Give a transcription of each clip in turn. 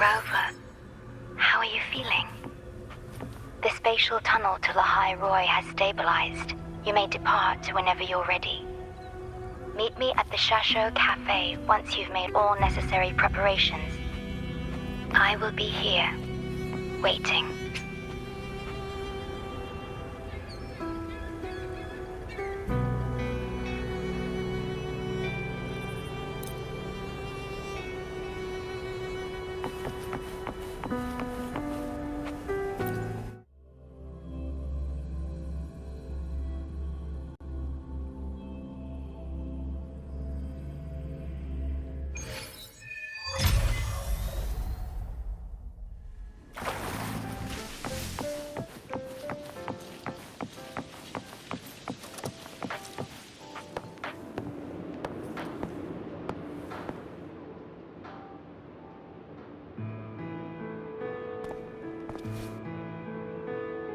Rover, how are you feeling? The spatial tunnel to Lahai Roi has stabilized. You may depart whenever you're ready. Meet me at the Shasho Cafe once you've made all necessary preparations. I will be here, waiting.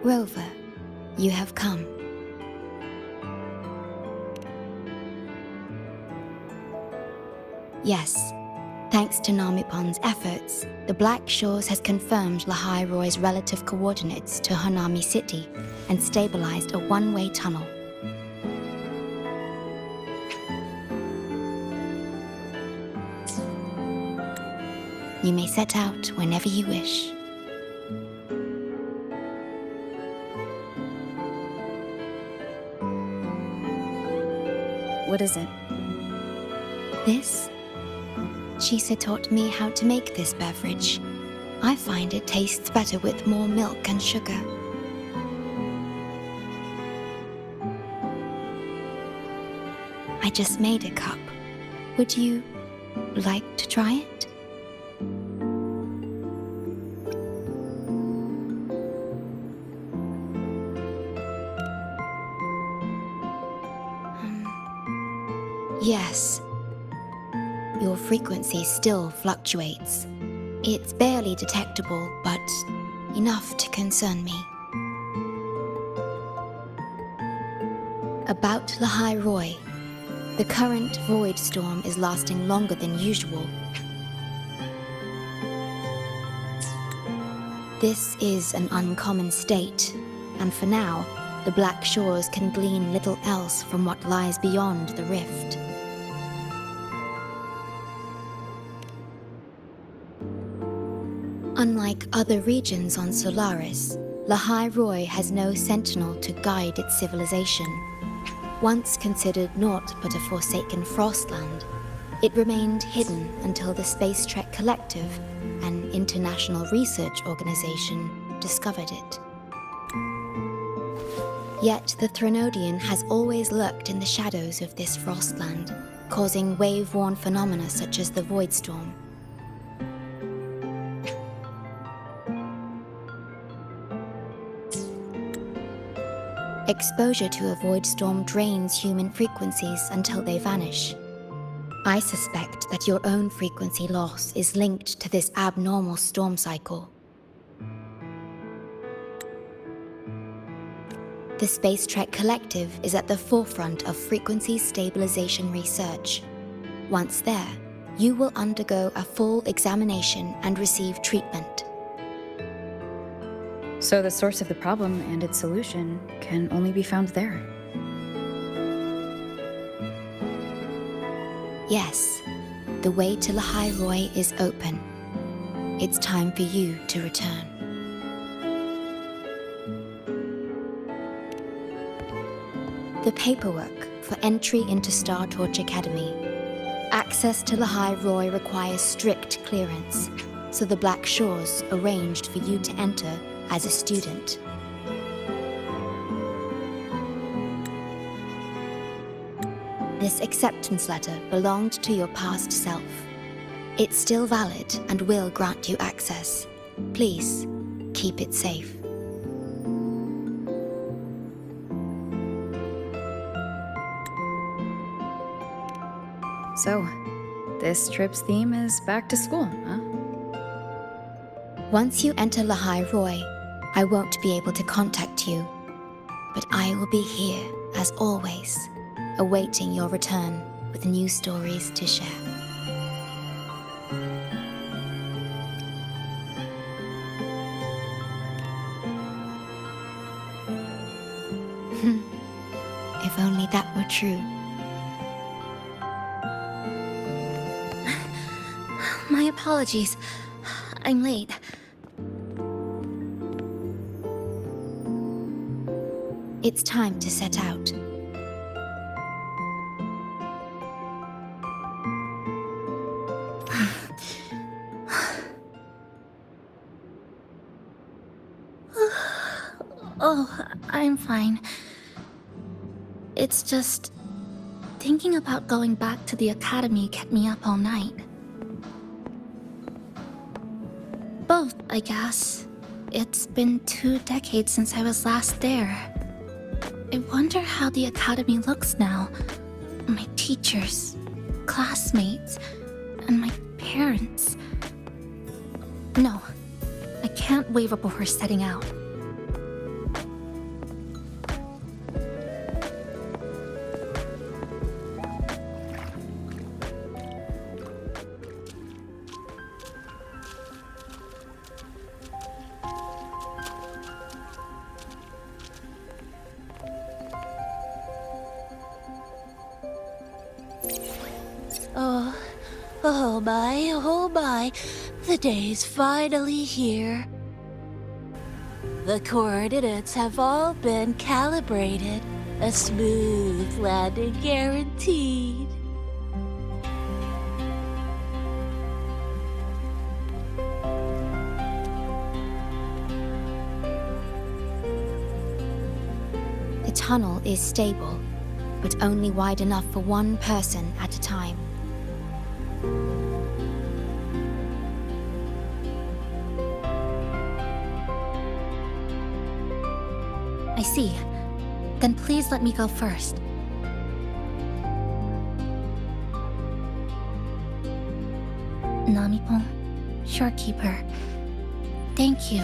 Rover, you have come. Yes, thanks to Namipon's efforts, the Black Shores has confirmed Lahai Roi's relative coordinates to Hanami City and stabilized a one-way tunnel. You may set out whenever you wish. What is it? This? Chisa taught me how to make this beverage. I find it tastes better with more milk and sugar. I just made a cup. Would you like to try it? Yes. Your frequency still fluctuates. It's barely detectable, but enough to concern me. About Lahai Roi, the current void storm is lasting longer than usual. This is an uncommon state, and for now, the Black Shores can glean little else from what lies beyond the rift. Unlike other regions on Solaris, Lahai Roi has no sentinel to guide its civilization. Once considered naught but a forsaken frostland, it remained hidden until the Space Trek Collective, an international research organization, discovered it. Yet the Threnodian has always lurked in the shadows of this frostland, causing wave-worn phenomena such as the Void Storm. Exposure to a void storm drains human frequencies until they vanish. I suspect that your own frequency loss is linked to this abnormal storm cycle. The Space Trek Collective is at the forefront of frequency stabilization research. Once there, you will undergo a full examination and receive treatment. So the source of the problem and its solution can only be found there. Yes, the way to Lahai Roi is open. It's time for you to return. The paperwork for entry into Star Torch Academy. Access to Lahai Roi requires strict clearance, so the Black Shores arranged for you to enter as a student. This acceptance letter belonged to your past self. It's still valid and will grant you access. Please, keep it safe. So, this trip's theme is back to school, huh? Once you enter Lahai Roi, I won't be able to contact you, but I will be here, as always, awaiting your return with new stories to share. are true. My apologies. I'm late. It's time to set out. Oh, I'm fine. It's just... thinking about going back to the academy kept me up all night. Both, I guess. It's been 2 decades since I was last there. I wonder how the academy looks now. My teachers, classmates, and my parents. No, I can't waver before setting out. Oh my, the day's finally here. The coordinates have all been calibrated. A smooth landing guaranteed. The tunnel is stable, but only wide enough for one person at a time. I see. Then please let me go first. Namipon, Shorekeeper, thank you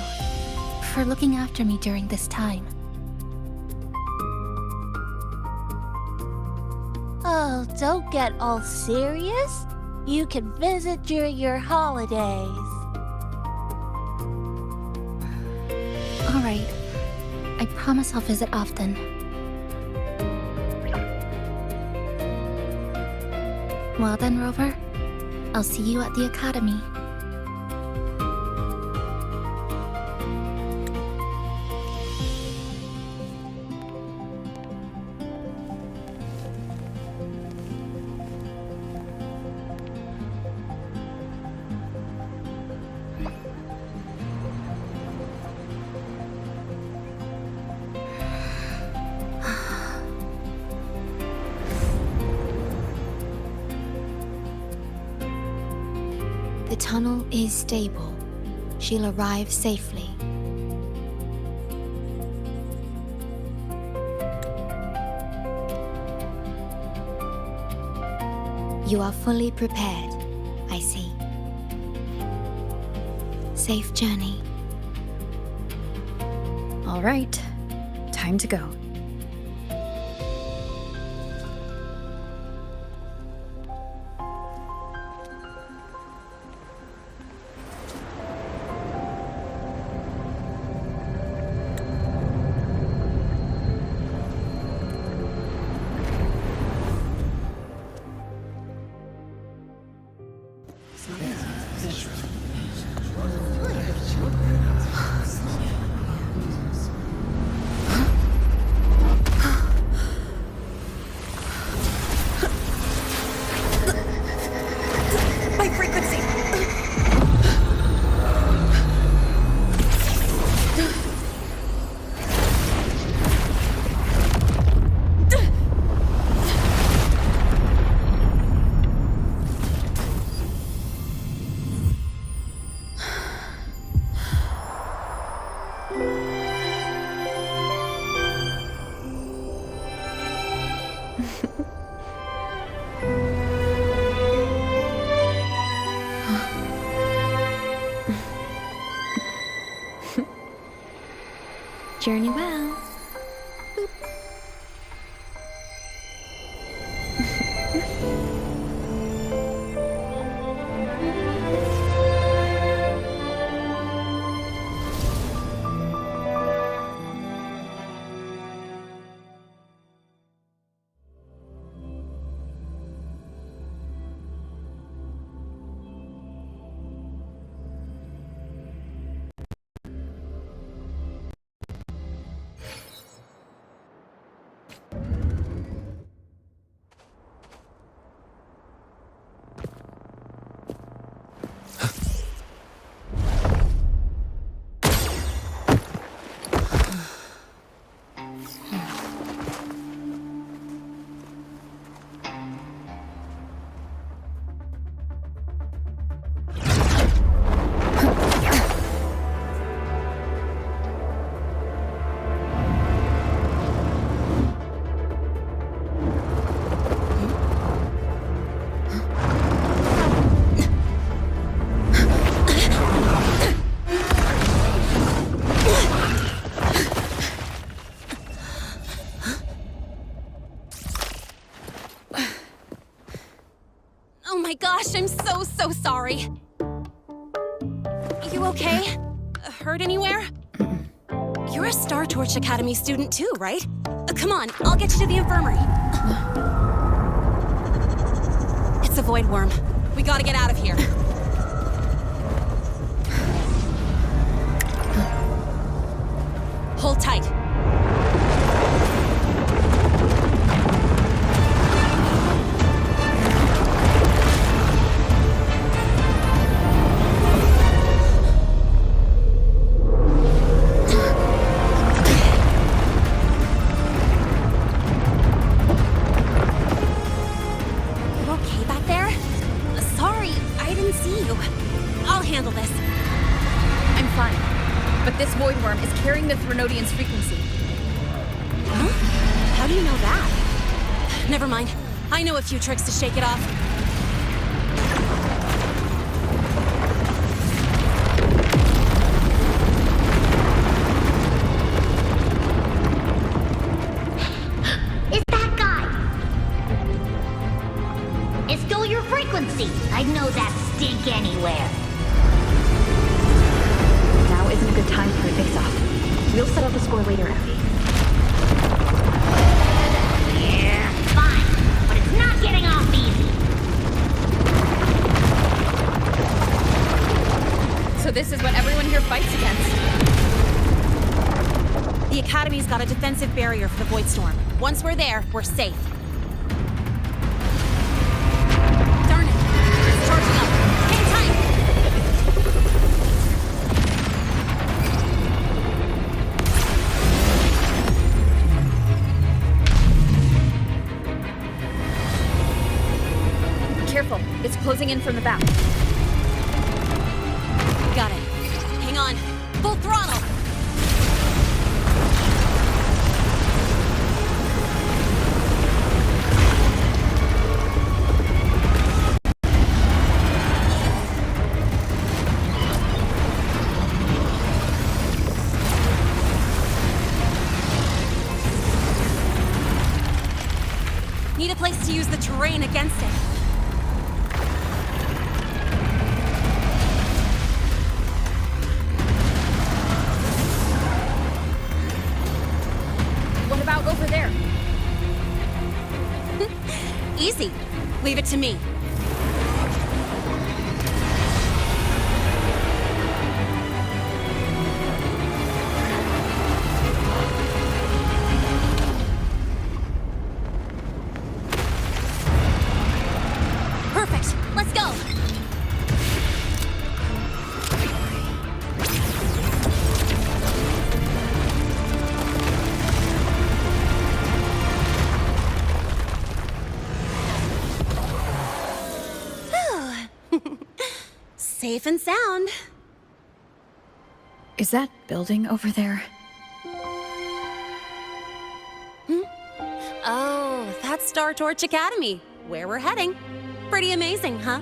for looking after me during this time. Oh, don't get all serious. You can visit during your holidays. All right. I promise I'll visit often. Well then, Rover. I'll see you at the academy. The tunnel is stable. She'll arrive safely. You are fully prepared, I see. Safe journey. All right, time to go. Journey well. Oh my gosh, I'm so sorry. You okay? Hurt anywhere? You're a Star Torch Academy student too, right? Come on, I'll get you to the infirmary. It's a void worm. We gotta get out of here. Hold tight. Trinodian's frequency. Huh? How do you know that? Never mind. I know a few tricks to shake it off. It's that guy! It's still your frequency! I'd know that stink anywhere. Now isn't a good time for a face-off. We'll settle the score later, Abby. Yeah, fine. But it's not getting off easy. So this is what everyone here fights against. The Academy's got a defensive barrier for the Void Storm. Once we're there, we're safe. Darn it! It's charging up. Hang tight! Careful, it's closing in from the back. Got it. Hang on. Full throttle! Need a place to use the terrain against it. What about over there? Easy. Leave it to me. Perfect. Let's go. Safe and sound. Is that building over there? Oh, that's Star Torch Academy, where we're heading. Pretty amazing, huh?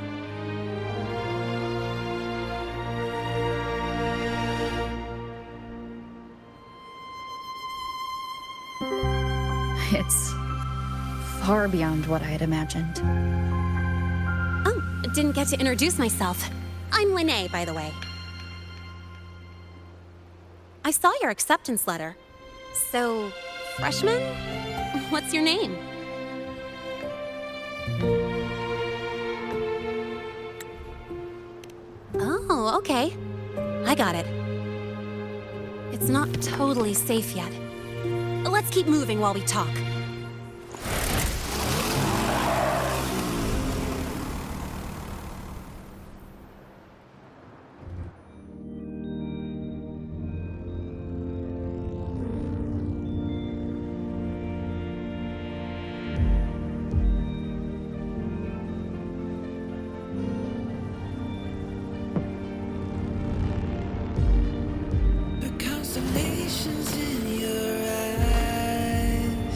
It's far beyond what I had imagined. Oh, didn't get to introduce myself. I'm Lene, by the way. I saw your acceptance letter. So, freshman? What's your name? Oh, okay. I got it. It's not totally safe yet. Let's keep moving while we talk. The constellations in your eyes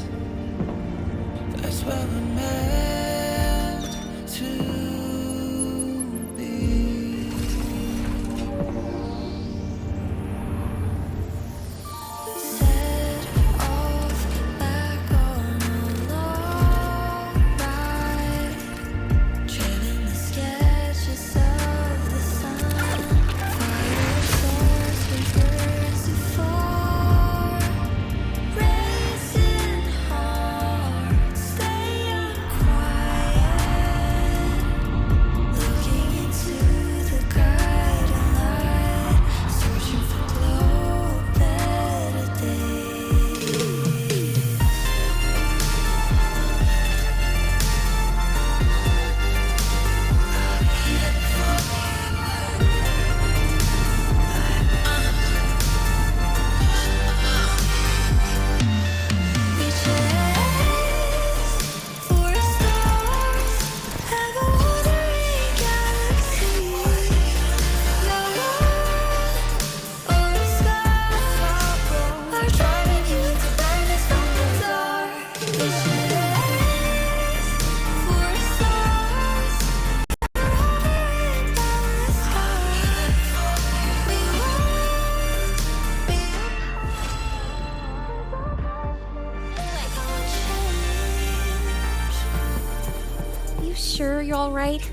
all right?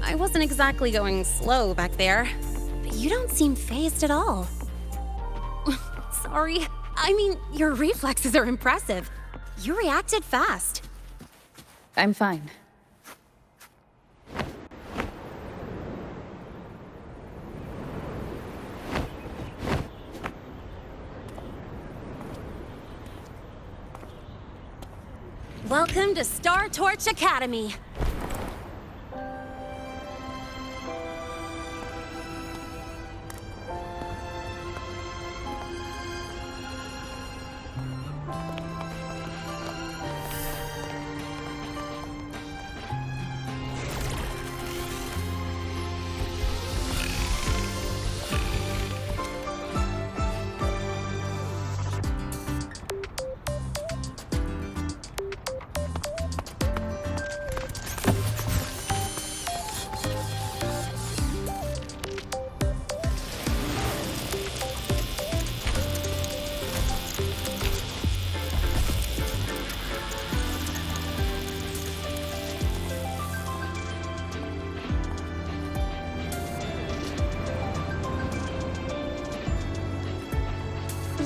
I wasn't exactly going slow back there. But you don't seem phased at all. Sorry. I mean, your reflexes are impressive. You reacted fast. I'm fine. Welcome to Star Torch Academy.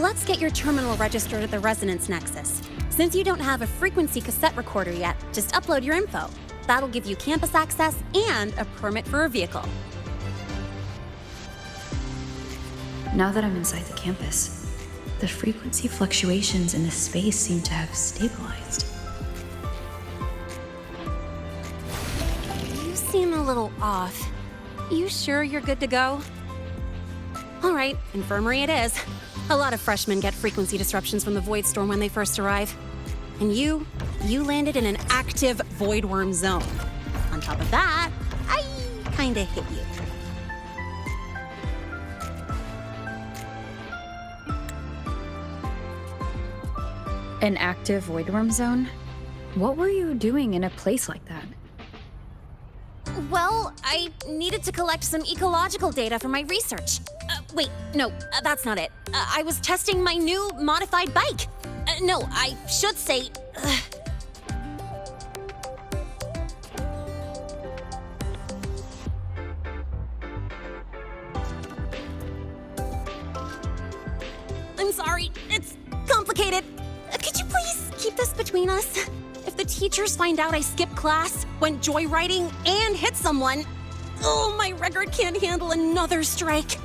Let's get your terminal registered at the Resonance Nexus. Since you don't have a frequency cassette recorder yet, just upload your info. That'll give you campus access and a permit for a vehicle. Now that I'm inside the campus, the frequency fluctuations in the space seem to have stabilized. You seem a little off. You sure you're good to go? All right, infirmary it is. A lot of freshmen get frequency disruptions from the Void Storm when they first arrive. And you landed in an active Void Worm zone. On top of that, I kinda hit you. An active void worm zone? What were you doing in a place like that? Well, I needed to collect some ecological data for my research. Wait, no, that's not it. I was testing my new modified bike. No, I should say... I'm sorry, it's complicated. Could you please keep this between us? If the teachers find out I skipped class, went joyriding, and hit someone, oh, my record can't handle another strike.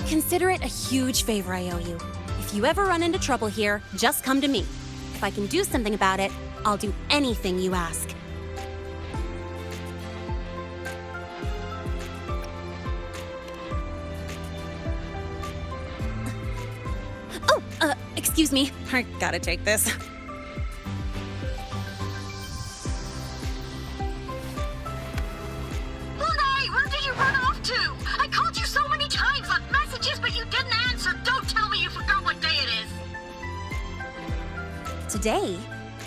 Consider it a huge favor I owe you. If you ever run into trouble here, just come to me. If I can do something about it, I'll do anything you ask. Excuse me. I gotta take this. Lahai, where did you run off to? I called you so many times, left messages, but you didn't answer. Don't tell me you forgot what day it is. Today?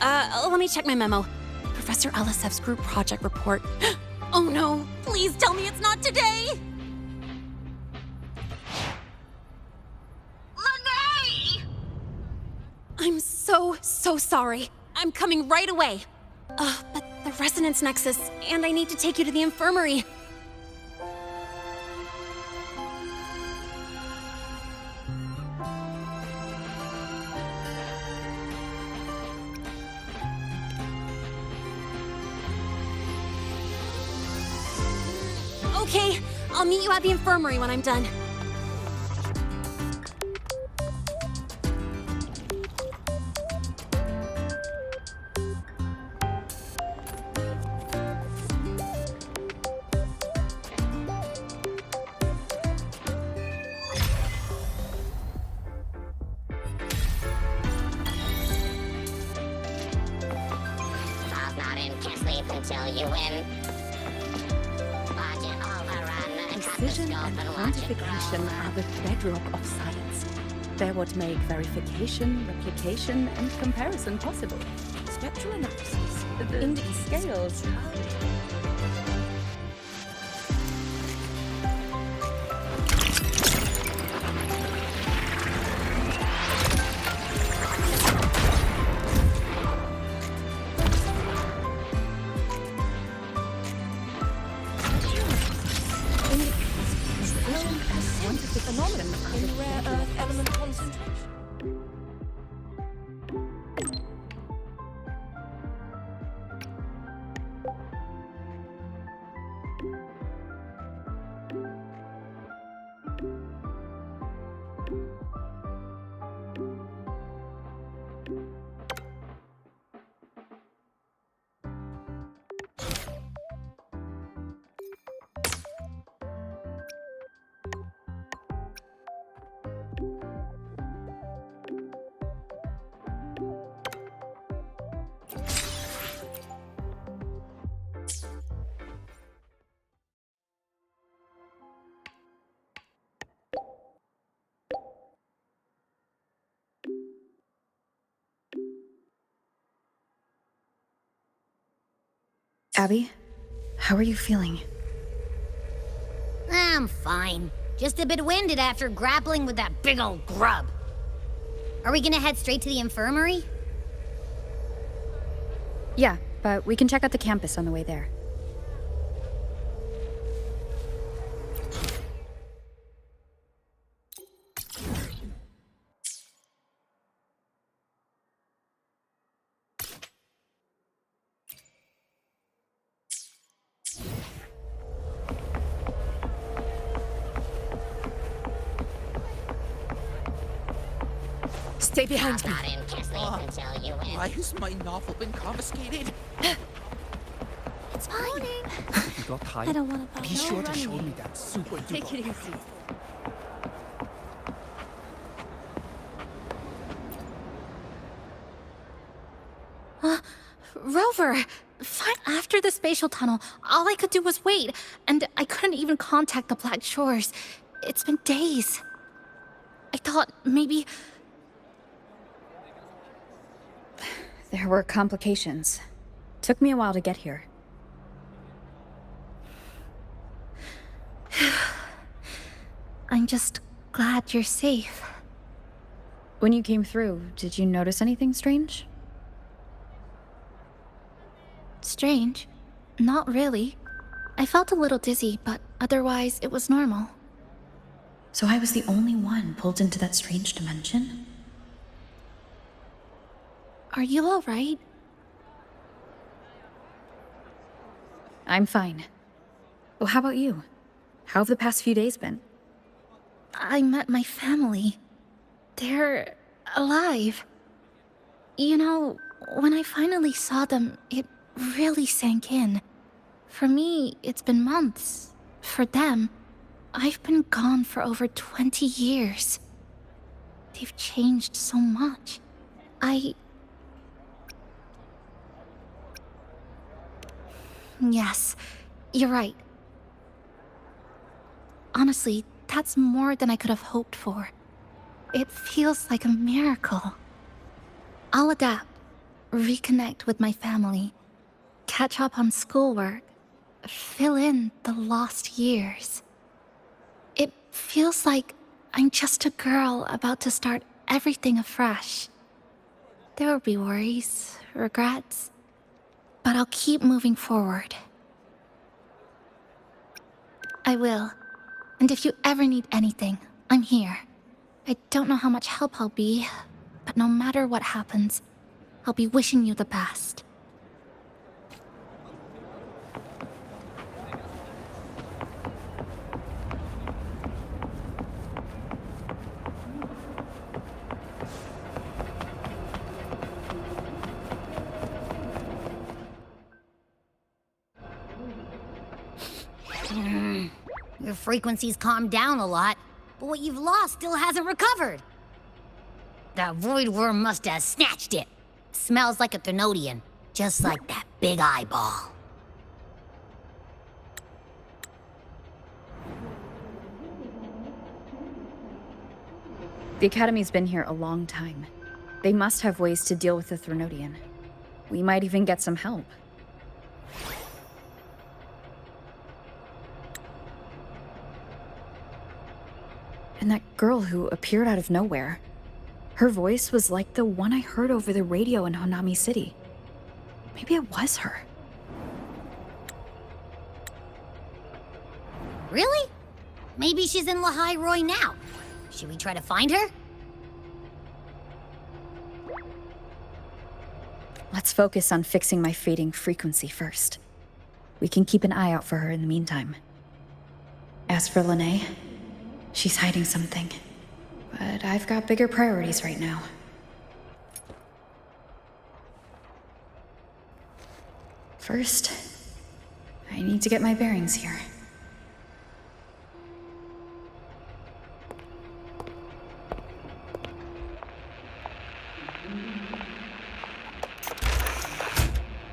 Let me check my memo. Professor Elisev's group project report. Oh no, please tell me it's not today! Lahai! I'm so sorry. I'm coming right away. But the Resonance Nexus, and I need to take you to the infirmary. Okay, I'll meet you at the infirmary when I'm done. I'll not in can't sleep until you win. Precision and quantification are the bedrock of science. They're what make verification, replication, and comparison possible. Spectral analysis, the scales. Abby, how are you feeling? I'm fine. Just a bit winded after grappling with that big old grub. Are we gonna head straight to the infirmary? Yeah, but we can check out the campus on the way there. Stay behind me. Not in Kesley until you win. Why has my novel been confiscated? It's fine. You got time? I don't want to Be sure to show me that super duper. Take it easy. Rover, after the spatial tunnel, all I could do was wait, and I couldn't even contact the Black Shores. It's been days. I thought maybe... There were complications. Took me a while to get here. I'm just glad you're safe. When you came through, did you notice anything strange? Strange? Not really. I felt a little dizzy, but otherwise it was normal. So I was the only one pulled into that strange dimension? Are you alright? I'm fine. Well, how about you? How have the past few days been? I met my family. They're alive. You know, when I finally saw them, it really sank in. For me, it's been months. For them, I've been gone for over 20 years. They've changed so much. Yes, you're right. Honestly, that's more than I could have hoped for. It feels like a miracle. I'll adapt, reconnect with my family, catch up on schoolwork, fill in the lost years. It feels like I'm just a girl about to start everything afresh. There will be worries, regrets, but I'll keep moving forward. I will. And if you ever need anything, I'm here. I don't know how much help I'll be, but no matter what happens, I'll be wishing you the best. Your frequency's calmed down a lot, but what you've lost still hasn't recovered. That void worm must have snatched it. Smells like a Thermodian, just like that big eyeball. The Academy's been here a long time. They must have ways to deal with the Thermodian. We might even get some help. And that girl who appeared out of nowhere. Her voice was like the one I heard over the radio in Honami City. Maybe it was her. Really? Maybe she's in Lahai Roi now. Should we try to find her? Let's focus on fixing my fading frequency first. We can keep an eye out for her in the meantime. As for Lene, she's hiding something. But I've got bigger priorities right now. First, I need to get my bearings here.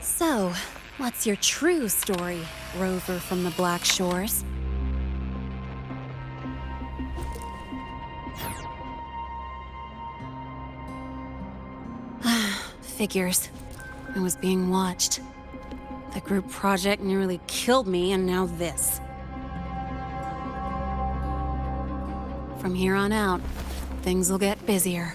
So, what's your true story, Rover from the Black Shores? Figures. I was being watched. The group project nearly killed me, and now this. From here on out, things will get busier.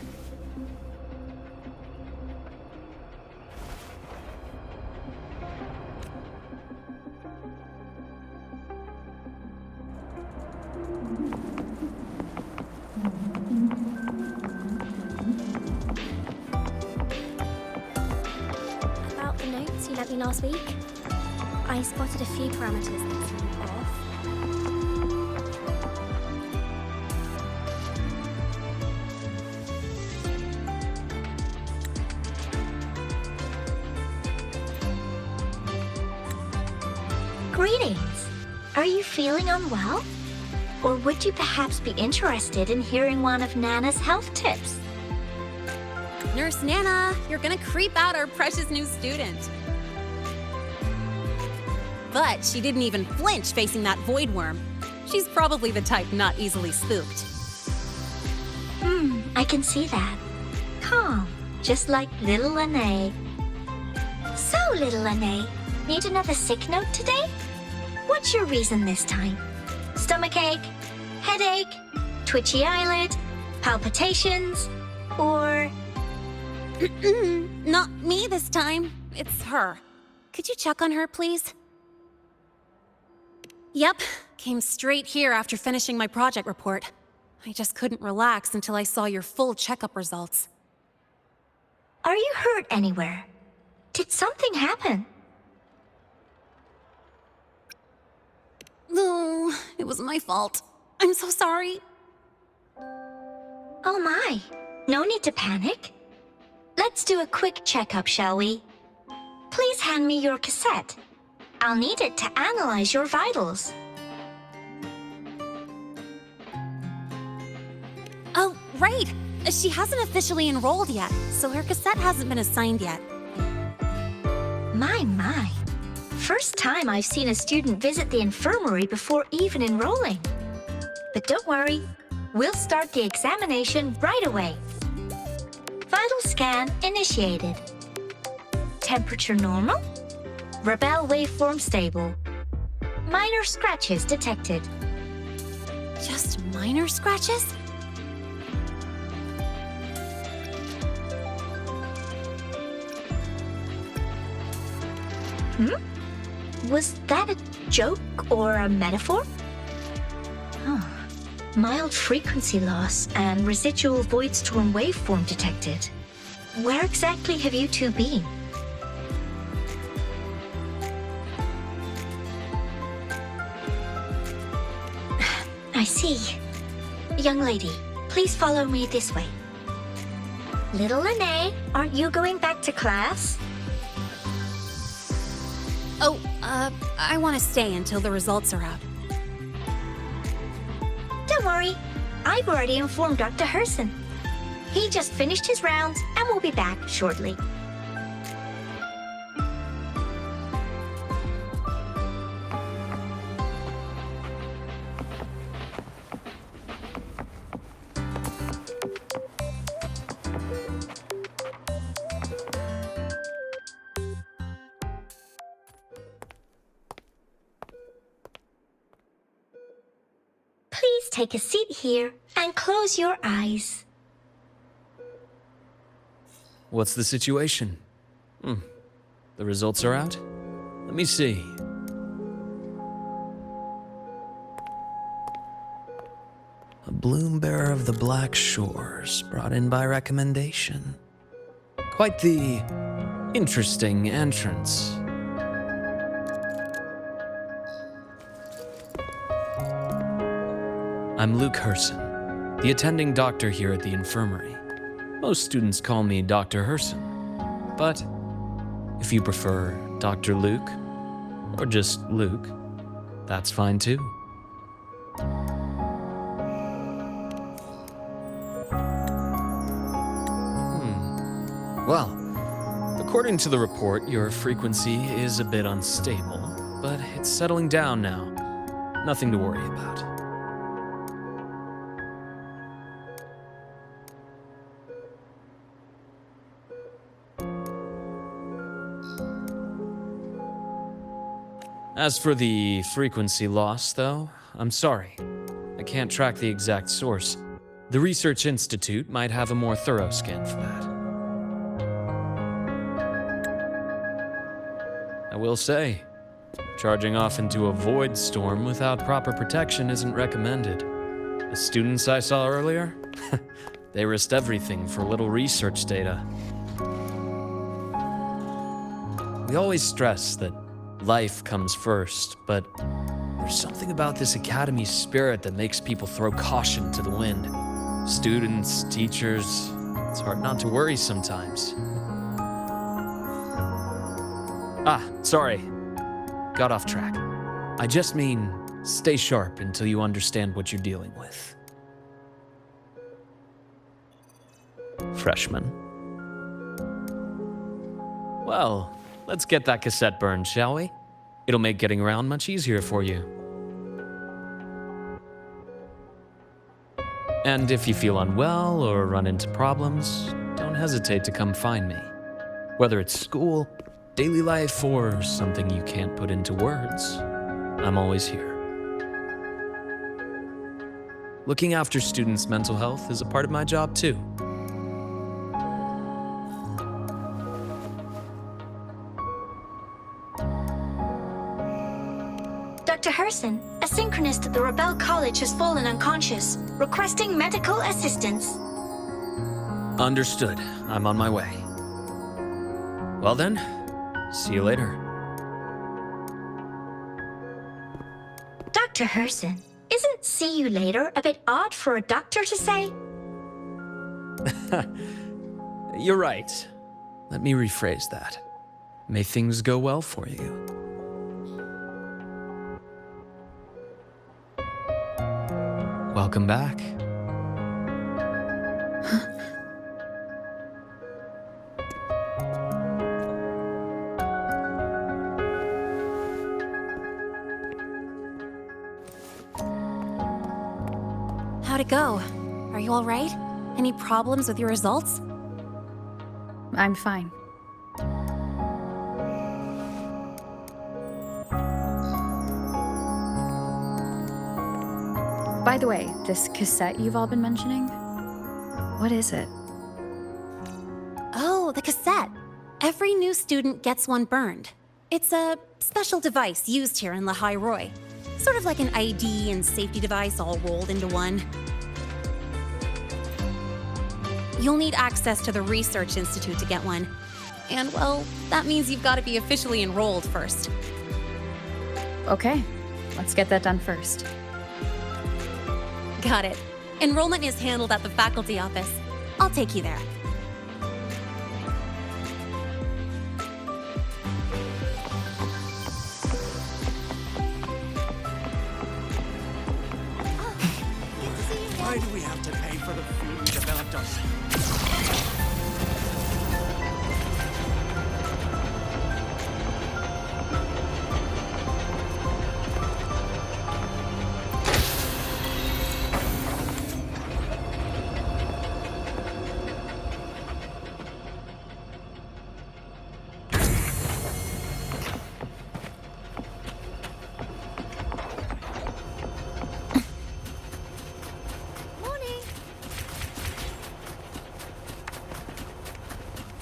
About the notes you lent me last week, I spotted a few parameters that seem off. Greetings. Are you feeling unwell? Or would you perhaps be interested in hearing one of Nana's health tips? Nurse Nana, you're gonna creep out our precious new student. But she didn't even flinch facing that void worm. She's probably the type not easily spooked. I can see that. Calm, just like little Lene. So, little Lene, need another sick note today? What's your reason this time? Stomachache? Headache? Twitchy eyelid? Palpitations? Or... Not me this time. It's her. Could you check on her, please? Yep, came straight here after finishing my project report. I just couldn't relax until I saw your full checkup results. Are you hurt anywhere? Did something happen? No, it was my fault. I'm so sorry. Oh my, no need to panic. Let's do a quick checkup, shall we? Please hand me your cassette. I'll need it to analyze your vitals. Oh, right! She hasn't officially enrolled yet, so her cassette hasn't been assigned yet. My. First time I've seen a student visit the infirmary before even enrolling. But don't worry, we'll start the examination right away. Vital scan initiated. Temperature normal. Rebel waveform stable. Minor scratches detected. Just minor scratches? Was that a joke or a metaphor? Mild frequency loss and residual void storm waveform detected. Where exactly have you two been? I see. Young lady, please follow me this way. Little Lene, aren't you going back to class? Oh, I want to stay until the results are out. Don't worry, I've already informed Dr. Herson. He just finished his rounds and will be back shortly. Please take a seat here and close your eyes. What's the situation? The results are out? Let me see. A bloom bearer of the Black Shores, brought in by recommendation. Quite the interesting entrance. I'm Luke Herson, the attending doctor here at the infirmary. Most students call me Dr. Herson, but if you prefer Dr. Luke, or just Luke, that's fine too. Well, according to the report, your frequency is a bit unstable, but it's settling down now. Nothing to worry about. As for the frequency loss, though, I'm sorry. I can't track the exact source. The Research Institute might have a more thorough scan for that. I will say, charging off into a void storm without proper protection isn't recommended. The students I saw earlier, they risked everything for a little research data. We always stress that life comes first, but there's something about this academy spirit that makes people throw caution to the wind. Students, teachers, it's hard not to worry sometimes. Sorry. Got off track. I just mean, stay sharp until you understand what you're dealing with. Freshman. Well, let's get that cassette burned, shall we? It'll make getting around much easier for you. And if you feel unwell or run into problems, don't hesitate to come find me. Whether it's school, daily life, or something you can't put into words, I'm always here. Looking after students' mental health is a part of my job too. Dr. Herson, a synchronist at the Rebel College has fallen unconscious, requesting medical assistance. Understood. I'm on my way. Well then, see you later. Dr. Herson, isn't see you later a bit odd for a doctor to say? You're right. Let me rephrase that. May things go well for you. Welcome back. How'd it go? Are you all right? Any problems with your results? I'm fine. By the way, this cassette you've all been mentioning, what is it? Oh, the cassette. Every new student gets one burned. It's a special device used here in Lahai Roi. Sort of like an ID and safety device all rolled into one. You'll need access to the Research Institute to get one. And, well, that means you've got to be officially enrolled first. Okay, let's get that done first. Got it. Enrollment is handled at the faculty office. I'll take you there. Why do we have to pay for the food we developed ourselves?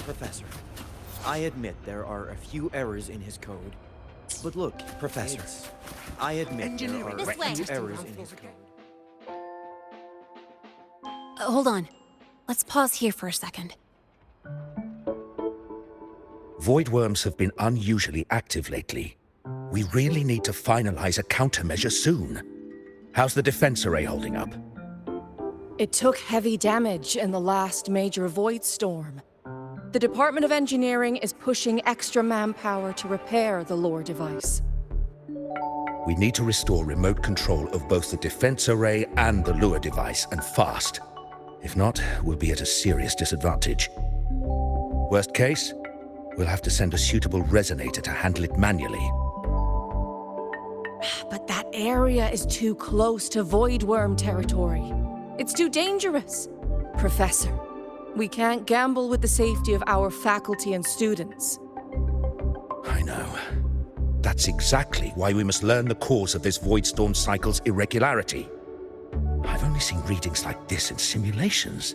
Professor, I admit there are a few errors in his code. But look, Professor, I admit there are This a way. few errors in his code. Hold on. Let's pause here for a second. Void worms have been unusually active lately. We really need to finalize a countermeasure soon. How's the defense array holding up? It took heavy damage in the last major void storm. The Department of Engineering is pushing extra manpower to repair the lore device. We need to restore remote control of both the defense array and the lure device, and fast. If not, we'll be at a serious disadvantage. Worst case, we'll have to send a suitable resonator to handle it manually. But that area is too close to void worm territory. It's too dangerous. Professor, we can't gamble with the safety of our faculty and students. I know. That's That's exactly why we must learn the cause of this void storm cycle's irregularity. I've only seen readings like this in simulations.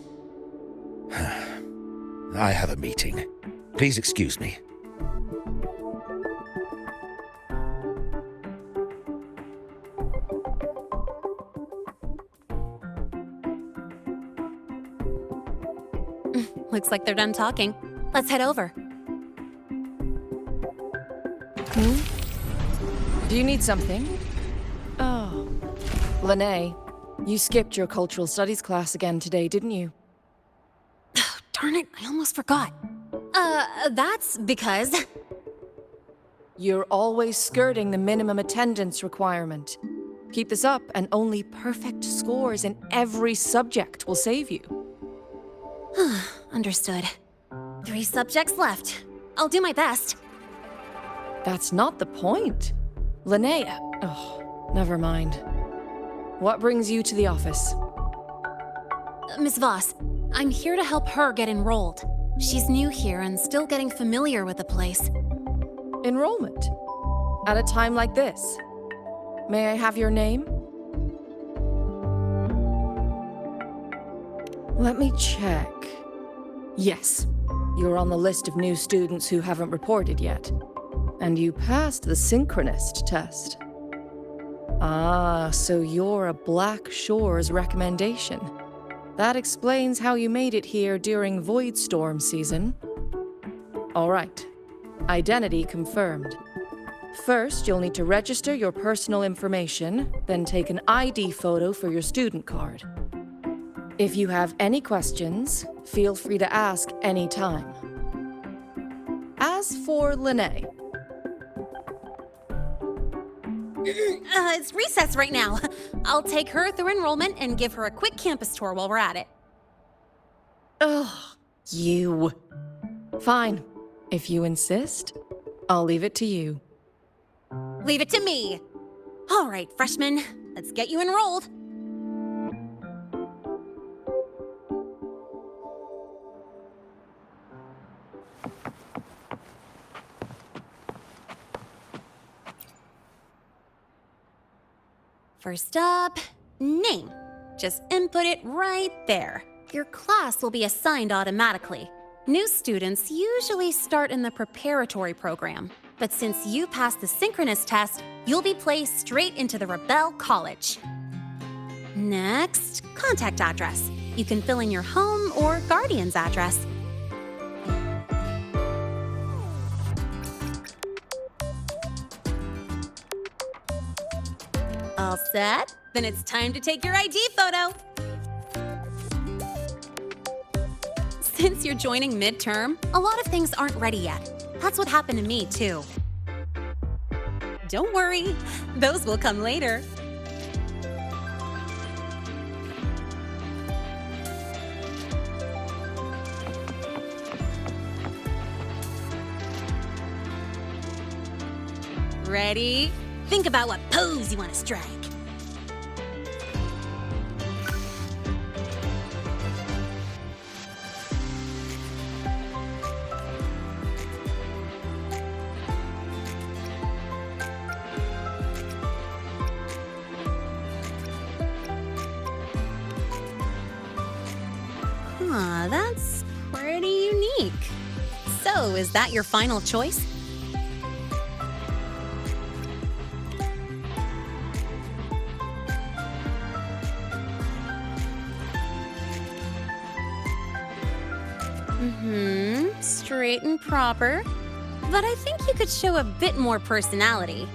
I have a meeting. Please excuse me. Looks like they're done talking. Let's head over. Do you need something? Oh. Lene, you skipped your cultural studies class again today, didn't you? Darn it, I almost forgot. That's because... You're always skirting the minimum attendance requirement. Keep this up, and only perfect scores in every subject will save you. Understood. 3 subjects left. I'll do my best. That's not the point. Linnea. Oh, never mind. What brings you to the office? Miss Voss, I'm here to help her get enrolled. She's new here and still getting familiar with the place. Enrollment? At a time like this? May I have your name? Let me check. Yes, you're on the list of new students who haven't reported yet. And you passed the synchronist test. Ah, so you're a Black Shores recommendation. That explains how you made it here during Void Storm season. All right. Identity confirmed. First, you'll need to register your personal information, then take an ID photo for your student card. If you have any questions, feel free to ask any time. As for Lene... It's recess right now. I'll take her through enrollment and give her a quick campus tour while we're at it. Ugh, you. Fine. If you insist, I'll leave it to you. Leave it to me. All right, freshmen, let's get you enrolled. First up, name. Just input it right there. Your class will be assigned automatically. New students usually start in the preparatory program, but since you passed the synchronous test, you'll be placed straight into the Rebel College. Next, contact address. You can fill in your home or guardian's address. All set? Then it's time to take your ID photo. Since you're joining midterm, a lot of things aren't ready yet. That's what happened to me, too. Don't worry, those will come later. Ready? Think about what pose you want to strike. That's pretty unique. So, is that your final choice? Straight and proper. But I think you could show a bit more personality.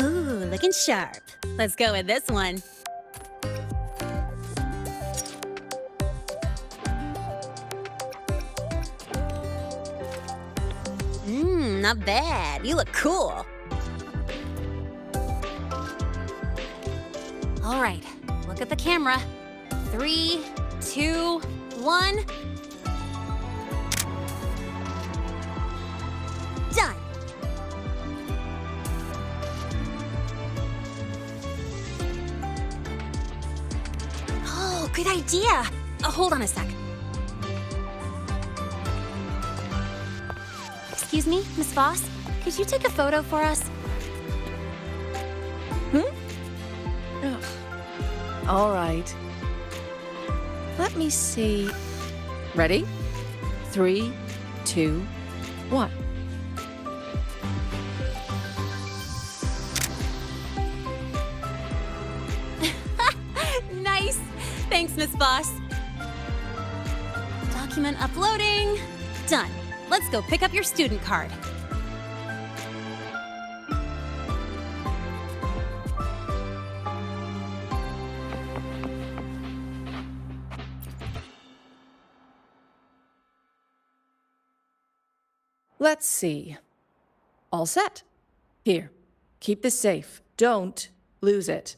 Ooh, looking sharp. Let's go with this one. Not bad. You look cool. All right, look at the camera. 3, 2, 1. Done. Oh, good idea. Hold on a sec. Excuse me, Miss Voss? Could you take a photo for us? All right. Let me see. Ready? 3, 2, 1. Nice! Thanks, Miss Voss. Document uploading. Done. Let's go pick up your student card. Let's see. All set. Here, keep this safe. Don't lose it.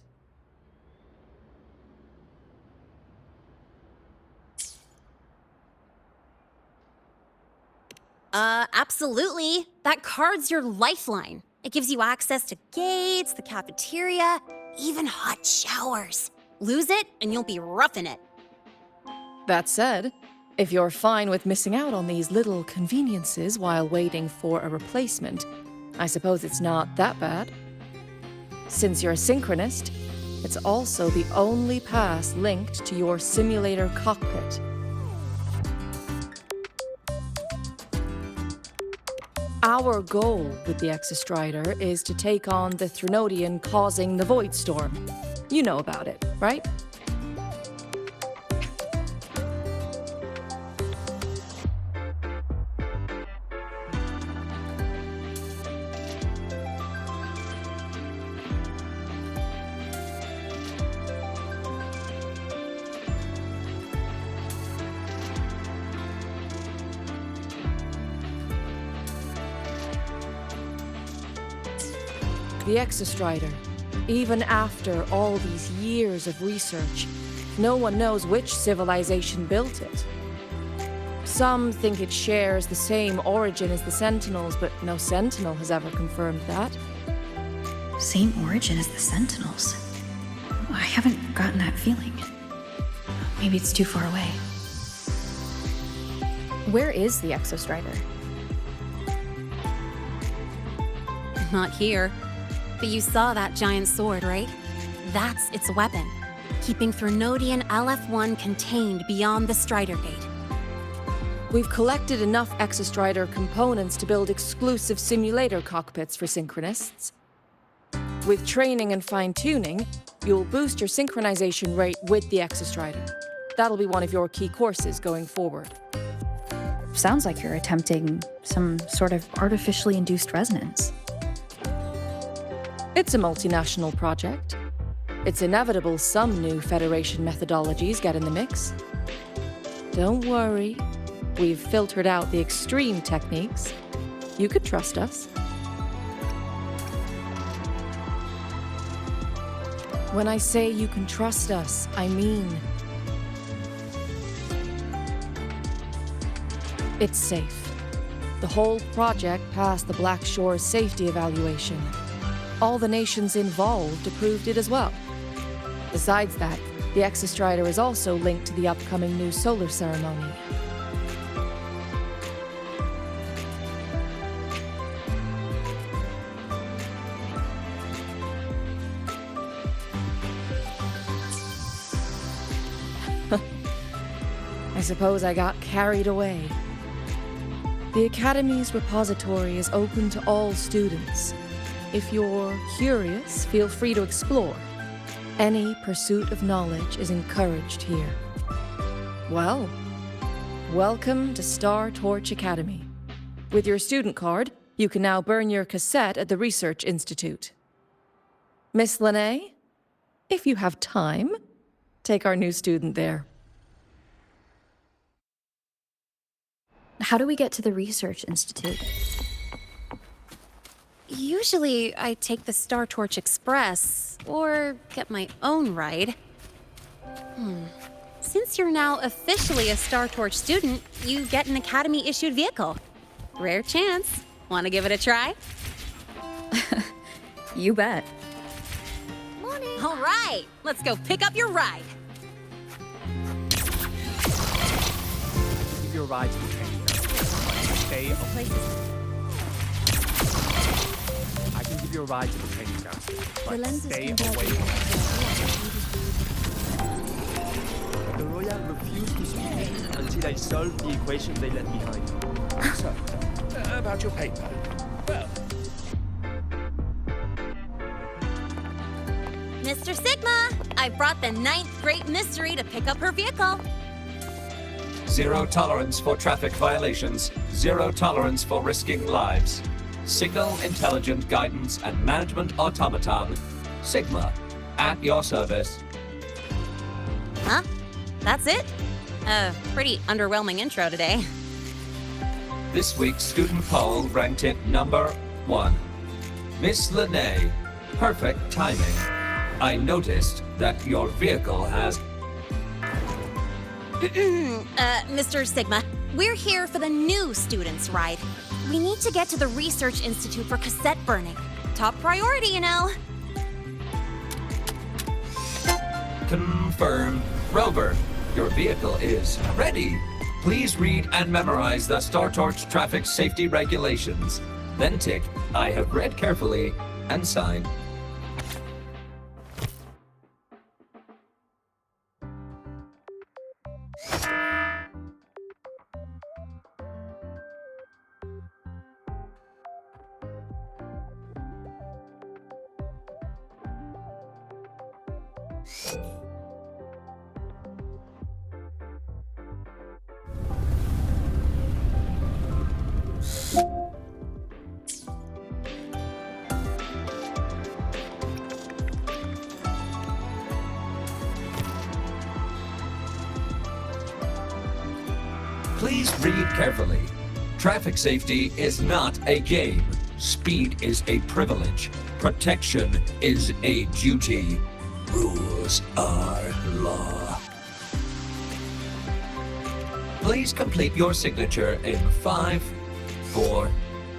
Absolutely. That card's your lifeline. It gives you access to gates, the cafeteria, even hot showers. Lose it, and you'll be roughing it. That said, if you're fine with missing out on these little conveniences while waiting for a replacement, I suppose it's not that bad. Since you're a synchronist, it's also the only pass linked to your simulator cockpit. Our goal with the Exostrider is to take on the Threnodian causing the Void Storm. You know about it, right? The Exostrider. Even after all these years of research, no one knows which civilization built it. Some think it shares the same origin as the Sentinels, but no Sentinel has ever confirmed that. Same origin as the Sentinels? I haven't gotten that feeling. Maybe it's too far away. Where is the Exostrider? Not here. But you saw that giant sword, right? That's its weapon, keeping Threnodian LF1 contained beyond the Strider Gate. We've collected enough Exostrider components to build exclusive simulator cockpits for synchronists. With training and fine-tuning, you'll boost your synchronization rate with the Exostrider. That'll be one of your key courses going forward. Sounds like you're attempting some sort of artificially induced resonance. It's a multinational project. It's inevitable some new Federation methodologies get in the mix. Don't worry, we've filtered out the extreme techniques. You could trust us. When I say you can trust us, I mean it's safe. The whole project passed the Black Shore's safety evaluation. All the nations involved approved it as well. Besides that, the Exostrider is also linked to the upcoming new solar ceremony. I suppose I got carried away. The Academy's repository is open to all students. If you're curious, feel free to explore. Any pursuit of knowledge is encouraged here. Well, welcome to Star Torch Academy. With your student card, you can now burn your cassette at the Research Institute. Miss Lene, if you have time, take our new student there. How do we get to the Research Institute? Usually, I take the Star Torch Express, or get my own ride. Since you're now officially a Star Torch student, you get an Academy-issued vehicle. Rare chance. Want to give it a try? You bet. Morning. All right, let's go pick up your ride. you a ride to the training ground. Stay away. I can give you a ride to the training ground. But stay away. The Royal refused to speak until I solved the equation they left behind. So, about your paper. Well, Mr. Sigma, I brought the 9th Great Mystery to pick up her vehicle. Zero tolerance for traffic violations. Zero tolerance for risking lives. Signal Intelligent Guidance and Management Automaton. Sigma, at your service. Huh? That's it? Pretty underwhelming intro today. This week's student poll ranked it number 1. Miss Lene, perfect timing. I noticed that your vehicle has... Mr. Sigma, we're here for the new students' ride. We need to get to the Research Institute for cassette burning. Top priority, you know. Confirmed. Rover, your vehicle is ready. Please read and memorize the StarTorch traffic safety regulations. Then tick, I have read carefully, and sign. Please read carefully. Traffic safety is not a game. Speed is a privilege. Protection is a duty. Rules are law. Please complete your signature in 5, 4,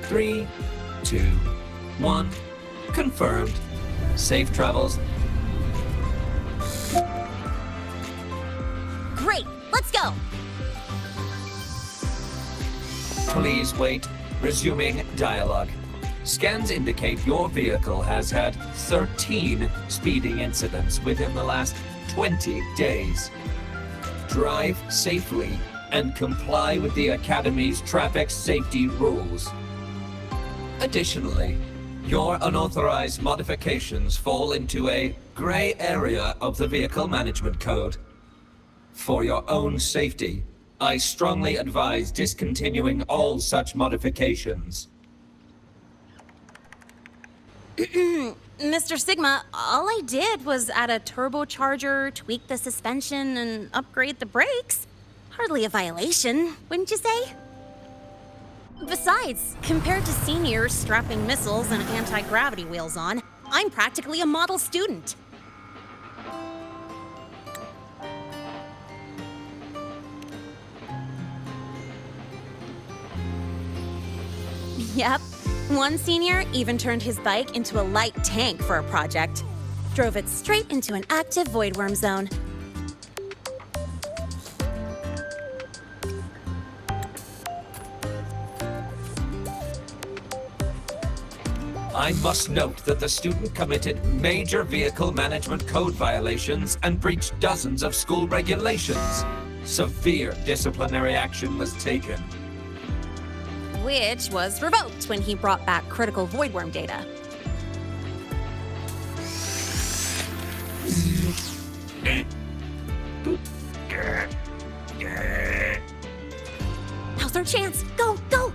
3, 2, 1. Confirmed. Safe travels. Great, let's go. Please wait. Resuming dialogue. Scans indicate your vehicle has had 13 speeding incidents within the last 20 days. Drive safely and comply with the Academy's traffic safety rules. Additionally, your unauthorized modifications fall into a gray area of the Vehicle Management Code. For your own safety, I strongly advise discontinuing all such modifications. Mr. Sigma, all I did was add a turbocharger, tweak the suspension, and upgrade the brakes. Hardly a violation, wouldn't you say? Besides, compared to seniors strapping missiles and anti-gravity wheels on, I'm practically a model student. Yep. One senior even turned his bike into a light tank for a project. Drove it straight into an active voidworm zone. I must note that the student committed major vehicle management code violations and breached dozens of school regulations. Severe disciplinary action was taken. Which was revoked when he brought back critical voidworm data. Now's our chance! Go, go!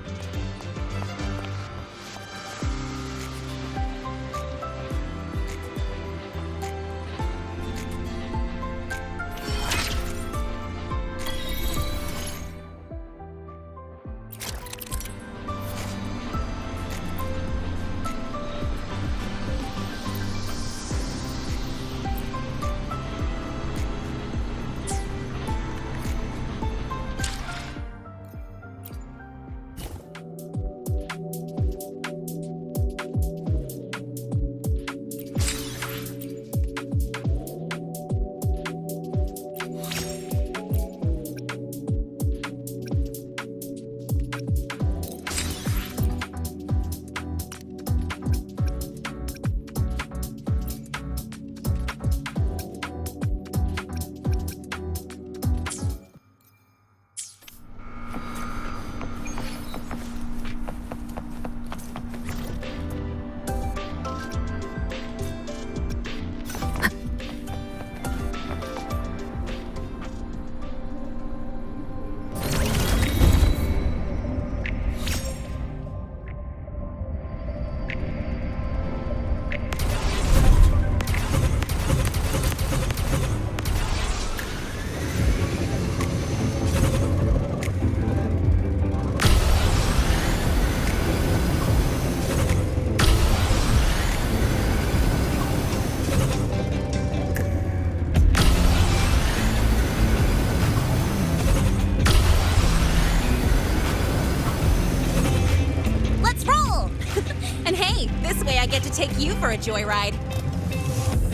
get to take you for a joyride.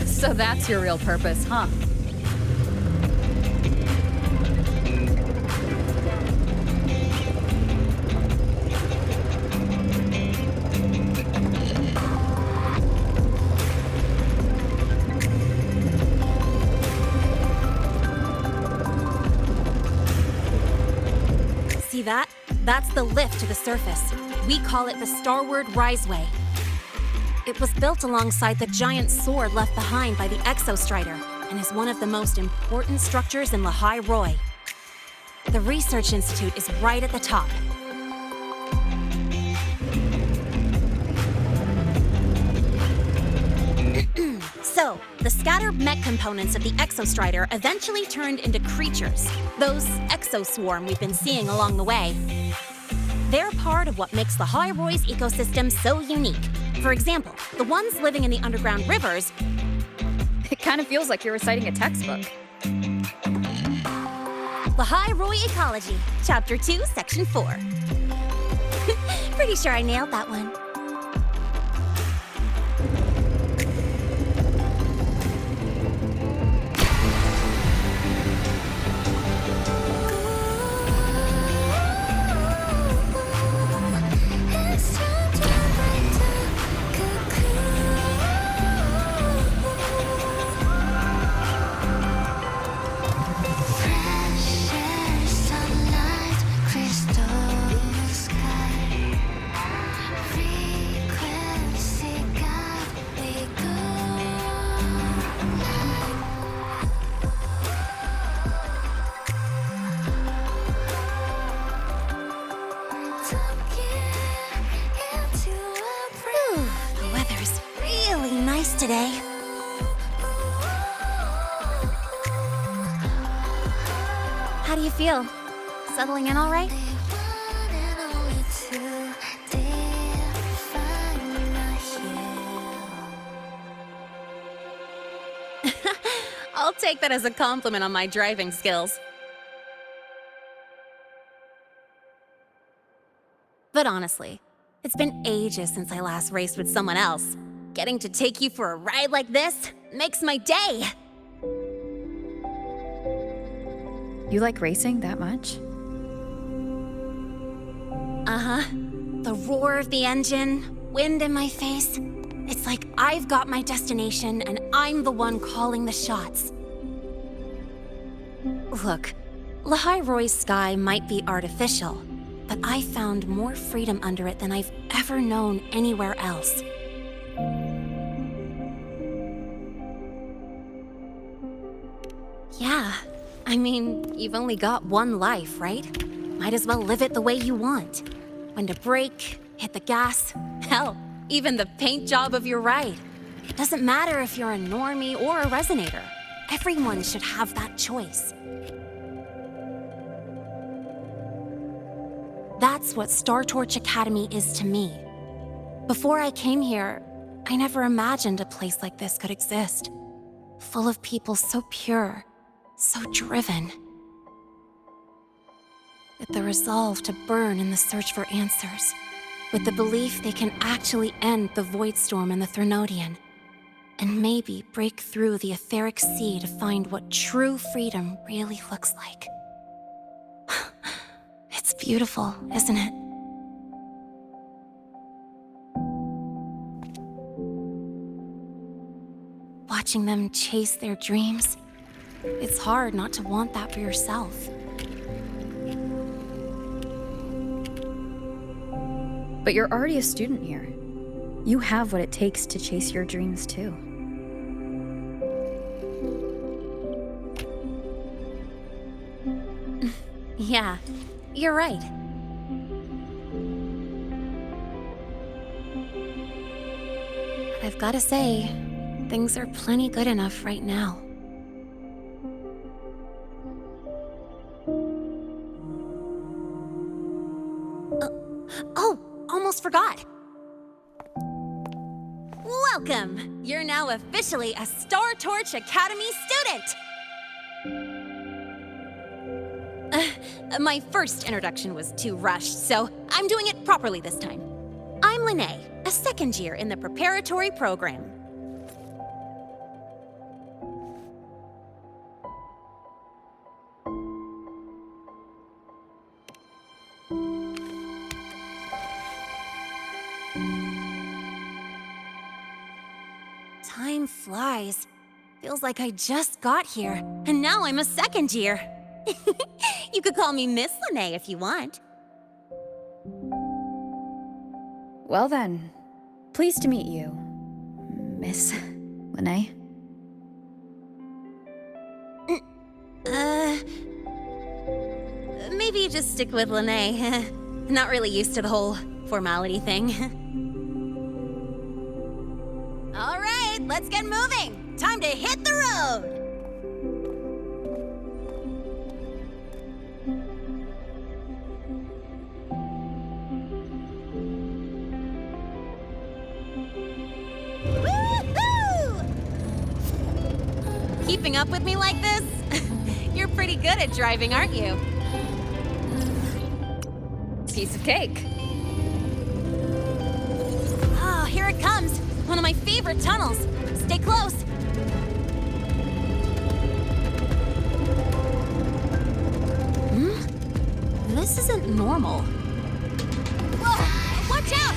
So that's your real purpose, huh? See that? That's the lift to the surface. We call it the Starward Riseway. It was built alongside the giant sword left behind by the Exostrider and is one of the most important structures in Lahai Roi. The Research Institute is right at the top. So, the scattered mech components of the Exostrider eventually turned into creatures, those exoswarm we've been seeing along the way. They're part of what makes Lahai Roi's ecosystem so unique. For example, the ones living in the underground rivers... It kind of feels like you're reciting a textbook. Lahai Roi Ecology, Chapter 2, Section 4. Pretty sure I nailed that one. Today. How do you feel? Settling in all right? I'll take that as a compliment on my driving skills. But honestly, it's been ages since I last raced with someone else. Getting to take you for a ride like this makes my day! You like racing that much? Uh-huh. The roar of the engine, wind in my face. It's like I've got my destination and I'm the one calling the shots. Look, Lahai Roi's sky might be artificial, but I found more freedom under it than I've ever known anywhere else. Yeah, I mean, you've only got one life, right? Might as well live it the way you want. When to brake, hit the gas, hell, even the paint job of your ride. It doesn't matter if you're a normie or a resonator. Everyone should have that choice. That's what Star Torch Academy is to me. Before I came here, I never imagined a place like this could exist. Full of people so pure, so driven. With the resolve to burn in the search for answers. With the belief they can actually end the Void Storm and the Threnodian. And maybe break through the etheric sea to find what true freedom really looks like. It's beautiful, isn't it? Watching them chase their dreams, it's hard not to want that for yourself. But you're already a student here. You have what it takes to chase your dreams too. Yeah, you're right. But I've gotta say, things are plenty good enough right now. Oh, almost forgot. Welcome! You're now officially a Star Torch Academy student! My first introduction was too rushed, so I'm doing it properly this time. I'm Lene, a second year in the preparatory program. Time flies. Feels like I just got here, and now I'm a second year. You could call me Miss Lahai if you want. Well then, pleased to meet you, Miss Lahai. Maybe you just stick with Lahai. Not really used to the whole formality thing. All right, let's get moving. Time to hit the road. Keeping up with me like this? You're pretty good at driving, aren't you? Piece of cake. Oh, here it comes. One of my favorite tunnels. Stay close. This isn't normal. Whoa! Watch out!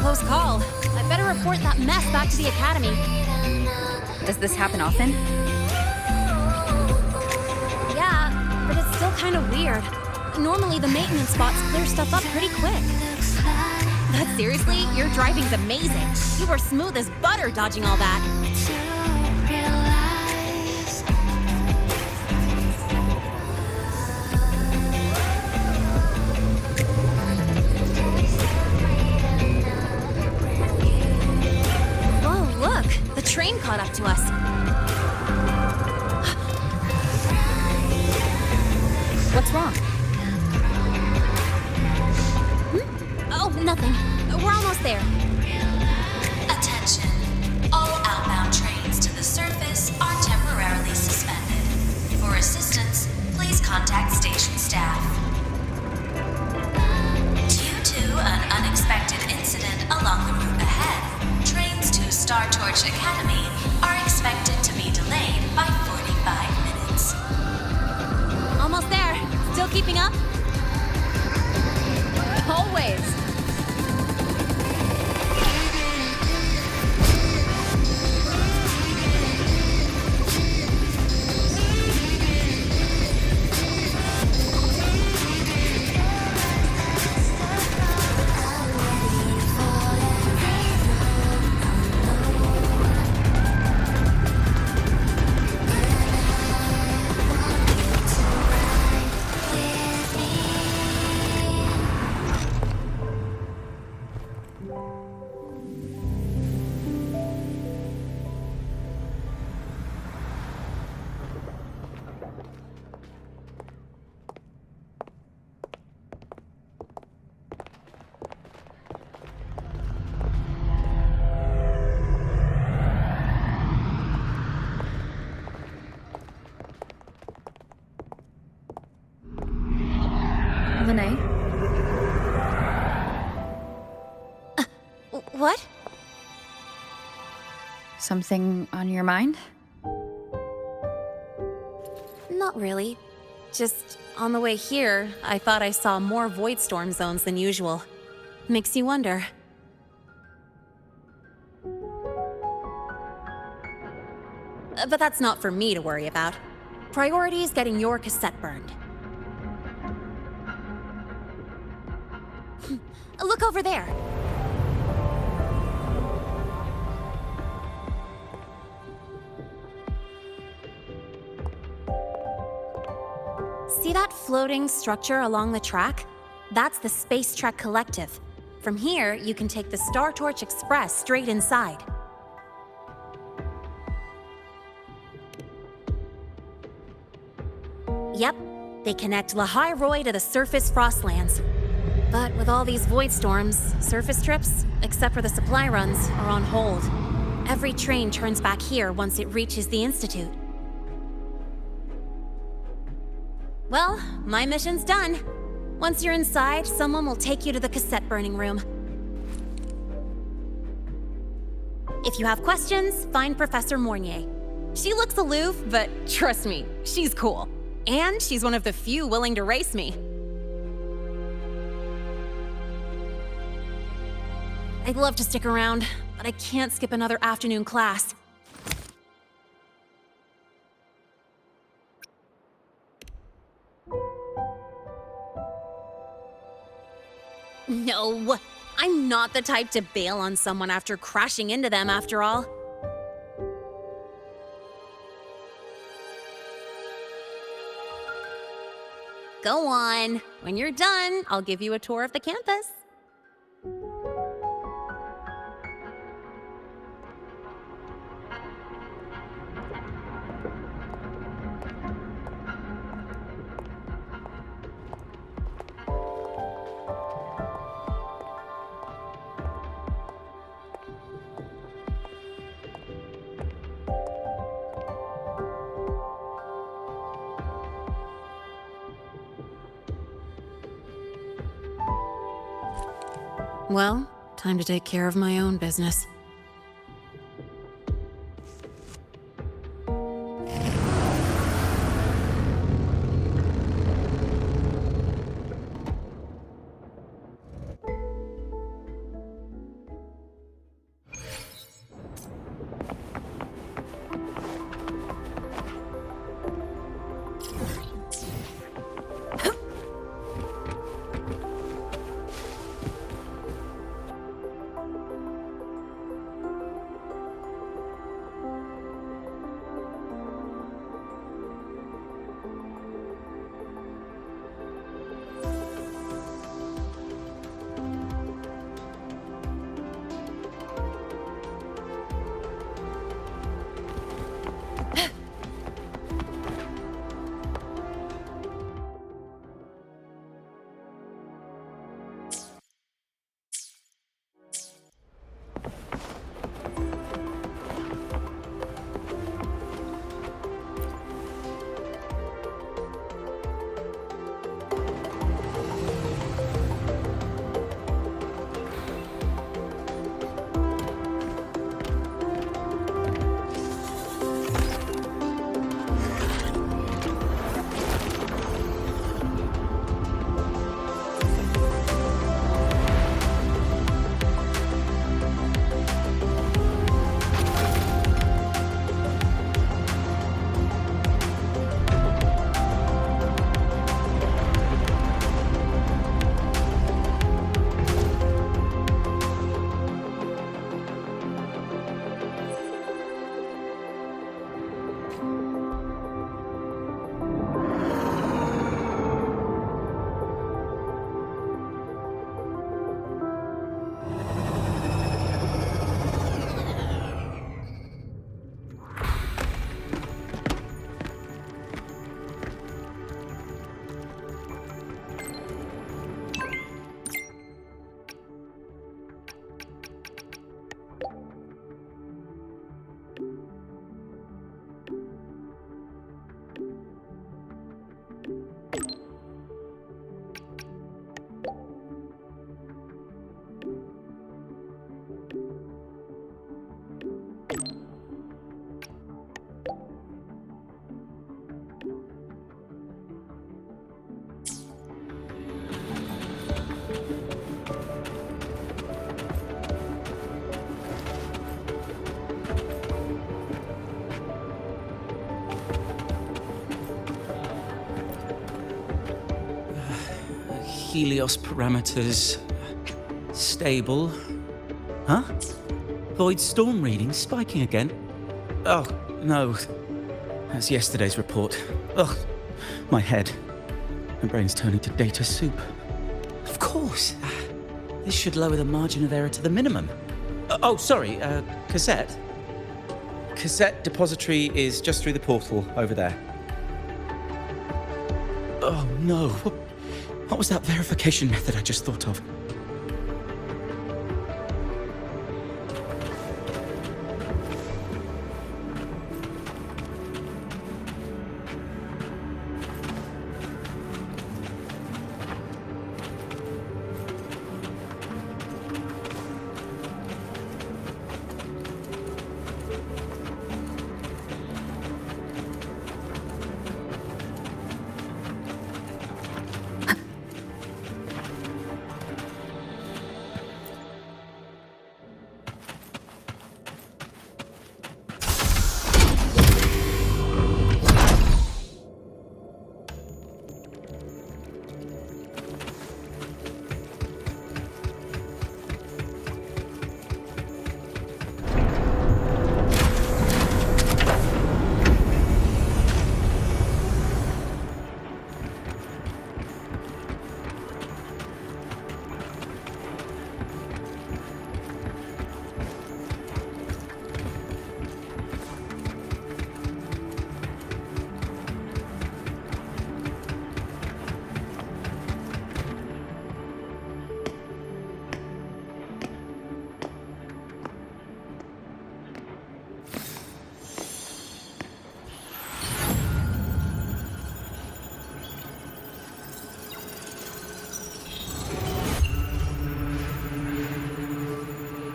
Close call. I better report that mess back to the academy. Does this happen often? Yeah, but it's still kind of weird. Normally the maintenance spots clear stuff up pretty quick. But seriously, your driving's amazing. You were smooth as butter dodging all that. Train caught up to us. What's wrong? Oh, nothing. We're almost there. Attention. All outbound trains to the surface are temporarily suspended. For assistance, please contact station staff. Due to an unexpected incident along the route ahead, trains to Star Torch Academy are expected to be delayed by 45 minutes. Almost there. Still keeping up? Always. Lahai? What? Something on your mind? Not really. Just on the way here, I thought I saw more void storm zones than usual. Makes you wonder. But that's not for me to worry about. Priority is getting your cassette burned. Look over there. See that floating structure along the track? That's the Space Trek Collective. From here, you can take the Star Torch Express straight inside. Yep, they connect Lahai Roi to the surface Frostlands. But with all these void storms, surface trips, except for the supply runs, are on hold. Every train turns back here once it reaches the Institute. Well, my mission's done. Once you're inside, someone will take you to the cassette burning room. If you have questions, find Professor Mornier. She looks aloof, but trust me, she's cool. And she's one of the few willing to race me. I'd love to stick around, but I can't skip another afternoon class. No, I'm not the type to bail on someone after crashing into them, after all. Go on. When you're done, I'll give you a tour of the campus. Well, time to take care of my own business. Helios parameters stable. Huh? Void storm readings spiking again? Oh, no. That's yesterday's report. Ugh, my head. My brain's turning to data soup. Of course. This should lower the margin of error to the minimum. Oh, sorry, cassette. Cassette depository is just through the portal over there. Oh no. What was that verification method I just thought of?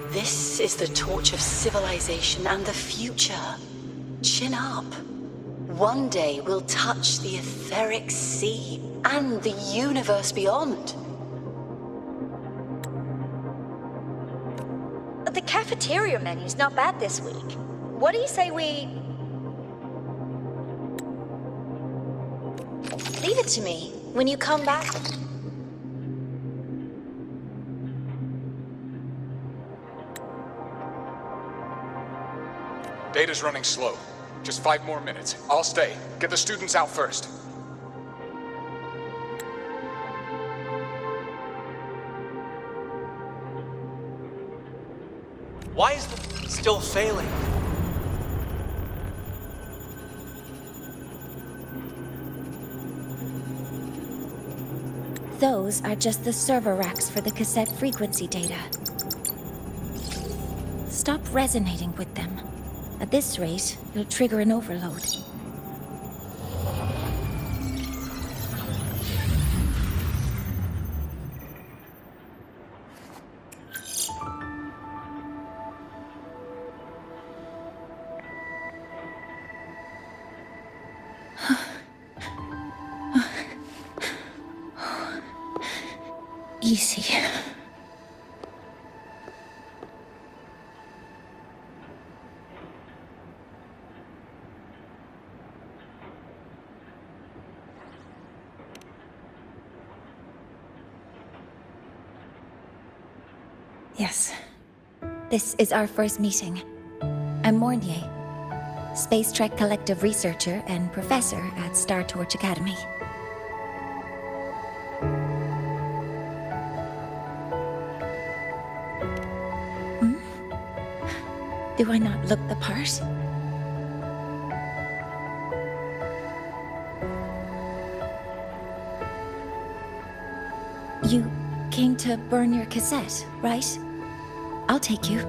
This is the torch of civilization and the future. Chin up. One day we'll touch the etheric sea and the universe beyond. The cafeteria menu's not bad this week. What do you say we... Leave it to me when you come back. Data's running slow. Just 5 more minutes. I'll stay. Get the students out first. Why is the still failing? Those are just the server racks for the cassette frequency data. Stop resonating with them. At this rate, you'll trigger an overload. Easy. Yes. This is our first meeting. I'm Mornier, Space Trek Collective researcher and professor at Star Torch Academy. Do I not look the part? You came to burn your cassette, right? I'll take you.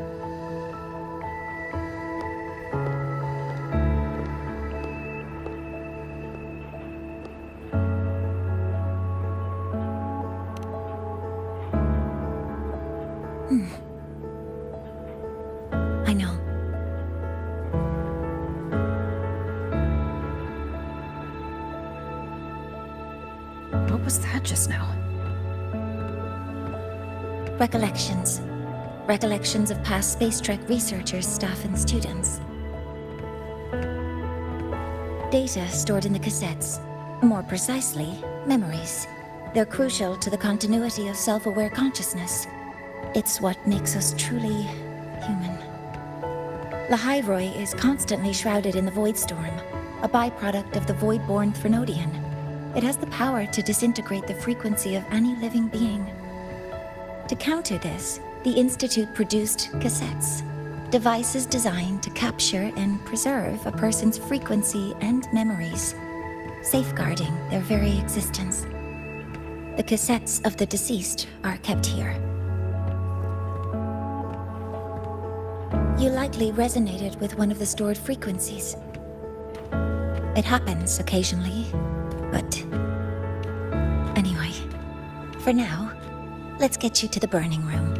I know. What was that just now? Recollections. Recollections of past Space Trek researchers, staff, and students. Data stored in the cassettes. More precisely, memories. They're crucial to the continuity of self-aware consciousness. It's what makes us truly human. Lahai Roi is constantly shrouded in the Void Storm, a byproduct of the Void-born Threnodian. It has the power to disintegrate the frequency of any living being. To counter this, the Institute produced cassettes, devices designed to capture and preserve a person's frequency and memories, safeguarding their very existence. The cassettes of the deceased are kept here. You likely resonated with one of the stored frequencies. It happens occasionally, but... Anyway, for now, let's get you to the burning room.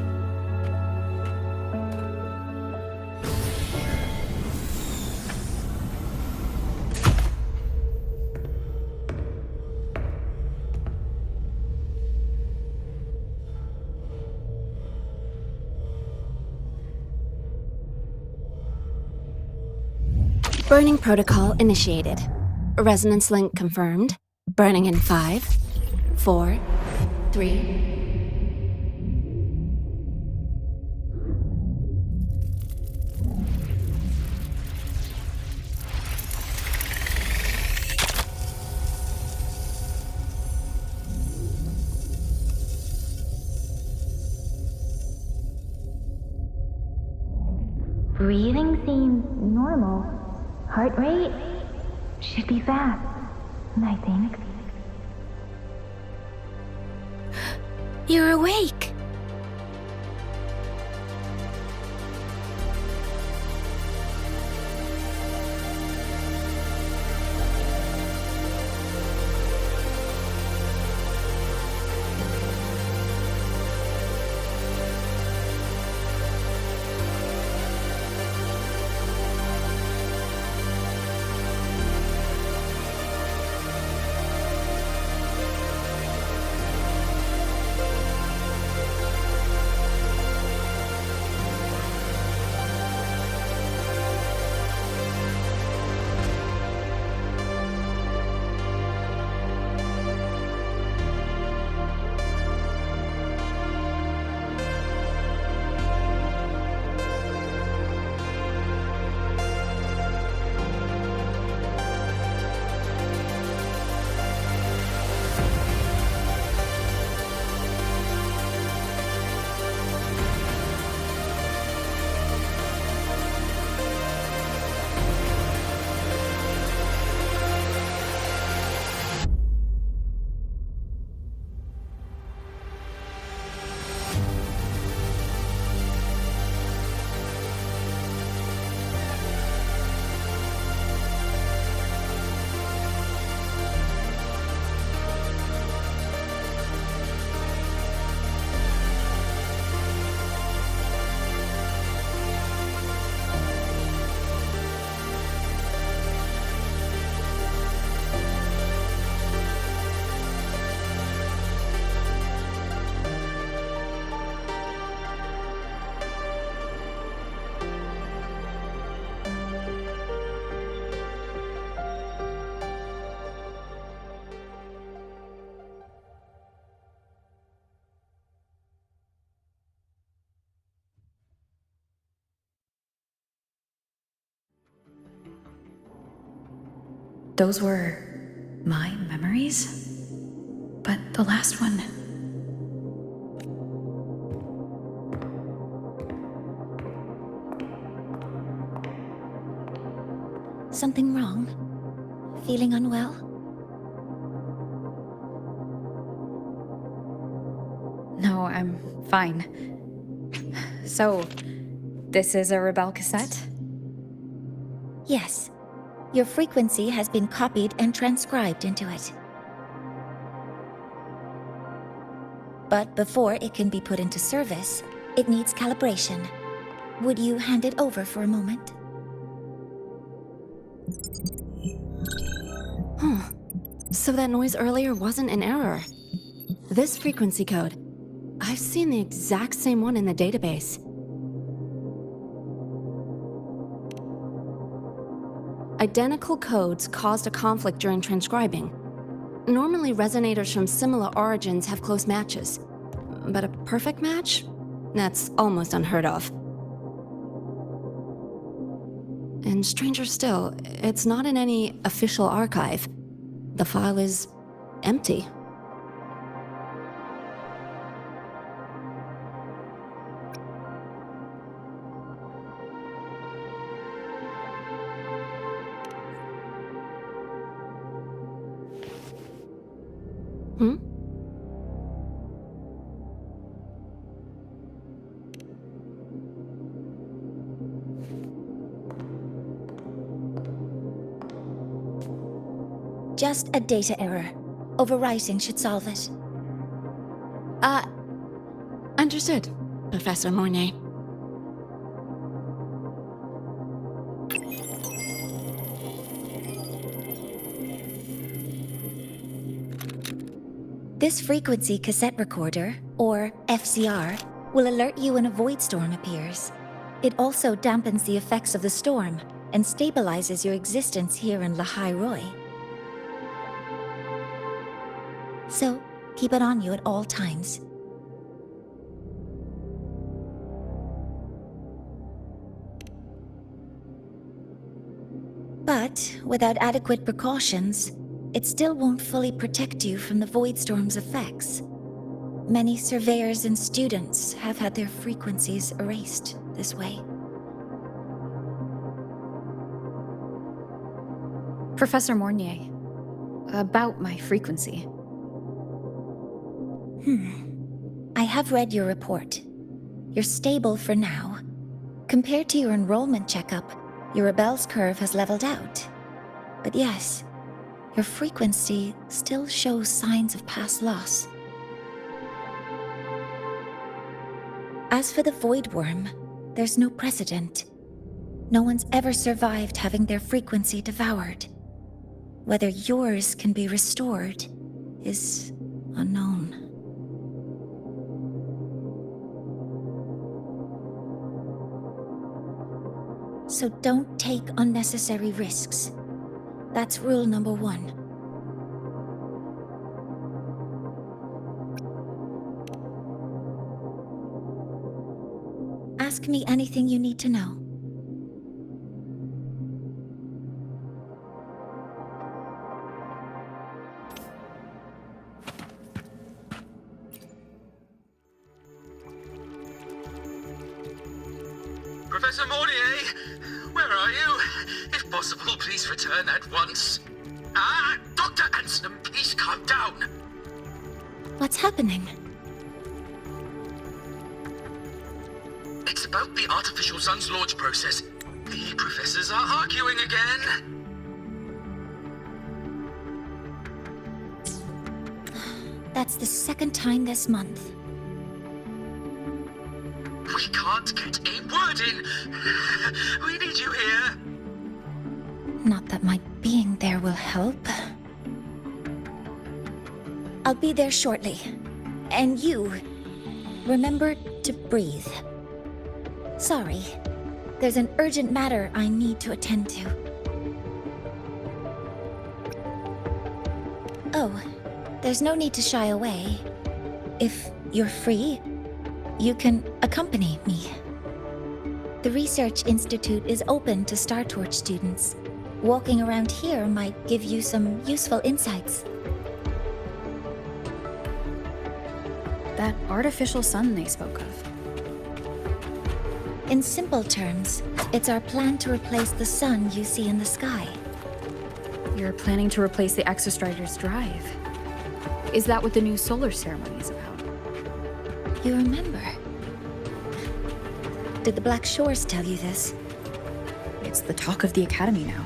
Burning protocol initiated. Resonance link confirmed. Burning in 5, 4, 3... Breathing seems normal. Heart rate should be fast, I think. You're awake. Those were my memories? But the last one... Something wrong? Feeling unwell? No, I'm fine. So, this is a Rebel cassette? Yes. Your frequency has been copied and transcribed into it. But before it can be put into service, it needs calibration. Would you hand it over for a moment? Huh. So that noise earlier wasn't an error. This frequency code, I've seen the exact same one in the database. Identical codes caused a conflict during transcribing. Normally, resonators from similar origins have close matches. But a perfect match? That's almost unheard of. And stranger still, it's not in any official archive. The file is empty. Just a data error. Overwriting should solve it. Understood, Professor Mornay. This frequency cassette recorder, or FCR, will alert you when a void storm appears. It also dampens the effects of the storm and stabilizes your existence here in Lahai Roi. So, keep it on you at all times. But without adequate precautions, it still won't fully protect you from the void storm's effects. Many surveyors and students have had their frequencies erased this way. Professor Mornier, about my frequency. I have read your report. You're stable for now. Compared to your enrollment checkup, your rebel's curve has leveled out. But yes, your frequency still shows signs of past loss. As for the Void Worm, there's no precedent. No one's ever survived having their frequency devoured. Whether yours can be restored is unknown. So don't take unnecessary risks. That's rule number 1. Ask me anything you need to know. Professor Mornier, where are you? If possible, please return at once. Dr. Anson, please calm down. What's happening? It's about the artificial sun's launch process. The professors are arguing again. That's the second time this month. We can't get a word in. We need you here. Not that my being there will help. I'll be there shortly. And you, remember to breathe. Sorry, there's an urgent matter I need to attend to. Oh, there's no need to shy away. If you're free, you can accompany me. The Research Institute is open to Star Torch students. Walking around here might give you some useful insights. That artificial sun they spoke of. In simple terms, it's our plan to replace the sun you see in the sky. You're planning to replace the Exostrider's drive. Is that what the new solar ceremony is about? You remember? Did the Black Shores tell you this? It's the talk of the Academy now.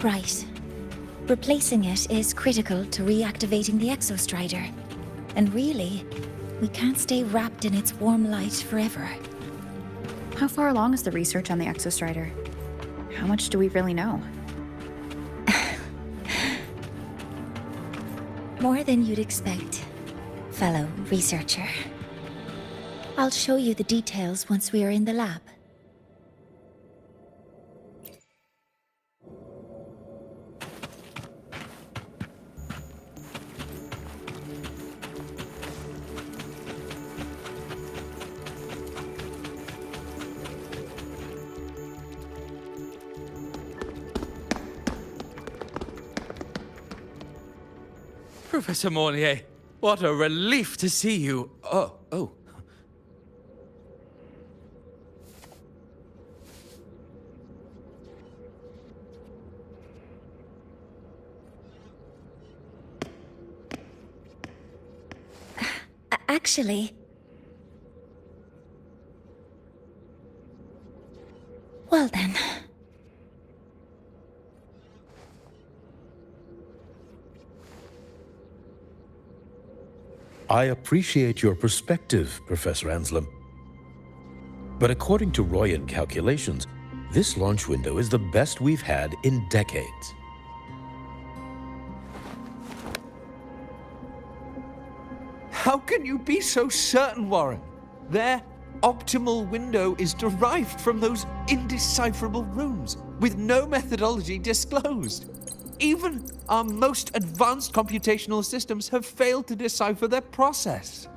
Right. Replacing it is critical to reactivating the Exostrider. And really, we can't stay wrapped in its warm light forever. How far along is the research on the Exostrider? How much do we really know? More than you'd expect, fellow researcher. I'll show you the details once we are in the lab. Professor Mornier, what a relief to see you. Oh. Actually... Well then. I appreciate your perspective, Professor Anselm. But according to Royan calculations, this launch window is the best we've had in decades. How can you be so certain, Warren? Their optimal window is derived from those indecipherable runes, with no methodology disclosed. Even our most advanced computational systems have failed to decipher their process.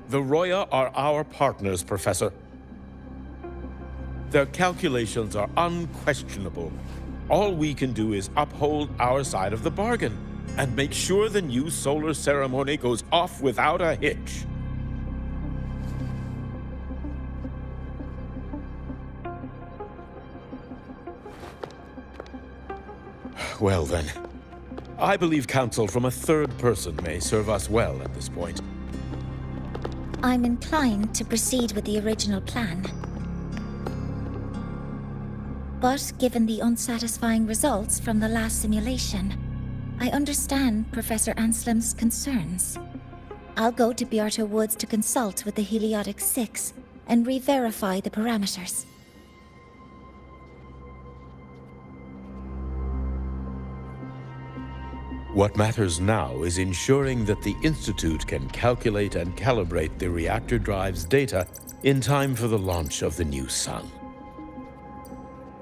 The Roya are our partners, Professor. Their calculations are unquestionable. All we can do is uphold our side of the bargain and make sure the new solar ceremony goes off without a hitch. Well then, I believe counsel from a third person may serve us well at this point. I'm inclined to proceed with the original plan. But given the unsatisfying results from the last simulation, I understand Professor Anselm's concerns. I'll go to Beata Woods to consult with the Heliotic 6 and re-verify the parameters. What matters now is ensuring that the Institute can calculate and calibrate the reactor drive's data in time for the launch of the new sun.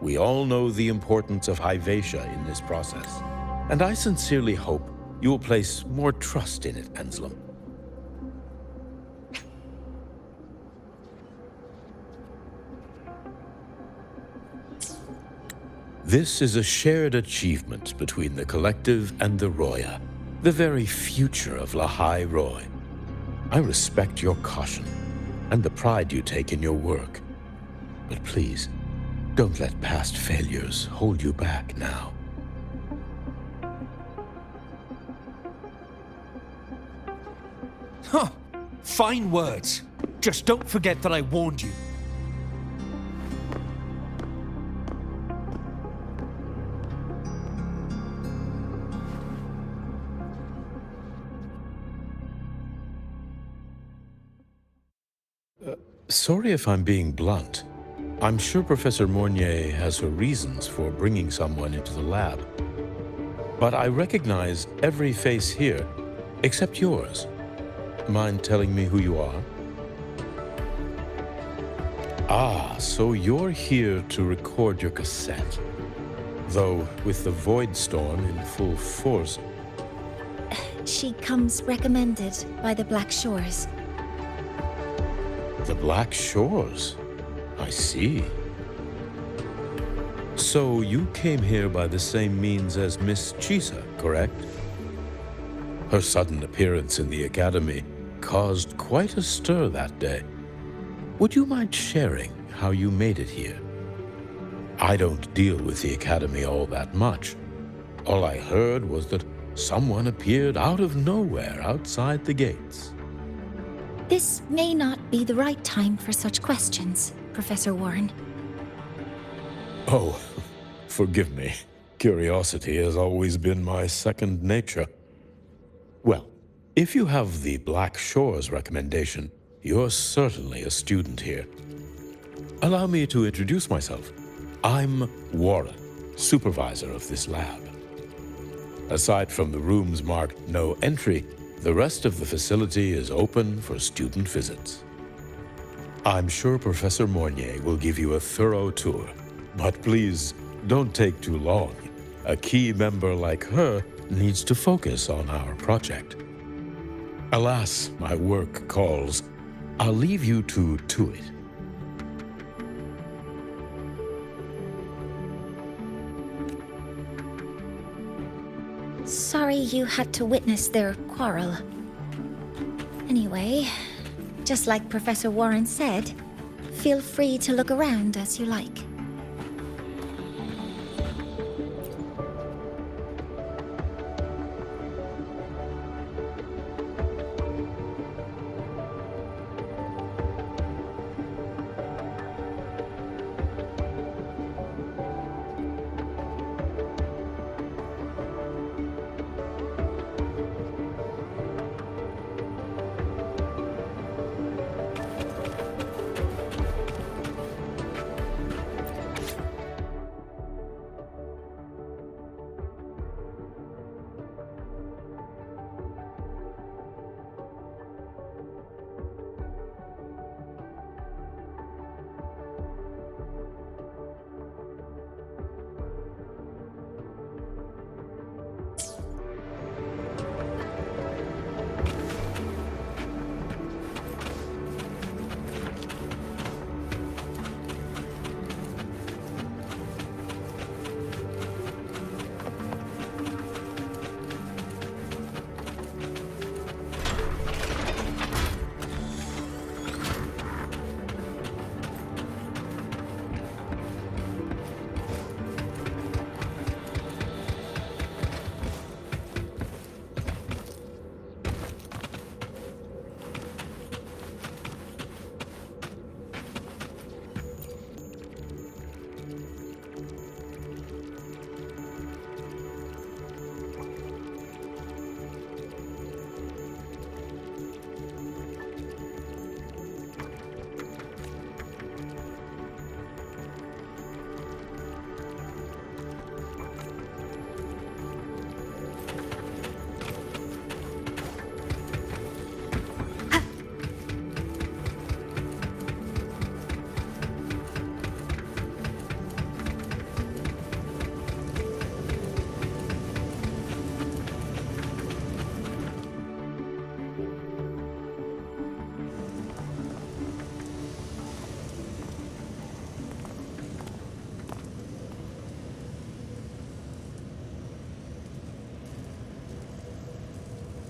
We all know the importance of Hyvatia in this process, and I sincerely hope you will place more trust in it, Anselm. This is a shared achievement between the Collective and the Roya, the very future of Lahai Roi. I respect your caution and the pride you take in your work, but please, don't let past failures hold you back now. Huh. Fine words. Just don't forget that I warned you. Sorry if I'm being blunt. I'm sure Professor Mornier has her reasons for bringing someone into the lab. But I recognize every face here, except yours. Mind telling me who you are? Ah, so you're here to record your cassette. Though, with the Void Storm in full force... She comes recommended by the Black Shores. The Black Shores? I see. So you came here by the same means as Miss Chisa, correct? Her sudden appearance in the Academy caused quite a stir that day. Would you mind sharing how you made it here? I don't deal with the Academy all that much. All I heard was that someone appeared out of nowhere outside the gates. This may not be the right time for such questions, Professor Warren. Oh, forgive me. Curiosity has always been my second nature. Well, if you have the Black Shores recommendation, you're certainly a student here. Allow me to introduce myself. I'm Warren, supervisor of this lab. Aside from the rooms marked no entry, the rest of the facility is open for student visits. I'm sure Professor Mornier will give you a thorough tour, but please don't take too long. A key member like her needs to focus on our project. Alas, my work calls. I'll leave you to it. Sorry you had to witness their quarrel. Anyway, just like Professor Warren said, feel free to look around as you like.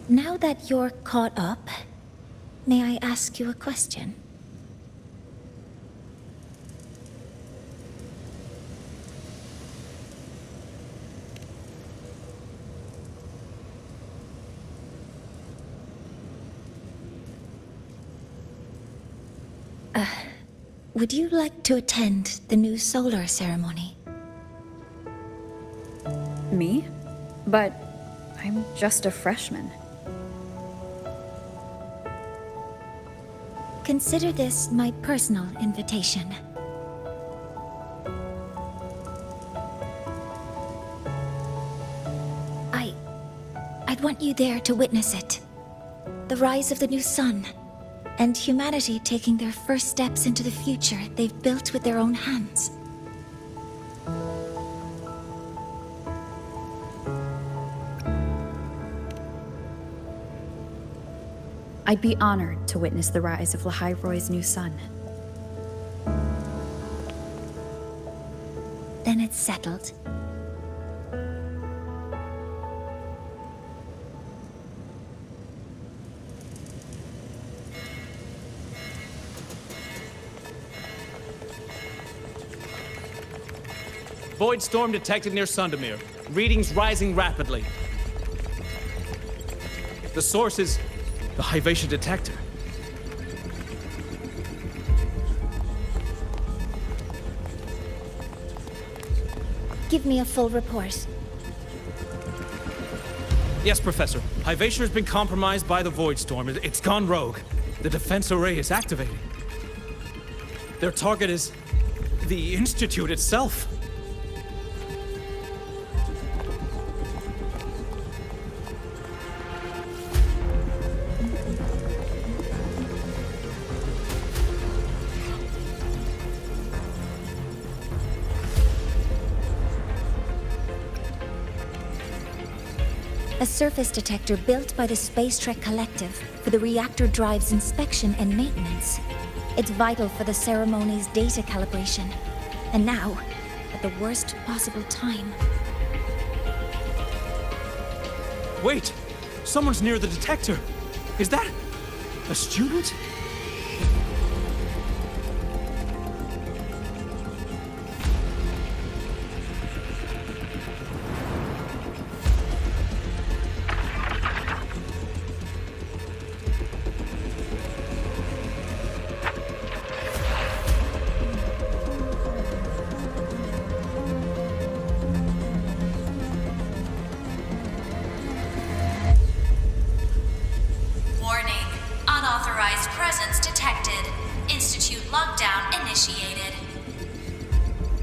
Now that you're caught up, may I ask you a question? Would you like to attend the new solar ceremony? Me? But I'm just a freshman. Consider this my personal invitation. I'd want you there to witness it. The rise of the new sun, and humanity taking their first steps into the future they've built with their own hands. I'd be honored to witness the rise of Lahai Roi's new sun. Then it's settled. Void storm detected near Sundamir. Readings rising rapidly. The source is the Hyvatia detector. Give me a full report. Yes, Professor. Hyvatia has been compromised by the Void Storm. It's gone rogue. The defense array is activating. Their target is the Institute itself. A surface detector built by the Space Trek Collective for the reactor drive's inspection and maintenance. It's vital for the ceremony's data calibration. And now, at the worst possible time. Wait! Someone's near the detector! Is that a student?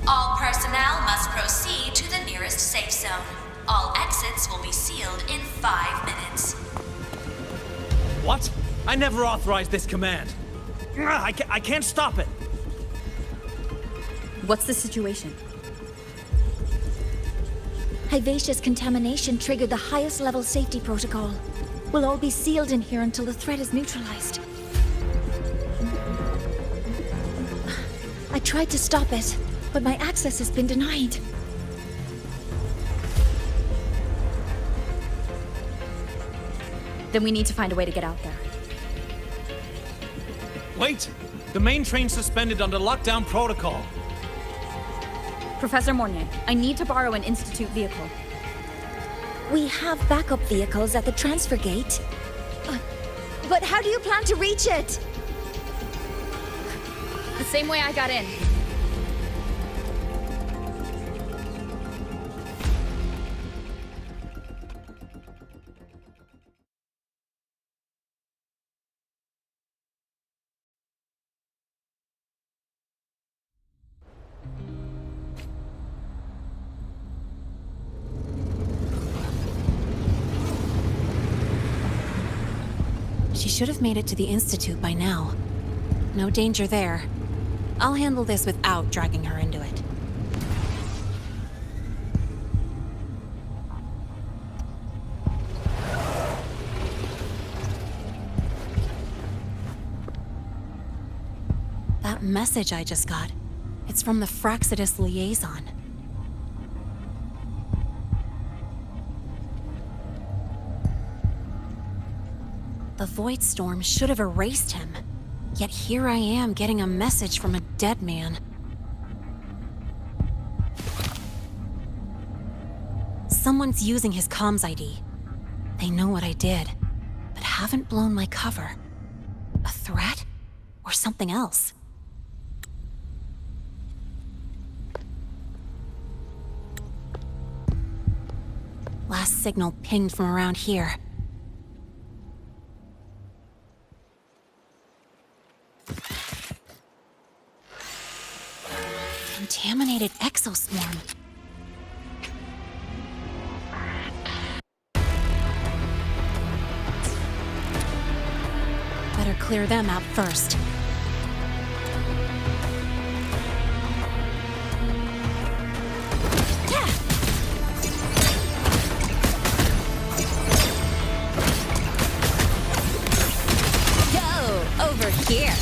All personnel must proceed to the nearest safe zone. All exits will be sealed in 5 minutes. What? I never authorized this command. I can't stop it. What's the situation? Hyvatia's contamination triggered the highest level safety protocol. We'll all be sealed in here until the threat is neutralized. I tried to stop it, but my access has been denied. Then we need to find a way to get out there. Wait! The main train's suspended under lockdown protocol. Professor Mornier, I need to borrow an Institute vehicle. We have backup vehicles at the transfer gate. But how do you plan to reach it? The same way I got in. She should have made it to the Institute by now. No danger there. I'll handle this without dragging her into it. That message I just got, it's from the Fraxidus liaison. The Void Storm should have erased him. Yet here I am getting a message from a dead man. Someone's using his comms ID. They know what I did, but haven't blown my cover. A threat? Or something else? Last signal pinged from around here. Contaminated exoswarm. Better clear them out first. Go over here.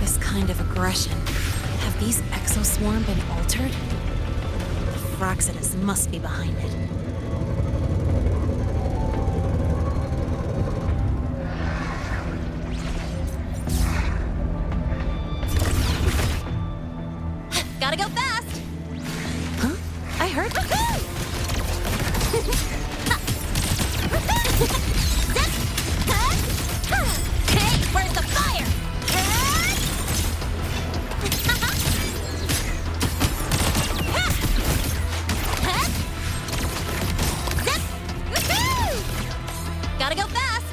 This kind of aggression. Have these exoswarm been altered? The Froxidus must be behind it. Gotta go fast. Huh? I heard. Hey, where's the fire? Gotta go fast.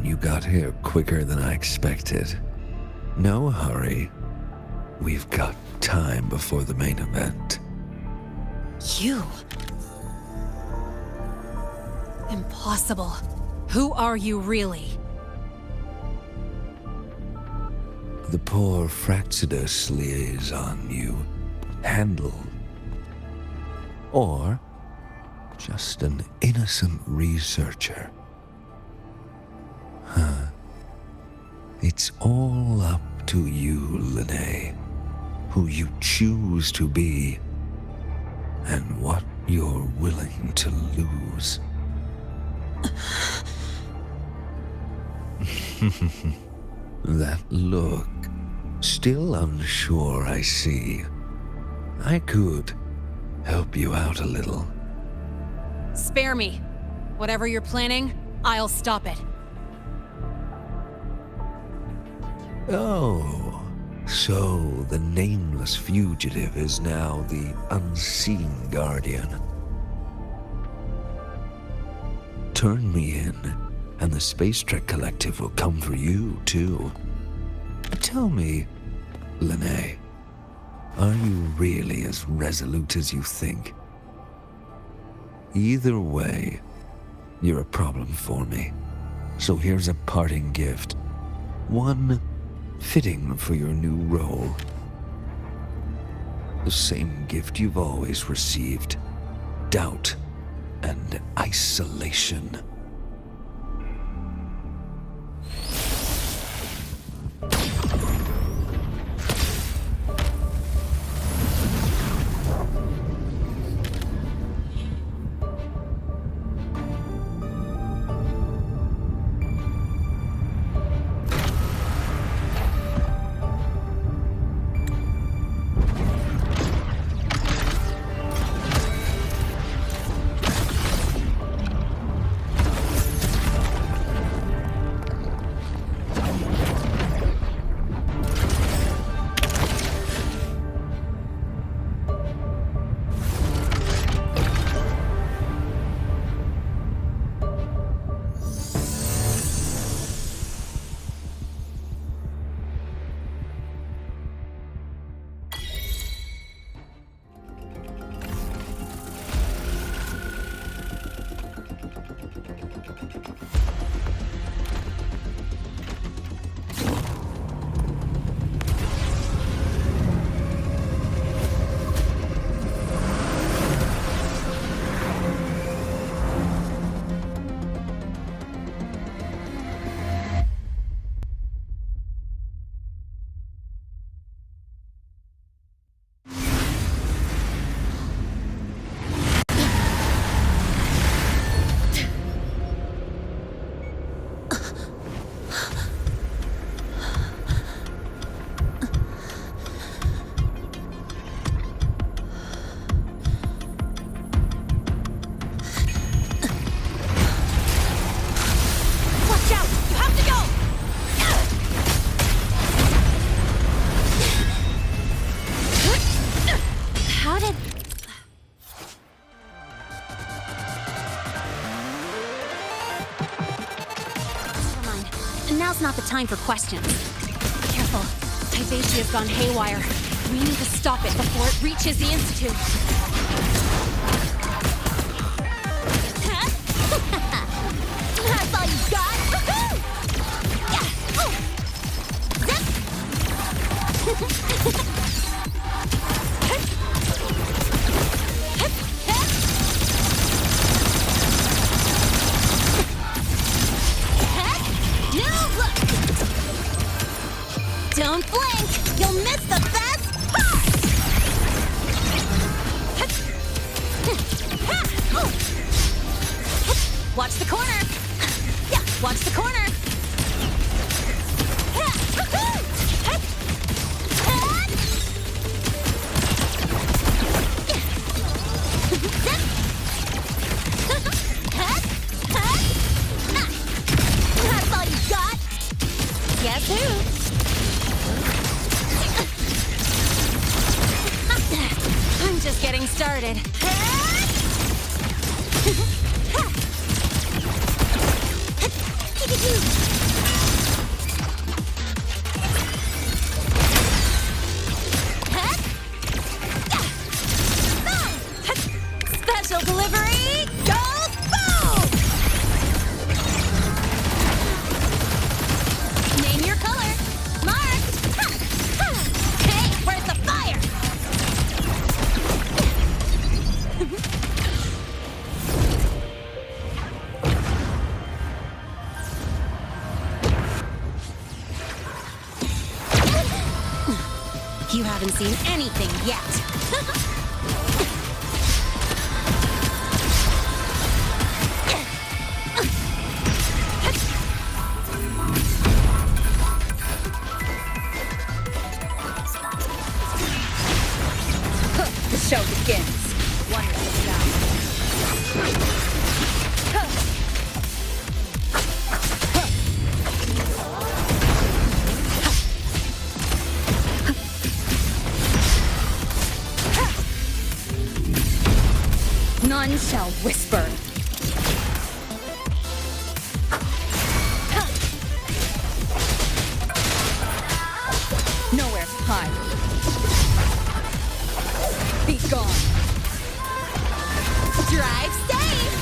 You got here quicker than I expected. No hurry. We've got time before the main event. You? Impossible. Who are you really? The poor Froxidus liaison you handle. Or just an innocent researcher. Huh. It's all up to you, Lahai, who you choose to be, and what you're willing to lose. That look, still unsure, I see. I could help you out a little. Spare me. Whatever you're planning, I'll stop it. Oh, so the nameless fugitive is now the unseen guardian. Turn me in, and the Space Trek Collective will come for you, too. Tell me, Lahai, are you really as resolute as you think? Either way, you're a problem for me. So here's a parting gift. One fitting for your new role. The same gift you've always received. Doubt and isolation. time for questions. Careful. Typhasia's gone haywire. We need to stop it before it reaches the Institute. That's all you got? Woohoo! Yeah. Oh. Now look! Don't blink! You'll miss the best part! Watch the corner! Yeah, watch the corner! That's all you got? Guess who? I'm just getting started. Special delivery goes boom! Name your color. Marked. Hey, where's the fire? You haven't seen anything yet. The show begins. Wonderful None shall whisper. Nowhere to hide. Be gone. Drive safe!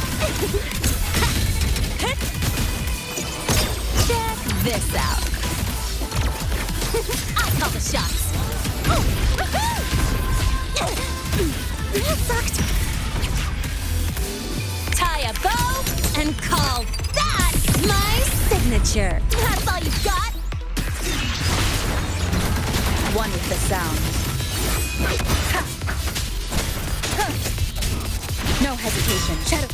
Check this out. I call the shots. That sucked. Tie a bow and call that my signature. That's all you got? One with the sound. No hesitation. Shadow.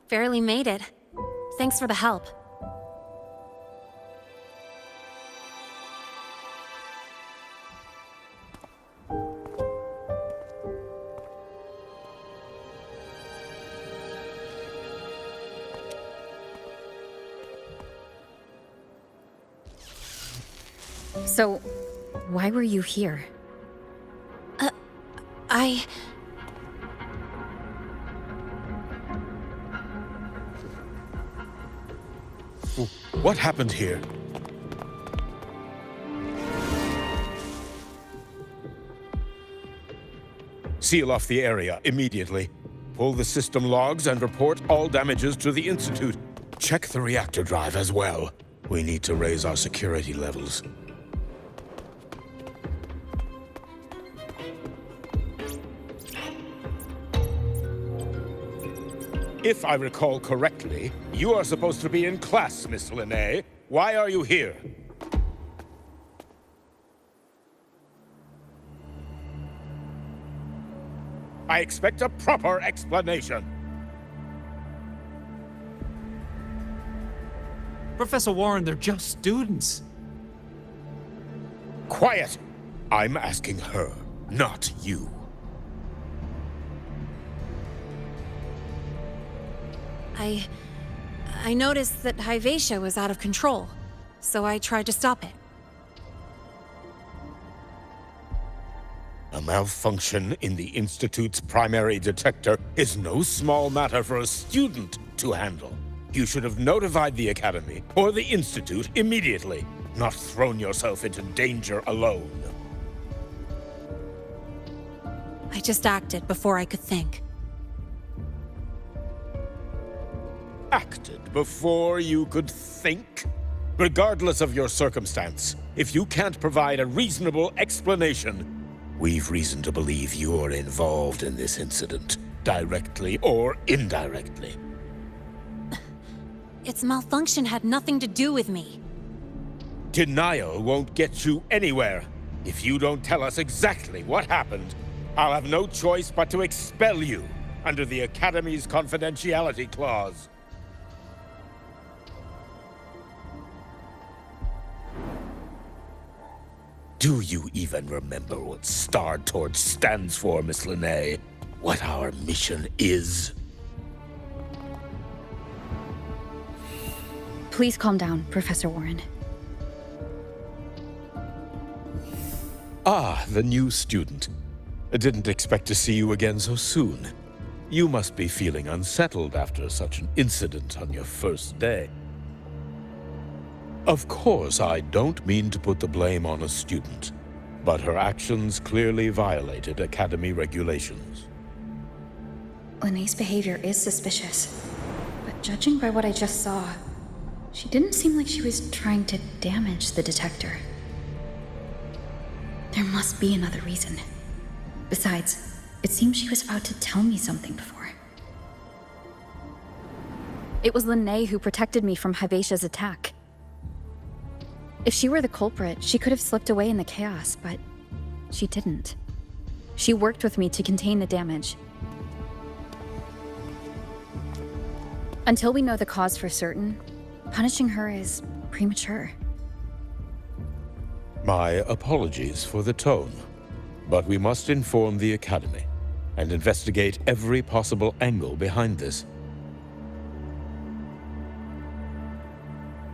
Barely made it. Thanks for the help. So, why were you here? What happened here? Seal off the area immediately. Pull the system logs and report all damages to the Institute. Check the reactor drive as well. We need to raise our security levels. If I recall correctly, you are supposed to be in class, Miss Linnae. Why are you here? I expect a proper explanation. Professor Warren, they're just students. Quiet! I'm asking her, not you. I noticed that Hyvatia was out of control, so I tried to stop it. A malfunction in the Institute's primary detector is no small matter for a student to handle. You should have notified the Academy or the Institute immediately, not thrown yourself into danger alone. I just acted before I could think. Acted before you could think? Regardless of your circumstance, if you can't provide a reasonable explanation, we've reason to believe you're involved in this incident, directly or indirectly. Its malfunction had nothing to do with me. Denial won't get you anywhere. If you don't tell us exactly what happened, I'll have no choice but to expel you under the Academy's confidentiality clause. Do you even remember what Star Torch stands for, Miss Linnae? What our mission is? Please calm down, Professor Warren. Ah, the new student. I didn't expect to see you again so soon. You must be feeling unsettled after such an incident on your first day. Of course, I don't mean to put the blame on a student, but her actions clearly violated Academy regulations. Linnae's behavior is suspicious, but judging by what I just saw, she didn't seem like she was trying to damage the detector. There must be another reason. Besides, it seems she was about to tell me something before. It was Linnae who protected me from Hyvatia's attack. If she were the culprit, she could have slipped away in the chaos, but she didn't. She worked with me to contain the damage. Until we know the cause for certain, punishing her is premature. My apologies for the tone, but we must inform the Academy and investigate every possible angle behind this.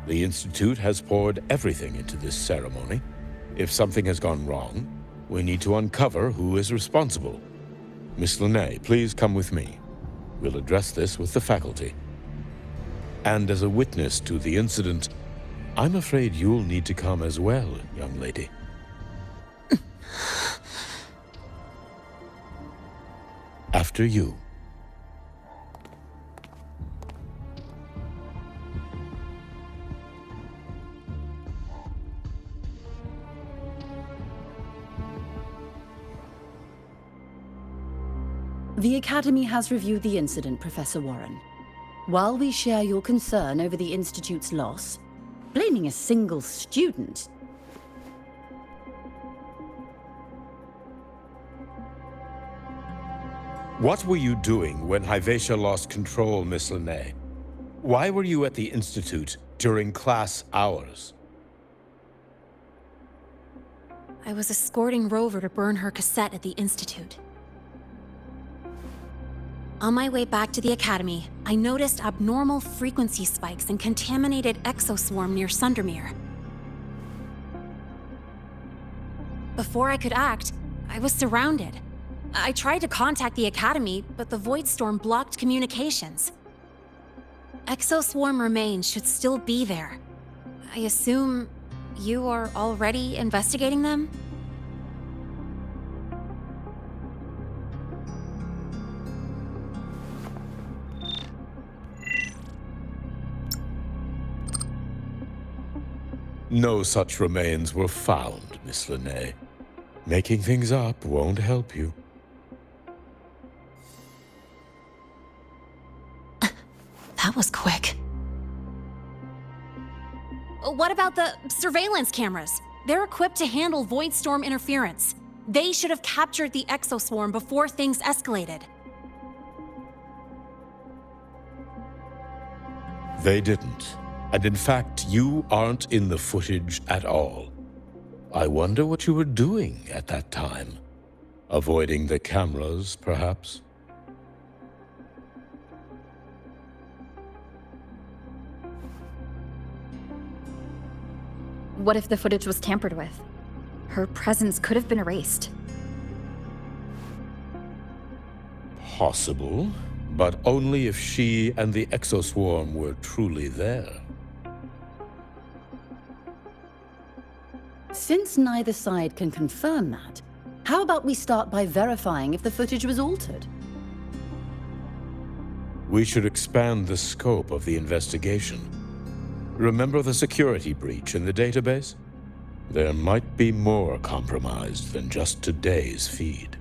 The Institute has poured everything into this ceremony. If something has gone wrong, we need to uncover who is responsible. Miss Linnae, please come with me. We'll address this with the faculty. And as a witness to the incident, I'm afraid you'll need to come as well, young lady. After you. The Academy has reviewed the incident, Professor Warren. While we share your concern over the Institute's loss, blaming a single student... What were you doing when Hyvatia lost control, Miss Linnae? Why were you at the Institute during class hours? I was escorting Rover to burn her cassette at the Institute. On my way back to the Academy, I noticed abnormal frequency spikes and contaminated exoswarm near Sundermere. Before I could act, I was surrounded. I tried to contact the Academy, but the Void Storm blocked communications. Exoswarm remains should still be there. I assume you are already investigating them? No such remains were found, Miss Linnae. Making things up won't help you. That was quick. What about the surveillance cameras? They're equipped to handle Void Storm interference. They should have captured the exoswarm before things escalated. They didn't. And in fact, you aren't in the footage at all. I wonder what you were doing at that time. Avoiding the cameras, perhaps? What if the footage was tampered with? Her presence could have been erased. Possible, but only if she and the exoswarm were truly there. Since neither side can confirm that, how about we start by verifying if the footage was altered? We should expand the scope of the investigation. Remember the security breach in the database? There might be more compromised than just today's feed.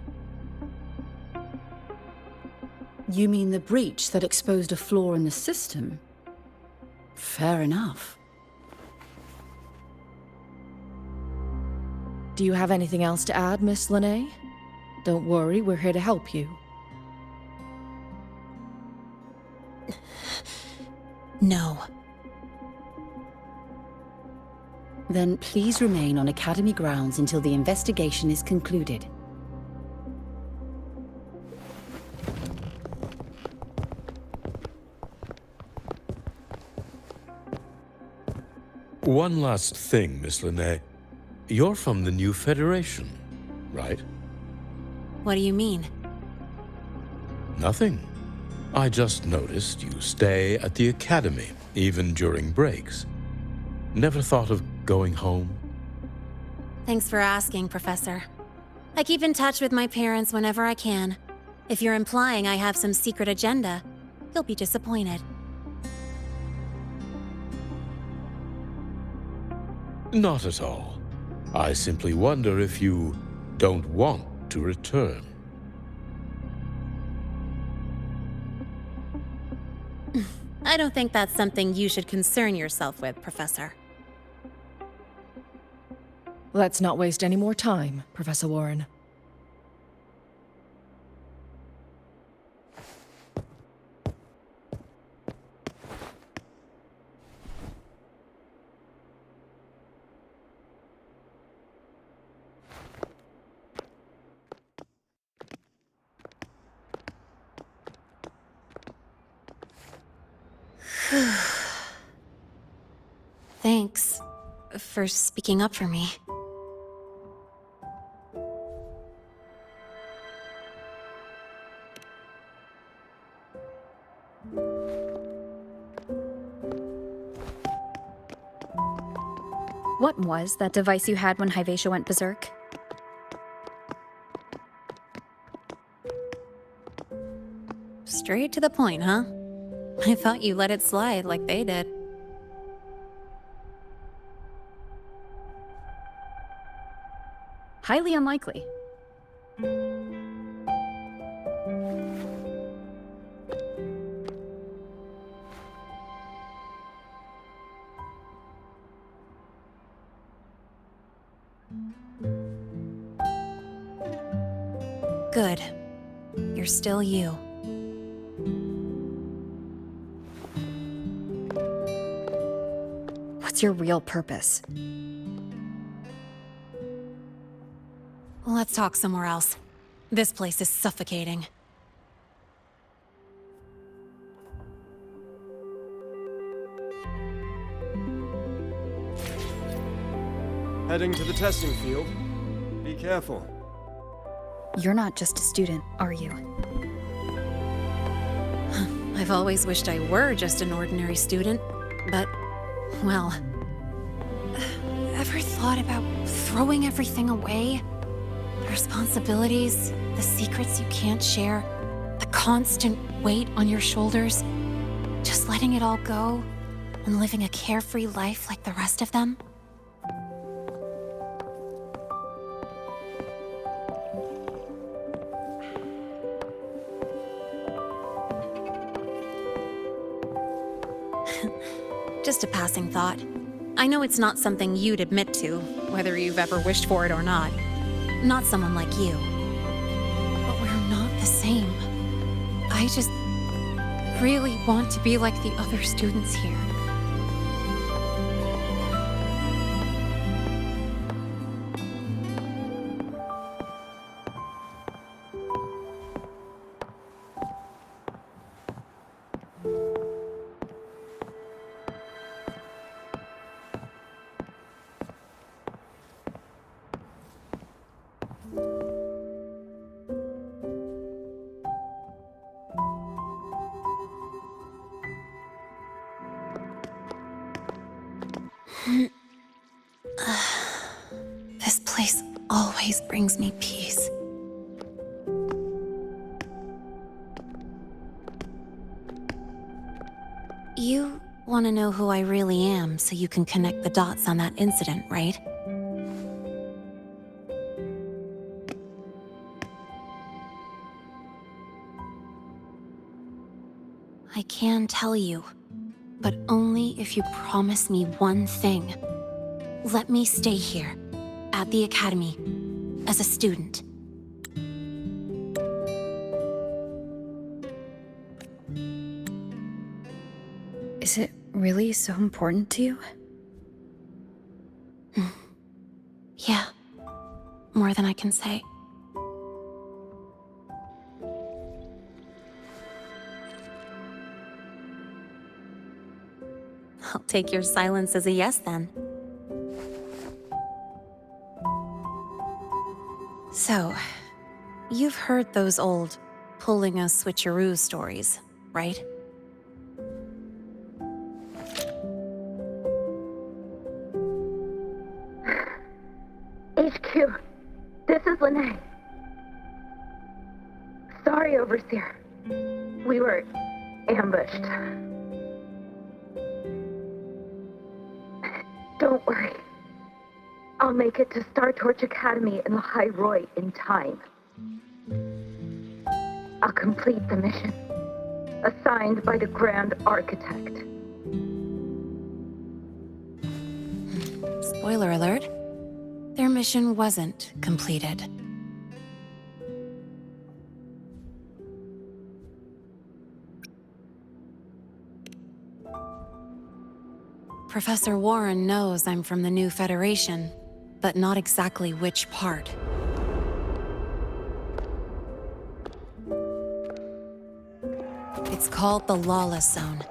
You mean the breach that exposed a flaw in the system? Fair enough. Do you have anything else to add, Miss Lahai? Don't worry, we're here to help you. No. Then please remain on Academy grounds until the investigation is concluded. One last thing, Miss Lahai. You're from the new Federation, right? What do you mean? Nothing. I just noticed you stay at the Academy, even during breaks. Never thought of going home? Thanks for asking, Professor. I keep in touch with my parents whenever I can. If you're implying I have some secret agenda, you'll be disappointed. Not at all. I simply wonder if you don't want to return. I don't think that's something you should concern yourself with, Professor. Let's not waste any more time, Professor Warren. Thanks for speaking up for me. What was that device you had when Hyvatia went berserk? Straight to the point, huh? I thought you let it slide like they did. Highly unlikely. Good. You're still you. What's your real purpose? Let's talk somewhere else. This place is suffocating. Heading to the testing field. Be careful. You're not just a student, are you? I've always wished I were just an ordinary student, but, well... Ever thought about throwing everything away? The responsibilities, the secrets you can't share, the constant weight on your shoulders. Just letting it all go and living a carefree life like the rest of them? Just a passing thought. I know it's not something you'd admit to, whether you've ever wished for it or not. Not someone like you. But we're not the same. I just really want to be like the other students here. This place always brings me peace. You want to know who I really am so you can connect the dots on that incident, right? I can tell you, but only if you promise me one thing. Let me stay here, at the Academy, as a student. Is it really so important to you? Yeah, more than I can say. I'll take your silence as a yes, then. So, you've heard those old pulling a switcheroo stories, right? HQ, this is Lahai. Sorry, Overseer. We were ambushed. Don't worry. I'll make it to Star Torch Academy in Lahai Roi in time. I'll complete the mission, assigned by the Grand Architect. Spoiler alert, their mission wasn't completed. Professor Warren knows I'm from the new Federation, but not exactly which part. It's called the Lawless Zone.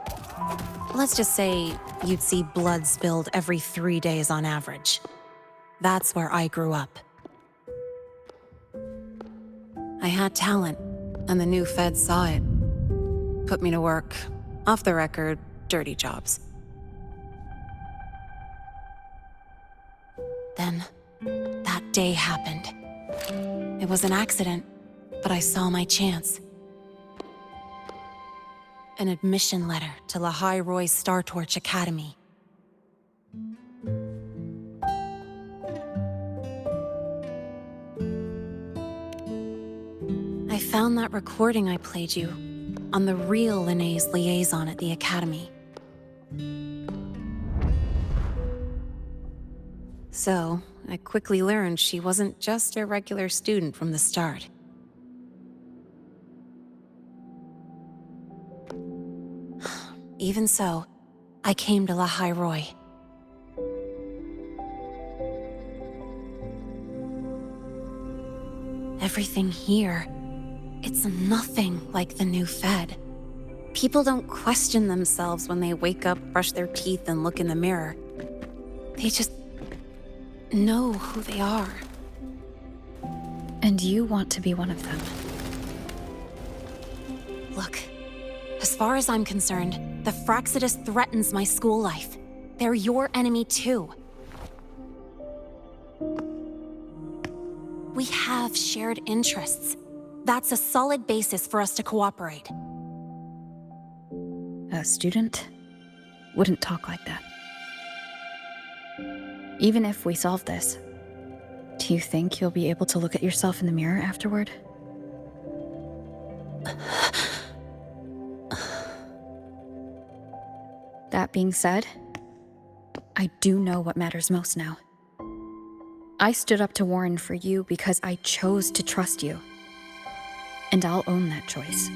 Let's just say you'd see blood spilled every 3 days on average. That's where I grew up. I had talent, and the new feds saw it. Put me to work, off the record, dirty jobs. Then, that day happened. It was an accident, but I saw my chance. An admission letter to Lahai Roi Star Torch Academy. I found that recording I played you on the real Linnaeus liaison at the Academy. So, I quickly learned she wasn't just a regular student from the start. Even so, I came to Lahai Roi. Everything here, it's nothing like the new Fed. People don't question themselves when they wake up, brush their teeth, and look in the mirror. They just know who they are. And you want to be one of them. Look, as far as I'm concerned, the Fraxidus threatens my school life. They're your enemy too. We have shared interests. That's a solid basis for us to cooperate. A student wouldn't talk like that. Even if we solve this, do you think you'll be able to look at yourself in the mirror afterward? That being said, I do know what matters most now. I stood up to Warren for you because I chose to trust you. And I'll own that choice.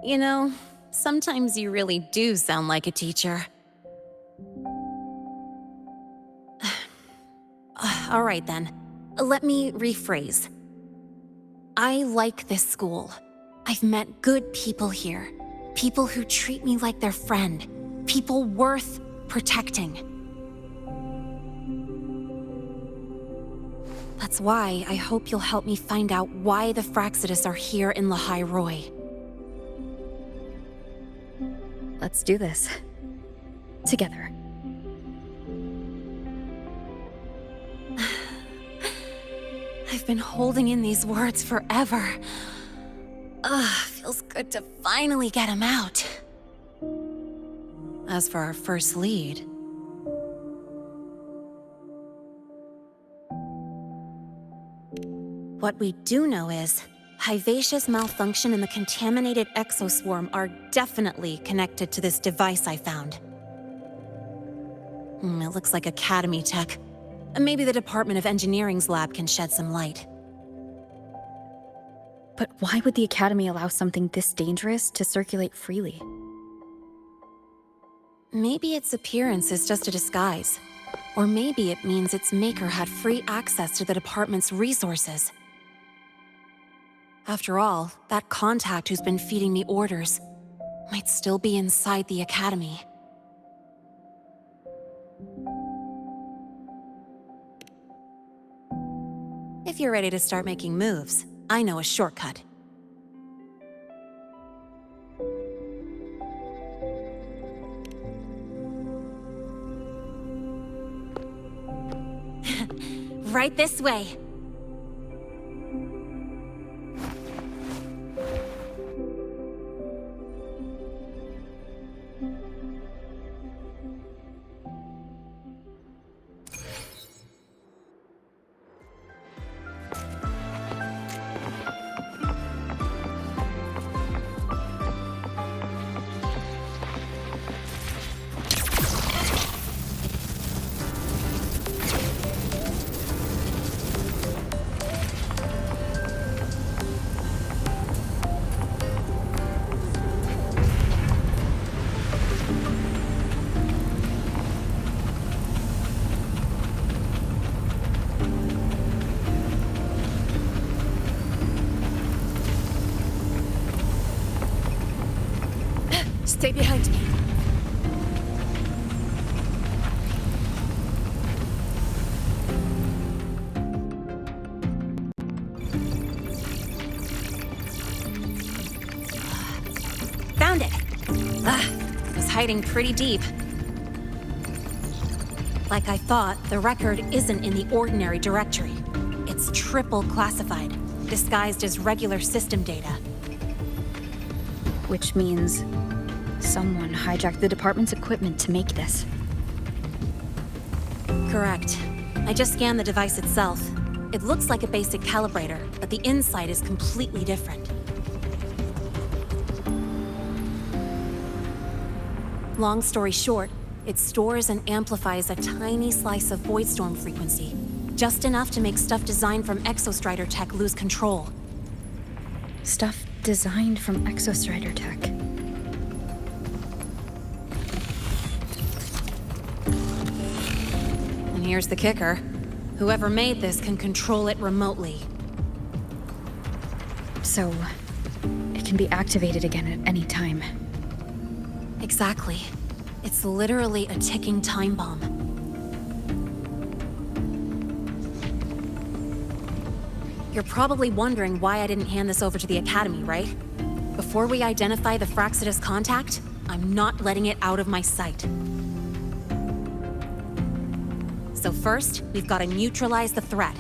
You know, sometimes you really do sound like a teacher. All right then, let me rephrase. I like this school. I've met good people here. People who treat me like their friend. People worth protecting. That's why I hope you'll help me find out why the Fraxidus are here in Lahai Roi. Let's do this. Together. I've been holding in these words forever. Feels good to finally get them out. As for our first lead... What we do know is, Hivacia's malfunction and the contaminated exoswarm are definitely connected to this device I found. It looks like Academy tech. Maybe the Department of Engineering's lab can shed some light. But why would the Academy allow something this dangerous to circulate freely? Maybe its appearance is just a disguise. Or maybe it means its maker had free access to the department's resources. After all, that contact who's been feeding me orders might still be inside the Academy. If you're ready to start making moves, I know a shortcut. Right this way. Stay behind me. Found it! It was hiding pretty deep. Like I thought, the record isn't in the ordinary directory. It's triple classified, disguised as regular system data. Which means someone hijacked the department's equipment to make this. Correct. I just scanned the device itself. It looks like a basic calibrator, but the inside is completely different. Long story short, it stores and amplifies a tiny slice of Voidstorm frequency, just enough to make stuff designed from Exostrider tech lose control. Stuff designed from Exostrider tech. And here's the kicker. Whoever made this can control it remotely. So, it can be activated again at any time. Exactly. It's literally a ticking time bomb. You're probably wondering why I didn't hand this over to the Academy, right? Before we identify the Fraxidus contact, I'm not letting it out of my sight. So first, we've got to neutralize the threat.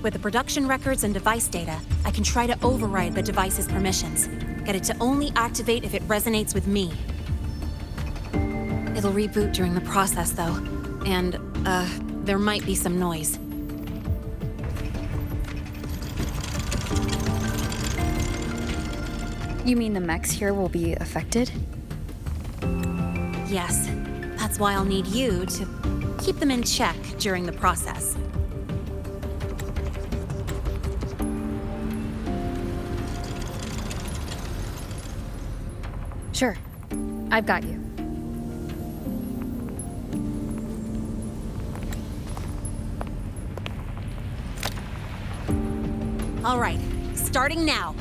With the production records and device data, I can try to override the device's permissions. Get it to only activate if it resonates with me. It'll reboot during the process, though. And, there might be some noise. You mean the mechs here will be affected? Yes. That's why I'll need you to keep them in check during the process. Sure. I've got you. All right, starting now.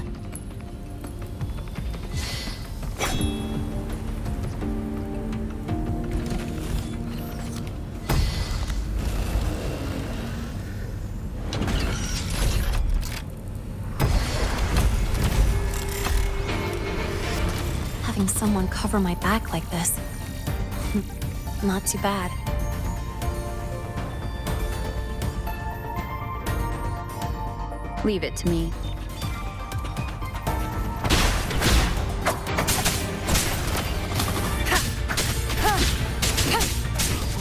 having someone cover my back like this. Not too bad. Leave it to me.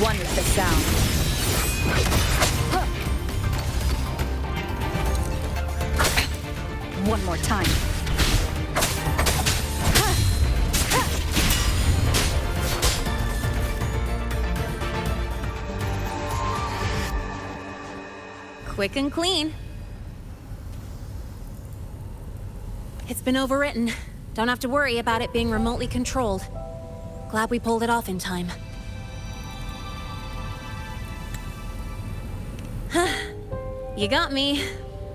Wonderful sound. One more time. Quick and clean. It's been overwritten. Don't have to worry about it being remotely controlled. Glad we pulled it off in time. You got me.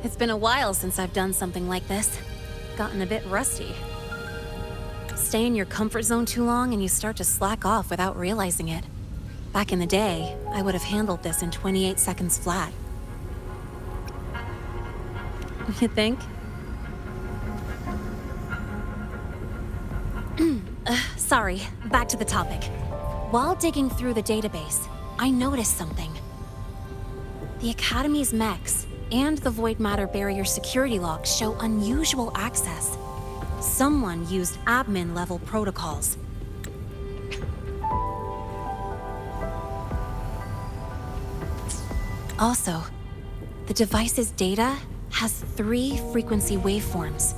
It's been a while since I've done something like this. Gotten a bit rusty. Stay in your comfort zone too long and you start to slack off without realizing it. Back in the day, I would have handled this in 28 seconds flat. You think? Sorry, back to the topic. While digging through the database, I noticed something. The Academy's mechs and the Void Matter Barrier security logs show unusual access. Someone used admin-level protocols. Also, the device's data has 3 frequency waveforms.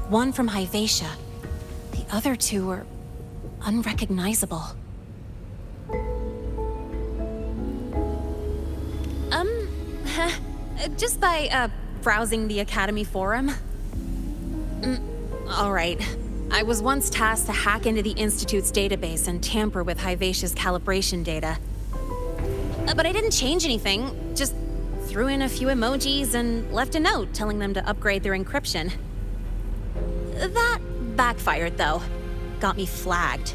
One from Hyvatia. The other 2 are unrecognizable. Just by, browsing the Academy forum. All right. I was once tasked to hack into the Institute's database and tamper with Hyvatia's calibration data. But I didn't change anything, just threw in a few emojis and left a note telling them to upgrade their encryption. That backfired, though. Got me flagged.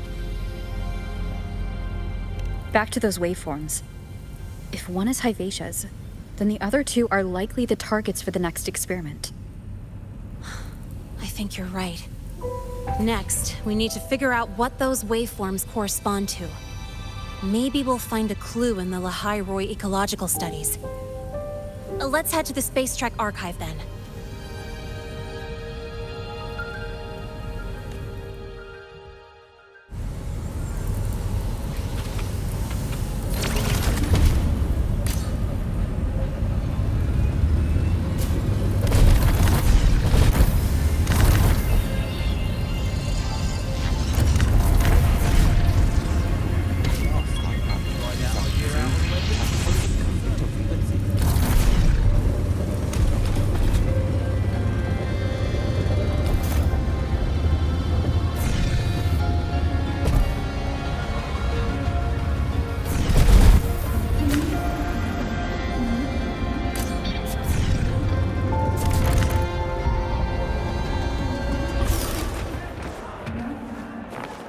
Back to those waveforms. If one is Hyvatia's, then the other 2 are likely the targets for the next experiment. I think you're right. Next, we need to figure out what those waveforms correspond to. Maybe we'll find a clue in the Lahai Roi ecological studies. Let's head to the Space Trek archive then.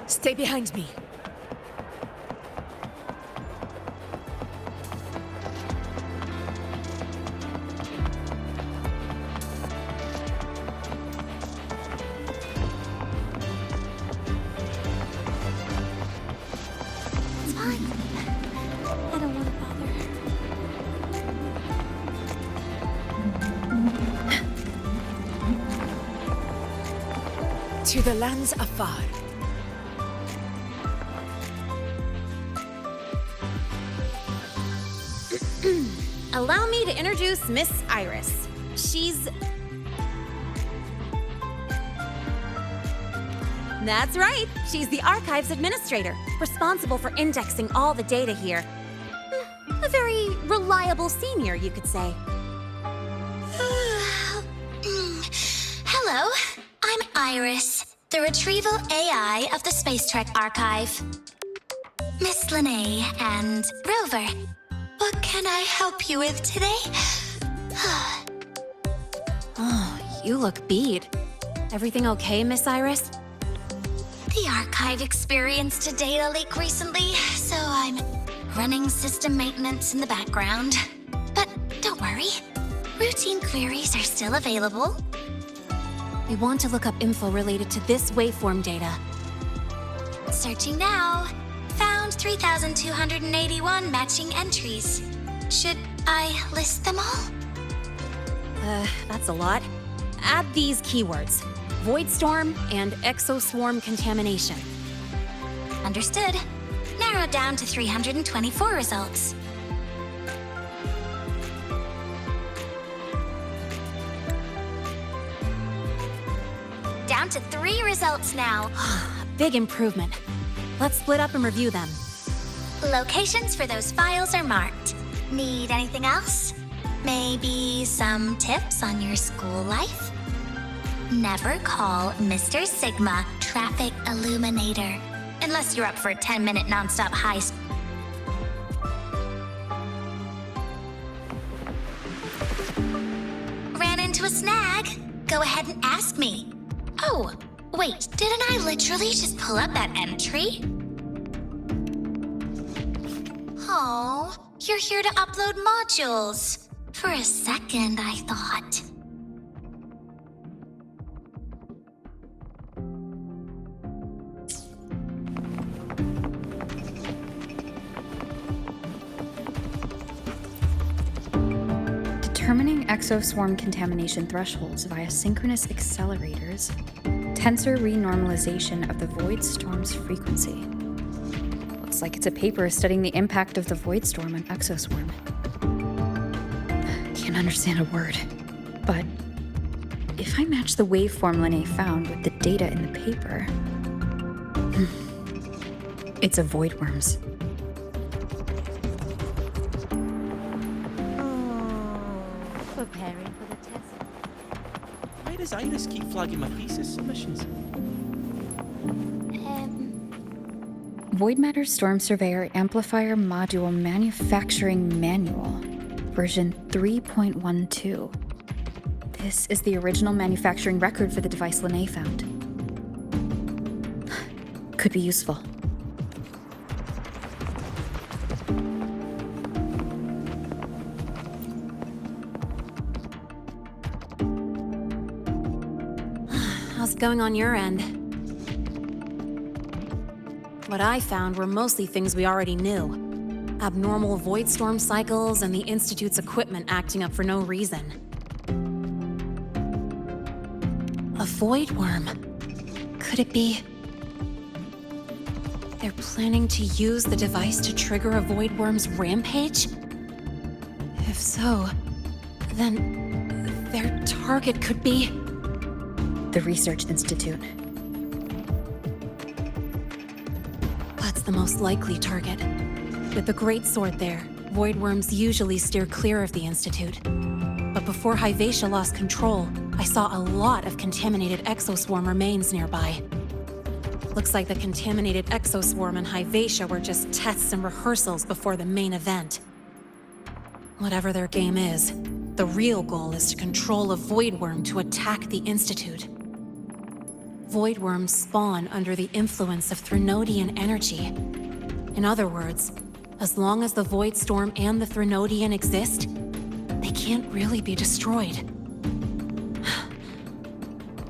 Stay behind me. It's fine. I don't want to bother. To the lands afar. Allow me to introduce Miss Iris. She's... That's right. She's the Archives Administrator, responsible for indexing all the data here. A very reliable senior, you could say. Hello, I'm Iris, the retrieval AI of the Space Trek Archive. Miss Linnae and Rover, what can I help you with today? Oh, you look beat. Everything okay, Miss Iris? The archive experienced a data leak recently, so I'm running system maintenance in the background. But don't worry, routine queries are still available. We want to look up info related to this waveform data. Searching now. Found 3,281 matching entries. Should I list them all? That's a lot. Add these keywords: Void Storm and Exoswarm contamination. Understood. Narrowed down to 324 results. Down to 3 results now. Big improvement. Let's split up and review them. Locations for those files are marked. Need anything else? Maybe some tips on your school life? Never call Mr. Sigma Traffic Illuminator. Unless you're up for a 10-minute nonstop high school. Ran into a snag. Go ahead and ask me. Oh, wait, didn't I literally just pull up that entry? Oh, you're here to upload modules. For a second, I thought. Determining exoswarm contamination thresholds via synchronous accelerators, tensor renormalization of the void storm's frequency. Looks like it's a paper studying the impact of the void storm on exoswarm. Can't understand a word, but if I match the waveform Linnae found with the data in the paper, it's a voidworms. Preparing for the test. Why does Iris keep flagging my thesis submissions? Void Matter Storm Surveyor Amplifier Module Manufacturing Manual, version 3.12. This is the original manufacturing record for the device Linnae found. Could be useful. How's it going on your end? What I found were mostly things we already knew. Abnormal void storm cycles and the Institute's equipment acting up for no reason. A void worm. Could it be... they're planning to use the device to trigger a void worm's rampage? If so, then their target could be... the Research Institute. That's the most likely target. With the Great Sword there, void worms usually steer clear of the Institute. But before Hyvatia lost control, I saw a lot of contaminated exoswarm remains nearby. Looks like the contaminated exoswarm and Hyvatia were just tests and rehearsals before the main event. Whatever their game is, the real goal is to control a void worm to attack the Institute. Void worms spawn under the influence of Threnodian energy. In other words, as long as the Void Storm and the Threnodian exist, they can't really be destroyed.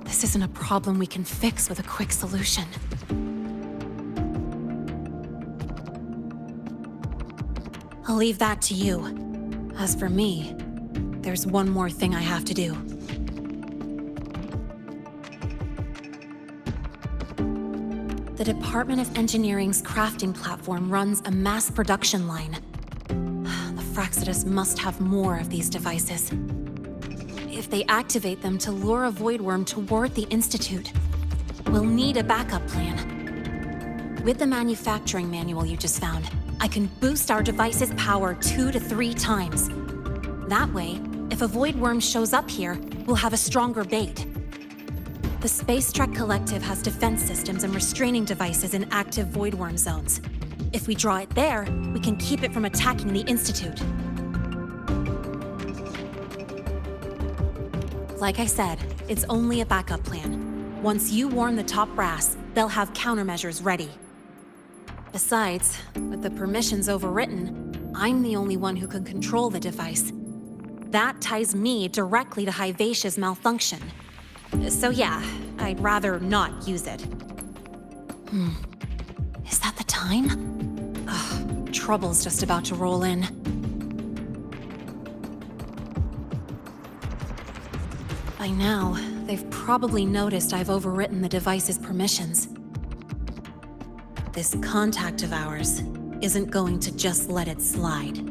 This isn't a problem we can fix with a quick solution. I'll leave that to you. As for me, there's one more thing I have to do. The Department of Engineering's crafting platform runs a mass production line. The Fraxidus must have more of these devices. If they activate them to lure a void worm toward the Institute, we'll need a backup plan. With the manufacturing manual you just found, I can boost our device's power 2 to 3 times. That way, if a void worm shows up here, we'll have a stronger bait. The Space Trek Collective has defense systems and restraining devices in active void worm zones. If we draw it there, we can keep it from attacking the Institute. Like I said, it's only a backup plan. Once you warn the top brass, they'll have countermeasures ready. Besides, with the permissions overwritten, I'm the only one who can control the device. That ties me directly to Hyvatia's malfunction. So yeah, I'd rather not use it. time? Ugh, trouble's just about to roll in. By now, they've probably noticed I've overwritten the device's permissions. This contact of ours isn't going to just let it slide.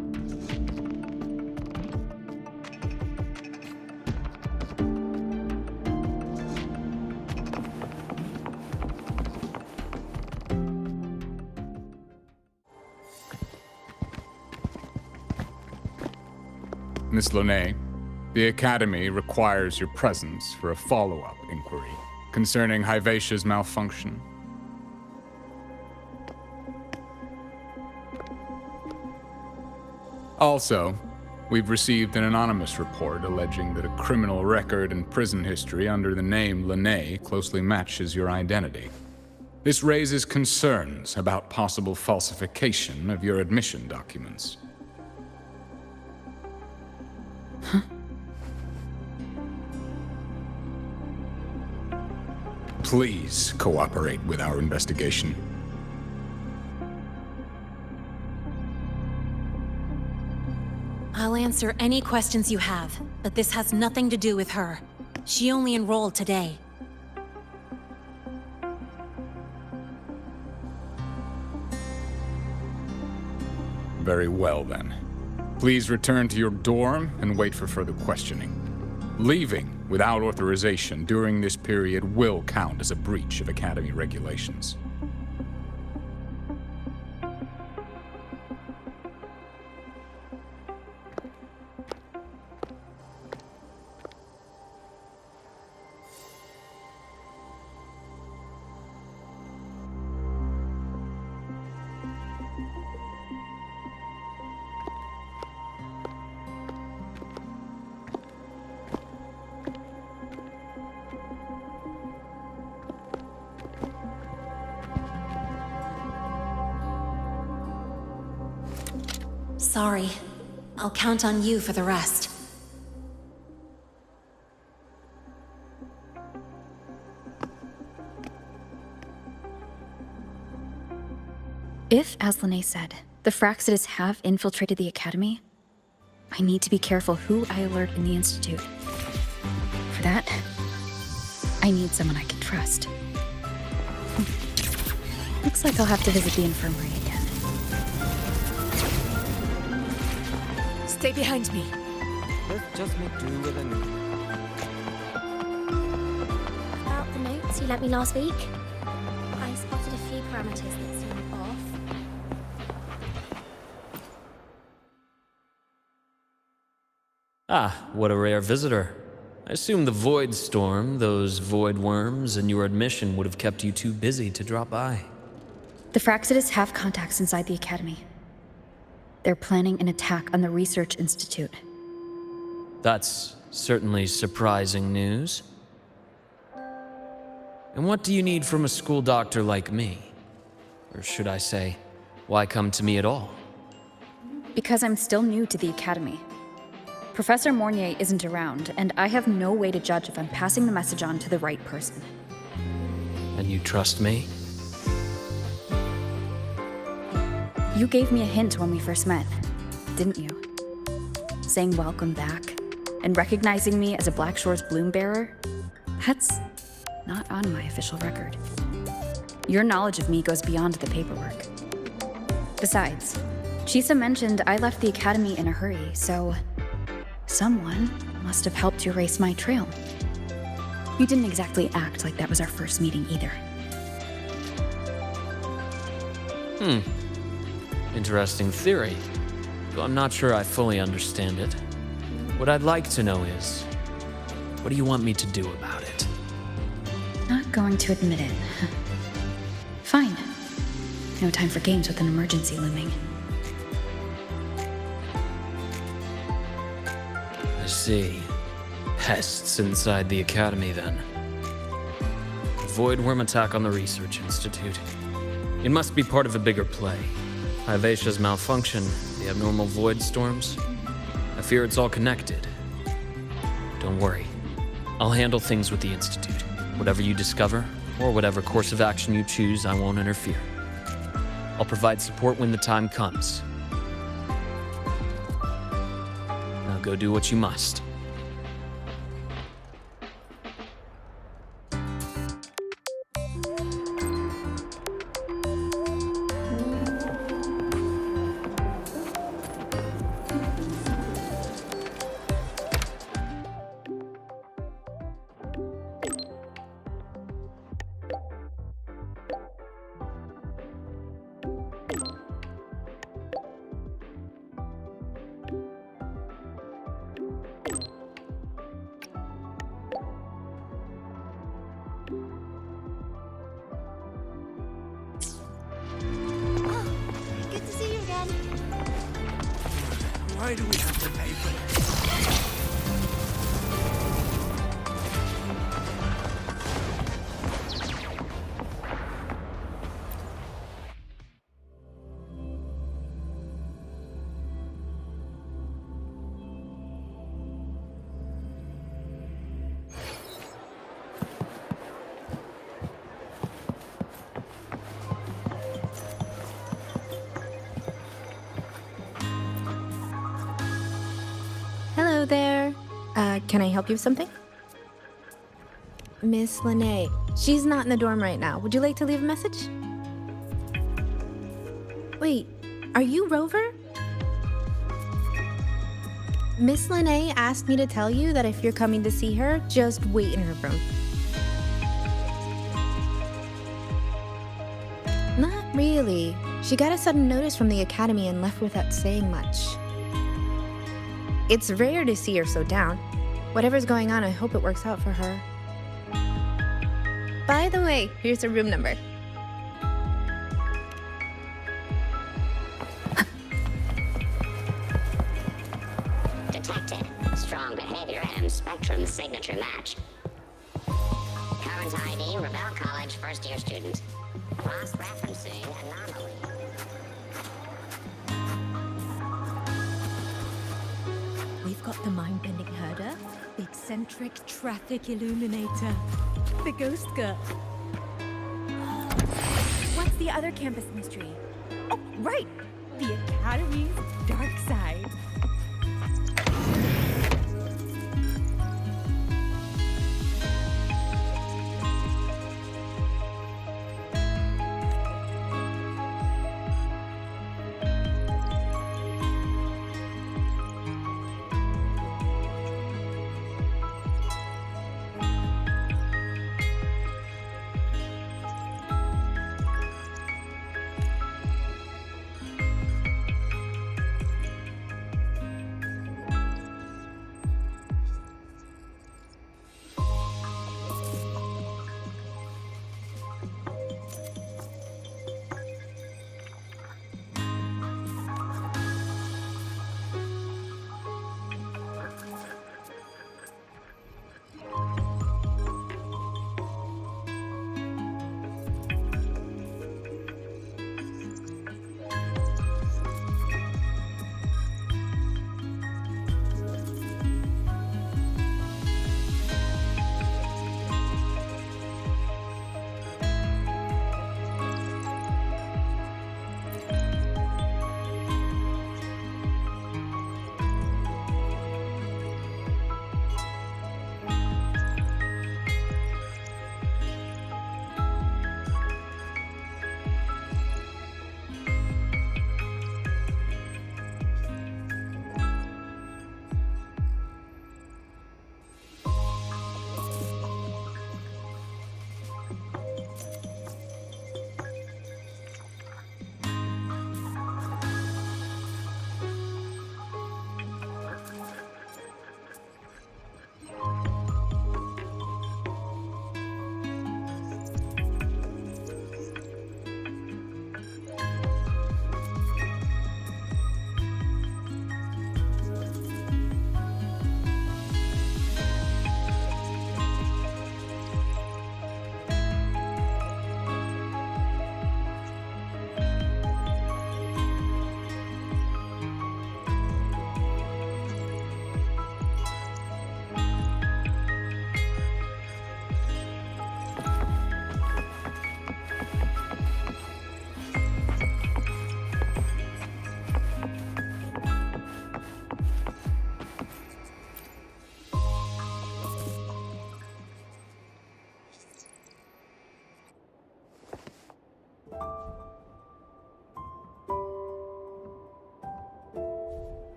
Miss Lahai, the Academy requires your presence for a follow-up inquiry concerning Hivacia's malfunction. Also, we've received an anonymous report alleging that a criminal record and prison history under the name Lahai closely matches your identity. This raises concerns about possible falsification of your admission documents. Please cooperate with our investigation. I'll answer any questions you have, but this has nothing to do with her. She only enrolled today. Very well, then. Please return to your dorm and wait for further questioning. Leaving without authorization during this period will count as a breach of Academy regulations. Sorry. I'll count on you for the rest. If, as Lahai said, the Fractsidus have infiltrated the Academy, I need to be careful who I alert in the Institute. For that, I need someone I can trust. Looks like I'll have to visit the infirmary again. Stay behind me. Let's just make do with it. About the notes you lent me last week, I spotted a few parameters that seem off. Ah, what a rare visitor. I assume the Void Storm, those void worms, and your admission would have kept you too busy to drop by. The Fractsidus have contacts inside the Academy. They're planning an attack on the Research Institute. That's certainly surprising news. And what do you need from a school doctor like me? Or should I say, why come to me at all? Because I'm still new to the Academy. Professor Mornier isn't around, and I have no way to judge if I'm passing the message on to the right person. And you trust me? You gave me a hint when we first met, didn't you? Saying welcome back, and recognizing me as a Black Shore's bloom bearer? That's not on my official record. Your knowledge of me goes beyond the paperwork. Besides, Chisa mentioned I left the Academy in a hurry, so someone must have helped you erase my trail. You didn't exactly act like that was our first meeting either. Interesting theory, though I'm not sure I fully understand it. What I'd like to know is, what do you want me to do about it? Not going to admit it. Fine. No time for games with an emergency looming. I see. Pests inside the Academy, then. Void worm attack on the Research Institute. It must be part of a bigger play. Hivacia's malfunction, the abnormal void storms. I fear it's all connected. Don't worry. I'll handle things with the Institute. Whatever you discover, or whatever course of action you choose, I won't interfere. I'll provide support when the time comes. Now go do what you must. Good to see you again. Why do we have to pay for this? Hello there. Can I help you with something? Miss Lene. She's not in the dorm right now. Would you like to leave a message? Wait, are you Rover? Miss Lene asked me to tell you that if you're coming to see her, just wait in her room. Not really. She got a sudden notice from the academy and left without saying much. It's rare to see her so down. Whatever's going on, I hope it works out for her. By the way, here's her room number. Detected. Strong behavior and spectrum signature match. Current ID, Rebel College first-year student. Cross-referencing anomaly. We've got the mind-bending herder, the eccentric traffic illuminator, the ghost girl. What's the other campus mystery? Oh, right! The Academy's dark side.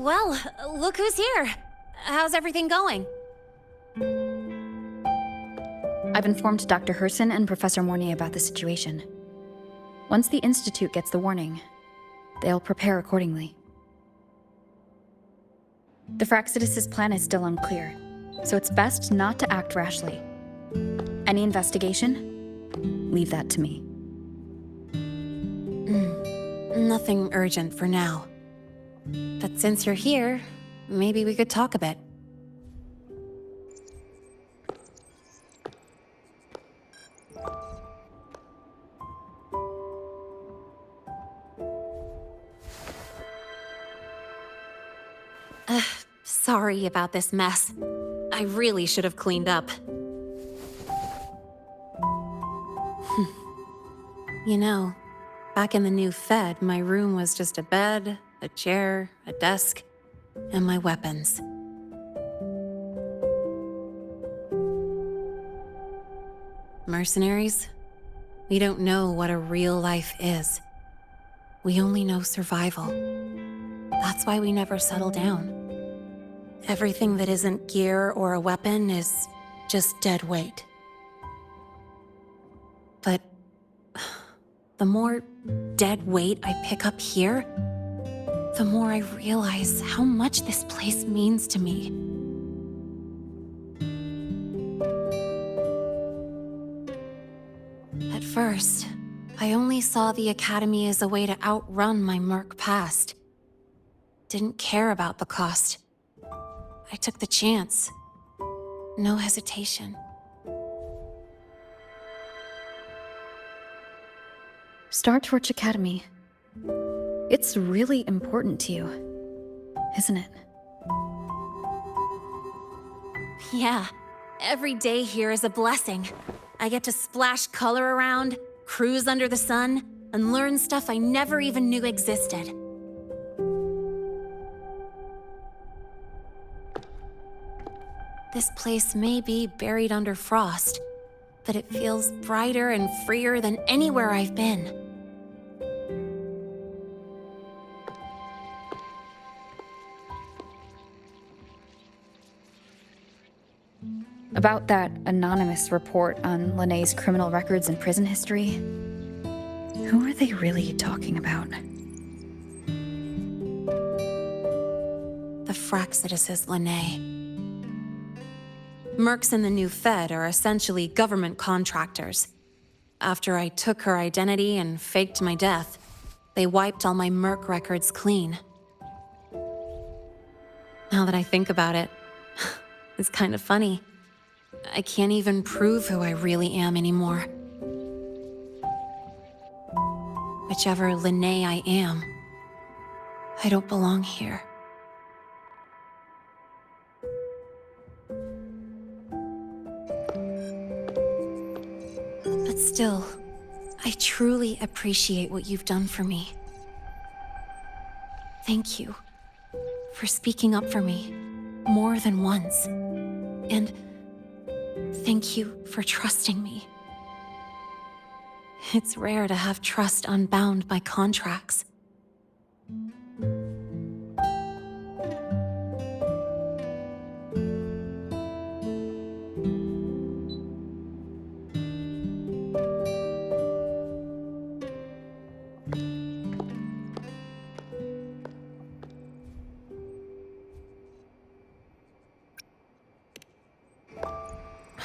Well, look who's here. How's everything going? I've informed Dr. Herson and Professor Mornay about the situation. Once the Institute gets the warning, they'll prepare accordingly. The Fraxidus' plan is still unclear, so it's best not to act rashly. Any investigation? Leave that to me. Nothing urgent for now. But since you're here, maybe we could talk a bit. Sorry about this mess. I really should have cleaned up. You know, back in the new Fed, my room was just a bed, a chair, a desk, and my weapons. Mercenaries? We don't know what a real life is. We only know survival. That's why we never settle down. Everything that isn't gear or a weapon is just dead weight. But the more dead weight I pick up here, the more I realize how much this place means to me. At first, I only saw the Academy as a way to outrun my Merc past. Didn't care about the cost. I took the chance. No hesitation. Star Torch Academy. It's really important to you, isn't it? Yeah, every day here is a blessing. I get to splash color around, cruise under the sun, and learn stuff I never even knew existed. This place may be buried under frost, but it feels brighter and freer than anywhere I've been. About that anonymous report on Linnéa's criminal records and prison history, who are they really talking about? The Fraxidus is Linné. Mercs in the new Fed are essentially government contractors. After I took her identity and faked my death, they wiped all my Merc records clean. Now that I think about it, it's kind of funny. I can't even prove who I really am anymore. Whichever Linné I am, I don't belong here. But still, I truly appreciate what you've done for me. Thank you for speaking up for me more than once. And thank you for trusting me. It's rare to have trust unbound by contracts.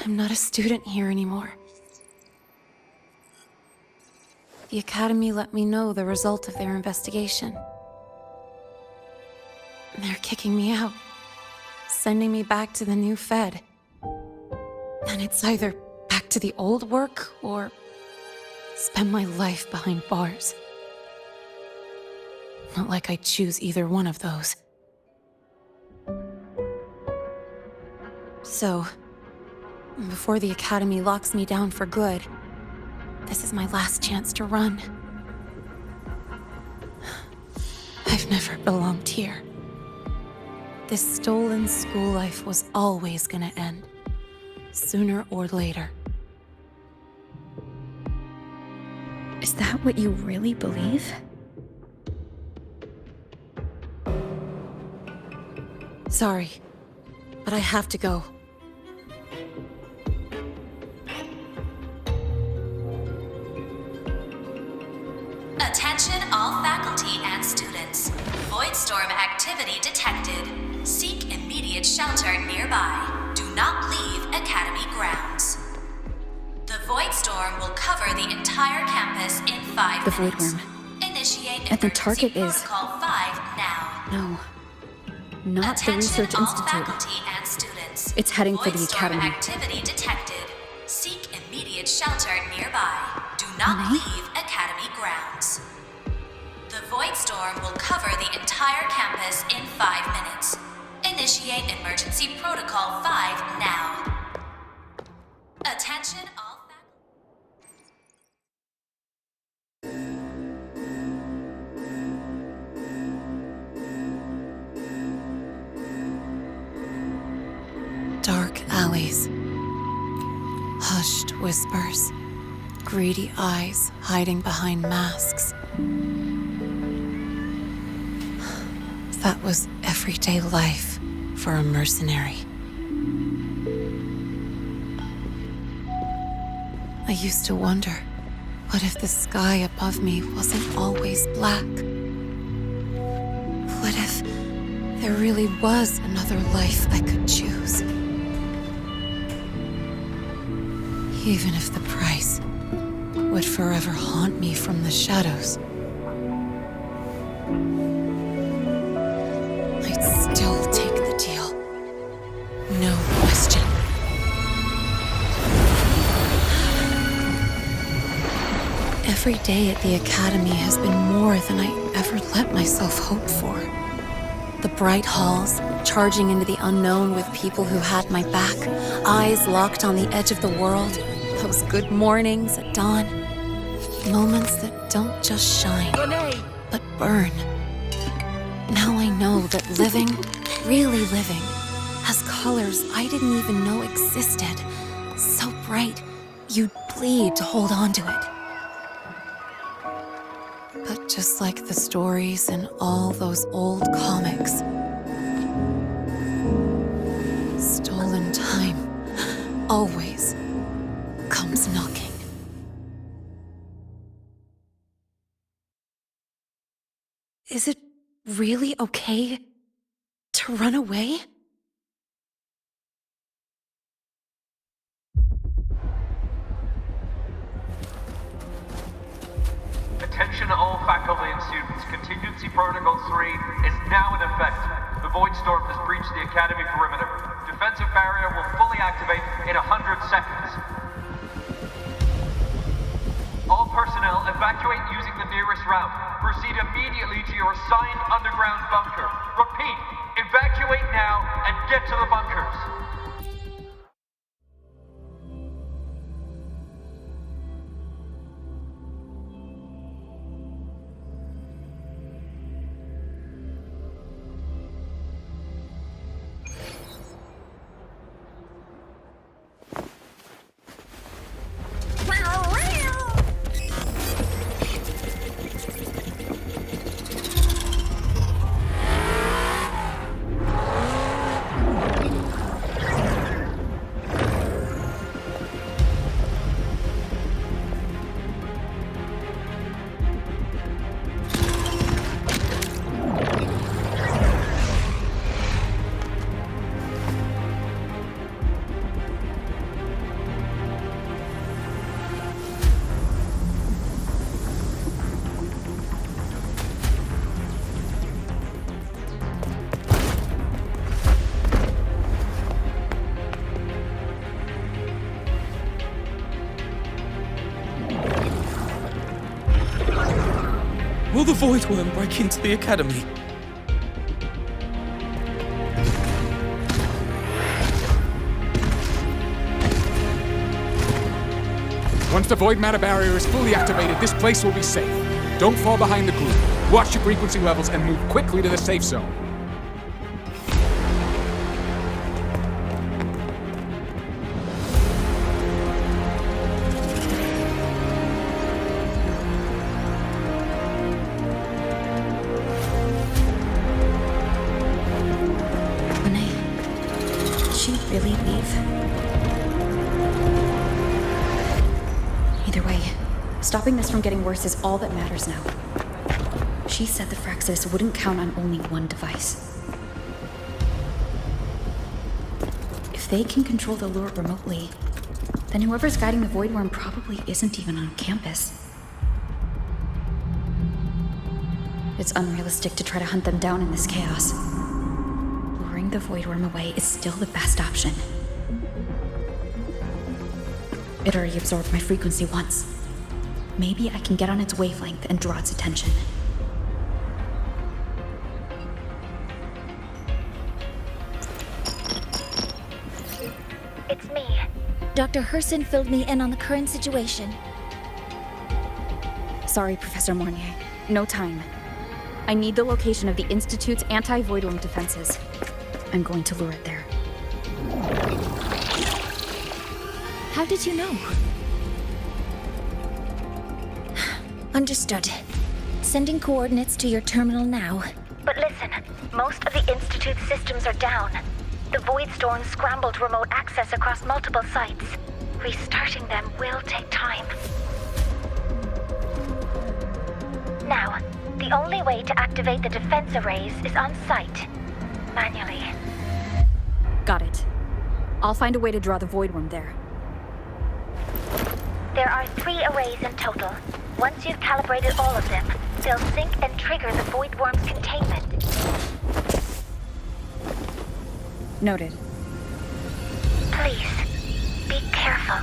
I'm not a student here anymore. The Academy let me know the result of their investigation. They're kicking me out, sending me back to the new Fed. And it's either back to the old work or spend my life behind bars. Not like I choose either one of those. So, before the Academy locks me down for good, this is my last chance to run. I've never belonged here. This stolen school life was always gonna end, sooner or later. Is that what you really believe? Sorry, but I have to go. Attention all faculty and students. Voidstorm activity detected. Seek immediate shelter nearby. Do not leave Academy grounds. The Voidstorm will cover the entire campus in 5 The minutes. Voidworm. Initiate And the emergency target is... protocol 5 now. No. Not the Attention Research all Institute. faculty and students. It's heading for the Voidstorm Academy. activity detected. Seek immediate shelter nearby. Do not leave Academy grounds. The Voidstorm will cover the entire campus in 5 minutes. Initiate emergency protocol 5 now. Attention all Dark alleys. Hushed whispers. Greedy eyes hiding behind masks. That was everyday life for a mercenary. I used to wonder, what if the sky above me wasn't always black? What if there really was another life I could choose? Even if the price would forever haunt me from the shadows, I'd still take the deal. No question. Every day at the Academy has been more than I ever let myself hope for. The bright halls, charging into the unknown with people who had my back, eyes locked on the edge of the world, those good mornings at dawn, moments that don't just shine, but burn. Now I know that living, really living, has colors I didn't even know existed. So bright, you'd bleed to hold on to it. But just like the stories in all those old comics, stolen time always comes knocking. Is it really okay to run away? Attention all faculty and students. Contingency Protocol 3 is now in effect. The Voidstorm has breached the Academy perimeter. Defensive barrier will fully activate in 100 seconds. All personnel evacuate using the nearest route. Proceed immediately to your assigned underground bunker. Repeat, evacuate now and get to the bunkers. Will the Voidworm break into the Academy? Once the void matter barrier is fully activated, this place will be safe. Don't fall behind the group. Watch your frequency levels and move quickly to the safe zone. Stopping this from getting worse is all that matters now. She said the Fraxis wouldn't count on only one device. If they can control the lure remotely, then whoever's guiding the Void Worm probably isn't even on campus. It's unrealistic to try to hunt them down in this chaos. Luring the Void Worm away is still the best option. It already absorbed my frequency once. Maybe I can get on its wavelength and draw its attention. It's me. Dr. Herson filled me in on the current situation. Sorry, Professor Mornier. No time. I need the location of the Institute's anti-Void Worm defenses. I'm going to lure it there. How did you know? Understood. Sending coordinates to your terminal now. But listen, most of the Institute's systems are down. The Void Storm scrambled remote access across multiple sites. Restarting them will take time. Now, the only way to activate the defense arrays is on site. Manually. Got it. I'll find a way to draw the Void Worm there. There are 3 arrays in total. Once you've calibrated all of them, they'll sync and trigger the Void Worm's containment. Noted. Please, be careful.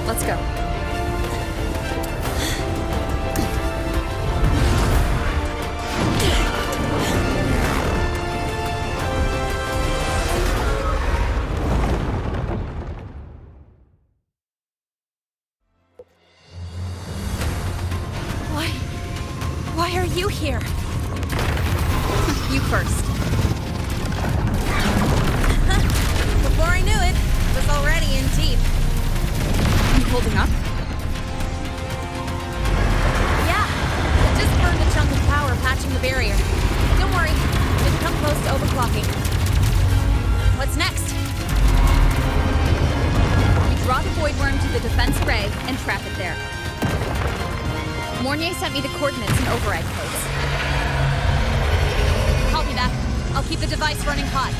Let's go. Why are you here? You first. Before I knew it, I was already in deep. You holding up? Yeah, I just burned a chunk of power patching the barrier. Don't worry, didn't come close to overclocking. What's next? We draw the Void Worm to the defense array and trap it there. Mornier sent me the coordinates and override codes. Copy that. I'll keep the device running hot.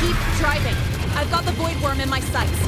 Keep driving. I've got the Void Worm in my sights.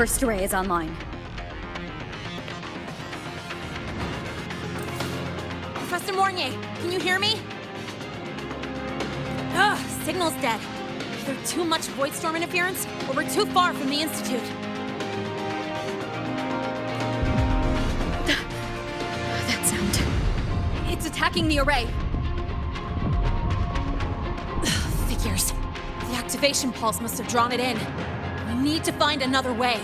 first array is online. Professor Mornier, can you hear me? Ugh, signal's dead. Either too much void storm interference, or we're too far from the Institute. That sound. It's attacking the array. Figures. The activation pulse must have drawn it in. We need to find another way.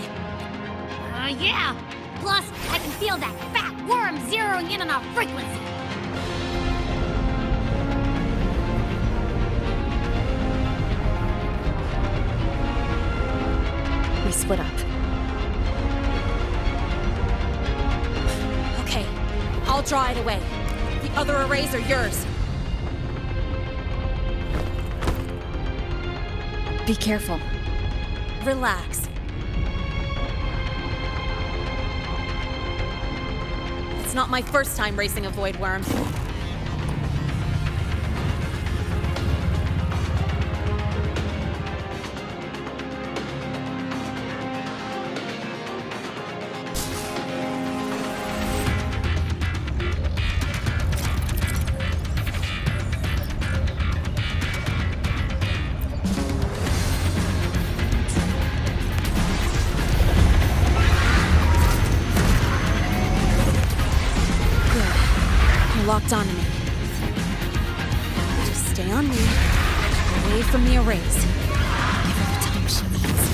Yeah! Plus, I can feel that fat worm zeroing in on our frequency. We split up. Okay, I'll draw it away. The other arrays are yours. Be careful. Relax. It's not my first time racing a void worm. Locked onto me. Just stay on me, away from the arrays. Give her the time she needs.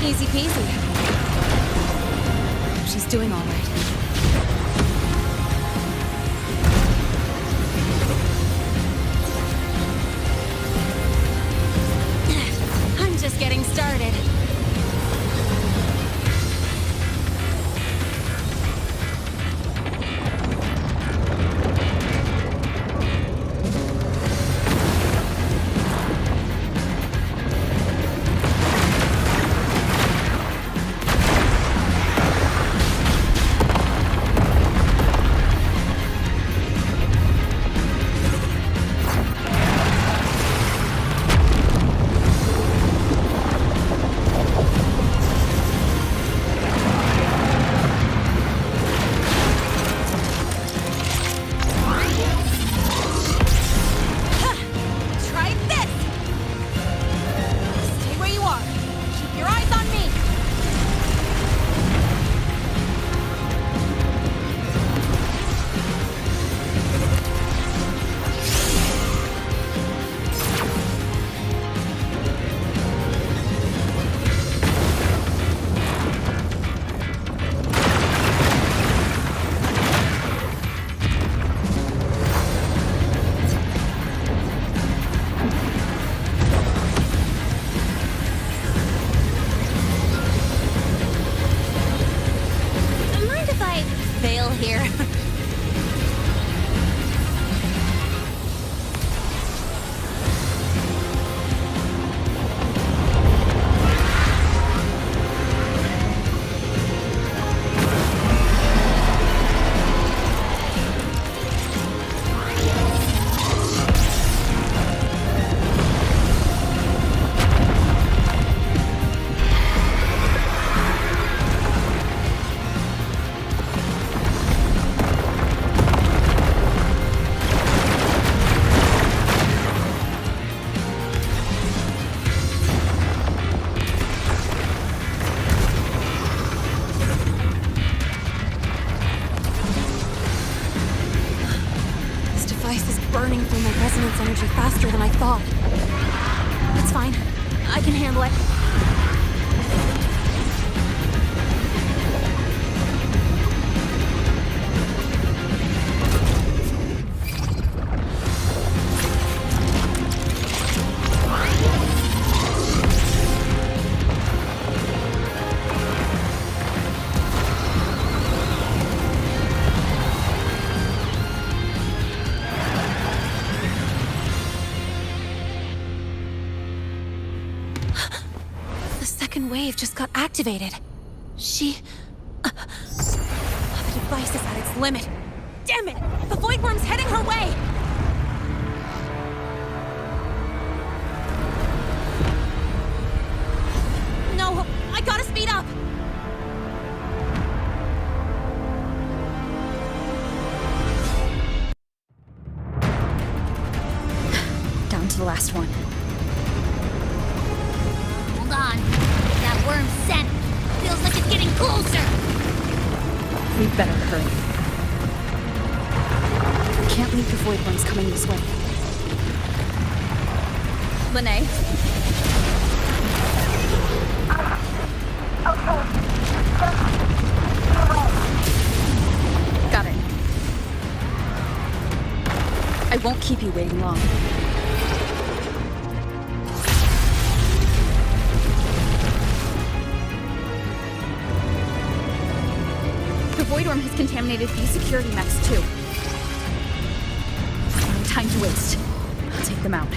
Easy peasy. She's doing all right. I'm just getting started. fall. It's fine. I can handle it. Wave just got activated. The device is at its limit. Damn it! The Void Worm's heading her way! No, I gotta speed up! Down to the last one. Hold on. That worm's scent feels like it's getting closer. We better hurry. Can't leave the Void Worms coming this way. Lene? Got it. I won't keep you waiting long. The Void Worm has contaminated these security mechs too. No time to waste. I'll take them out.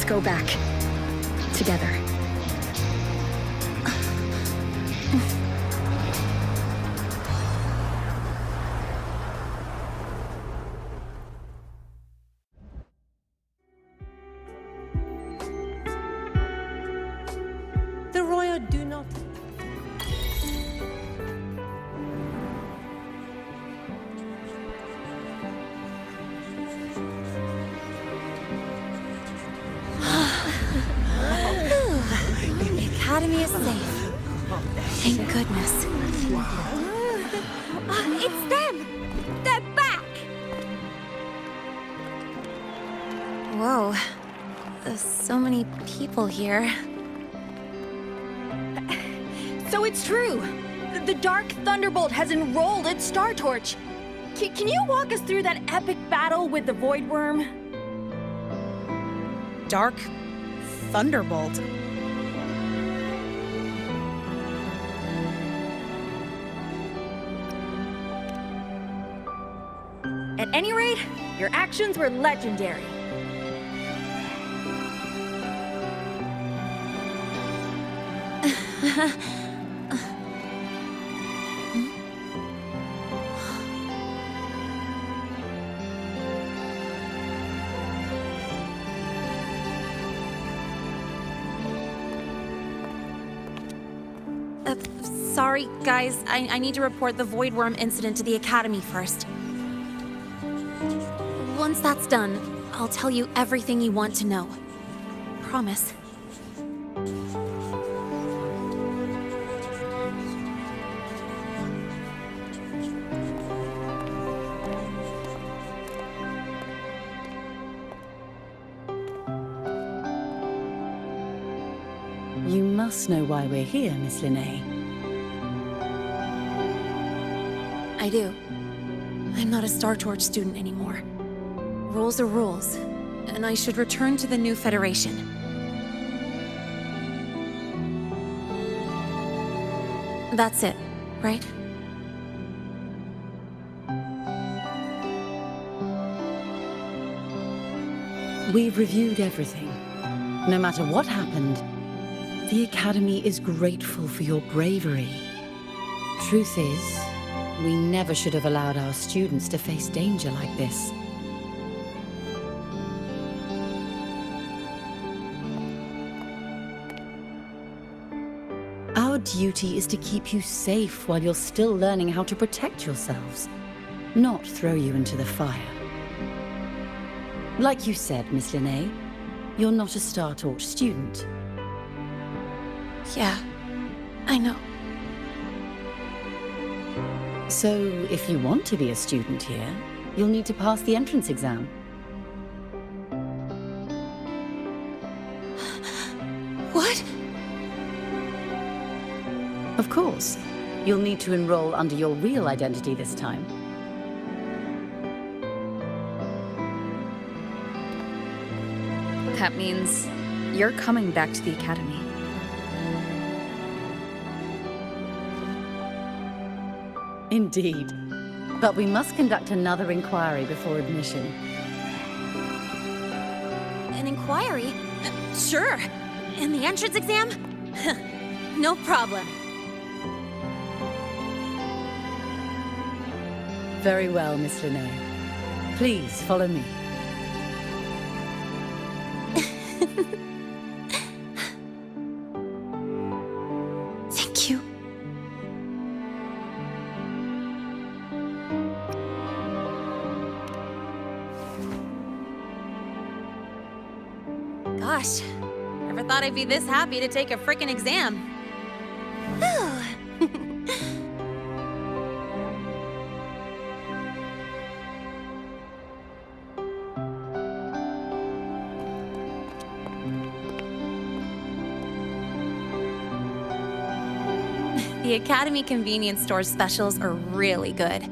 Go back. Together. The Royal do not... Academy is safe. Thank goodness. It's them! They're back! Whoa. There's so many people here. So it's true! The Dark Thunderbolt has enrolled at Star Torch! Can you walk us through that epic battle with the Void Worm? Dark Thunderbolt? At any rate, your actions were legendary. Sorry, guys. I need to report the Void Worm incident to the Academy first. Once that's done, I'll tell you everything you want to know. Promise. You must know why we're here, Miss Linnae. I do. I'm not a Star Torch student anymore. Rules are rules, and I should return to the new Federation. That's it, right? We've reviewed everything. No matter what happened, the Academy is grateful for your bravery. Truth is, we never should have allowed our students to face danger like this. Our duty is to keep you safe while you're still learning how to protect yourselves, not throw you into the fire. Like you said, Miss Linnae, you're not a Star Torch student. Yeah, I know. So, if you want to be a student here, you'll need to pass the entrance exam. What? Of course. You'll need to enroll under your real identity this time. That means you're coming back to the Academy. Indeed. But we must conduct another inquiry before admission. An inquiry? Sure. And the entrance exam? No problem. Very well, Miss Linnae. Please, follow me. Thank you. Gosh, never thought I'd be this happy to take a frickin' exam. Whew. The Academy convenience store specials are really good.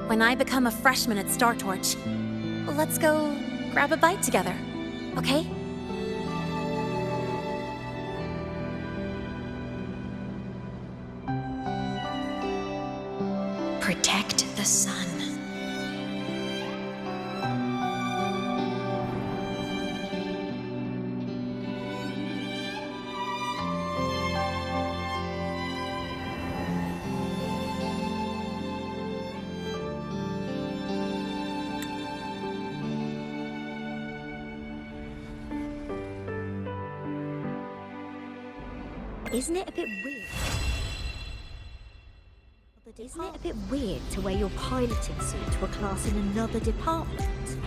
When I become a freshman at Star Torch, let's go grab a bite together, okay? Protect the sun. Isn't it a bit weird? Isn't it a bit weird to wear your piloting suit to a class in another department?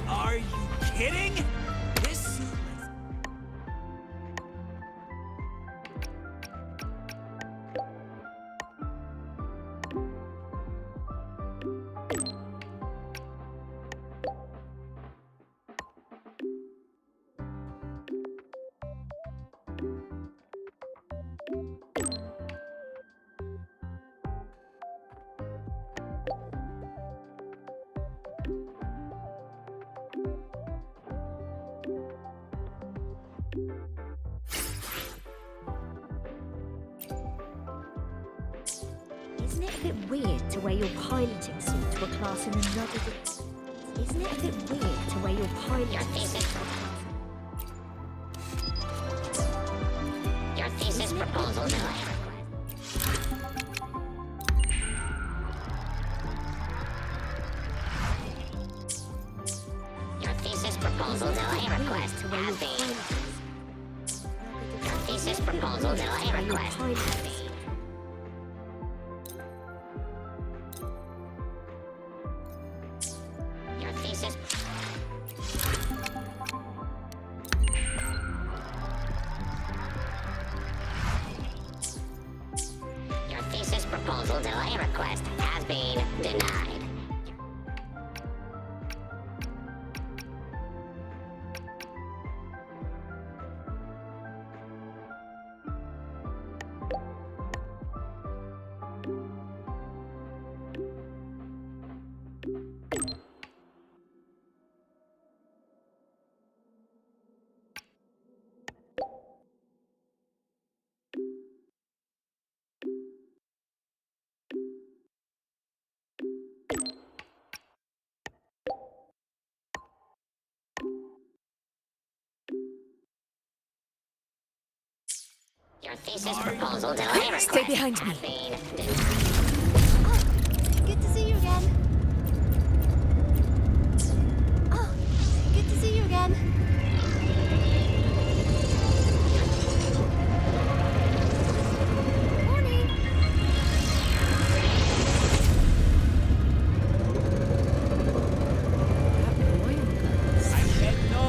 Are you kidding? This... a bit weird to wear your piloting suit to a class in another Isn't it a bit weird to wear your piloting suit to a class Your thesis proposal delay. Your thesis proposal delay request has been. Your thesis proposal delay request has been. Your thesis. Your thesis proposal delay request has been denied. Your thesis proposal delay request Stay behind me. has been Good to see you again. Oh, good to see you again. Morning. I said no.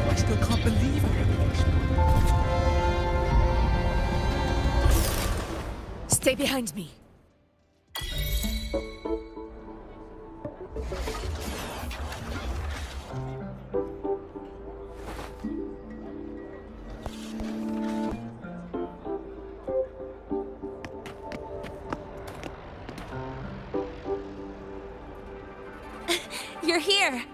I still can't believe everything. Stay behind me. You're here.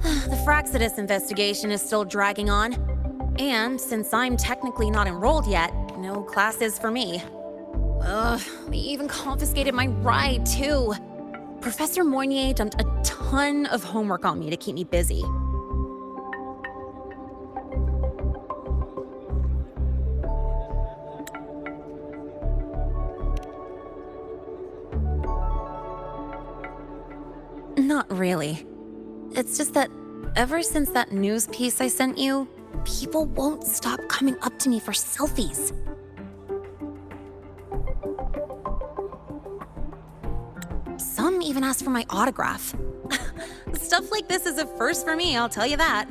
The Fraxidus investigation is still dragging on. And since I'm technically not enrolled yet, no classes for me. Ugh, they even confiscated my ride, too. Professor Moynier dumped a ton of homework on me to keep me busy. Not really. It's just that ever since that news piece I sent you, people won't stop coming up to me for selfies. Some even ask for my autograph. Stuff like this is a first for me, I'll tell you that.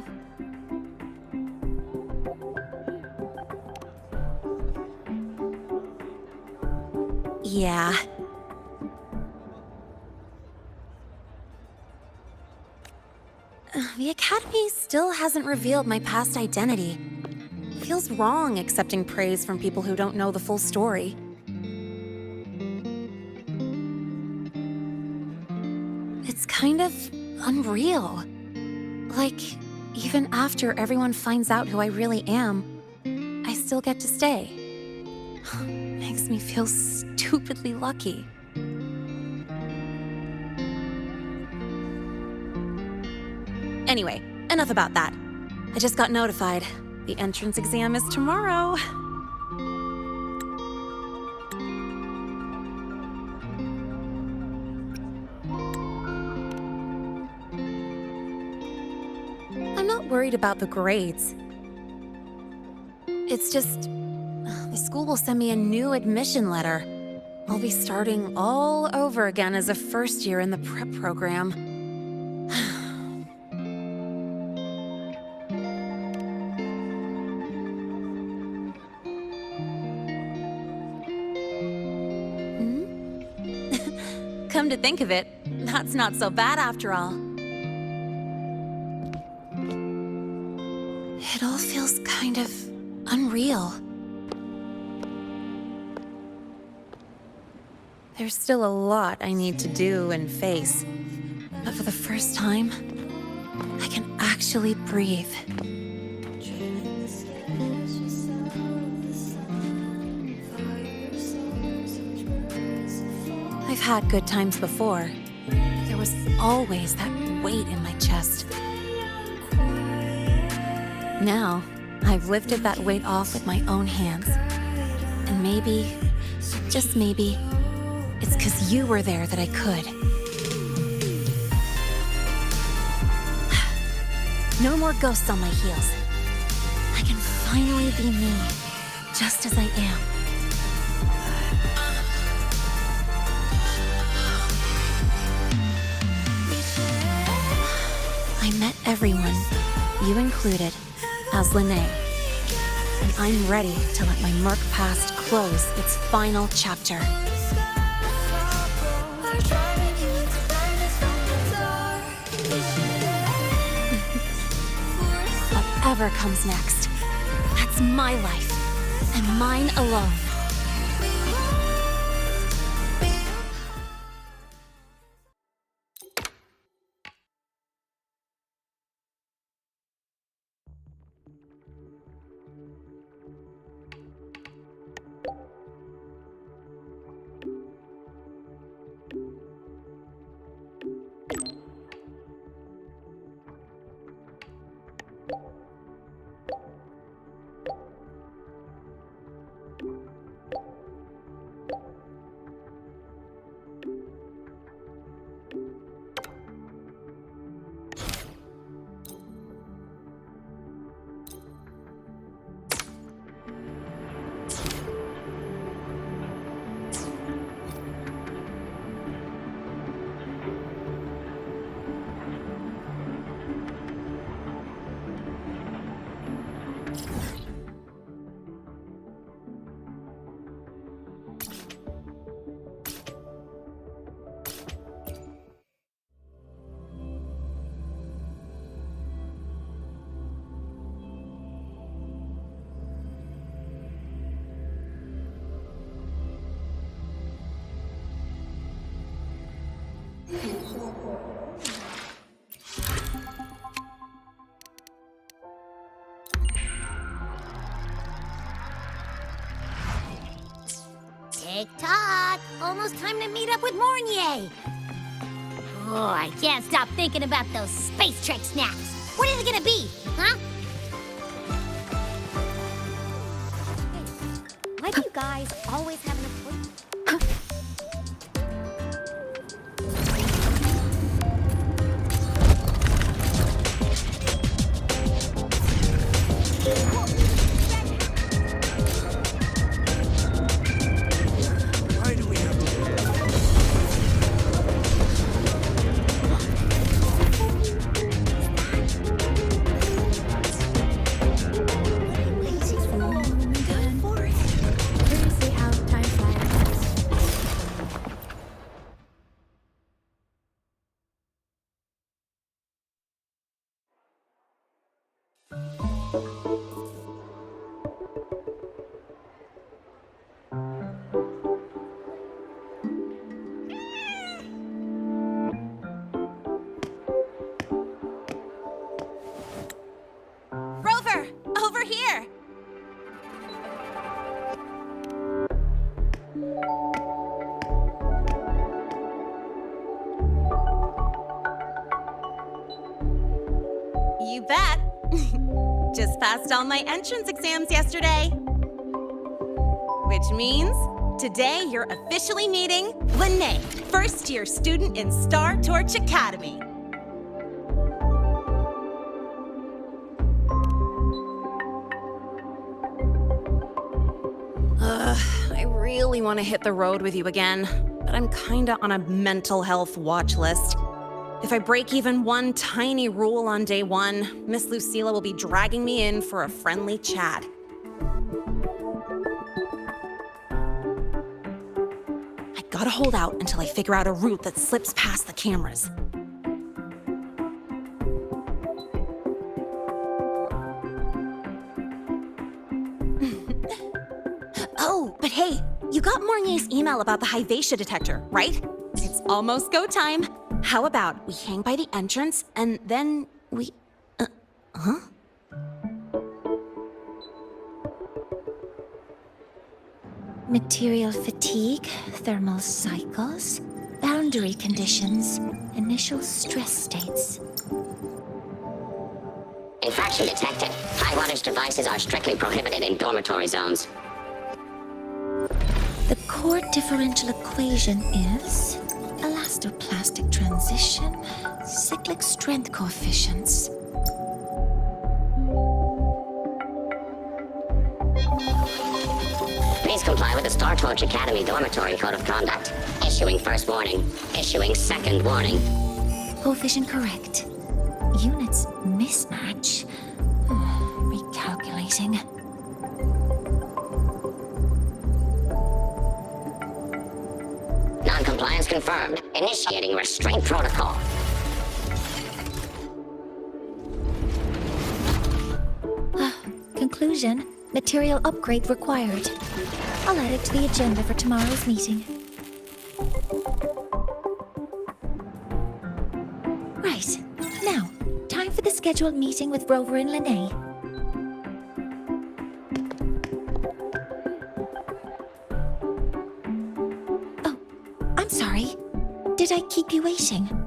Yeah. The Academy still hasn't revealed my past identity. Feels wrong accepting praise from people who don't know the full story. It's kind of unreal. Like, even after everyone finds out who I really am, I still get to stay. Makes me feel stupidly lucky. Anyway, enough about that. I just got notified. The entrance exam is tomorrow. I'm not worried about the grades. It's just, the school will send me a new admission letter. I'll be starting all over again as a first year in the prep program. Come to think of it, that's not so bad after all. It all feels kind of unreal. There's still a lot I need to do and face, but for the first time, I can actually breathe. I've had good times before, but there was always that weight in my chest. Now, I've lifted that weight off with my own hands. And maybe, just maybe, it's 'cause you were there that I could. No more ghosts on my heels. I can finally be me, just as I am. I met everyone, you included, as Lahai. And I'm ready to let my murk past close its final chapter. Whatever comes next, that's my life, and mine alone. Tick-tock! Almost time to meet up with Mornier! Oh, I can't stop thinking about those space trek snacks! What is it gonna be, huh? Why do you guys always have an appointment? Rover, over here! You bet. Just passed all my entrance exams yesterday. Which means today you're officially meeting Lahai, first-year student in Star Torch Academy. I really want to hit the road with you again, but I'm kinda on a mental health watch list. If I break even one tiny rule on day one, Miss Lucilla will be dragging me in for a friendly chat. I gotta hold out until I figure out a route that slips past the cameras. Mornier's email about the Hyvatia detector, right? It's almost go time. How about we hang by the entrance and then we... huh? Material fatigue, thermal cycles, boundary conditions, initial stress states. Infraction detected. High wattage devices are strictly prohibited in dormitory zones. The core differential equation is elastoplastic transition, cyclic strength coefficients. Please comply with the Star Torch Academy Dormitory Code of Conduct. Issuing first warning. Issuing second warning. Coefficient correct. Units mismatch. Recalculating. Non-compliance confirmed. Initiating restraint protocol. Conclusion. Material upgrade required. I'll add it to the agenda for tomorrow's meeting. Right. Now, time for the scheduled meeting with Rover and Lahai. Oh, I'm sorry. Did I keep you waiting?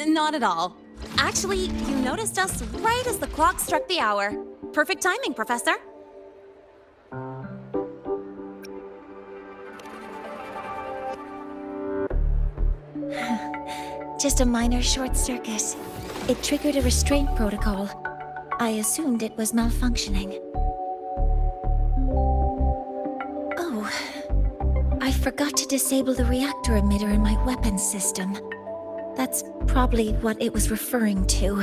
Not at all. Actually, you noticed us right as the clock struck the hour. Perfect timing, Professor. Just a minor short circuit. It triggered a restraint protocol. I assumed it was malfunctioning. Oh, I forgot to disable the reactor emitter in my weapons system. That's probably what it was referring to.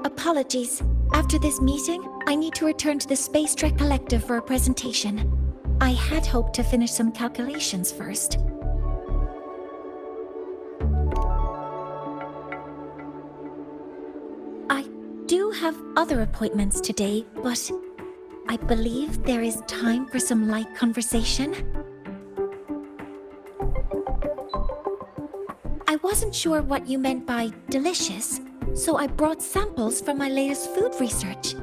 Apologies. After this meeting, I need to return to the Space Trek Collective for a presentation. I had hoped to finish some calculations first. I do have other appointments today, but I believe there is time for some light conversation. I wasn't sure what you meant by delicious, so I brought samples from my latest food research.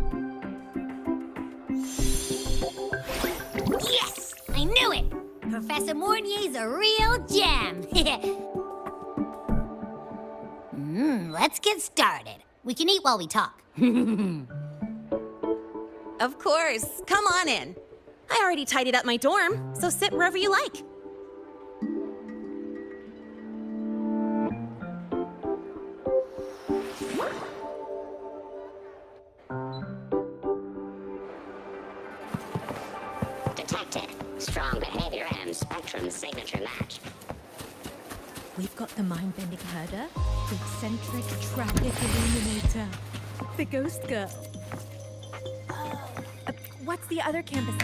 Yes! I knew it! Professor Mornier's a real gem! Let's get started. We can eat while we talk. Of course. Come on in. I already tidied up my dorm, so sit wherever you like. Detected. Strong behavior and spectrum signature match. We've got the mind-bending herder, the eccentric traffic illuminator, the ghost girl. What's the other campus?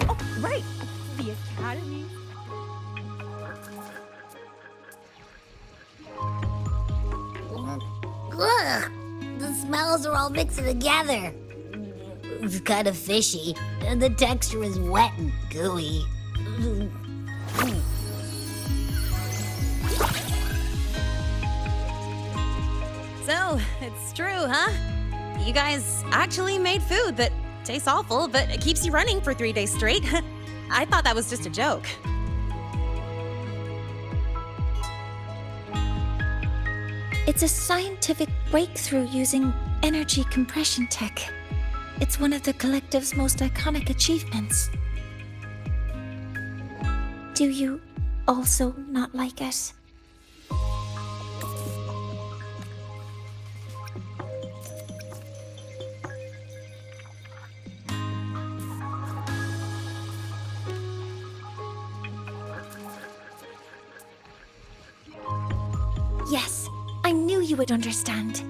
Oh, right! The academy. Ugh! The smells are all mixing together. It's kind of fishy, and the texture is wet and gooey. So, it's true, huh? You guys actually made food that tastes awful, but it keeps you running for 3 days straight. I thought that was just a joke. It's a scientific breakthrough using energy compression tech. It's one of the collective's most iconic achievements. Do you also not like it? Yes, I knew you would understand.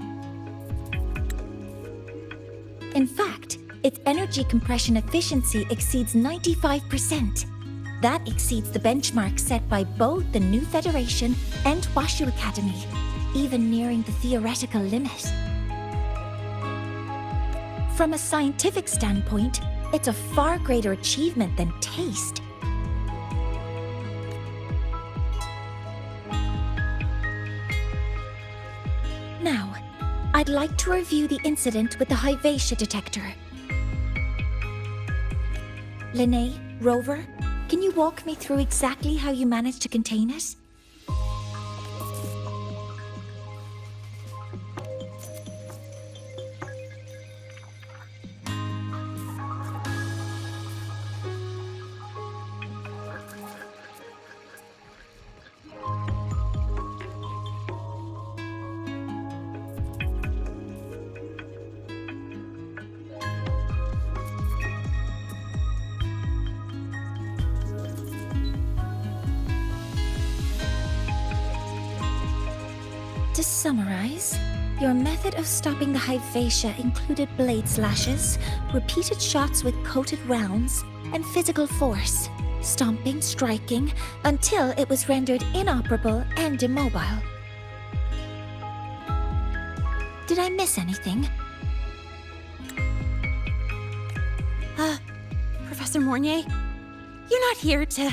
In fact, its energy compression efficiency exceeds 95%. That exceeds the benchmark set by both the New Federation and Washu Academy, even nearing the theoretical limit. From a scientific standpoint, it's a far greater achievement than taste. Now, I'd like to review the incident with the Hyvatia detector. Linnae, Rover, can you walk me through exactly how you managed to contain it? To summarize, your method of stopping the Hyvatia included blade slashes, repeated shots with coated rounds, and physical force, stomping, striking, until it was rendered inoperable and immobile. Did I miss anything? Professor Mornier, you're not here to...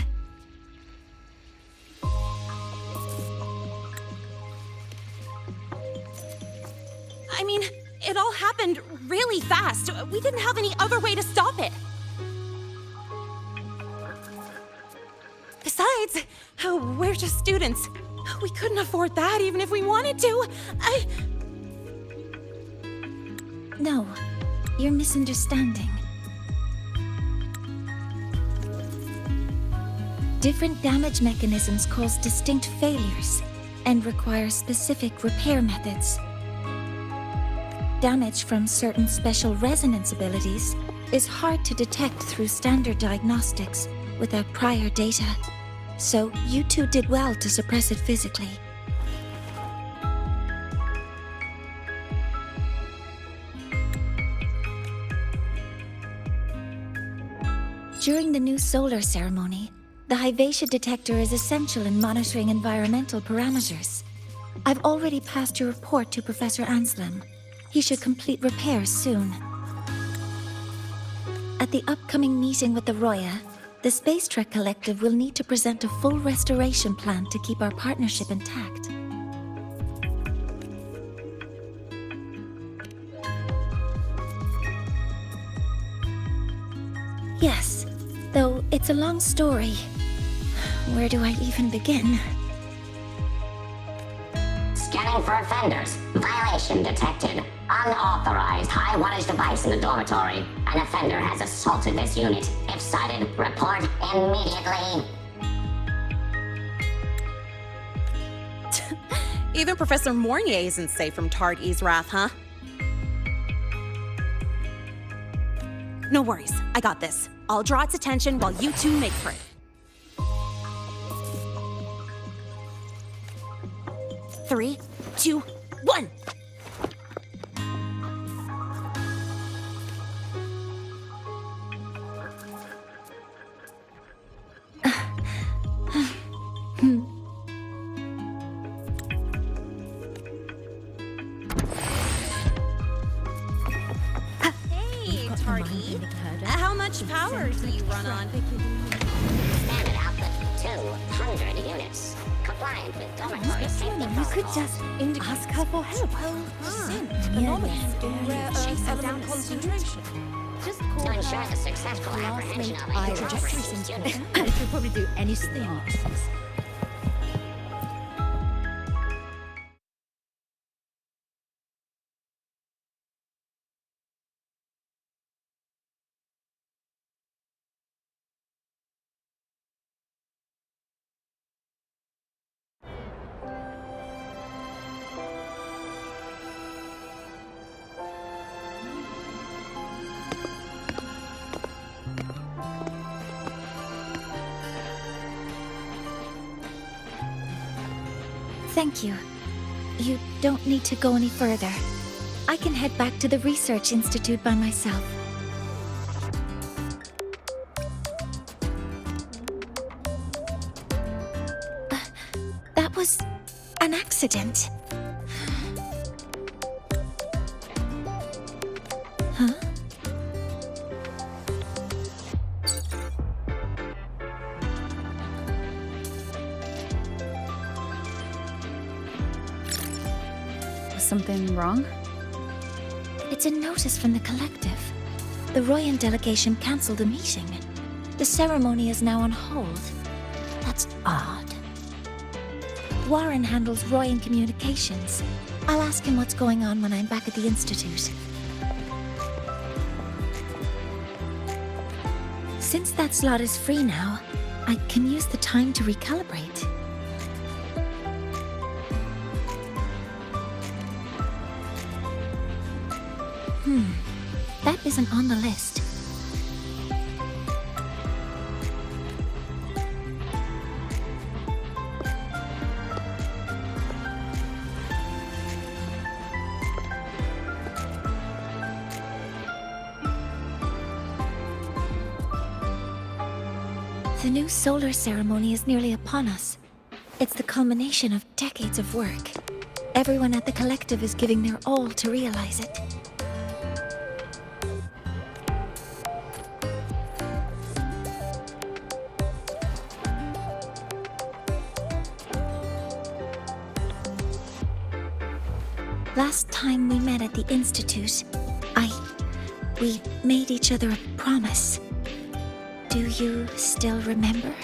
I mean, it all happened really fast. We didn't have any other way to stop it. Besides, we're just students. We couldn't afford that even if we wanted to. No, you're misunderstanding. Different damage mechanisms cause distinct failures and require specific repair methods. Damage from certain special resonance abilities is hard to detect through standard diagnostics without prior data, so you two did well to suppress it physically. During the new solar ceremony, the Hyvatia detector is essential in monitoring environmental parameters. I've already passed your report to Professor Anselm. He should complete repairs soon. At the upcoming meeting with the Roya, the Space Trek Collective will need to present a full restoration plan to keep our partnership intact. Yes, though it's a long story. Where do I even begin? Scanning for offenders. Violation detected. Unauthorized high wattage device in the dormitory. An offender has assaulted this unit. If sighted, report immediately. Even Professor Mornier isn't safe from Targ-E's wrath, huh? No worries, I got this. I'll draw its attention while you two make for it. Three, two, one! Hey, Tardy. How much power do you run on? Standard output 200 units. Compliant with dormitory safety You could just ask her for help. Element concentration. Just to ensure the successful apprehension of a trajectory student. I could probably do anything. Thank you. You don't need to go any further. I can head back to the Research Institute by myself. An accident. Huh? Was something wrong? It's a notice from the collective. The Royan delegation cancelled a meeting. The ceremony is now on hold. That's odd. Warren handles Royan communications. I'll ask him what's going on when I'm back at the Institute. Since that slot is free now, I can use the time to recalibrate. That isn't on the list. The new solar ceremony is nearly upon us. It's the culmination of decades of work. Everyone at the collective is giving their all to realize it. Last time we met at the Institute, we made each other a promise. Do you still remember?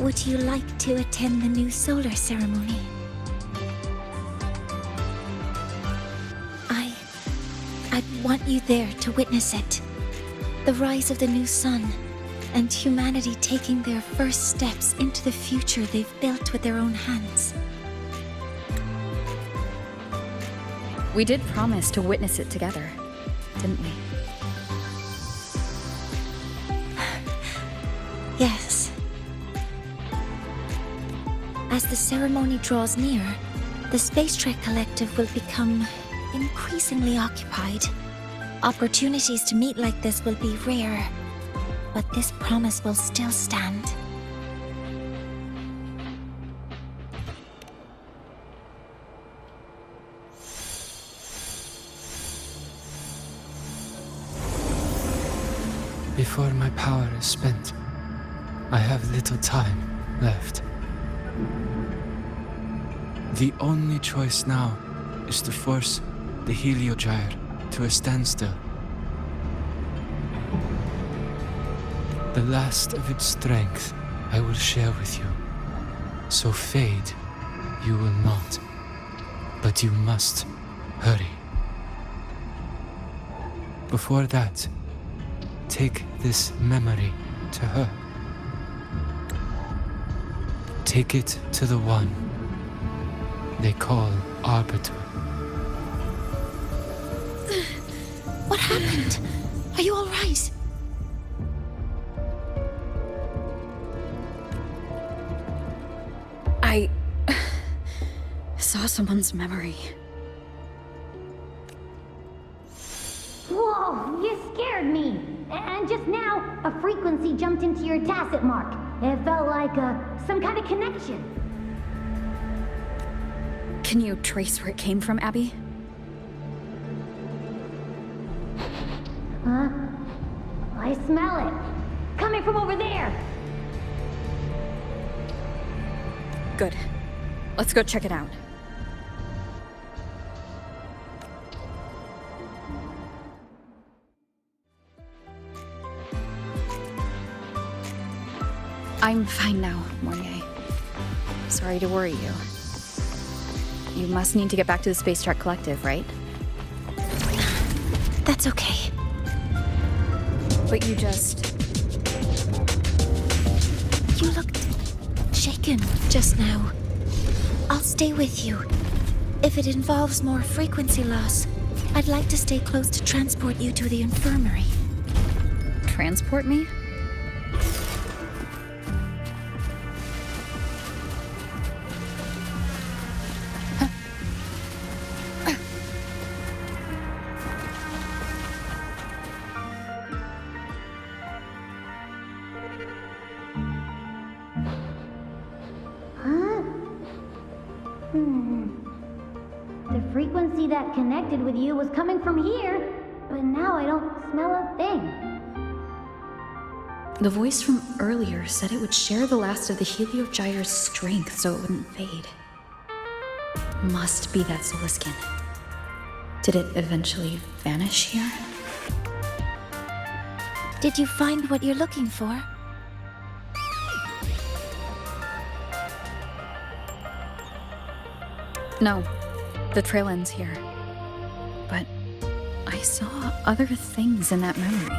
Would you like to attend the new solar ceremony? I'd want you there to witness it. The rise of the new sun, and humanity taking their first steps into the future they've built with their own hands. We did promise to witness it together, didn't we? Yes. As the ceremony draws near, the Space Trek Collective will become increasingly occupied. Opportunities to meet like this will be rare, but this promise will still stand. Before my power is spent, I have little time left. The only choice now is to force the Heliogyre to a standstill. The last of its strength I will share with you. So fade you will not. But you must hurry. Before that, take this memory to her. Take it to the one they call Arbiter. What happened? Are you all right? I saw someone's memory. Whoa, you scared me. And just now, a frequency jumped into your tacit mark. It felt like some kind of connection. Can you trace where it came from, Abby? Huh? I smell it. Coming from over there. Good. Let's go check it out. I'm fine now, Mornier. Sorry to worry you. You must need to get back to the Space Trek Collective, right? That's okay. But you just... You looked shaken just now. I'll stay with you. If it involves more frequency loss, I'd like to stay close to transport you to the infirmary. Transport me? frequency that connected with you was coming from here, but now I don't smell a thing. The voice from earlier said it would share the last of the Heliogyre's strength so it wouldn't fade. Must be that solar skin. Did it eventually vanish here? Did you find what you're looking for? No, the trail ends here. But I saw other things in that memory.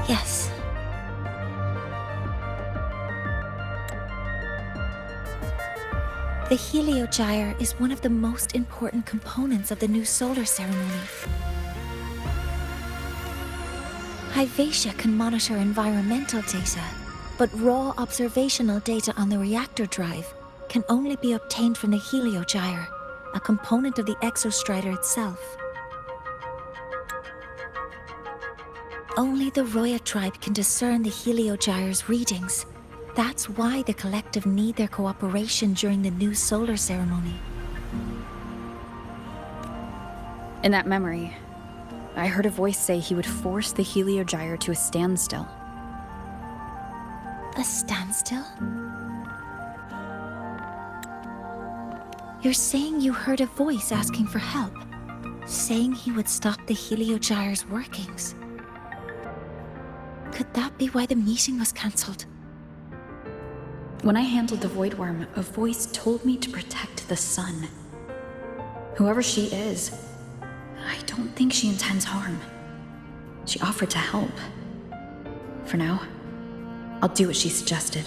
Yes. The Heliogyre is one of the most important components of the new solar ceremony. Hyvatia can monitor environmental data, but raw observational data on the reactor drive can only be obtained from the Heliogyre, a component of the exostrider itself. Only the Roya tribe can discern the Heliogyre's readings. That's why the collective need their cooperation during the new solar ceremony. In that memory, I heard a voice say he would force the Heliogyre to a standstill. A standstill? You're saying you heard a voice asking for help, saying he would stop the Heliogyre's workings. Could that be why the meeting was cancelled? When I handled the Void Worm, a voice told me to protect the sun. Whoever she is, I don't think she intends harm. She offered to help. For now, I'll do what she suggested.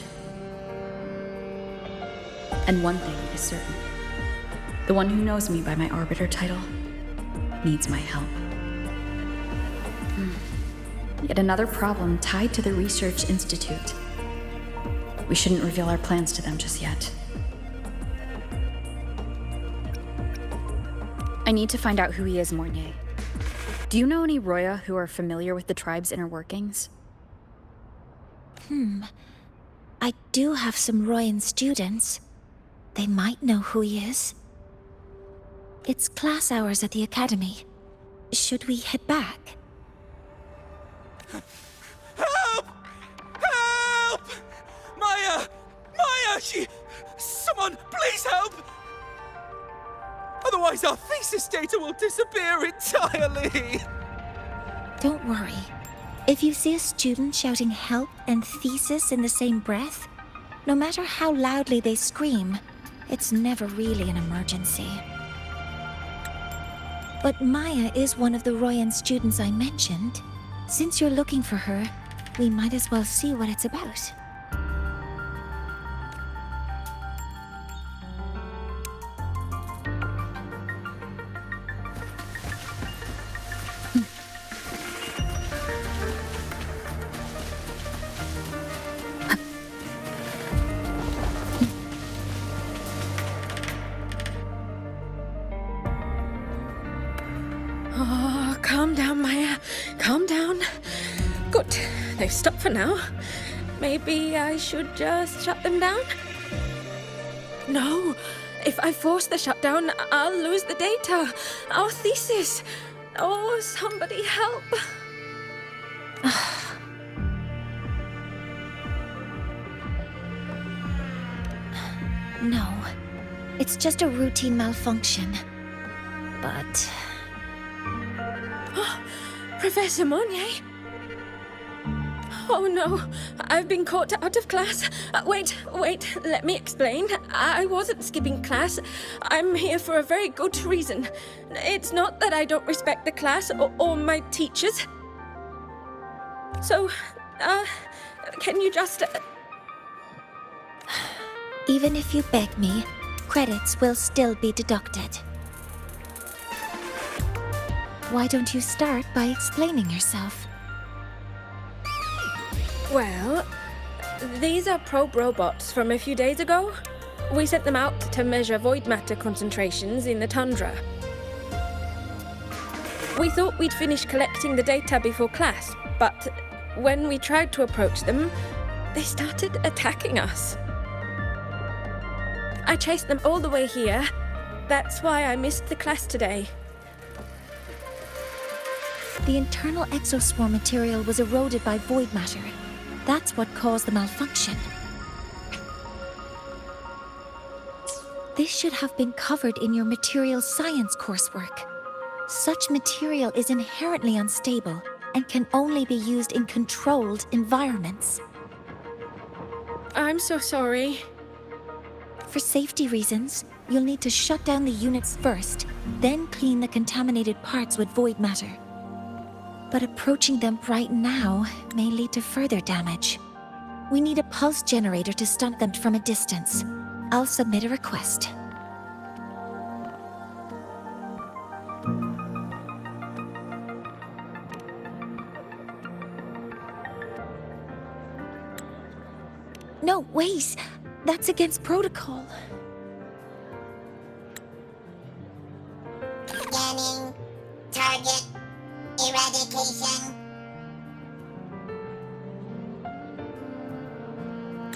And one thing is certain. The one who knows me by my Arbiter title needs my help. Yet another problem tied to the Research Institute. We shouldn't reveal our plans to them just yet. I need to find out who he is, Mornier. Do you know any Roya who are familiar with the tribe's inner workings? I do have some Royan students. They might know who he is. It's class hours at the academy. Should we head back? Help! Help! Maya! Maya! Someone, please help! Otherwise our thesis data will disappear entirely! Don't worry. If you see a student shouting help and thesis in the same breath, no matter how loudly they scream, it's never really an emergency. But Maya is one of the Royan students I mentioned. Since you're looking for her, we might as well see what it's about. Oh, calm down, Maya. Calm down. Good. They've stopped for now. Maybe I should just shut them down? No. If I force the shutdown, I'll lose the data. Our thesis. Oh, somebody help. No. It's just a routine malfunction. But... Professor Monnier? Oh no, I've been caught out of class. Wait, let me explain. I wasn't skipping class. I'm here for a very good reason. It's not that I don't respect the class or my teachers. So, can you just... Even if you beg me, credits will still be deducted. Why don't you start by explaining yourself? Well, these are probe robots from a few days ago. We sent them out to measure void matter concentrations in the tundra. We thought we'd finish collecting the data before class, but when we tried to approach them, they started attacking us. I chased them all the way here. That's why I missed the class today. The internal exoswarm material was eroded by void matter. That's what caused the malfunction. This should have been covered in your material science coursework. Such material is inherently unstable and can only be used in controlled environments. I'm so sorry. For safety reasons, you'll need to shut down the units first, then clean the contaminated parts with void matter. But approaching them right now may lead to further damage. We need a pulse generator to stun them from a distance. I'll submit a request. No, wait! That's against protocol. Scanning. Target. Eradication.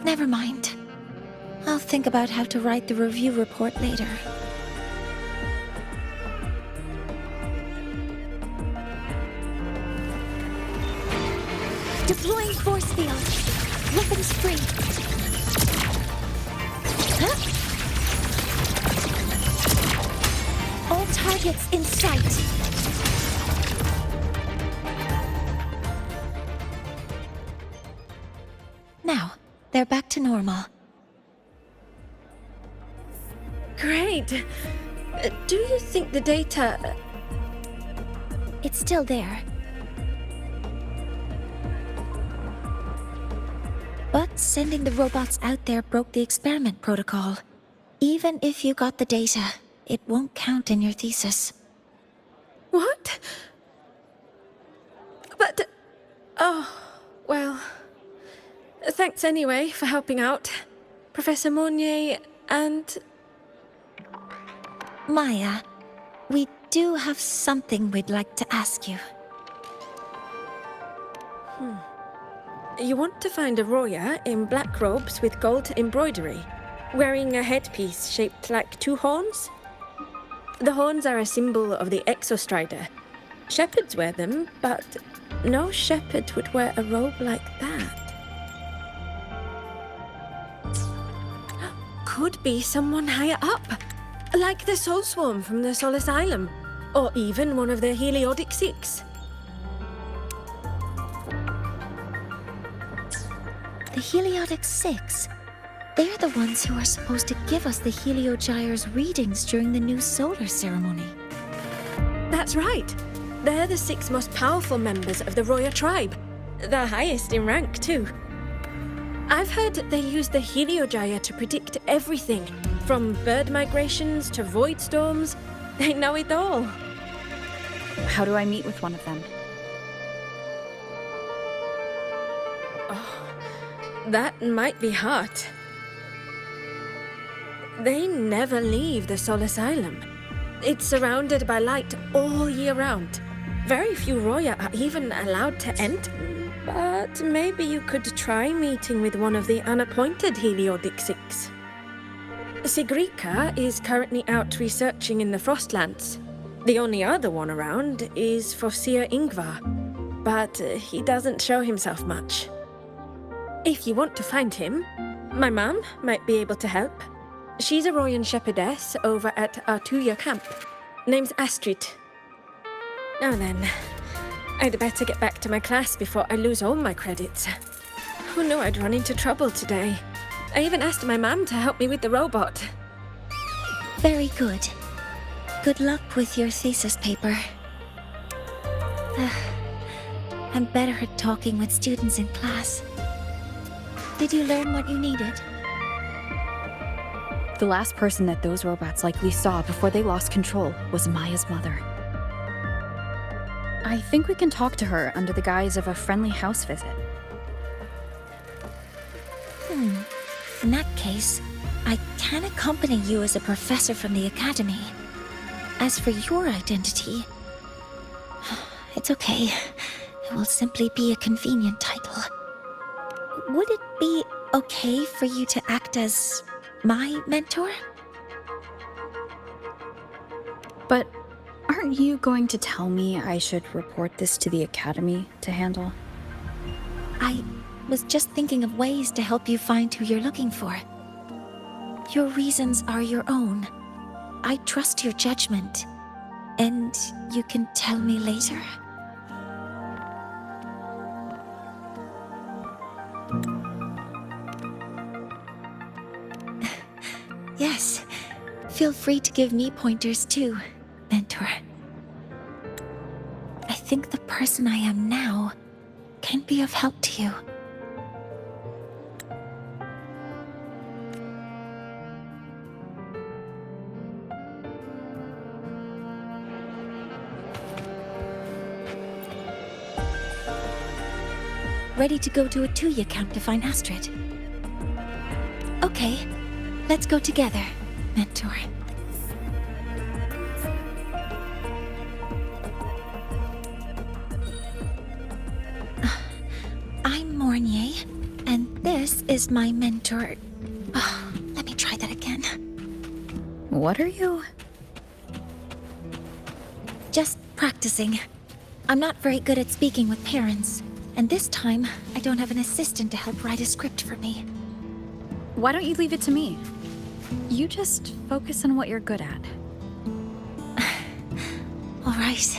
Never mind. I'll think about how to write the review report later. Deploying force field. Weapons free. Huh? All targets in sight. Now, they're back to normal. Great. Do you think the data... It's still there. But sending the robots out there broke the experiment protocol. Even if you got the data, it won't count in your thesis. What? But... Oh, well... Thanks anyway for helping out, Professor Monnier and... Maya, we do have something we'd like to ask you. You want to find a Roya in black robes with gold embroidery, wearing a headpiece shaped like two horns? The horns are a symbol of the Exostrider. Shepherds wear them, but no shepherd would wear a robe like that. Could be someone higher up, like the Soul Swarm from the Sol Asylum, or even one of the Heliodic Six. The Heliodic Six? They're the ones who are supposed to give us the Heliogyre's readings during the new solar ceremony. That's right. They're the 6 most powerful members of the Roya tribe. The highest in rank, too. I've heard they use the Heliogyre to predict everything, from bird migrations to void storms. They know it all. How do I meet with one of them? That might be hard. They never leave the Sol Asylum. It's surrounded by light all year round. Very few Roya are even allowed to enter. But maybe you could try meeting with one of the unappointed Heliodic Six. Sigrika is currently out researching in the Frostlands. The only other one around is Fossier Ingvar, but he doesn't show himself much. If you want to find him, my mum might be able to help. She's a Royan shepherdess over at Artuya camp. Name's Astrid. Now then, I'd better get back to my class before I lose all my credits. Who knew I'd run into trouble today? I even asked my mum to help me with the robot. Very good. Good luck with your thesis paper. I'm better at talking with students in class. Did you learn what you needed? The last person that those robots likely saw before they lost control was Maya's mother. I think we can talk to her under the guise of a friendly house visit. In that case, I can accompany you as a professor from the academy. As for your identity, it's okay. It will simply be a convenient title. Would it be okay for you to act as My mentor? But aren't you going to tell me I should report this to the Academy to handle? I was just thinking of ways to help you find who you're looking for. Your reasons are your own. I trust your judgment. And you can tell me later. Yes, feel free to give me pointers too, mentor. I think the person I am now can be of help to you. Ready to go to a Tuya camp to find Astrid? Okay, let's go together, mentor. I'm Mornier, and this is my mentor. Oh, let me try that again. What are you? Just practicing. I'm not very good at speaking with parents. And this time, I don't have an assistant to help write a script for me. Why don't you leave it to me? You just focus on what you're good at. All right.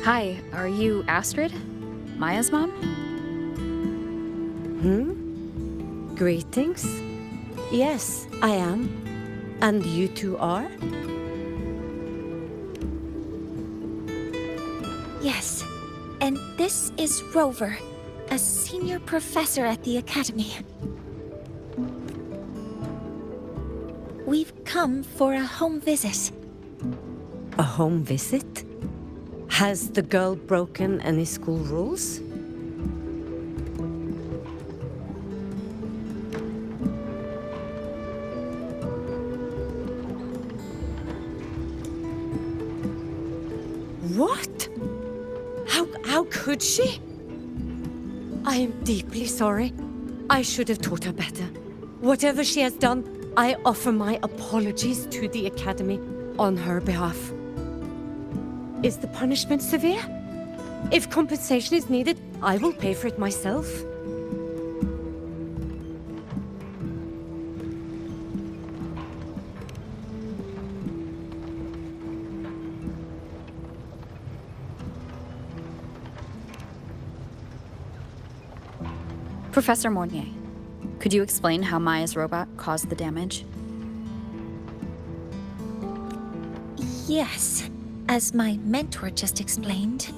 Hi, are you Astrid? Maya's mom? Greetings. Yes, I am. And you two are? Yes. And this is Rover, a senior professor at the Academy. We've come for a home visit. A home visit? Has the girl broken any school rules? What? How could she? I am deeply sorry. I should have taught her better. Whatever she has done, I offer my apologies to the Academy on her behalf. Is the punishment severe? If compensation is needed, I will pay for it myself. Professor Mornier, could you explain how Maya's robot caused the damage? Yes, as my mentor just explained.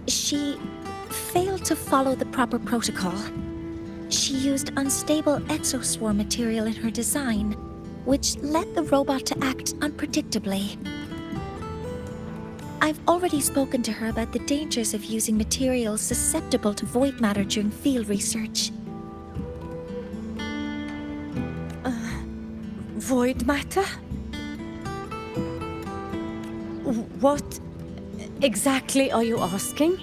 She failed to follow the proper protocol. She used unstable exoswarm material in her design, which led the robot to act unpredictably. I've already spoken to her about the dangers of using materials susceptible to void matter during field research. Void matter? What exactly are you asking?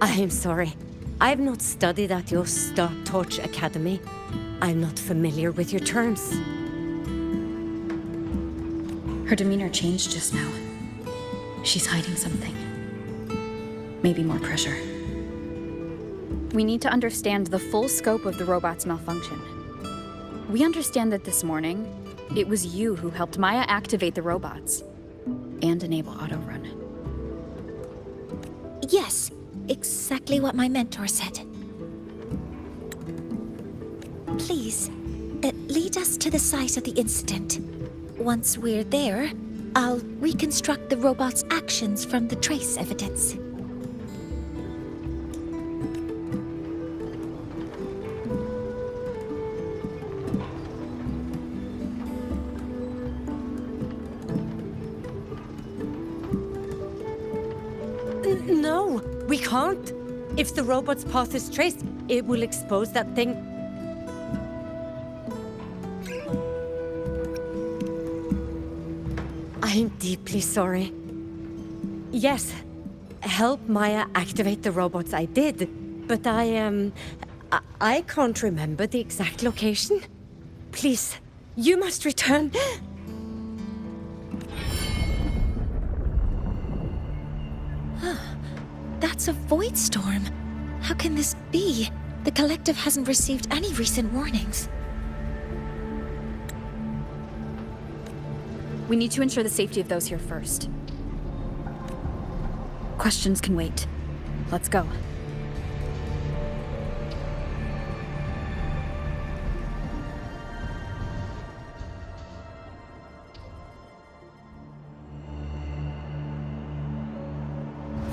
I am sorry. I have not studied at your Star Torch Academy. I'm not familiar with your terms. Her demeanor changed just now. She's hiding something. Maybe more pressure. We need to understand the full scope of the robot's malfunction. We understand that this morning, it was you who helped Maya activate the robots and enable auto-run. Yes, exactly what my mentor said. Please, lead us to the site of the incident. Once we're there, I'll reconstruct the robot's actions from the trace evidence. can't. If the robot's path is traced, it will expose that thing. I'm deeply sorry. Yes, help Maya activate the robots I did, but I can't remember the exact location. Please, you must return. That's a void storm. How can this be? The collective hasn't received any recent warnings. We need to ensure the safety of those here first. Questions can wait. Let's go.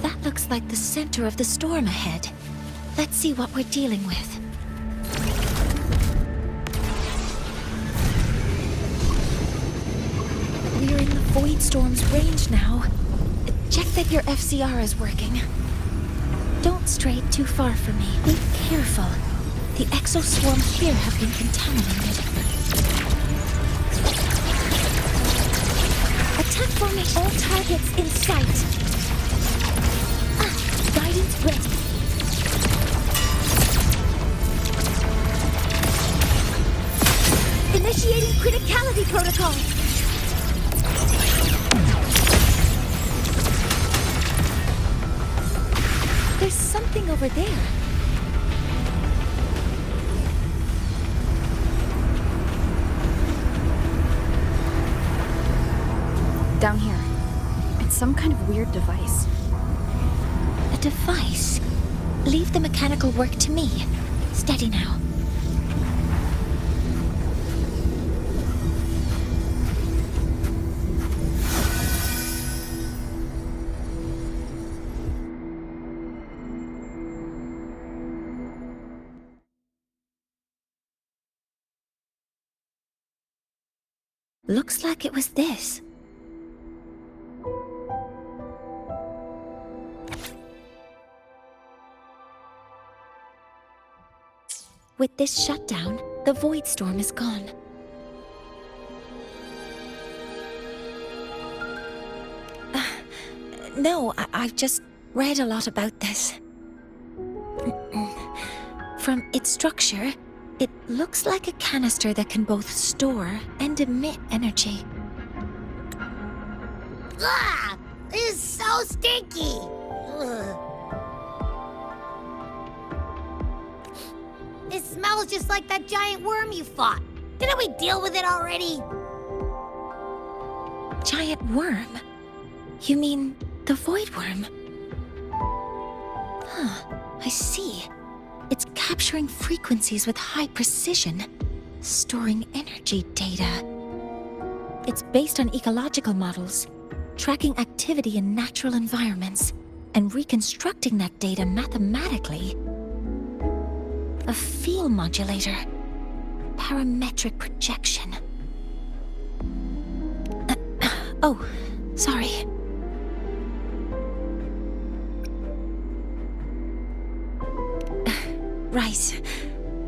That looks like the center of the storm ahead. Let's see what we're dealing with. We're in the void storm's range now. Check that your FCR is working. Don't stray too far from me. Be careful. The exoswarm here have been contaminated. Attack formation. All targets in sight. Guidance ready. Initiating criticality protocol. There's something over there. Down here. It's some kind of weird device. A device? Leave the mechanical work to me. Steady now. Looks like it was this. With this shutdown, the void storm is gone. No, I've just read a lot about this. From its structure, it looks like a canister that can both store and emit energy. Ugh! This is so stinky! Ugh. It smells just like that giant worm you fought. Didn't we deal with it already? Giant worm? You mean the void worm? Huh, I see. It's capturing frequencies with high precision, storing energy data. It's based on ecological models, tracking activity in natural environments, and reconstructing that data mathematically. A field modulator. Parametric projection. Oh, sorry. Right.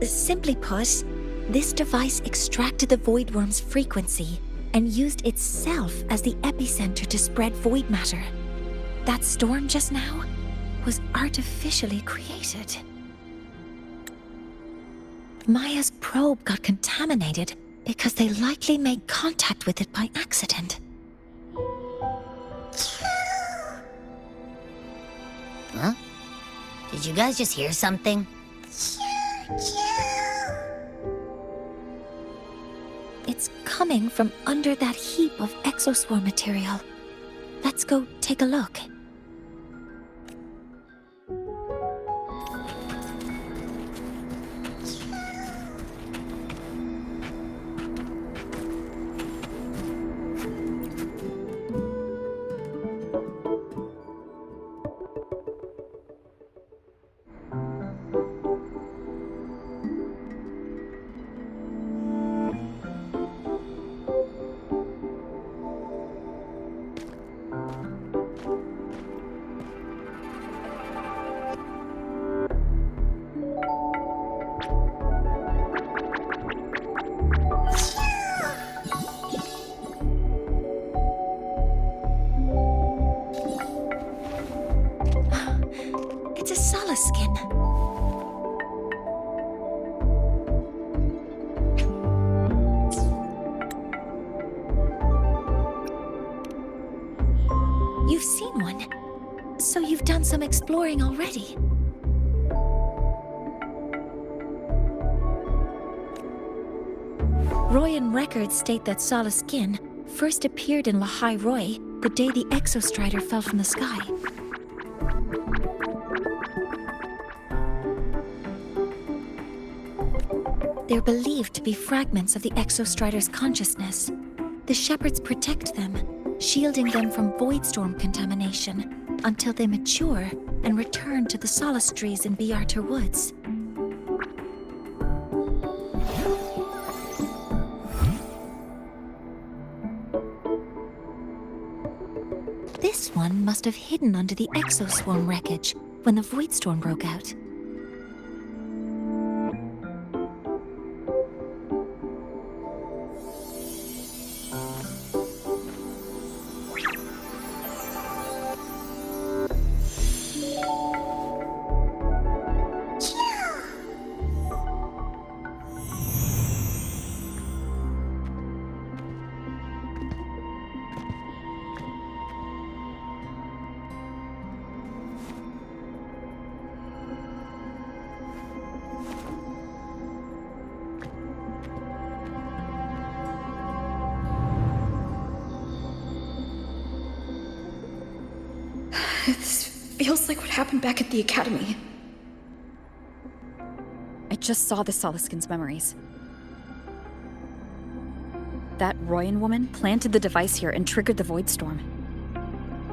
Simply put, this device extracted the void worm's frequency and used itself as the epicenter to spread void matter. That storm just now was artificially created. Maya's probe got contaminated because they likely made contact with it by accident. Huh? Did you guys just hear something? It's coming from under that heap of exoswarm material. Let's go take a look. some exploring already. Royan records state that Sala skin first appeared in Lahai Roi the day the Exostrider fell from the sky. They're believed to be fragments of the Exostrider's consciousness. The shepherds protect them, shielding them from voidstorm contamination until they mature and return to the solace trees in Biarter Woods. This one must have hidden under the exoswarm wreckage when the voidstorm broke out. This feels like what happened back at the Academy. I just saw the Solaskin's memories. That Royan woman planted the device here and triggered the Voidstorm.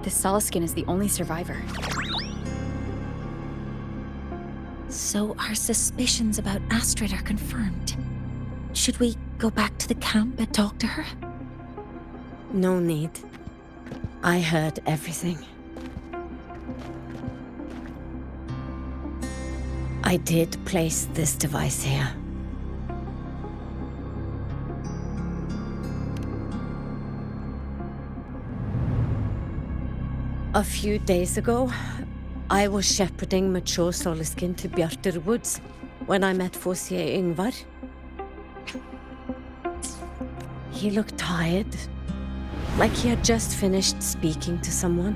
This Solaskin is the only survivor. So our suspicions about Astrid are confirmed. Should we go back to the camp and talk to her? No need. I heard everything. I did place this device here. A few days ago, I was shepherding mature Solaskin to Biarter Woods when I met Fossier Yngvar. He looked tired, like he had just finished speaking to someone.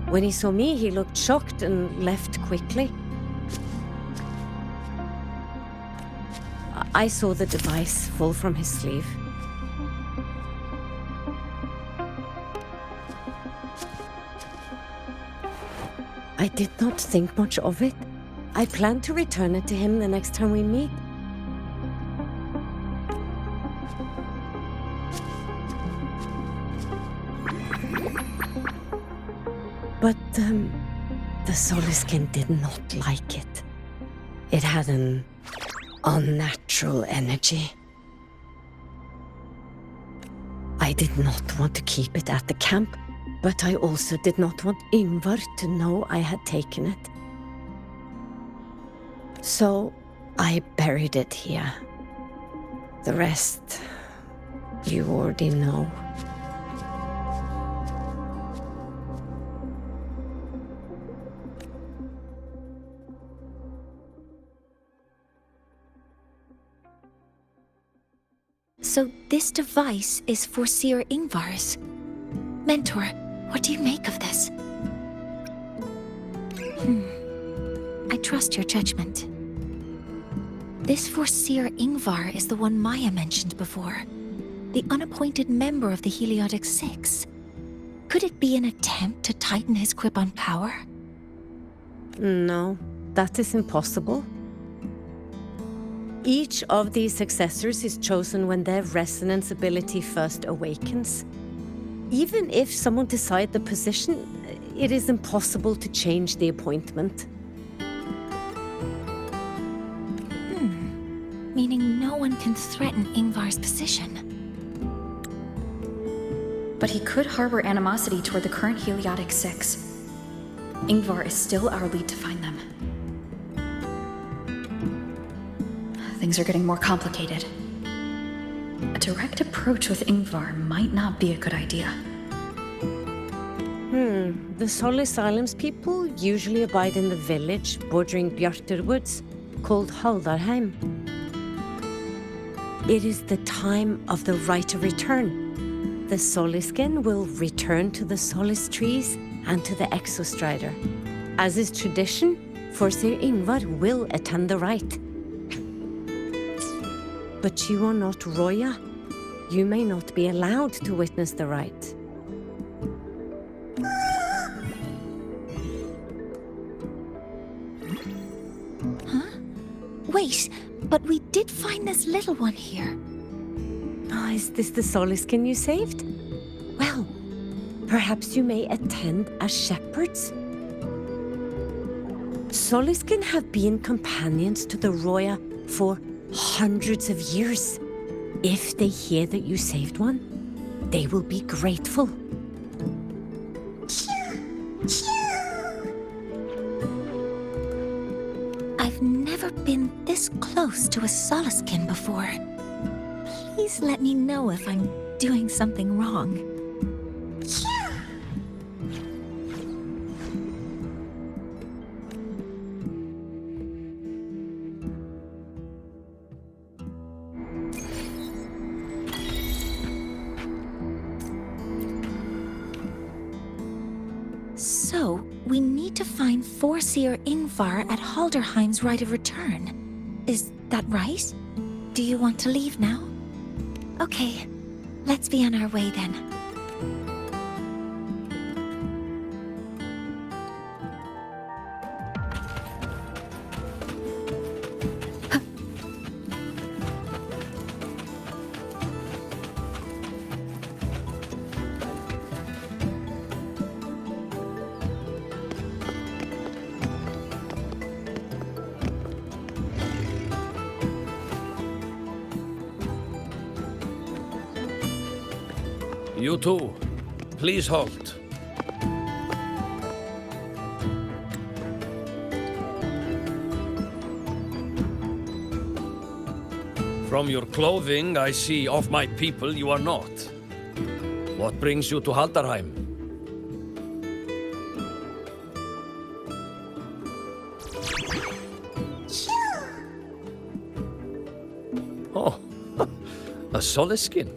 When he saw me, he looked shocked and left quickly. I saw the device fall from his sleeve. I did not think much of it. I plan to return it to him the next time we meet. But the Solaskin did not like it. It had an unnatural energy. I did not want to keep it at the camp, but I also did not want Yngvar to know I had taken it. So I buried it here. The rest, you already know. So this device is Foreseer Yngvar's. Mentor, what do you make of this? I trust your judgment. This Foreseer Yngvar is the one Maya mentioned before. The unappointed member of the Heliotic Six. Could it be an attempt to tighten his grip on power? No, that is impossible. Each of these successors is chosen when their resonance ability first awakens. Even if someone decides the position, it is impossible to change the appointment. Meaning no one can threaten Yngvar's position. But he could harbor animosity toward the current Heliotic Six. Yngvar is still our lead to find them. Things are getting more complicated. A direct approach with Yngvar might not be a good idea. The Solis Islands people usually abide in the village bordering Biarter Woods, called Haldarheim. It is the time of the right of return. The Soliskin will return to the Solis trees and to the Exostrider. As is tradition, Forseer Ingvar will attend the rite. But you are not Roya. You may not be allowed to witness the rite. Wait, but we did find this little one here. Oh, is this the Soliskin you saved? Well, perhaps you may attend as shepherds? Soliskin have been companions to the Roya for hundreds of years. If they hear that you saved one, they will be grateful. I've never been this close to a Soliskin before. Please let me know if I'm doing something wrong. So, we need to find Forseer Ingvar at Halderheim's Rite of Return. Is that right? Do you want to leave now? Okay, let's be on our way then. You two, please halt. From your clothing, I see of my people you are not. What brings you to Haldarheim? Oh, a Soliskin.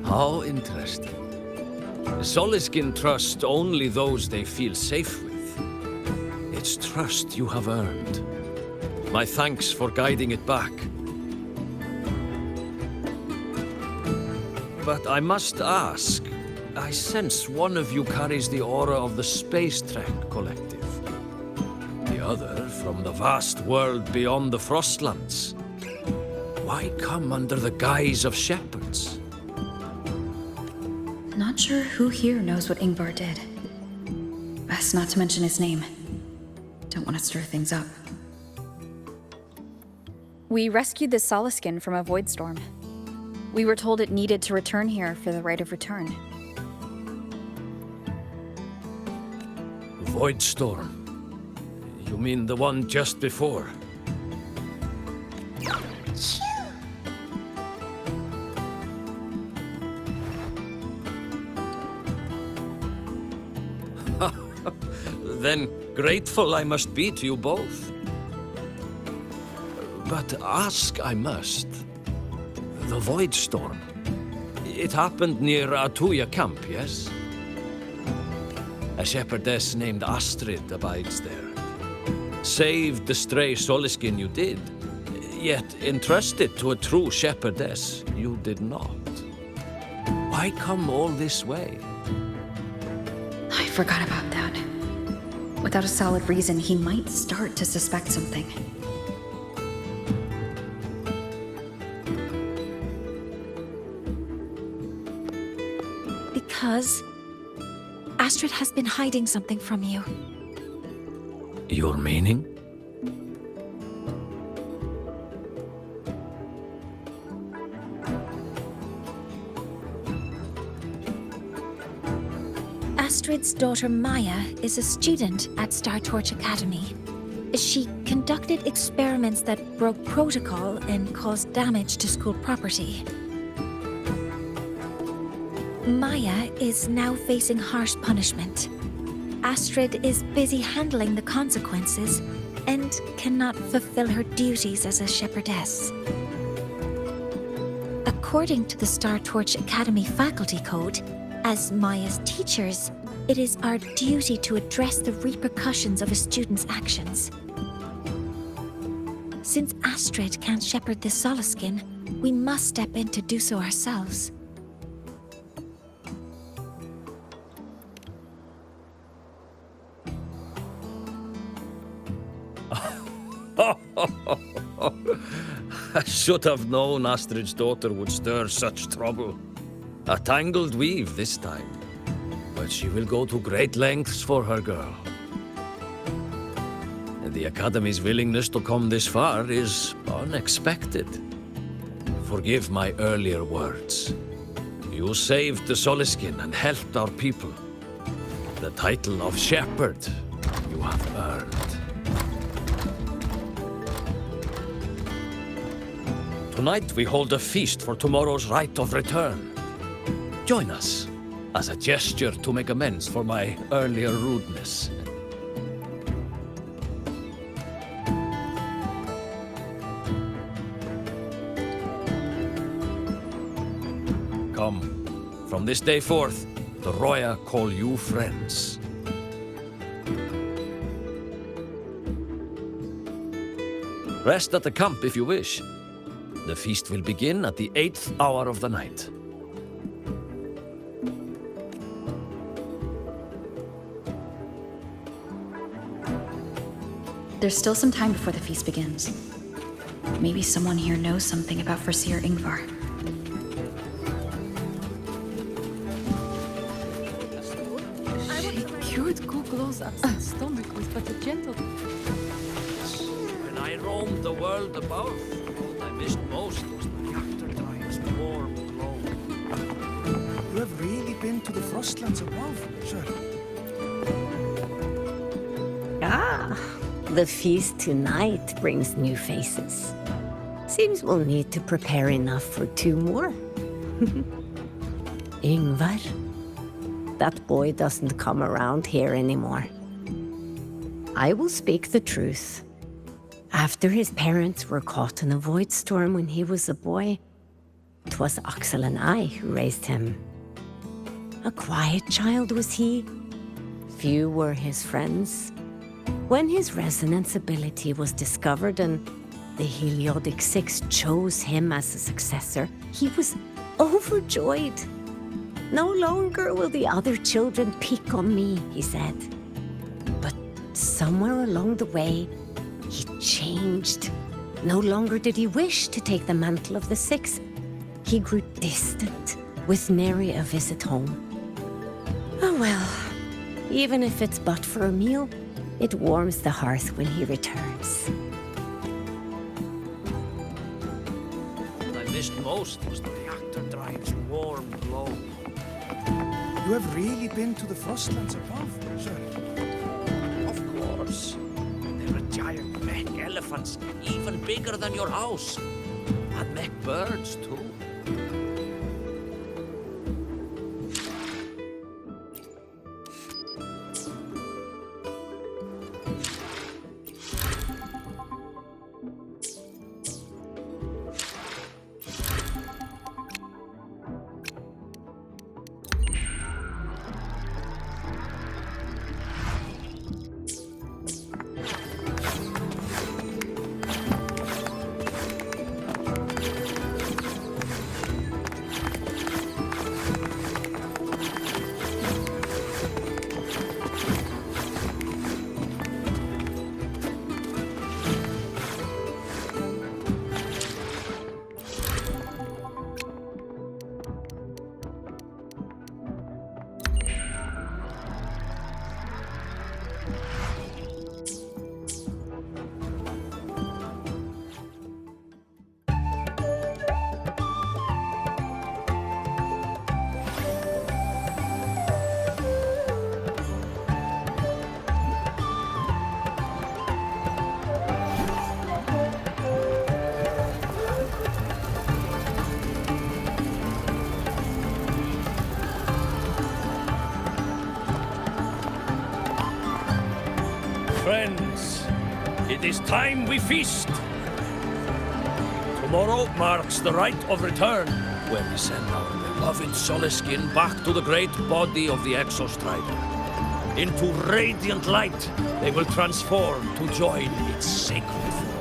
How interesting. Soliskin trust only those they feel safe with. It's trust you have earned. My thanks for guiding it back. But I must ask, I sense one of you carries the aura of the Space Trek Collective. The other from the vast world beyond the Frostlands. Why come under the guise of shepherds? Not sure who here knows what Ingvar did. Best not to mention his name. Don't want to stir things up. We rescued the Soliskin from a void storm. We were told it needed to return here for the Rite of Return. Void storm? You mean the one just before? Then grateful I must be to you both. But ask I must. The Void Storm. It happened near Atuya camp, yes? A shepherdess named Astrid abides there. Saved the stray Soliskin you did, yet entrusted to a true shepherdess you did not. Why come all this way? I forgot about that. Without a solid reason, he might start to suspect something. Because Astrid has been hiding something from you. Your meaning? Astrid's daughter Maya is a student at Star Torch Academy. She conducted experiments that broke protocol and caused damage to school property. Maya is now facing harsh punishment. Astrid is busy handling the consequences, and cannot fulfill her duties as a shepherdess. According to the Star Torch Academy Faculty Code, as Maya's teachers, it is our duty to address the repercussions of a student's actions. Since Astrid can't shepherd this Solaskin, we must step in to do so ourselves. I should have known Astrid's daughter would stir such trouble. A tangled weave this time. But she will go to great lengths for her girl. The Academy's willingness to come this far is unexpected. Forgive my earlier words. You saved the Solaskin and helped our people. The title of Shepherd you have earned. Tonight we hold a feast for tomorrow's rite of return. Join us, as a gesture to make amends for my earlier rudeness. Come, from this day forth, the Roya call you friends. Rest at the camp if you wish. The feast will begin at the 8th hour of the night. There's still some time before the feast begins. Maybe someone here knows something about Foreseer Ingvar. She cured Kukul's upset stomach with but a gentle... When I roamed the world above, what I missed most was the reactor drive's warm glow. You have really been to the Frostlands above, sir? Ah, the feast tonight brings new faces. Seems we'll need to prepare enough for 2 more. Ingvar, that boy doesn't come around here anymore. I will speak the truth. After his parents were caught in a void storm when he was a boy, 'twas Axel and I who raised him. A quiet child was he. Few were his friends. When his resonance ability was discovered and the Heliodic Six chose him as a successor, he was overjoyed. No longer will the other children pick on me, he said. But somewhere along the way, he changed. No longer did he wish to take the mantle of the Six. He grew distant, with nary a visit home. Oh well, even if it's but for a meal, it warms the hearth when he returns. What I missed most was the reactor drive's warm glow. You have really been to the Frostlands above, sir? Of course. There are giant mech elephants, even bigger than your house. And mech birds, too. It is time we feast. Tomorrow marks the rite of return, where we send our beloved Soliskin back to the great body of the Exostrider. Into radiant light, they will transform to join its sacred flow.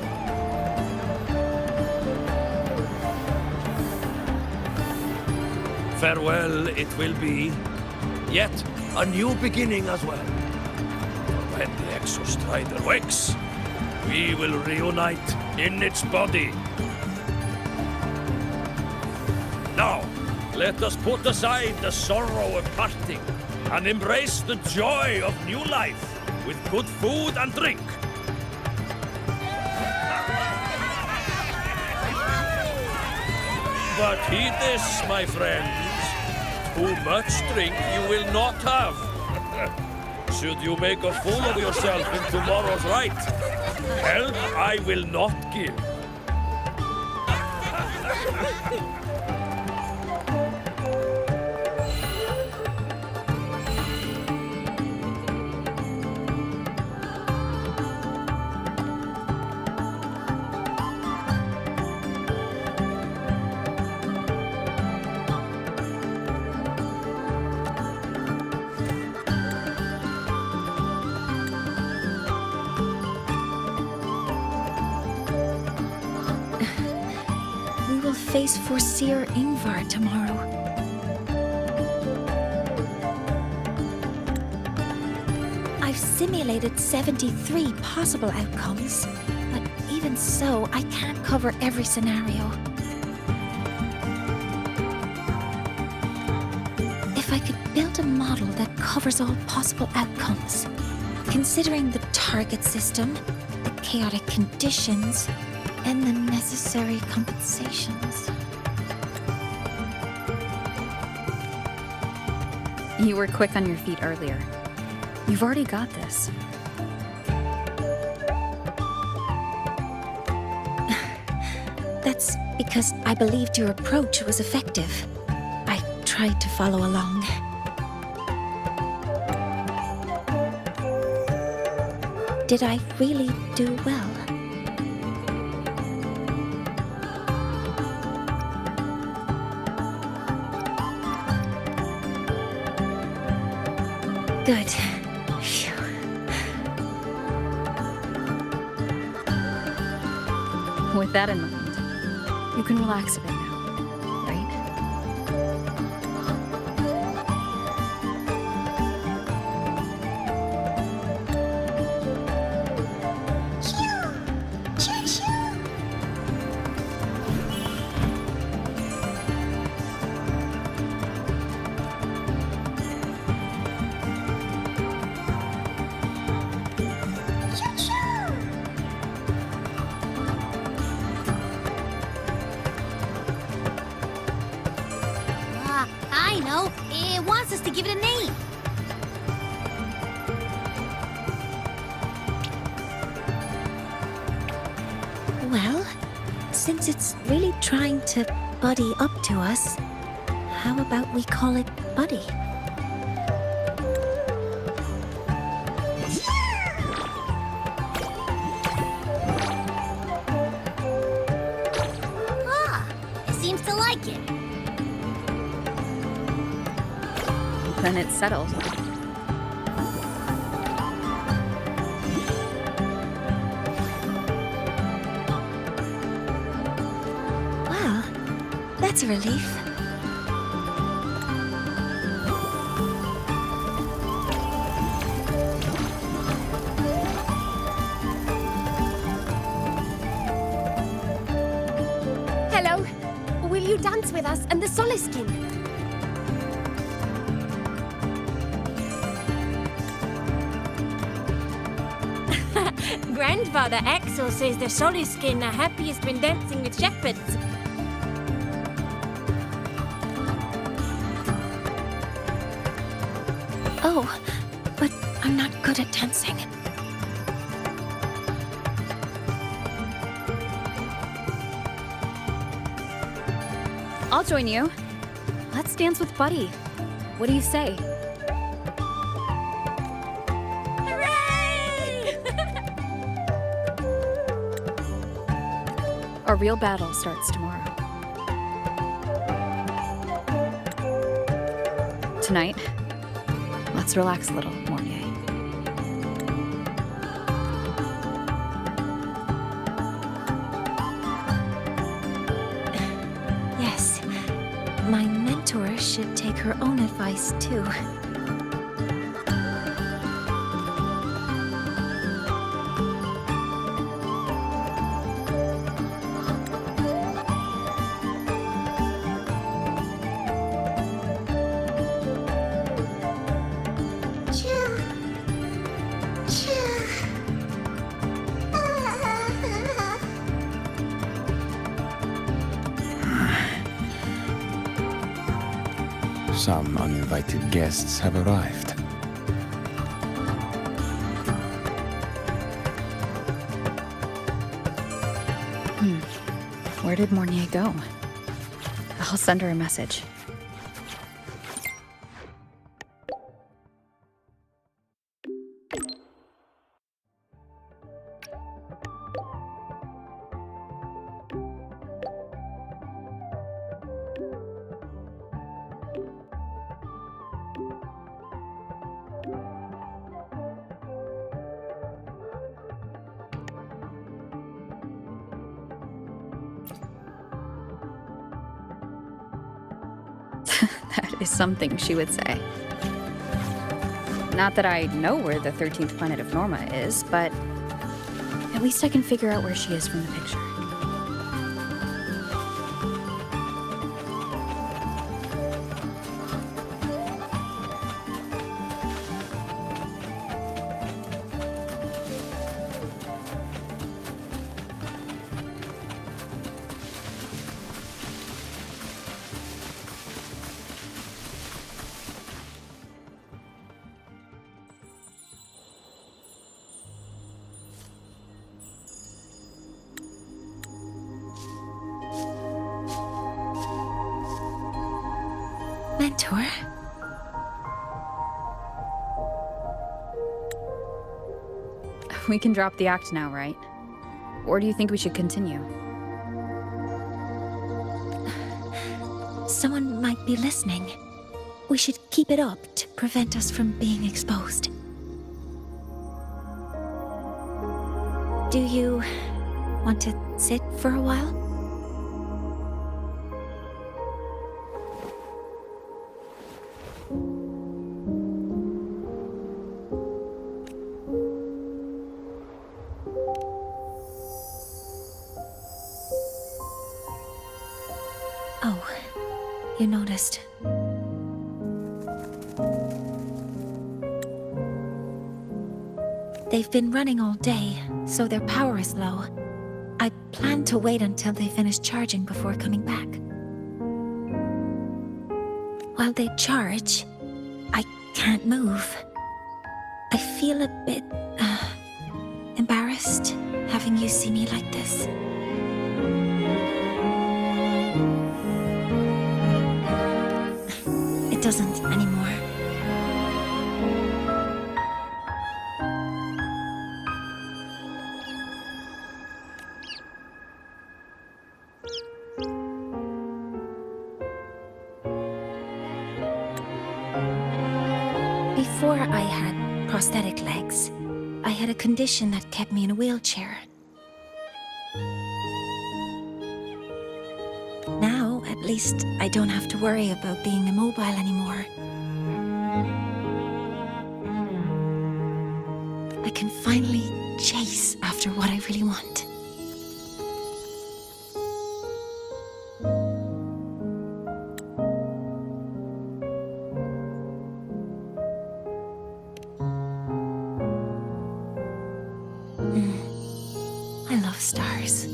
Farewell it will be, yet a new beginning as well. For when the Exostrider wakes, we will reunite in its body. Now, let us put aside the sorrow of parting and embrace the joy of new life with good food and drink. But heed this, my friends. Too much drink you will not have. Should you make a fool of yourself in tomorrow's rite, help I will not give. Face for Seer Ingvar tomorrow. I've simulated 73 possible outcomes, but even so, I can't cover every scenario. If I could build a model that covers all possible outcomes, considering the target system, the chaotic conditions, and the necessary compensations. You were quick on your feet earlier. You've already got this. That's because I believed your approach was effective. I tried to follow along. Did I really do well? Good. Phew. With that in mind, you can relax a bit now, right? I know. It wants us to give it a name. Well, since it's really trying to buddy up to us, how about we call it Buddy? It seems to like it. Then it's settled. Well, that's a relief. Hello. Will you dance with us and the Soliskin? Grandfather Axel says the Soliskin are happiest when dancing with shepherds. Oh, but I'm not good at dancing. I'll join you. Let's dance with Buddy. What do you say? Our real battle starts tomorrow. Tonight, let's relax a little, Mornier. Yes, my mentor should take her own advice too. Some uninvited guests have arrived. Where did Mornier go? I'll send her a message. That is something she would say. Not that I know where the 13th planet of Norma is, but at least I can figure out where she is from the picture. Mentor? We can drop the act now, right? Or do you think we should continue? Someone might be listening. We should keep it up to prevent us from being exposed. Do you want to sit for a while? Oh, you noticed. They've been running all day, so their power is low. I plan to wait until they finish charging before coming back. While they charge, I can't move. I feel a bit, embarrassed having you see me like this. It doesn't anymore. Before I had prosthetic legs, I had a condition that kept me in a wheelchair. Now, at least, I don't have to worry about being immobile anymore. I can finally chase after what I really want. I love stars.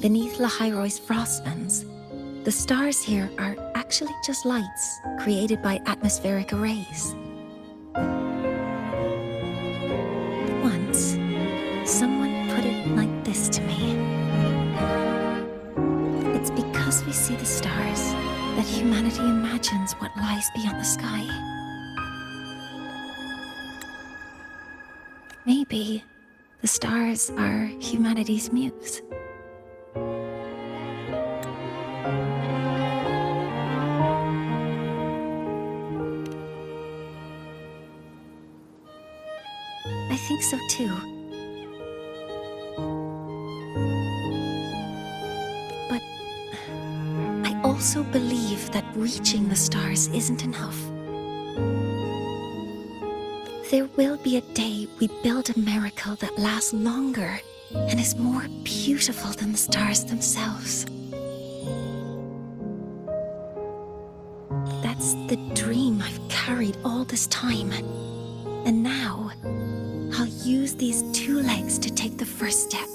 Beneath Lahai Roi's frostlands, the stars here are actually just lights created by atmospheric arrays. Once, someone put it like this to me. It's because we see the stars that humanity imagines what lies beyond the sky. Maybe The stars are humanity's muse. I think so too. But I also believe that reaching the stars isn't enough. There will be a day we build a miracle that lasts longer and is more beautiful than the stars themselves. That's the dream I've carried all this time. And now, I'll use these 2 legs to take the first step.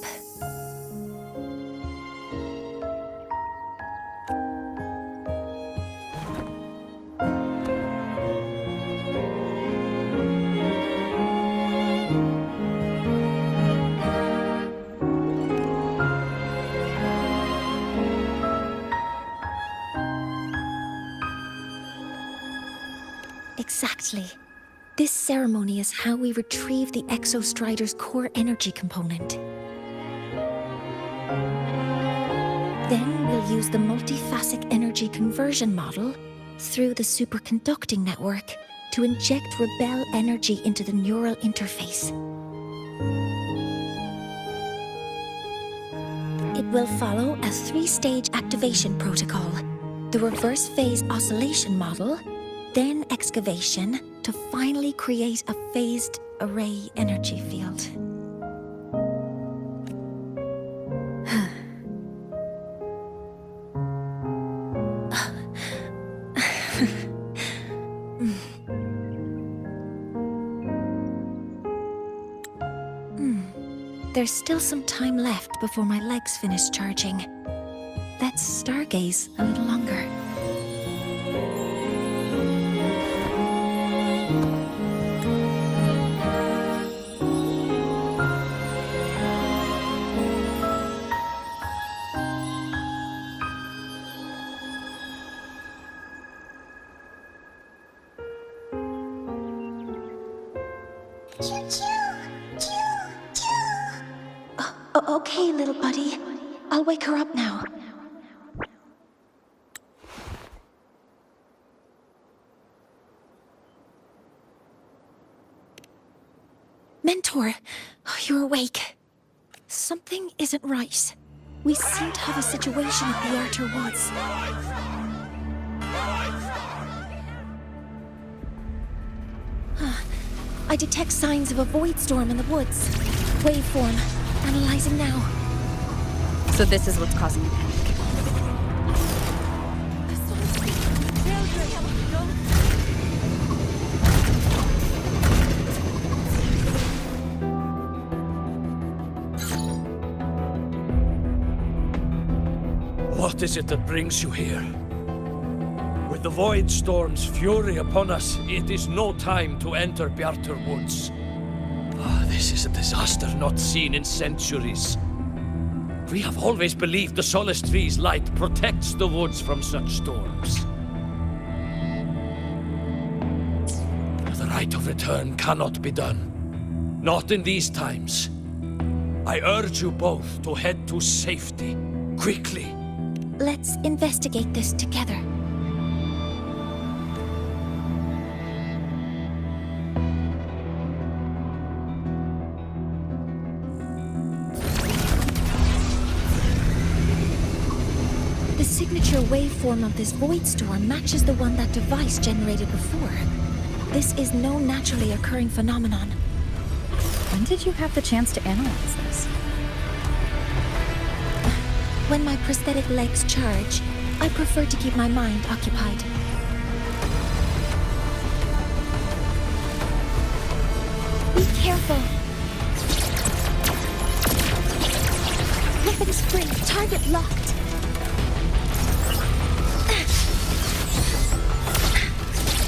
Exactly. This ceremony is how we retrieve the Exostrider's core energy component. Then we'll use the multiphasic energy conversion model through the superconducting network to inject rebel energy into the neural interface. It will follow a 3-stage activation protocol: the reverse phase oscillation model, then excavation, to finally create a phased array energy field. There's still some time left before my legs finish charging. Let's stargaze a little longer. Okay, little buddy. I'll wake her up now. Mentor, you're awake. Something isn't right. We seem to have a situation at the Outer Woods. I detect signs of a void storm in the woods. Waveform. Analyzing now. So this is what's causing the panic. What is it that brings you here? With the Void Storm's fury upon us, it is no time to enter Bjartur Woods. This is a disaster not seen in centuries. We have always believed the Solace Tree's light protects the woods from such storms. The rite of return cannot be done. Not in these times. I urge you both to head to safety, quickly. Let's investigate this together. The signature waveform of this void storm matches the one that device generated before. This is no naturally occurring phenomenon. When did you have the chance to analyze this? When my prosthetic legs charge, I prefer to keep my mind occupied. Be careful! Weapons free, target locked.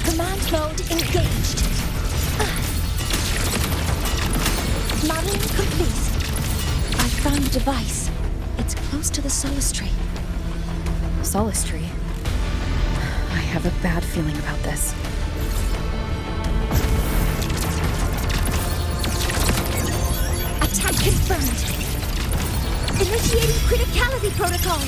Command mode engaged. Modeling complete. I found the device. It's close to the Solace Tree. Solace Tree? I have a bad feeling about this. Attack confirmed. Initiating criticality protocol.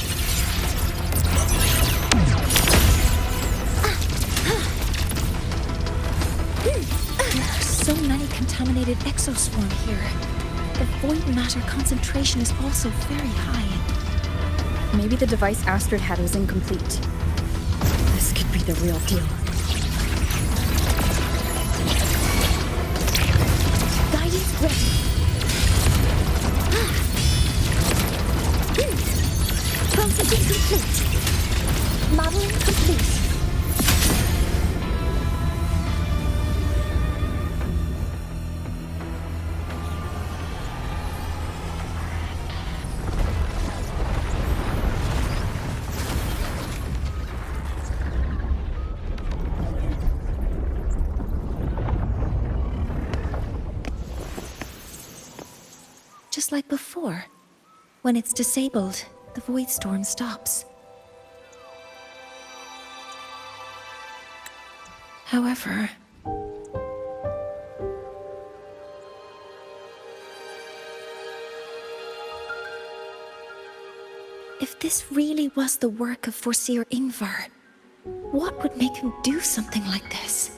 There are so many contaminated exoswarm here. The void matter concentration is also very high. Maybe the device Astrid had was incomplete. This could be the real deal. Guidance ready. Processing complete. Modeling complete. Just like before. When it's disabled, the void storm stops. However, if this really was the work of Foreseer Ingvar, what would make him do something like this?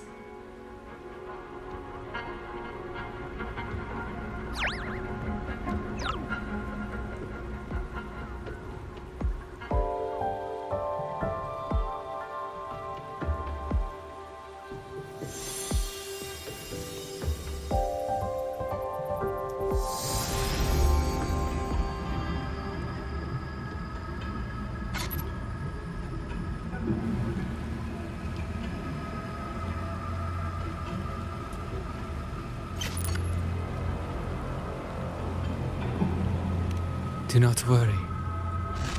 Do not worry.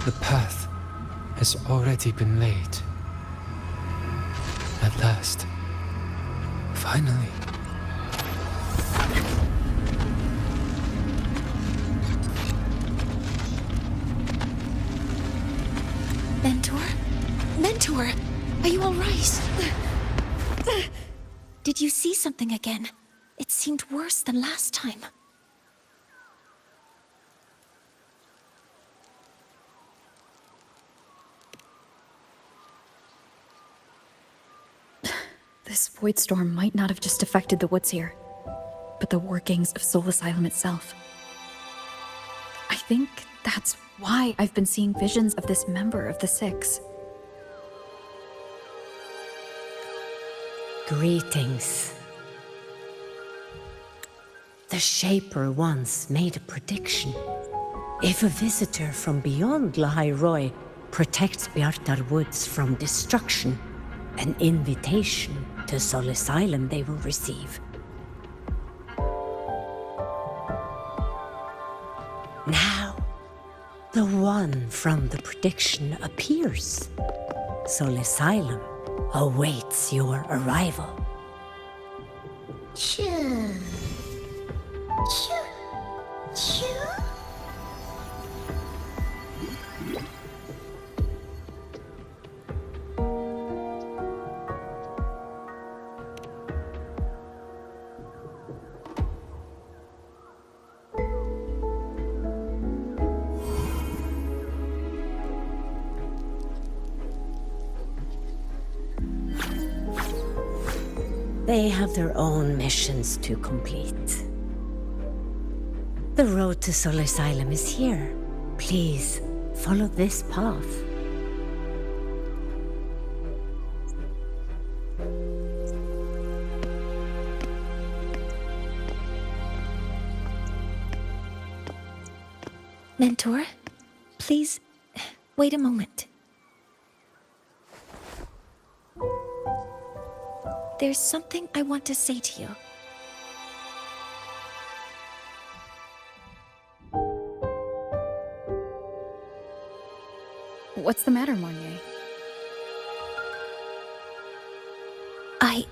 The path has already been laid. At last. Finally. Mentor? Mentor! Are you alright? Did you see something again? It seemed worse than last time. This void storm might not have just affected the woods here, but the workings of Soul Asylum itself. I think that's why I've been seeing visions of this member of the Six. Greetings. The Shaper once made a prediction. If a visitor from beyond Lahai Roi protects Bjartar Woods from destruction, an invitation to Soul Asylum they will receive. Now, the one from the prediction appears. Soul Asylum awaits your arrival. Choo. Choo. Choo. They have their own missions to complete. The road to Soul Asylum is here. Please, follow this path. Mentor, please, wait a moment. There's something I want to say to you. What's the matter, Mornier? I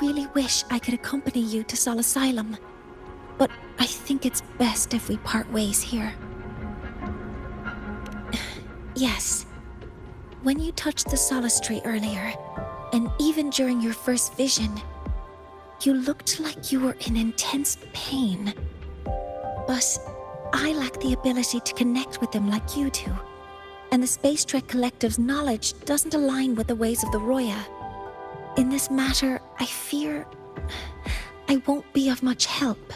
really wish I could accompany you to Soul Asylum, but I think it's best if we part ways here. Yes. When you touched the Solace Tree earlier, and even during your first vision, You looked like you were in intense pain. But I lack the ability to connect with them like you do. And the Space Trek Collective's knowledge doesn't align with the ways of the Roya. In this matter, I fear I won't be of much help.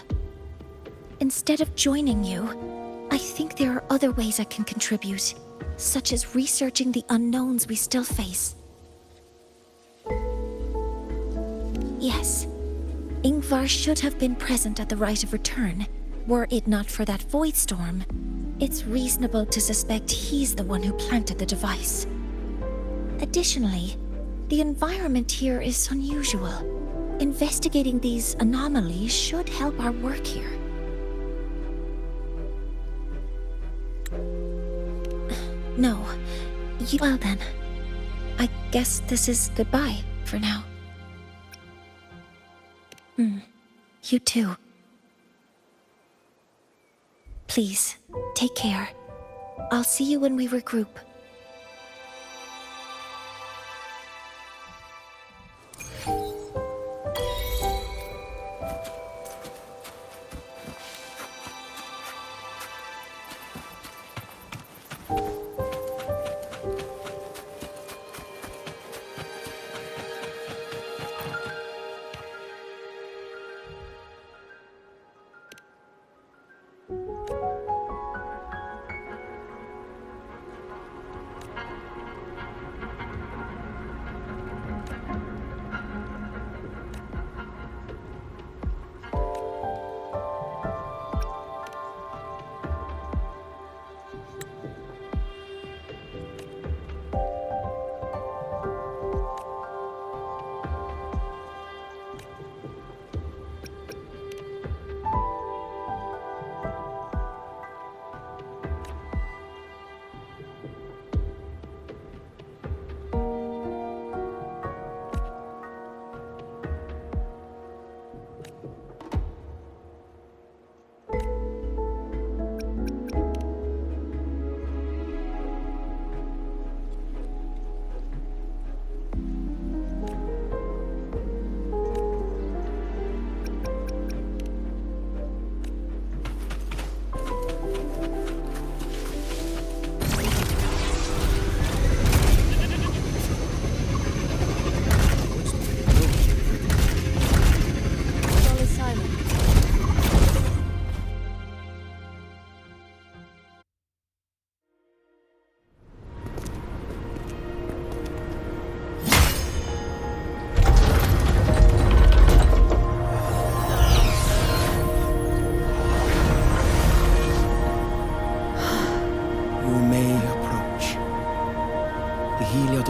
Instead of joining you, I think there are other ways I can contribute, such as researching the unknowns we still face. Yes, Ingvar should have been present at the rite of return. Were it not for that void storm, it's reasonable to suspect he's the one who planted the device. Additionally, the environment here is unusual. Investigating these anomalies should help our work here. No. Well then, I guess this is goodbye for now. You too. Please, take care. I'll see you when we regroup.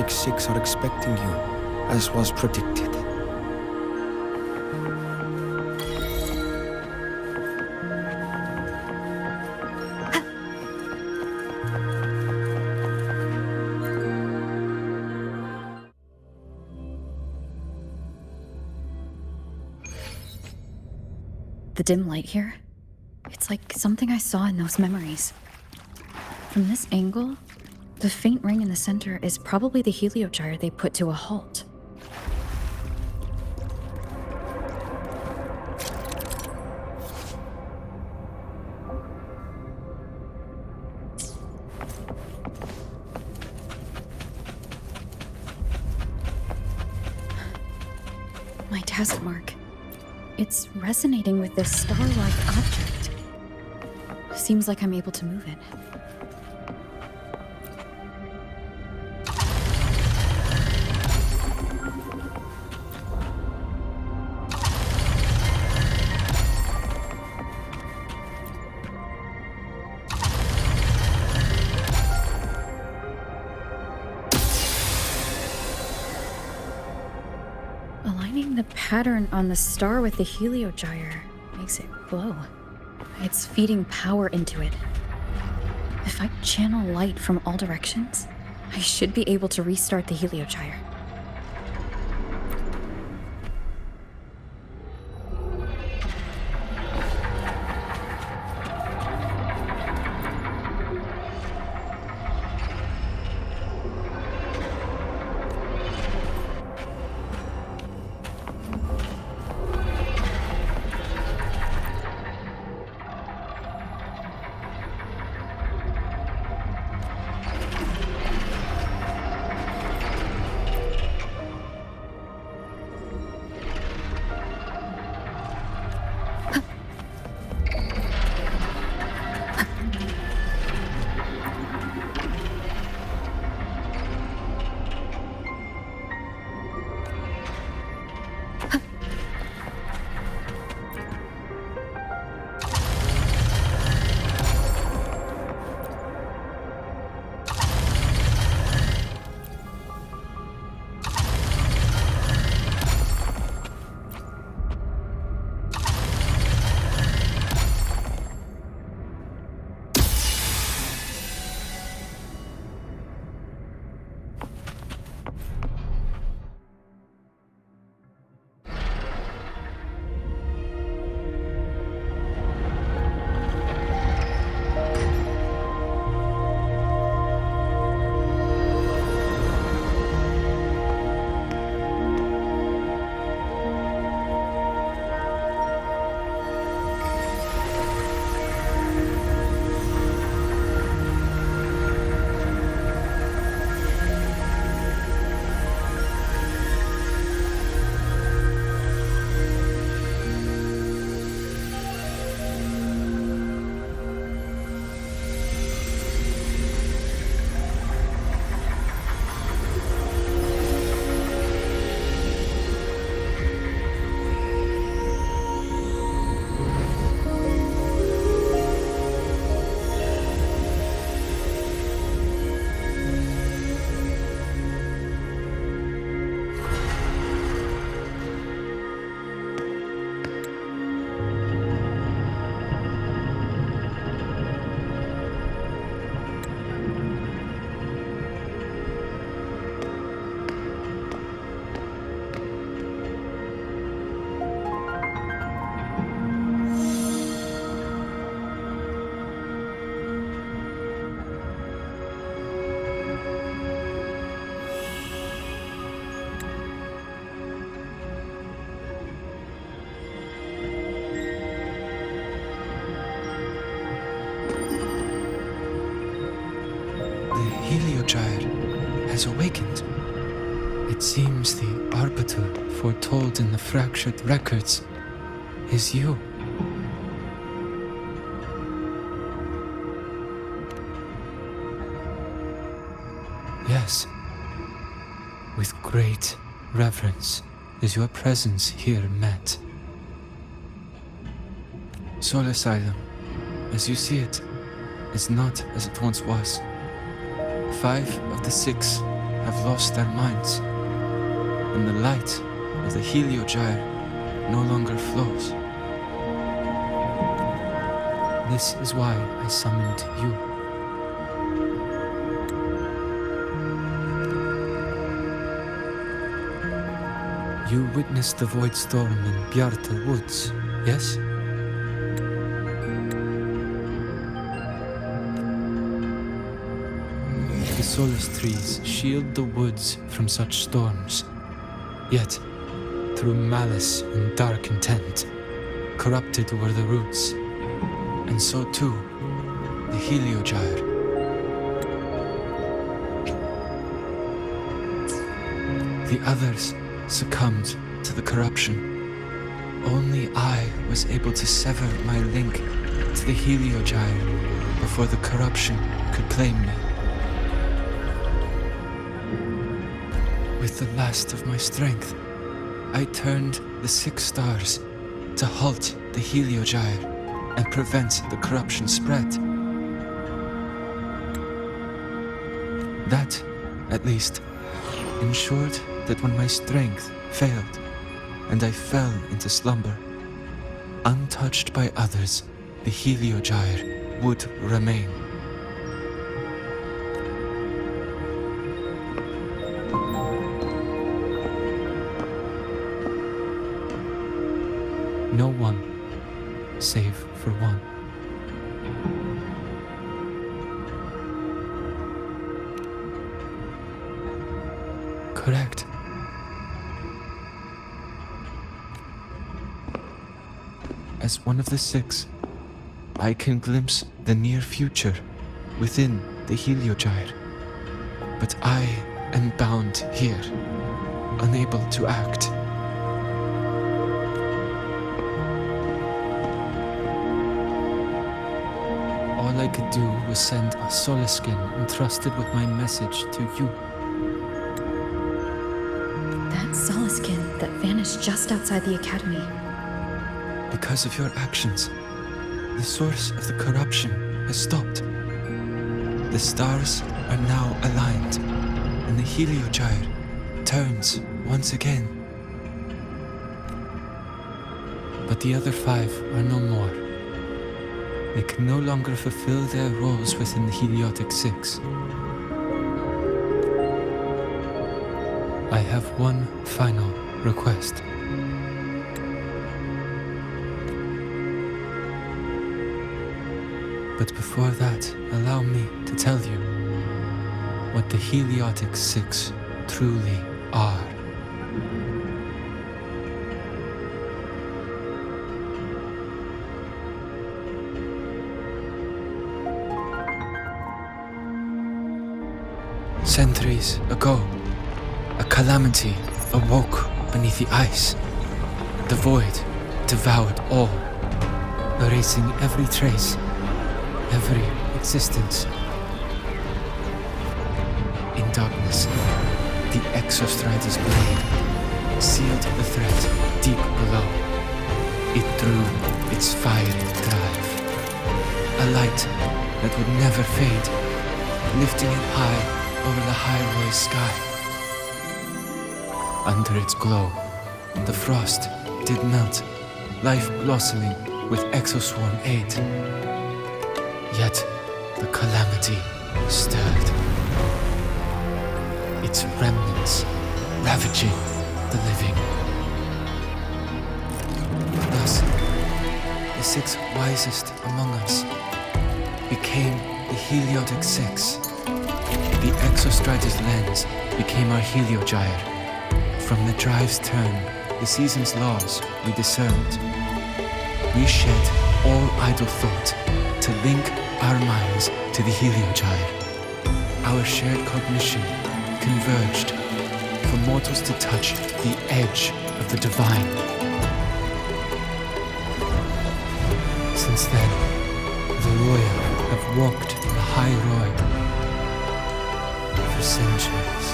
Six are expecting you, as was predicted. The dim light here, it's like something I saw in those memories. From this angle, the faint ring in the center is probably the heliogyre they put to a halt. My tacit mark. It's resonating with this star-like object. Seems like I'm able to move it. Aligning the pattern on the star with the heliogyre makes it glow. It's feeding power into it. If I channel light from all directions, I should be able to restart the heliogyre. Heliogyre has awakened. It seems the arbiter foretold in the fractured records is you. Yes, with great reverence is your presence here met. Soul Asylum, as you see it, is not as it once was. 5 of the 6 have lost their minds, and the light of the Heliogyre no longer flows. This is why I summoned you. You witnessed the void storm in Bjarta Woods, yes? The solace trees shield the woods from such storms. Yet, through malice and dark intent, corrupted were the roots, and so too the Heliogyre. The others succumbed to the corruption. Only I was able to sever my link to the Heliogyre before the corruption could claim me. With the last of my strength, I turned the 6 stars to halt the Heliogyre and prevent the corruption spread. That, at least, ensured that when my strength failed and I fell into slumber, untouched by others, the Heliogyre would remain. No one, save for one. Correct. As one of the 6, I can glimpse the near future within the Heliogyre. But I am bound here, unable to act. All I could do was send a Solaskin entrusted with my message to you. That Solaskin that vanished just outside the academy. Because of your actions, the source of the corruption has stopped. The stars are now aligned, and the Heliogyre turns once again. But the other 5 are no more. They can no longer fulfill their roles within the Heliotic 6. I have one final request. But before that, allow me to tell you what the Heliotic 6 truly are. Centuries ago, a calamity awoke beneath the ice. The void devoured all, erasing every trace, every existence. In darkness, the Exostrider's blade sealed the threat deep below. It drew its fiery drive, a light that would never fade, lifting it high over the Lahai Roi's sky. Under its glow, the frost did melt, life blossoming with Exoswarm aid. Yet the calamity stirred, its remnants ravaging the living. Thus, the 6 wisest among us became the Heliotic 6. The Exostrider's lens became our Heliogyre. From the drive's turn, the season's laws we discerned. We shed all idle thought to link our minds to the Heliogyre. our shared cognition converged for mortals to touch the edge of the divine. Since then, the Roya have walked Lahai Roi for centuries.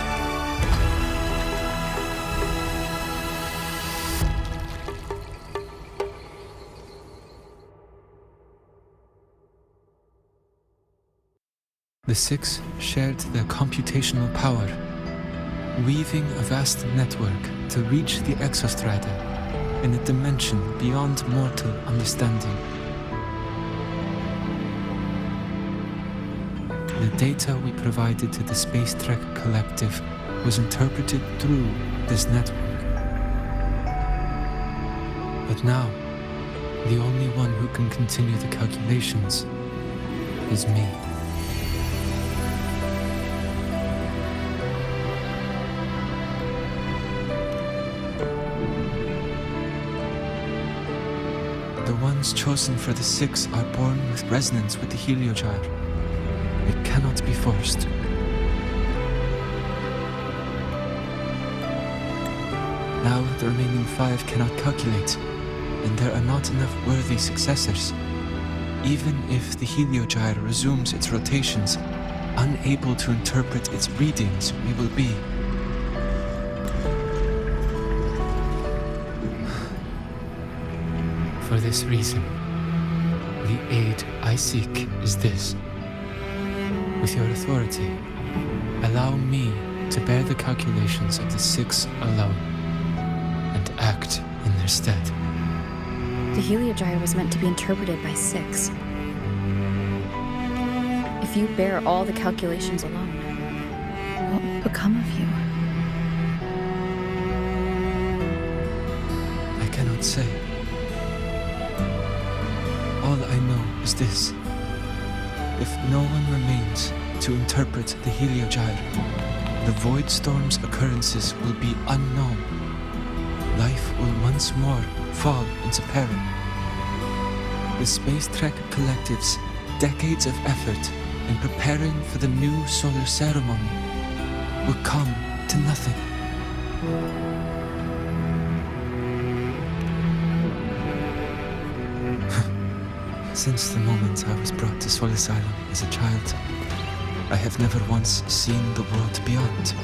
The six shared their computational power, weaving a vast network to reach the exostrata in a dimension beyond mortal understanding. The data we provided to the Space Trek Collective was interpreted through this network. But now, the only one who can continue the calculations is me. The ones chosen for the six are born with resonance with the Heliogyre. It cannot be forced. Now the remaining five cannot calculate, and there are not enough worthy successors. Even if the Heliogyre resumes its rotations, unable to interpret its readings, we will be. For this reason, the aid I seek is this. With your authority, allow me to bear the calculations of the six alone, and act in their stead. The Heliogyre was meant to be interpreted by six. If you bear all the calculations alone, what will become of you? I cannot say. All I know is this. If no one remains to interpret the Heliogyre, the Void Storm's occurrences will be unknown. Life will once more fall into peril. The Space Trek Collective's decades of effort in preparing for the new solar ceremony will come to nothing. Since the moment I was brought to Sol Asylum as a child, I have never once seen the world beyond.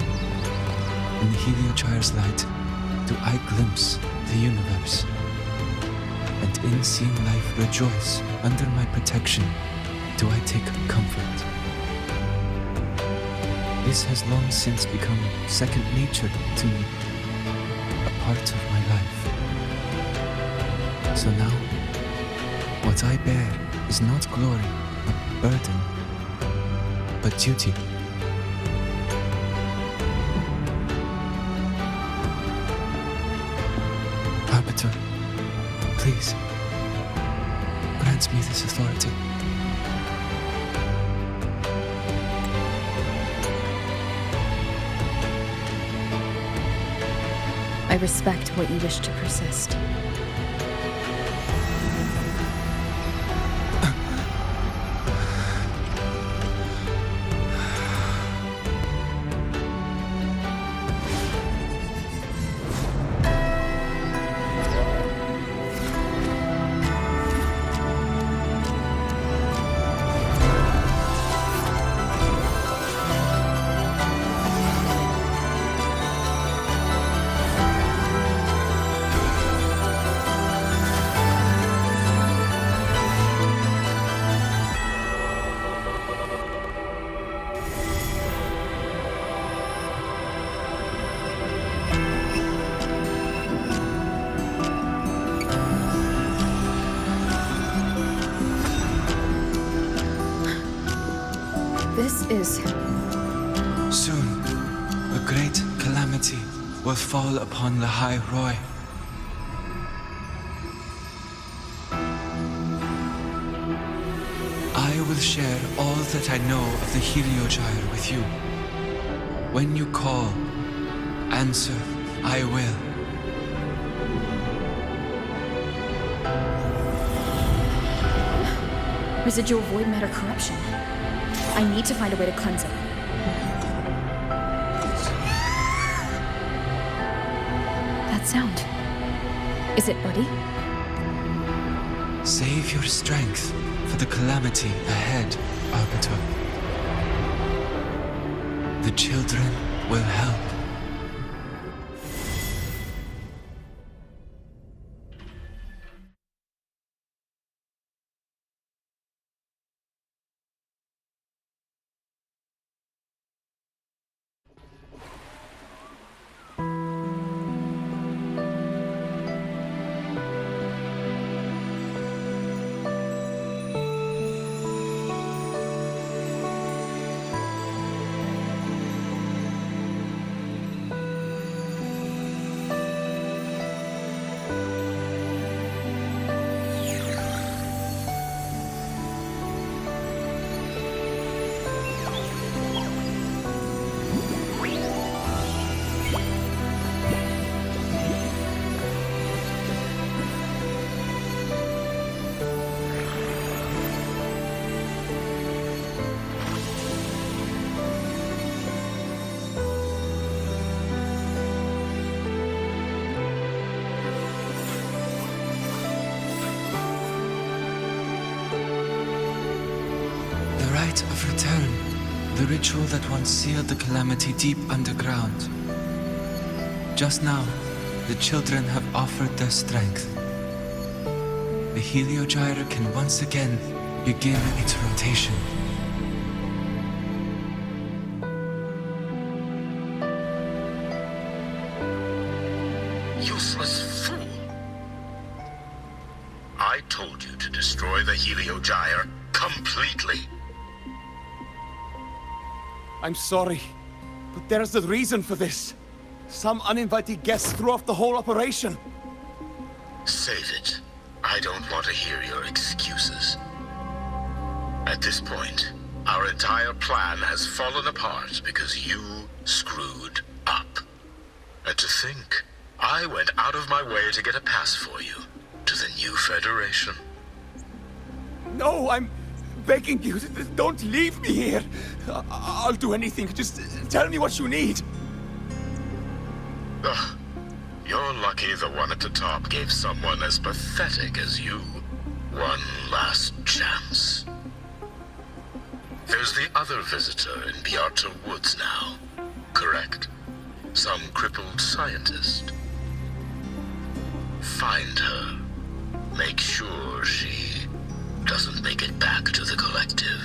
In the Heliogyre's light, do I glimpse the universe. And in seeing life rejoice under my protection, do I take comfort. This has long since become second nature to me, a part of my life. So now, what I bear is not glory, or burden, but duty. Arbiter, please, grant me this authority. I respect what you wish to persist. Soon, a great calamity will fall upon Lahai Roi. I will share all that I know of the Heliogyre with you. When you call, answer, I will. Residual void matter corruption. I need to find a way to cleanse it. That sound. Is it Buddy? Save your strength for the calamity ahead, Arbiter. The children will help. Of return, the ritual that once sealed the calamity deep underground. Just now, the children have offered their strength. The Heliogyre can once again begin its rotation. Useless fool! I told you to destroy the Heliogyre completely. I'm sorry, but there's a reason for this. Some uninvited guests threw off the whole operation. Save it. I don't want to hear your excuses. At this point, our entire plan has fallen apart because you screwed up. And to think, I went out of my way to get a pass for you to the new Federation. No, I'm begging you, don't leave me here. I'll do anything. Just tell me what you need. Ugh. You're lucky the one at the top gave someone as pathetic as you one last chance. There's the other visitor in Beata Woods now, correct? Some crippled scientist. Find her. Make sure she doesn't make it back to the collective.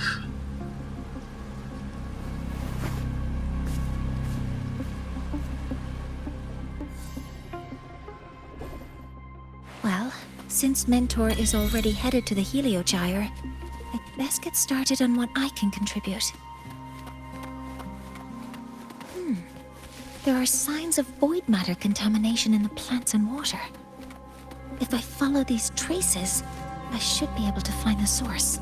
Well, since Mentor is already headed to the Heliogyre, I'd best get started on what I can contribute. There are signs of void matter contamination in the plants and water. If I follow these traces, I should be able to find the source.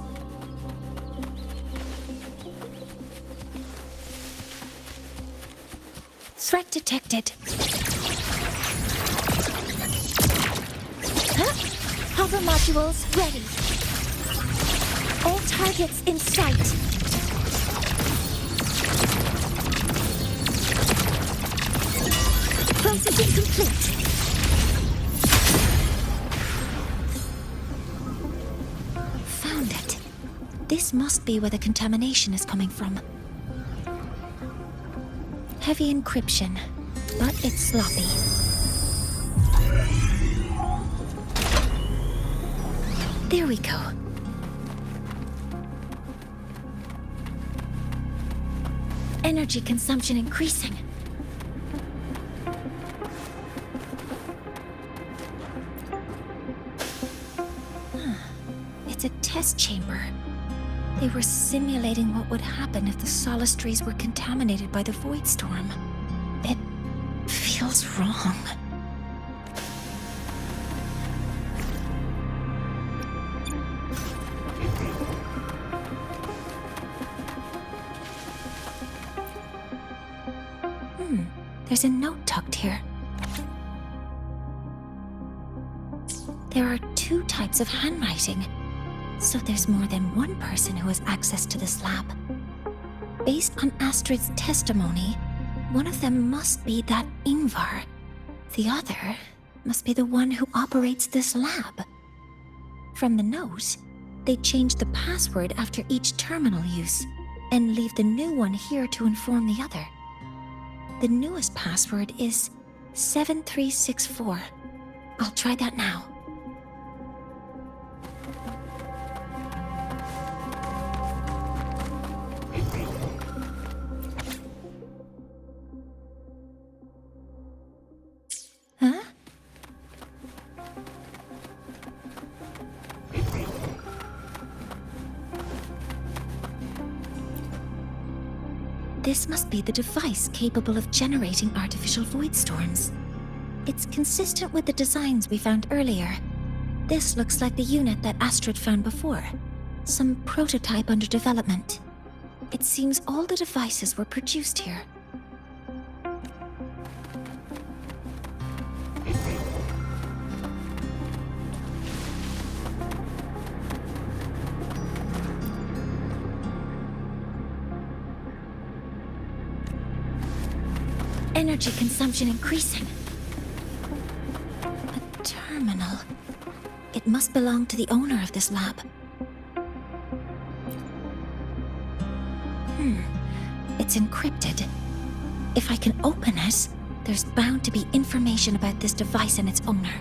Threat detected. Hover modules ready. All targets in sight. Processing complete. Found it. This must be where the contamination is coming from. Heavy encryption, but it's sloppy. There we go. Energy consumption increasing. It's a test chamber. They were simulating what would happen if the Solace trees were contaminated by the Void Storm. It feels wrong. There's a note tucked here. There are 2 types of handwriting, so there's more than one person who has access to this lab. based on Astrid's testimony, one of them must be that Ingvar. The other must be the one who operates this lab. From the nose, they change the password after each terminal use and leave the new one here to inform the other. The newest password is 7364. I'll try that now. Huh? This must be the device capable of generating artificial void storms. It's consistent with the designs we found earlier. This looks like the unit that Astrid found before. Some prototype under development. It seems all the devices were produced here. Energy consumption increasing. A terminal. It must belong to the owner of this lab. It's encrypted. If I can open it, there's bound to be information about this device and its owner.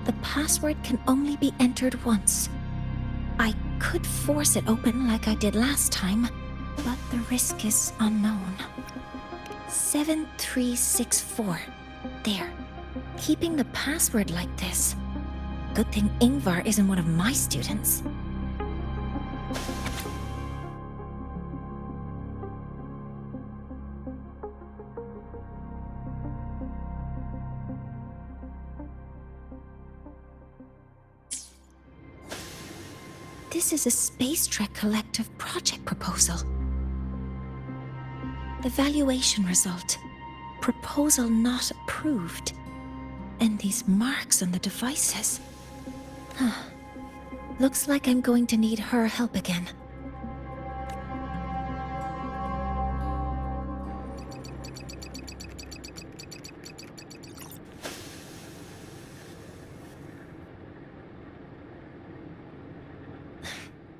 The password can only be entered once. I could force it open like I did last time, but the risk is unknown. 7364. There. Keeping the password like this. Good thing Ingvar isn't one of my students. This is a Space Trek Collective project proposal. Evaluation result. Proposal not approved. And these marks on the devices. Looks like I'm going to need her help again.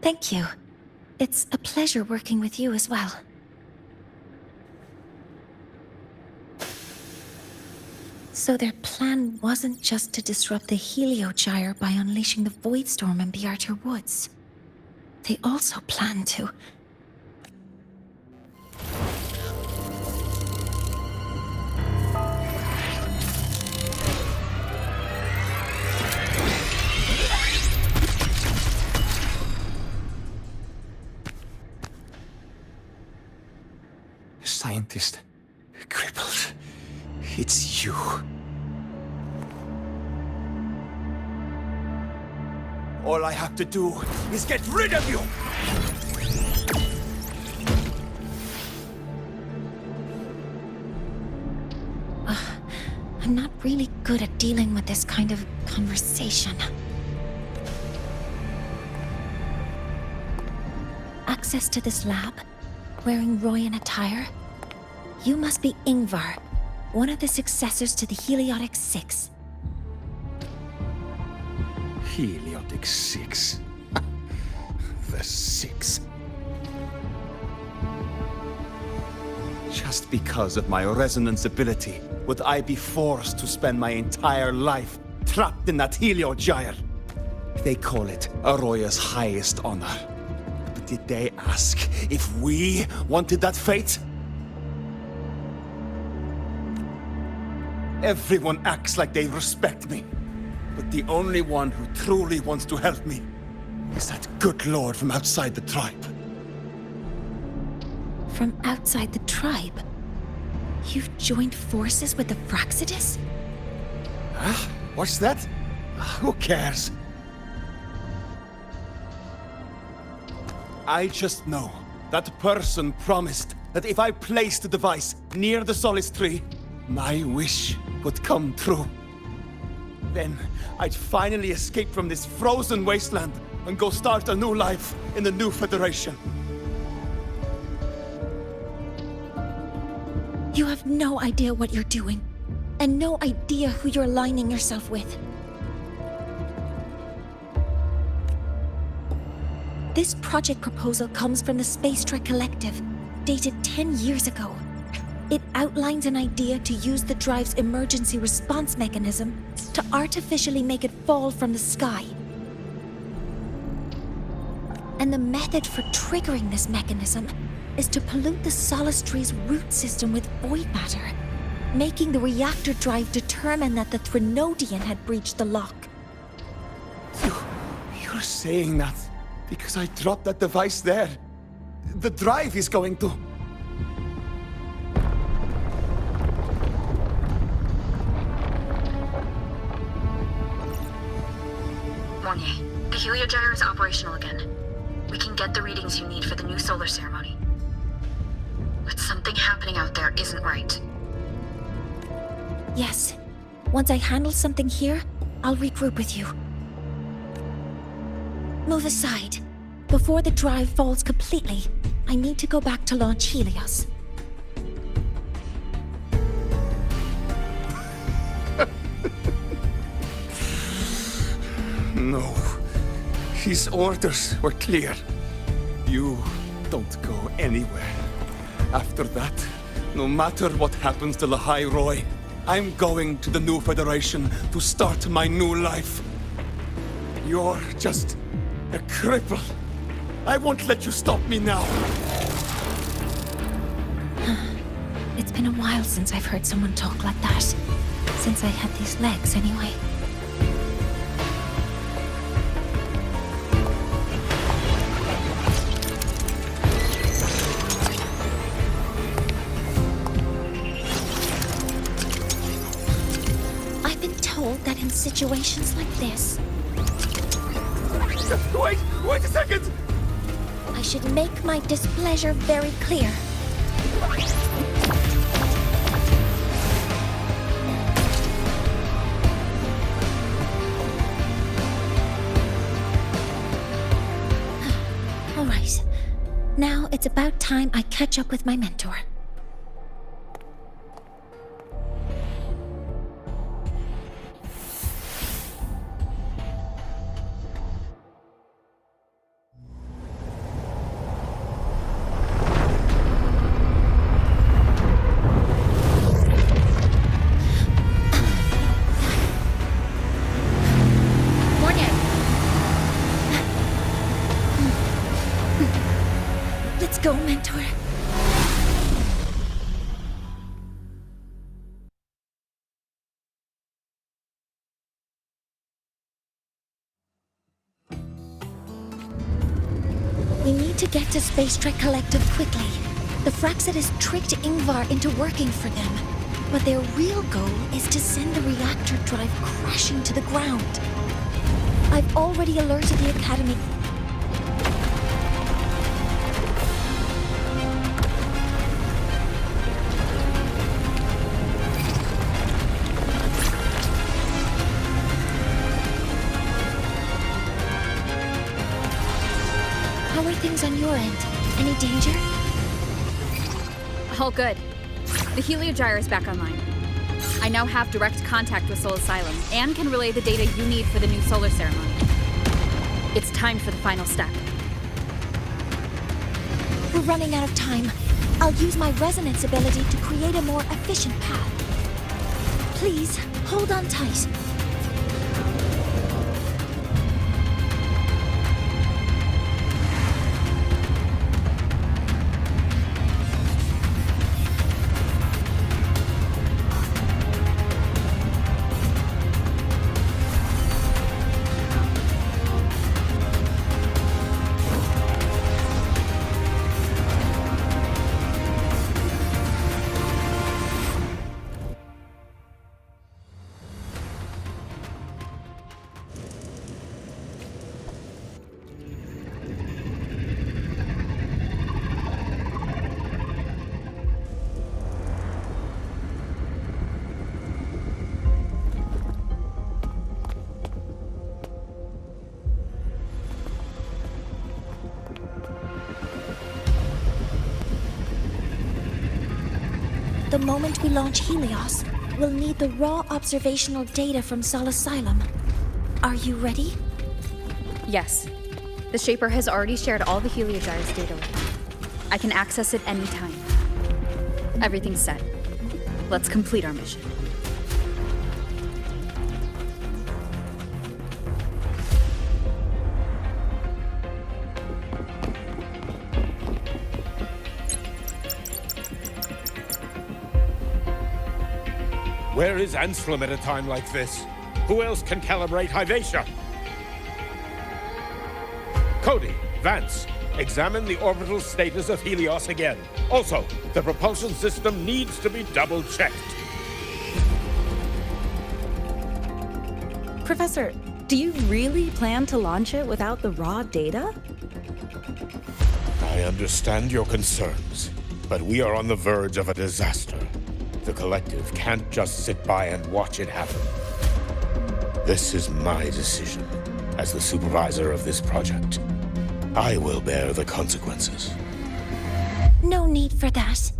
Thank you. It's a pleasure working with you as well. So their plan wasn't just to disrupt the Heliogyre by unleashing the Void Storm in Bjartur Woods. They also planned to... Scientist, crippled. It's you. All I have to do is get rid of you! I'm not really good at dealing with this kind of conversation. Access to this lab? Wearing Royan attire? You must be Ingvar, one of the successors to the Heliotic Six. Heliotic Six. The Six. Just because of my resonance ability, would I be forced to spend my entire life trapped in that Heliogyre? They call it Aroya's highest honor. But did they ask if we wanted that fate? Everyone acts like they respect me. But the only one who truly wants to help me is that good lord from outside the tribe. From outside the tribe? You've joined forces with the Fraxidus? Huh? What's that? Who cares? I just know that person promised that if I placed the device near the Solace Tree, my wish would come true. Then I'd finally escape from this frozen wasteland and go start a new life in the new Federation. You have no idea what you're doing, and no idea who you're aligning yourself with. This project proposal comes from the Space Trek Collective, dated 10 years ago. It outlines an idea to use the drive's emergency response mechanism to artificially make it fall from the sky. And the method for triggering this mechanism is to pollute the Solistree's root system with void matter, making the reactor drive determine that the Threnodian had breached the lock. You're saying that because I dropped that device there. The drive is going to... Mornier, the heliogyre is operational again. We can get the readings you need for the new solar ceremony. But something happening out there isn't right. Yes. Once I handle something here, I'll regroup with you. Move aside. Before the drive falls completely, I need to go back to launch Helios. No. His orders were clear. You don't go anywhere. After that, no matter what happens to Lahai Roi, I'm going to the new Federation to start my new life. You're just a cripple. I won't let you stop me now. It's been a while since I've heard someone talk like that. Since I had these legs, anyway. I've been told that in situations like this... Wait a second! I should make my displeasure very clear. All right. Now it's about time I catch up with my mentor. Let's go, mentor. We need to get to Space Trek Collective quickly. The Fraxidus tricked Ingvar into working for them, but their real goal is to send the reactor drive crashing to the ground. I've already alerted the Academy. How are things on your end? Any danger? All good. The heliogyre is back online. I now have direct contact with Sol Asylum and can relay the data you need for the new solar ceremony. It's time for the final step. We're running out of time. I'll use my resonance ability to create a more efficient path. Please, hold on tight. The moment we launch Helios, we'll need the raw observational data from Sol Asylum. Are you ready? Yes. The Shaper has already shared all the Heliogyre's data with me. I can access it anytime. Everything's set. Let's complete our mission. Where is Anselm at a time like this? Who else can calibrate Hyvatia? Cody, Vance, examine the orbital status of Helios again. Also, the propulsion system needs to be double-checked. Professor, do you really plan to launch it without the raw data? I understand your concerns, but we are on the verge of a disaster. The Collective can't just sit by and watch it happen. This is my decision. As the supervisor of this project, I will bear the consequences. No need for that.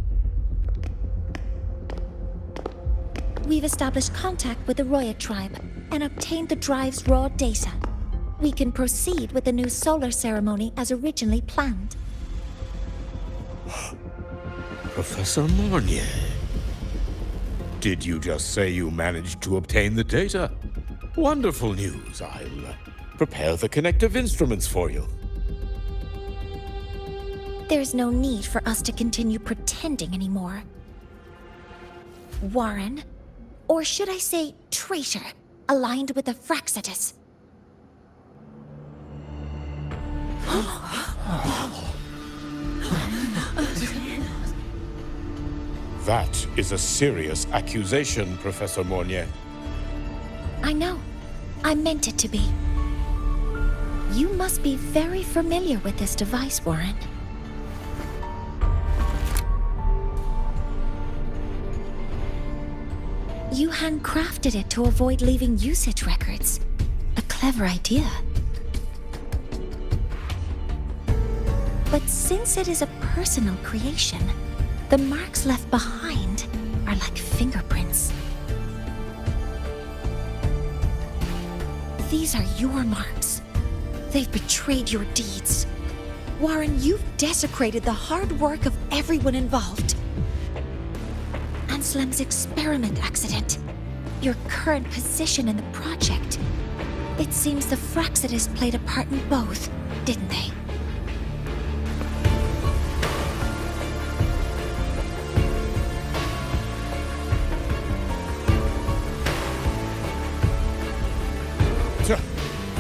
We've established contact with the Roya tribe and obtained the drive's raw data. We can proceed with the new solar ceremony as originally planned. Professor Mornier, did you just say you managed to obtain the data? Wonderful news. I'll prepare the connective instruments for you. There's no need for us to continue pretending anymore. Warren, or should I say traitor, aligned with the Fraxitus. That is a serious accusation, Professor Mornier. I know. I meant it to be. You must be very familiar with this device, Warren. You handcrafted it to avoid leaving usage records. A clever idea. But since it is a personal creation, the marks left behind are like fingerprints. These are your marks. They've betrayed your deeds. Warren, you've desecrated the hard work of everyone involved. Anselm's experiment accident, your current position in the project. It seems the Fraxitus played a part in both, didn't they?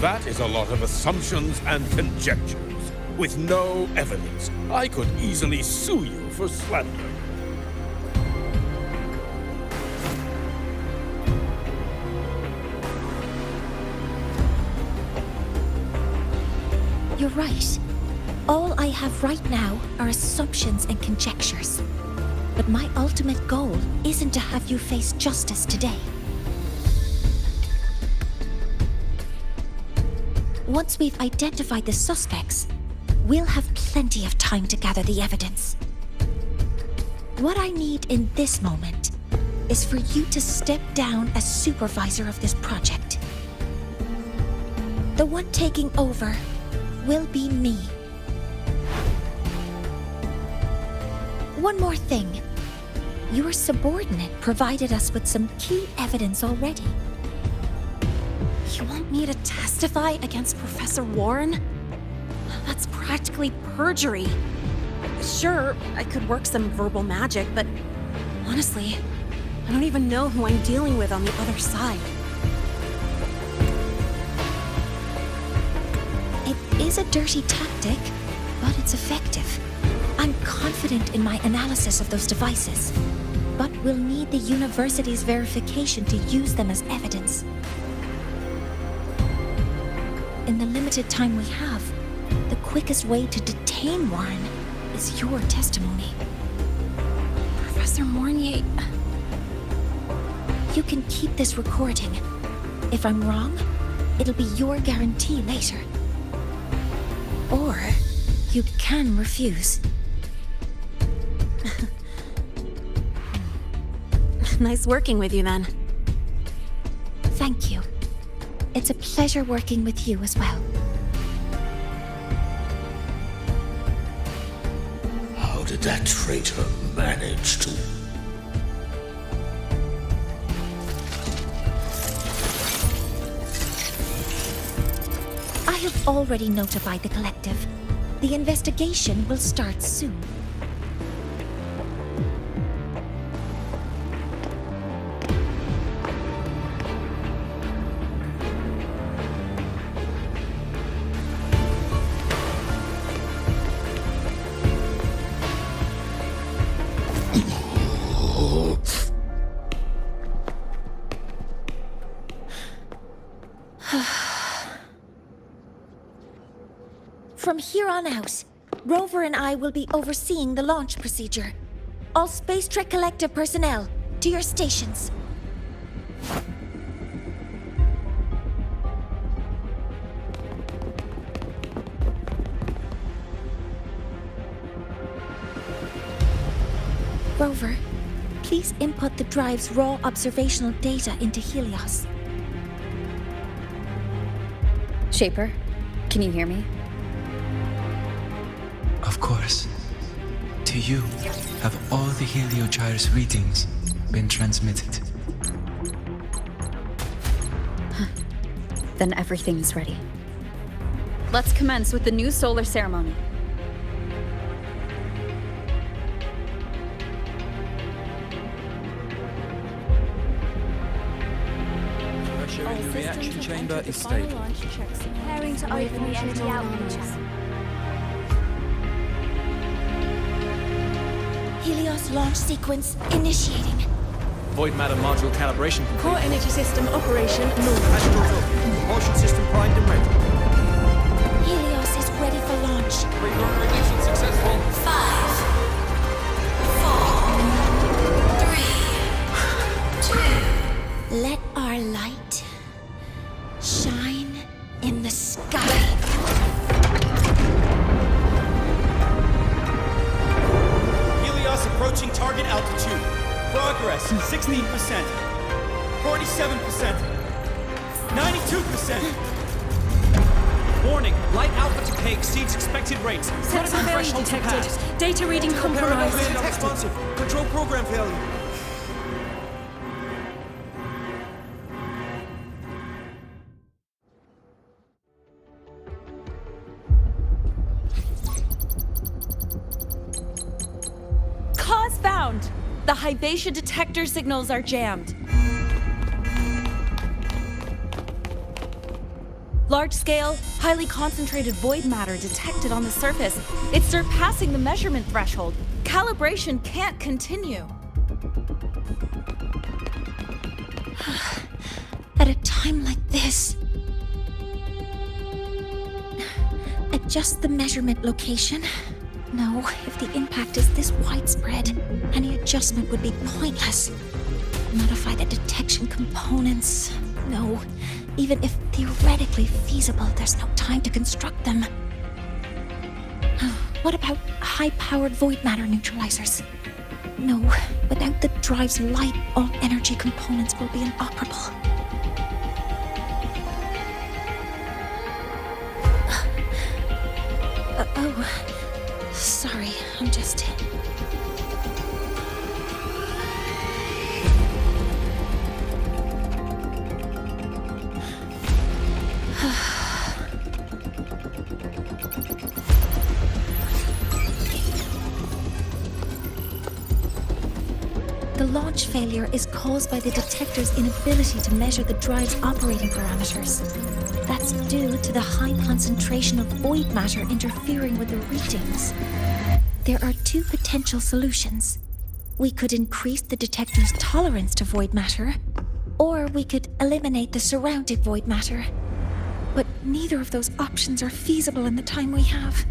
That is a lot of assumptions and conjectures, with no evidence. I could easily sue you for slander. You're right. All I have right now are assumptions and conjectures. But my ultimate goal isn't to have you face justice today. Once we've identified the suspects, we'll have plenty of time to gather the evidence. What I need in this moment is for you to step down as supervisor of this project. The one taking over will be me. One more thing. Your subordinate provided us with some key evidence already. You want me to testify against Professor Warren? That's practically perjury. Sure, I could work some verbal magic, but honestly, I don't even know who I'm dealing with on the other side. It is a dirty tactic, but it's effective. I'm confident in my analysis of those devices, but we'll need the university's verification to use them as evidence. In the limited time we have, the quickest way to detain Warren is your testimony. Professor Mornier... You can keep this recording. If I'm wrong, it'll be your guarantee later. Or you can refuse. Nice working with you then. Thank you. It's a pleasure working with you as well. How did that traitor manage to... I have already notified the collective. The investigation will start soon. From here on out, Rover and I will be overseeing the launch procedure. All Space Trek Collective personnel, to your stations. Rover, please input the drive's raw observational data into Helios. Shaper, can you hear me? Of course. To you, have all the Heliogyre's readings been transmitted? Then everything's ready. Let's commence with the new solar ceremony. Pressure in the reaction chamber is stable. Preparing to open the energy output channel. Helios launch sequence initiating. Void matter module calibration complete. Core energy system operation normal. Astros up. Propulsion system primed and ready. Helios is ready for launch. Remote ignition successful. 5, 4, 3, 2. Let our light shine in the sky. Helios approaching target altitude. Progress 16%. 47%. 92%. Warning, light alpha decay exceeds expected rates. Sensor failure detected. Data reading compromised. Responsive. Control program failure. Cause found! The Hybatia detector signals are jammed. Large-scale, highly concentrated void matter detected on the surface. It's surpassing the measurement threshold. Calibration can't continue. At a time like this, adjust the measurement location. No, if the impact is this widespread, any adjustment would be pointless. Modify the detection components. No, even if theoretically feasible, there's no time to construct them. What about high-powered void matter neutralizers? No, without the drive's light, all energy components will be inoperable. Oh, sorry, I'm just... The launch failure is caused by the detector's inability to measure the drive's operating parameters. That's due to the high concentration of void matter interfering with the readings. There are two potential solutions. We could increase the detector's tolerance to void matter, or we could eliminate the surrounding void matter. But neither of those options are feasible in the time we have.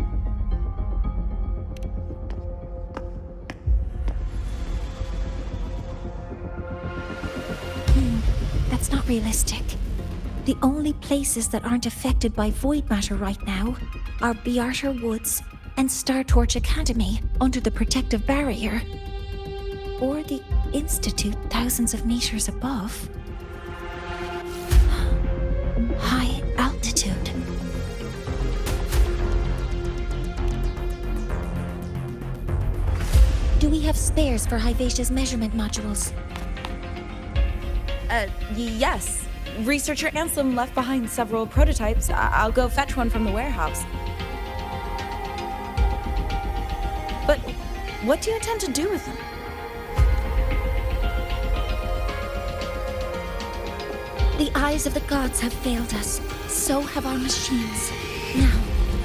That's not realistic. The only places that aren't affected by void matter right now are Bearter Woods and Star Torch Academy under the protective barrier. Or the Institute thousands of meters above. High altitude. Do we have spares for Hyvatia's measurement modules? Yes. Researcher Ansem left behind several prototypes. I'll go fetch one from the warehouse. But what do you intend to do with them? The eyes of the gods have failed us. So have our machines. Now,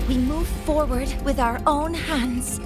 we move forward with our own hands.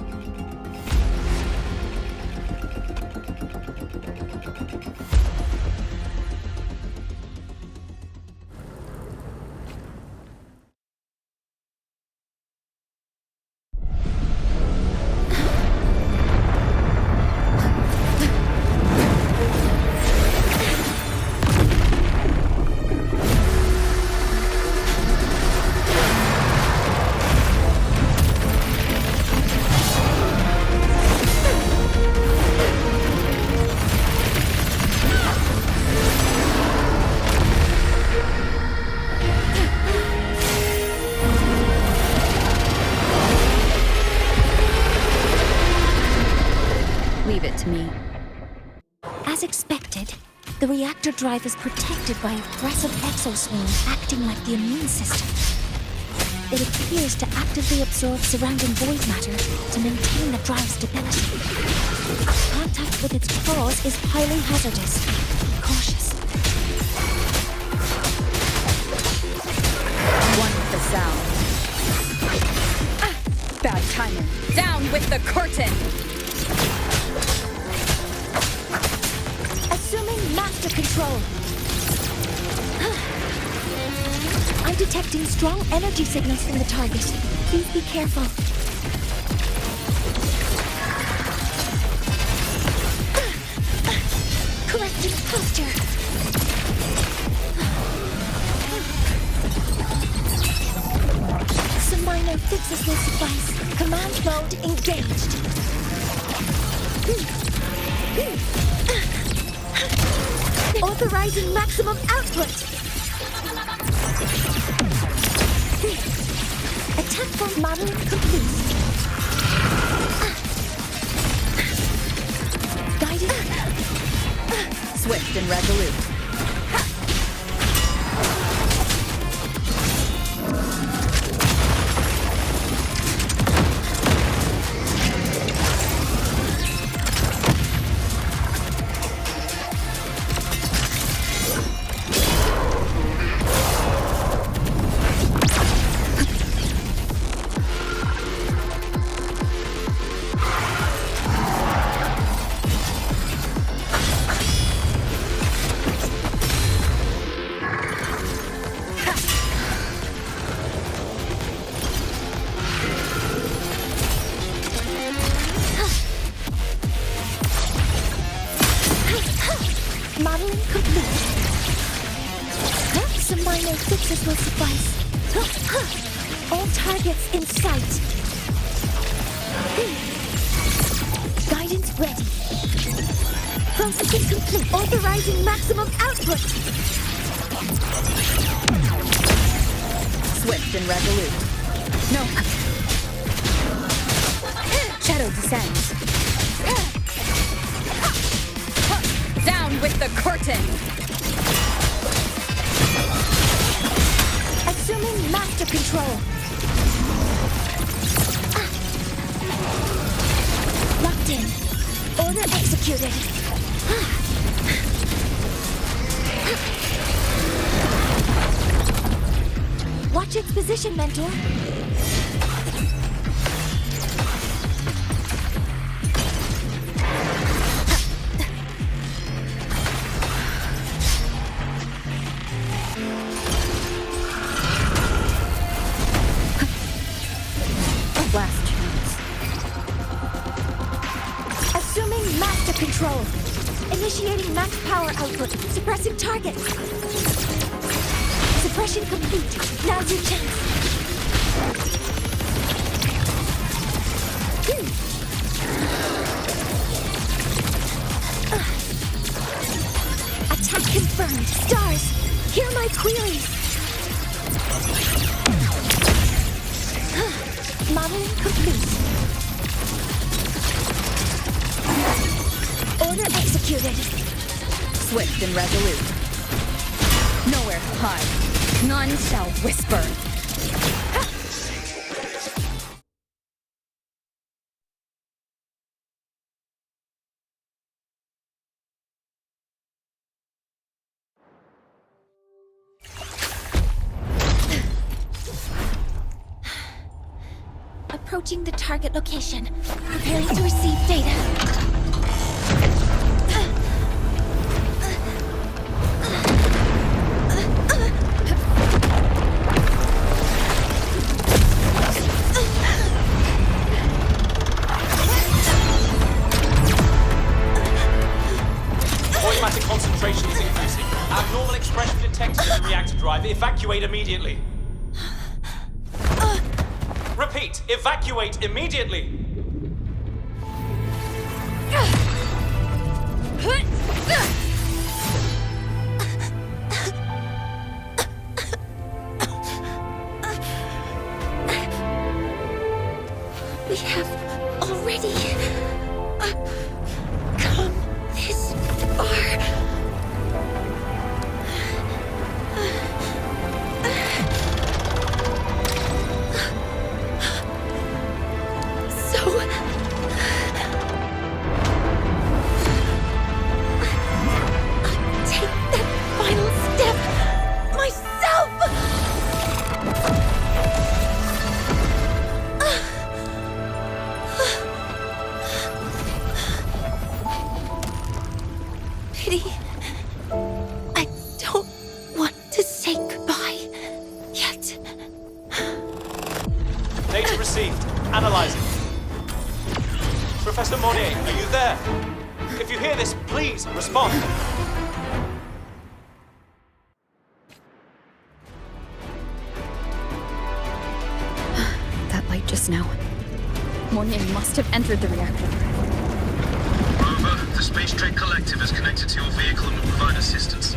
Leave it to me. As expected, the reactor drive is protected by aggressive exoswarms acting like the immune system. It appears to actively absorb surrounding void matter to maintain the drive's stability. Contact with its claws is highly hazardous. Be cautious. One with the sound. Bad timing. Down with the curtain! Assuming master control. I'm detecting strong energy signals from the target. Please be careful. Correcting posture. Some minor fixes will suffice. Command mode engaged. Authorizing maximum output. Attack form model complete. Guided. Swift and resolute. Modeling complete. Some minor fixes will suffice. All targets in sight. Guidance ready. Processing complete. Authorizing maximum output. Swift and resolute. No. Shadow descends. Down with the curtain! Assuming master control. Locked in. Order executed. Watch its position, Mentor. Last chance. Assuming master control. Initiating max power output. Suppressing target. Suppression complete. Now's your chance. Attack confirmed. Stars, hear my queries. Modeling complete. Order executed. Swift and resolute. Nowhere to hide. None shall whisper. Approaching the target location. Preparing to receive data. Automatic concentration is increasing. Abnormal expression detected in the reactor drive. Evacuate immediately. Repeat, evacuate immediately. We have already come this far. Data received. Analyzing. Professor Monnier, are you there? If you hear this, please respond. That light just now. Monnier must have entered the reactor. Rover, the Space Trade Collective is connected to your vehicle and will provide assistance.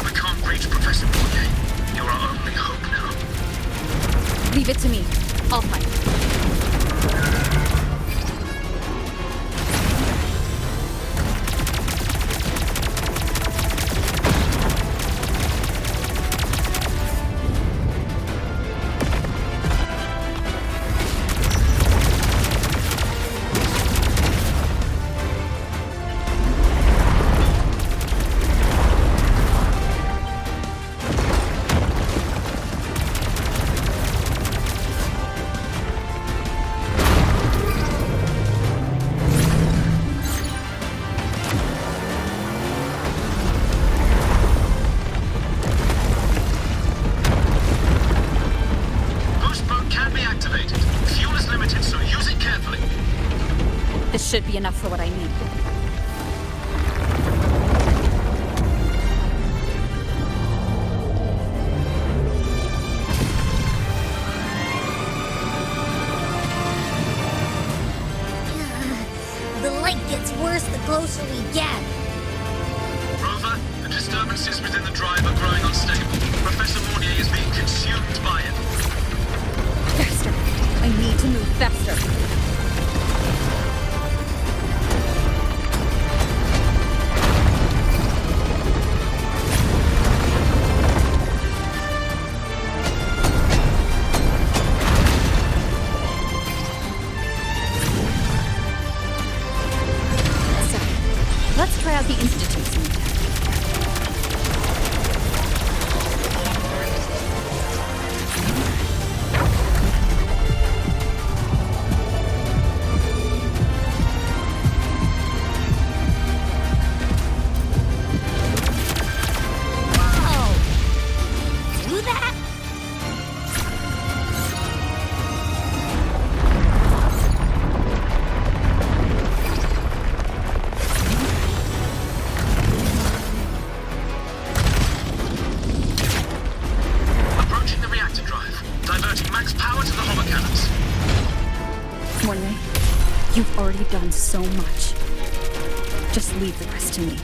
We can't reach Professor Monnier. You're our only hope now. Leave it to me. I'll fight. Should be enough for what I need. The light gets worse the closer we get. Rover, the disturbances within the drive are growing unstable. Professor Monnier is being consumed by it. Faster! I need to move faster. Let's try out the Institute some more. You've already done so much. Just leave the rest to me.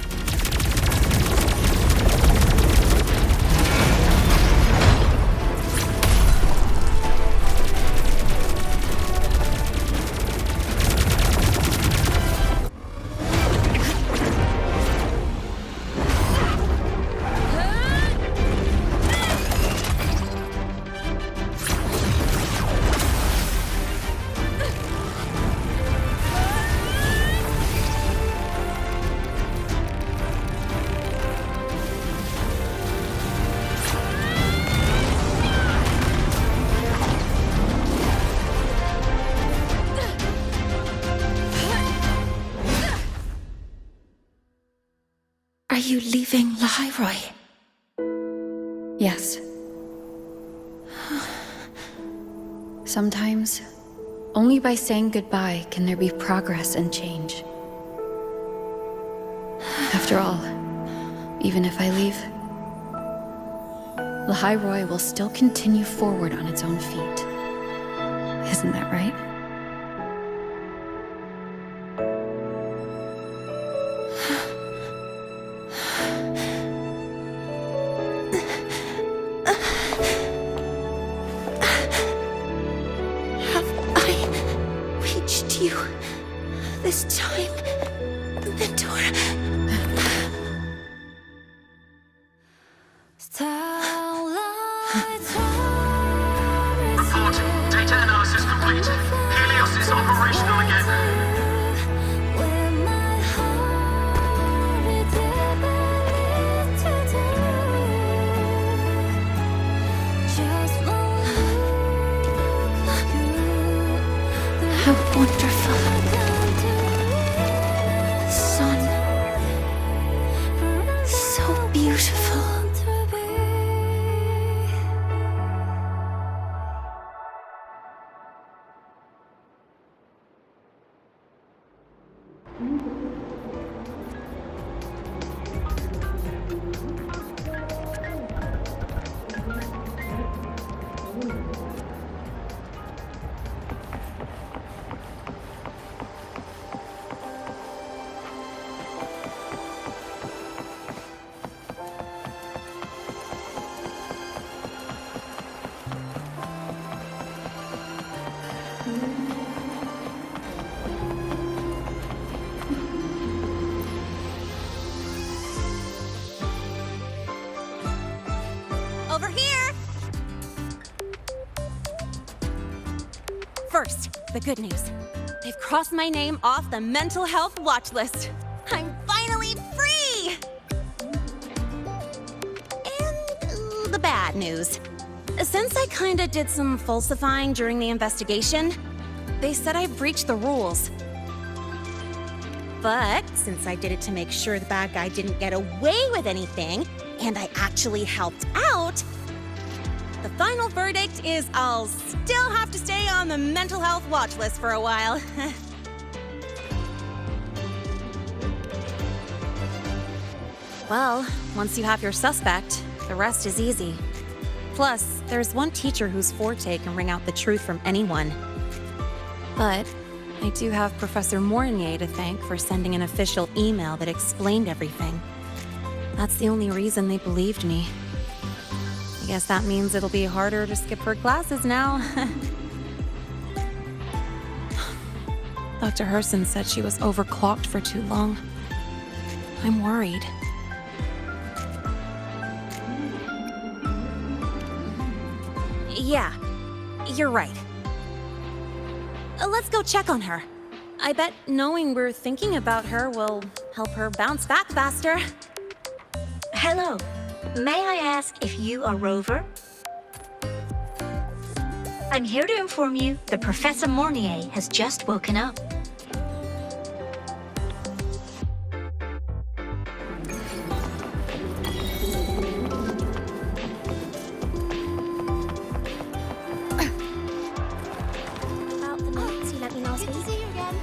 Are you leaving Lahai Roi? Yes. Sometimes, only by saying goodbye can there be progress and change. After all, even if I leave, Lahai Roi will still continue forward on its own feet. Isn't that right? You this time, Mentor. Report. Data analysis complete. Helios is operational again. How wonderful. The sun. So beautiful. Over here! First, the good news. They've crossed my name off the mental health watch list. I'm finally free! And the bad news. Since I kinda did some falsifying during the investigation, they said I breached the rules. But since I did it to make sure the bad guy didn't get away with anything, and I actually helped out, the final verdict is I'll still have to stay on the mental health watch list for a while. Well, once you have your suspect, the rest is easy. Plus, there's one teacher whose forte can wring out the truth from anyone. But I do have Professor Mornier to thank for sending an official email that explained everything. That's the only reason they believed me. I guess that means it'll be harder to skip her classes now. Dr. Herson said she was overclocked for too long. I'm worried. Yeah, you're right. Let's go check on her. I bet knowing we're thinking about her will help her bounce back faster. Hello. May I ask if you are Rover? I'm here to inform you that Professor Mornier has just woken up. About the notes you let me last week. Good to see you again.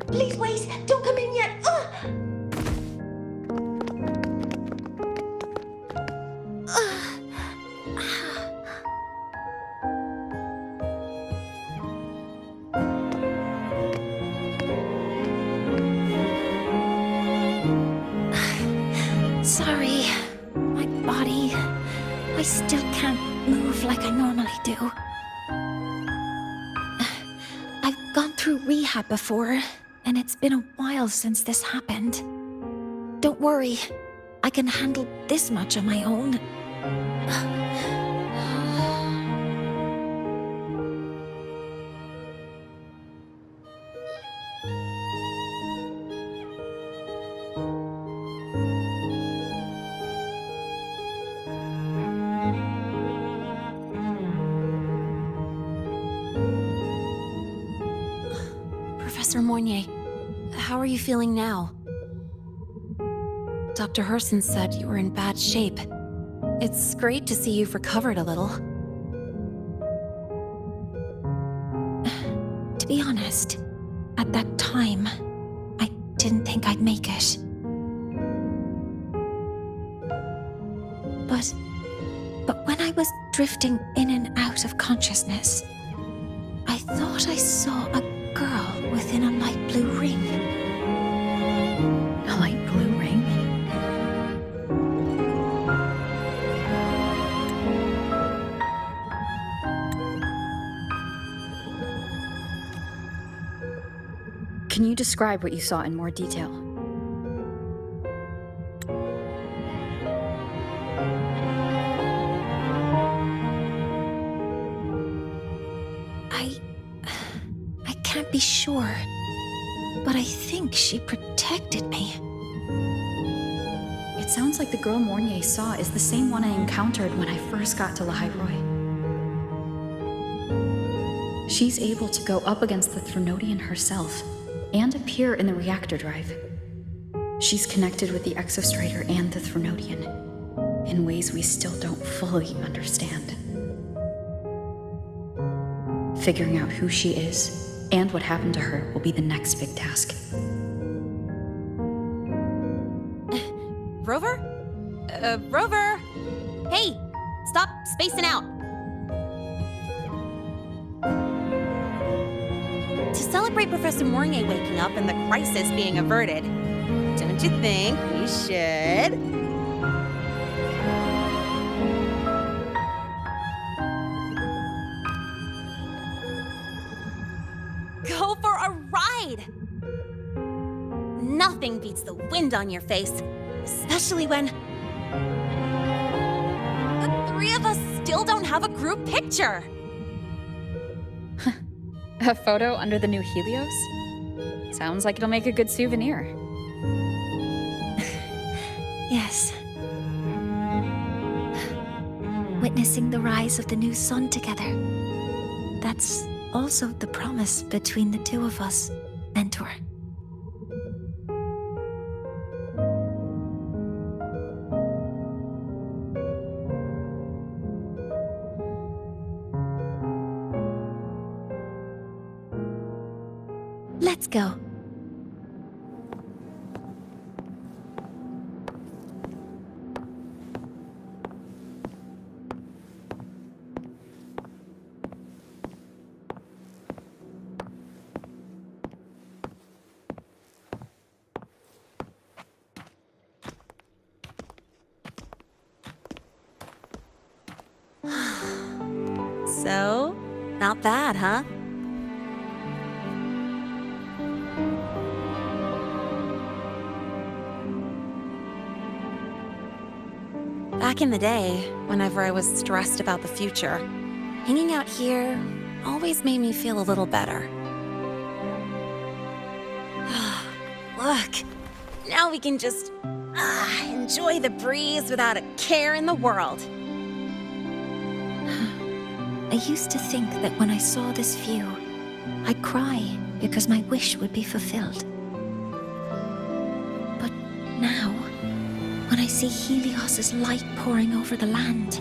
Please wait! Don't come in yet! Sorry. My body. I still can't move like I normally do. I've gone through rehab before, and it's been a while since this happened. Don't worry. I can handle this much on my own. Professor Mournier, how are you feeling now? Dr. Herson said you were in bad shape. It's great to see you've recovered a little. To be honest, at that time, I didn't think I'd make it. But when I was drifting in and out of consciousness, I thought I saw a girl within a light blue ring. A light blue ring? Can you describe what you saw in more detail? I can't be sure, but I think she protected me. It sounds like the girl Mournier saw is the same one I encountered when I first got to Lahai Roi. She's able to go up against the Threnodian herself and appear in the reactor drive. She's connected with the Exostrator and the Threnodian in ways we still don't fully understand. Figuring out who she is and what happened to her will be the next big task. Rover? Rover! Hey, stop spacing out. To celebrate Professor Mournier waking up and the crisis being averted, don't you think we should? Go for a ride! Nothing beats the wind on your face, especially when the three of us still don't have a group picture. A photo under the new Helios? Sounds like it'll make a good souvenir. Yes. Witnessing the rise of the new sun together. That's also the promise between the two of us, Mentor. Let's go. So, not bad, huh? Back in the day, whenever I was stressed about the future, hanging out here always made me feel a little better. Look, now we can just enjoy the breeze without a care in the world. I used to think that when I saw this view, I'd cry because my wish would be fulfilled. But now, when I see Helios's light pouring over the land,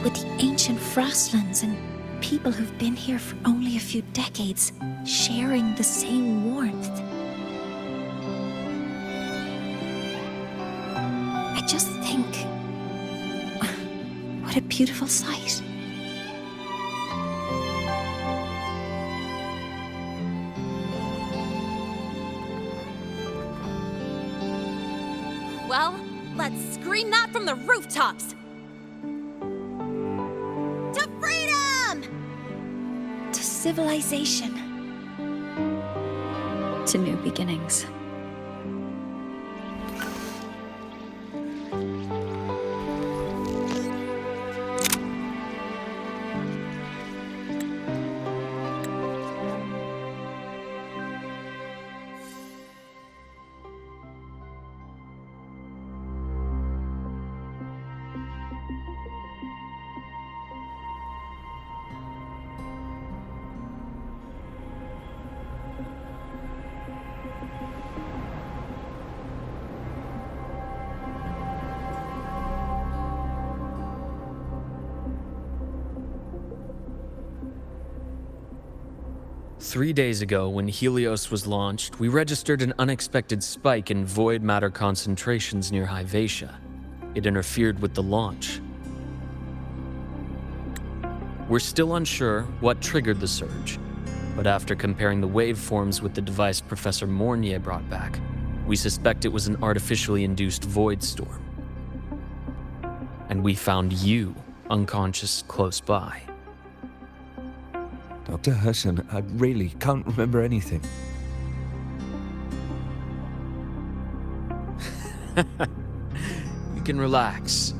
with the ancient frostlands and people who've been here for only a few decades sharing the same warmth, I just think, what a beautiful sight. Well, let's scream that from the rooftops! To freedom! To civilization. To new beginnings. 3 days ago, when Helios was launched, we registered an unexpected spike in void matter concentrations near Hyvatia. It interfered with the launch. We're still unsure what triggered the surge, but after comparing the waveforms with the device Professor Mornier brought back, we suspect it was an artificially induced void storm. And we found you unconscious close by. Dr. Herson, I really can't remember anything. You can relax.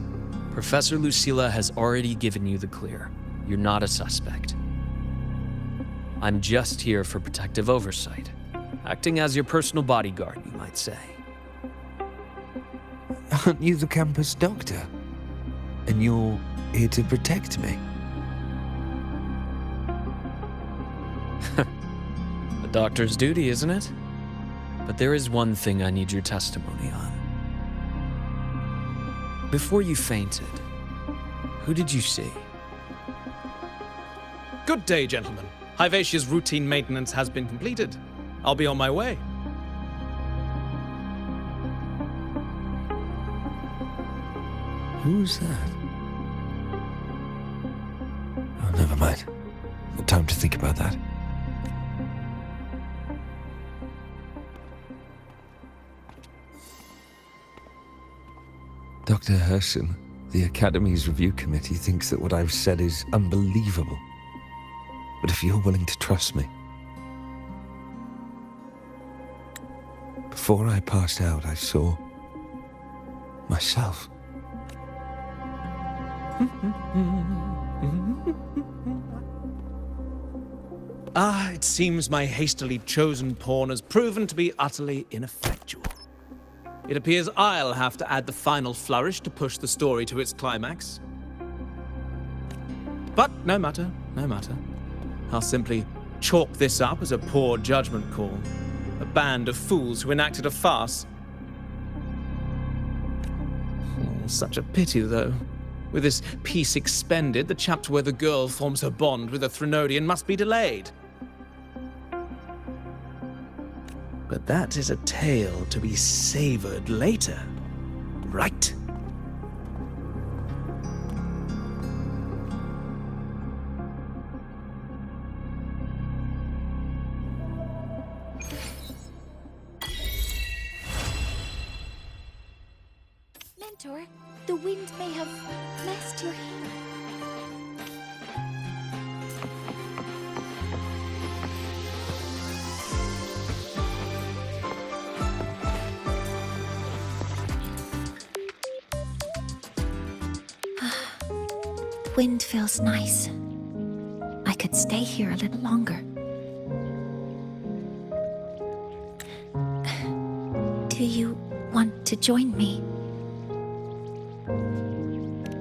Professor Lucilla has already given you the clear. You're not a suspect. I'm just here for protective oversight, acting as your personal bodyguard, you might say. Aren't you the campus doctor? And you're here to protect me? A doctor's duty, isn't it? But there is one thing I need your testimony on. Before you fainted, who did you see? Good day, gentlemen. Hyvatia's routine maintenance has been completed. I'll be on my way. Who's that? Oh, never mind. No time to think about that. Dr. Herson, the Academy's review committee thinks that what I've said is unbelievable. But if you're willing to trust me... Before I passed out, I saw... myself. It seems my hastily chosen pawn has proven to be utterly ineffectual. It appears I'll have to add the final flourish to push the story to its climax. But no matter, no matter. I'll simply chalk this up as a poor judgment call. A band of fools who enacted a farce. Oh, such a pity, though. With this piece expended, the chapter where the girl forms her bond with a Threnodian must be delayed. But that is a tale to be savored later, right? Mentor, the wind may have messed your hair. Wind feels nice. I could stay here a little longer. Do you want to join me?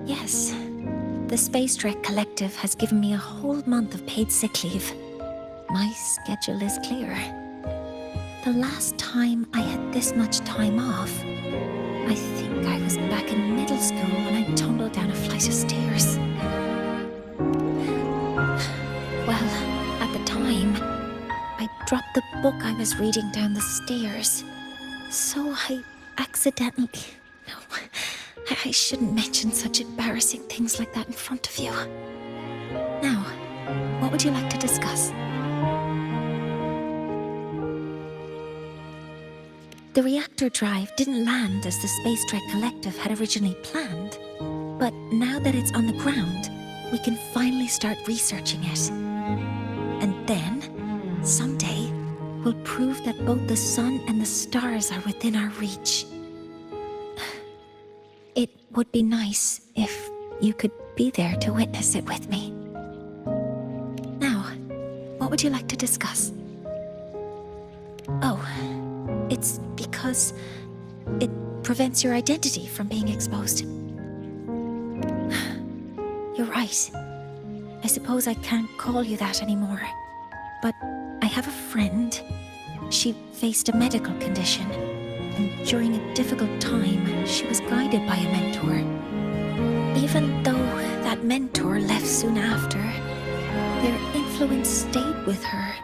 Yes. The Space Trek Collective has given me a whole month of paid sick leave. My schedule is clear. The last time I had this much time off, I think I was back in middle school when I tumbled down a flight of stairs. Well, at the time, I dropped the book I was reading down the stairs. So I accidentally... No, I shouldn't mention such embarrassing things like that in front of you. Now, what would you like to discuss? The reactor drive didn't land as the Space Trek Collective had originally planned. But now that it's on the ground, we can finally start researching it. And then, someday, we'll prove that both the sun and the stars are within our reach. It would be nice if you could be there to witness it with me. Now, what would you like to discuss? Oh, it's because it prevents your identity from being exposed. You're right. I suppose I can't call you that anymore. But I have a friend. She faced a medical condition, and during a difficult time, she was guided by a mentor. Even though that mentor left soon after, their influence stayed with her,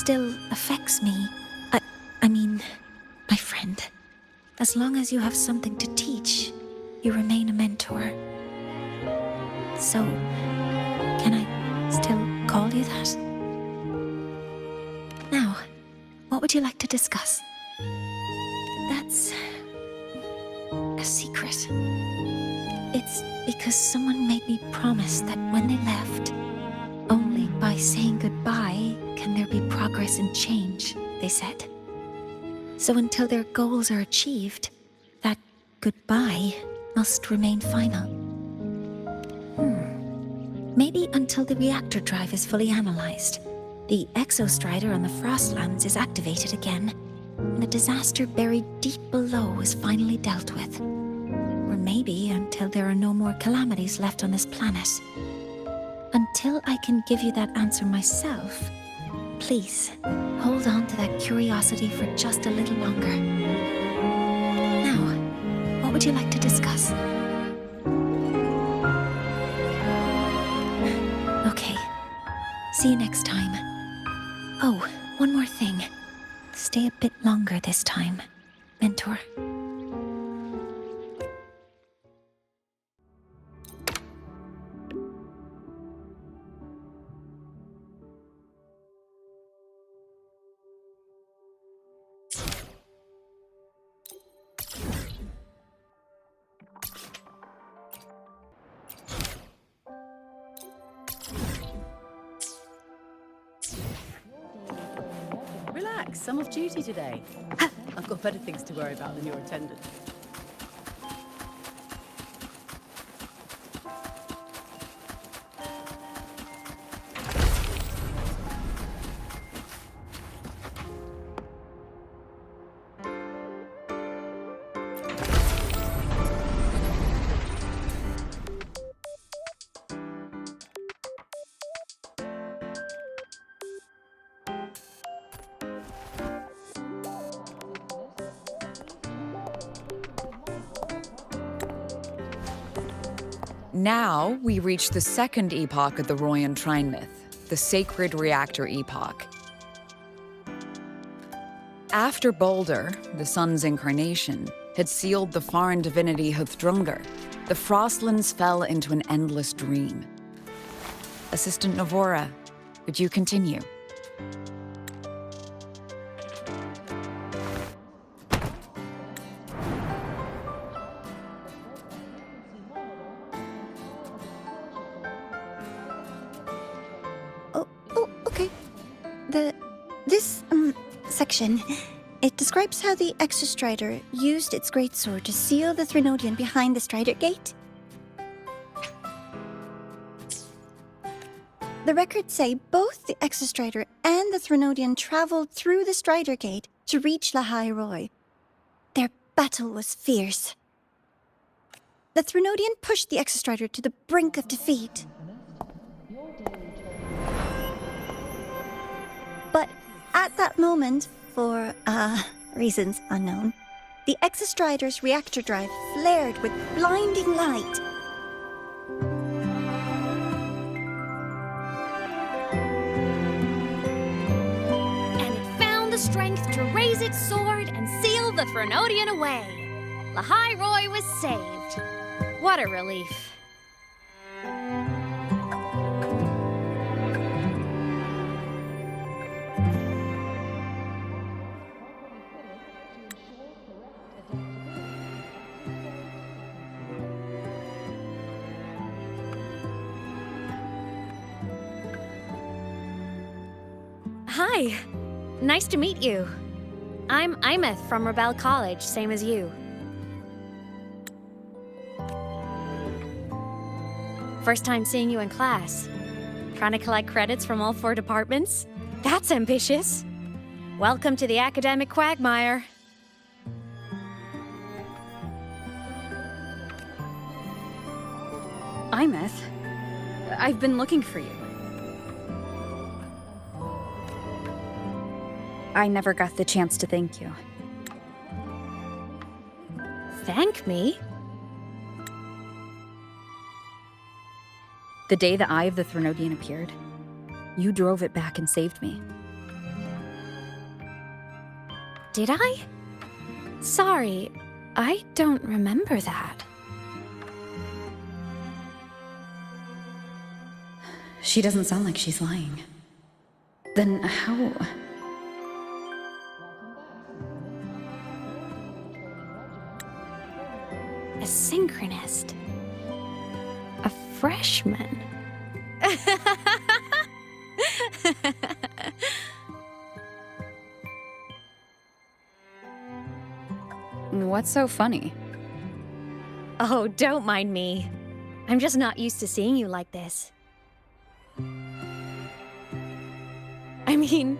still affects me. I mean, my friend. As long as you have something to teach, you remain a mentor. So, can I still call you that? Now, what would you like to discuss? That's a secret. It's because someone made me promise that when they left, only by saying goodbye can there be progress and change, they said. So until their goals are achieved, that goodbye must remain final. Maybe until the reactor drive is fully analyzed, the exostrider on the Frostlands is activated again, and the disaster buried deep below is finally dealt with. Or maybe until there are no more calamities left on this planet. Until I can give you that answer myself, please, hold on to that curiosity for just a little longer. Now, what would you like to discuss? Okay. See you next time. Oh, one more thing. Stay a bit longer this time, Mentor. Relax, I'm off duty today. I've got better things to worry about than your attendant. Now, we reach the second epoch of the Royan Trine myth, the Sacred Reactor Epoch. After Baldur, the sun's incarnation, had sealed the foreign divinity Huthdrungur, the Frostlands fell into an endless dream. Assistant Navora, would you continue? Section. It describes how the Exostrider used its greatsword to seal the Threnodian behind the Strider Gate. The records say both the Exostrider and the Threnodian traveled through the Strider Gate to reach Lahai Roi. Their battle was fierce. The Threnodian pushed the Exostrider to the brink of defeat. But at that moment, for, reasons unknown, the Exostrider's reactor drive flared with blinding light. And it found the strength to raise its sword and seal the Threnodian away. Lahai Roi was saved. What a relief. Hi. Nice to meet you. I'm Imeth from Rebel College, same as you. First time seeing you in class. Trying to collect credits from all 4 departments? That's ambitious. Welcome to the academic quagmire. Imeth, I've been looking for you. I never got the chance to thank you. Thank me? The day the Eye of the Threnodian appeared, you drove it back and saved me. Did I? Sorry, I don't remember that. She doesn't sound like she's lying. Then how... A synchronist. A freshman. What's so funny? Oh, don't mind me. I'm just not used to seeing you like this. I mean,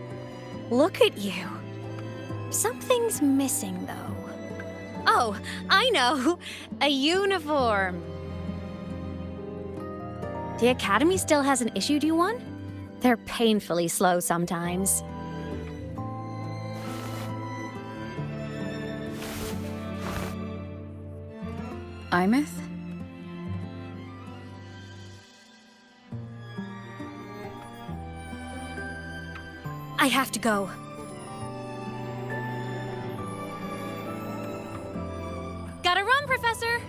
look at you. Something's missing, though. Oh, I know! A uniform! The Academy still hasn't issued you one? They're painfully slow sometimes. Imeth? I have to go. Gotta run, Professor!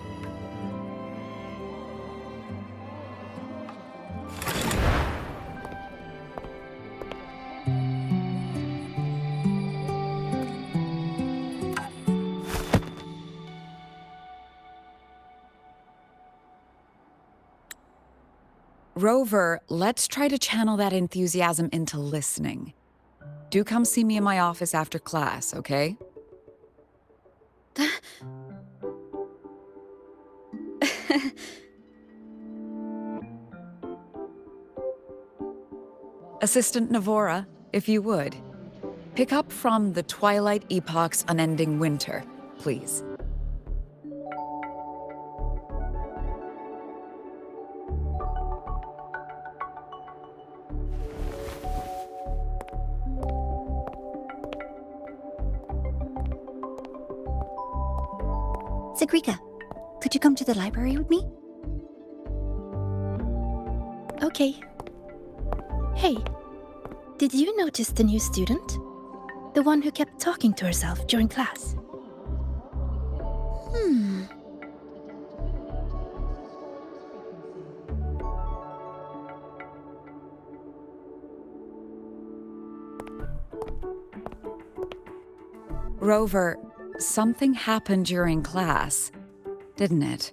Rover, let's try to channel that enthusiasm into listening. Do come see me in my office after class, okay? Assistant Navora, if you would. Pick up from the Twilight Epoch's Unending Winter, please. Sigrika, could you come to the library with me? Okay. Hey, did you notice the new student? The one who kept talking to herself during class? Rover, something happened during class, didn't it?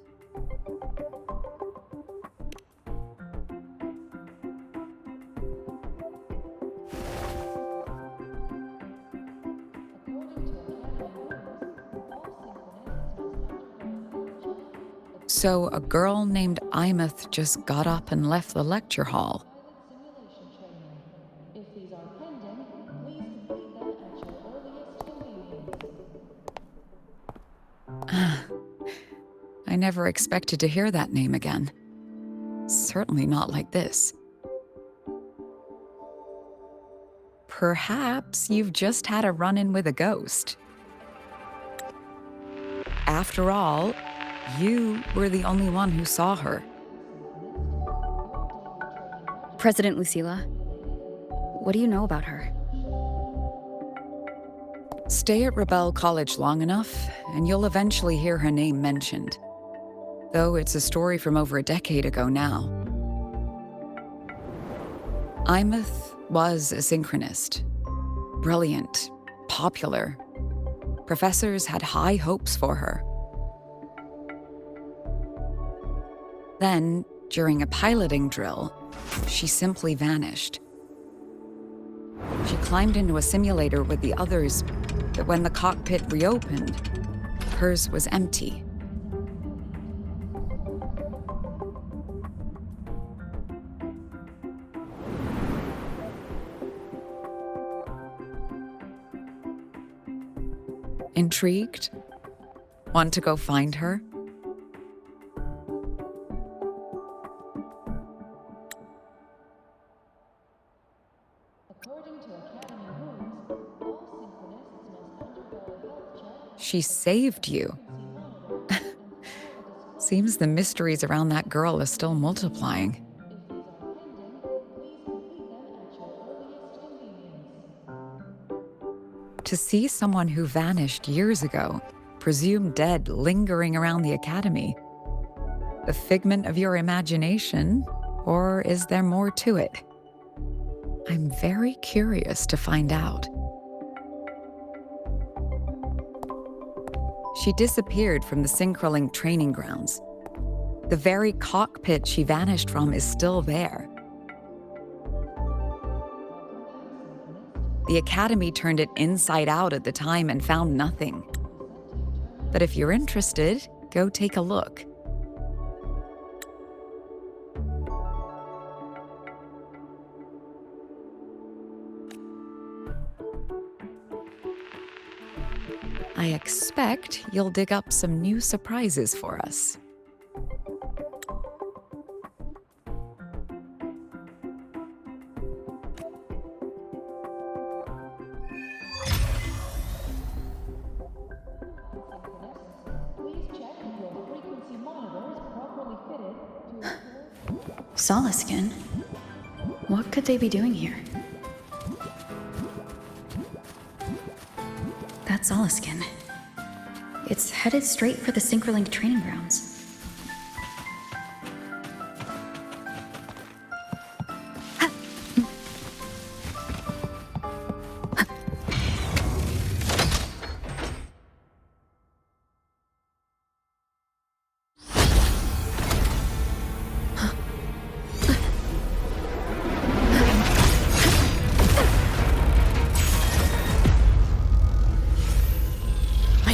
So a girl named Imeth just got up and left the lecture hall. I never expected to hear that name again. Certainly not like this. Perhaps you've just had a run-in with a ghost. After all, you were the only one who saw her. President Lucilla, what do you know about her? Stay at Rebel College long enough, and you'll eventually hear her name mentioned. Though it's a story from over a decade ago now. Imeth was a synchronist. Brilliant, popular. Professors had high hopes for her. Then, during a piloting drill, she simply vanished. She climbed into a simulator with the others, but when the cockpit reopened, hers was empty. Intrigued? Want to go find her? She saved you. Seems the mysteries around that girl are still multiplying. To To see someone who vanished years ago, presumed dead, lingering around the Academy, the figment of your imagination, or is there more to it? I'm very curious to find out. She disappeared from the Synchroling training grounds. The very cockpit she vanished from is still there. The Academy turned it inside out at the time and found nothing. But if you're interested, go take a look. I expect you'll dig up some new surprises for us. Solaskin? What could they be doing here? That's Solaskin. It's headed straight for the Synchroling training grounds.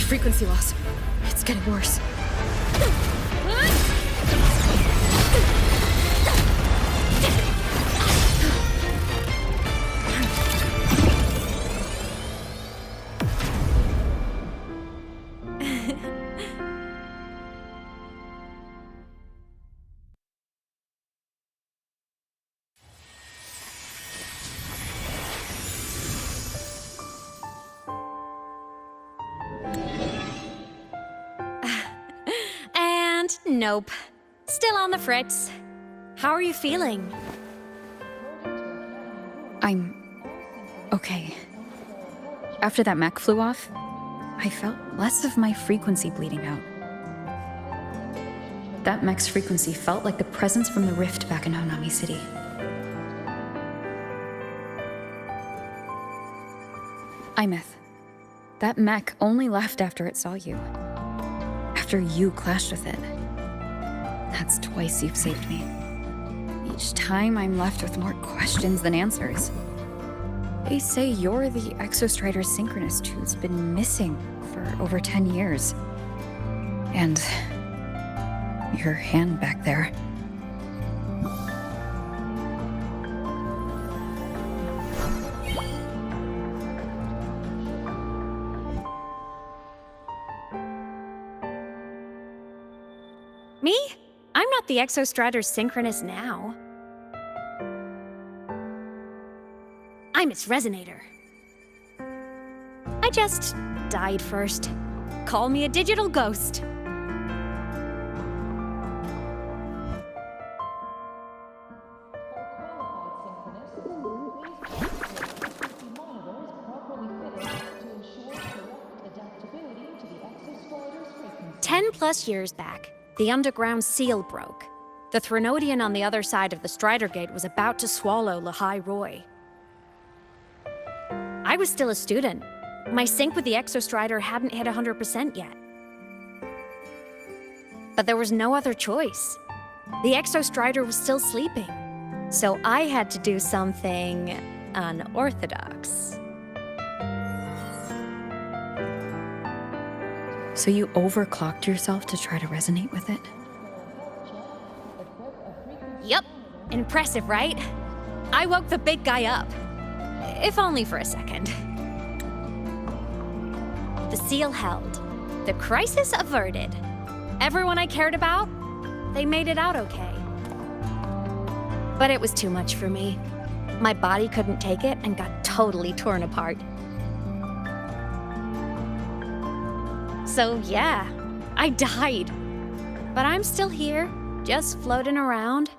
Frequency loss. It's getting worse. Nope. Still on the fritz. How are you feeling? I'm okay. After that mech flew off, I felt less of my frequency bleeding out. That mech's frequency felt like the presence from the rift back in Honami City. Imeth, that mech only left after it saw you. After you clashed with it. That's twice you've saved me. Each time I'm left with more questions than answers. They say you're the Exostrider synchronist who's been missing for over 10 years. And your hand back there. Me? I'm not the Exostrider synchronist now. I'm its resonator. I just died first. Call me a digital ghost. +10 years back, the underground seal broke. The Threnodian on the other side of the Strider Gate was about to swallow Lahai Roi. I was still a student. My sync with the Exostrider hadn't hit 100% yet. But there was no other choice. The Exostrider was still sleeping. So I had to do something unorthodox. So you overclocked yourself to try to resonate with it? Yup. Impressive, right? I woke the big guy up. If only for a second. The seal held. The crisis averted. Everyone I cared about, they made it out okay. But it was too much for me. My body couldn't take it and got totally torn apart. So yeah, I died. But I'm still here, just floating around.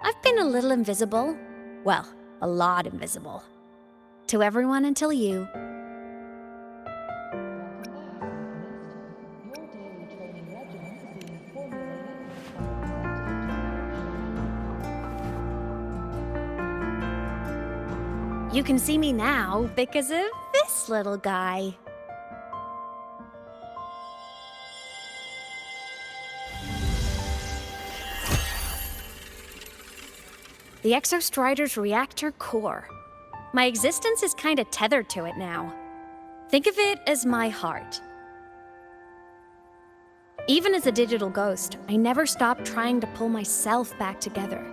I've been a little invisible. Well, a lot invisible. To everyone until you. You can see me now because of this little guy. The Exostrider's reactor core. My existence is kinda tethered to it now. Think of it as my heart. Even as a digital ghost, I never stopped trying to pull myself back together,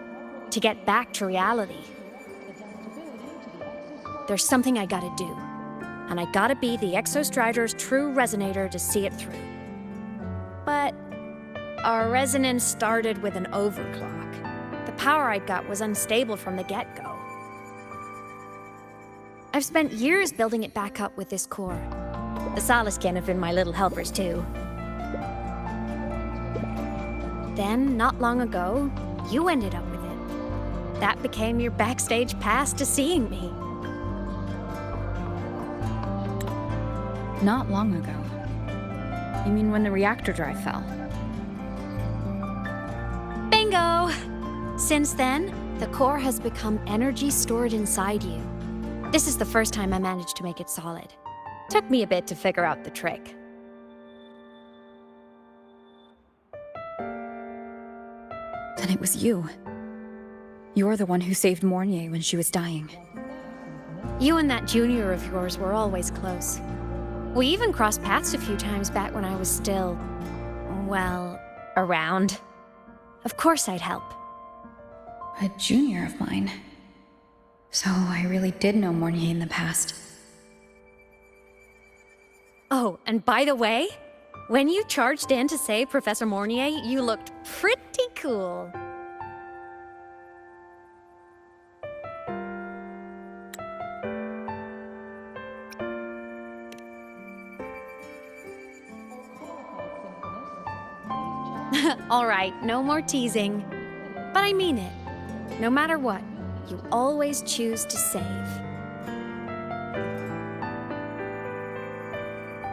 to get back to reality. There's something I gotta do, and I gotta be the Exostrider's true resonator to see it through. But our resonance started with an overclock. The power I got was unstable from the get-go. I've spent years building it back up with this core. The Solaskin have been my little helpers too. Then, not long ago, you ended up with it. That became your backstage pass to seeing me. Not long ago. You mean when the reactor drive fell? Bingo! Since then, the core has become energy stored inside you. This is the first time I managed to make it solid. Took me a bit to figure out the trick. Then it was you. You're the one who saved Mornier when she was dying. You and that junior of yours were always close. We even crossed paths a few times back when I was still, well, around. Of course I'd help. A junior of mine. So I really did know Mornier in the past. Oh, and by the way, when you charged in to save Professor Mornier, you looked pretty cool. All right, no more teasing. But I mean it. No matter what, you always choose to save.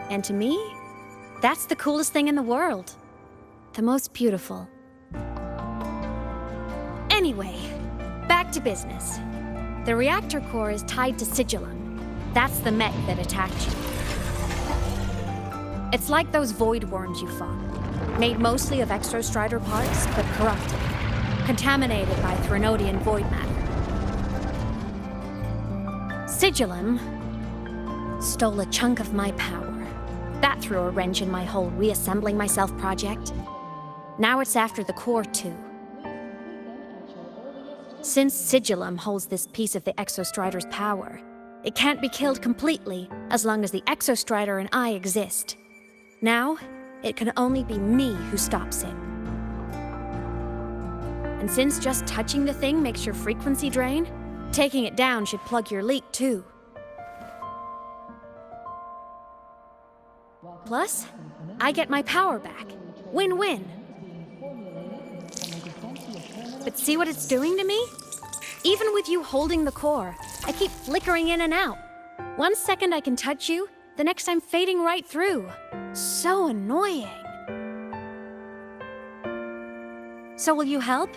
And to me, that's the coolest thing in the world. The most beautiful. Anyway, back to business. The reactor core is tied to Sigillum. That's the mech that attacked you. It's like those void worms you fought. Made mostly of Exostrider parts, but corrupted. Contaminated by Threnodian void matter. Sigillum stole a chunk of my power. That threw a wrench in my whole reassembling myself project. Now it's after the core too. Since Sigillum holds this piece of the Exostrider's power, it can't be killed completely as long as the Exostrider and I exist. Now, it can only be me who stops it. And since just touching the thing makes your frequency drain, taking it down should plug your leak too. Plus, I get my power back. Win-win. But see what it's doing to me? Even with you holding the core, I keep flickering in and out. 1 second I can touch you, the next I'm fading right through. So annoying. So will you help?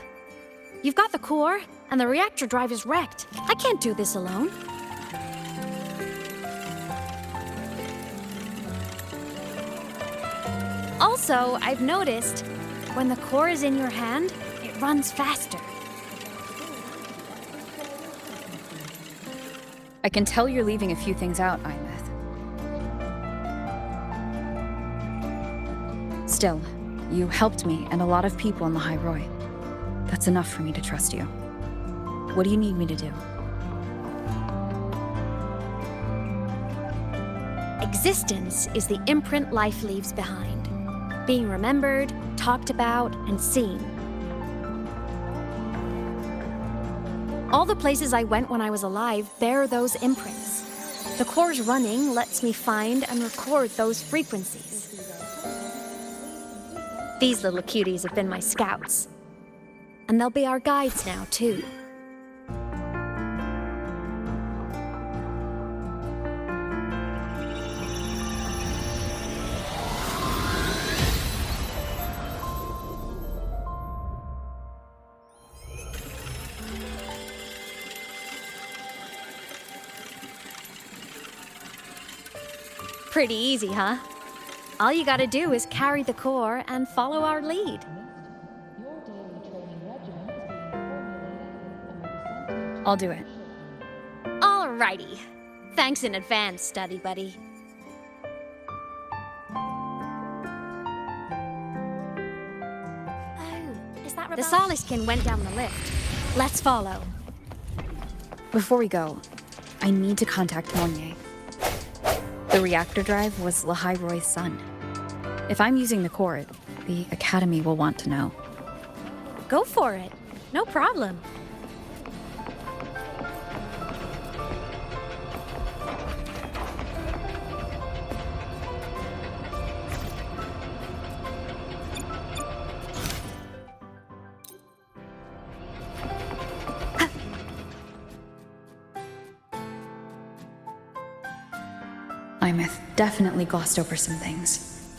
You've got the core, and the reactor drive is wrecked. I can't do this alone. Also, I've noticed, when the core is in your hand, it runs faster. I can tell you're leaving a few things out, Imeth. Still, you helped me and a lot of people in Lahai Roi. That's enough for me to trust you. What do you need me to do? Existence is the imprint life leaves behind. Being remembered, talked about, and seen. All the places I went when I was alive bear those imprints. The core's running lets me find and record those frequencies. These little cuties have been my scouts. And they'll be our guides now, too. Pretty easy, huh? All you gotta do is carry the core and follow our lead. I'll do it. Alrighty. Thanks in advance, study buddy. The Soliskin went down the lift. Let's follow. Before we go, I need to contact Mornier. The reactor drive was Lahai Roi's son. If I'm using the core, the Academy will want to know. Go for it. No problem. Imeth definitely glossed over some things.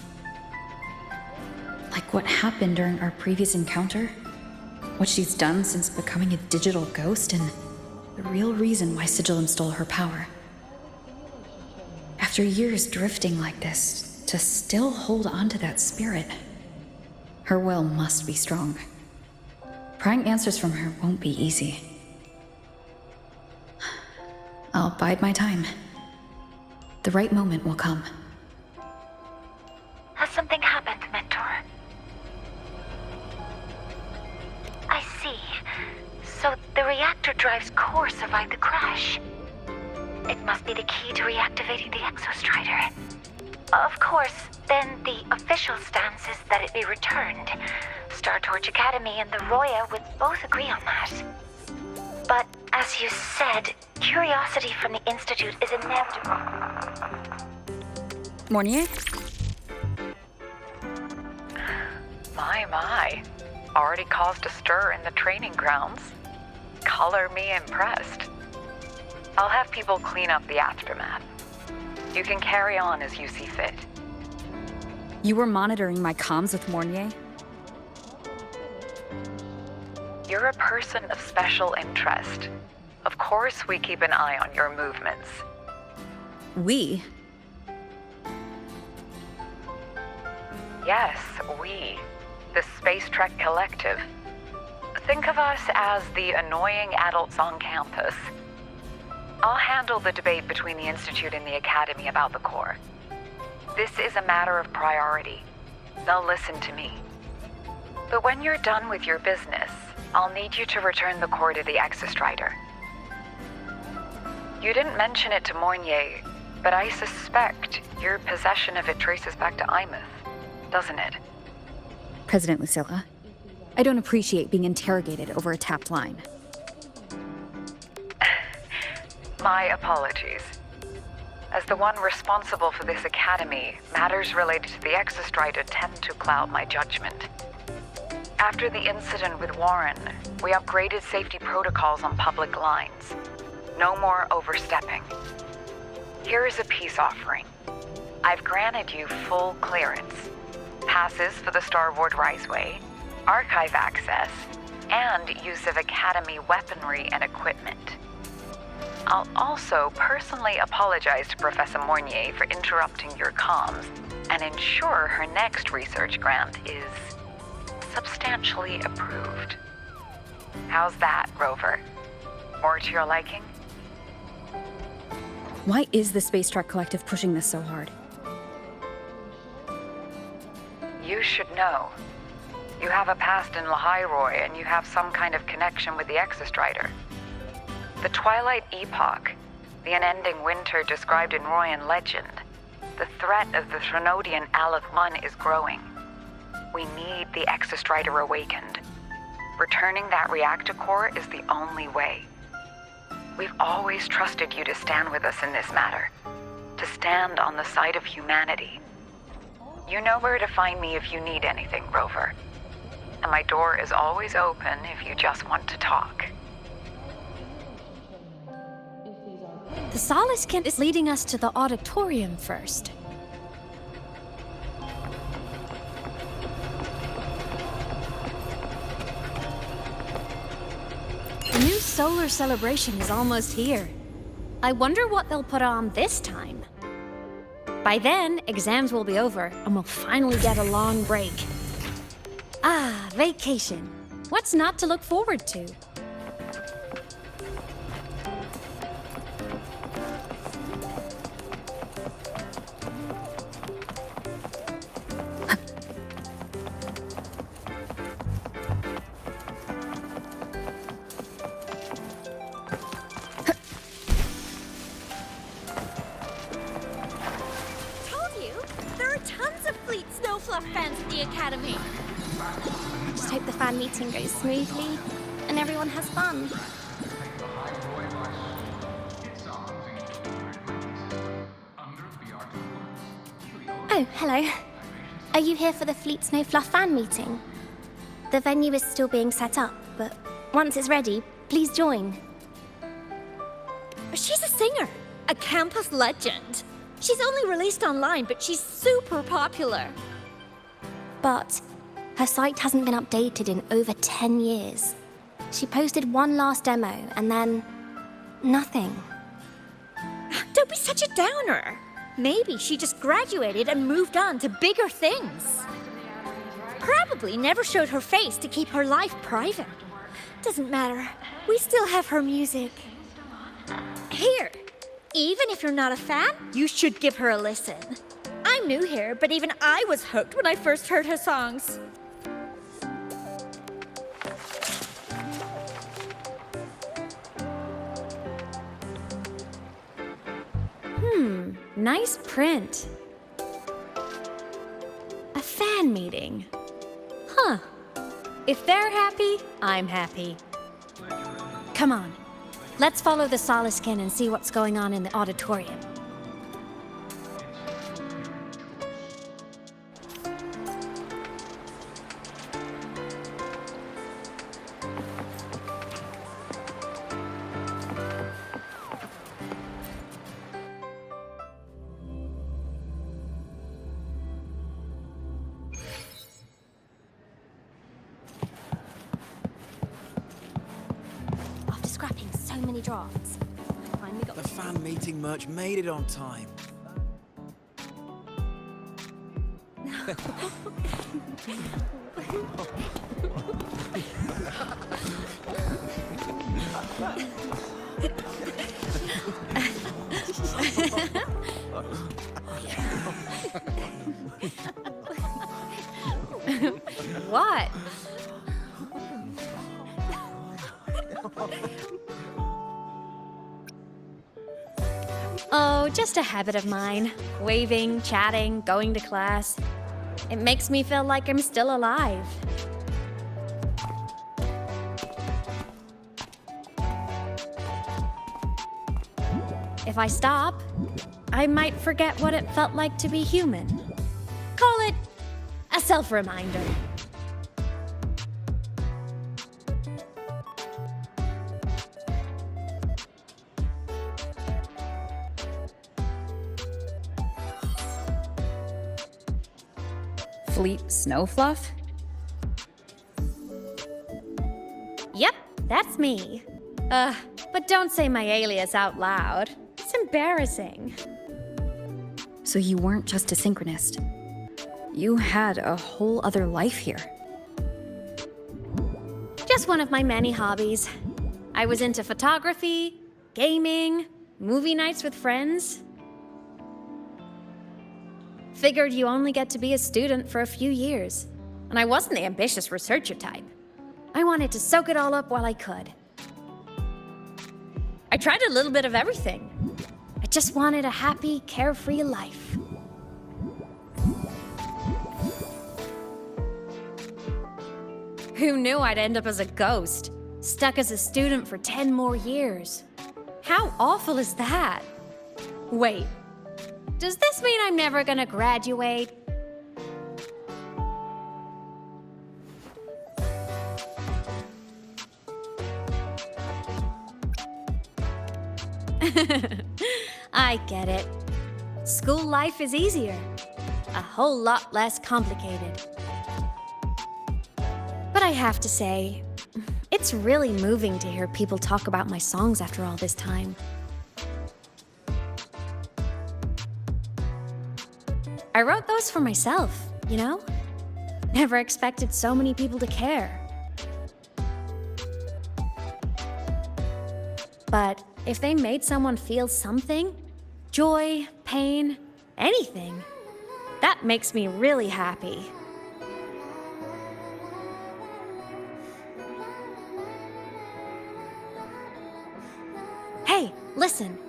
Like what happened during our previous encounter, what she's done since becoming a digital ghost, and the real reason why Sigillum stole her power. After years drifting like this, to still hold on to that spirit, her will must be strong. Prying answers from her won't be easy. I'll bide my time. The right moment will come. Has something happened, Mentor? I see. So the reactor drive's core survived the crash. It must be the key to reactivating the Exostrider. Of course, then the official stance is that it be returned. Star Torch Academy and the Roya would both agree on that. But as you said, curiosity from the Institute is inevitable. Mornier? My. Already caused a stir in the training grounds. Color me impressed. I'll have people clean up the aftermath. You can carry on as you see fit. You were monitoring my comms with Mornier? You're a person of special interest. Of course we keep an eye on your movements. We? Yes, we. The Space Trek Collective. Think of us as the annoying adults on campus. I'll handle the debate between the Institute and the Academy about the core. This is a matter of priority. They'll listen to me. But when you're done with your business, I'll need you to return the core to the Exostrider. You didn't mention it to Mornier, but I suspect your possession of it traces back to Imeth, doesn't it? President Lucilla, I don't appreciate being interrogated over a tapped line. My apologies. As the one responsible for this academy, matters related to the Exostrider tend to cloud my judgment. After the incident with Warren, we upgraded safety protocols on public lines. No more overstepping. Here is a peace offering. I've granted you full clearance. Passes for the Starboard Riseway, archive access, and use of Academy weaponry and equipment. I'll also personally apologize to Professor Mornier for interrupting your comms and ensure her next research grant is substantially approved. How's that, Rover? More to your liking? Why is the Space Trek Collective pushing this so hard? You should know. You have a past in Lahai Roi, and you have some kind of connection with the Exostrider. The Twilight Epoch, the unending winter described in Royan legend, the threat of the Threnodian Aleth 1 is growing. We need the Exostrider awakened. Returning that reactor core is the only way. We've always trusted you to stand with us in this matter, to stand on the side of humanity. You know where to find me if you need anything, Rover. And my door is always open if you just want to talk. The Soliskin is leading us to the auditorium first. The new solar celebration is almost here. I wonder what they'll put on this time. By then, exams will be over, and we'll finally get a long break. Ah, vacation. What's not to look forward to? Just hope the fan meeting goes smoothly and everyone has fun. Oh, hello. Are you here for the Fleet Snow Fluff fan meeting? The venue is still being set up, but once it's ready, please join. She's a singer, a campus legend. She's only released online, but she's super popular. But her site hasn't been updated in over 10 years. She posted one last demo and then nothing. Don't be such a downer. Maybe she just graduated and moved on to bigger things. Probably never showed her face to keep her life private. Doesn't matter. We still have her music. Here, even if you're not a fan, you should give her a listen. I'm new here, but even I was hooked when I first heard her songs. Nice print. A fan meeting. Huh. If they're happy, I'm happy. Come on, let's follow the Soliskin and see what's going on in the auditorium. After scrapping so many drafts, I finally got The fan meeting merch made it on time. What? Oh, just a habit of mine. Waving, chatting, going to class. It makes me feel like I'm still alive. If I stop, I might forget what it felt like to be human. Call it a self-reminder. Fleet Snowfluff? Yep, that's me. But don't say my alias out loud. It's embarrassing. So you weren't just a synchronist. You had a whole other life here. Just one of my many hobbies. I was into photography, gaming, movie nights with friends. Figured you only get to be a student for a few years. And I wasn't the ambitious researcher type. I wanted to soak it all up while I could. I tried a little bit of everything. I just wanted a happy, carefree life. Who knew I'd end up as a ghost, stuck as a student for 10 more years? How awful is that? Wait, does this mean I'm never gonna graduate? I get it. School life is easier. A whole lot less complicated. But I have to say, it's really moving to hear people talk about my songs after all this time. I wrote those for myself, you know? Never expected so many people to care. But if they made someone feel something, joy, pain, anything, that makes me really happy. Hey, listen.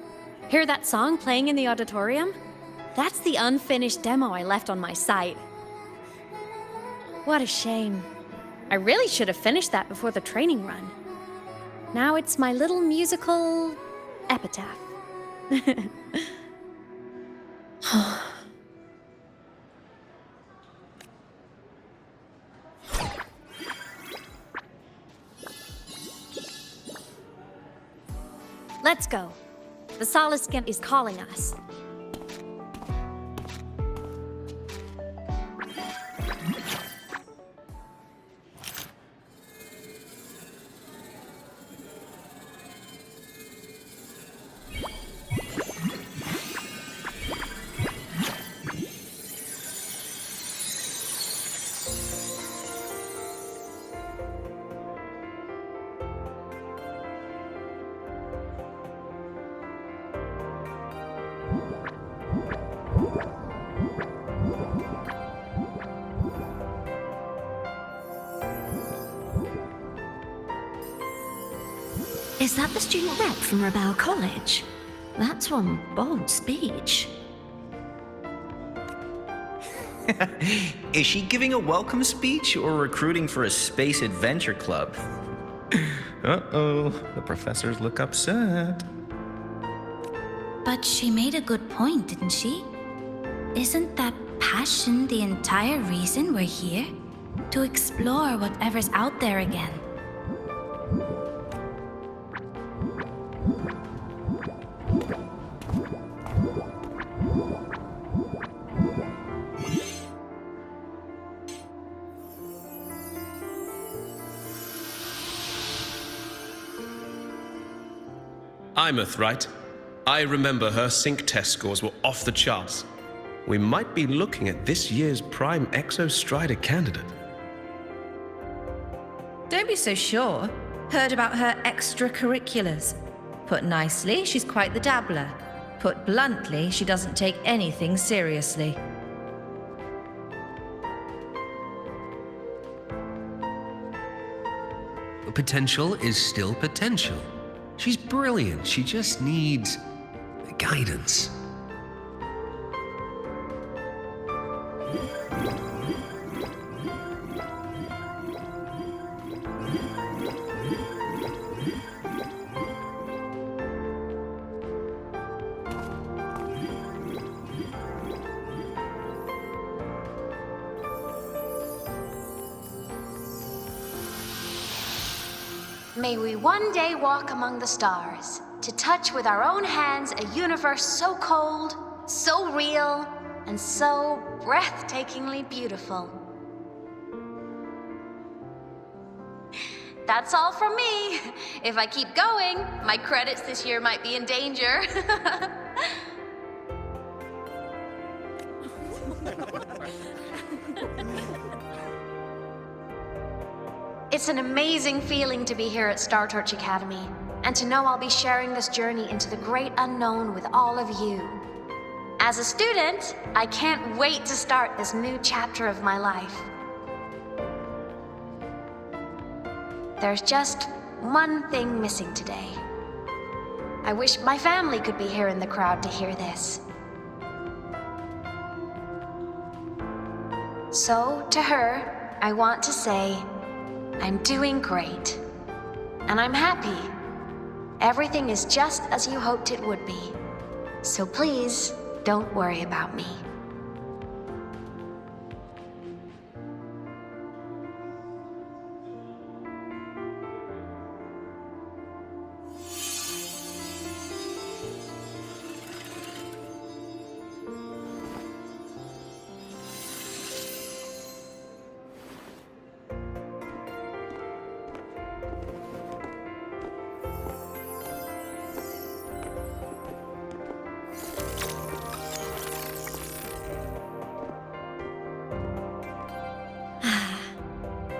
Hear that song playing in the auditorium? That's the unfinished demo I left on my site. What a shame. I really should have finished that before the training run. Now it's my little musical epitaph. Let's go. The Solace Skin is calling us. Is that the student rep from Rebel College? That's one bold speech. Is she giving a welcome speech or recruiting for a space adventure club? Uh-oh, the professors look upset. But she made a good point, didn't she? Isn't that passion the entire reason we're here? To explore whatever's out there again. Imeth, right? I remember her sync test scores were off the charts. We might be looking at this year's prime Exostrider candidate. Don't be so sure. Heard about her extracurriculars. Put nicely, she's quite the dabbler. Put bluntly, she doesn't take anything seriously. Potential is still potential. She's brilliant. She just needs guidance. May we one day walk among the stars, to touch with our own hands a universe so cold, so real, and so breathtakingly beautiful. That's all from me. If I keep going, my credits this year might be in danger. It's an amazing feeling to be here at Star Torch Academy, and to know I'll be sharing this journey into the great unknown with all of you. As a student, I can't wait to start this new chapter of my life. There's just one thing missing today. I wish my family could be here in the crowd to hear this. So, to her, I want to say, I'm doing great. And I'm happy. Everything is just as you hoped it would be. So please, don't worry about me.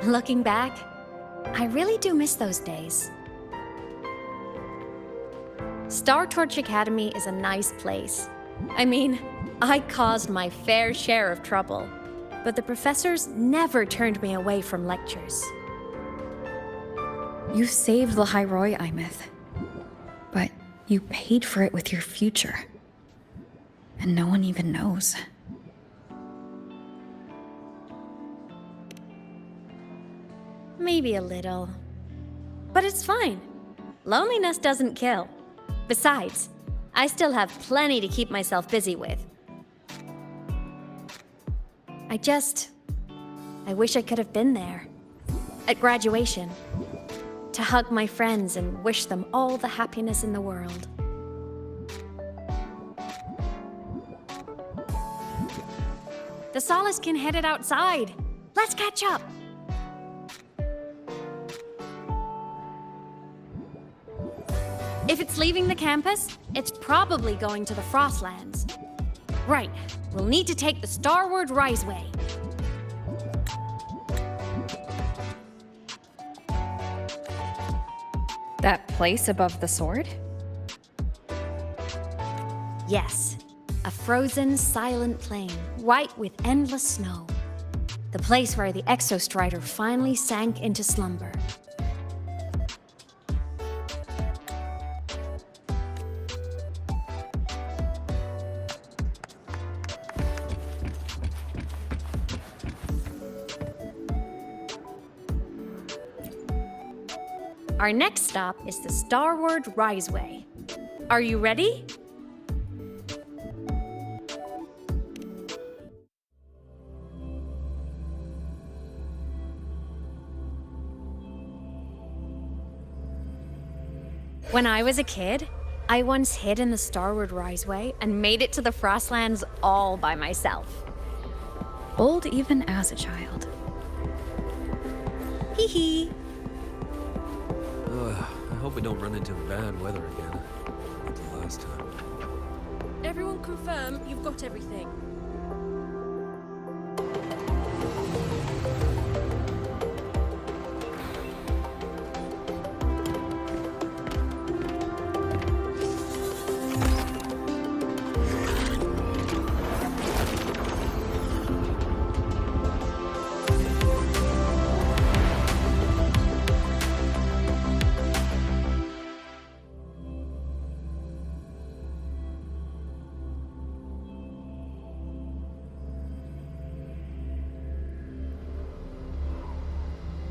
Looking back, I really do miss those days. Star Torch Academy is a nice place. I mean, I caused my fair share of trouble, but the professors never turned me away from lectures. You saved Lahai Roi, Imeth. But you paid for it with your future. And no one even knows. Maybe a little. But it's fine. Loneliness doesn't kill. Besides, I still have plenty to keep myself busy with. I wish I could have been there. At graduation. To hug my friends and wish them all the happiness in the world. The Solace can head outside. Let's catch up. If it's leaving the campus, it's probably going to the Frostlands. Right, we'll need to take the Starward Riseway. That place above the sword? Yes, a frozen, silent plain, white with endless snow. The place where the Exostrider finally sank into slumber. Our next stop is the Starward Riseway. Are you ready? When I was a kid, I once hid in the Starward Riseway and made it to the Frostlands all by myself. Bold even as a child. Hee hee. I hope we don't run into bad weather again, like the last time. Everyone confirm you've got everything.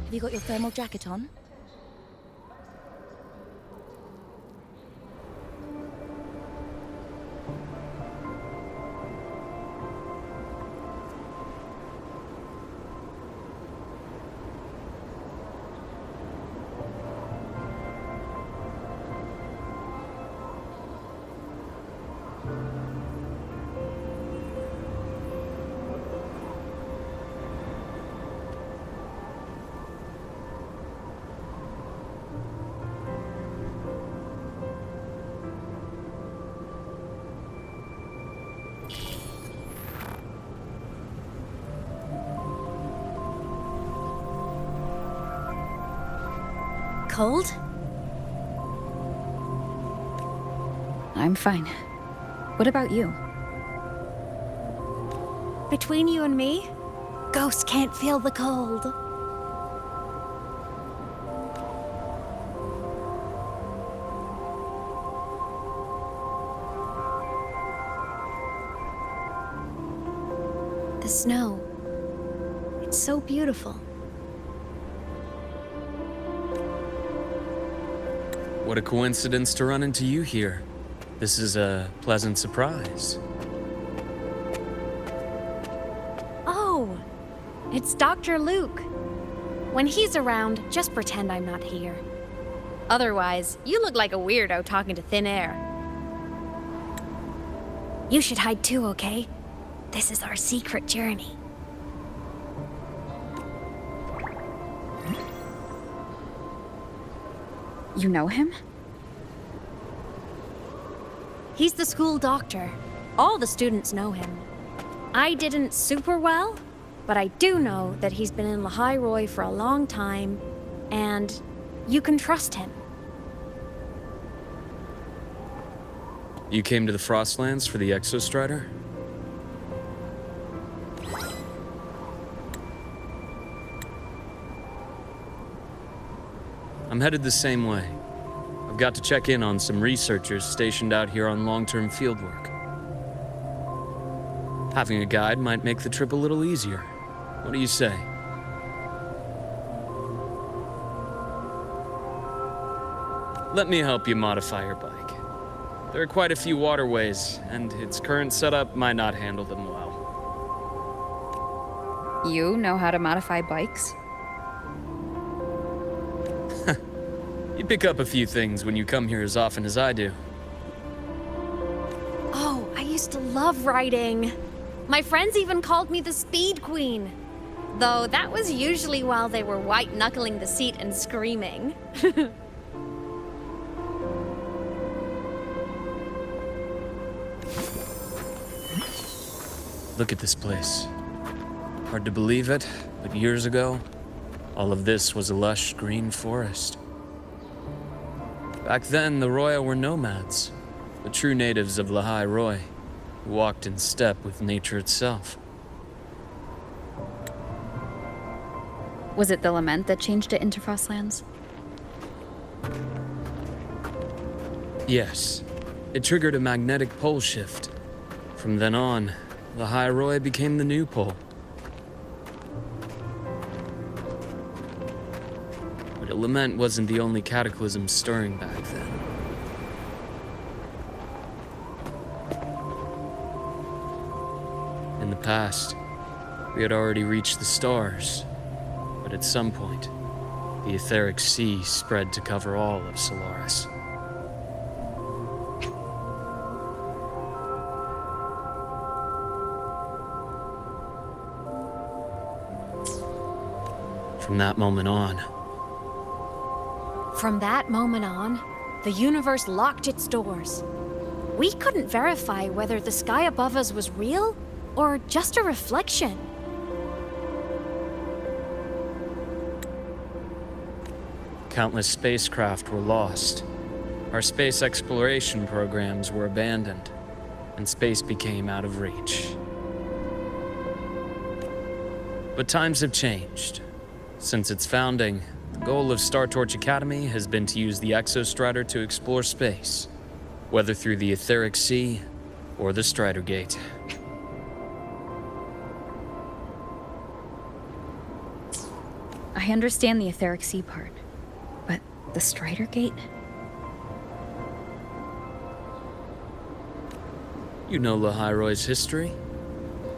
Have you got your thermal jacket on? Cold? I'm fine. What about you? Between you and me, ghosts can't feel the cold. The snow. It's so beautiful. What a coincidence to run into you here. This is a pleasant surprise. Oh, it's Dr. Luke. When he's around, just pretend I'm not here. Otherwise, you look like a weirdo talking to thin air. You should hide too, okay? This is our secret journey. You know him? He's the school doctor. All the students know him. I didn't super well, but I do know that he's been in Lahai Roi for a long time, and you can trust him. You came to the Frostlands for the Exostrider? I'm headed the same way. I've got to check in on some researchers stationed out here on long-term fieldwork. Having a guide might make the trip a little easier. What do you say? Let me help you modify your bike. There are quite a few waterways, and its current setup might not handle them well. You know how to modify bikes? You pick up a few things when you come here as often as I do. Oh, I used to love riding. My friends even called me the Speed Queen. Though that was usually while they were white-knuckling the seat and screaming. Look at this place. Hard to believe it, but years ago, all of this was a lush green forest. Back then, the Roya were nomads, the true natives of Lahai Roi, who walked in step with nature itself. Was it the lament that changed it into Frostlands? Yes, it triggered a magnetic pole shift. From then on, Lahai Roi became the new pole. But a lament wasn't the only cataclysm stirring back then. In the past, we had already reached the stars, but at some point, the etheric sea spread to cover all of Solaris. From that moment on, the universe locked its doors. We couldn't verify whether the sky above us was real or just a reflection. Countless spacecraft were lost. Our space exploration programs were abandoned, and space became out of reach. But times have changed. Since its founding, the goal of Star Torch Academy has been to use the Exostrider to explore space, whether through the Etheric Sea or the Strider Gate. I understand the Etheric Sea part, but the Strider Gate? You know Lahai Roi's history?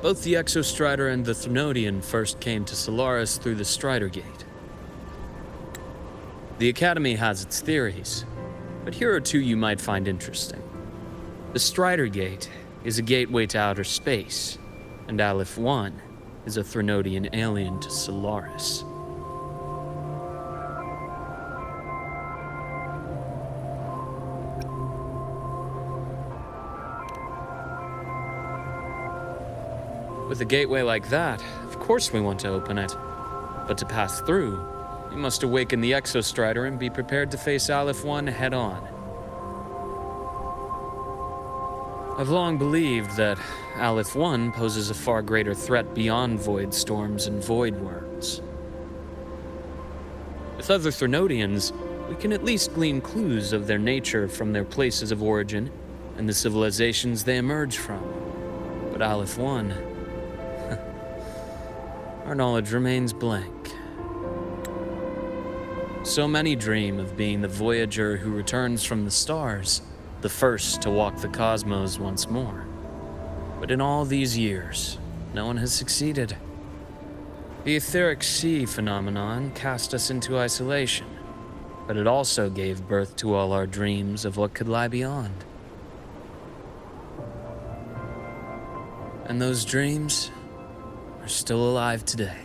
Both the Exostrider and the Threnodian first came to Solaris through the Strider Gate. The Academy has its theories, but here are two you might find interesting. The Strider Gate is a gateway to outer space, and Aleph 1 is a Threnodian alien to Solaris. With a gateway like that, of course we want to open it. But to pass through, you must awaken the Exostrider and be prepared to face Aleph 1 head-on. I've long believed that Aleph 1 poses a far greater threat beyond void storms and void worms. With other Threnodians, we can at least glean clues of their nature from their places of origin and the civilizations they emerge from. But Aleph 1... our knowledge remains blank. So many dream of being the Voyager who returns from the stars, the first to walk the cosmos once more. But in all these years, no one has succeeded. The Etheric Sea phenomenon cast us into isolation, but it also gave birth to all our dreams of what could lie beyond. And those dreams are still alive today.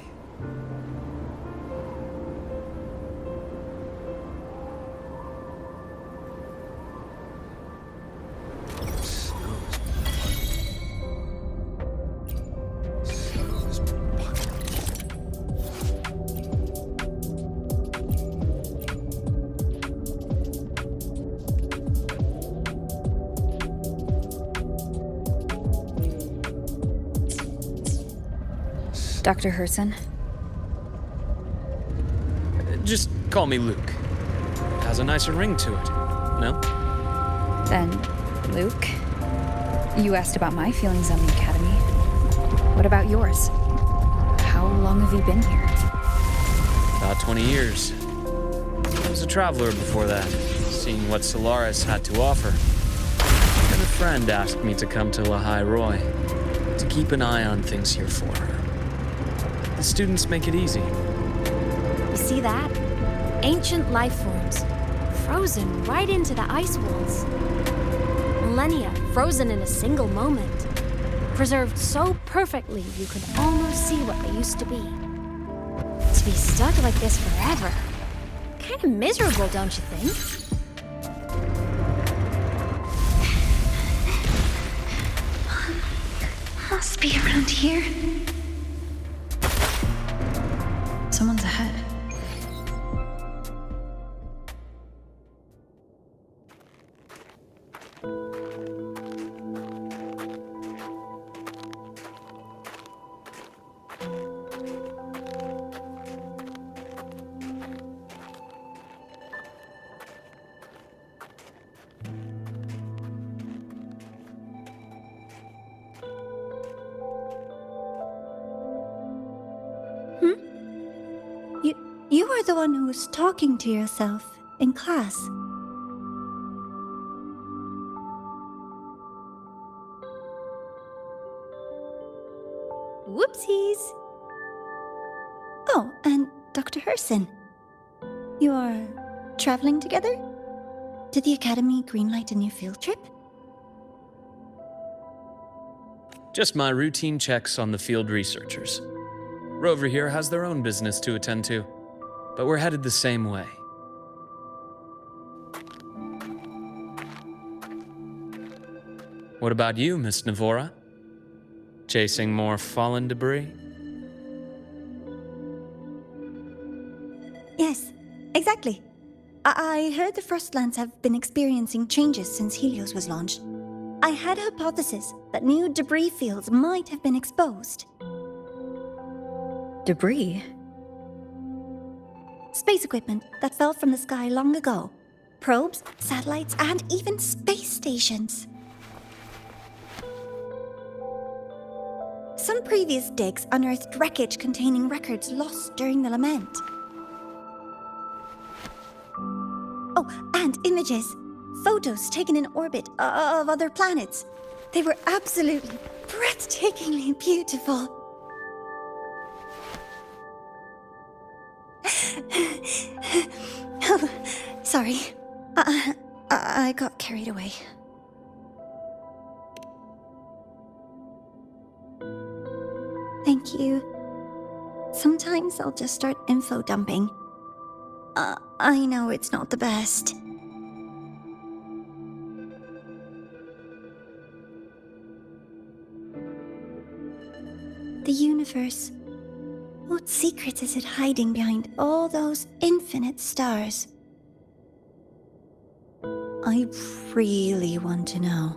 Dr. Herson? Just call me Luke. It has a nicer ring to it, no? Then, Luke, you asked about my feelings on the Academy. What about yours? How long have you been here? About 20 years. I was a traveler before that, seeing what Solaris had to offer. And a friend asked me to come to Lahai Roi, to keep an eye on things here for her. The students make it easy. You see that? Ancient life forms, frozen right into the ice walls. Millennia frozen in a single moment. Preserved so perfectly you could almost see what they used to be. To be stuck like this forever. Kind of miserable, don't you think? Must be around here. Someone's ahead. You are the one who was talking to yourself in class. Whoopsies! Oh, and Dr. Herson. You are traveling together? Did the Academy greenlight a new field trip? Just my routine checks on the field researchers. Rover here has their own business to attend to, but we're headed the same way. What about you, Miss Navora? Chasing more fallen debris? Yes, exactly. I heard the Frostlands have been experiencing changes since Helios was launched. I had a hypothesis that new debris fields might have been exposed. Debris? Space equipment that fell from the sky long ago. Probes, satellites, and even space stations. Some previous digs unearthed wreckage containing records lost during the lament. Oh, and images. Photos taken in orbit of other planets. They were absolutely breathtakingly beautiful. Oh, sorry. I got carried away. Thank you. Sometimes I'll just start info dumping. I know it's not the best. The universe. What secret is it hiding behind all those infinite stars? I really want to know.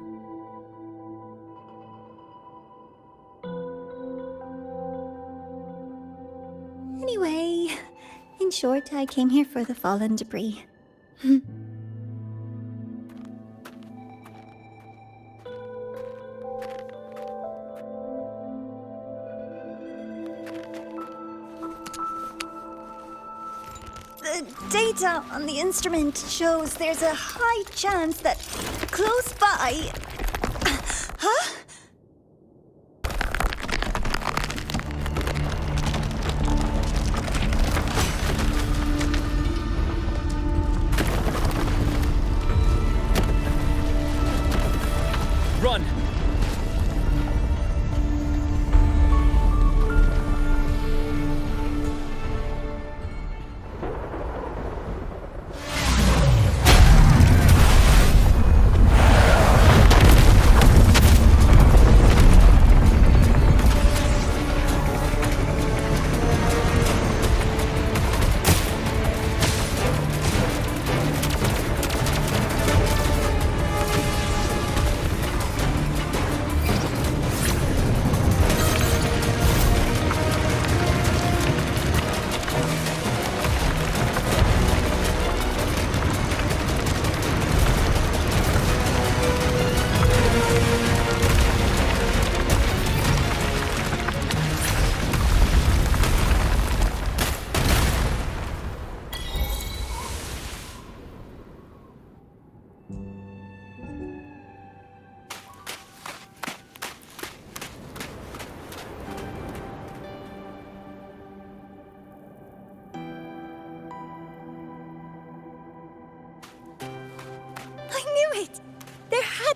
Anyway, in short, I came here for the fallen debris. The data on the instrument shows there's a high chance that close by... Huh? Run!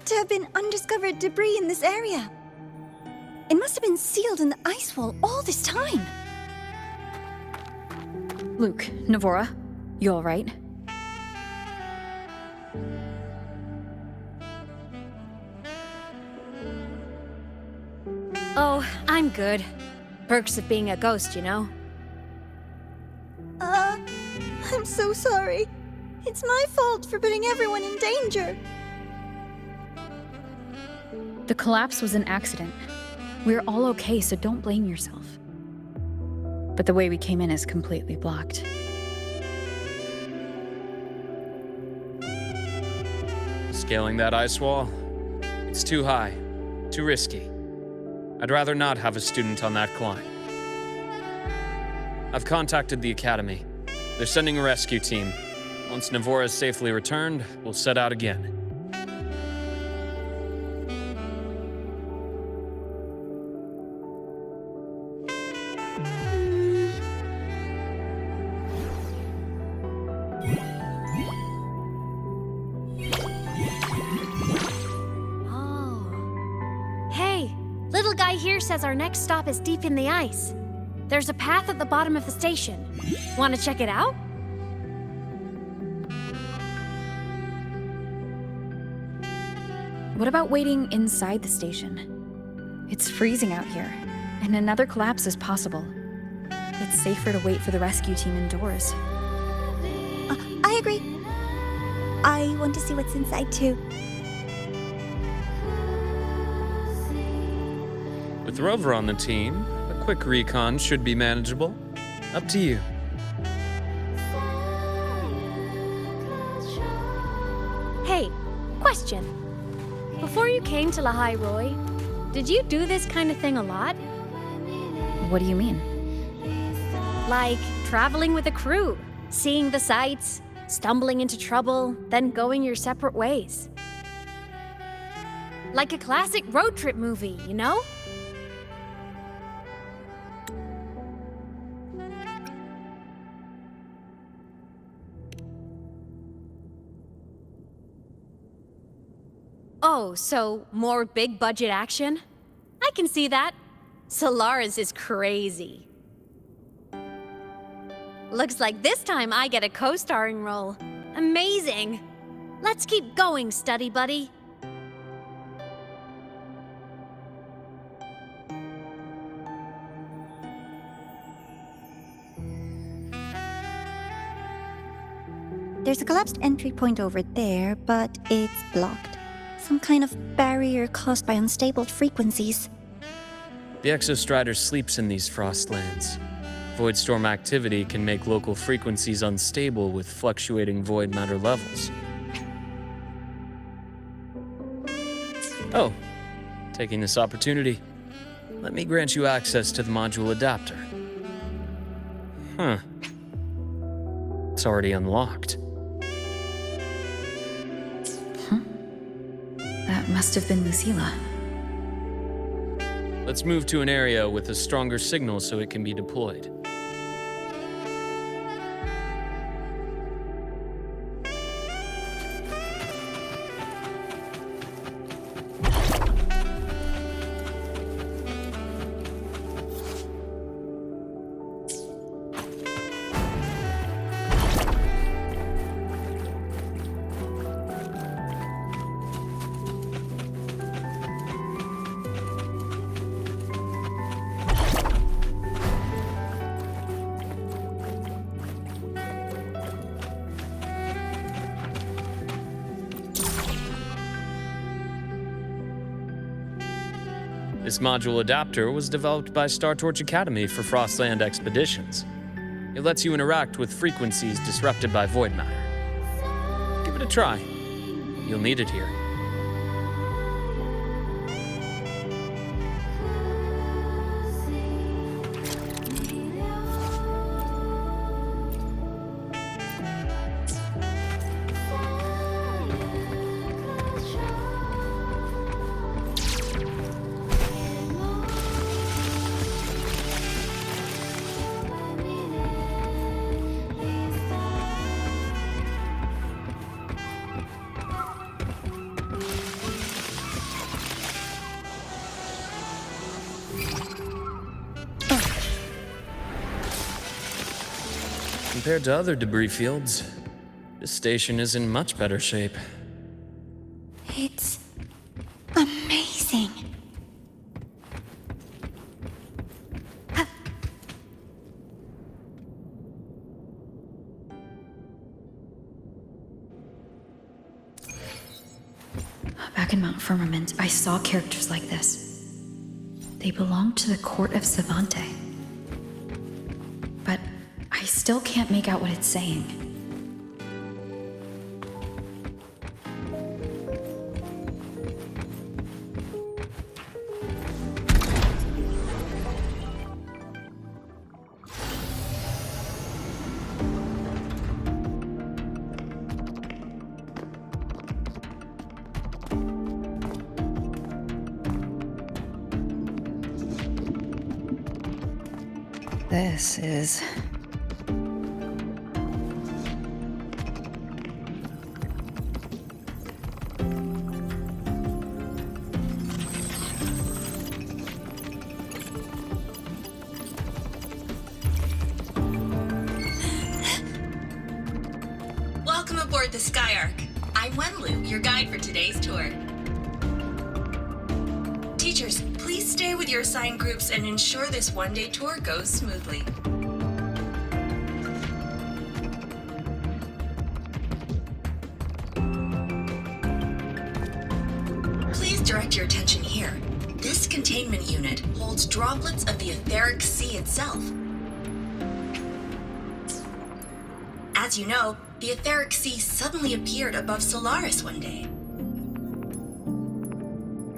to have been undiscovered debris in this area. It must have been sealed in the ice wall all this time. Luke, Navora, you alright? Oh, I'm good. Perks of being a ghost, you know? I'm so sorry. It's my fault for putting everyone in danger. The collapse was an accident. We're all okay, so don't blame yourself. But the way we came in is completely blocked. Scaling that ice wall? It's too high, too risky. I'd rather not have a student on that climb. I've contacted the Academy. They're sending a rescue team. Once Navora is safely returned, we'll set out again. Says our next stop is deep in the ice. There's a path at the bottom of the station. Want to check it out? What about waiting inside the station? It's freezing out here, and another collapse is possible. It's safer to wait for the rescue team indoors. I agree. I want to see what's inside too. With Rover on the team, a quick recon should be manageable. Up to you. Hey, question. Before you came to Lahai Roi, did you do this kind of thing a lot? What do you mean? Like traveling with a crew, seeing the sights, stumbling into trouble, then going your separate ways. Like a classic road trip movie, you know? Oh, so more big budget action? I can see that. Solaris is crazy. Looks like this time I get a co-starring role. Amazing. Let's keep going, study buddy. There's a collapsed entry point over there, but it's blocked. Some kind of barrier caused by unstable frequencies. The Exostrider sleeps in these frostlands. Void storm activity can make local frequencies unstable with fluctuating void matter levels. Oh, taking this opportunity, let me grant you access to the module adapter. Huh. It's already unlocked. That must have been Lucilla. Let's move to an area with a stronger signal so it can be deployed. This module adapter was developed by Star Torch Academy for Frostland expeditions. It lets you interact with frequencies disrupted by void matter. Give it a try. You'll need it here. Compared to other debris fields, this station is in much better shape. It's amazing. Back in Mount Firmament, I saw characters like this. They belonged to the court of Savante. But I still can't make out what it's saying. This is... Welcome aboard the Sky Arc. I'm Wenlu, your guide for today's tour. Teachers, please stay with your assigned groups and ensure this one-day tour goes smoothly. Please direct your attention here. This containment unit holds droplets of the etheric sea itself. As you know, the etheric sea suddenly appeared above Solaris one day.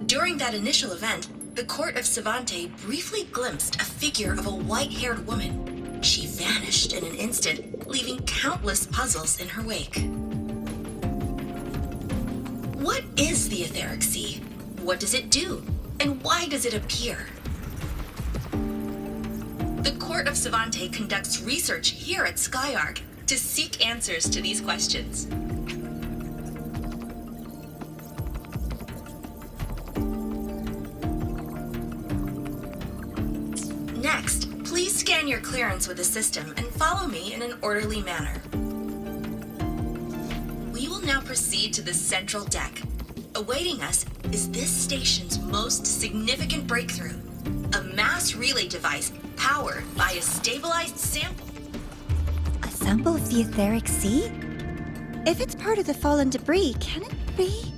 During that initial event, the court of Savante briefly glimpsed a figure of a white-haired woman. She vanished in an instant, leaving countless puzzles in her wake. What is the etheric sea? What does it do? And why does it appear? The court of Savante conducts research here at Sky Arc to seek answers to these questions. Next, please scan your clearance with the system and follow me in an orderly manner. We will now proceed to the central deck. Awaiting us is this station's most significant breakthrough, a mass relay device powered by a stabilized sample. A sample of the etheric sea? If it's part of the fallen debris, can it be?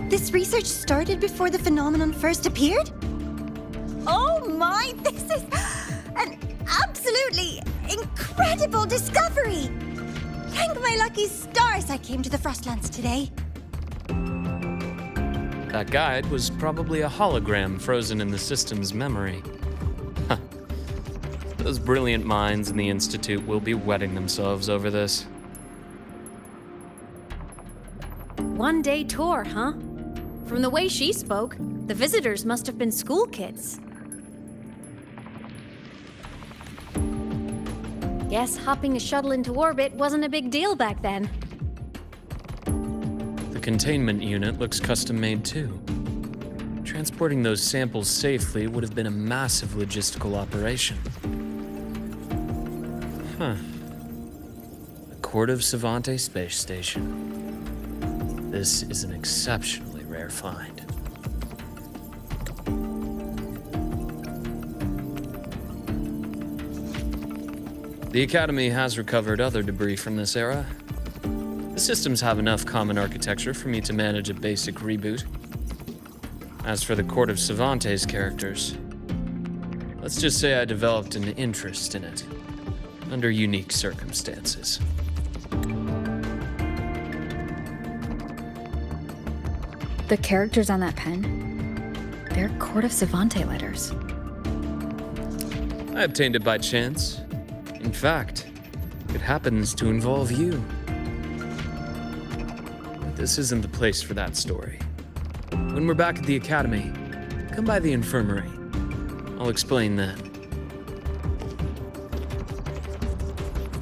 This research started before the phenomenon first appeared? Oh my, this is an absolutely incredible discovery! Thank my lucky stars I came to the Frostlands today. That guide was probably a hologram frozen in the system's memory. Huh. Those brilliant minds in the Institute will be wetting themselves over this. One-day tour, huh? From the way she spoke, the visitors must have been school kids. Guess hopping a shuttle into orbit wasn't a big deal back then. The containment unit looks custom-made too. Transporting those samples safely would have been a massive logistical operation. Huh. The Court of Savante Space Station. This is an exceptionally rare find. The Academy has recovered other debris from this era. The systems have enough common architecture for me to manage a basic reboot. As for the Court of Savante's characters, let's just say I developed an interest in it, under unique circumstances. The characters on that pen, they're Court of Savante letters. I obtained it by chance. In fact, it happens to involve you. But this isn't the place for that story. When we're back at the Academy, come by the infirmary. I'll explain then.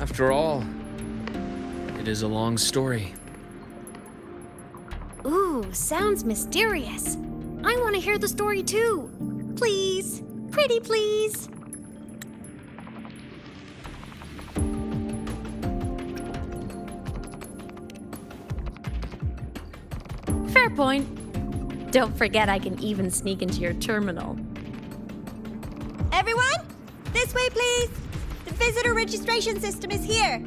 After all, it is a long story. Ooh, sounds mysterious. I want to hear the story too. Please, pretty please. Fair point. Don't forget I can even sneak into your terminal. Everyone, this way, please. The visitor registration system is here.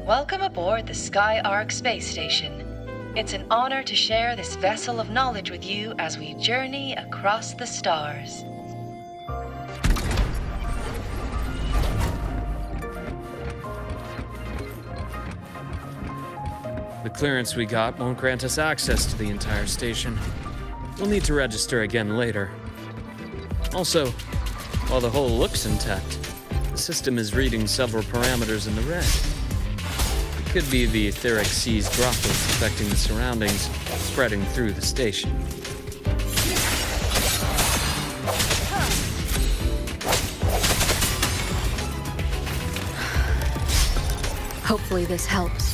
Welcome aboard the Sky Arc space station. It's an honor to share this vessel of knowledge with you as we journey across the stars. The clearance we got won't grant us access to the entire station. We'll need to register again later. Also, while the hull looks intact, the system is reading several parameters in the red. It could be the etheric sea's droplets affecting the surroundings, spreading through the station. Hopefully this helps.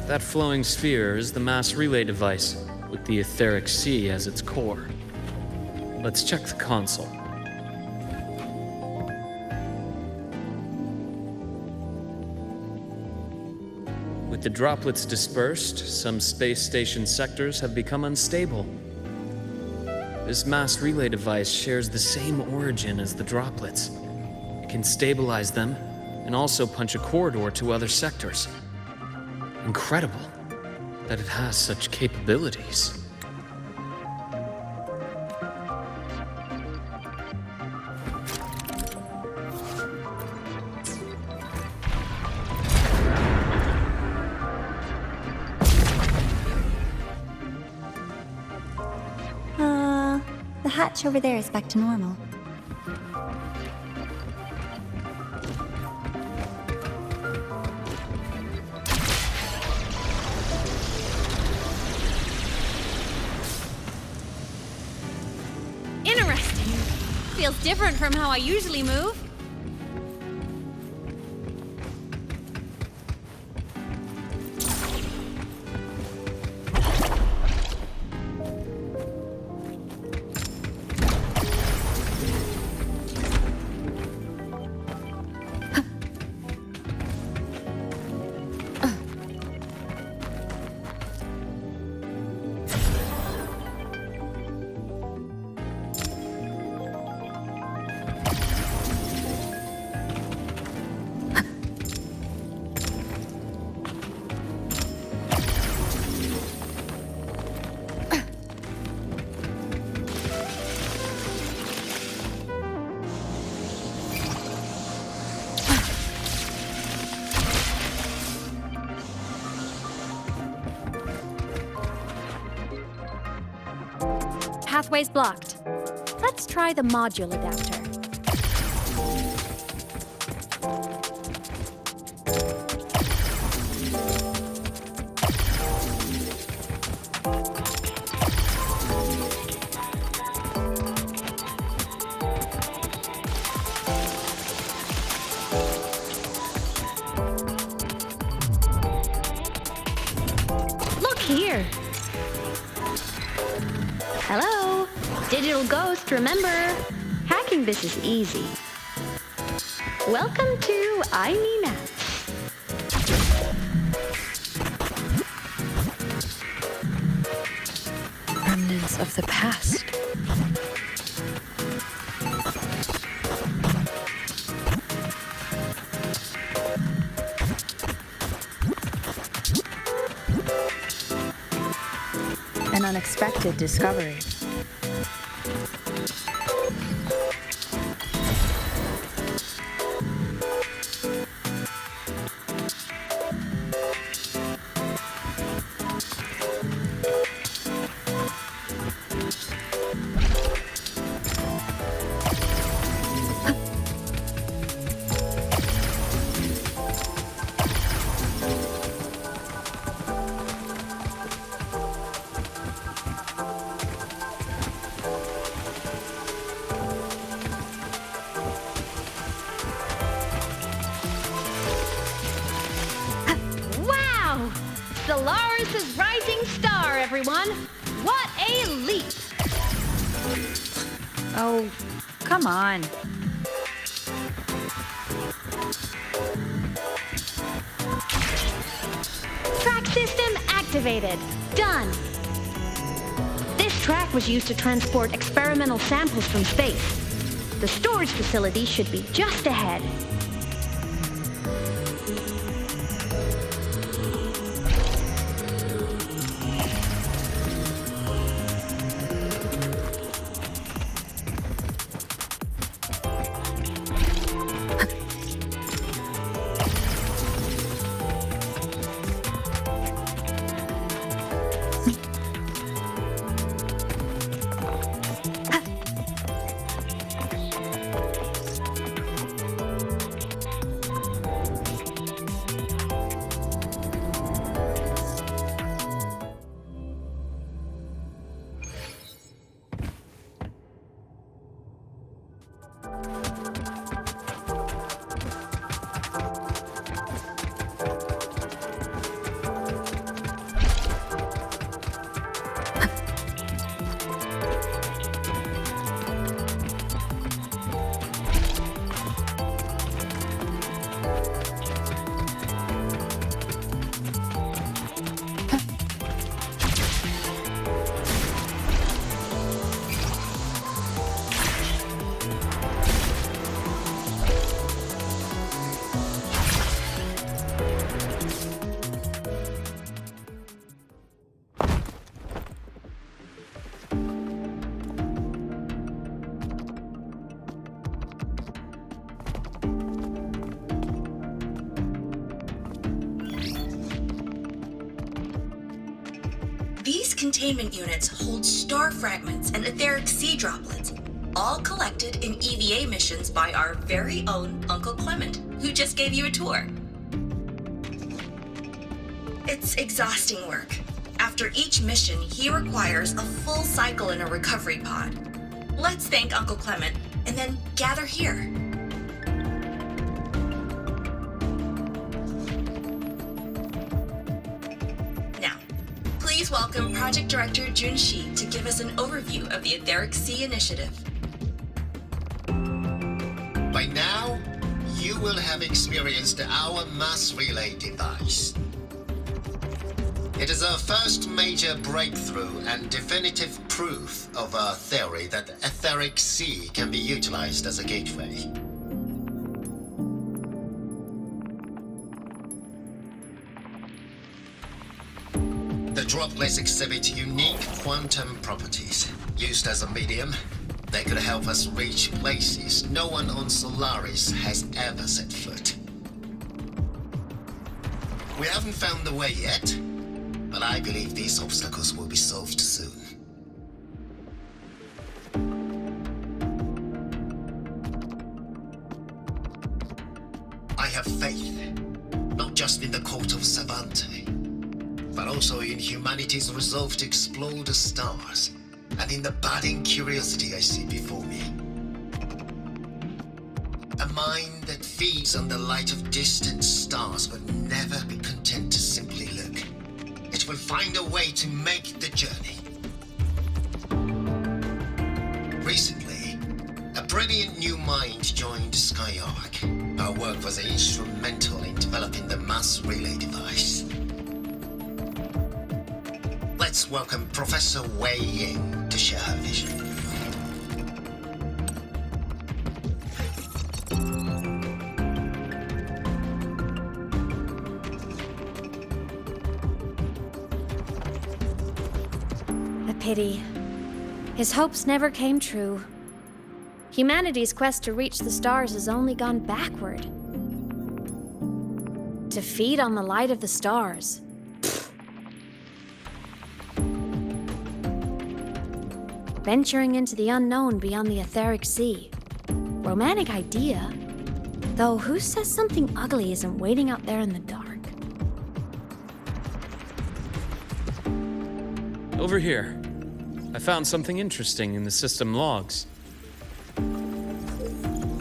That flowing sphere is the mass relay device, with the etheric sea as its core. Let's check the console. With the droplets dispersed, some space station sectors have become unstable. This mass relay device shares the same origin as the droplets. It can stabilize them and also punch a corridor to other sectors. Incredible that it has such capabilities. The hatch over there is back to normal. Interesting. Feels different from how I usually move. Pathway's blocked. Let's try the module adapter. Look here! Hello? Digital Ghost, remember? Hacking this is easy. Welcome to I Me Math. Remnants of the past. An unexpected discovery. Solaris' rising star, everyone! What a leap! Oh, come on. Track system activated. Done. This track was used to transport experimental samples from space. The storage facility should be just ahead. These containment units hold star fragments and etheric sea droplets, all collected in EVA missions by our very own Uncle Clement, who just gave you a tour. It's exhausting work. After each mission, he requires a full cycle in a recovery pod. Let's thank Uncle Clement, and then gather here. Please welcome Project Director Jun Shi to give us an overview of the Etheric Sea Initiative. By now, you will have experienced our mass relay device. It is our first major breakthrough and definitive proof of our theory that the Etheric Sea can be utilized as a gateway. The droplets exhibit unique quantum properties. Used as a medium, they could help us reach places no one on Solaris has ever set foot. We haven't found the way yet, but I believe these obstacles will be solved soon. I have faith, not just in the court of Savante, but also in humanity's resolve to explore the stars, and in the budding curiosity I see before me. A mind that feeds on the light of distant stars would never be content to simply look. It will find a way to make the journey. Recently, a brilliant new mind joined Sky Arc. Her work was instrumental in developing the mass relay device. Let's welcome Professor Wei Ying to share her vision. A pity. His hopes never came true. Humanity's quest to reach the stars has only gone backward. To feed on the light of the stars. Venturing into the unknown beyond the etheric sea. Romantic idea. Though who says something ugly isn't waiting out there in the dark? Over here. I found something interesting in the system logs.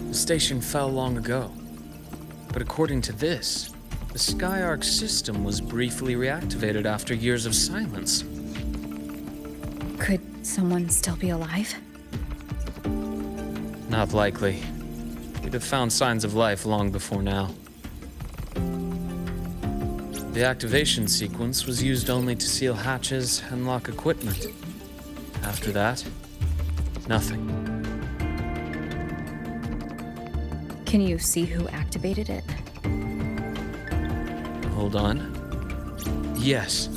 The station fell long ago. But according to this, the Sky Arc system was briefly reactivated after years of silence. Could someone still be alive? Not likely. We'd have found signs of life long before now. The activation sequence was used only to seal hatches and lock equipment. After that, nothing. Can you see who activated it? Hold on. Yes.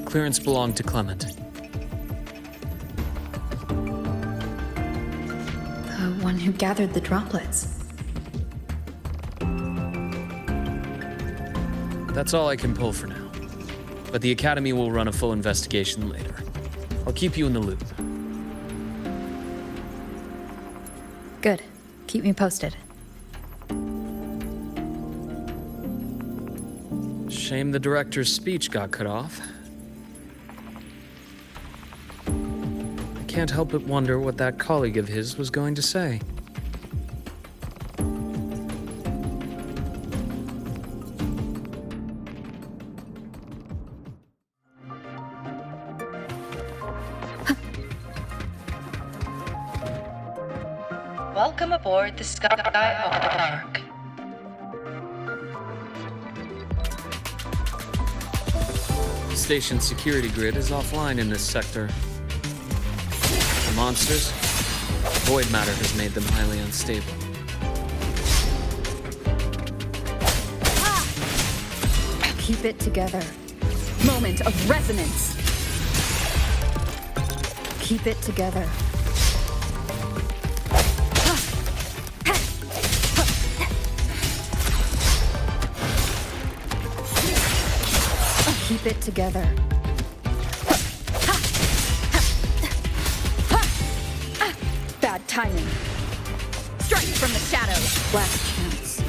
Clearance belonged to Clement. The one who gathered the droplets. That's all I can pull for now. But the Academy will run a full investigation later. I'll keep you in the loop. Good. Keep me posted. Shame the director's speech got cut off. I can't help but wonder what that colleague of his was going to say. Welcome aboard the Sky Arc. The station's security grid is offline in this sector. The monsters, void matter has made them highly unstable. Keep it together. Moment of resonance. Keep it together. Keep it together. Bad timing. Strike from the shadows. Last chance.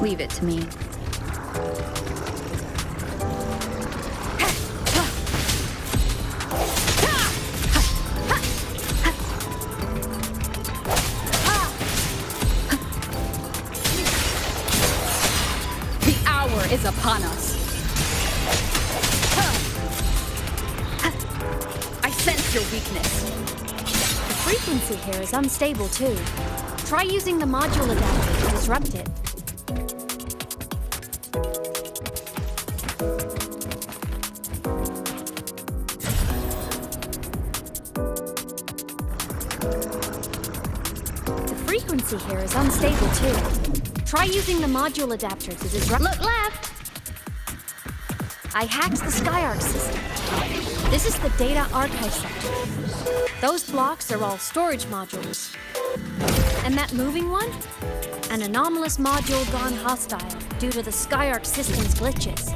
Leave it to me. The hour is upon us. I sense your weakness. The frequency here is unstable too. Try using the module adapter to disrupt it. frequency here is unstable too. Try using the module adapter to disrupt. Look left! I hacked the Sky Arc system. This is the data archive sector. Those blocks are all storage modules. And that moving one? An anomalous module gone hostile due to the Sky Arc system's glitches.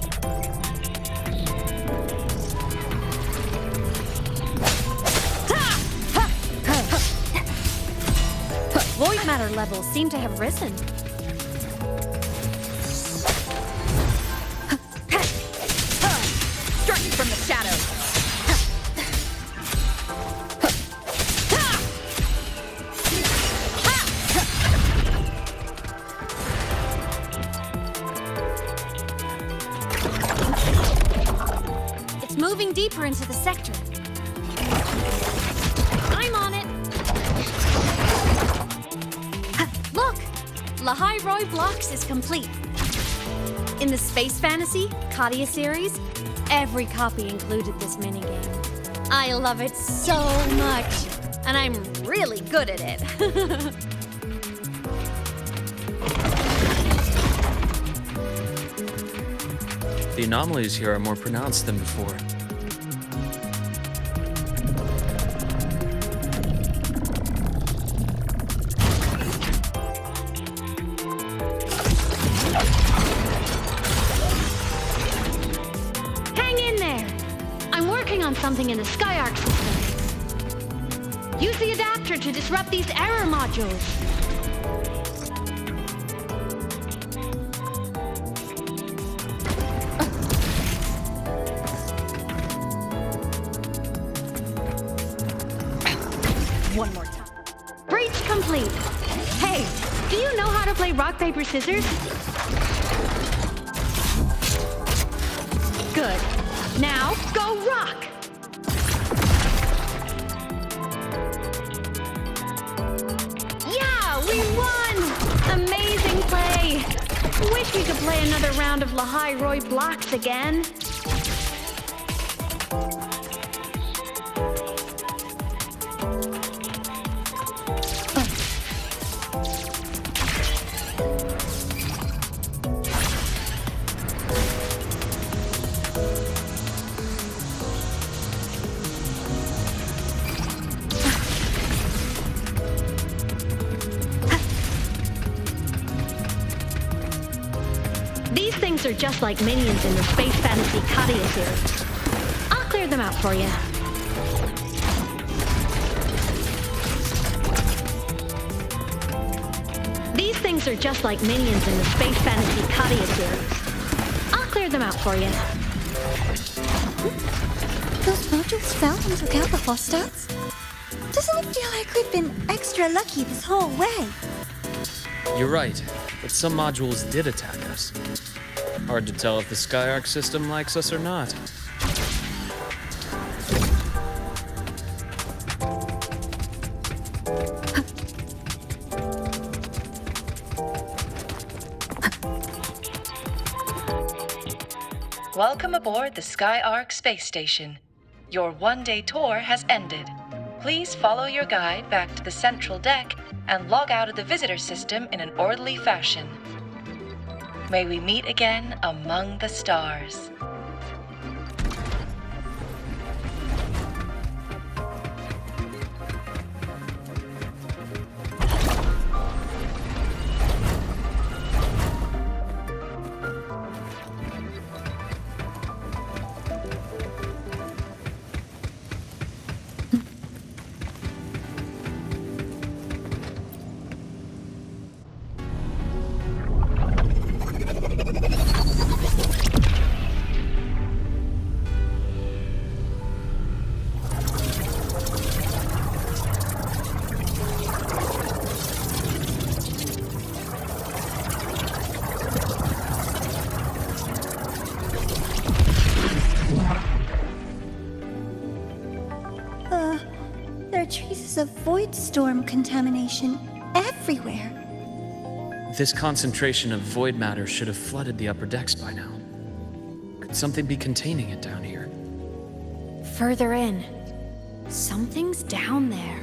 Void matter levels seem to have risen. Strike from the shadows. It's moving deeper into the sector. I'm on it. Look! Lahai Roi Blocks is complete. In the Space Fantasy Katia series, every copy included this minigame. I love it so much, and I'm really good at it. The anomalies here are more pronounced than before. Hang in there! I'm working on something in the Sky Arc system. Use the adapter to disrupt these error modules. One more time. Breach complete. Hey, do you know how to play rock, paper, scissors? Good. Now, go rock! Yeah, we won! Amazing play! Wish we could play another round of Lahai Roi Blocks again. These things are just like minions in the Space Fantasy Katia series. I'll clear them out for you. These things are just like minions in the Space Fantasy Katia series. I'll clear them out for you. Those modules fell and took out the hostiles? Doesn't it feel like we've been extra lucky this whole way? You're right, but some modules did attack us. Hard to tell if the Sky Arc system likes us or not. Welcome aboard the Sky Arc space station. Your one-day tour has ended. Please follow your guide back to the central deck and log out of the visitor system in an orderly fashion. May we meet again among the stars. There are traces of void storm contamination everywhere. This concentration of void matter should have flooded the upper decks by now. Could something be containing it down here? Further in. Something's down there.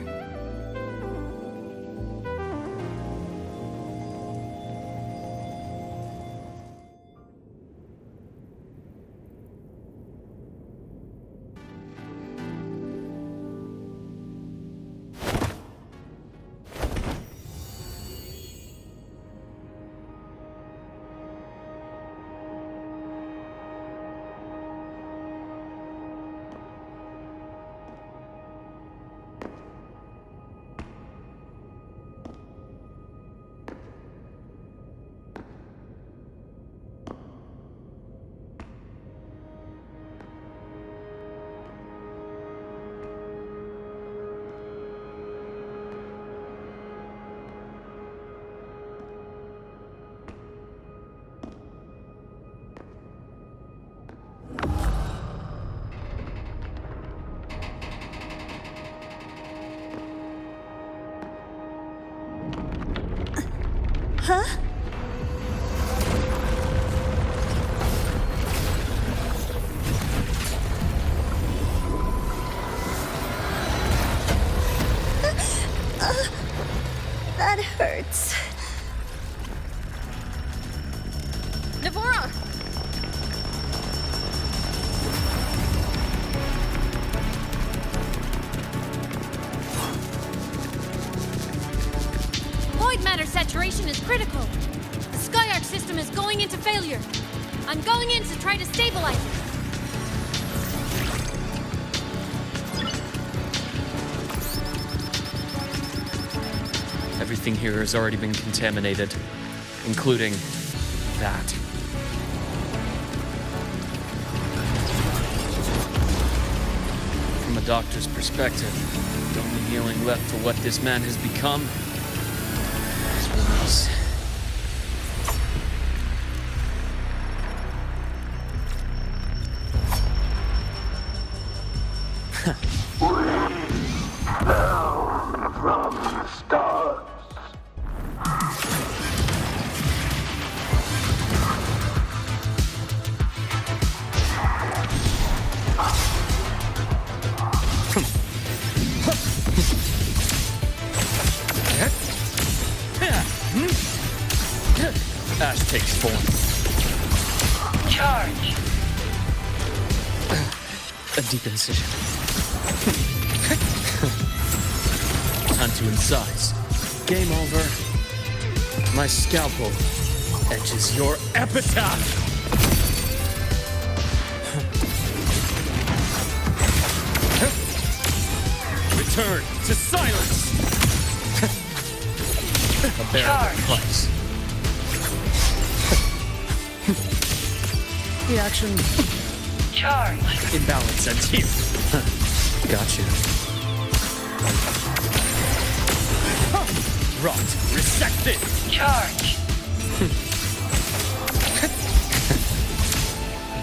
station is critical. The Sky Arc system is going into failure. I'm going in to try to stabilize it. Everything here has already been contaminated, including that. From a doctor's perspective, the only healing left for what this man has become is release. From the stars. Ash takes form. Charge. A deep incision. Time to incise. Game over. My scalpel etches your epitaph. Return to silence. A bearable price. Reaction. Charge. Imbalance ends here. Gotcha. Rot. Resected. Charge.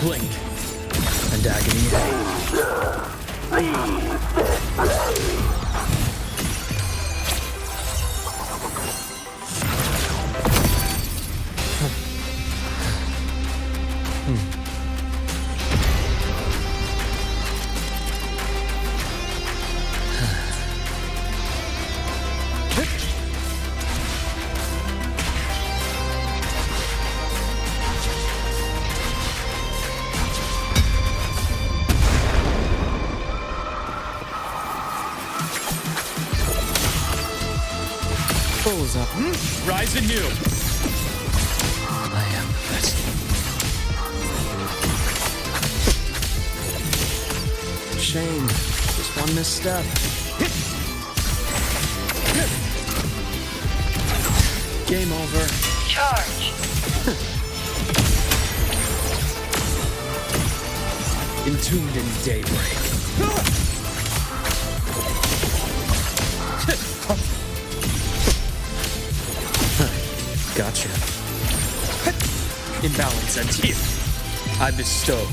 Blink. And agony. Pulls up. Rise anew. I am the best. Shame. Just one misstep. Game over. Charge. Entombed in daybreak. Gotcha. Imbalance ends here. I bestow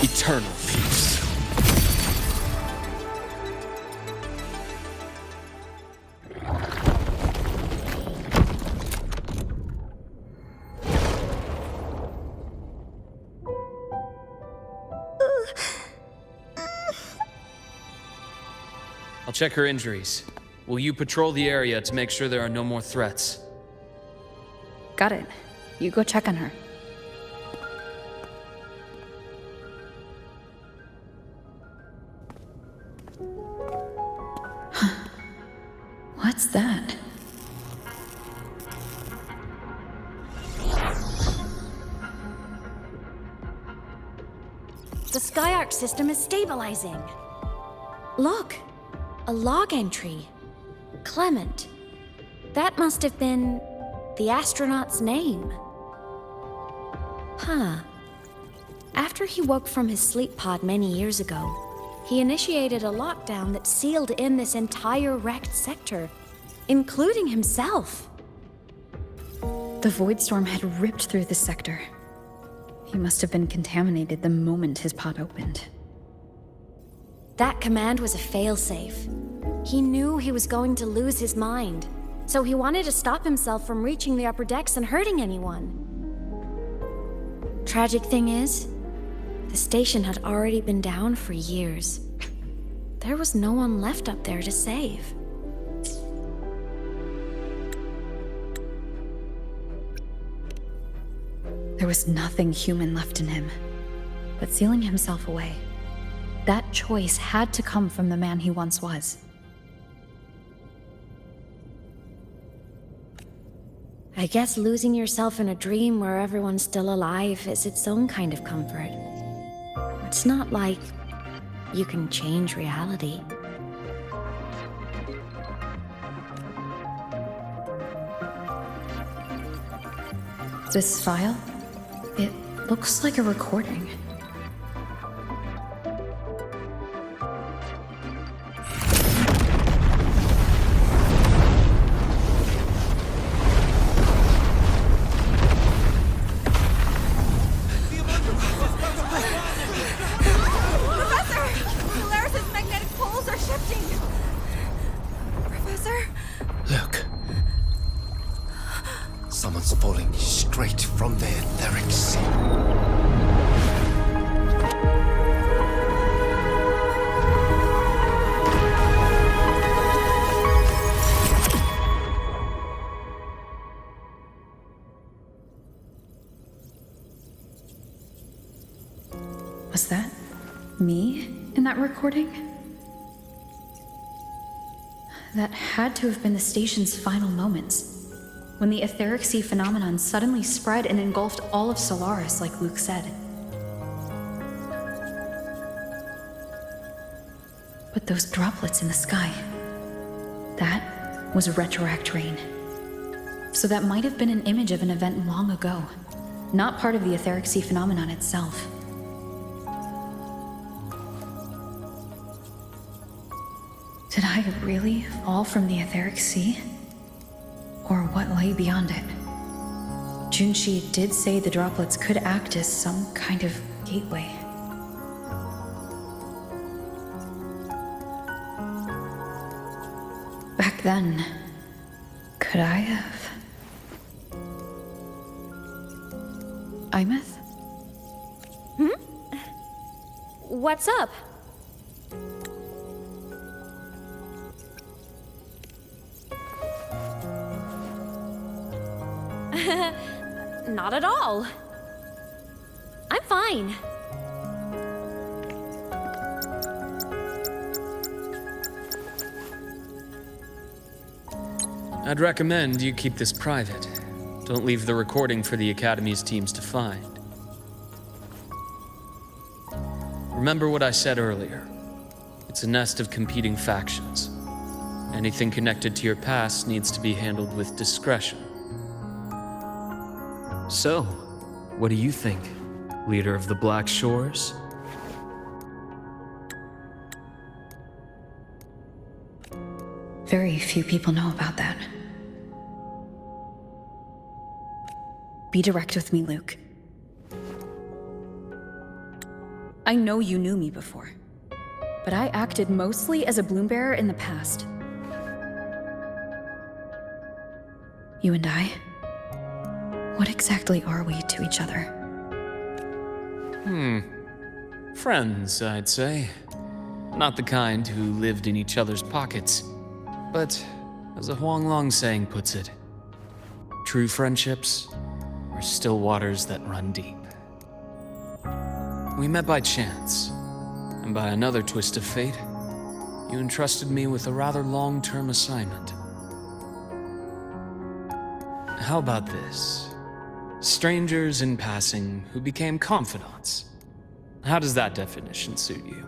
eternal peace. I'll check her injuries. Will you patrol the area to make sure there are no more threats? Got it. You go check on her. What's that? The Sky Arc system is stabilizing. Look, a log entry. Clement. That must have been the astronaut's name. Huh. After he woke from his sleep pod many years ago, he initiated a lockdown that sealed in this entire wrecked sector, including himself. The void storm had ripped through the sector. He must have been contaminated the moment his pod opened. That command was a failsafe. He knew he was going to lose his mind, so he wanted to stop himself from reaching the upper decks and hurting anyone. Tragic thing is, the station had already been down for years. There was no one left up there to save. There was nothing human left in him, but sealing himself away. That choice had to come from the man he once was. I guess losing yourself in a dream where everyone's still alive is its own kind of comfort. It's not like you can change reality. This file? It looks like a recording. Someone's falling straight from the etheric sea. Was that me in that recording? That had to have been the station's final moments, when the etheric sea phenomenon suddenly spread and engulfed all of Solaris, like Luke said. But those droplets in the sky, that was retroact rain. So that might have been an image of an event long ago, not part of the etheric sea phenomenon itself. Did I really fall from the etheric sea? Or what lay beyond it? Junshi did say the droplets could act as some kind of gateway. Back then, could I have? Imeth? What's up? Not at all. I'm fine. I'd recommend you keep this private. Don't leave the recording for the Academy's teams to find. Remember what I said earlier. It's a nest of competing factions. Anything connected to your past needs to be handled with discretion. So, what do you think, leader of the Black Shores? Very few people know about that. Be direct with me, Luke. I know you knew me before, but I acted mostly as a bloombearer in the past. You and I, what exactly are we to each other? Friends, I'd say. Not the kind who lived in each other's pockets. But, as a Huanglong saying puts it, true friendships are still waters that run deep. We met by chance, and by another twist of fate, you entrusted me with a rather long-term assignment. How about this? Strangers in passing who became confidants. How does that definition suit you?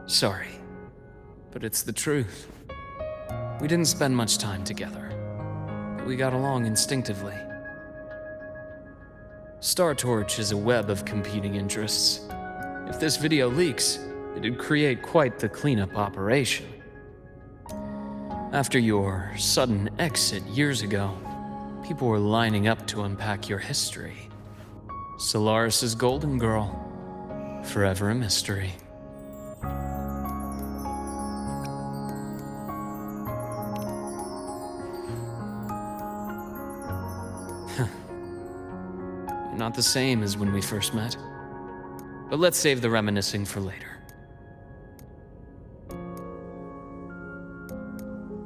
Sorry, but it's the truth. We didn't spend much time together, but we got along instinctively. Star Torch is a web of competing interests. If this video leaks, it'd create quite the cleanup operation. After your sudden exit years ago, people were lining up to unpack your history. Solaris's golden girl, forever a mystery. You're not the same as when we first met. But let's save the reminiscing for later.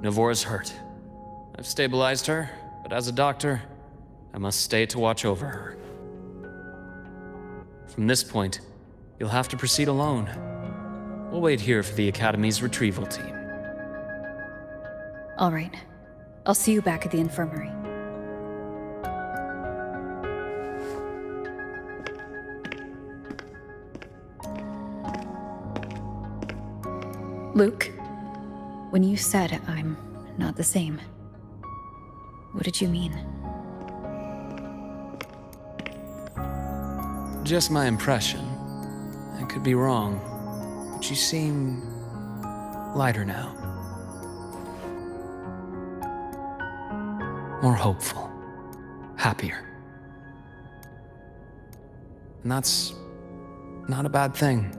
Novora's hurt. I've stabilized her, but as a doctor, I must stay to watch over her. From this point, you'll have to proceed alone. We'll wait here for the Academy's retrieval team. All right. I'll see you back at the infirmary. Luke, when you said I'm not the same, what did you mean? Just my impression. I could be wrong, but you seem lighter now. More hopeful. Happier. And that's not a bad thing.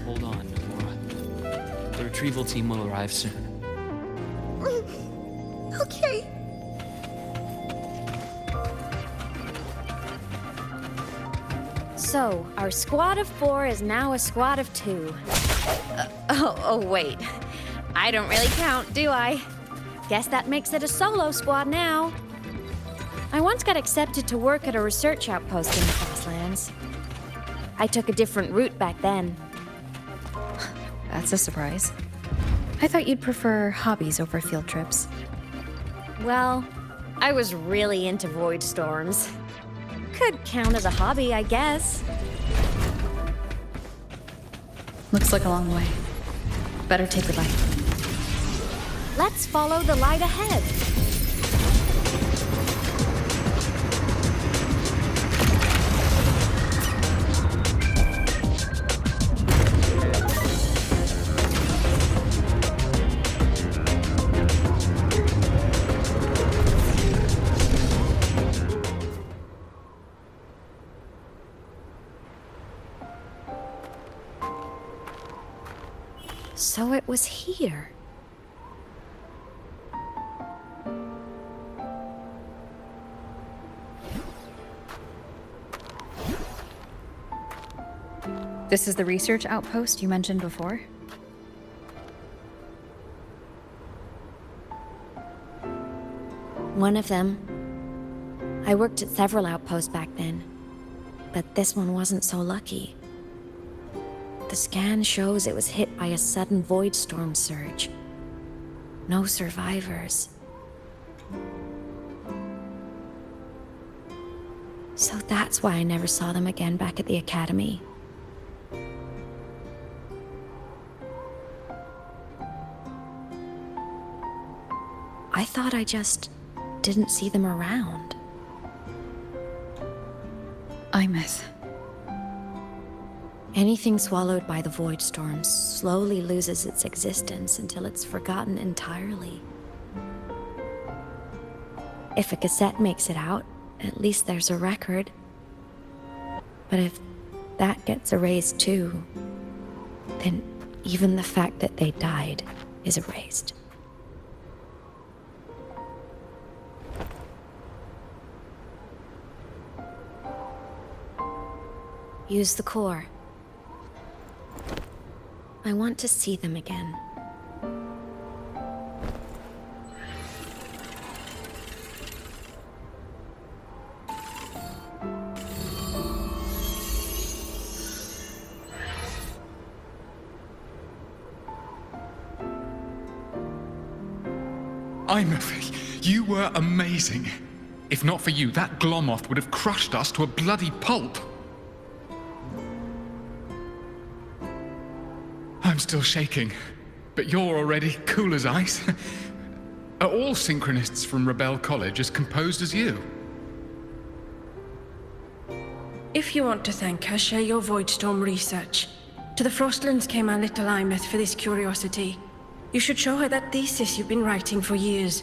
Hold on, Laura. The retrieval team will arrive soon. Okay. So, our squad of 4 is now a squad of 2. Wait. I don't really count, do I? Guess that makes it a solo squad now. I once got accepted to work at a research outpost in the Frostlands. I took a different route back then. That's a surprise. I thought you'd prefer hobbies over field trips. Well, I was really into void storms. Could count as a hobby, I guess. Looks like a long way. Better take the bike. Let's follow the light ahead. So it was here. This is the research outpost you mentioned before? One of them. I worked at several outposts back then, but this one wasn't so lucky. The scan shows it was hit by a sudden void storm surge. No survivors. So that's why I never saw them again back at the Academy. I thought I just didn't see them around. Imeth. Anything swallowed by the void storms slowly loses its existence until it's forgotten entirely. If a cassette makes it out, at least there's a record. But if that gets erased too, then even the fact that they died is erased. Use the core. I want to see them again. Imeth, you were amazing. If not for you, that Glomoth would have crushed us to a bloody pulp. I'm still shaking, but you're already cool as ice. Are all synchronists from Rebel College as composed as you? If you want to thank her, share your Voidstorm research. To the Frostlands came our little Imeth for this curiosity. You should show her that thesis you've been writing for years.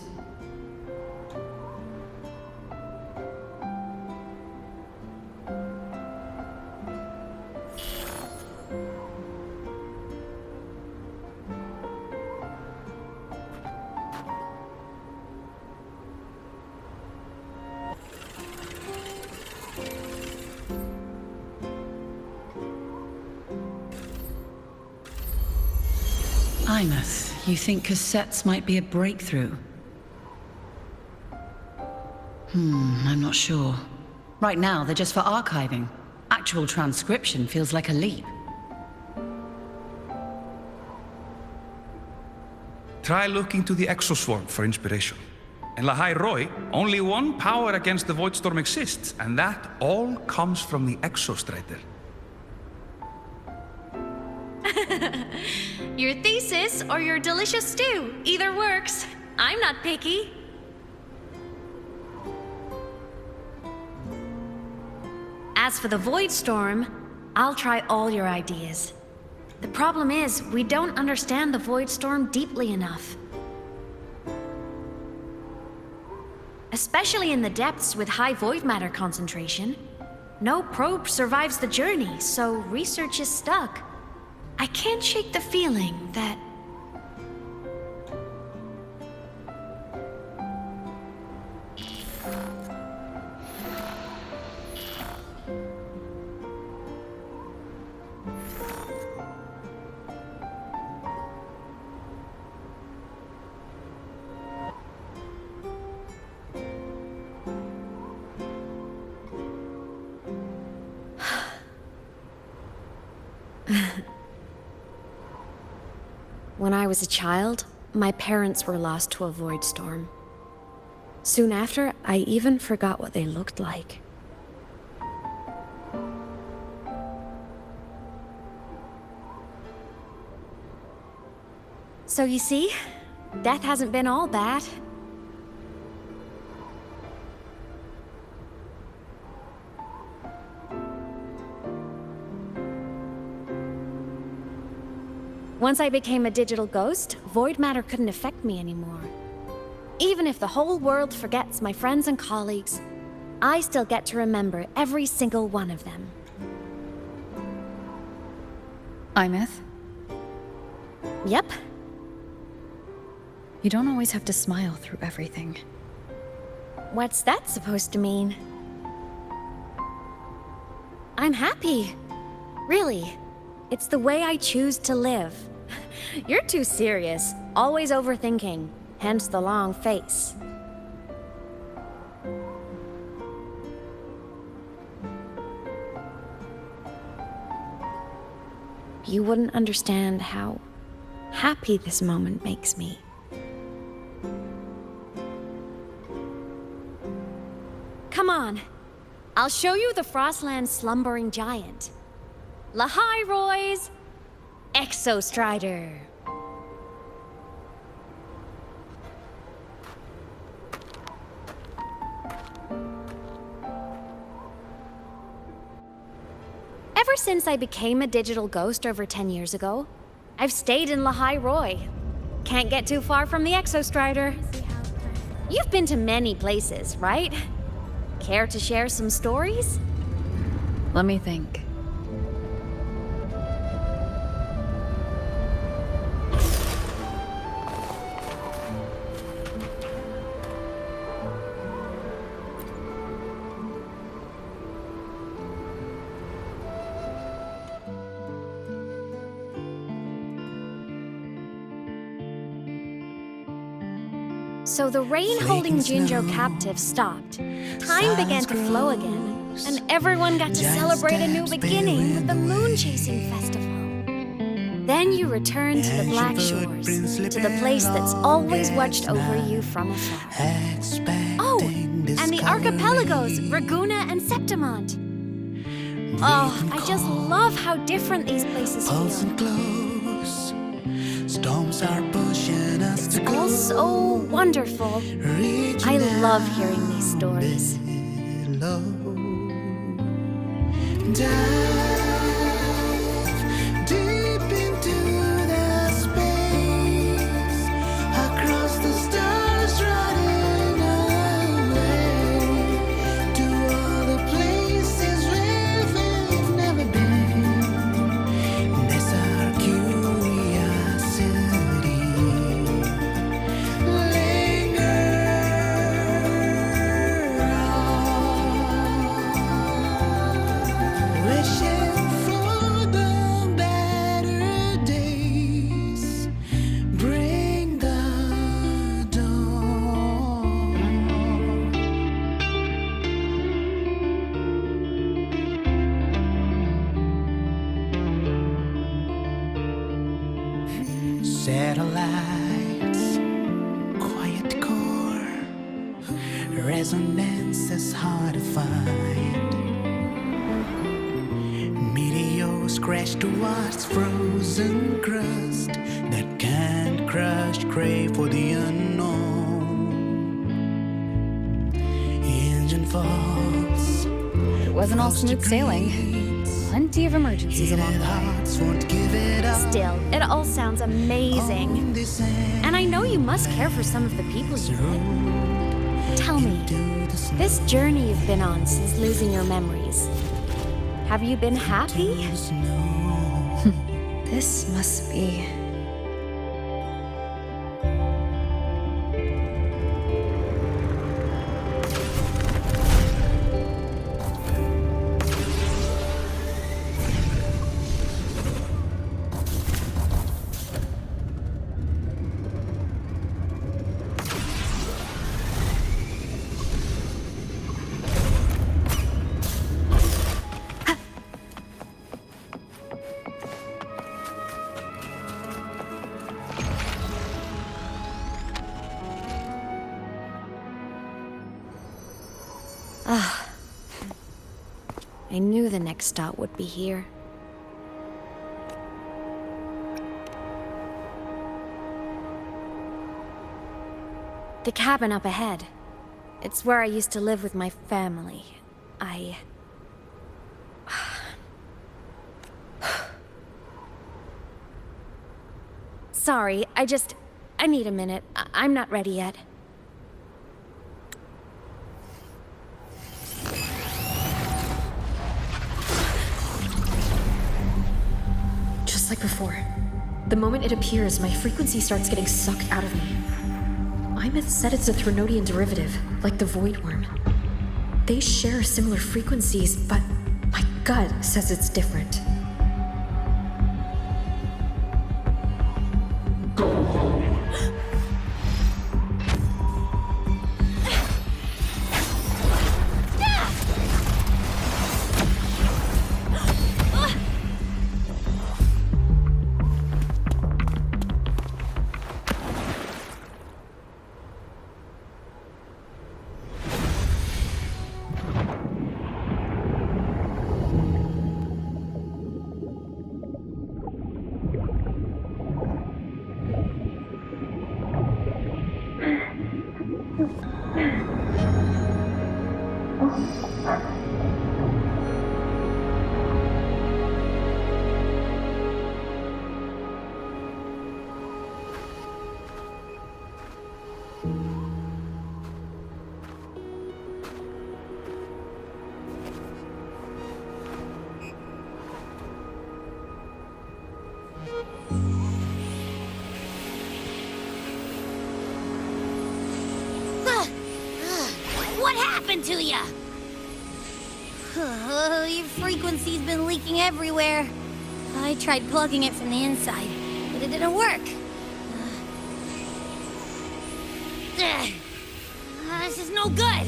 Imeth, you think cassettes might be a breakthrough? I'm not sure. Right now, they're just for archiving. Actual transcription feels like a leap. Try looking to the exoswarm for inspiration. In Lahai Roi, only one power against the Voidstorm exists, and that all comes from the Exostrider. Your thesis or your delicious stew, either works. I'm not picky. As for the Voidstorm, I'll try all your ideas. The problem is, we don't understand the Voidstorm deeply enough. Especially in the depths with high void matter concentration. No probe survives the journey, so research is stuck. I can't shake the feeling that... When I was a child, my parents were lost to a void storm. Soon after, I even forgot what they looked like. So you see, death hasn't been all bad. Once I became a digital ghost, void matter couldn't affect me anymore. Even if the whole world forgets my friends and colleagues, I still get to remember every single one of them. Imeth? Yep. You don't always have to smile through everything. What's that supposed to mean? I'm happy. Really. It's the way I choose to live. You're too serious, always overthinking, hence the long face. You wouldn't understand how happy this moment makes me. Come on, I'll show you the Frostland's slumbering giant. Lahai Roi's Exostrider. Ever since I became a digital ghost over 10 years ago, I've stayed in Lahai Roi. Can't get too far from the Exostrider. You've been to many places, right? Care to share some stories? Let me think. So the rain holding Jinzhou captive stopped. Time began to flow again, and everyone got to celebrate a new beginning with the Moon Chasing Festival. Then you returned to the Black Shores, to the place that's always watched over you from afar. Oh, and the archipelagos, Raguna and Septimont. Oh, I just love how different these places feel. Storms are pushing us to go. It's all so wonderful. I love hearing these stories. Deep into the space, across the stars running away, to all the places where we've never been. That's our curiosity. Linger on, wishing resonance is hard to find. Meteors crash towards frozen crust that can't crush, crave for the unknown. Engine falls. It wasn't all smooth sailing. Plenty of emergencies along the way. Still, it all sounds amazing. And I know you must care for some of the people you met. Tell me, this journey you've been on since losing your memories, have you been happy? This must be... I knew the next stop would be here. The cabin up ahead. It's where I used to live with my family. Sorry, I need a minute. I'm not ready yet. Just like before. The moment it appears, my frequency starts getting sucked out of me. Imeth said it's a Threnodian derivative, like the Void Worm. They share similar frequencies, but my gut says it's different. What happened to ya? Your frequency's been leaking everywhere. I tried plugging it from the inside, but it didn't work. This is no good.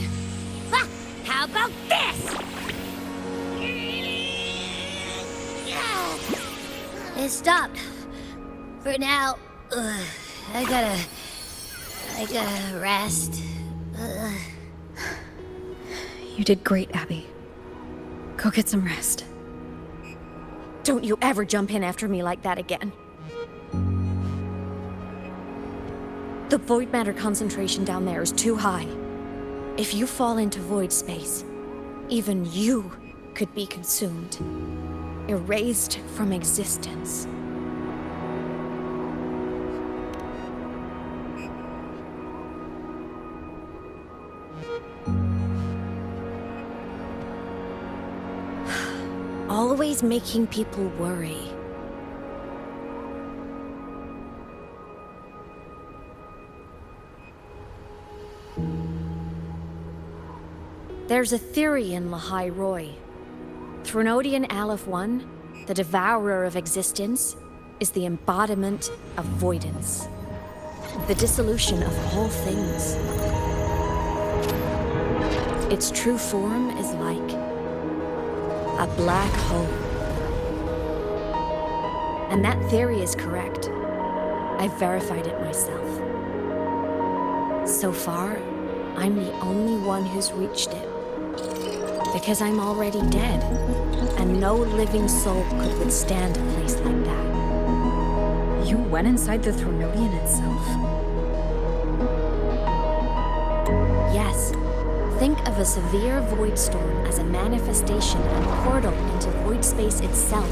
How about this? It stopped. For now. I gotta rest. You did great, Abby. Go get some rest. Don't you ever jump in after me like that again. The void matter concentration down there is too high. If you fall into void space, even you could be consumed, erased from existence. Always making people worry. There's a theory in Lahai Roi. Threnodian Aleph 1, the devourer of existence, is the embodiment of voidance. The dissolution of all things. Its true form is like a black hole. And that theory is correct. I've verified it myself. So far, I'm the only one who's reached it. Because I'm already dead, and no living soul could withstand a place like that. You went inside the Thronodian itself? Yes. Think of a severe void storm as a manifestation and portal into void space itself.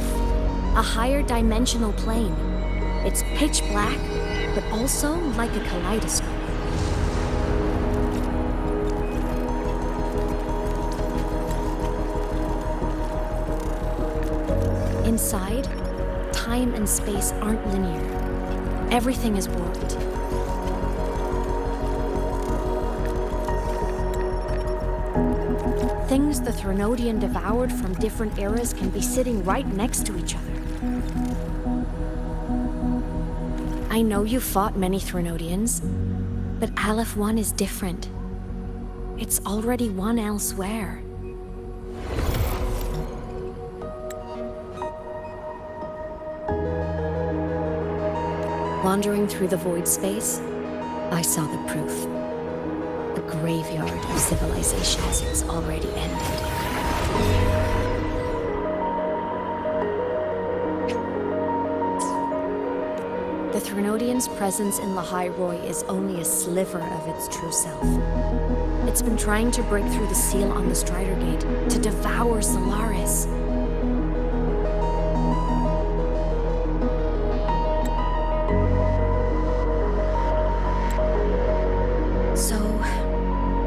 A higher dimensional plane. It's pitch black, but also like a kaleidoscope. Inside, time and space aren't linear. Everything is warped. Things the Thronodian devoured from different eras can be sitting right next to each other. I know you fought many Thronodians, but Aleph 1 is different. It's already won elsewhere. Wandering through the void space, I saw the proof. The graveyard of civilizations is already ended. The Thronodian's presence in Lahai Roi is only a sliver of its true self. It's been trying to break through the seal on the Strider Gate to devour Solaris.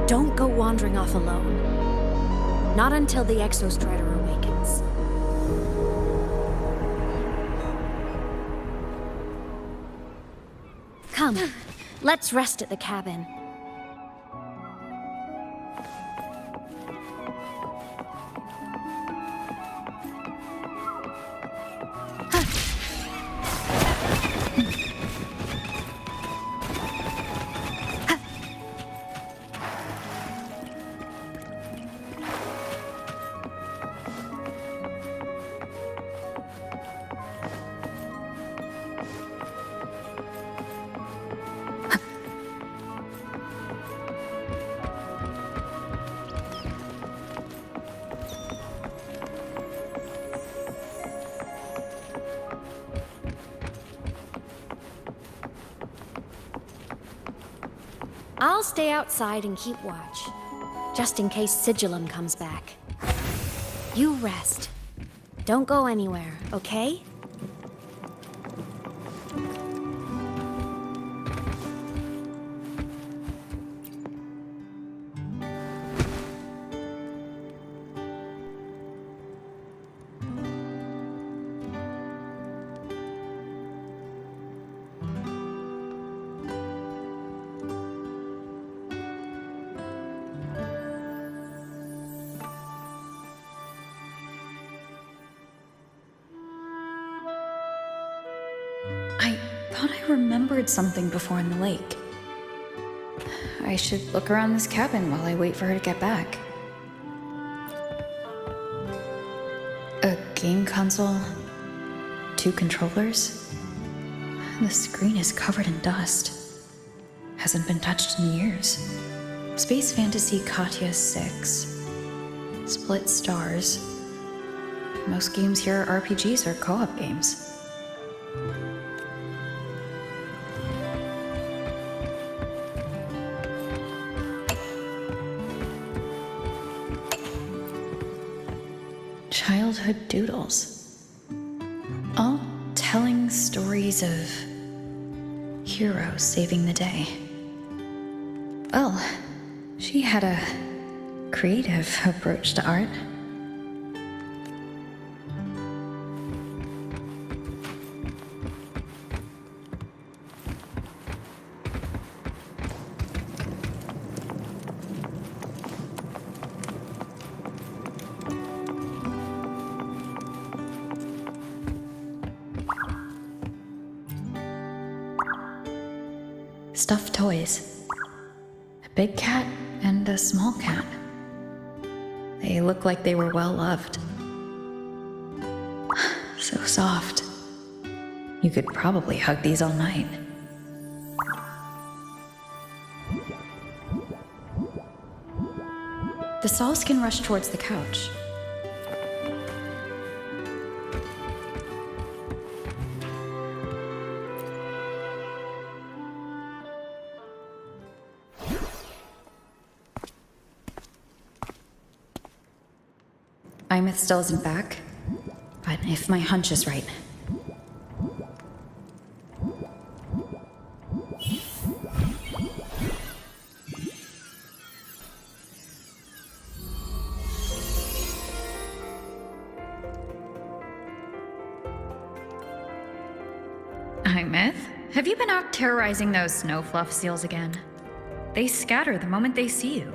Don't go wandering off alone. Not until the Exostrider awakens. Come, let's rest at the cabin. I'll stay outside and keep watch, just in case Sigillum comes back. You rest. Don't go anywhere, okay? Remembered something before in the lake. I should look around this cabin while I wait for her to get back. A game console, 2 controllers. The screen is covered in dust. Hasn't been touched in years. Space Fantasy Katya 6. Split stars. Most games here are RPGs or co-op games. Childhood doodles. All telling stories of heroes saving the day. Well, she had a creative approach to art. Stuffed toys. A big cat and a small cat. They look like they were well loved. So soft. You could probably hug these all night. The Sauls can rush towards the couch. Imeth still isn't back, but if my hunch is right. Imeth, have you been out terrorizing those snow fluff seals again? They scatter the moment they see you.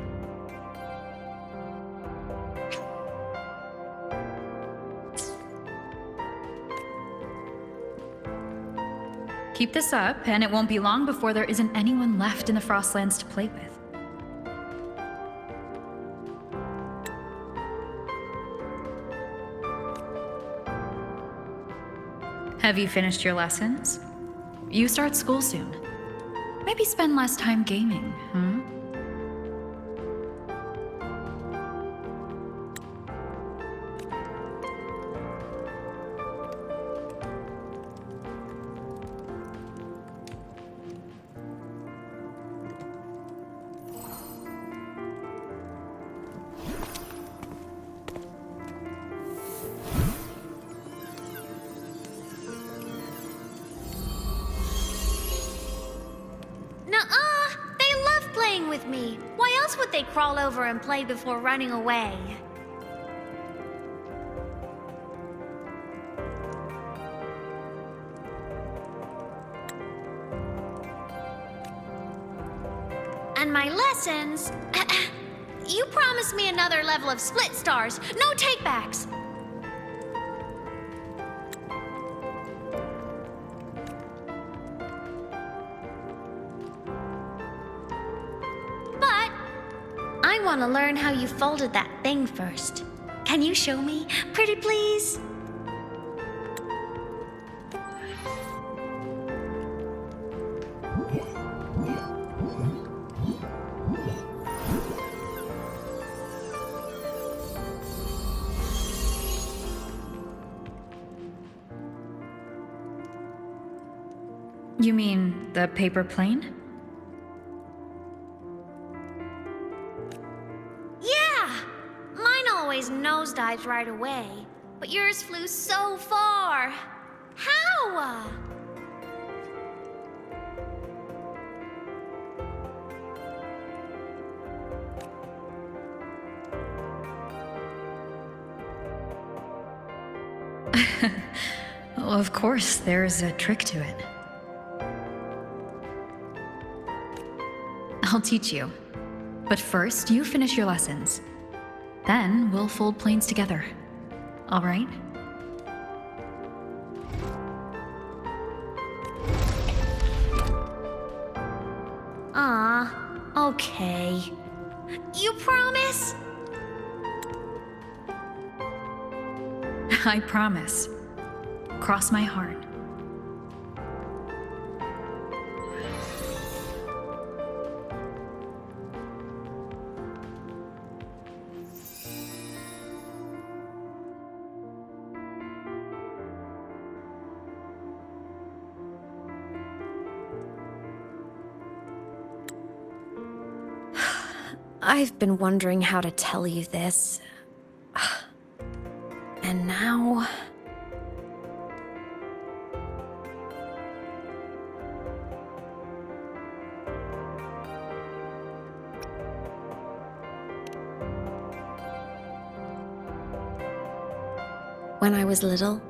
Keep this up, and it won't be long before there isn't anyone left in the Frostlands to play with. Have you finished your lessons? You start school soon. Maybe spend less time gaming, huh? With me. Why else would they crawl over and play before running away? And my lessons... You promised me another level of split stars. No takebacks. I want to learn how you folded that thing first. Can you show me? Pretty please? You mean the paper plane? Nosedives right away, but yours flew so far. How? Well, of course, there's a trick to it. I'll teach you. But first, you finish your lessons. Then we'll fold planes together. All right? Okay. You promise? I promise. Cross my heart. I've been wondering how to tell you this. And now... When I was little,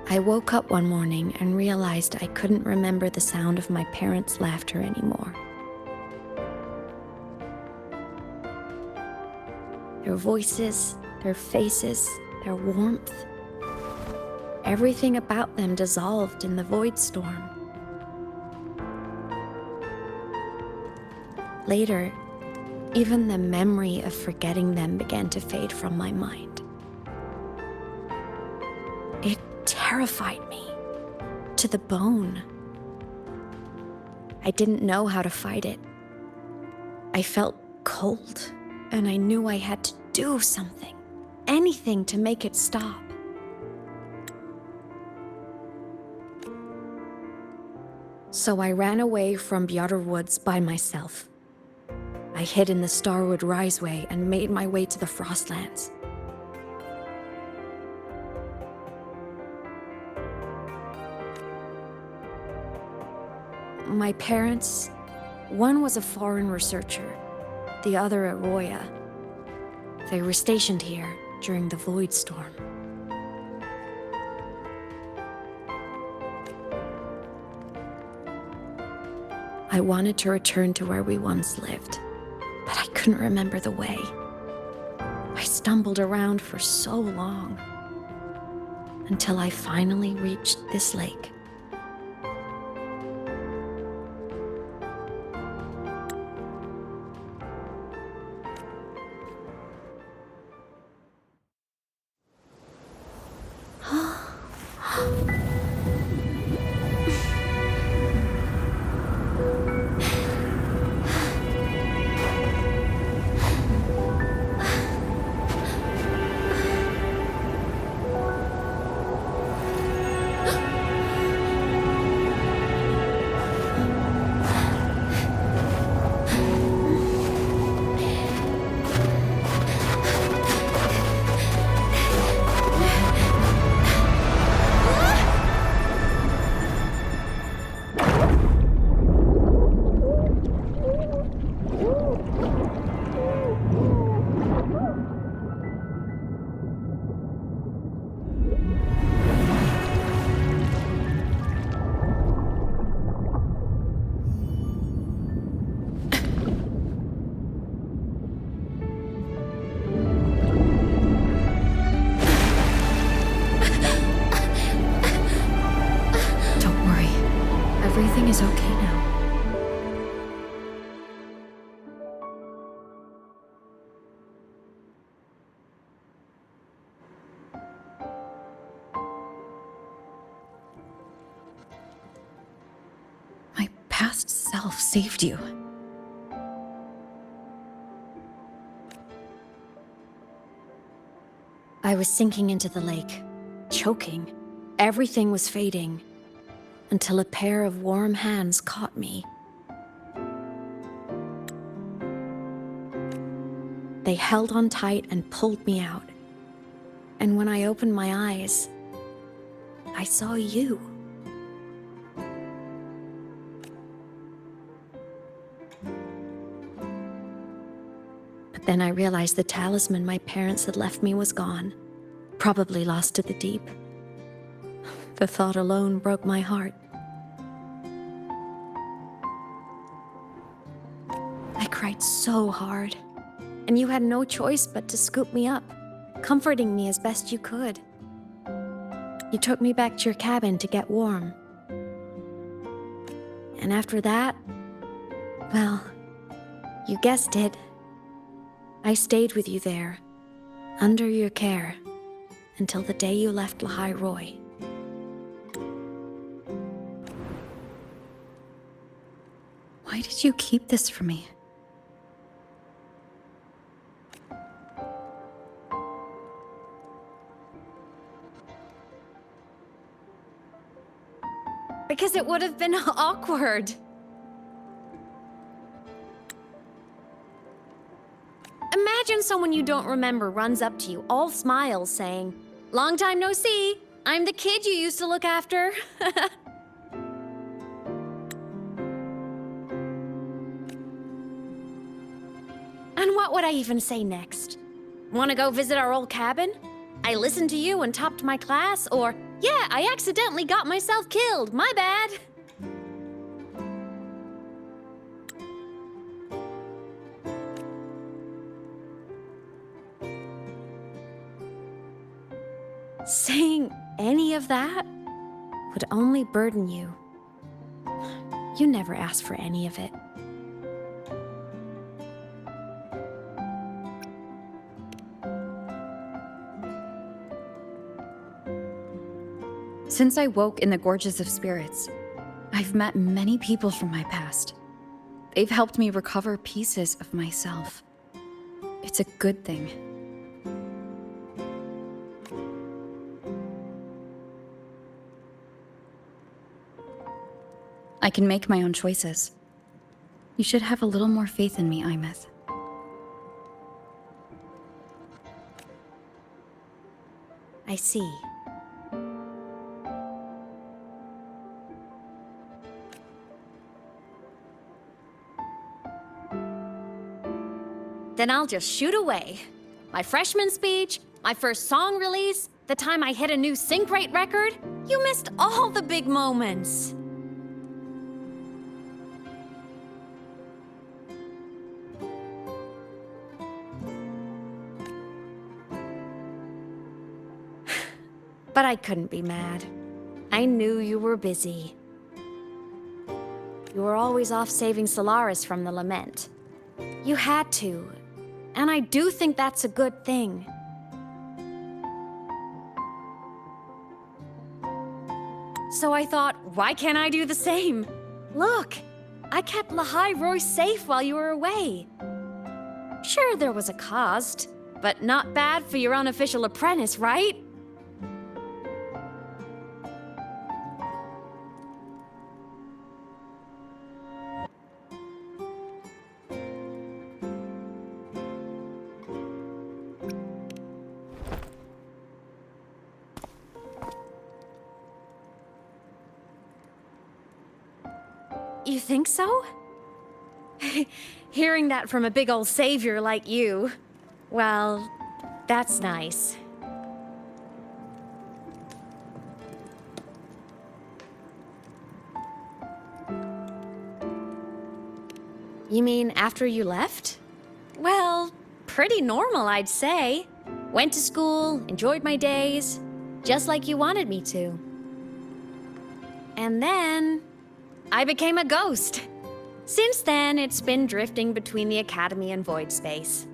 I woke up one morning and realized I couldn't remember the sound of my parents' laughter anymore. Their voices, their faces, their warmth. Everything about them dissolved in the void storm. Later, even the memory of forgetting them began to fade from my mind. It terrified me to the bone. I didn't know how to fight it. I felt cold And I knew I had to do something. Anything to make it stop. So I ran away from Bjarter Woods by myself. I hid in the Starwood Riseway and made my way to the Frostlands. My parents, one was a foreign researcher, the other a Roya. They were stationed here during the Void Storm. I wanted to return to where we once lived, but I couldn't remember the way. I stumbled around for so long, until I finally reached this lake. Everything is okay now. My past self saved you. I was sinking into the lake, choking. Everything was fading. Until a pair of warm hands caught me. They held on tight and pulled me out. And when I opened my eyes, I saw you. But then I realized the talisman my parents had left me was gone, probably lost to the deep. The thought alone broke my heart. I cried so hard, and you had no choice but to scoop me up, comforting me as best you could. You took me back to your cabin to get warm. And after that, well, you guessed it. I stayed with you there, under your care, until the day you left Lahai Roi. Why did you keep this from me? Because it would have been awkward. Imagine someone you don't remember runs up to you, all smiles, saying, "Long time no see. I'm the kid you used to look after." And what would I even say next? Want to go visit our old cabin? I listened to you and topped my class, or, yeah, I accidentally got myself killed, my bad. Saying any of that would only burden you. You never asked for any of it. Since I woke in the Gorges of Spirits, I've met many people from my past. They've helped me recover pieces of myself. It's a good thing. I can make my own choices. You should have a little more faith in me, Imeth. I see. Then I'll just shoot away. My freshman speech, my first song release, the time I hit a new sync rate record. You missed all the big moments. But I couldn't be mad. I knew you were busy. You were always off saving Solaris from the lament. You had to, and I do think that's a good thing. So I thought, why can't I do the same? Look, I kept Lahai Roi safe while you were away. Sure, there was a cost, but not bad for your unofficial apprentice, right? You think so? Hearing that from a big old savior like you, well, that's nice. You mean after you left? Well, pretty normal, I'd say. Went to school, enjoyed my days, just like you wanted me to. And then I became a ghost. Since then, it's been drifting between the Academy and Void Space.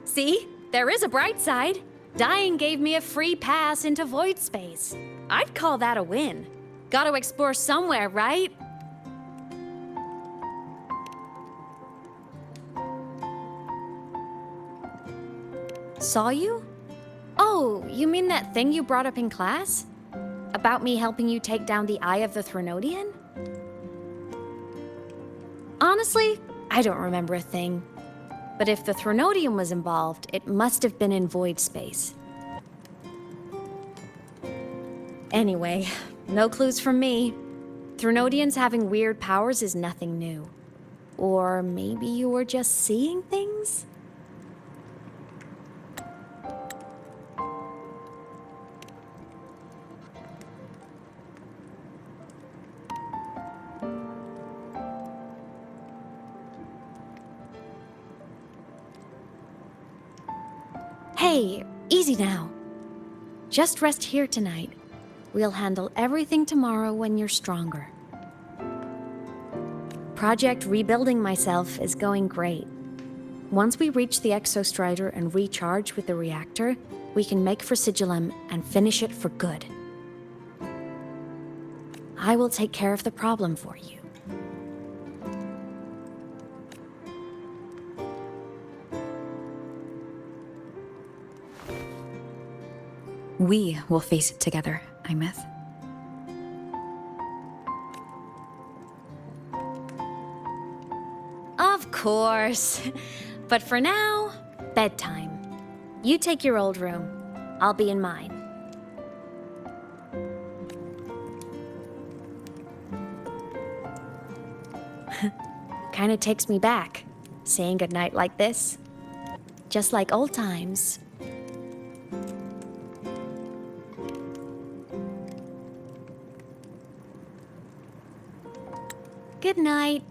See? There is a bright side. Dying gave me a free pass into Void Space. I'd call that a win. Gotta explore somewhere, right? Saw you? Oh, you mean that thing you brought up in class? About me helping you take down the Eye of the Threnodian? Honestly, I don't remember a thing. But if the Threnodian was involved, it must have been in Void Space. Anyway, no clues from me. Threnodians having weird powers is nothing new. Or maybe you were just seeing things? Hey, easy now. Just rest here tonight. We'll handle everything tomorrow when you're stronger. Project Rebuilding Myself is going great. Once we reach the Exostrider and recharge with the reactor, we can make for Sigillum and finish it for good. I will take care of the problem for you. We will face it together, Imeth. Of course. But for now, bedtime. You take your old room. I'll be in mine. Kinda takes me back, saying goodnight like this. Just like old times. Good night.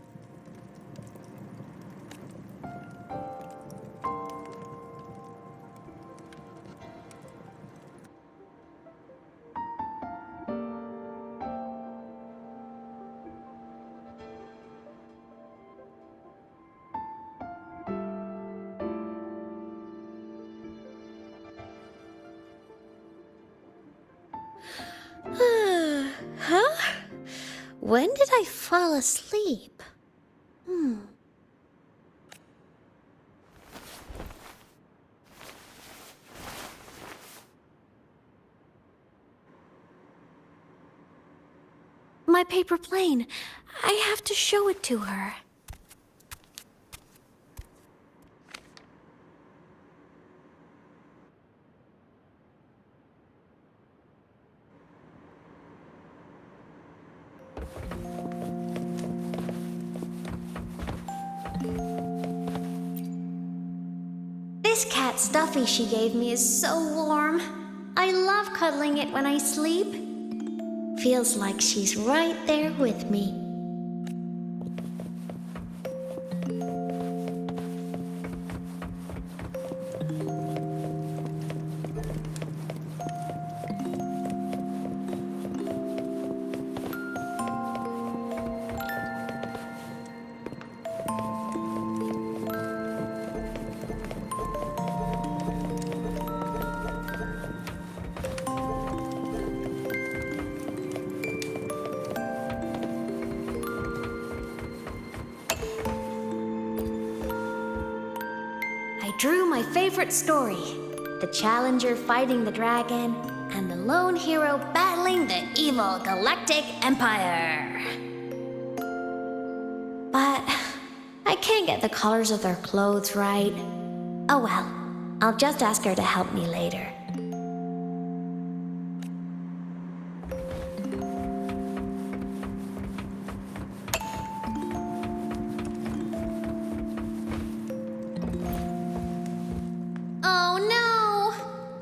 Huh? When did I fall asleep? My paper plane. I have to show it to her. This cat stuffy she gave me is so warm. I love cuddling it when I sleep. Feels like she's right there with me. I drew my favorite story, the challenger fighting the dragon, and the lone hero battling the evil galactic empire. But I can't get the colors of their clothes right. Oh well, I'll just ask her to help me later. Oh no!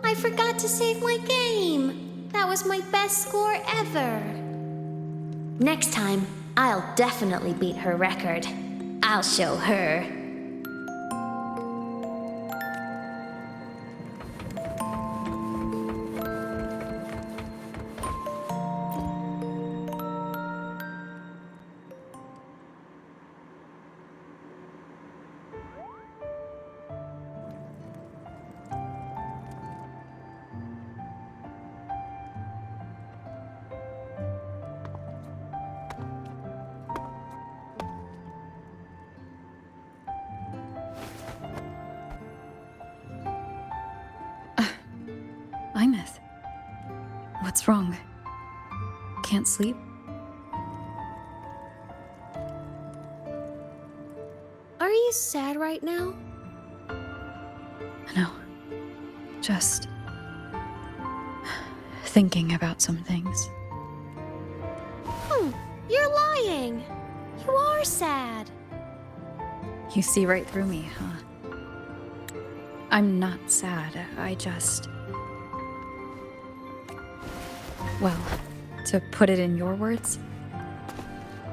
I forgot to save my game. That was my best score ever. Next time, I'll definitely beat her record. I'll show her. Imeth. What's wrong? Can't sleep? Are you sad right now? No. Just thinking about some things. You're lying. You are sad. You see right through me, huh? I'm not sad. I just... Well, to put it in your words,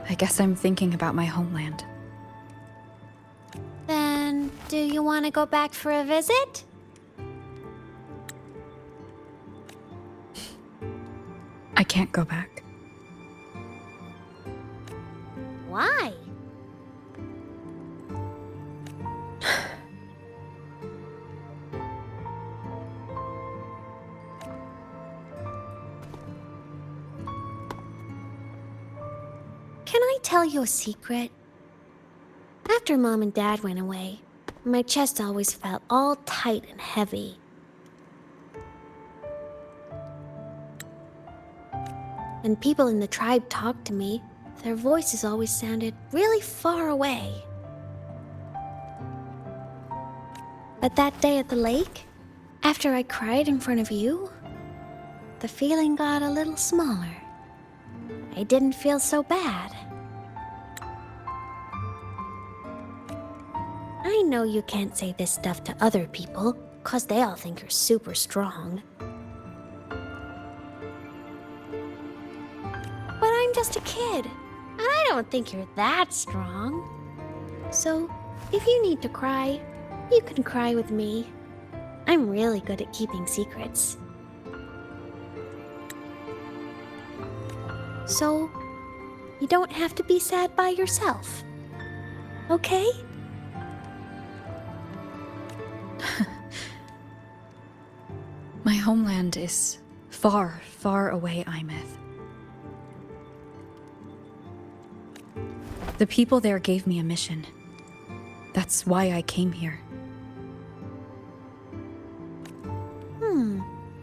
I guess I'm thinking about my homeland. Then, do you want to go back for a visit? I can't go back. Why? Can I tell you a secret? After Mom and Dad went away, my chest always felt all tight and heavy. When people in the tribe talked to me, their voices always sounded really far away. But that day at the lake, after I cried in front of you, the feeling got a little smaller. I didn't feel so bad. I know you can't say this stuff to other people, 'cause they all think you're super strong. But I'm just a kid, and I don't think you're that strong. So, if you need to cry, you can cry with me. I'm really good at keeping secrets. So, you don't have to be sad by yourself. Okay? My homeland is far, far away, Imeth. The people there gave me a mission. That's why I came here.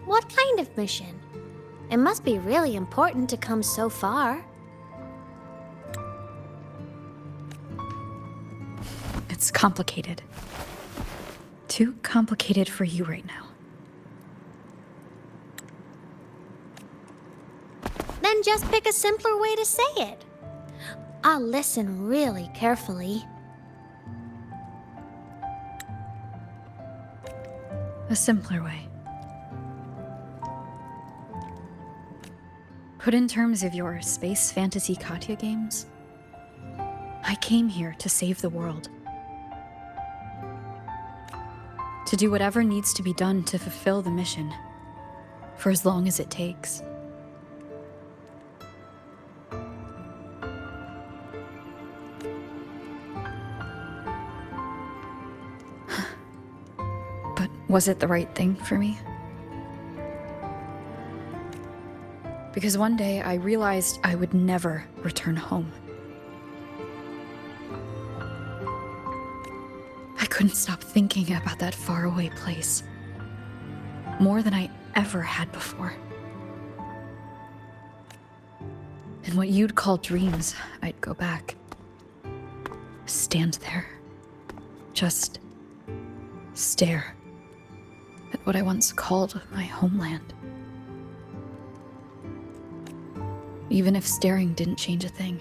What kind of mission? It must be really important to come so far. It's complicated. Too complicated for you right now. Then just pick a simpler way to say it. I'll listen really carefully. A simpler way. Put in terms of your space fantasy Katya games, I came here to save the world. To do whatever needs to be done to fulfill the mission, for as long as it takes. But was it the right thing for me? Because one day I realized I would never return home. I couldn't stop thinking about that faraway place. More than I ever had before. In what you'd call dreams, I'd go back. Stand there. Just stare at what I once called my homeland. Even if staring didn't change a thing.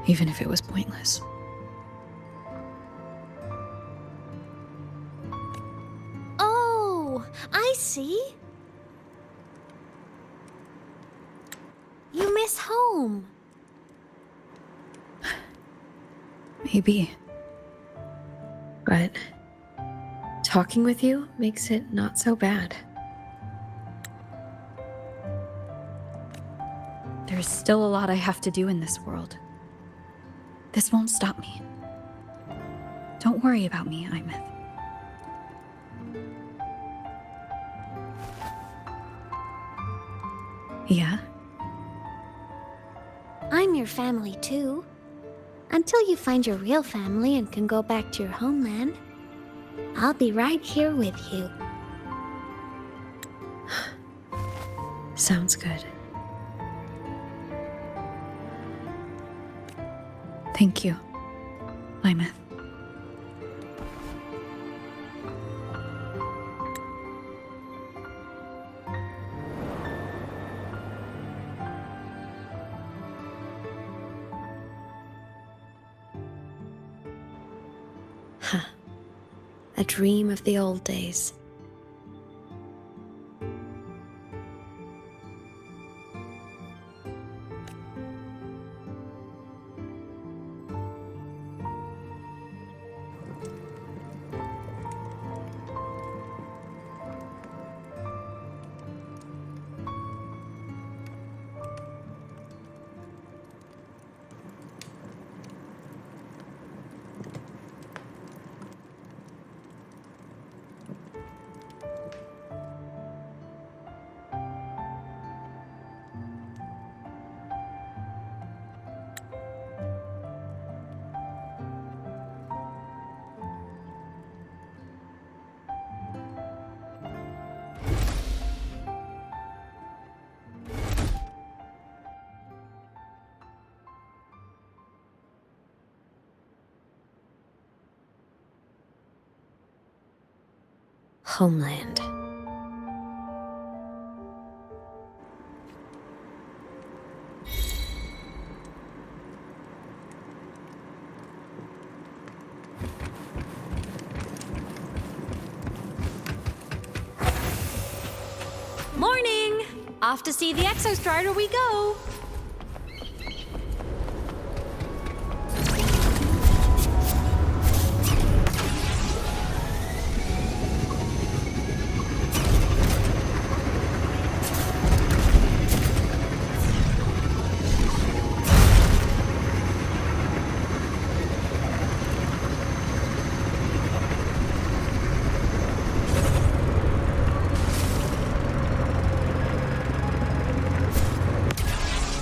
Even if it was pointless. Oh, I see. You miss home. Maybe. But talking with you makes it not so bad. There's still a lot I have to do in this world. This won't stop me. Don't worry about me, Imeth. Yeah? I'm your family too. Until you find your real family and can go back to your homeland, I'll be right here with you. Sounds good. Thank you, Imeth. Huh. A dream of the old days. Homeland. Morning! Off to see the Exostrider we go!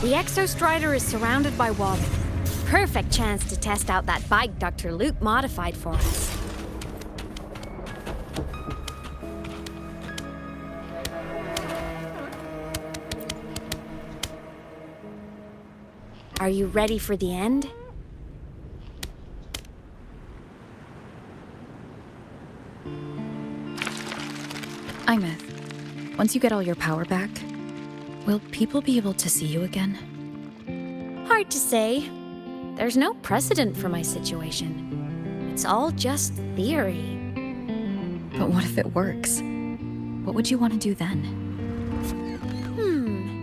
The Exostrider is surrounded by water. Perfect chance to test out that bike Dr. Luke modified for us. Are you ready for the end? Imeth, once you get all your power back, will people be able to see you again? Hard to say. There's no precedent for my situation. It's all just theory. But what if it works? What would you want to do then?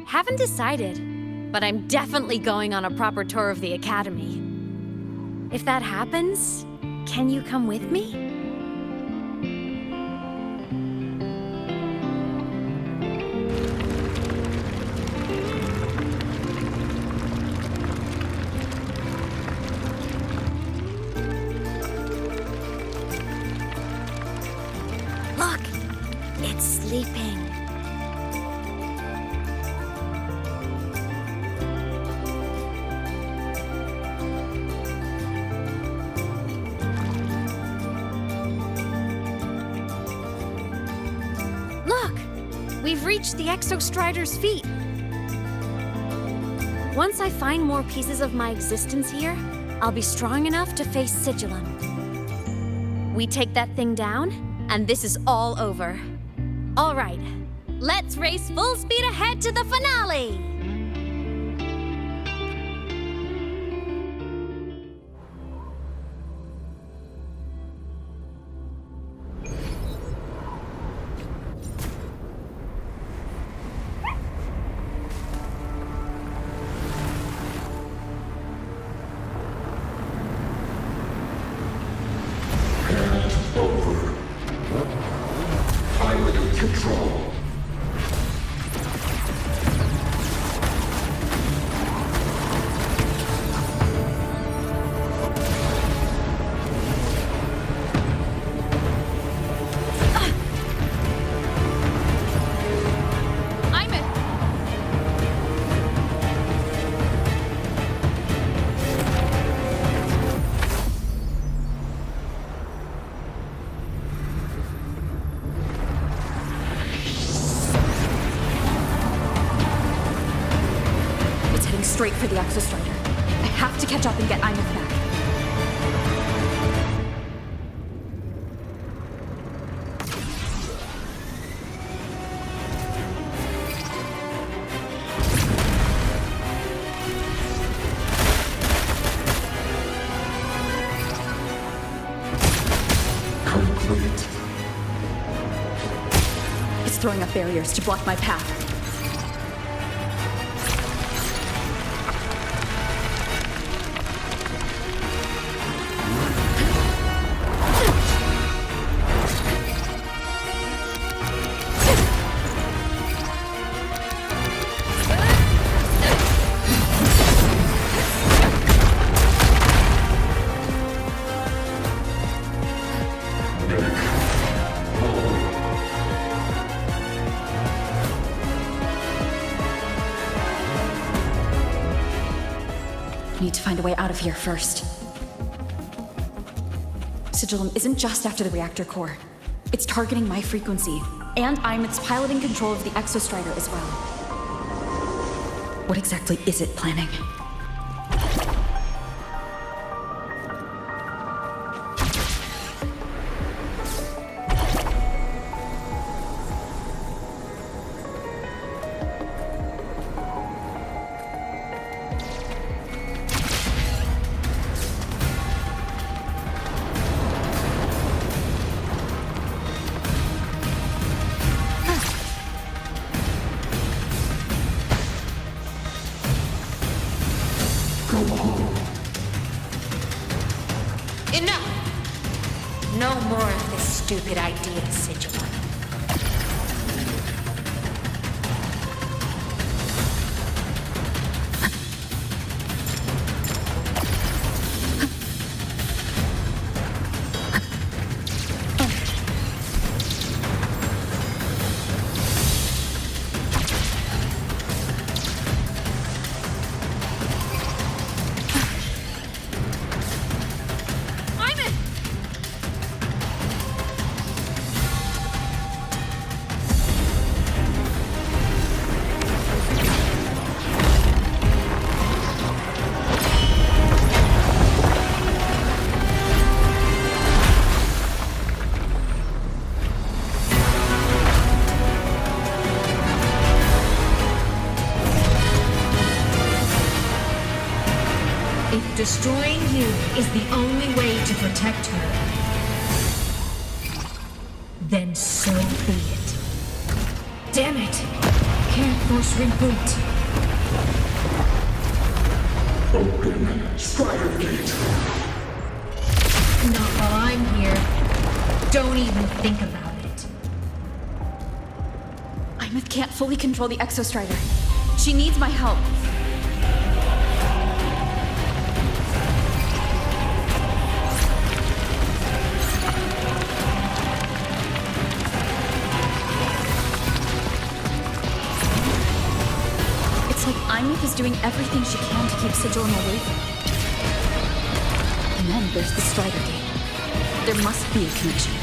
Haven't decided. But I'm definitely going on a proper tour of the Academy. If that happens, can you come with me? Look! It's sleeping. We've reached the Exostrider's feet. Once I find more pieces of my existence here, I'll be strong enough to face Sigillum. We take that thing down, and this is all over. All right, let's race full speed ahead to the finale! Straight for the Exostrider. I have to catch up and get Imeth back. Complete. It's throwing up barriers to block my path. Need to find a way out of here first. Sigillum isn't just after the reactor core. It's targeting my frequency, and Imeth's piloting control of the Exostrider as well. What exactly is it planning? Enough! No more of this stupid idea, Sigillum. If destroying you is the only way to protect her, then so be it. Damn it! Can't force reboot. Open Strider Gate. Not while I'm here. Don't even think about it. Imith can't fully control the Exostrider. She needs my help. It's like Imith is doing everything she can to keep Sojourn away from me. And then there's the Strider Gate. There must be a connection.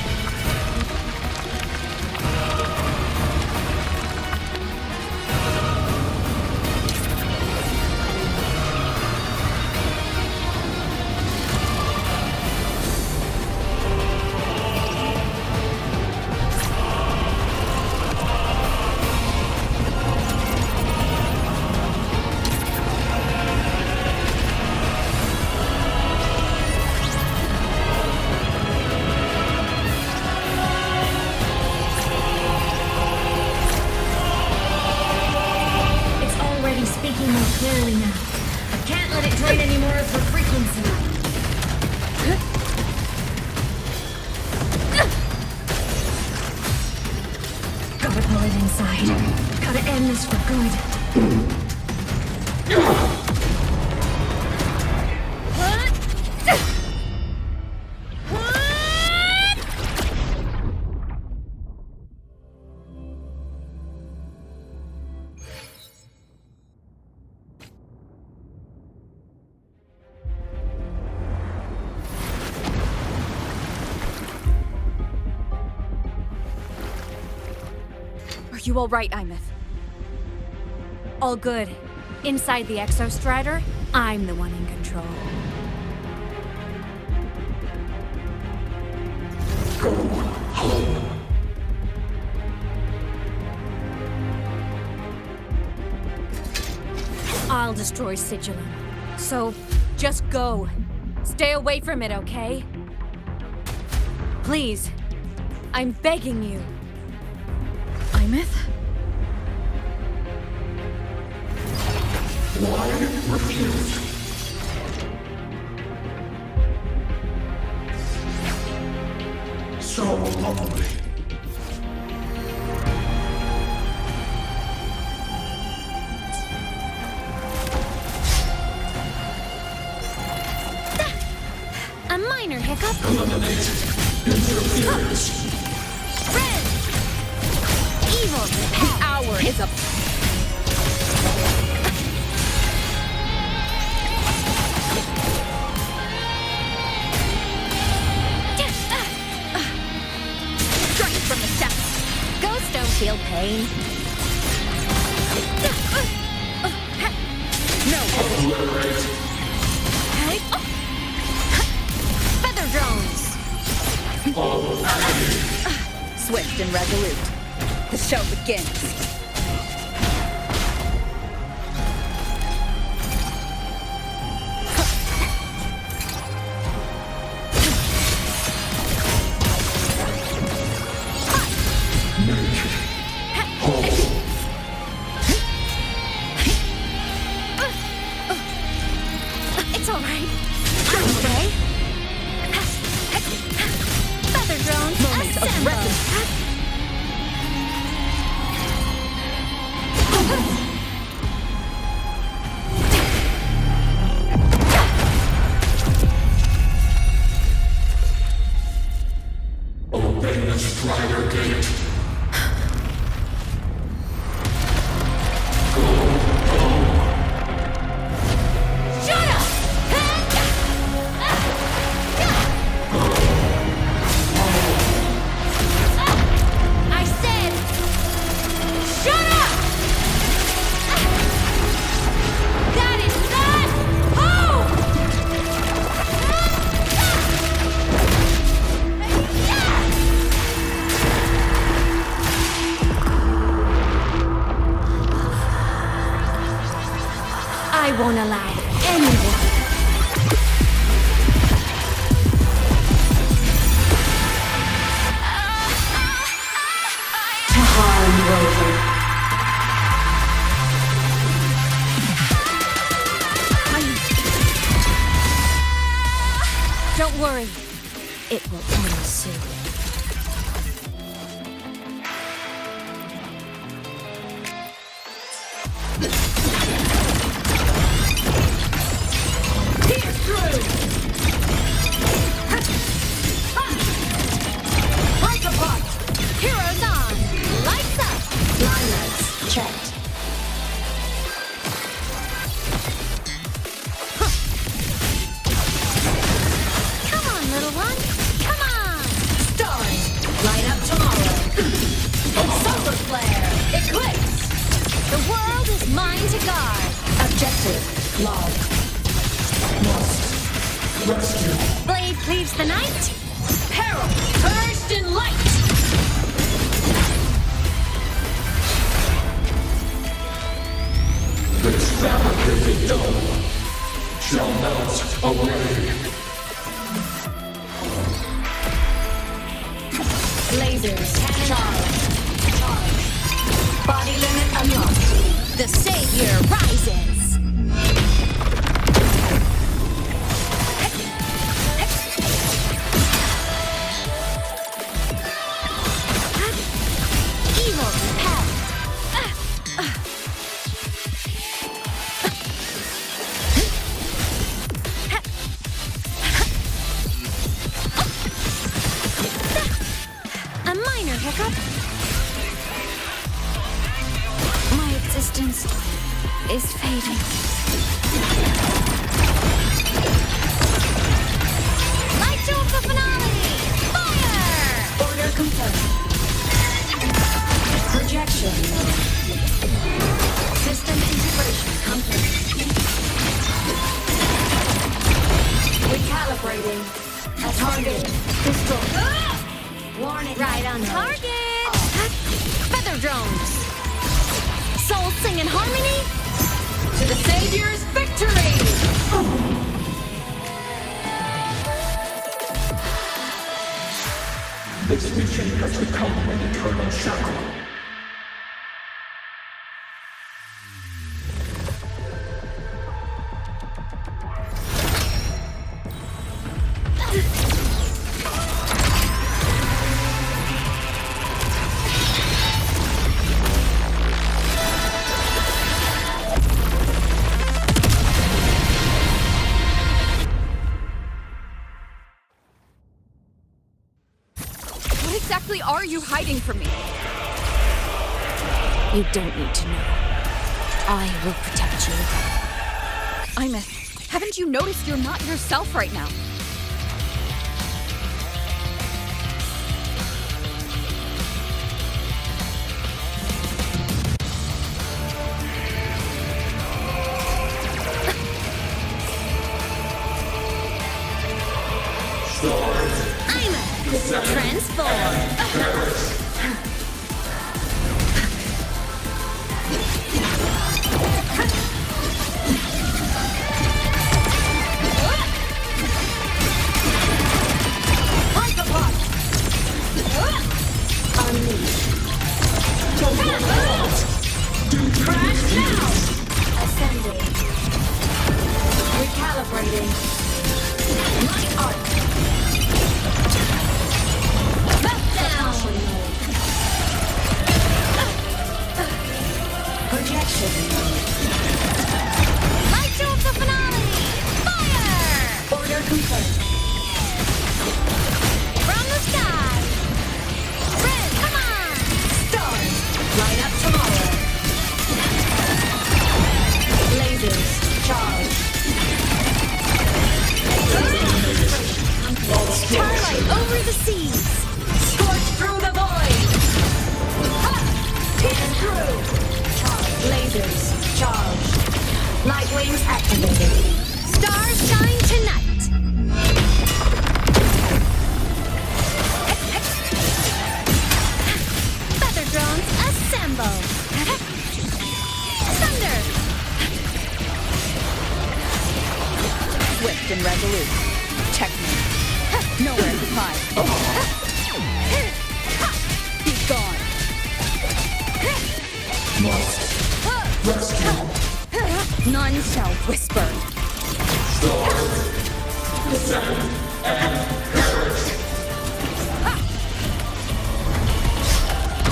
Are you all right, Imith? All good. Inside the Exostrider, I'm the one in control. Go home. I'll destroy Sigilum. So, just go. Stay away from it, okay? Please. I'm begging you. Imith? Why refuse? So lonely. A minor hiccup. Eliminate interference. Red! Evil! The hour is up. Strike from the steps. Ghosts don't feel pain. No. Obliterate. Feather drones. All agony. Swift and resolute. The show begins. It's all right. I'm okay. Feather drones. Moment of assemble. Open the Strider Gate. Shut up! Don't worry. It will end soon. Pierce through! Break apart! Heroes on! Lights up! Line lights checked. Come on, little one! Come on! Stars, light up tomorrow. Solar flare, eclipse. The world is mine to guard. Objective, log. Lost. Rescue. Blade cleaves the night. Peril, burst in light. This fabricated dome shall melt away. Lasers, charge. Body limit unlocked. The savior rises. Evil repelled. A minor hiccup. My existence is fading. Light show of the finale! Fire! Order confirmed. Projection. System integration complete. Recalibrating. A target destroyed. Warning. Right on target! Feather drones! Souls sing in harmony! To the Savior's victory! This mission has become an eternal shackle. What exactly are you hiding from me? You don't need to know. I will protect you. Imeth, haven't you noticed you're not yourself right now? Transform! Crash now! Ascending. Recalibrating. Light arc. Meltdown! Projection. Light show of the finale! Fire! Order confirmed. From the sky! Red, come on! Stars, light up tomorrow. Lasers, charge. Starlight over the seas! Scorch through the void! Ha! Pierce through! Lasers, charge. Light wings activated. Stars shine tonight! Feather drones assemble! Thunder! Swift and resolute. Checkmate. Nowhere to hide. Be gone. Rescue. None shall whisper. Stars. Descend.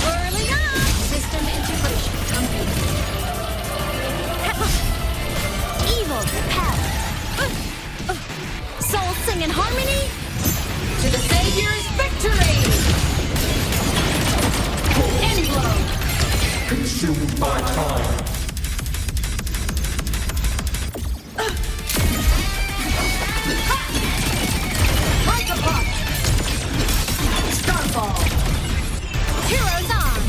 Early on! System integration complete. Evil repelled. Soul sing in harmony. To the Savior's victory! End blow! Consumed by time. Like a buck! Starfall! Heroes on.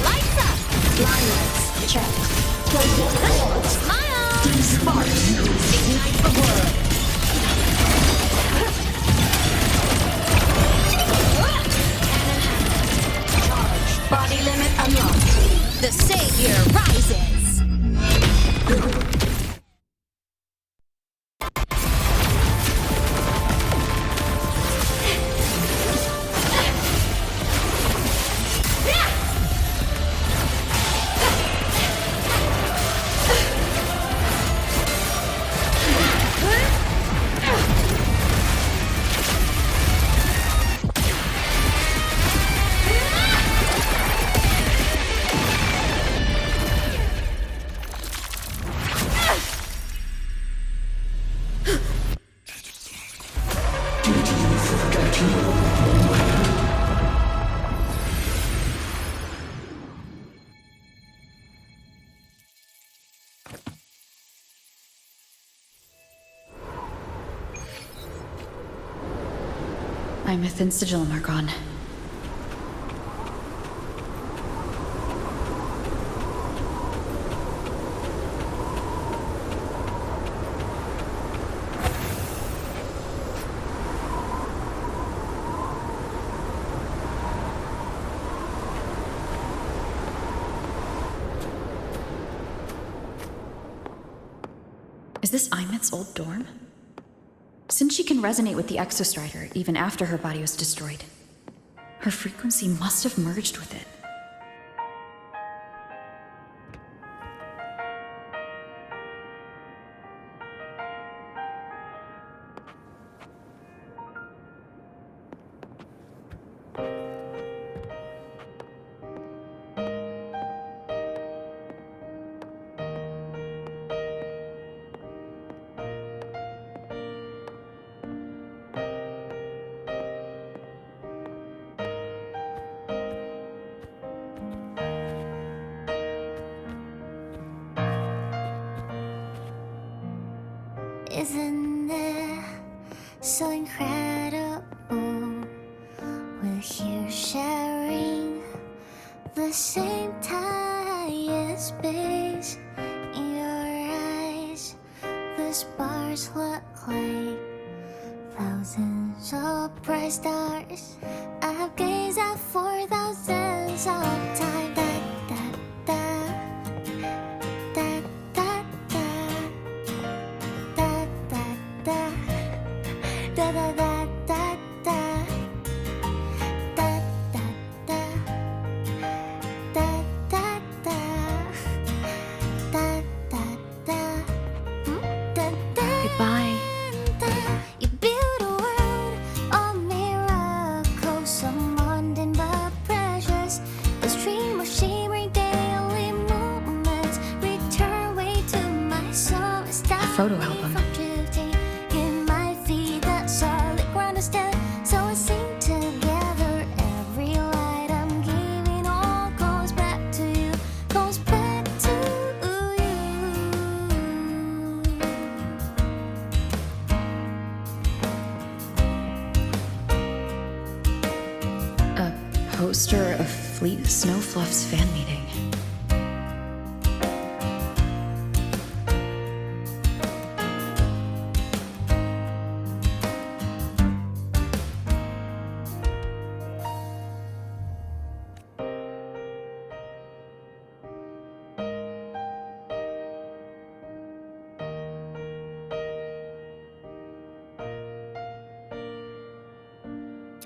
Lights up. Blindness, check. Smile. Sparks, ignite the world. Charge, body limit unlocked. The Savior rises. Imeth and Sigillum are gone. Is this Imeth's old dorm? Since she can resonate with the Exostrider even after her body was destroyed, her frequency must have merged with it. Isn't it so incredible? We're here sharing the same time and space. In your eyes, the stars look like thousands of bright stars. I've gazed at for thousands of times. Goodbye. You build a world of miracles, so mundane but precious. The stream of shimmering daily movements return way to my soul. A photo album. Drifting in my feet, that solid ground to stand. So I sing together. Every light I'm giving all goes back to you, goes back to you. A poster of Fleet Snowfluff's fan meeting.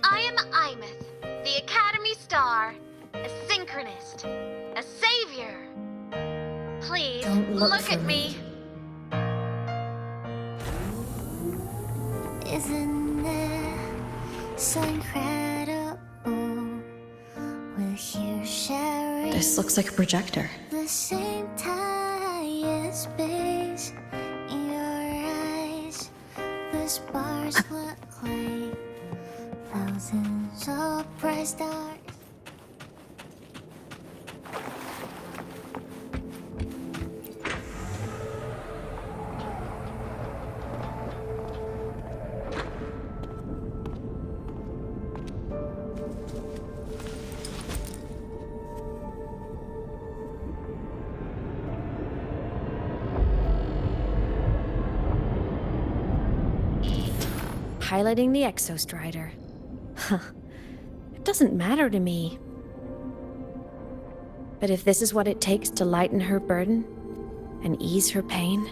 I am Imeth, the Academy Star, a synchronist, a savior. Please, Don't look at for me. Isn't it so incredible. We're here sharing This looks like a projector. the same time as space in your eyes. The sparks look like thousands of bright stars. Highlighting the Exostrider. Huh. It doesn't matter to me. But if this is what it takes to lighten her burden and ease her pain,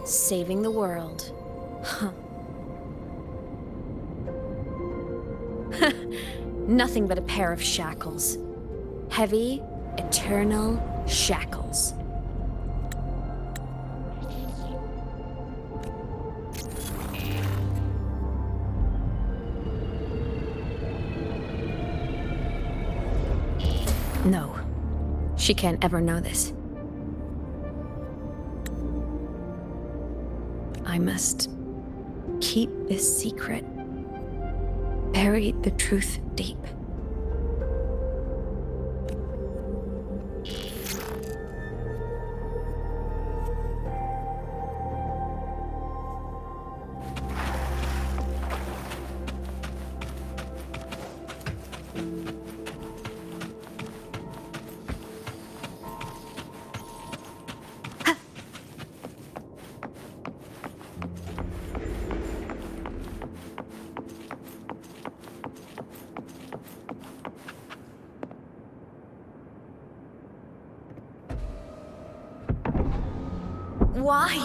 saving the world. Huh. Nothing but a pair of shackles. Heavy, eternal shackles. No, she can't ever know this. I must keep this secret. Bury the truth deep. Why?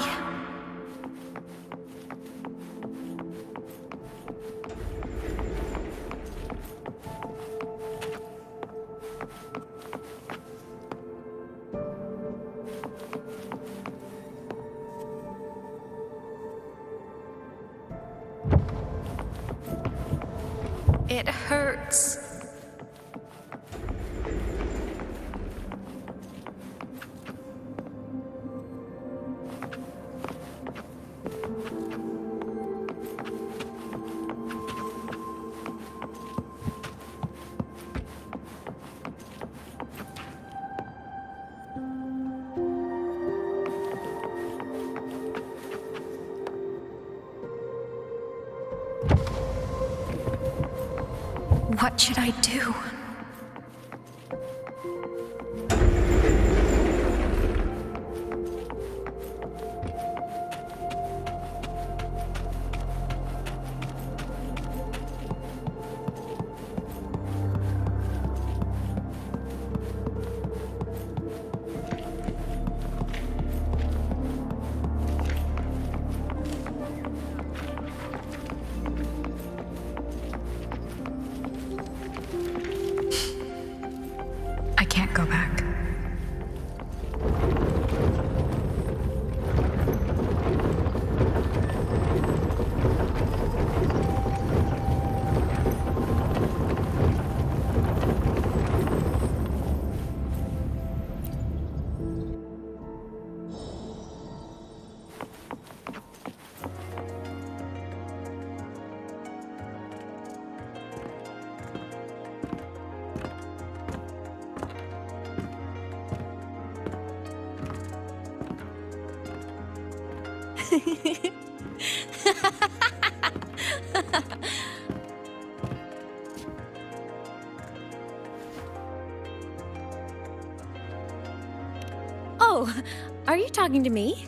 It hurts. What should I do? I can't go back. Oh, are you talking to me?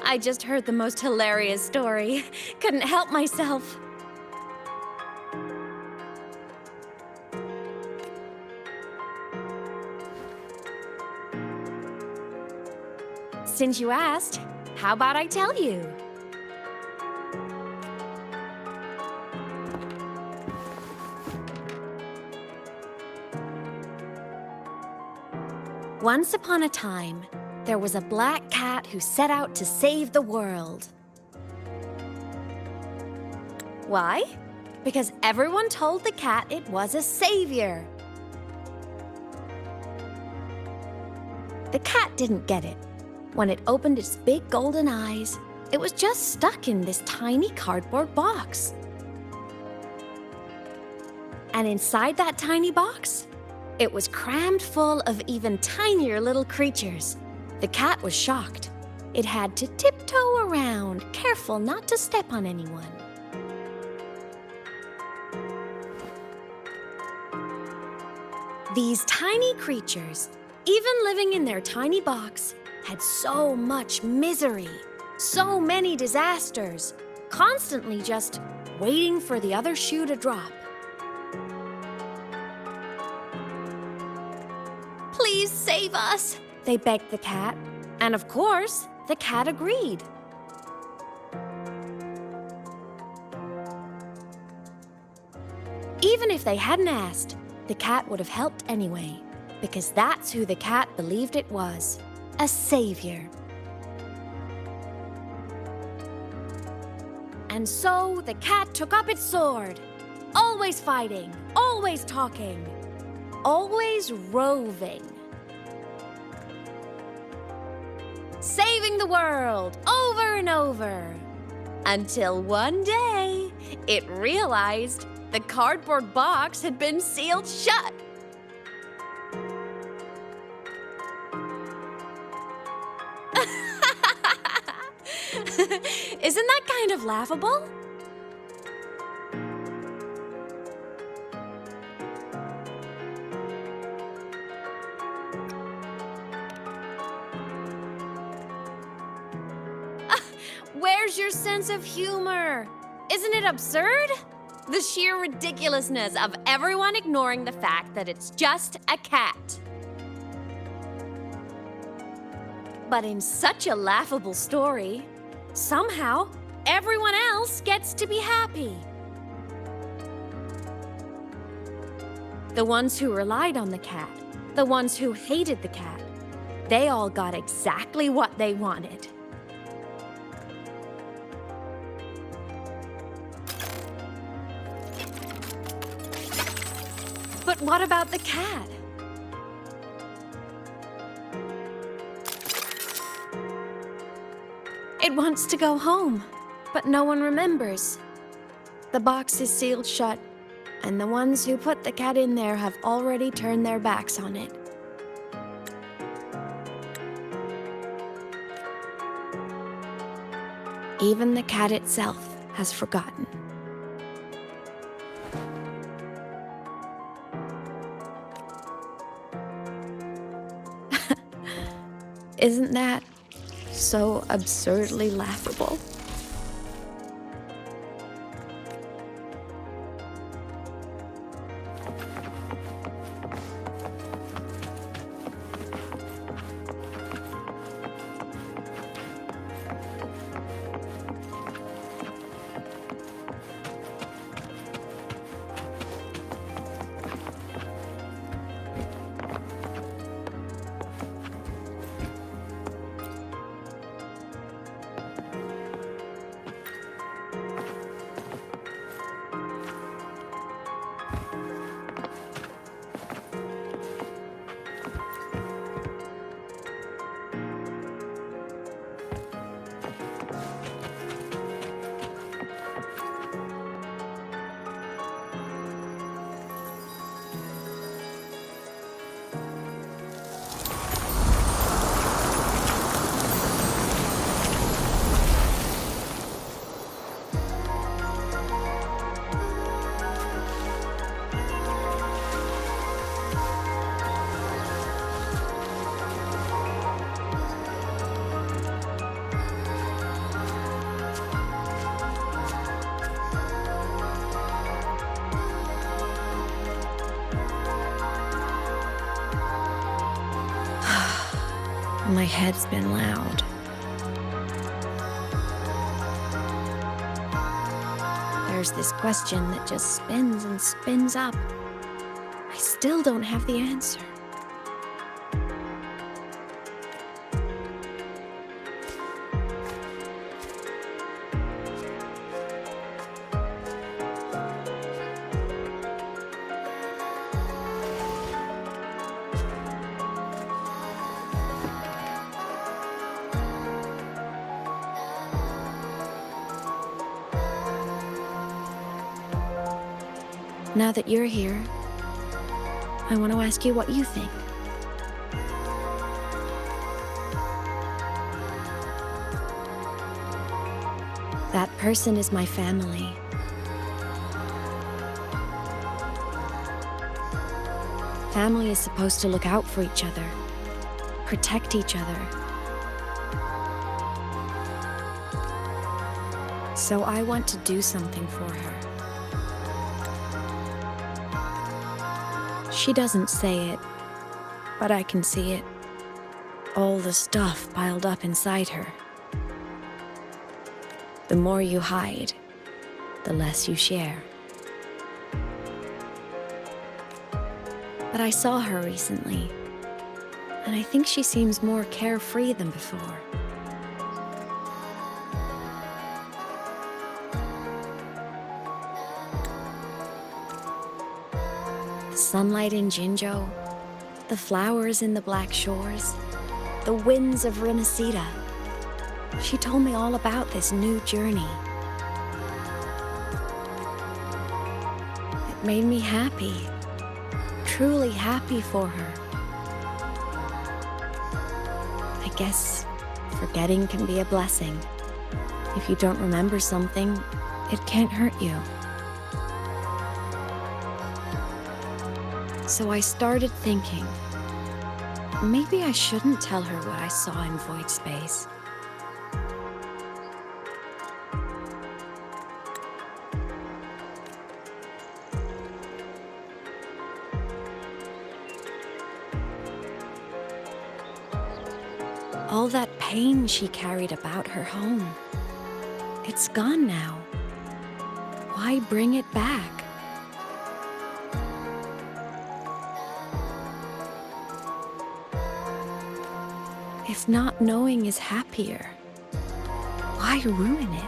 I just heard the most hilarious story. Couldn't help myself. Since you asked, how about I tell you? Once upon a time, there was a black cat who set out to save the world. Why? Because everyone told the cat it was a savior. The cat didn't get it. When it opened its big golden eyes, it was just stuck in this tiny cardboard box. And inside that tiny box, it was crammed full of even tinier little creatures. The cat was shocked. It had to tiptoe around, careful not to step on anyone. These tiny creatures, even living in their tiny box, had so much misery, so many disasters, constantly just waiting for the other shoe to drop. Please save us, they begged the cat. And of course, the cat agreed. Even if they hadn't asked, the cat would have helped anyway, because that's who the cat believed it was, a savior. And so the cat took up its sword, always fighting, always talking, always roving. Saving the world over and over. Until one day, it realized the cardboard box had been sealed shut. Isn't that kind of laughable? Where's your sense of humor? Isn't it absurd? The sheer ridiculousness of everyone ignoring the fact that it's just a cat. But in such a laughable story, somehow everyone else gets to be happy. The ones who relied on the cat, the ones who hated the cat, they all got exactly what they wanted. But what about the cat? It wants to go home, but no one remembers. The box is sealed shut, and the ones who put the cat in there have already turned their backs on it. Even the cat itself has forgotten. Isn't that so absurdly laughable? My head's been loud. There's this question that just spins and spins up. I still don't have the answer. Now that you're here, I want to ask you what you think. That person is my family. Family is supposed to look out for each other, protect each other. So I want to do something for her. She doesn't say it, but I can see it. All the stuff piled up inside her. The more you hide, the less you share. But I saw her recently, and I think she seems more carefree than before. The sunlight in Jinzhou, the flowers in the Black Shores, the winds of Rinasita. She told me all about this new journey. It made me happy, truly happy for her. I guess forgetting can be a blessing. If you don't remember something, it can't hurt you. So I started thinking, maybe I shouldn't tell her what I saw in void space. All that pain she carried about her home, it's gone now. Why bring it back? If not knowing is happier, why ruin it?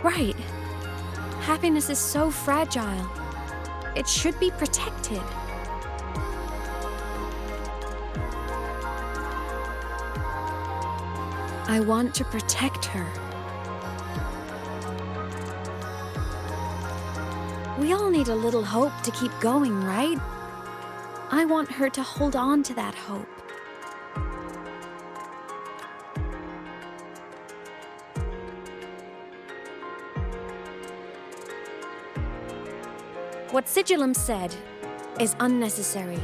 Right. Happiness is so fragile. It should be protected. I want to protect her. We all need a little hope to keep going, right? I want her to hold on to that hope. What Sigillum said is unnecessary.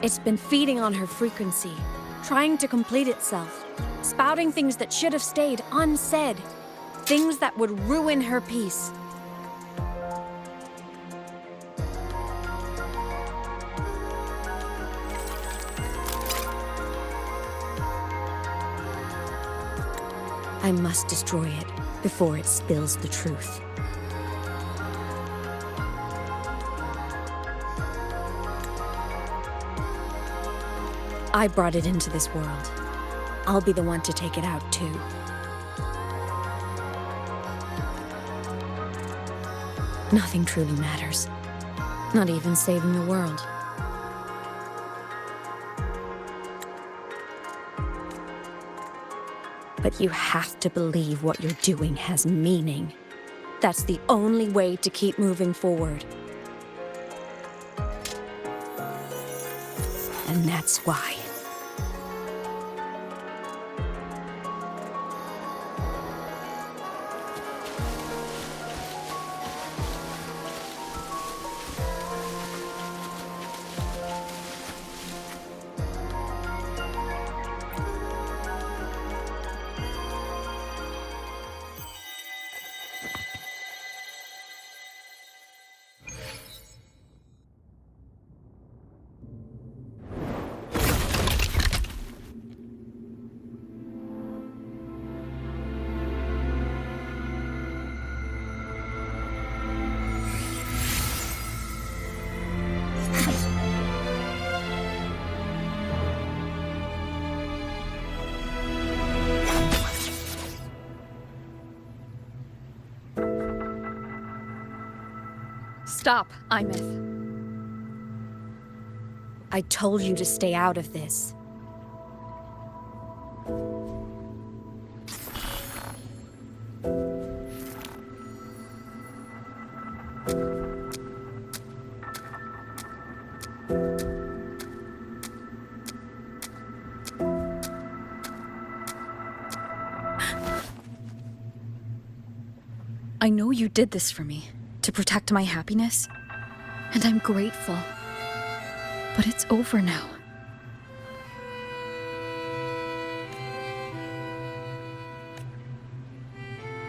It's been feeding on her frequency, trying to complete itself, spouting things that should have stayed unsaid, things that would ruin her peace. I must destroy it before it spills the truth. I brought it into this world. I'll be the one to take it out, too. Nothing truly matters. Not even saving the world. But you have to believe what you're doing has meaning. That's the only way to keep moving forward. And that's why. Stop, Imeth. I told you to stay out of this. I know you did this for me, to protect my happiness, and I'm grateful. But it's over now.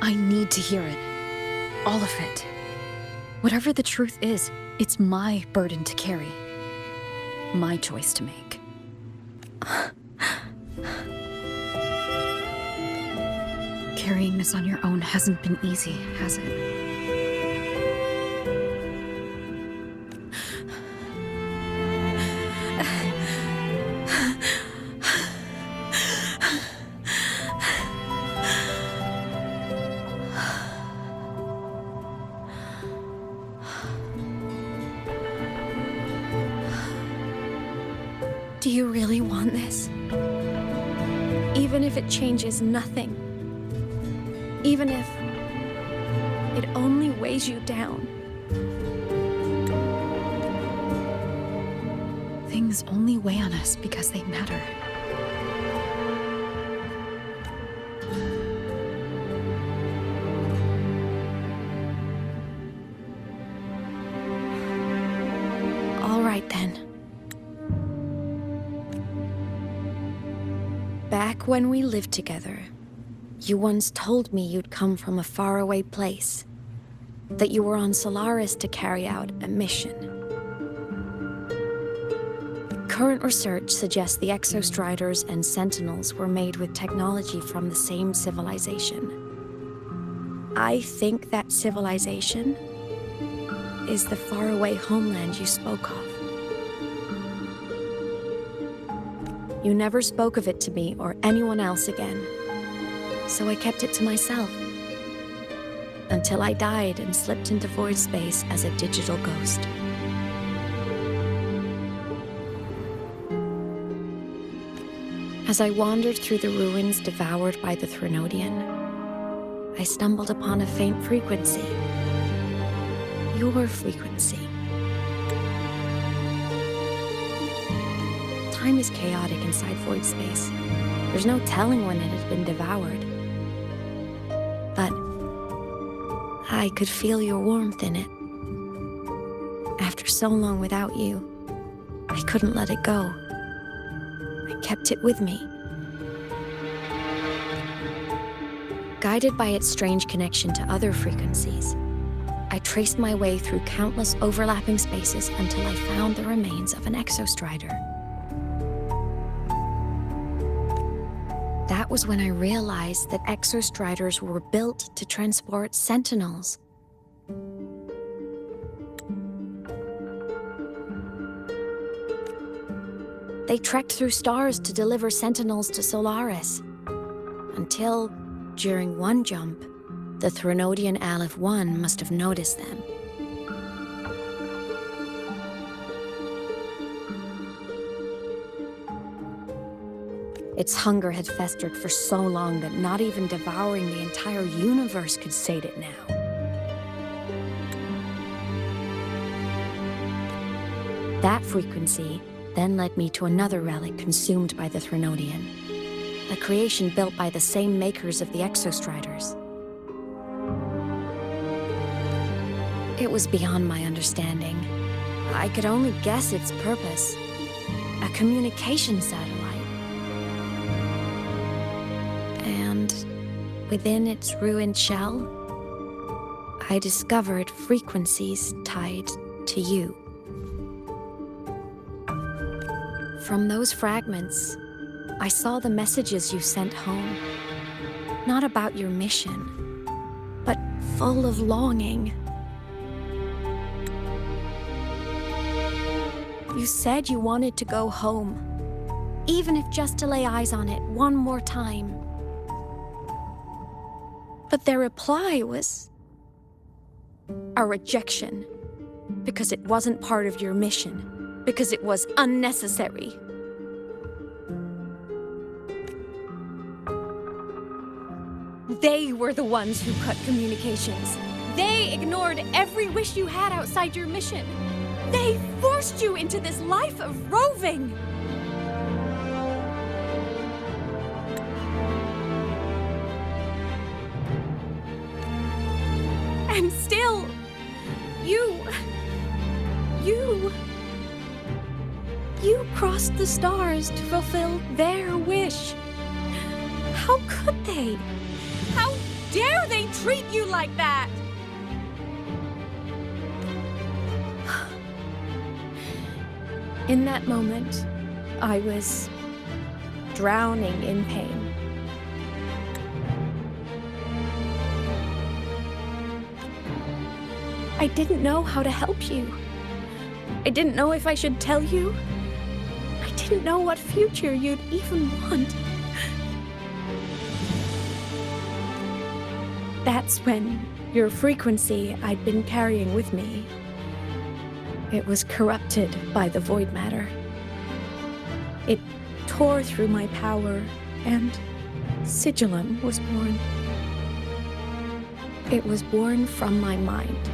I need to hear it. All of it. Whatever the truth is, it's my burden to carry. My choice to make. Carrying this on your own hasn't been easy, has it? Do you really want this? Even if it changes nothing? Even if it only weighs you down? Things only weigh on us because they matter. All right then. Back when we lived together, you once told me you'd come from a faraway place, that you were on Solaris to carry out a mission. Current research suggests the Exostriders and Sentinels were made with technology from the same civilization. I think that civilization is the faraway homeland you spoke of. You never spoke of it to me or anyone else again, so I kept it to myself. Until I died and slipped into void space as a digital ghost. As I wandered through the ruins devoured by the Threnodian, I stumbled upon a faint frequency. Your frequency. Time is chaotic inside void space. There's no telling when it had been devoured. But I could feel your warmth in it. After so long without you, I couldn't let it go. I kept it with me. Guided by its strange connection to other frequencies, I traced my way through countless overlapping spaces until I found the remains of an Exostrider. That was when I realized that Exostriders were built to transport Sentinels. They trekked through stars to deliver Sentinels to Solaris, until, during one jump, the Threnodian Aleph 1 must have noticed them. Its hunger had festered for so long that not even devouring the entire universe could sate it now. That frequency then led me to another relic consumed by the Threnodian, a creation built by the same makers of the Exostriders. It was beyond my understanding. I could only guess its purpose. A communication satellite. And within its ruined shell, I discovered frequencies tied to you. From those fragments, I saw the messages you sent home. Not about your mission, but full of longing. You said you wanted to go home, even if just to lay eyes on it one more time. But their reply was a rejection, because it wasn't part of your mission. because it was unnecessary. They were the ones who cut communications. They ignored every wish you had outside your mission. They forced you into this life of roving. And still, you crossed the stars to fulfill their wish. How could they? How dare they treat you like that? In that moment, I was drowning in pain. I didn't know how to help you. I didn't know if I should tell you. I didn't know what future you'd even want. That's when your frequency I'd been carrying with me, it was corrupted by the void matter. It tore through my power, and Sigillum was born. It was born from my mind,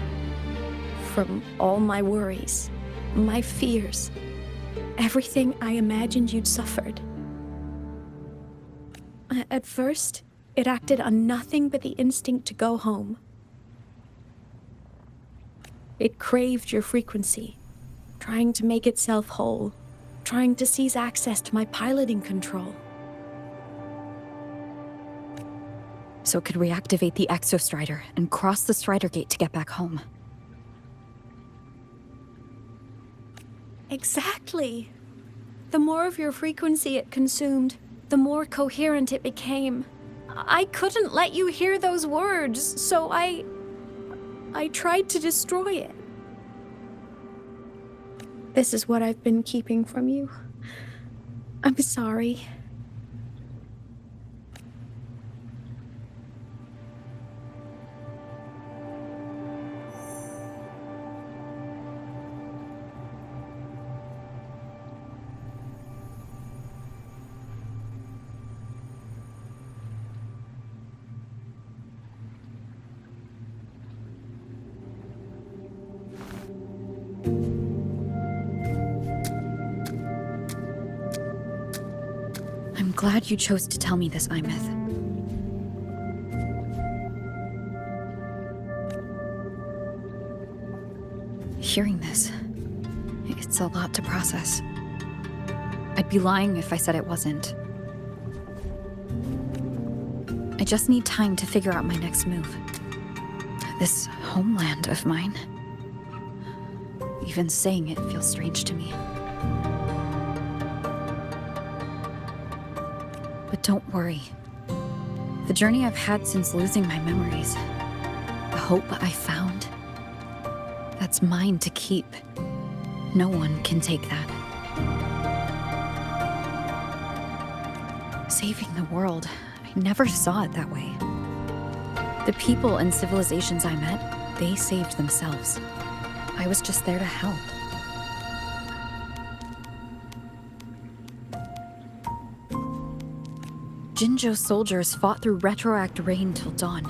from all my worries, my fears, everything I imagined you'd suffered. At first, it acted on nothing but the instinct to go home. It craved your frequency, trying to make itself whole, trying to seize access to my piloting control. So it could reactivate the Exostrider and cross the Strider Gate to get back home. Exactly. The more of your frequency it consumed, the more coherent it became. I couldn't let you hear those words, so I tried to destroy it. This is what I've been keeping from you. I'm sorry. I'm glad you chose to tell me this, Imeth. Hearing this, it's a lot to process. I'd be lying if I said it wasn't. I just need time to figure out my next move. This homeland of mine. Even saying it feels strange to me. But don't worry. The journey I've had since losing my memories, the hope I found, that's mine to keep. No one can take that. Saving the world, I never saw it that way. The people and civilizations I met, they saved themselves. I was just there to help. Jinzhou soldiers fought through retroact rain till dawn.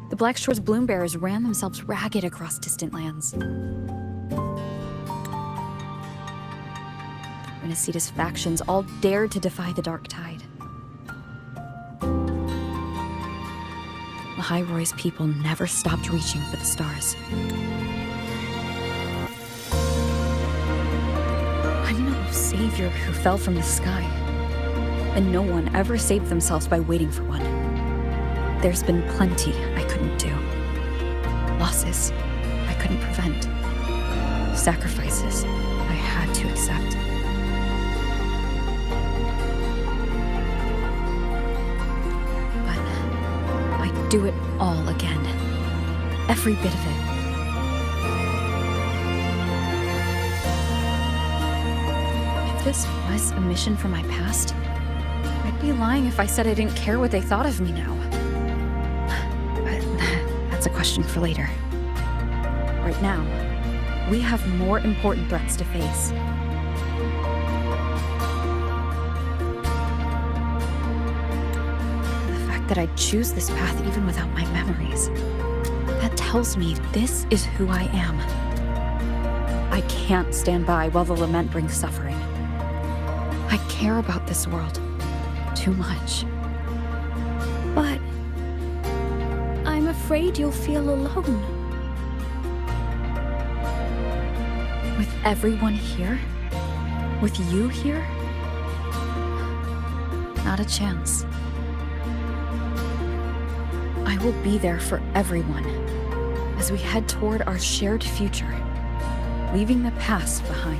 The Black Shore's bloom bearers ran themselves ragged across distant lands. Renacetus factions all dared to defy the dark tide. Lahai Roi's people never stopped reaching for the stars. I'm no savior who fell from the sky, and no one ever saved themselves by waiting for one. There's been plenty I couldn't do. Losses I couldn't prevent. Sacrifices I had to accept. But I'd do it all again. Every bit of it. If this was a mission from my past, I'd be lying if I said I didn't care what they thought of me now. But that's That's a question for later. Right now, we have more important threats to face. The fact that I'd choose this path even without my memories, that tells me this is who I am. I can't stand by while the lament brings suffering. I care about this world too much. But I'm afraid you'll feel alone. With everyone here? With you here? Not a chance. I will be there for everyone as we head toward our shared future, leaving the past behind.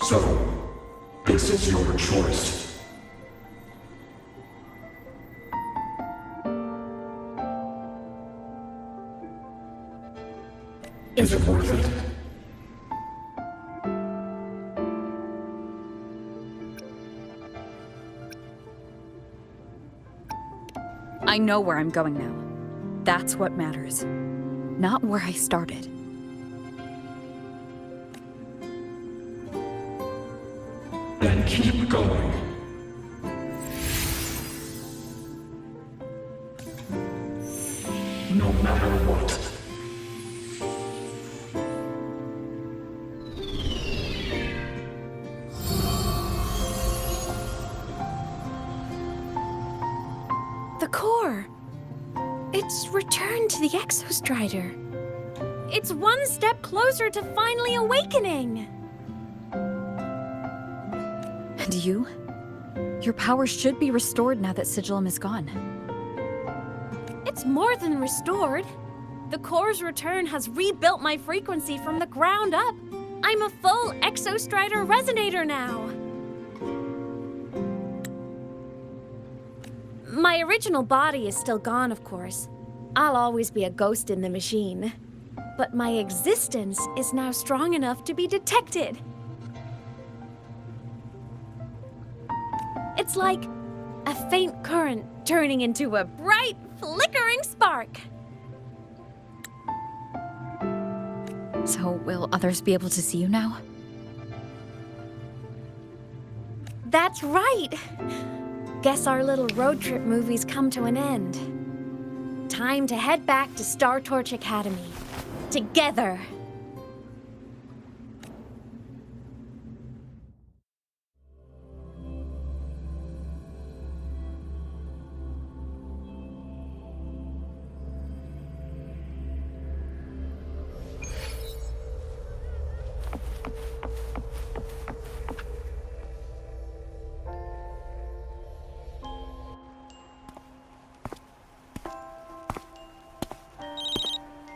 So, this is your choice. Is it worth it? I know where I'm going now. That's what matters. Not where I started. Then keep going. No matter what. The core! It's returned to the Exostrider. It's one step closer to finally awakening. And you? Your powers should be restored now that Sigillum is gone. It's more than restored. The core's return has rebuilt my frequency from the ground up. I'm a full Exostrider resonator now. My original body is still gone, of course. I'll always be a ghost in the machine. But my existence is now strong enough to be detected. It's like a faint current turning into a bright, flickering spark. So, will others be able to see you now? That's right! Guess our little road trip movie's come to an end. Time to head back to Star Torch Academy. Together!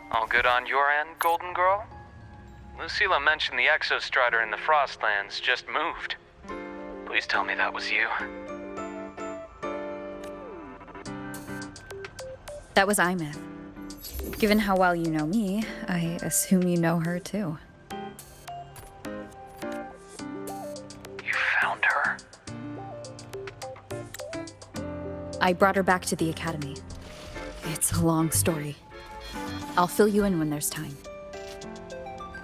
All good on your end, Golden Girl? Lucilla mentioned the Exostrider in the Frostlands just moved. Please tell me that was you. That was Imeth. Given how well you know me, I assume you know her too. You found her? I brought her back to the Academy. It's a long story. I'll fill you in when there's time.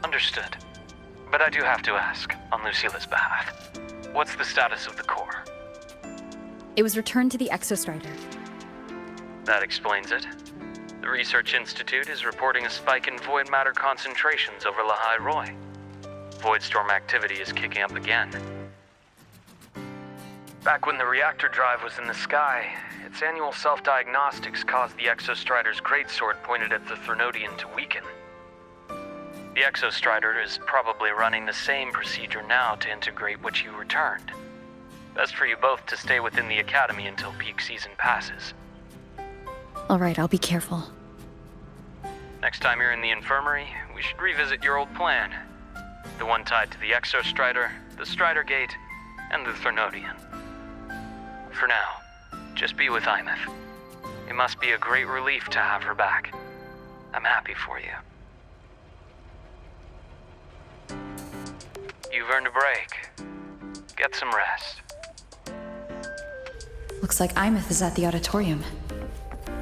Understood. But I do have to ask, on Lucilla's behalf, what's the status of the core? It was returned to the Exostrider. That explains it. The Research Institute is reporting a spike in void matter concentrations over Lahai Roi. Voidstorm activity is kicking up again. Back when the reactor drive was in the sky, its annual self-diagnostics caused the Exostrider's greatsword pointed at the Threnodian to weaken. The Exostrider is probably running the same procedure now to integrate what you returned. Best for you both to stay within the Academy until peak season passes. All right, I'll be careful. Next time you're in the infirmary, we should revisit your old plan. The one tied to the Exostrider, the Strider Gate, and the Threnodian. For now, just be with Imeth. It must be a great relief to have her back. I'm happy for you. You've earned a break. Get some rest. Looks like Imeth is at the auditorium.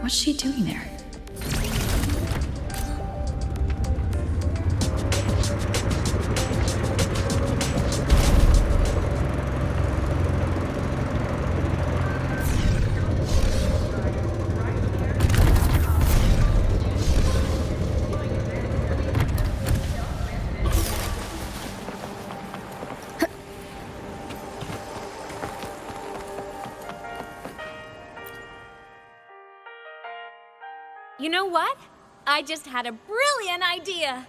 What's she doing there? You know what? I just had a brilliant idea.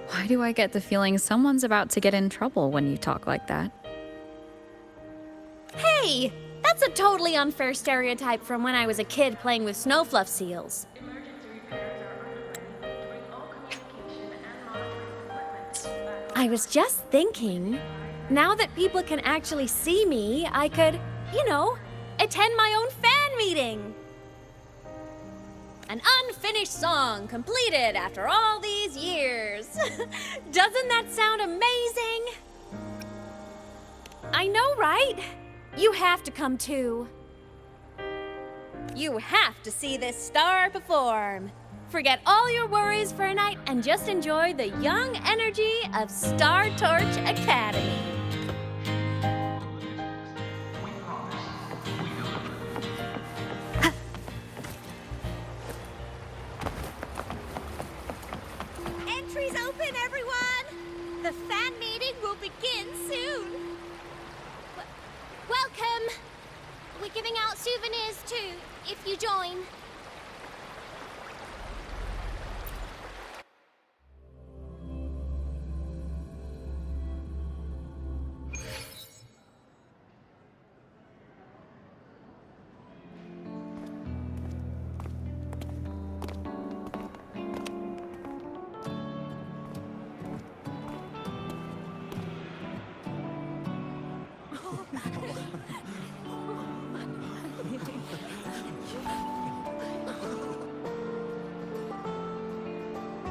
Why do I get the feeling someone's about to get in trouble when you talk like that? Hey, that's a totally unfair stereotype from when I was a kid playing with snowfluff seals. I was just thinking, now that people can actually see me, I could, attend my own fan meeting. An unfinished song completed after all these years. Doesn't that sound amazing? I know, right? You have to come too. You have to see this star perform. Forget all your worries for a night and just enjoy the young energy of Star Torch Academy. Entries open, everyone! The fan meeting will begin soon. Welcome! We're giving out souvenirs too, if you join.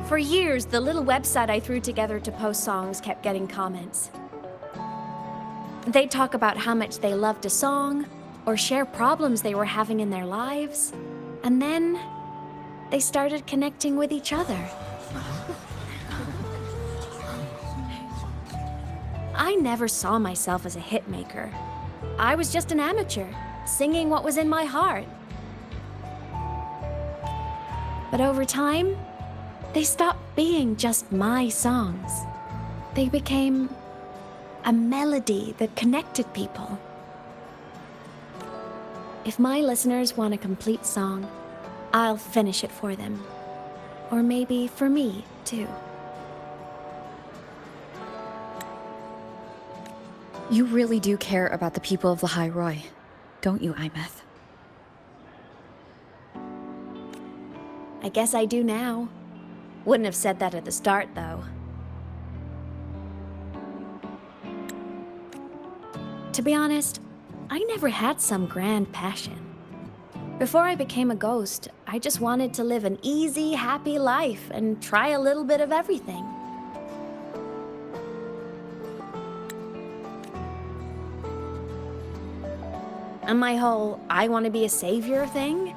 For years, the little website I threw together to post songs kept getting comments. They'd talk about how much they loved a song, or share problems they were having in their lives, and then they started connecting with each other. I never saw myself as a hitmaker. I was just an amateur, singing what was in my heart. But over time, they stopped being just my songs. They became a melody that connected people. If my listeners want a complete song, I'll finish it for them. Or maybe for me, too. You really do care about the people of Lahai Roi, don't you, Imeth? I guess I do now. Wouldn't have said that at the start, though. To be honest, I never had some grand passion. Before I became a ghost, I just wanted to live an easy, happy life and try a little bit of everything. And my whole I want to be a savior thing?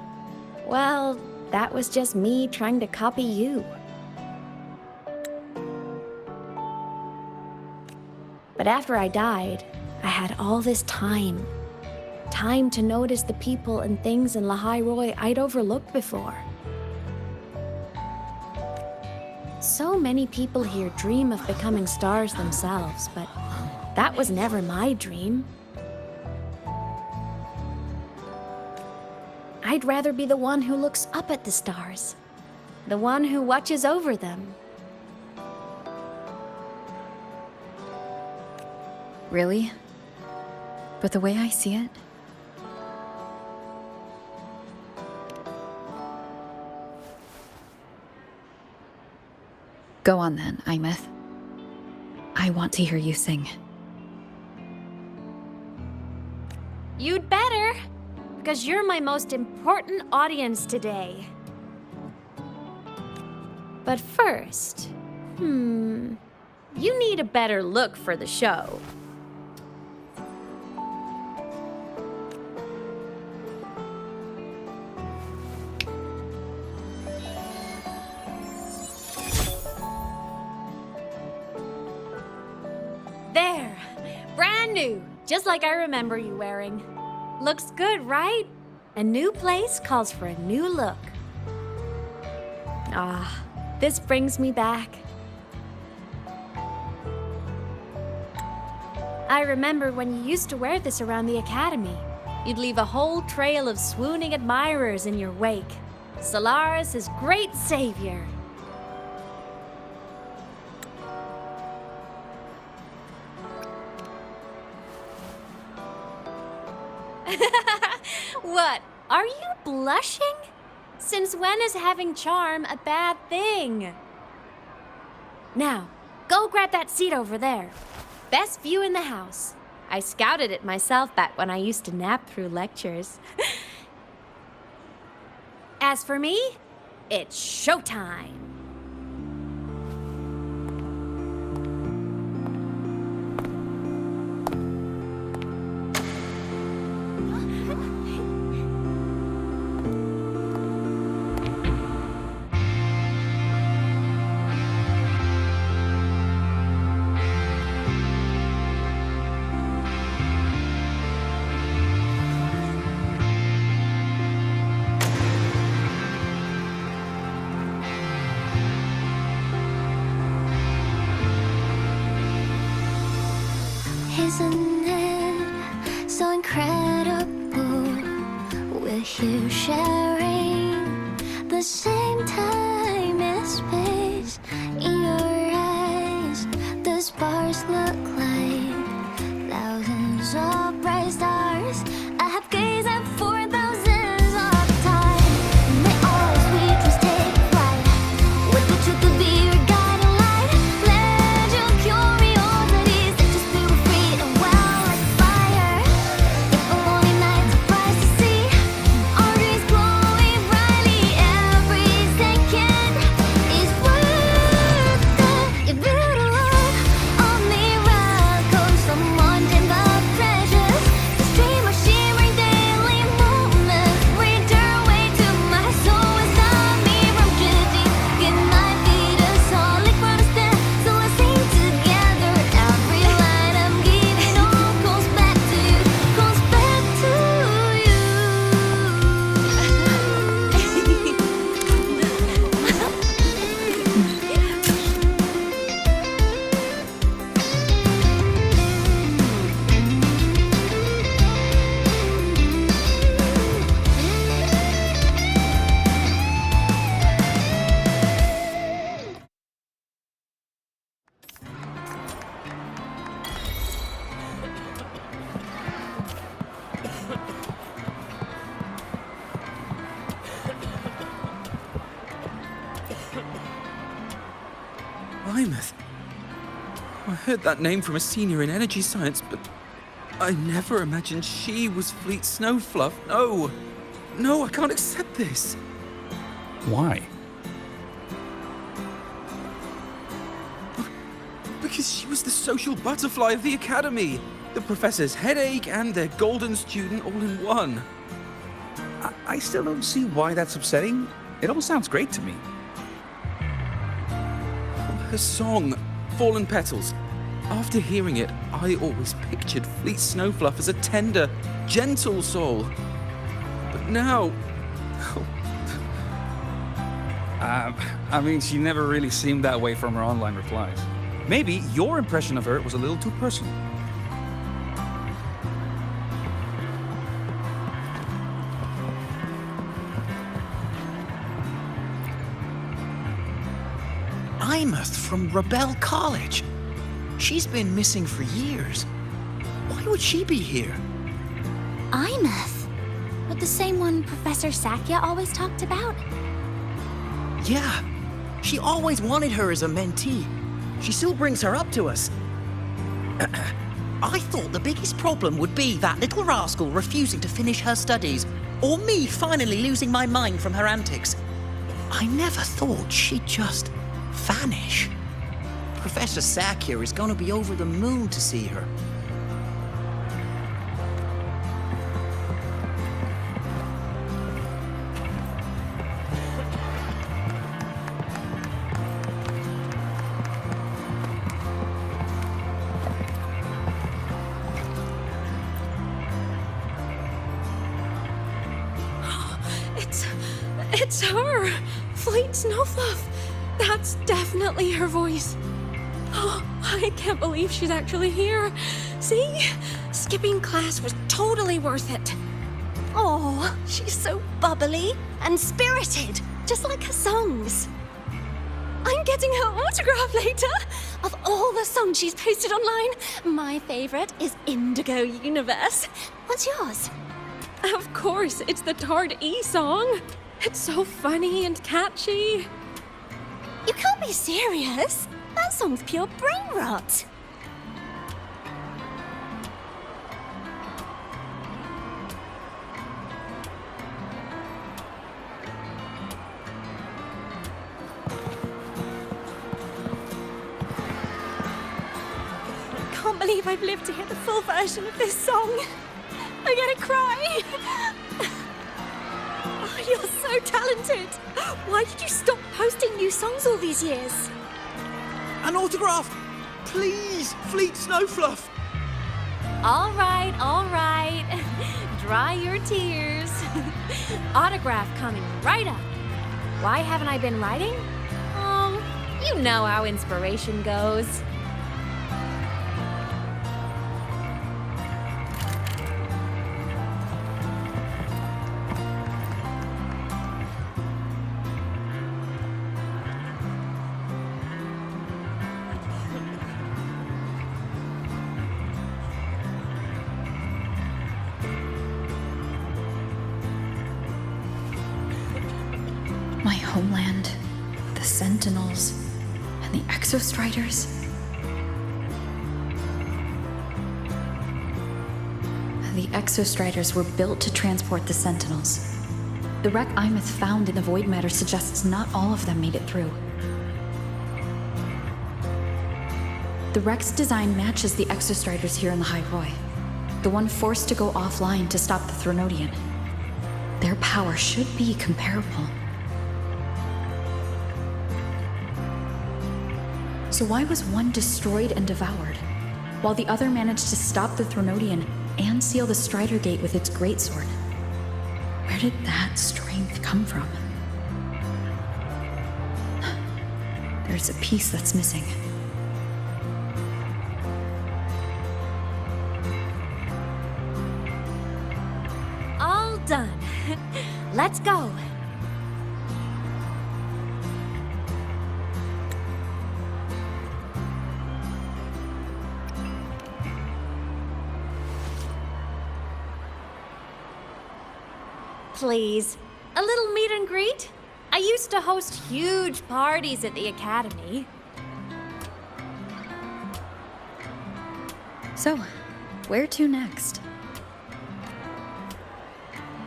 Well, that was just me trying to copy you. But after I died, I had all this time time to notice the people and things in Lahai Roi I'd overlooked before. So many people here dream of becoming stars themselves, but that was never my dream. I'd rather be the one who looks up at the stars, the one who watches over them. Really? But the way I see it, go on then, Imeth. I want to hear you sing. You'd better, because you're my most important audience today. But first, you need a better look for the show. There, brand new, just like I remember you wearing. Looks good, right? A new place calls for a new look. Ah, this brings me back. I remember when you used to wear this around the academy. You'd leave a whole trail of swooning admirers in your wake. Solaris' great savior. What? Are you blushing? Since when is having charm a bad thing? Now, go grab that seat over there. Best view in the house. I scouted it myself back when I used to nap through lectures. As for me, it's showtime. Isn't it so incredible? We're here sharing the same time and space. In your eyes, the sparks look like thousands of bright stars. I have gazed at for thousands of time. May all sweet dreams take flight. With the truth to be your guiding light. Let your curiosity set your spirit free and well like fire. If a lonely night surprised to see our dreams glowing brightly, every second is worth it. If you don't love all miracles, someone in the treasures, the stream of shimmering daily moments read your way to my soul and stop me from drifting. Good night, be the solid ground to stand, so let's sing together. Every line I'm giving all goes back to you, goes back to you. Imeth. I heard that name from a senior in energy science, but I never imagined she was Fleet Snowfluff. No. No, I can't accept this. Why? Because she was the social butterfly of the academy. The professor's headache and their golden student all in one. I still don't see why that's upsetting. It all sounds great to me. Her song, Fallen Petals. After hearing it, I always pictured Fleet Snowfluff as a tender, gentle soul. But now... I mean, she never really seemed that way from her online replies. Maybe your impression of her was a little too personal. Imeth from Rebel College. She's been missing for years. Why would she be here? Imeth? But the same one Professor Sakya always talked about? Yeah, she always wanted her as a mentee. She still brings her up to us. I thought the biggest problem would be that little rascal refusing to finish her studies, or me finally losing my mind from her antics. I never thought she'd just vanish. Professor Sakya is gonna be over the moon to see her. It's her! Fleet Snowfluff! That's definitely her voice. Oh, I can't believe she's actually here. See? Skipping class was totally worth it. Oh, she's so bubbly and spirited, just like her songs. I'm getting her autograph later. Of all the songs she's posted online, my favorite is Indigo Universe. What's yours? Of course, it's the Tard E song. It's so funny and catchy. You can't be serious. That song's pure brain rot. I can't believe I've lived to hear the full version of this song. I'm gonna cry. Oh, you're so talented. Why did you stop posting new songs all these years? An autograph! Please, Fleet Snowfluff! All right, all right. Dry your tears. Autograph coming right up. Why haven't I been writing? Oh, you know how inspiration goes. My homeland, the Sentinels, and the Exostriders. The Exostriders were built to transport the Sentinels. The wreck Imeth found in the void matter suggests not all of them made it through. The wreck's design matches the Exostriders here in Lahai Roi, the one forced to go offline to stop the Threnodian. Their power should be comparable. So why was one destroyed and devoured, while the other managed to stop the Threnodian and seal the Strider Gate with its greatsword? Where did that strength come from? There's a piece that's missing. All done. Let's go. Please, a little meet and greet? I used to host huge parties at the academy. So, where to next?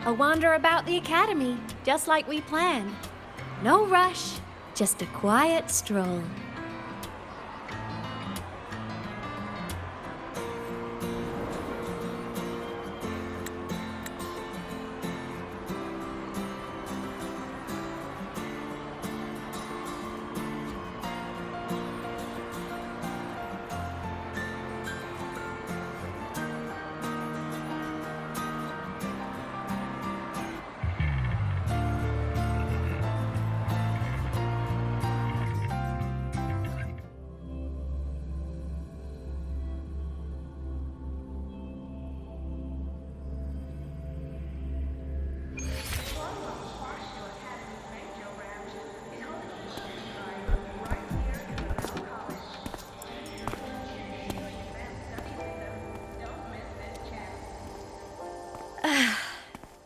A wander about the academy, just like we planned. No rush, just a quiet stroll.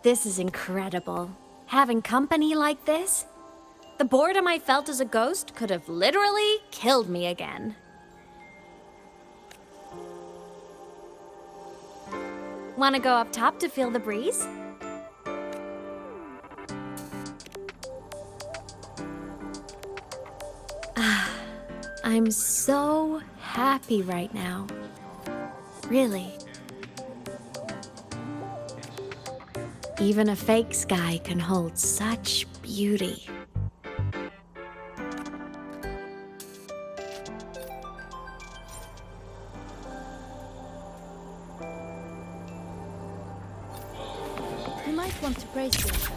This is incredible. Having company like this? The boredom I felt as a ghost could have literally killed me again. Want to go up top to feel the breeze? I'm so happy right now. Really. Even a fake sky can hold such beauty. You might want to brace yourself.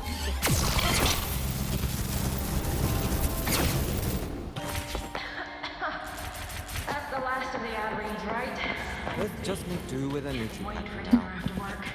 That's the last of the ad reads, right? Let's just make do with a nutrient. Wait for dinner after work.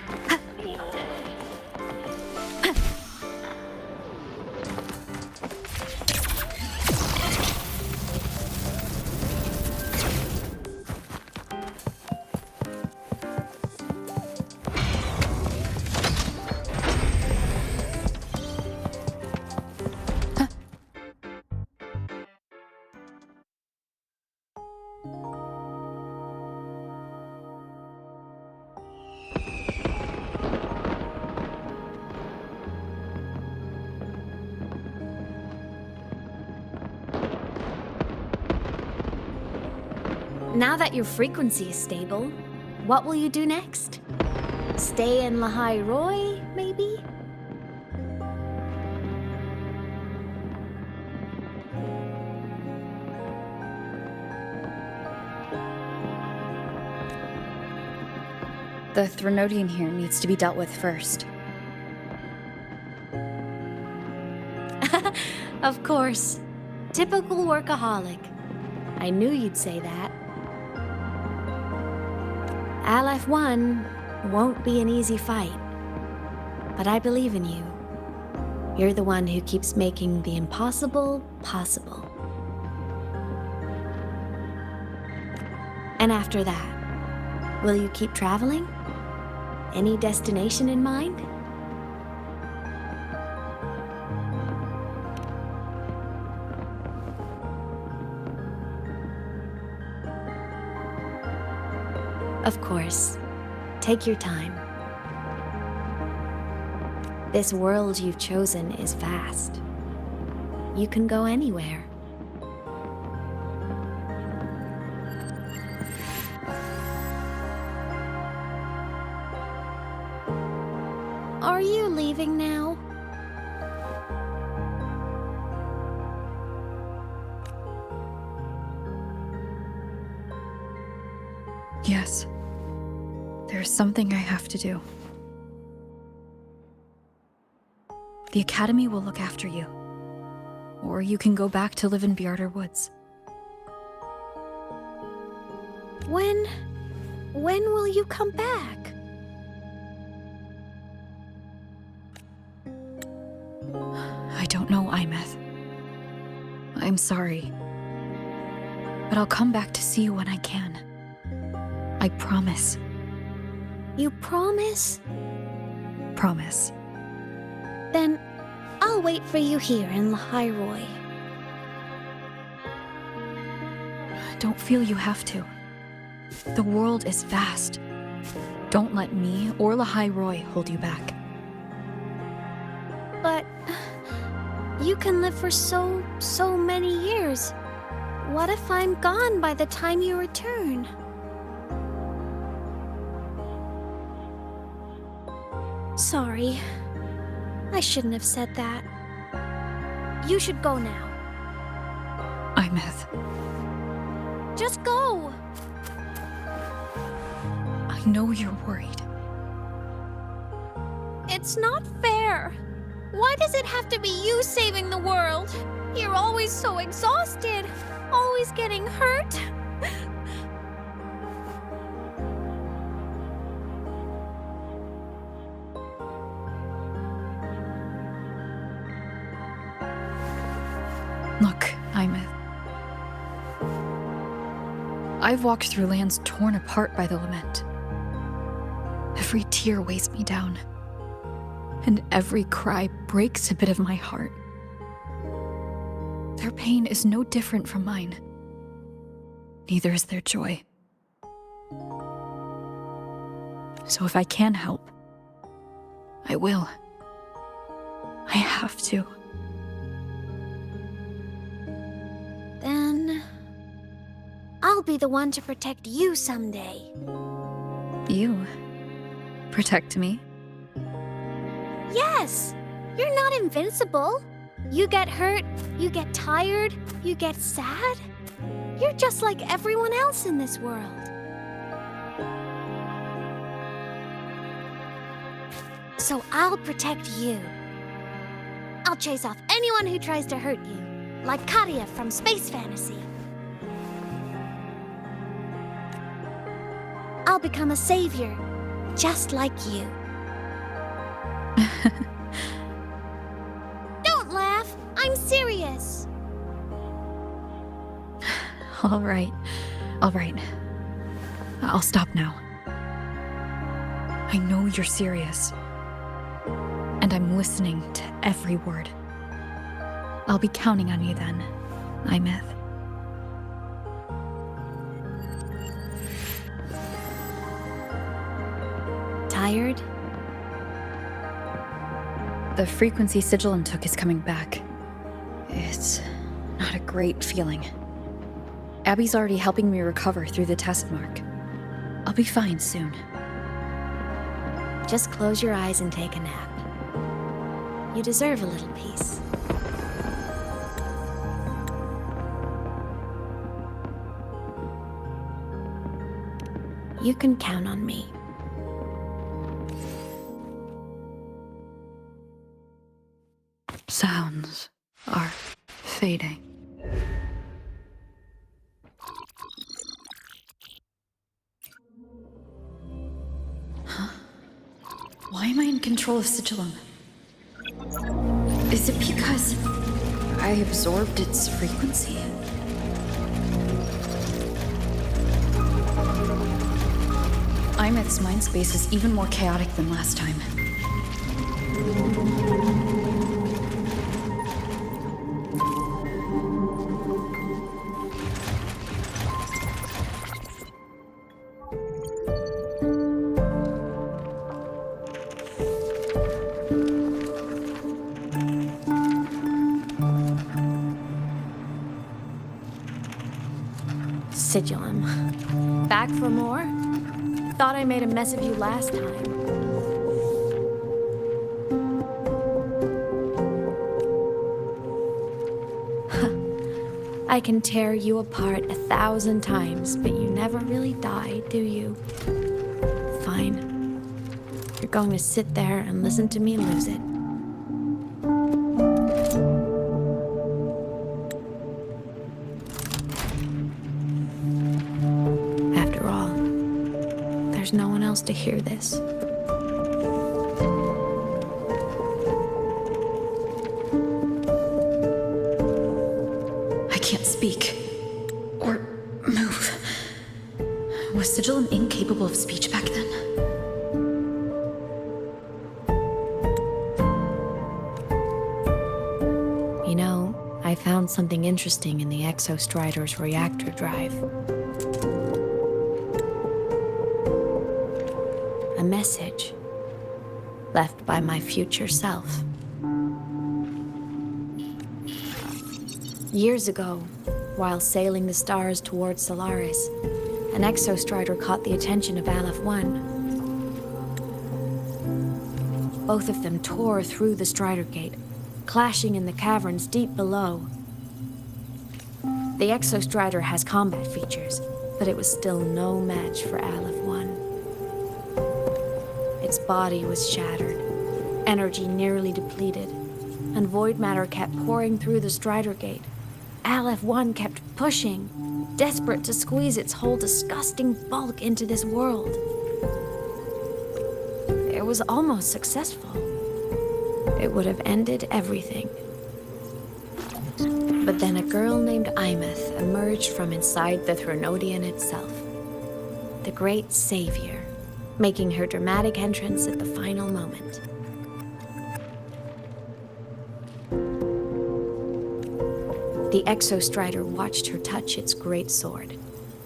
Now that your frequency is stable, what will you do next? Stay in Lahai Roi, maybe? The Threnodian here needs to be dealt with first. Of course. Typical workaholic. I knew you'd say that. Aleph 1 won't be an easy fight. But I believe in you. You're the one who keeps making the impossible possible. And after that, will you keep traveling? Any destination in mind? Of course. Take your time. This world you've chosen is vast. You can go anywhere. Are you leaving now? Yes. There's something I have to do. The Academy will look after you. Or you can go back to live in Bjarder Woods. When will you come back? I don't know, Imeth. I'm sorry. But I'll come back to see you when I can. I promise. You promise? Promise. Then I'll wait for you here in Lahai Roi. Don't feel you have to. The world is vast. Don't let me or Lahai Roi hold you back. But you can live for so many years. What if I'm gone by the time you return? Sorry. I shouldn't have said that. You should go now. Imeth. Just go! I know you're worried. It's not fair. Why does it have to be you saving the world? You're always so exhausted. Always getting hurt. Look, Imeth. I've walked through lands torn apart by the lament. Every tear weighs me down. and every cry breaks a bit of my heart. Their pain is no different from mine. Neither is their joy. So if I can help, I will. I have to. Then I'll be the one to protect you someday. You protect me? Yes! You're not invincible. You get hurt, you get tired, you get sad. You're just like everyone else in this world. So I'll protect you. I'll chase off anyone who tries to hurt you, like Katia from Space Fantasy. I'll become a savior, just like you. Don't laugh, I'm serious. All right. I'll stop now. I know you're serious. And I'm listening to every word. I'll be counting on you then, Imeth. Tired? The frequency Sigillum took is coming back. It's not a great feeling. Abby's already helping me recover through the test mark. I'll be fine soon. Just close your eyes and take a nap. You deserve a little peace. You can count on me. Sounds are fading. Huh? Why am I in control of Sigillum? Is it because I absorbed its frequency? Imeth's mind space is even more chaotic than last time. Sigillum. Back for more? Thought I made a mess of you last time. I can tear you apart 1,000 times, but you never really die, do you? Fine. You're going to sit there and listen to me lose it. After all, there's no one else to hear this. I can't speak. Or move. Was Sigillum incapable of speech back then? You know, I found something interesting in the Exostrider's reactor drive. A message left by my future self. Years ago, while sailing the stars towards Solaris, an Exostrider caught the attention of Aleph 1. Both of them tore through the Strider Gate, clashing in the caverns deep below. The Exostrider has combat features, but it was still no match for Aleph 1. Its body was shattered, energy nearly depleted, and void matter kept pouring through the Strider Gate. Aleph 1 kept pushing, desperate to squeeze its whole disgusting bulk into this world. It was almost successful. It would have ended everything. But then a girl named Imeth emerged from inside the Threnodian itself. The great savior, making her dramatic entrance at the final moment. The Exostrider watched her touch its great sword,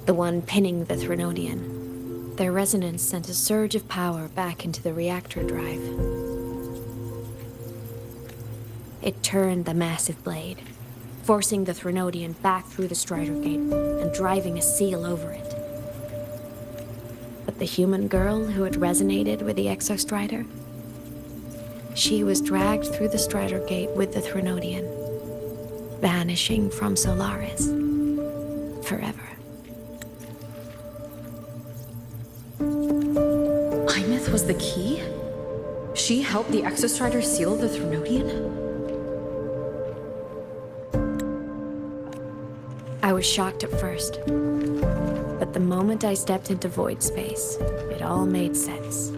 the one pinning the Threnodian. Their resonance sent a surge of power back into the reactor drive. It turned the massive blade, forcing the Threnodian back through the Strider Gate and driving a seal over it. But the human girl who had resonated with the Exostrider, she was dragged through the Strider Gate with the Threnodian, vanishing from Solaris forever. Imeth was the key? She helped the Exostrider seal the Threnodian? I was shocked at first, but the moment I stepped into void space, it all made sense.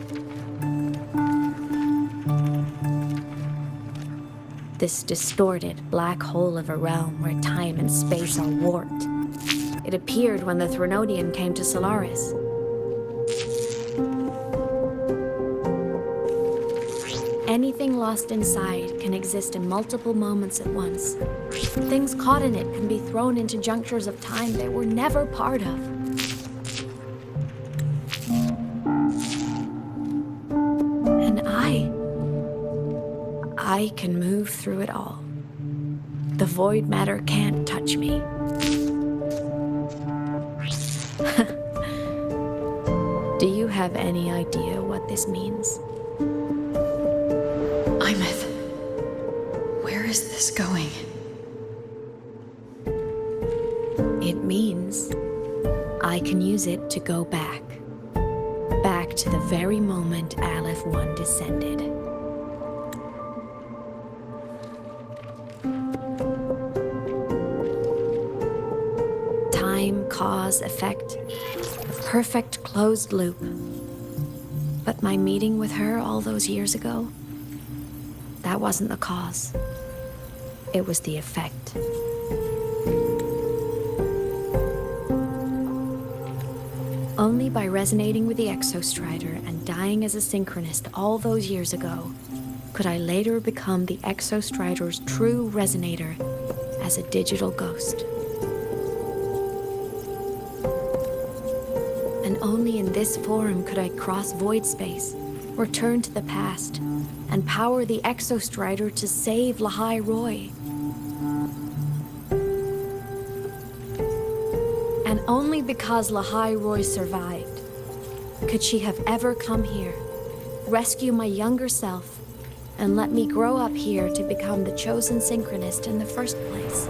This distorted black hole of a realm where time and space are warped. It appeared when the Threnodian came to Solaris. Anything lost inside can exist in multiple moments at once. Things caught in it can be thrown into junctures of time they were never part of. And I can move through it all. The void matter can't touch me. Do you have any idea what this means? Imeth, where is this going? It means I can use it to go back. Back to the very moment Aleph 1 descended. Time, cause, effect. A perfect closed loop. But my meeting with her all those years ago, that wasn't the cause. It was the effect. Only by resonating with the Exostrider and dying as a synchronist all those years ago could I later become the Exostrider's true resonator as a digital ghost. And only in this form could I cross void space, return to the past, and power the Exostrider to save Lahai Roi. And only because Lahai Roi survived could she have ever come here, rescue my younger self, and let me grow up here to become the chosen synchronist in the first place.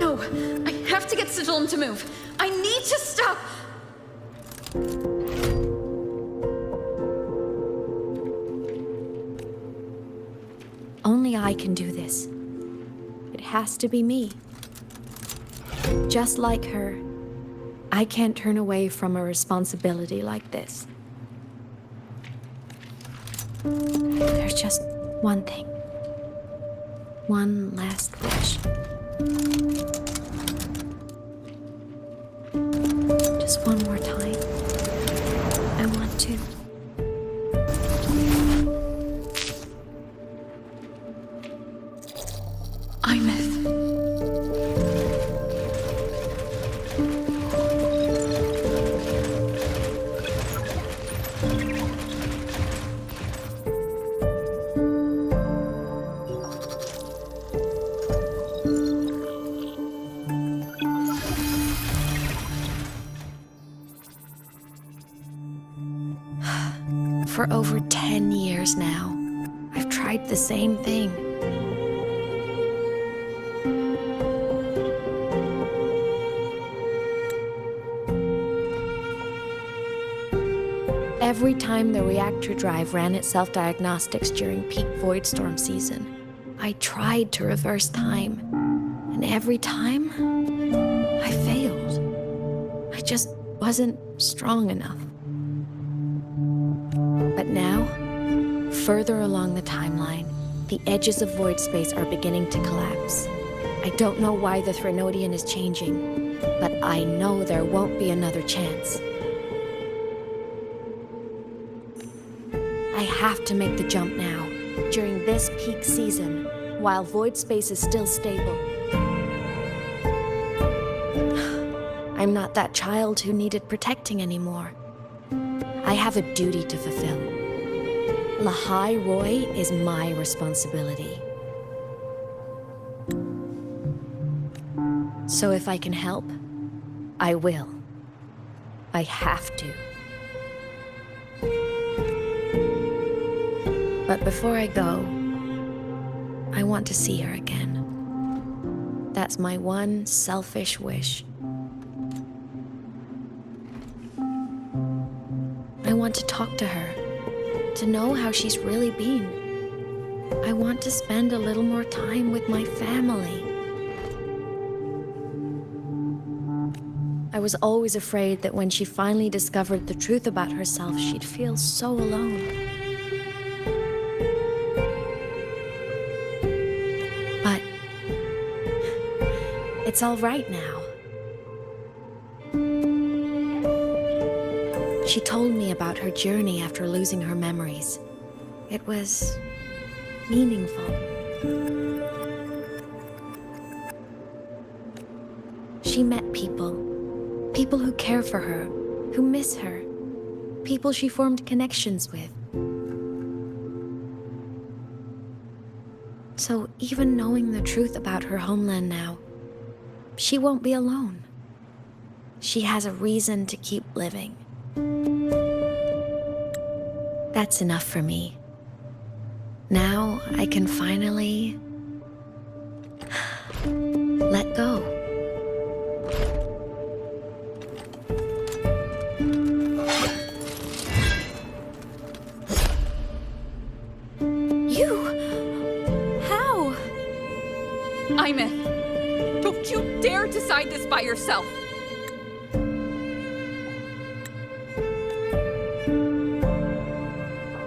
No, I have to get Sigillum to move. I need to stop. Only I can do this. It has to be me. Just like her, I can't turn away from a responsibility like this. There's just one thing. One last wish. Just one more time. I want to. Imeth. For over 10 years now, I've tried the same thing. Every time the reactor drive ran its self-diagnostics during peak void storm season, I tried to reverse time. And every time, I failed. I just wasn't strong enough. But now, further along the timeline, the edges of void space are beginning to collapse. I don't know why the Threnodian is changing, but I know there won't be another chance. I have to make the jump now, during this peak season, while void space is still stable. I'm not that child who needed protecting anymore. I have a duty to fulfill. Lahai Roi is my responsibility. So if I can help, I will. I have to. But before I go, I want to see her again. That's my one selfish wish. I want to talk to her, to know how she's really been. I want to spend a little more time with my family. I was always afraid that when she finally discovered the truth about herself, she'd feel so alone. But it's all right now. She told me about her journey after losing her memories. It was meaningful. She met people who care for her, who miss her, people she formed connections with. So even knowing the truth about her homeland now, she won't be alone. She has a reason to keep living. That's enough for me. Now I can finally let go. You? How? Imeth, don't you dare decide this by yourself.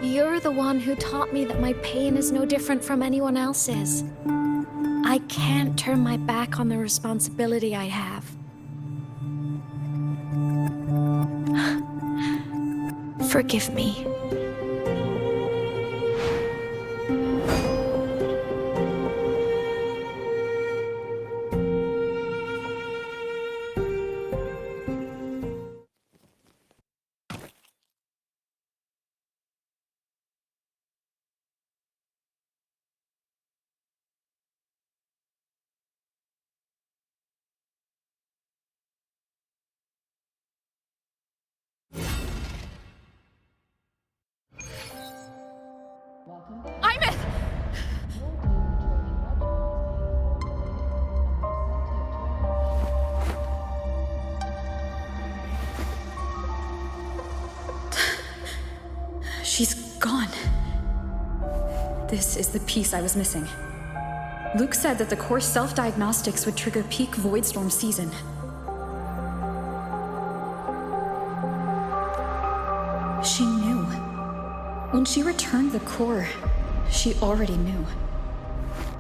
You're the one who taught me that my pain is no different from anyone else's. I can't turn my back on the responsibility I have. Forgive me. Imeth! She's gone. This is the piece I was missing. Luke said that the core self-diagnostics would trigger peak Voidstorm season. She knew. When she returned the core, she already knew.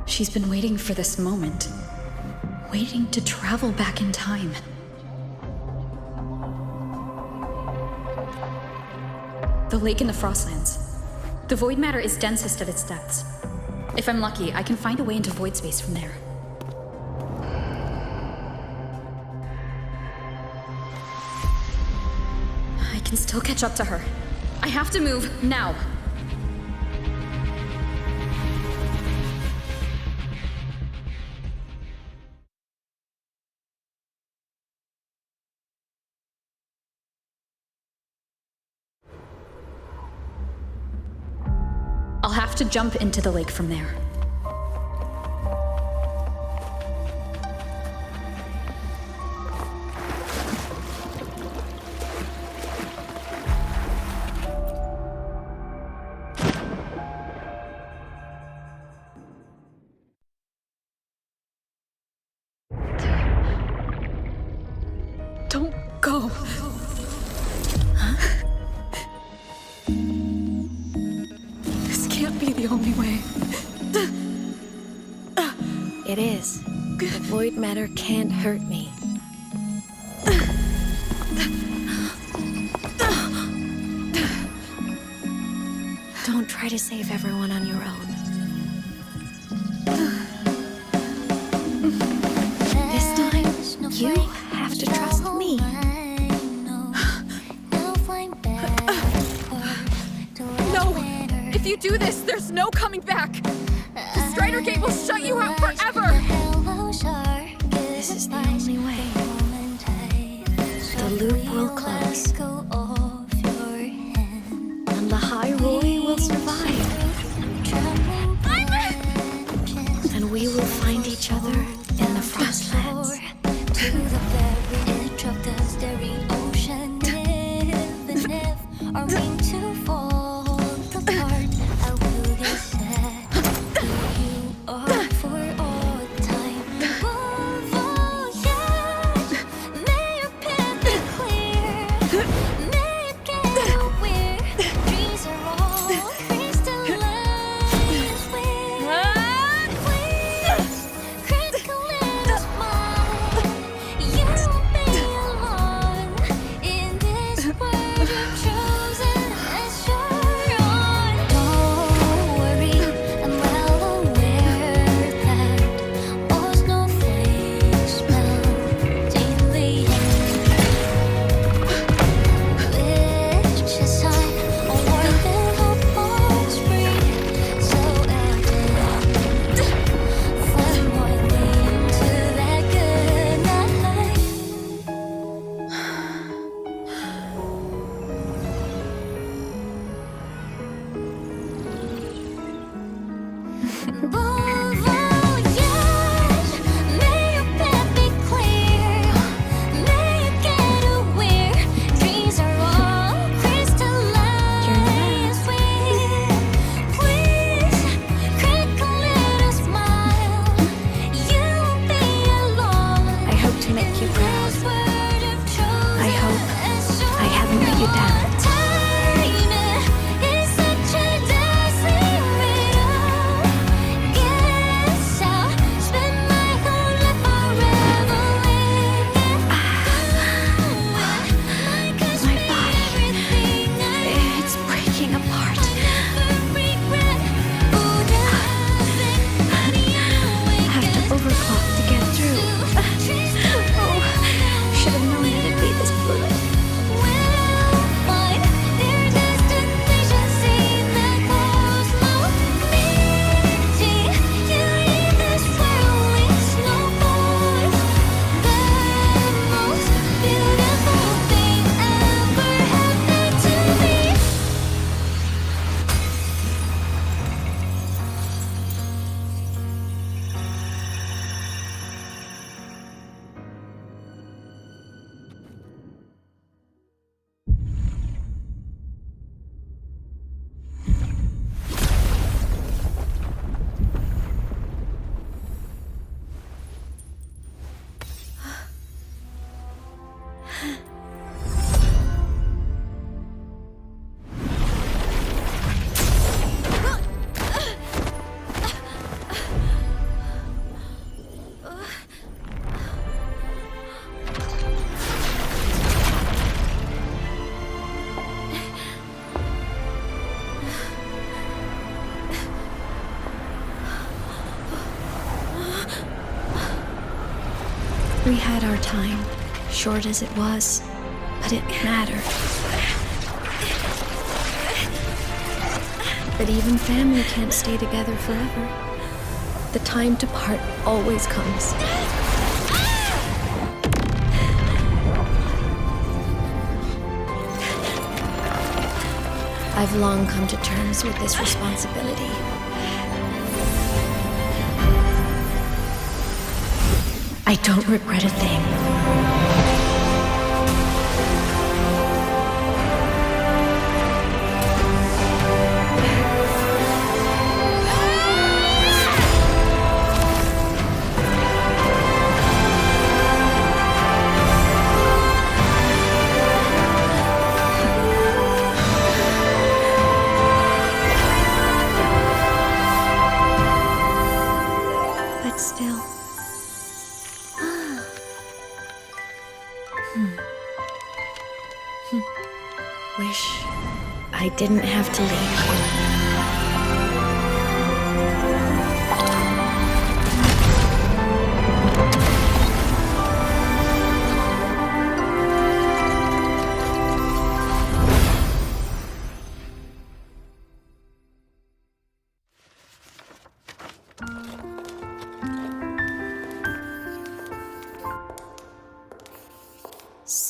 She's been waiting for this moment. Waiting to travel back in time. The lake in the Frostlands. The void matter is densest at its depths. If I'm lucky, I can find a way into void space from there. I can still catch up to her. I have to move now. I'll have to jump into the lake from there. Don't go. Huh? This can't be the only way. It is. The void matter can't hurt me. Don't try to save everyone on your own. This time, you have to trust me. No! If you do this, there's no coming back! The Strider Gate will shut you out forever! This is the only way. The loop will close. And Lahai Roi will survive. And we will find each other in the Frostlands. To the very edge of the starry ocean, even if our wings to fall apart, I will get sad who you are for all time. Voyage, may your path be clear, may you get aware. Dreams are all crystalline. Please, critical little smile. You won't be alone in this world you've chosen as your own. Don't worry, I'm well aware that all snowflakes melt daily. Which is sign a warmth and hope or spring, so evident. From morning to that good night. Voyage, may your path be clear, may you get aware. Dreams are all crystalline. Please, critical little smile. You won't be alone. I hope to make you proud. I hope I haven't let you down. My body, it's breaking apart. Have to overclock to get through. Oh, should have known it'd be this fluid. We had our time, short as it was, but it mattered. But even family can't stay together forever. The time to part always comes. I've long come to terms with this responsibility. I don't regret a thing. But still. Wish I didn't have to leave you.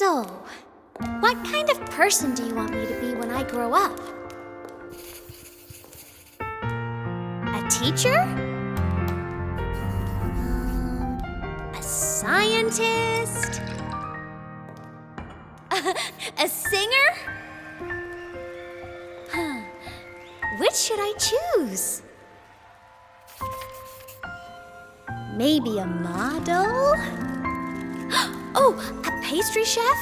So, what kind of person do you want me to be when I grow up? A teacher? A scientist? A singer? Huh. Which should I choose? Maybe a model? Oh, a pastry chef?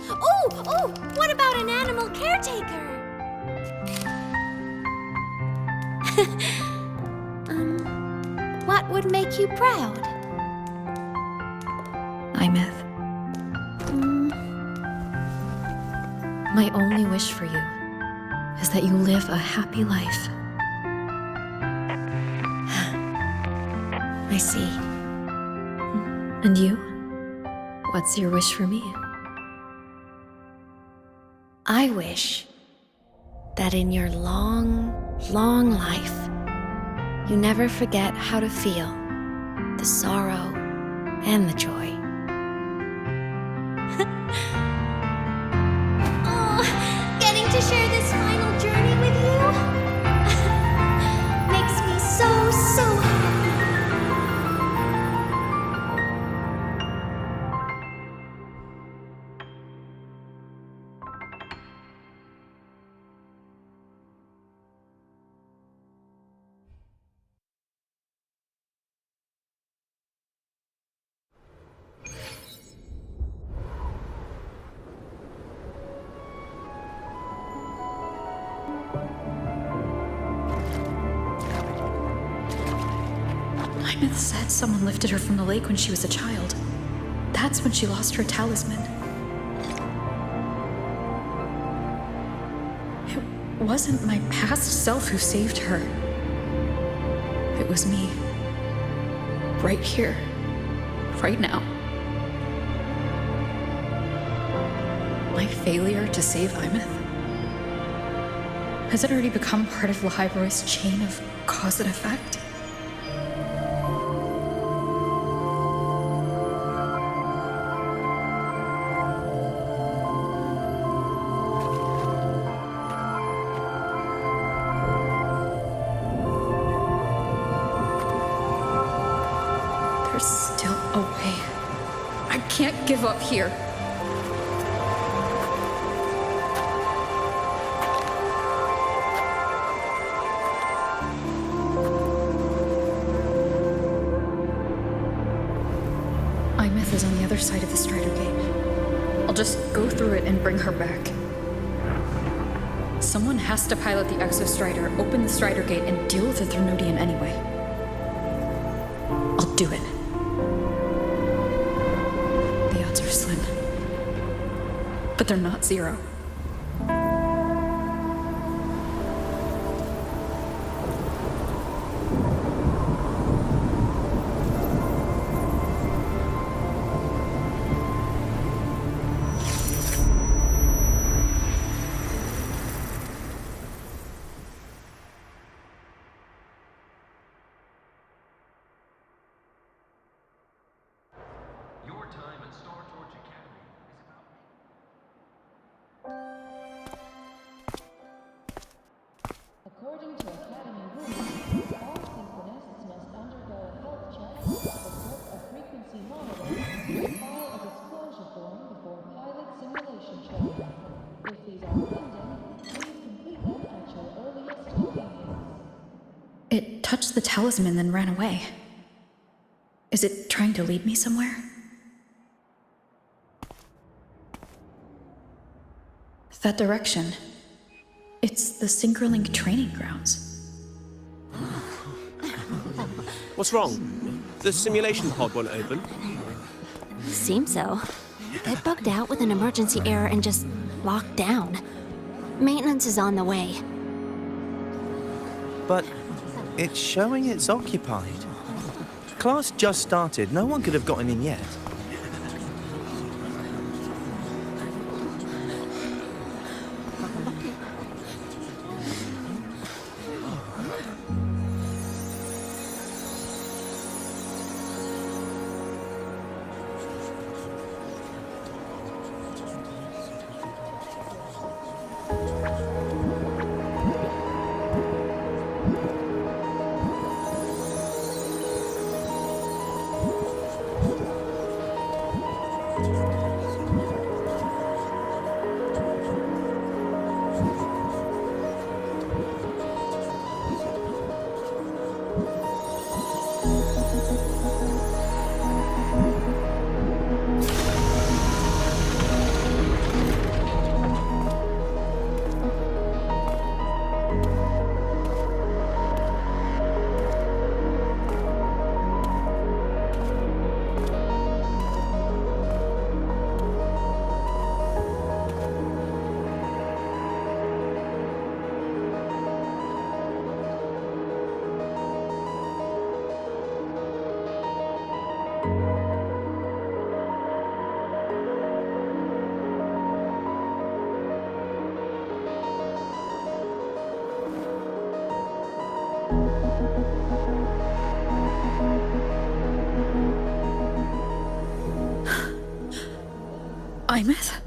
Oh, what about an animal caretaker? What would make you proud? Imeth. My only wish for you is that you live a happy life. I see. And you? What's your wish for me? I wish that in your long, long life, you never forget how to feel the sorrow and the joy. Oh, getting to share this final journey with you makes me so happy. Imeth said someone lifted her from the lake when she was a child. That's when she lost her talisman. It wasn't my past self who saved her. It was me. Right here. Right now. My failure to save Imeth? Has it already become part of Lahai Roi's chain of cause and effect? There's still a way. I can't give up here. Imeth is on the other side of the Strider Gate. I'll just go through it and bring her back. Someone has to pilot the Exo Strider, open the Strider Gate, and deal with the Threnodian anyway. I'll do it. The odds are slim. But they're not zero. According to Academy rules, all synchronicists must undergo a health check, report a frequency monitor, and file a disclosure form before pilot simulation training. If these are pending, please complete them at your earliest convenience. It touched the talisman, then ran away. Is it trying to lead me somewhere? That direction. It's the Synchronlink training grounds. What's wrong? The simulation pod won't open? Seems so. It bugged out with an emergency error and just locked down. Maintenance is on the way. But it's showing it's occupied. Class just started. No one could have gotten in yet. Imeth?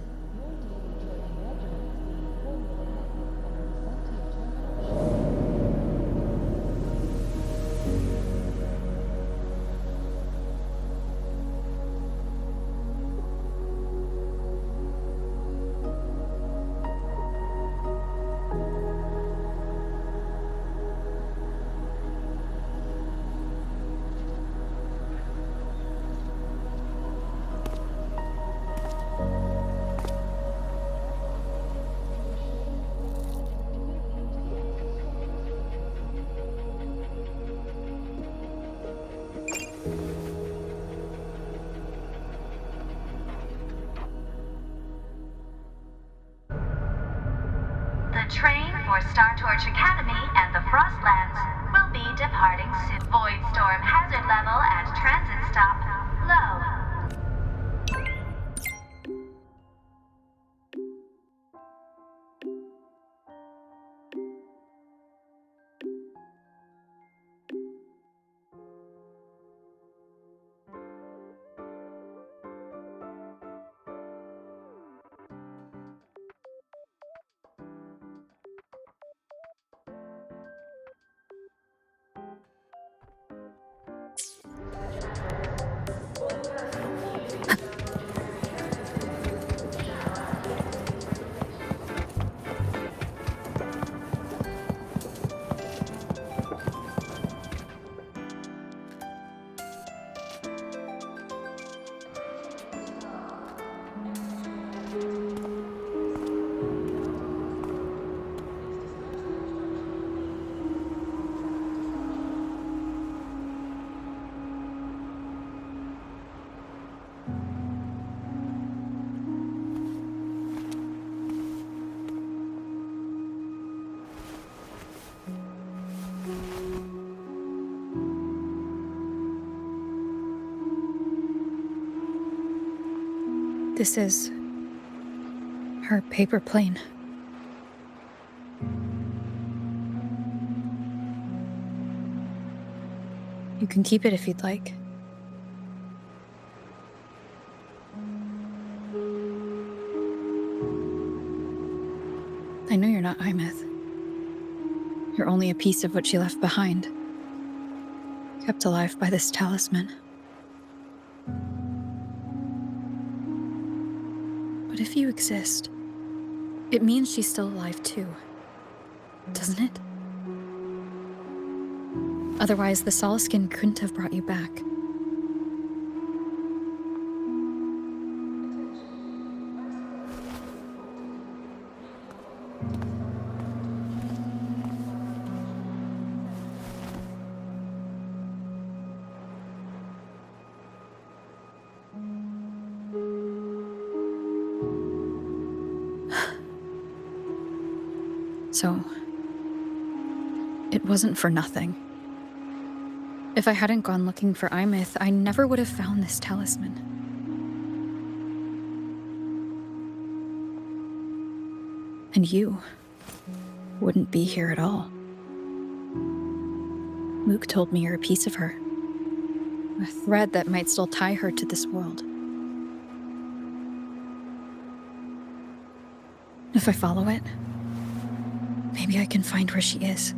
The train for Star Torch Academy and the Frostlands will be departing soon. Void storm hazard level at transit stop low. This is her paper plane. You can keep it if you'd like. I know you're not Imeth. You're only a piece of what she left behind, kept alive by this talisman. But if you exist, it means she's still alive too, doesn't it? Otherwise, the Solaskin couldn't have brought you back. So, it wasn't for nothing. If I hadn't gone looking for Imeth, I never would have found this talisman. And you wouldn't be here at all. Mook told me you're a piece of her. A thread that might still tie her to this world. If I follow it, maybe I can find where she is.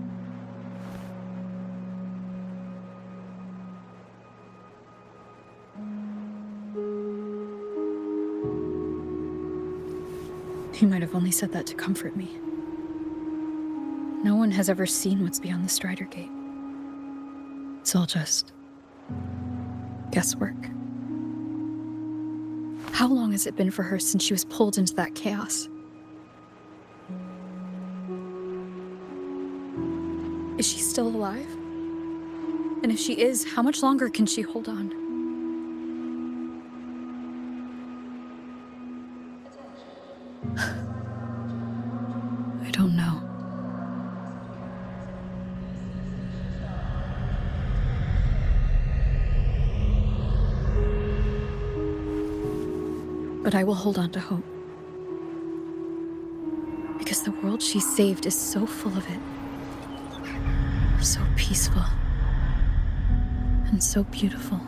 You might have only said that to comfort me. No one has ever seen what's beyond the Strider Gate. It's all just guesswork. How long has it been for her since she was pulled into that chaos? Is she still alive? And if she is, how much longer can she hold on? I don't know. But I will hold on to hope. Because the world she saved is so full of it. So peaceful. And so beautiful.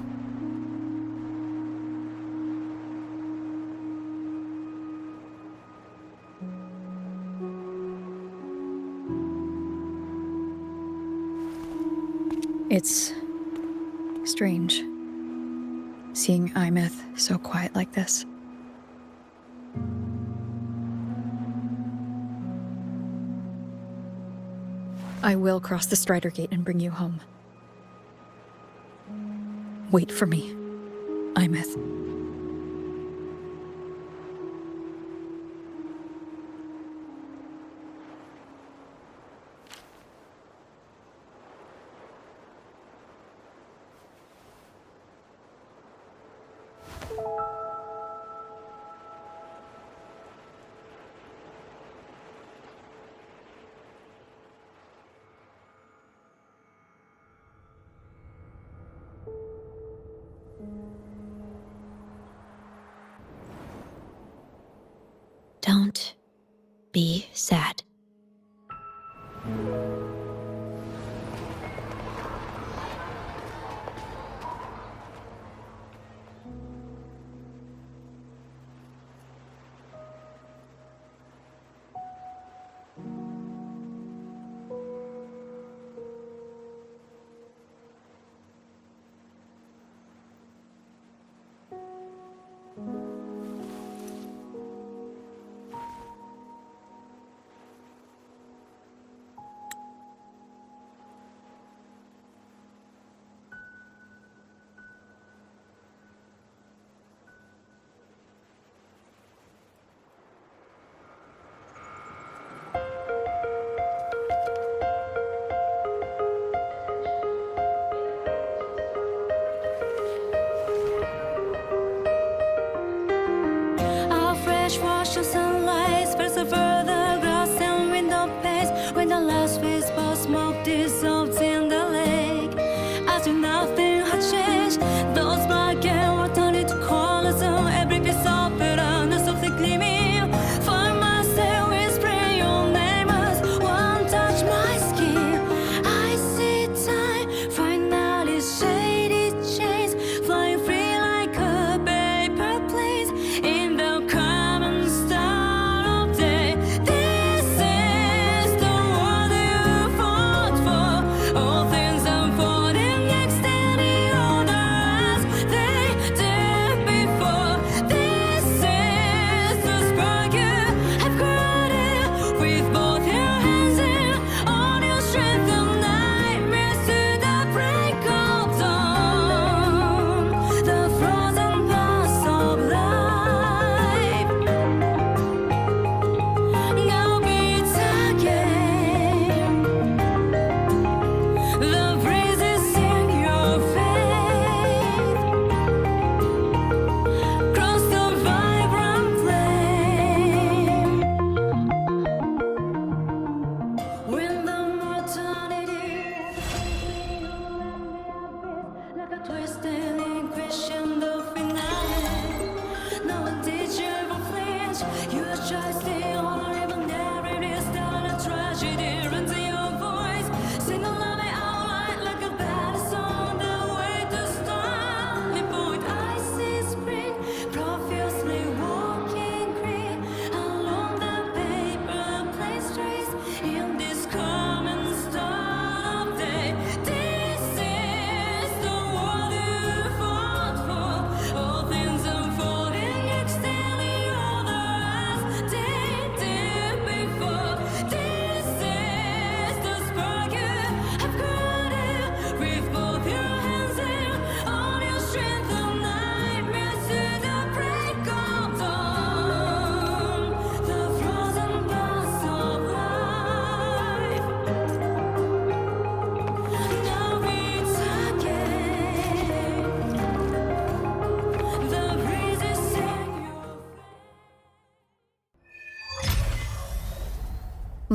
It's strange seeing Imeth so quiet like this. I will cross the Strider Gate and bring you home. Wait for me, Imeth. Don't be sad.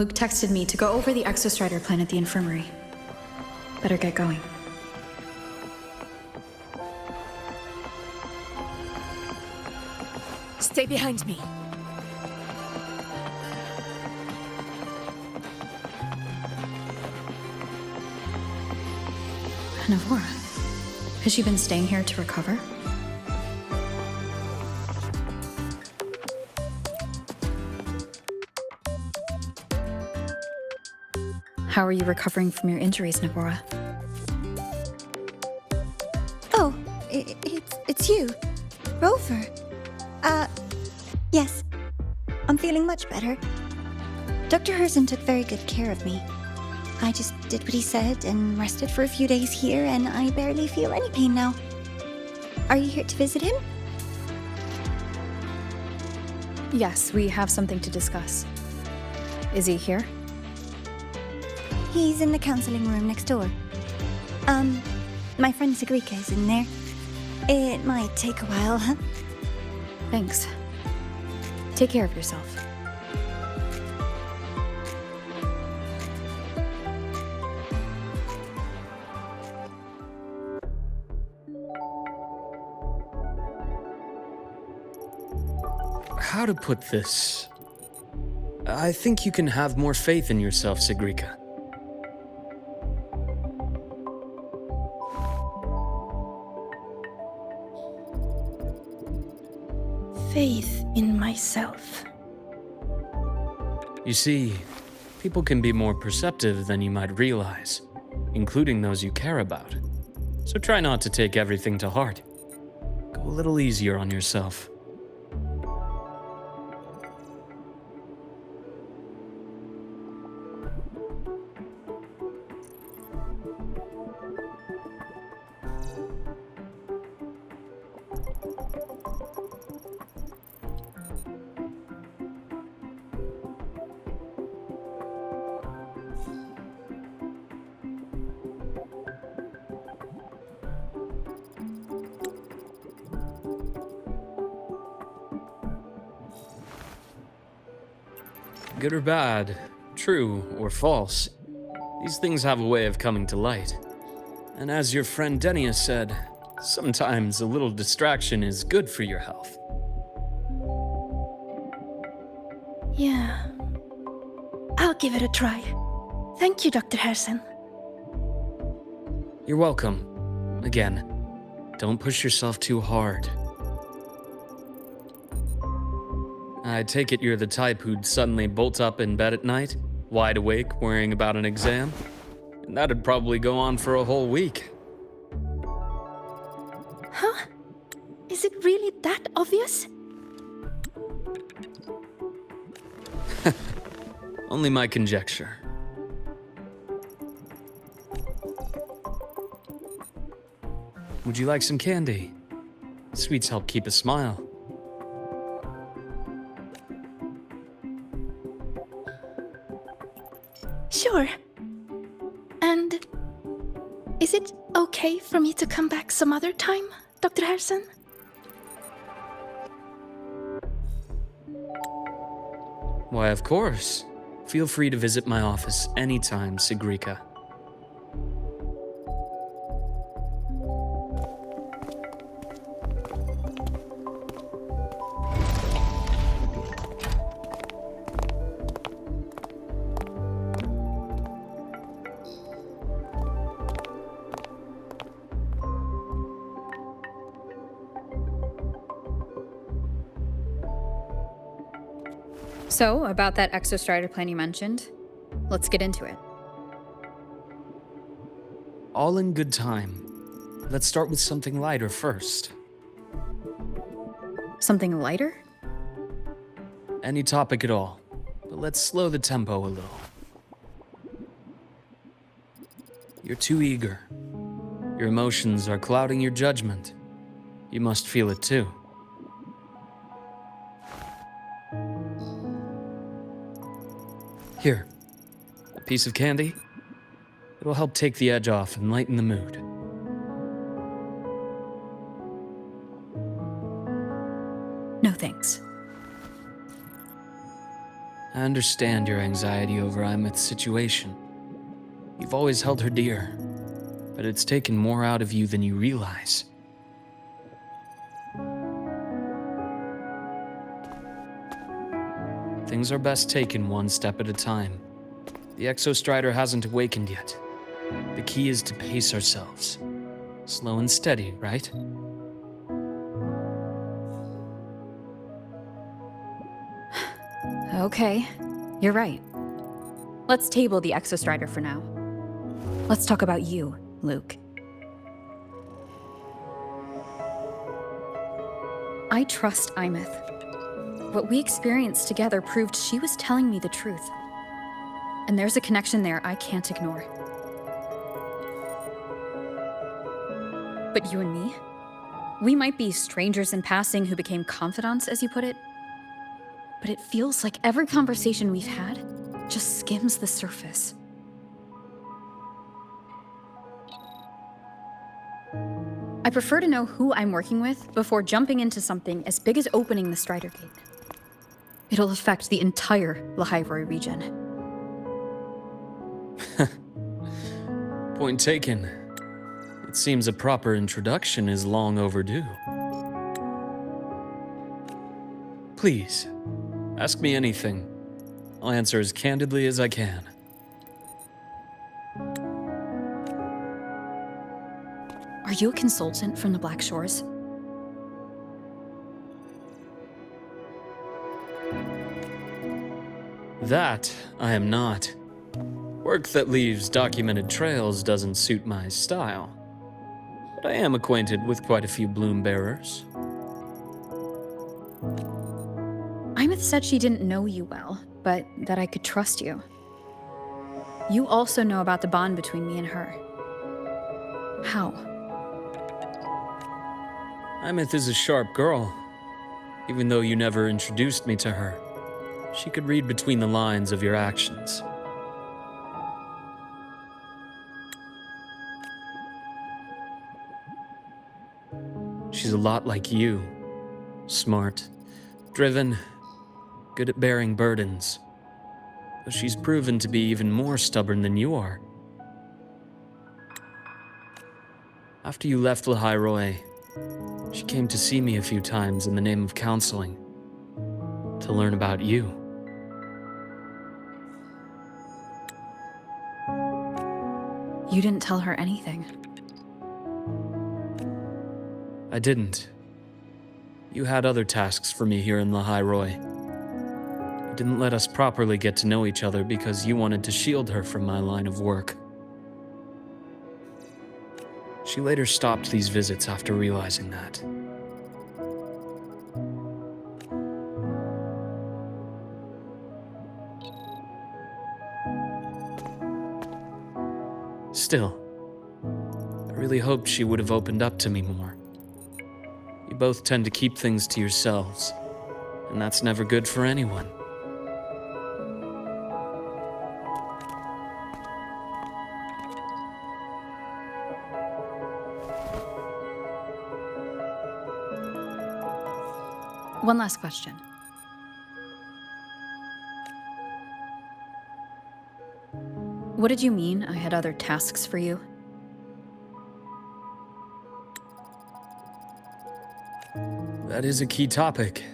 Luke texted me to go over the Exostrider plan at the infirmary. Better get going. Stay behind me. Navora, has she been staying here to recover? How are you recovering from your injuries, Navora? Rover? Yes. I'm feeling much better. Dr. Herson took very good care of me. I just did what he said and rested for a few days here, and I barely feel any pain now. Are you here to visit him? Yes, we have something to discuss. Is he here? He's in the counseling room next door. My friend Sigrika is in there. It might take a while. Thanks. Take care of yourself. How to put this? I think you can have more faith in yourself, Sigrika. Faith in myself. You see, people can be more perceptive than you might realize, including those you care about. So try not to take everything to heart. Go a little easier on yourself. Good or bad, true or false, these things have a way of coming to light. And as your friend Denia said, sometimes a little distraction is good for your health. Yeah. I'll give it a try. Thank you, Dr. Herson. You're welcome. Again, don't push yourself too hard. I take it you're the type who'd suddenly bolt up in bed at night, wide awake, worrying about an exam? And that'd probably go on for a whole week. Huh? Is it really that obvious? Only my conjecture. Would you like some candy? Sweets help keep a smile. Sure. And is it okay for me to come back some other time, Dr. Herson? Why, of course. Feel free to visit my office anytime, Sigrika. So, about that exostrider plan you mentioned, let's get into it. All in good time. Let's start with something lighter first. Something lighter? Any topic at all, but let's slow the tempo a little. You're too eager. Your emotions are clouding your judgment. You must feel it too. Here, a piece of candy. It'll help take the edge off and lighten the mood. No thanks. I understand your anxiety over Imeth's situation. You've always held her dear, but it's taken more out of you than you realize. Things are best taken one step at a time. The Exostrider hasn't awakened yet. The key is to pace ourselves. Slow and steady, right? Okay, you're right. Let's table the Exostrider for now. Let's talk about you, Luke. I trust Imeth. What we experienced together proved she was telling me the truth. And there's a connection there I can't ignore. But you and me? We might be strangers in passing who became confidants, as you put it. But it feels like every conversation we've had just skims the surface. I prefer to know who I'm working with before jumping into something as big as opening the Strider Gate. It'll affect the entire Lahai Roi region. Point taken. It seems a proper introduction is long overdue. Please, ask me anything. I'll answer as candidly as I can. Are you a consultant from the Black Shores? That I am not. Work that leaves documented trails doesn't suit my style. But I am acquainted with quite a few bloom bearers. Imeth said she didn't know you well, but that I could trust you. You also know about the bond between me and her. How? Imeth is a sharp girl. Even though you never introduced me to her, she could read between the lines of your actions. She's a lot like you. Smart, driven, good at bearing burdens. But she's proven to be even more stubborn than you are. After you left Lahai Roi, she came to see me a few times in the name of counseling, to learn about you. You didn't tell her anything. I didn't. You had other tasks for me here in Lahai Roi. You didn't let us properly get to know each other because you wanted to shield her from my line of work. She later stopped these visits after realizing that. Still, I really hoped she would have opened up to me more. You both tend to keep things to yourselves, and that's never good for anyone. One last question. What did you mean I had other tasks for you? That is a key topic,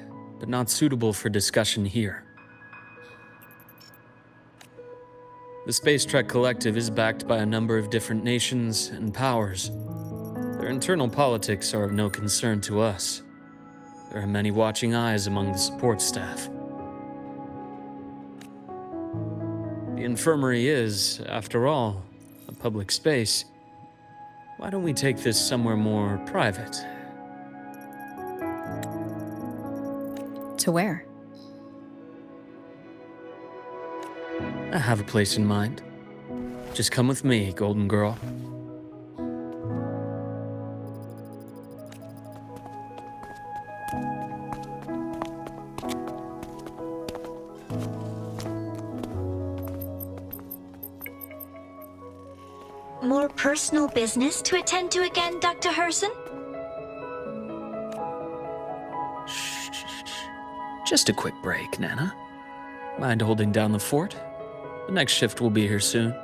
but not suitable for discussion here. The Space Trek Collective is backed by a number of different nations and powers. Their internal politics are of no concern to us. There are many watching eyes among the support staff. The infirmary is, after all, a public space. Why don't we take this somewhere more private? To where? I have a place in mind. Just come with me, Golden Girl. More personal business to attend to again, Dr. Herson? Just a quick break, Nana. Mind holding down the fort? The next shift will be here soon.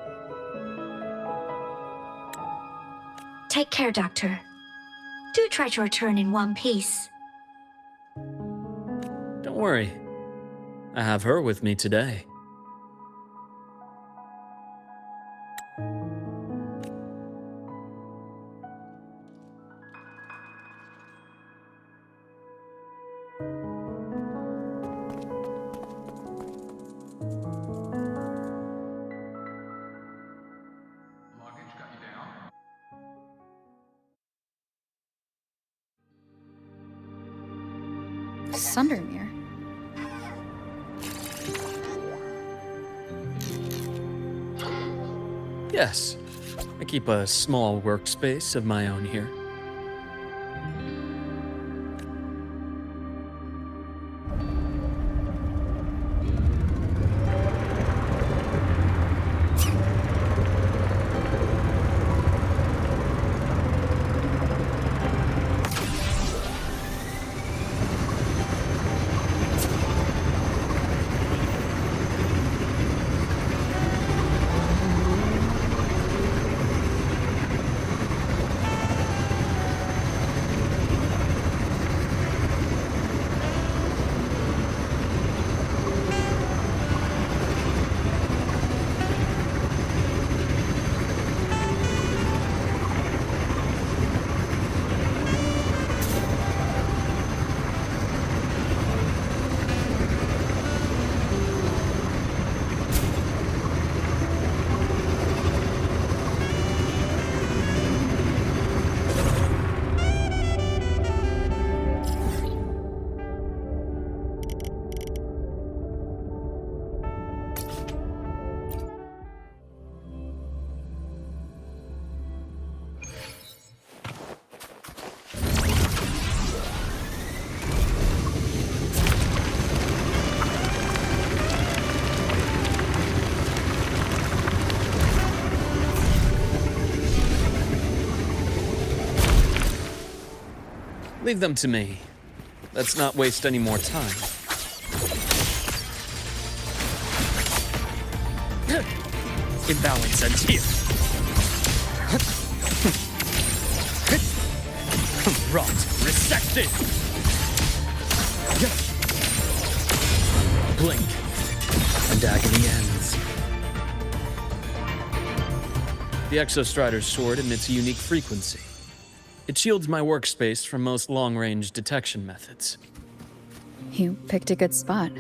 Take care, Doctor. Do try to return in one piece. Don't worry. I have her with me today. Sundermere? Yes, I keep a small workspace of my own here. Leave them to me. Let's not waste any more time. Imbalance ends here. Rot, resected. Blink, and agony ends. The Exostrider's sword emits a unique frequency. It shields my workspace from most long-range detection methods. You picked a good spot.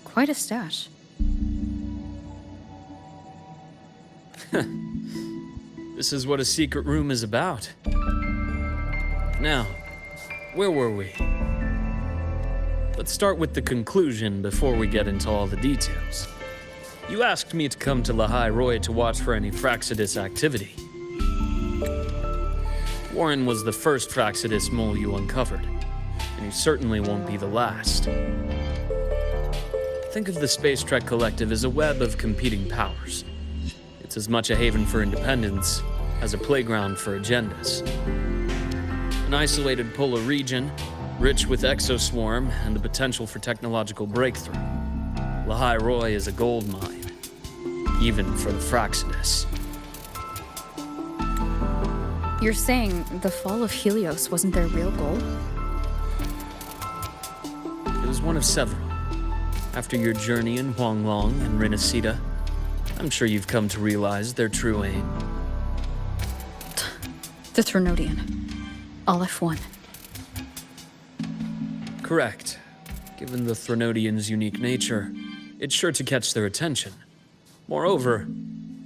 Quite a stash. This is what a secret room is about. Now, where were we? Let's start with the conclusion before we get into all the details. You asked me to come to Lahai Roi to watch for any Fraxidus activity. Warren was the first Fraxidus mole you uncovered, and he certainly won't be the last. Think of the Space Trek Collective as a web of competing powers. It's as much a haven for independence as a playground for agendas. An isolated polar region, rich with exoswarm and the potential for technological breakthrough. Lahai Roi is a gold mine, even for the Fraxidus. You're saying the fall of Helios wasn't their real goal? It was one of several. After your journey in Huanglong and Renacida, I'm sure you've come to realize their true aim. The Trinodian. All F1. Correct. Given the Threnodian's unique nature, it's sure to catch their attention. Moreover,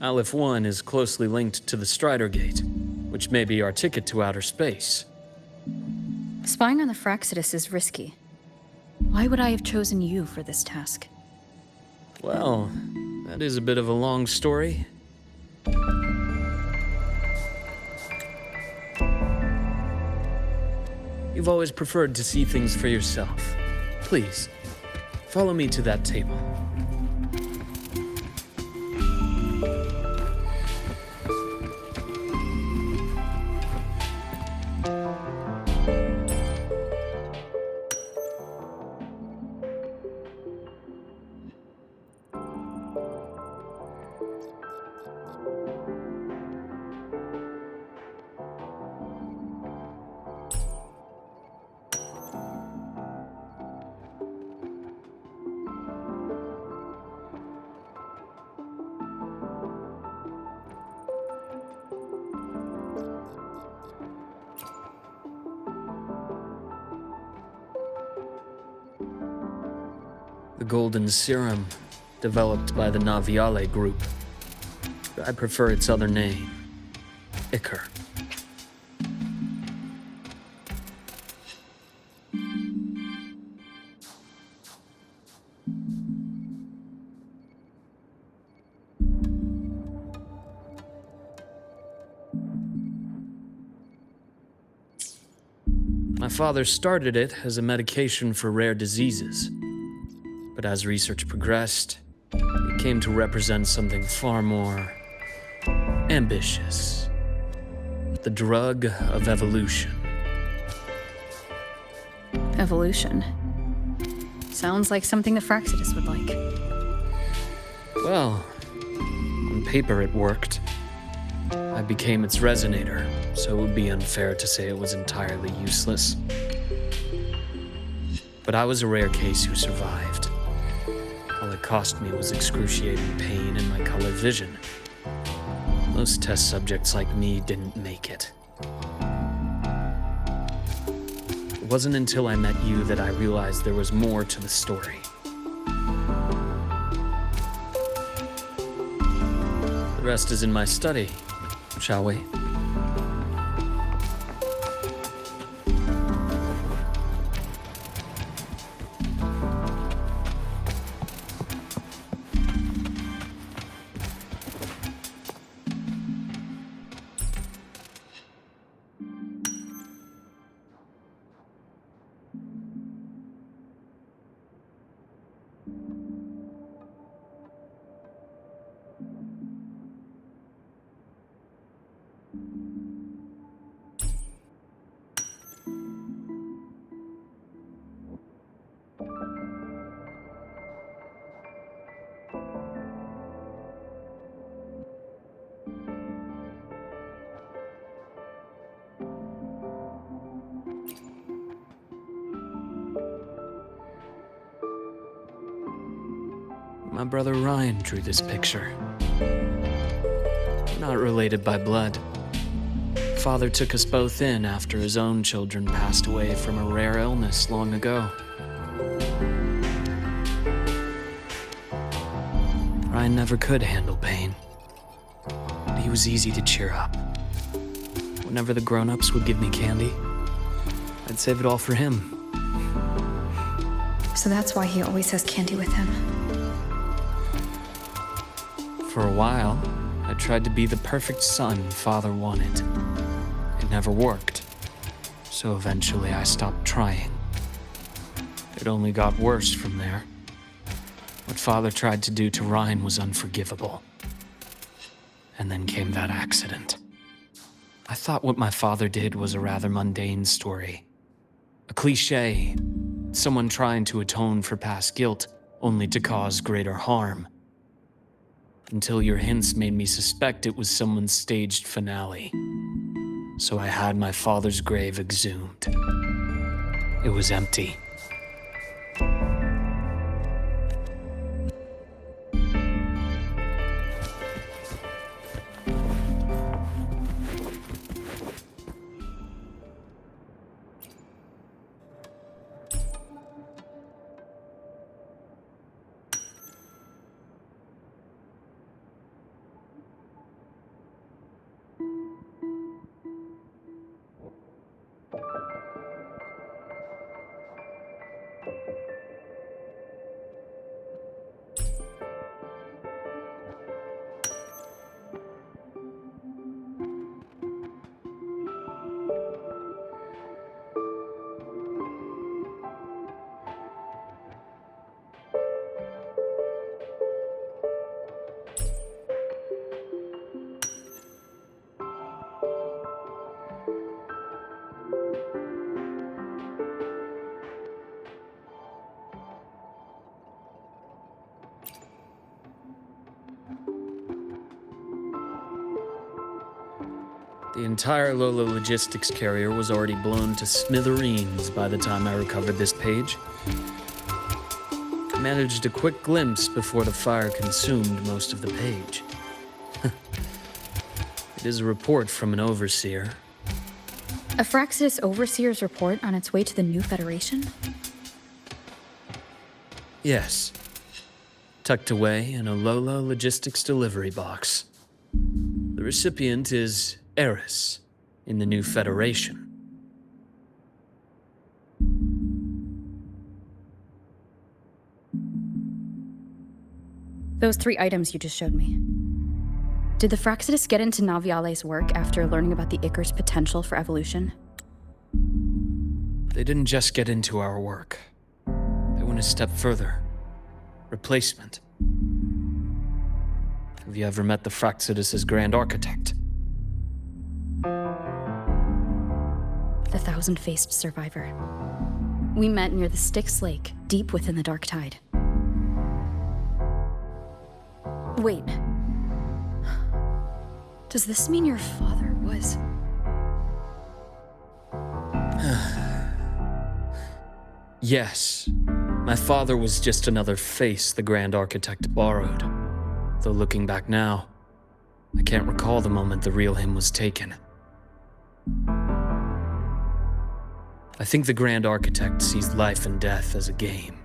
Aleph 1 is closely linked to the Strider Gate, which may be our ticket to outer space. Spying on the Fraxidus is risky. Why would I have chosen you for this task? Well, that is a bit of a long story. You've always preferred to see things for yourself. Please, follow me to that table. The golden serum, developed by the Naviale group. I prefer its other name, Ichor. My father started it as a medication for rare diseases. But as research progressed, it came to represent something far more ambitious. The drug of evolution. Evolution. Sounds like something the Fraxidus would like. Well, on paper it worked. I became its resonator, so it would be unfair to say it was entirely useless. But I was a rare case who survived. All it cost me was excruciating pain and my color vision. Most test subjects like me didn't make it. It wasn't until I met you that I realized there was more to the story. The rest is in my study, shall we? My brother Ryan drew this picture. We're not related by blood. Father took us both in after his own children passed away from a rare illness long ago. Ryan never could handle pain, but he was easy to cheer up. Whenever the grown-ups would give me candy, I'd save it all for him. So that's why he always has candy with him. For a while, I tried to be the perfect son Father wanted. It never worked, so eventually I stopped trying. It only got worse from there. What Father tried to do to Ryan was unforgivable. And then came that accident. I thought what my father did was a rather mundane story. A cliché, someone trying to atone for past guilt, only to cause greater harm. Until your hints made me suspect it was someone's staged finale. So I had my father's grave exhumed. It was empty. The entire Lola logistics carrier was already blown to smithereens by the time I recovered this page. I managed a quick glimpse before the fire consumed most of the page. It is a report from an overseer. A Fraxidus overseer's report on its way to the new Federation? Yes. Tucked away in a Lola Logistics delivery box. The recipient is Eris in the new Federation. Those 3 items you just showed me. Did the Fraxidus get into Naviale's work after learning about the Icar's potential for evolution? They didn't just get into our work. They went a step further. Replacement. Have you ever met the Fraxidus' Grand Architect? The thousand-faced survivor. We met near the Styx Lake, deep within the Dark Tide. Wait. Does this mean your father was... Yes. My father was just another face the Grand Architect borrowed. Though looking back now, I can't recall the moment the real him was taken. I think the Grand Architect sees life and death as a game.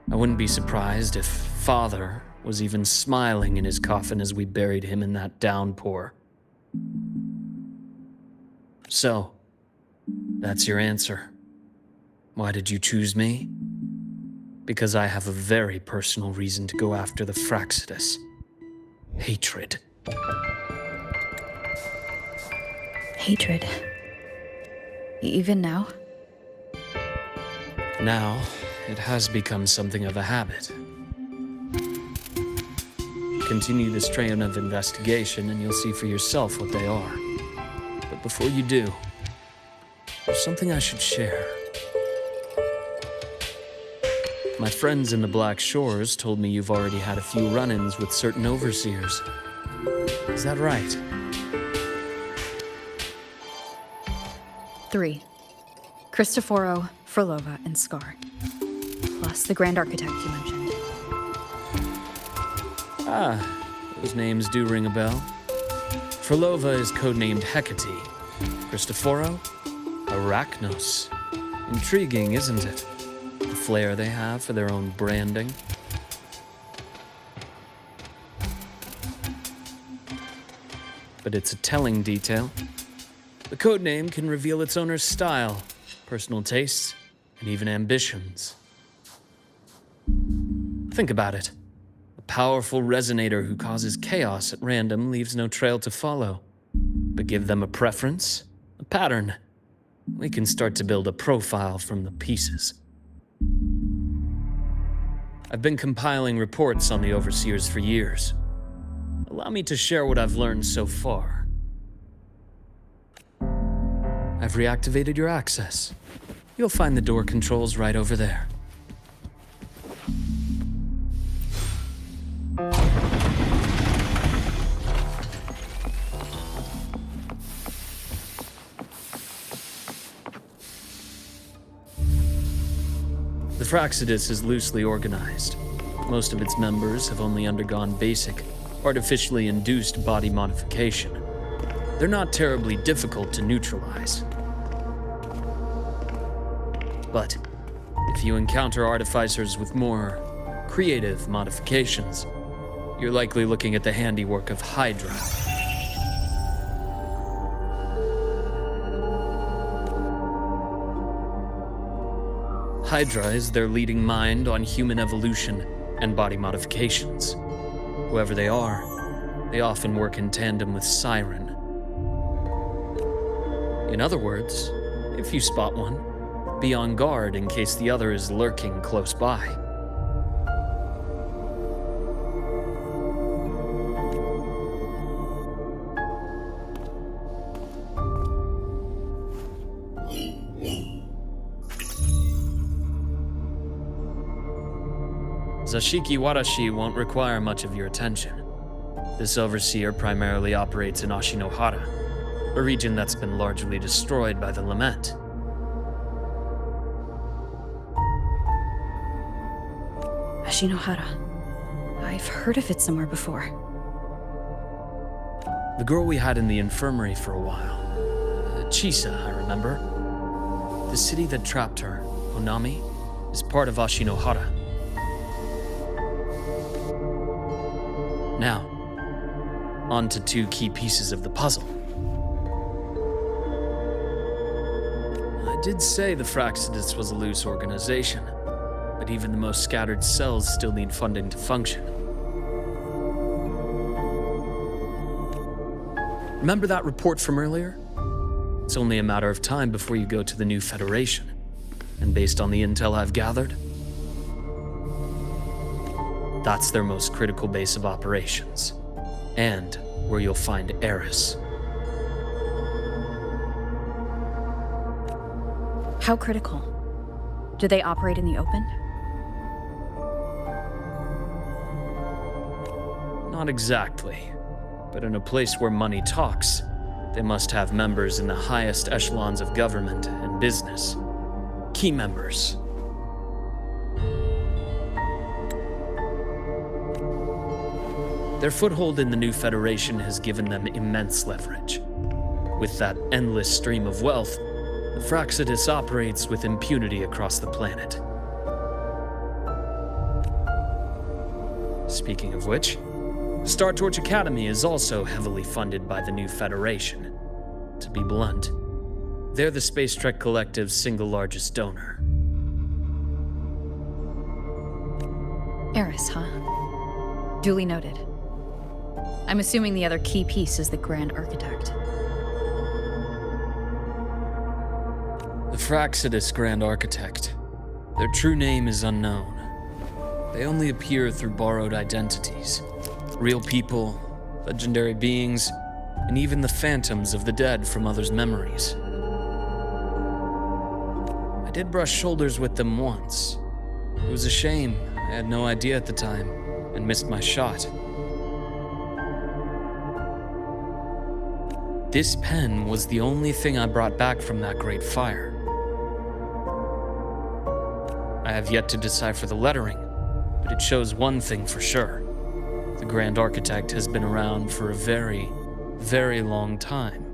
I wouldn't be surprised if Father was even smiling in his coffin as we buried him in that downpour. So, that's your answer. Why did you choose me? Because I have a very personal reason to go after the Fraxidus. Hatred. Hatred. Even now? Now, it has become something of a habit. Continue this train of investigation and you'll see for yourself what they are. But before you do, there's something I should share. My friends in the Black Shores told me you've already had a few run-ins with certain overseers. Is that right? 3. Cristoforo, Frolova, and Scar. Plus the Grand Architect you mentioned. Ah, those names do ring a bell. Frolova is codenamed Hecate. Cristoforo? Arachnos. Intriguing, isn't it? The flair they have for their own branding. But it's a telling detail. The codename can reveal its owner's style, personal tastes, and even ambitions. Think about it. A powerful resonator who causes chaos at random leaves no trail to follow. But give them a preference, a pattern. We can start to build a profile from the pieces. I've been compiling reports on the Overseers for years. Allow me to share what I've learned so far. I've reactivated your access. You'll find the door controls right over there. The Fraxidus is loosely organized. Most of its members have only undergone basic, artificially induced body modification. They're not terribly difficult to neutralize. But if you encounter artificers with more creative modifications, you're likely looking at the handiwork of Hydra. Hydra is their leading mind on human evolution and body modifications. Whoever they are, they often work in tandem with Siren. In other words, if you spot one, be on guard in case the other is lurking close by. Zashiki Warashi won't require much of your attention. This overseer primarily operates in Ashinohara, a region that's been largely destroyed by the Lament. Ashinohara. I've heard of it somewhere before. The girl we had in the infirmary for a while. Chisa, I remember. The city that trapped her, Onami, is part of Ashinohara. Now, on to two key pieces of the puzzle. I did say the Fraxidus was a loose organization, but even the most scattered cells still need funding to function. Remember that report from earlier? It's only a matter of time before you go to the new Federation. And based on the intel I've gathered, that's their most critical base of operations. And where you'll find Eris. How critical? Do they operate in the open? Not exactly. But in a place where money talks, they must have members in the highest echelons of government and business. Key members. Their foothold in the new Federation has given them immense leverage. With that endless stream of wealth, the Fraxidus operates with impunity across the planet. Speaking of which, Star Torch Academy is also heavily funded by the new Federation. To be blunt, they're the Space Trek Collective's single largest donor. Eris, huh? Duly noted. I'm assuming the other key piece is the Grand Architect. The Fraxidus Grand Architect. Their true name is unknown. They only appear through borrowed identities. Real people, legendary beings, and even the phantoms of the dead from others' memories. I did brush shoulders with them once. It was a shame. I had no idea at the time, and missed my shot. This pen was the only thing I brought back from that great fire. I have yet to decipher the lettering, but it shows one thing for sure. The Grand Architect has been around for a very, very long time.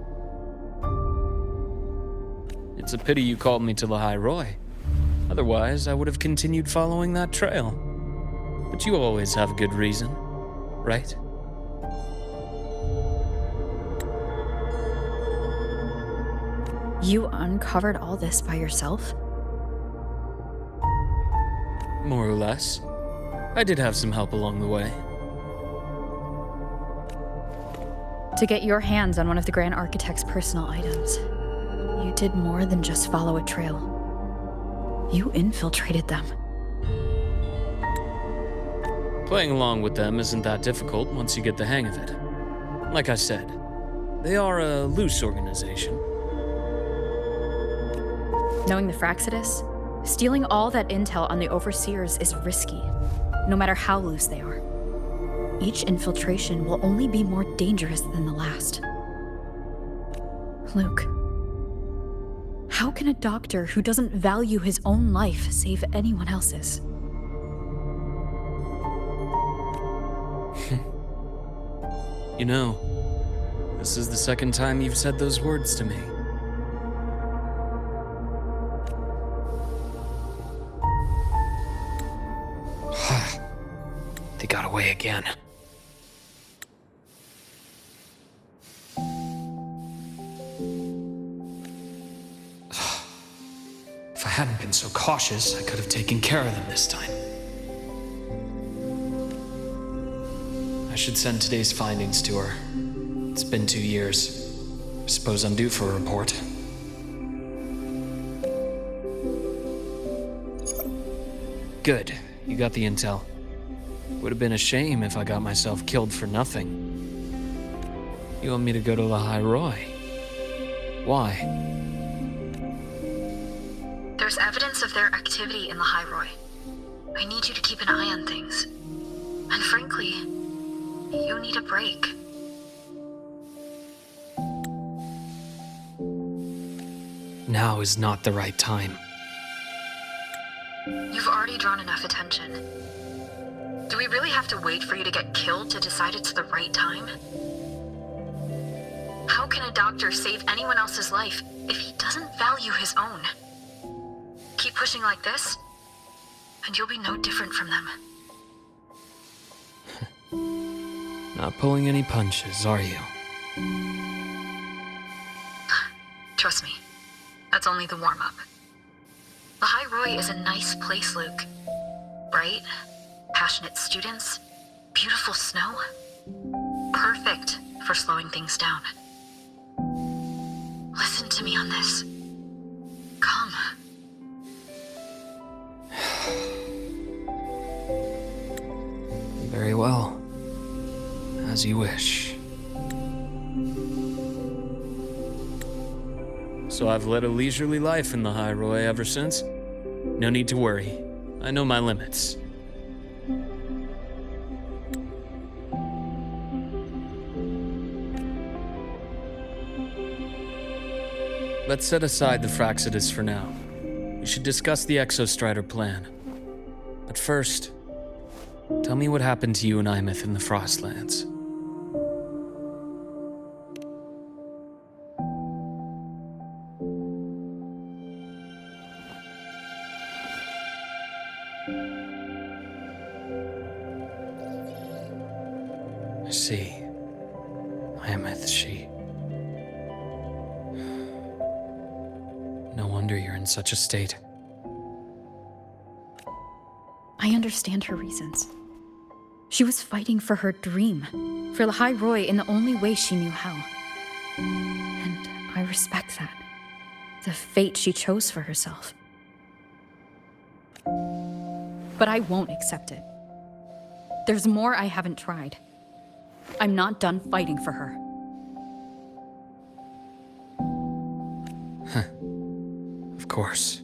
It's a pity you called me to Lahai Roi. Otherwise, I would have continued following that trail. But you always have a good reason, right? You uncovered all this by yourself? More or less. I did have some help along the way. To get your hands on one of the Grand Architect's personal items, you did more than just follow a trail. You infiltrated them. Playing along with them isn't that difficult once you get the hang of it. Like I said, they are a loose organization. Knowing the Fraxidus, stealing all that intel on the Overseers is risky, no matter how loose they are. Each infiltration will only be more dangerous than the last. Luke, how can a doctor who doesn't value his own life save anyone else's? You know, this is the second time you've said those words to me. They got away again. If I hadn't been so cautious, I could have taken care of them this time. I should send today's findings to her. It's been 2 years. I suppose I'm due for a report. Good. You got the intel. Would have been a shame if I got myself killed for nothing. You want me to go to Lahai Roi? Why? There's evidence of their activity in Lahai Roi. I need you to keep an eye on things. And frankly, you need a break. Now is not the right time. You've already drawn enough attention. Do we really have to wait for you to get killed to decide it's the right time? How can a doctor save anyone else's life if he doesn't value his own? Keep pushing like this, and you'll be no different from them. Not pulling any punches, are you? Trust me, that's only the warm-up. Lahai Roi is a nice place, Luke. Bright, passionate students, beautiful snow. Perfect for slowing things down. Listen to me on this. Come. Very well. As you wish. So I've led a leisurely life in Lahai Roi ever since. No need to worry. I know my limits. Let's set aside the Fraxidus for now. We should discuss the Exostrider plan. But first, tell me what happened to you and Imeth in the Frostlands. I see. Imeth, she... No wonder you're in such a state. I understand her reasons. She was fighting for her dream, for Lahai Roi in the only way she knew how. And I respect that. The fate she chose for herself. But I won't accept it. There's more I haven't tried. I'm not done fighting for her. Of course.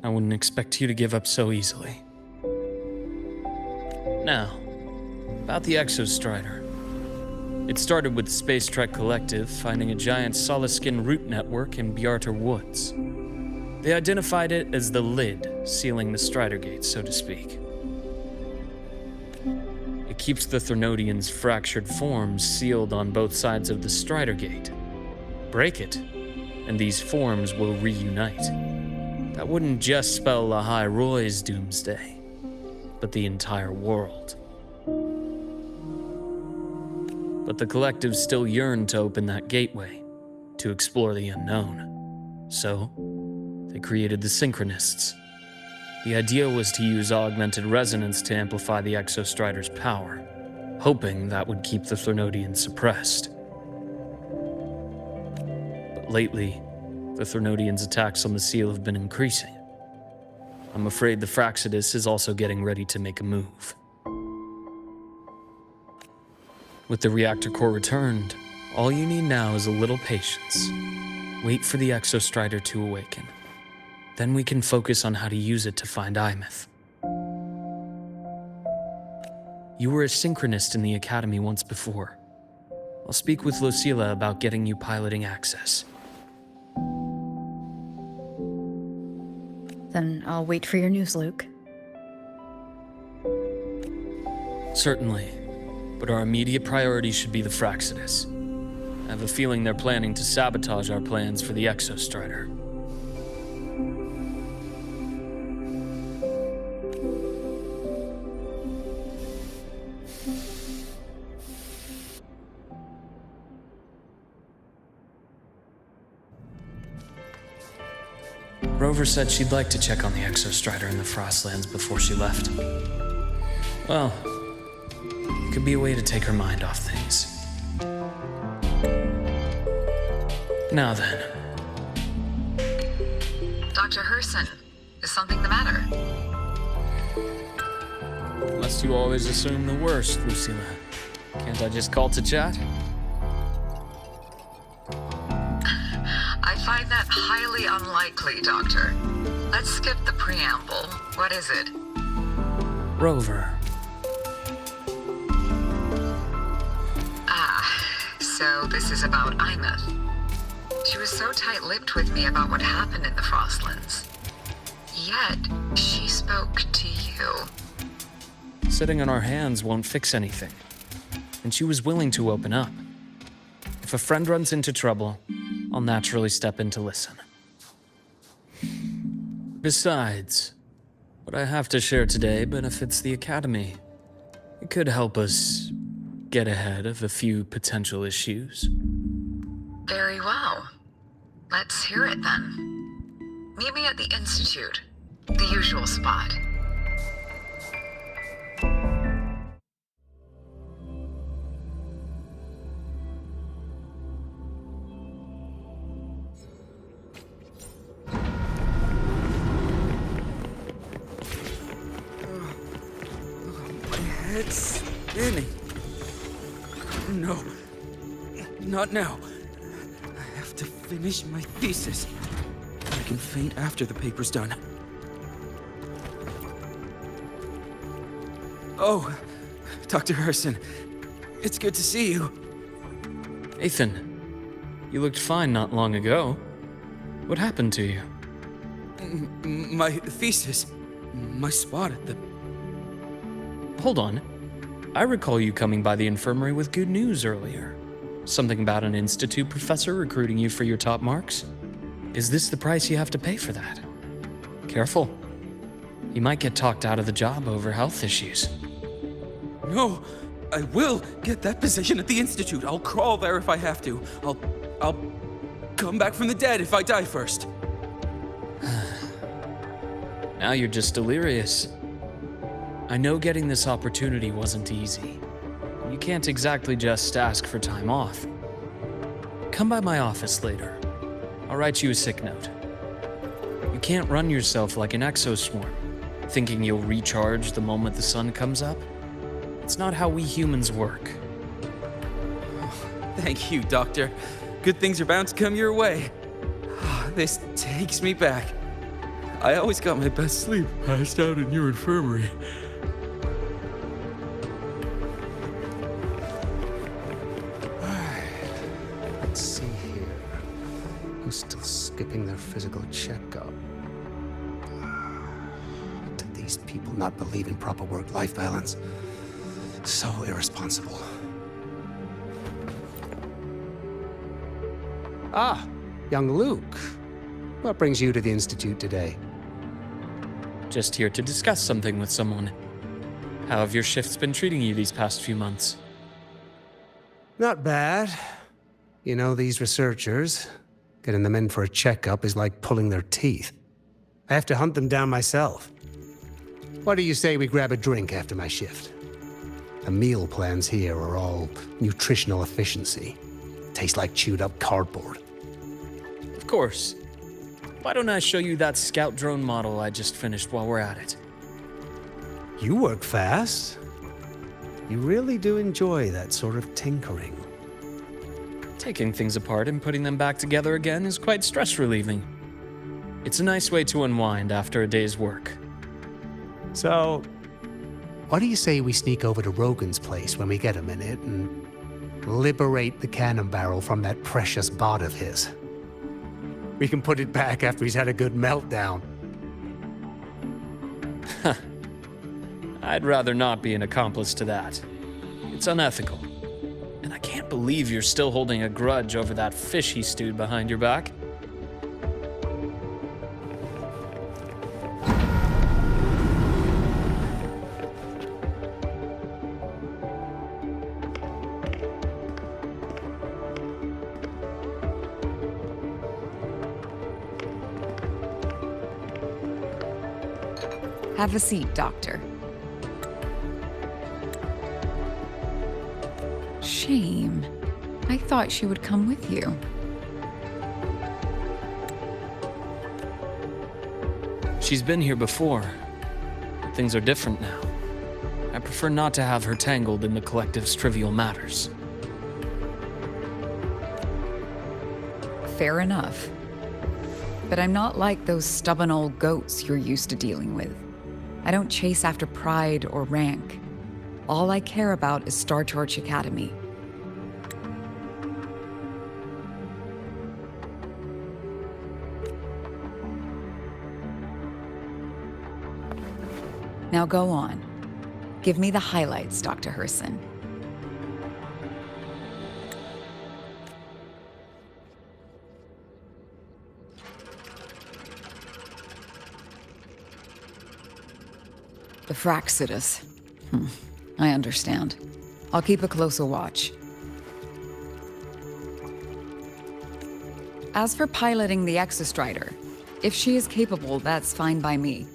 I wouldn't expect you to give up so easily. Now, about the Exostrider. It started with the Space Trek Collective finding a giant solid-skin root network in Bjarter Woods. They identified it as the lid sealing the Strider Gate, so to speak. It keeps the Threnodians' fractured forms sealed on both sides of the Strider Gate. Break it, and these forms will reunite. That wouldn't just spell Lahai Roi's doomsday, but the entire world. But the Collective still yearned to open that gateway, to explore the unknown. So, they created the Synchronists. The idea was to use augmented resonance to amplify the Exostrider's power, hoping that would keep the Threnodians suppressed. But lately, the Threnodians' attacks on the seal have been increasing. I'm afraid the Fraxidus is also getting ready to make a move. With the reactor core returned, all you need now is a little patience. Wait for the Exostrider to awaken. Then we can focus on how to use it to find Imeth. You were a synchronist in the Academy once before. I'll speak with Lucilla about getting you piloting access. Then I'll wait for your news, Luke. Certainly, but our immediate priority should be the Fraxidus. I have a feeling they're planning to sabotage our plans for the Exostrider. Rover said she'd like to check on the Exostrider in the Frostlands before she left. Well, it could be a way to take her mind off things. Now then. Dr. Herson, is something the matter? Unless you always assume the worst, Lucilla. Can't I just call to chat? I find that highly unlikely, Doctor. Let's skip the preamble. What is it? Rover. So this is about Imeth. She was so tight-lipped with me about what happened in the Frostlands. Yet, she spoke to you. Sitting on our hands won't fix anything. And she was willing to open up. If a friend runs into trouble, I'll naturally step in to listen. Besides, what I have to share today benefits the Academy. It could help us get ahead of a few potential issues. Very well. Let's hear it then. Meet me at the Institute, the usual spot. It's spinning. No, not now. I have to finish my thesis. I can faint after the paper's done. Oh, Dr. Harrison, it's good to see you. Ethan, you looked fine not long ago. What happened to you? My thesis. My spot at the... Hold on. I recall you coming by the infirmary with good news earlier. Something about an institute professor recruiting you for your top marks? Is this the price you have to pay for that? Careful. You might get talked out of the job over health issues. No, I will get that position at the Institute. I'll crawl there if I have to. I'll come back from the dead if I die first. Now you're just delirious. I know getting this opportunity wasn't easy. You can't exactly just ask for time off. Come by my office later. I'll write you a sick note. You can't run yourself like an exoswarm, thinking you'll recharge the moment the sun comes up. It's not how we humans work. Thank you, Doctor. Good things are bound to come your way. This takes me back. I always got my best sleep passed out in your infirmary. Let's see here. Who's still skipping their physical checkup? Do these people not believe in proper work-life balance? So irresponsible. Ah, young Luke. What brings you to the Institute today? Just here to discuss something with someone. How have your shifts been treating you these past few months? Not bad. You know, these researchers, getting them in for a checkup is like pulling their teeth. I have to hunt them down myself. What do you say we grab a drink after my shift? The meal plans here are all nutritional efficiency. Taste like chewed up cardboard. Of course. Why don't I show you that scout drone model I just finished while we're at it? You work fast. You really do enjoy that sort of tinkering. Taking things apart and putting them back together again is quite stress relieving. It's a nice way to unwind after a day's work. So, what do you say we sneak over to Rogan's place when we get a minute and liberate the cannon barrel from that precious bot of his? We can put it back after he's had a good meltdown. I'd rather not be an accomplice to that. It's unethical. And I can't believe you're still holding a grudge over that fish he stewed behind your back. Have a seat, Doctor. Shame. I thought she would come with you. She's been here before. But things are different now. I prefer not to have her tangled in the collective's trivial matters. Fair enough. But I'm not like those stubborn old goats you're used to dealing with. I don't chase after pride or rank. All I care about is Star Torch Academy. Now go on. Give me the highlights, Dr. Herson. The Fraxidus. I understand. I'll keep a closer watch. As for piloting the Exostrider, if she is capable, that's fine by me.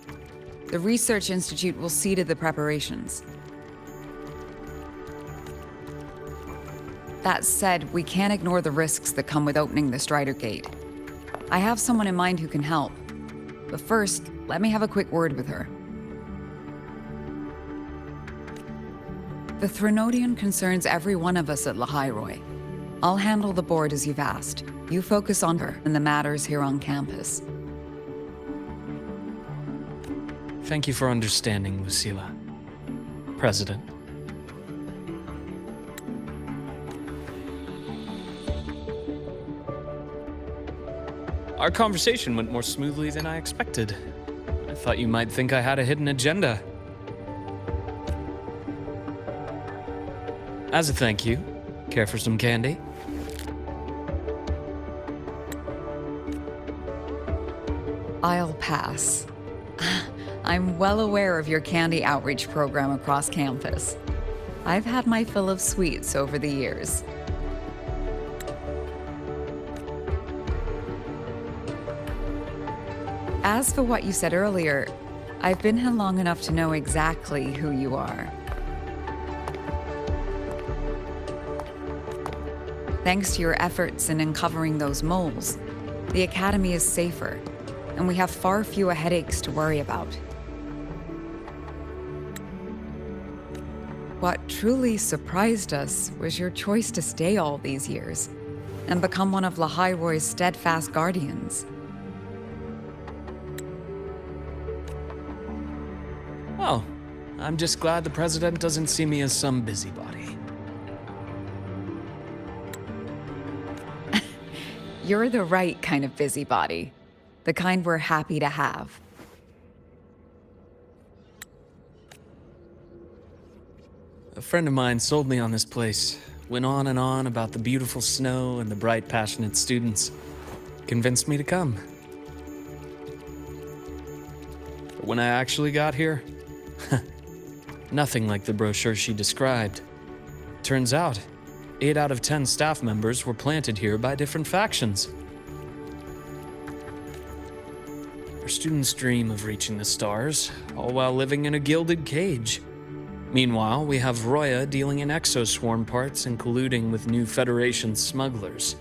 The Research Institute will see to the preparations. That said, we can't ignore the risks that come with opening the Strider Gate. I have someone in mind who can help. But first, let me have a quick word with her. The Threnodian concerns every one of us at Lahai Roi. I'll handle the board as you've asked. You focus on her and the matters here on campus. Thank you for understanding, Lucilla. President. Our conversation went more smoothly than I expected. I thought you might think I had a hidden agenda. As a thank you, care for some candy? I'll pass. I'm well aware of your candy outreach program across campus. I've had my fill of sweets over the years. As for what you said earlier, I've been here long enough to know exactly who you are. Thanks to your efforts in uncovering those moles, the Academy is safer, and we have far fewer headaches to worry about. What truly surprised us was your choice to stay all these years and become one of Lahai Roi's steadfast guardians. Well, I'm just glad the President doesn't see me as some busybody. You're the right kind of busybody. The kind we're happy to have. A friend of mine sold me on this place. Went on and on about the beautiful snow and the bright, passionate students. Convinced me to come. But when I actually got here, nothing like the brochure she described. Turns out, 8 out of 10 staff members were planted here by different factions. Our students dream of reaching the stars, all while living in a gilded cage. Meanwhile, we have Roya dealing in exoswarm parts and colluding with new Federation smugglers.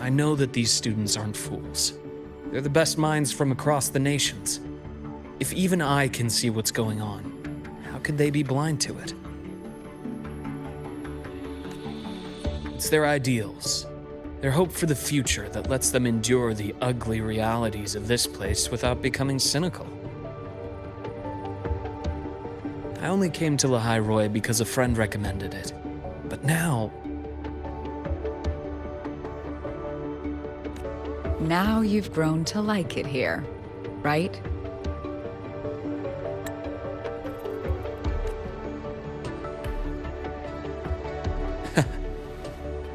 I know that these students aren't fools. They're the best minds from across the nations. If even I can see what's going on, how could they be blind to it? It's their ideals, their hope for the future that lets them endure the ugly realities of this place without becoming cynical. I only came to Lahai Roi because a friend recommended it. But now you've grown to like it here, right?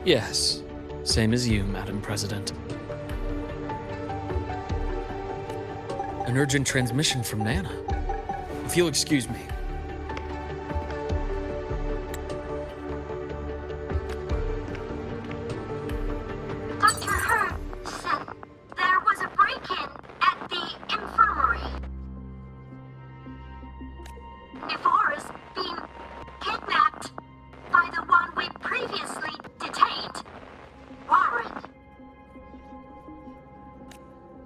Yes, same as you, Madam President. An urgent transmission from Nana. If you'll excuse me. Dr. Hurd said there was a break-in at the infirmary. Nivora's being kidnapped by the one we previously detained, Warren.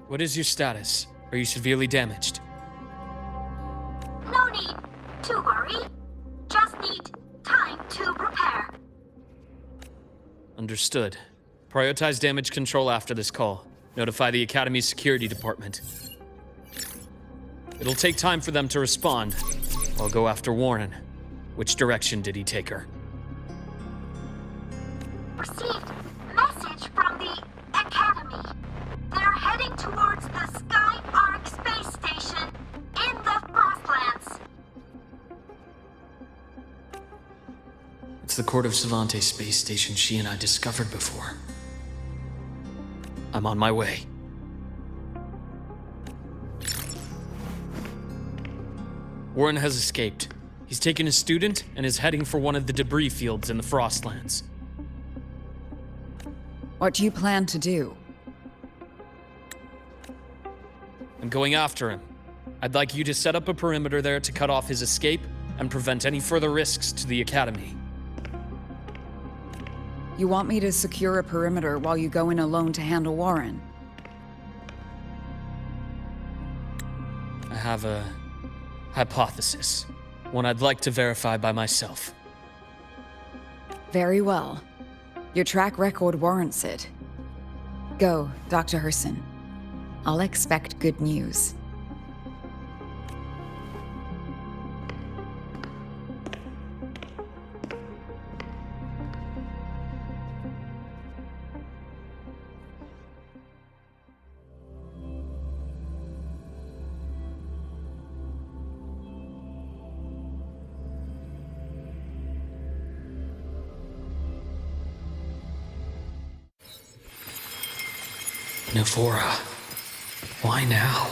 What is your status? Are you severely damaged? No need to worry. Just need time to prepare. Understood. Prioritize damage control after this call. Notify the Academy's security department. It'll take time for them to respond. I'll go after Warren. Which direction did he take her? Received message from the Academy. They're heading towards the Sky Arc space station in the Frostlands. It's the Court of Savante space station she and I discovered before. I'm on my way. Warren has escaped. He's taken a student and is heading for one of the debris fields in the Frostlands. What do you plan to do? I'm going after him. I'd like you to set up a perimeter there to cut off his escape and prevent any further risks to the Academy. You want me to secure a perimeter while you go in alone to handle Warren? I have a hypothesis, one I'd like to verify by myself. Very well. Your track record warrants it. Go, Dr. Herson. I'll expect good news. Navora. Why now?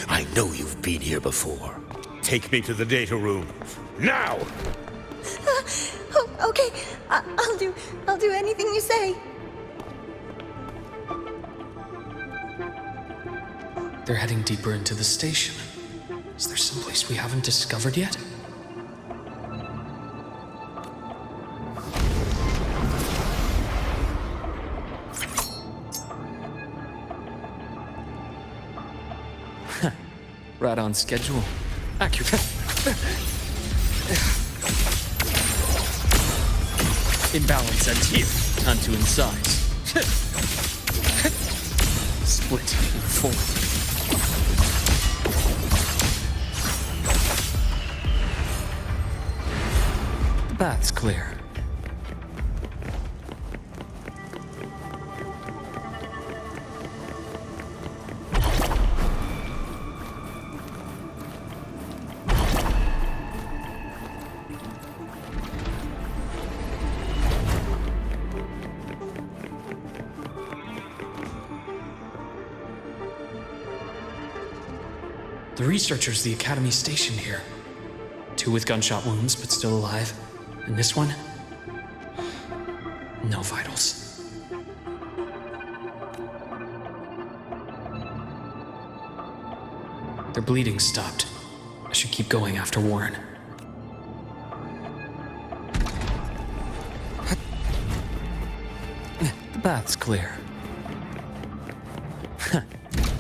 I know you've been here before. Take me to the data room. Now! Okay, I'll do anything you say. They're heading deeper into the station. Is there someplace we haven't discovered yet? Right on schedule. Accurate. Imbalance ends here. Time to incise. Split and fold. The bath's clear. The researchers the Academy stationed here. 2 with gunshot wounds, but still alive. And this one? No vitals. Their bleeding stopped. I should keep going after Warren. The bath's clear.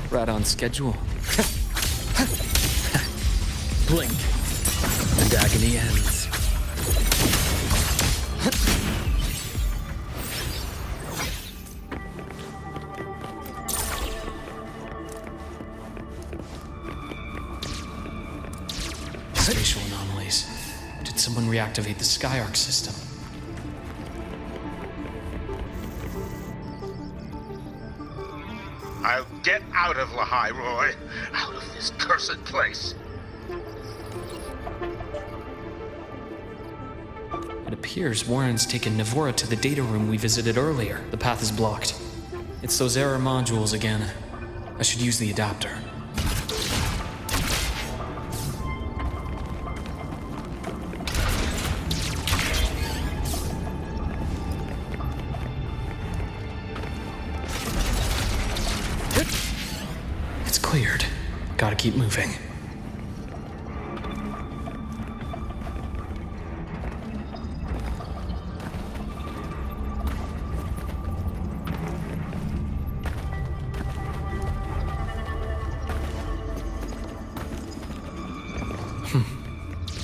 Right on schedule. Blink, and agony ends. Spatial anomalies. Did someone reactivate the Sky Arc system? I'll get out of Lahai Roi. Out of this cursed place. It appears Warren's taken Navora to the data room we visited earlier. The path is blocked. It's those error modules again. I should use the adapter. It's cleared. Gotta keep moving.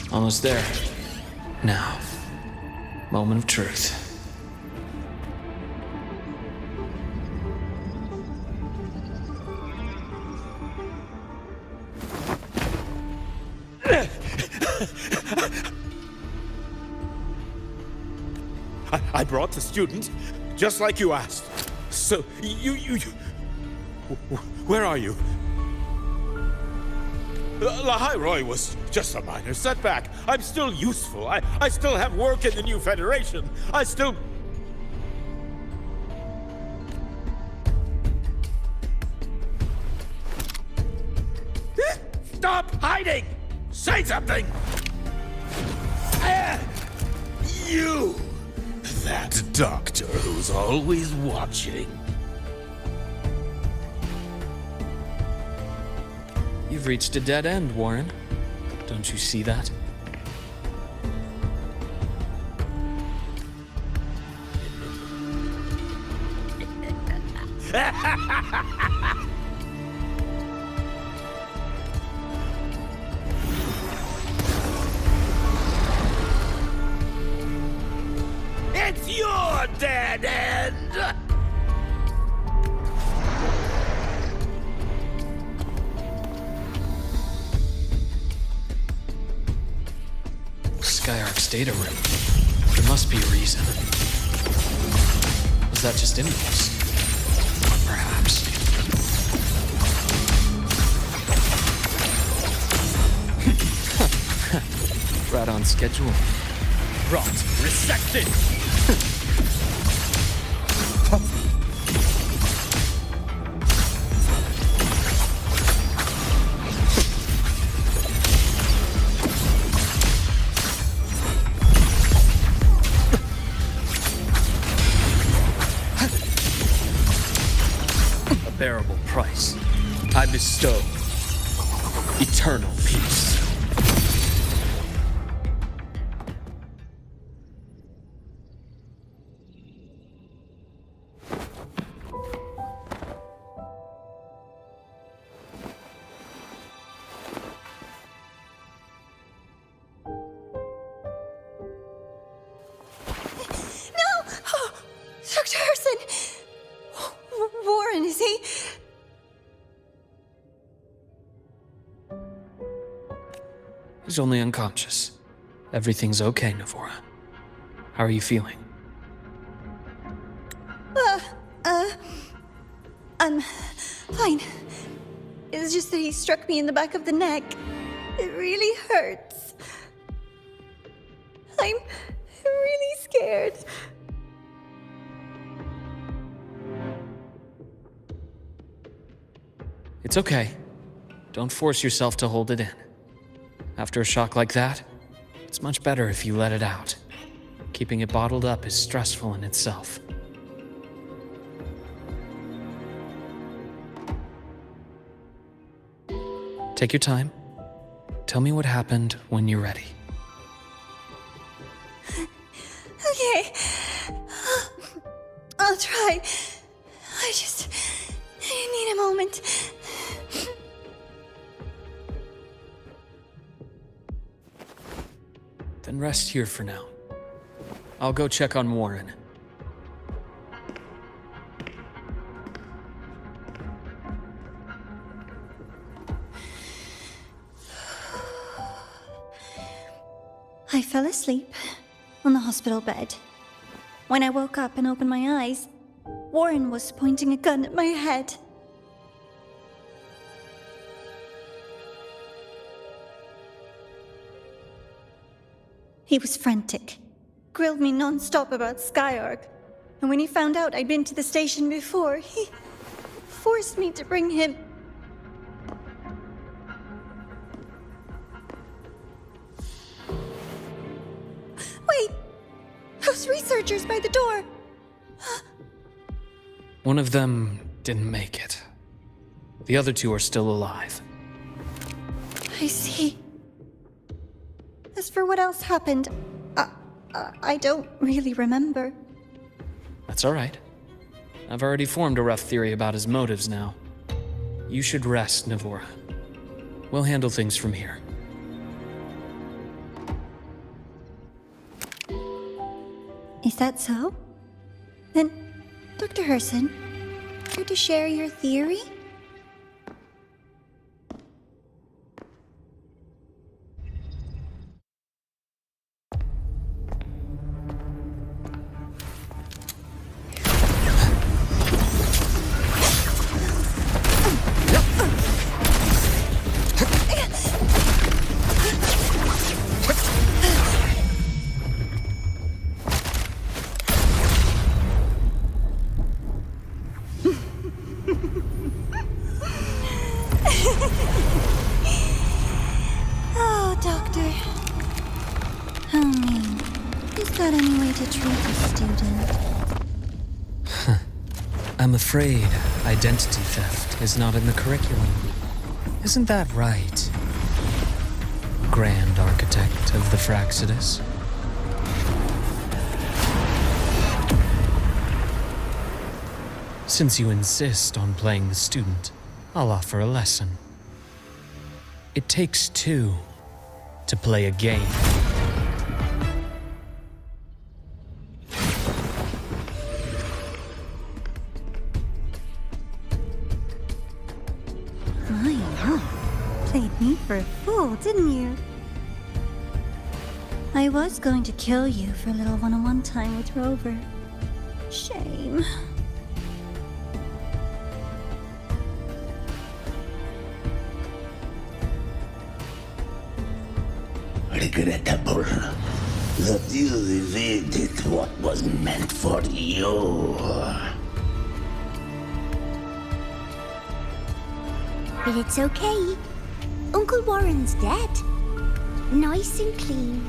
Almost there. Now, moment of truth. I brought the student, just like you asked. So, you... Where are you? Lahai Roi was just a minor setback. I'm still useful. I still have work in the new Federation. I still... Stop hiding! Say something! You! That doctor who's always watching. You've reached a dead end, Warren. Don't you see that? It's your dead end! Sky Arc's data room. There must be a reason. Was that just impulse? Or perhaps... right on schedule. Rot resected! A bearable price. I bestow eternal peace. Dr. Harrison! Warren, is he? He's only unconscious. Everything's okay, Navora. How are you feeling? I'm fine. It's just that he struck me in the back of the neck. It really hurts. I'm really scared. It's okay. Don't force yourself to hold it in. After a shock like that, it's much better if you let it out. Keeping it bottled up is stressful in itself. Take your time. Tell me what happened when you're ready. Okay. I'll try. I just need a moment. Then rest here for now. I'll go check on Warren. I fell asleep on the hospital bed. When I woke up and opened my eyes, Warren was pointing a gun at my head. He was frantic, grilled me non-stop about Sky Arc, and when he found out I'd been to the station before, he forced me to bring him. Wait! Those researchers by the door! One of them didn't make it. The other two are still alive. I see. As for what else happened, I don't really remember. That's all right. I've already formed a rough theory about his motives now. You should rest, Navora. We'll handle things from here. Is that so? Then, Dr. Herson, care to share your theory? to treat a student. I'm afraid identity theft is not in the curriculum. Isn't that right, Grand Architect of the Fraxidus? Since you insist on playing the student, I'll offer a lesson. It takes two to play a game. My, played me for a fool, didn't you? I was going to kill you for a little one-on-one time with Rover. Shame. Regrettable that you evaded what was meant for you. But it's okay. Uncle Warren's dead. Nice and clean.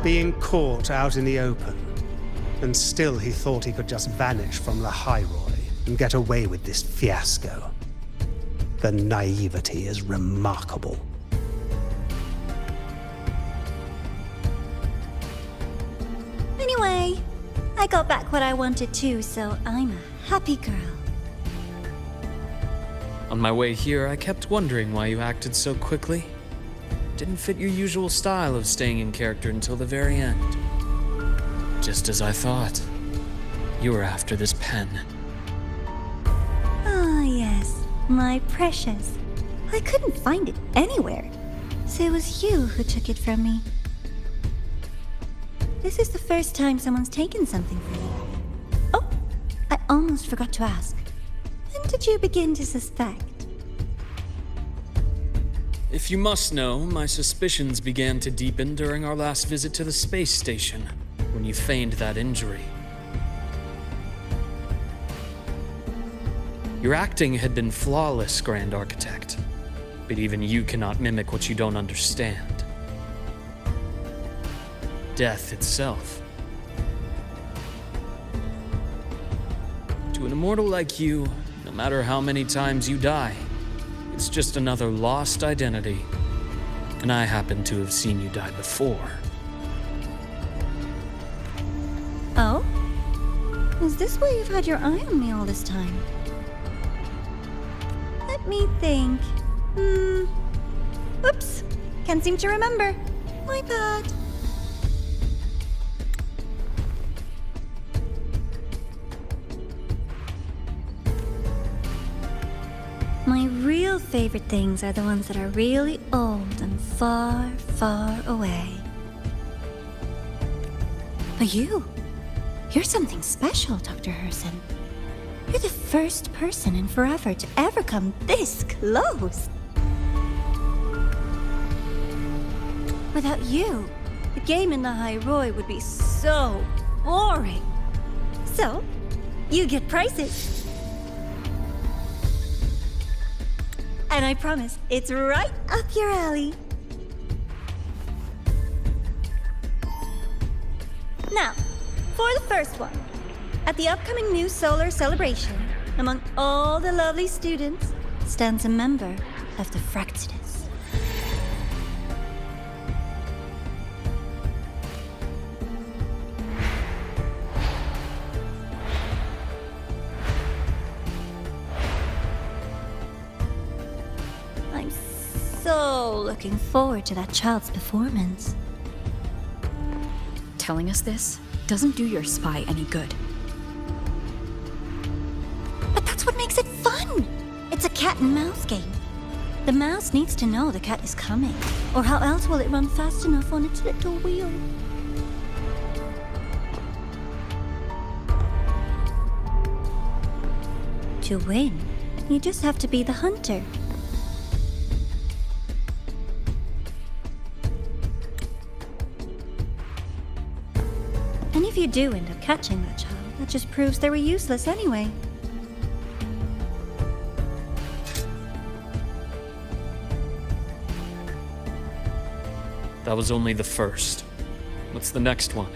Being caught out in the open, and still he thought he could just vanish from Lahai Roi and get away with this fiasco. The naivety is remarkable. Anyway, I got back what I wanted too, so I'm a happy girl. On my way here, I kept wondering why you acted so quickly. Didn't fit your usual style of staying in character until the very end. Just as I thought. You were after this pen. Ah, yes, my precious. I couldn't find it anywhere, so it was you who took it from me. This is the first time someone's taken something from me. Oh, I almost forgot to ask. When did you begin to suspect? If you must know, my suspicions began to deepen during our last visit to the space station, when you feigned that injury. Your acting had been flawless, Grand Architect, but even you cannot mimic what you don't understand. Death itself. To an immortal like you, no matter how many times you die, it's just another lost identity. And I happen to have seen you die before. Oh? Is this why you've had your eye on me all this time? Let me think. Oops. Can't seem to remember. My bad. My real favorite things are the ones that are really old and far, far away. But you're something special, Dr. Herson. You're the first person in forever to ever come this close. Without you, the game in Lahai Roi would be so boring. So, you get prizes. And I promise, it's right up your alley. Now, for the first one. At the upcoming new solar celebration, among all the lovely students, stands a member of the Fraxidus. I'm so looking forward to that child's performance. Telling us this doesn't do your spy any good. But that's what makes it fun! It's a cat and mouse game. The mouse needs to know the cat is coming, or how else will it run fast enough on its little wheel? To win, you just have to be the hunter. And if you do end up catching that child, that just proves they were useless anyway. That was only the first. What's the next one?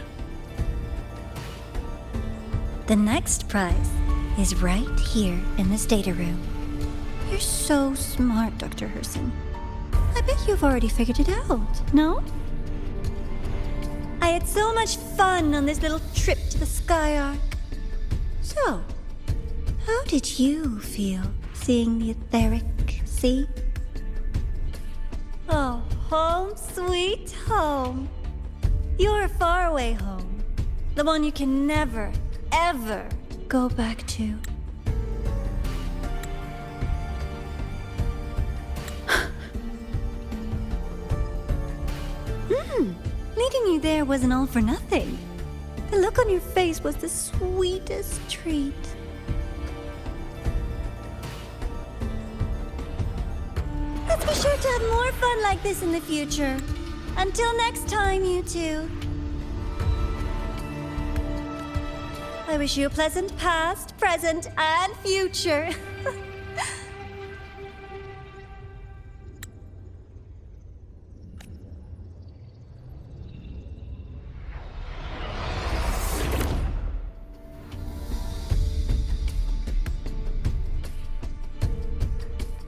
The next prize is right here in this data room. You're so smart, Dr. Herson. I bet you've already figured it out, no? I had so much fun on this little trip to the Sky Arc. So, how did you feel seeing the etheric sea? Oh, home sweet home. Your faraway home. The one you can never, ever go back to. Meeting you there wasn't all for nothing. The look on your face was the sweetest treat. Let's be sure to have more fun like this in the future. Until next time, you two. I wish you a pleasant past, present, and future.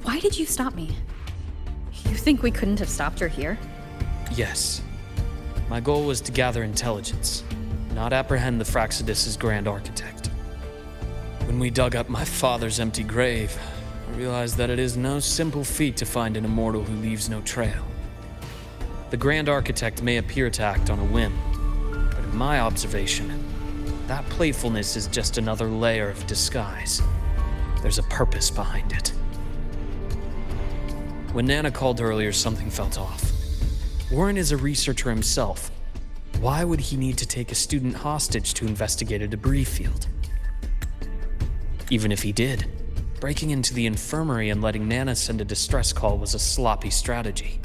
Why did you stop me? You think we couldn't have stopped her here? Yes. My goal was to gather intelligence, not apprehend the Fraxidus' grand architect. When we dug up my father's empty grave, I realized that it is no simple feat to find an immortal who leaves no trail. The grand architect may appear to act on a whim, but in my observation, that playfulness is just another layer of disguise. There's a purpose behind it. When Nana called earlier, something felt off. Warren is a researcher himself. Why would he need to take a student hostage to investigate a debris field? Even if he did, breaking into the infirmary and letting Nana send a distress call was a sloppy strategy.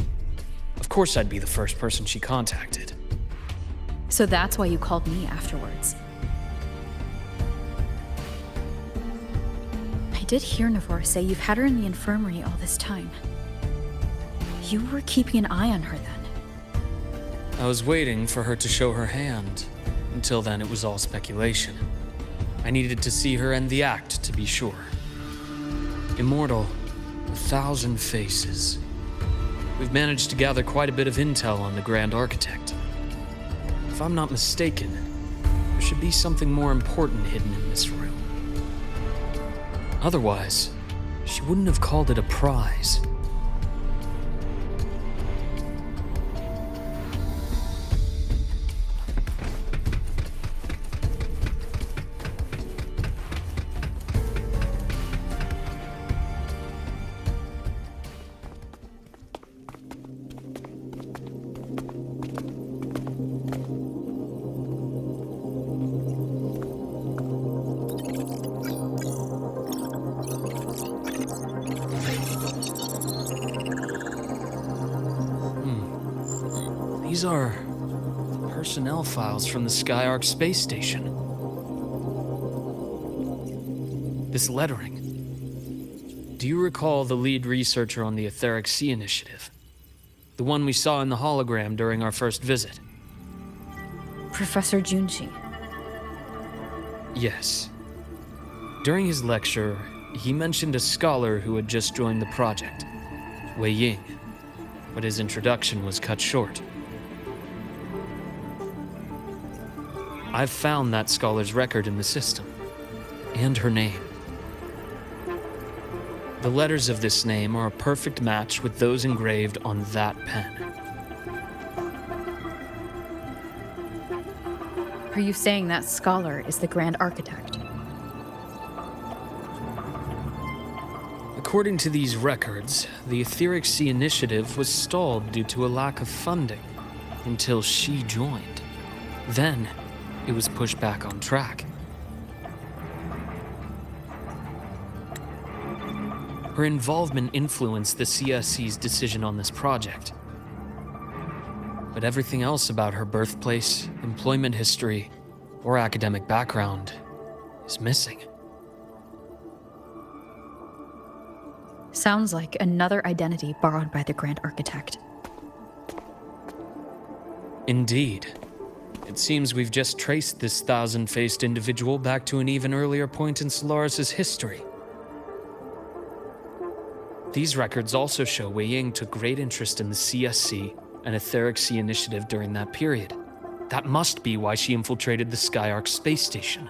Of course I'd be the first person she contacted. So that's why you called me afterwards. I did hear Navor say you've had her in the infirmary all this time. You were keeping an eye on her then. I was waiting for her to show her hand. Until then, it was all speculation. I needed to see her end the act to be sure. Immortal, 1,000 faces. We've managed to gather quite a bit of intel on the Grand Architect. If I'm not mistaken, there should be something more important hidden in this room. Otherwise, she wouldn't have called it a prize. These are personnel files from the Sky Arc space station. This lettering. Do you recall the lead researcher on the Etheric Sea Initiative? The one we saw in the hologram during our first visit? Professor Junji. Yes. During his lecture, he mentioned a scholar who had just joined the project, Wei Ying, but his introduction was cut short. I've found that scholar's record in the system, and her name. The letters of this name are a perfect match with those engraved on that pen. Are you saying that scholar is the Grand Architect? According to these records, the Etheric Sea Initiative was stalled due to a lack of funding until she joined. Then, it was pushed back on track. Her involvement influenced the CSC's decision on this project. But everything else about her birthplace, employment history, or academic background is missing. Sounds like another identity borrowed by the Grand Architect. Indeed. It seems we've just traced this thousand-faced individual back to an even earlier point in Solaris' history. These records also show Wei Ying took great interest in the CSC and Etheric Sea initiative during that period. That must be why she infiltrated the Skyark space station.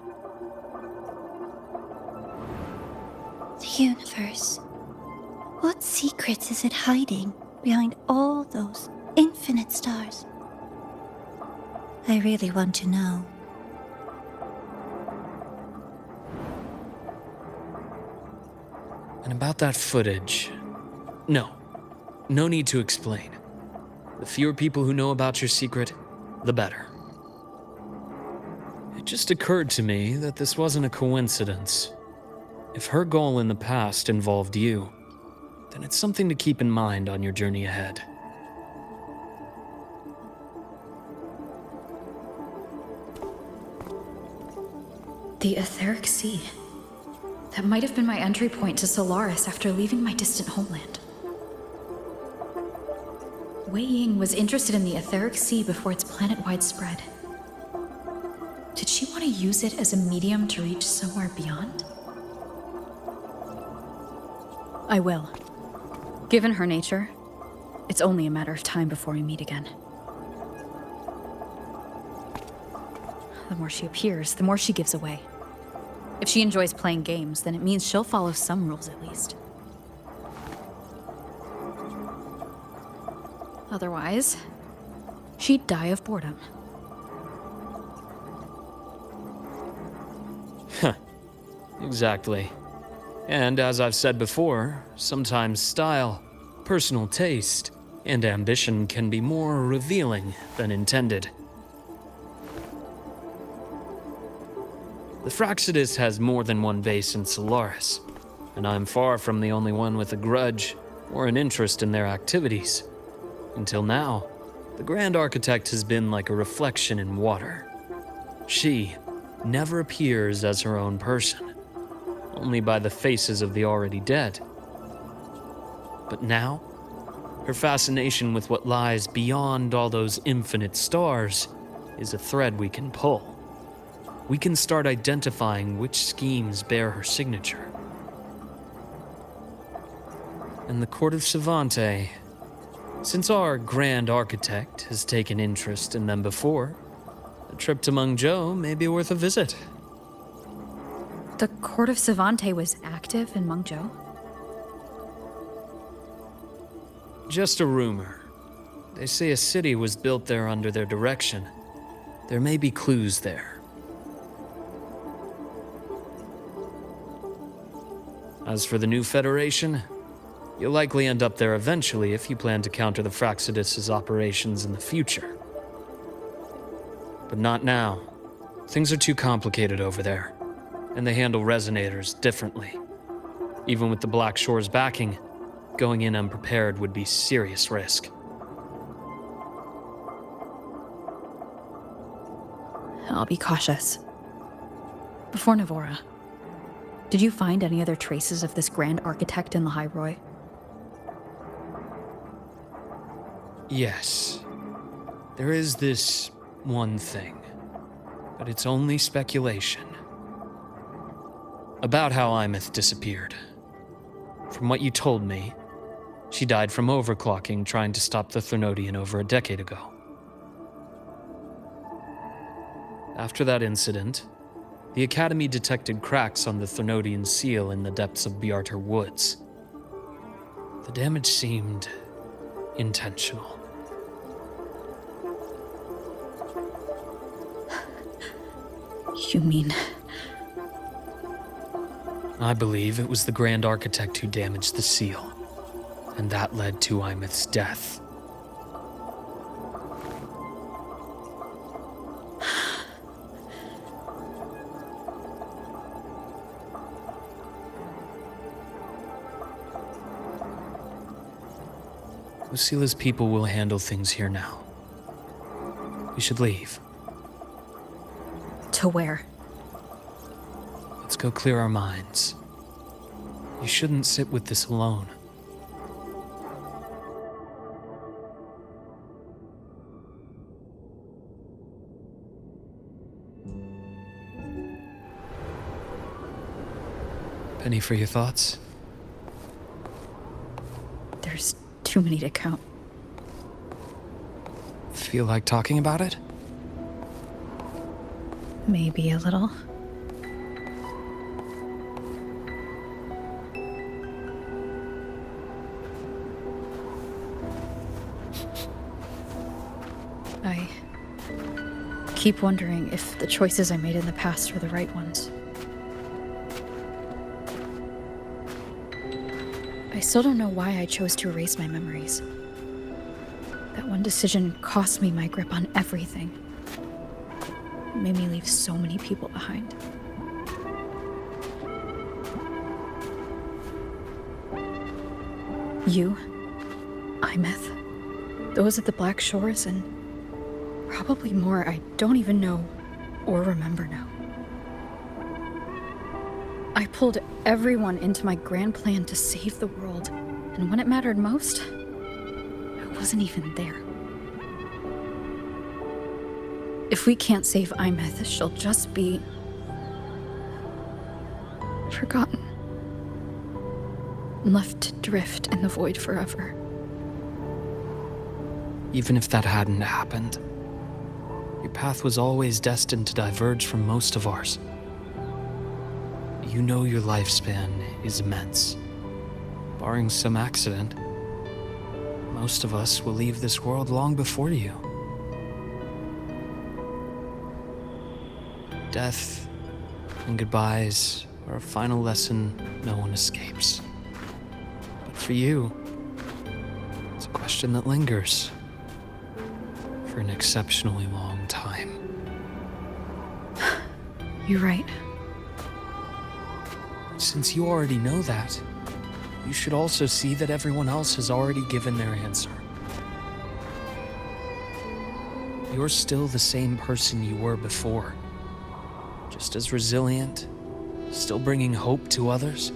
The universe. What secrets is it hiding behind all those infinite stars? I really want to know. And about that footage... No need to explain. The fewer people who know about your secret, the better. It just occurred to me that this wasn't a coincidence. If her goal in the past involved you, then it's something to keep in mind on your journey ahead. The Etheric Sea. That might have been my entry point to Solaris after leaving my distant homeland. Wei Ying was interested in the Etheric Sea before its planet-wide spread. Did she want to use it as a medium to reach somewhere beyond? I will. Given her nature, it's only a matter of time before we meet again. The more she appears, the more she gives away. If she enjoys playing games, then it means she'll follow some rules at least. Otherwise, she'd die of boredom. Exactly. And as I've said before, sometimes style, personal taste, and ambition can be more revealing than intended. The Fraxidus has more than one base in Solaris, and I'm far from the only one with a grudge or an interest in their activities. Until now, the Grand Architect has been like a reflection in water. She never appears as her own person, only by the faces of the already dead. But now, her fascination with what lies beyond all those infinite stars is a thread we can pull. We can start identifying which schemes bear her signature. And the Court of Savante, since our Grand Architect has taken interest in them before, a trip to Mengzhou may be worth a visit. The Court of Savante was active in Mengzhou? Just a rumor. They say a city was built there under their direction. There may be clues there. As for the new Federation, you'll likely end up there eventually if you plan to counter the Fraxidus' operations in the future. But not now. Things are too complicated over there, and they handle resonators differently. Even with the Black Shore's backing, going in unprepared would be serious risk. I'll be cautious. Before Navora, did you find any other traces of this Grand Architect in Lahai Roi? Yes. There is this one thing, but it's only speculation. About how Imeth disappeared. From what you told me, she died from overclocking trying to stop the Threnodian over a decade ago. After that incident, the Academy detected cracks on the Threnodian seal in the depths of Biarter Woods. The damage seemed intentional. You mean... I believe it was the Grand Architect who damaged the seal, and that led to Imeth's death. Lucila's people will handle things here now. We should leave. To where? Let's go clear our minds. You shouldn't sit with this alone. Any for your thoughts? There's too many to count. Feel like talking about it? Maybe a little. I keep wondering if the choices I made in the past were the right ones. I still don't know why I chose to erase my memories. That one decision cost me my grip on everything. It made me leave so many people behind. You, Imeth, those at the Black Shores, and probably more I don't even know or remember now. I pulled everyone into my grand plan to save the world, and when it mattered most, I wasn't even there. If we can't save Imeth, she'll just be forgotten. Left to drift in the void forever. Even if that hadn't happened, your path was always destined to diverge from most of ours. You know your lifespan is immense. Barring some accident, most of us will leave this world long before you. Death and goodbyes are a final lesson no one escapes. But for you, it's a question that lingers for an exceptionally long time. You're right. Since you already know that, you should also see that everyone else has already given their answer. You're still the same person you were before. Just as resilient, still bringing hope to others.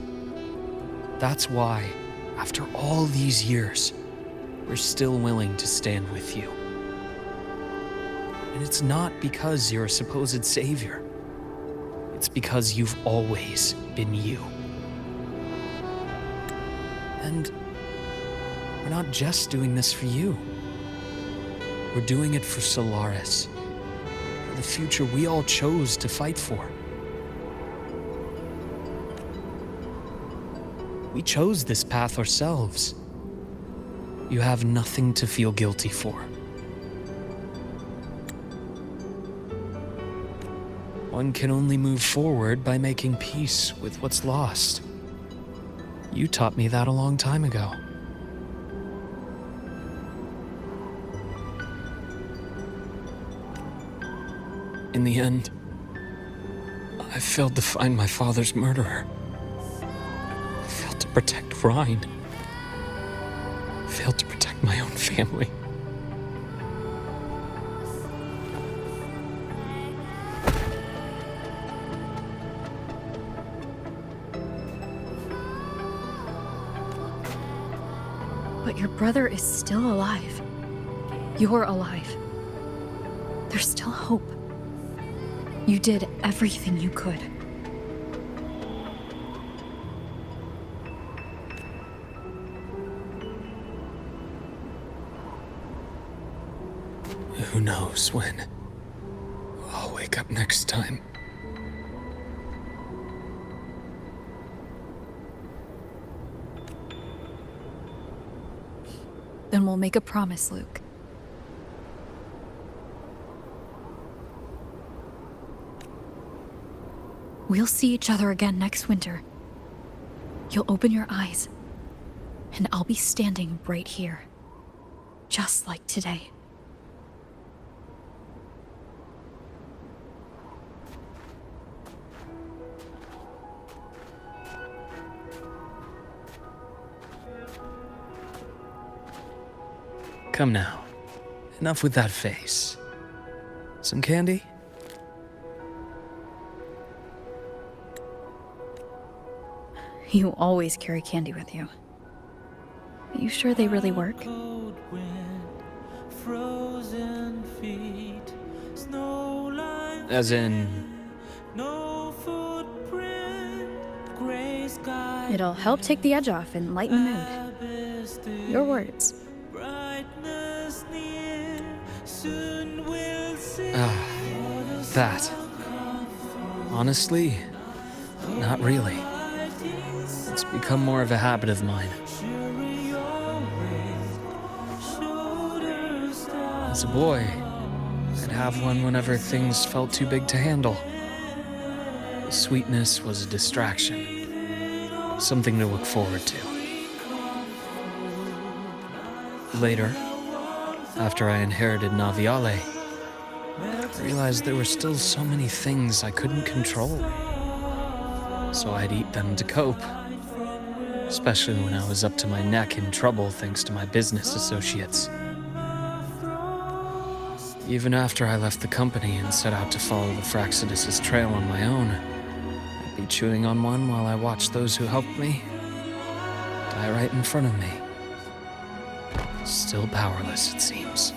That's why, after all these years, we're still willing to stand with you. And it's not because you're a supposed savior. It's because you've always been you. And we're not just doing this for you. We're doing it for Solaris, for the future we all chose to fight for. We chose this path ourselves. You have nothing to feel guilty for. One can only move forward by making peace with what's lost. You taught me that a long time ago. In the end, I failed to find my father's murderer. I failed to protect Rhine. I failed to protect my own family. But your brother is still alive. You're alive. There's still hope. You did everything you could. Who knows when I'll wake up next time. Then we'll make a promise, Luke. We'll see each other again next winter. You'll open your eyes, and I'll be standing right here, just like today. Come now. Enough with that face. Some candy? You always carry candy with you. Are you sure they really work? As in... It'll help take the edge off and lighten the mood. Your words. That. Honestly, not really. It's become more of a habit of mine. As a boy, I'd have one whenever things felt too big to handle. The sweetness was a distraction, something to look forward to. Later, after I inherited Naviale, I realized there were still so many things I couldn't control. So I'd eat them to cope, especially when I was up to my neck in trouble thanks to my business associates. Even after I left the company and set out to follow the Fraxidus' trail on my own, I'd be chewing on one while I watched those who helped me die right in front of me. Still powerless, it seems.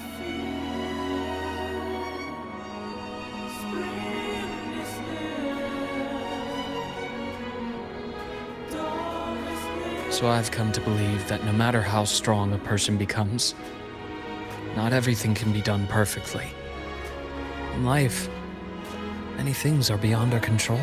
So I've come to believe that no matter how strong a person becomes, not everything can be done perfectly. In life, many things are beyond our control.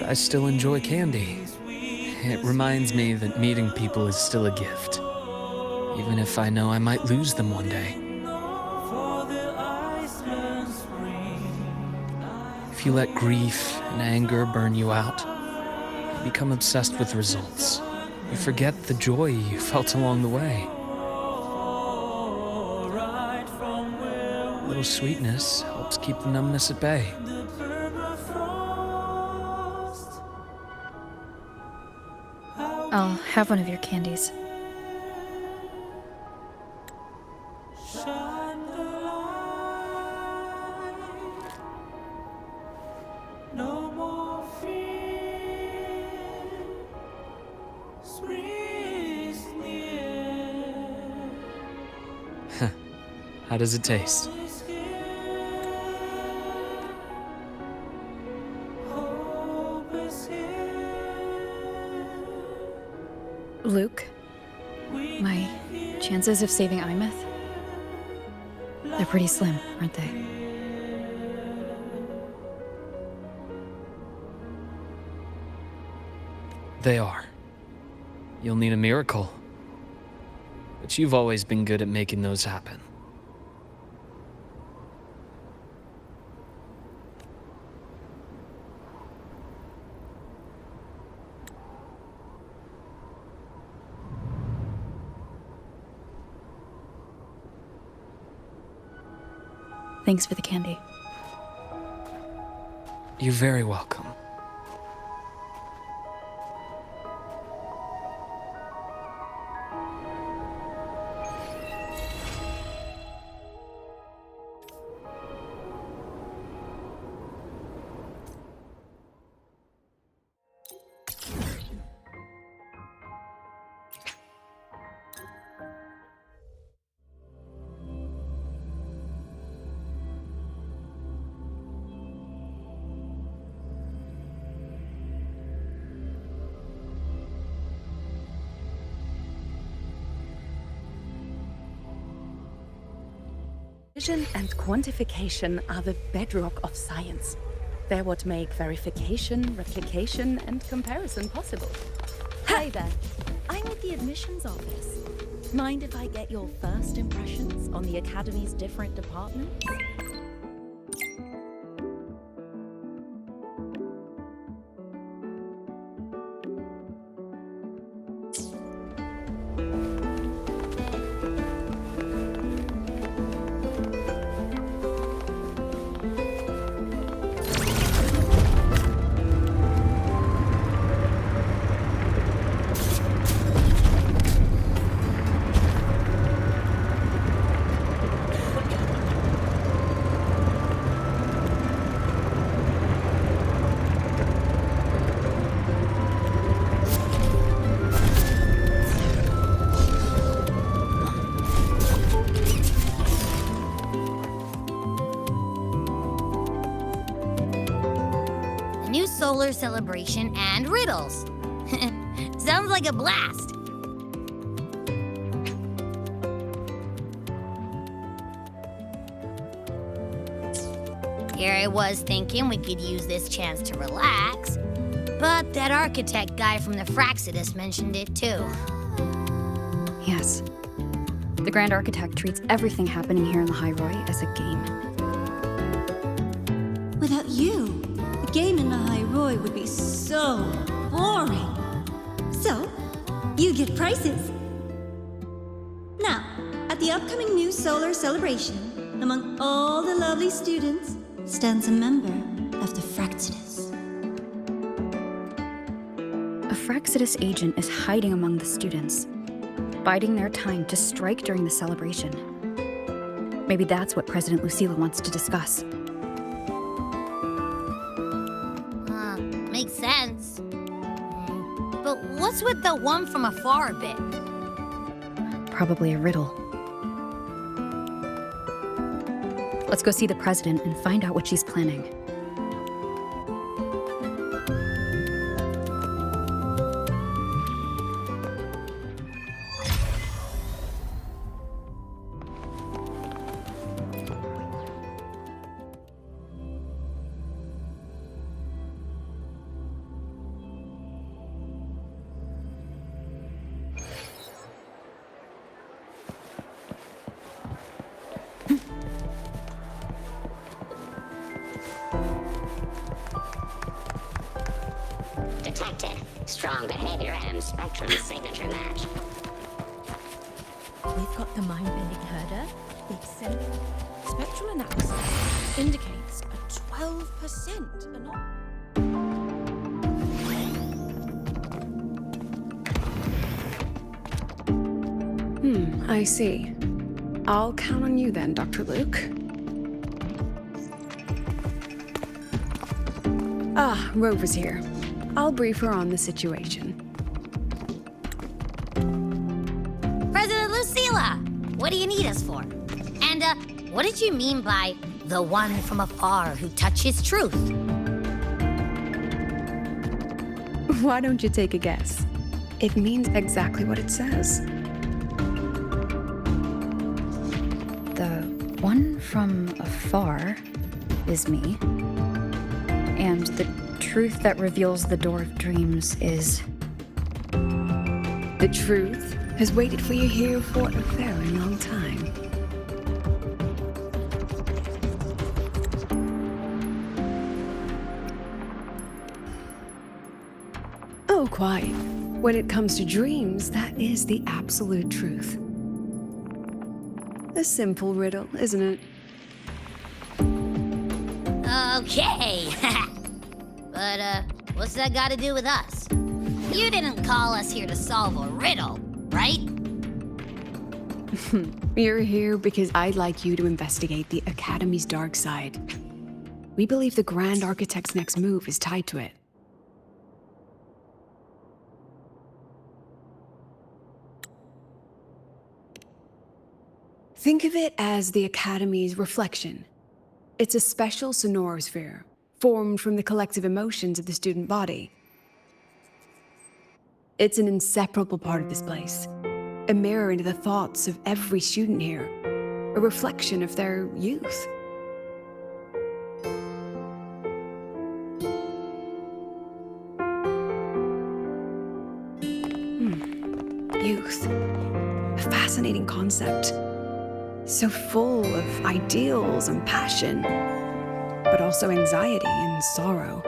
But I still enjoy candy. It reminds me that meeting people is still a gift, even if I know I might lose them one day. If you let grief and anger burn you out, you become obsessed with results. You forget the joy you felt along the way. A little sweetness helps keep the numbness at bay. I'll have one of your candies. How does it taste? Luke, my chances of saving Imeth? They're pretty slim, aren't they? They are. You'll need a miracle. But you've always been good at making those happen. Thanks for the candy. You're very welcome. Precision and quantification are the bedrock of science. They're what make verification, replication, and comparison possible. Hi there. I'm with the admissions office. Mind if I get your first impressions on the Academy's different departments? solar celebration and riddles. Sounds like a blast. Here I was thinking we could use this chance to relax, but that architect guy from the Fraxidus mentioned it too. Yes. The Grand Architect treats everything happening here in Lahai Roi as a game. Without you, the game in Lahai Roi would be so boring. So, you get prizes. Now, at the upcoming new solar celebration, among all the lovely students, stands a member of the Fraxidus. A Fraxidus agent is hiding among the students, biding their time to strike during the celebration. Maybe that's what President Lucila wants to discuss. Makes sense. But what's with the one from afar bit? Probably a riddle. Let's go see the president and find out what she's planning. Detected. Strong behavior and spectrum signature match. We've got the mind-bending herder, the eccentric. Spectral analysis indicates a 12% I see. I'll count on you then, Dr. Luke. Ah, Rover's here. I'll brief her on the situation. President Lucila, what do you need us for? And, what did you mean by the one from afar who touches truth? Why don't you take a guess? It means exactly what it says. The one from afar is me. And the truth that reveals the door of dreams is... The truth has waited for you here for a very long time. Oh, quite. When it comes to dreams, that is the absolute truth. A simple riddle, isn't it? Okay. But, what's that got to do with us? You didn't call us here to solve a riddle, right? You're here because I'd like you to investigate the Academy's dark side. We believe the Grand Architect's next move is tied to it. Think of it as the Academy's reflection. It's a special sonorosphere, formed from the collective emotions of the student body. It's an inseparable part of this place, a mirror into the thoughts of every student here, a reflection of their youth. Youth. A fascinating concept. So full of ideals and passion, but also anxiety and sorrow.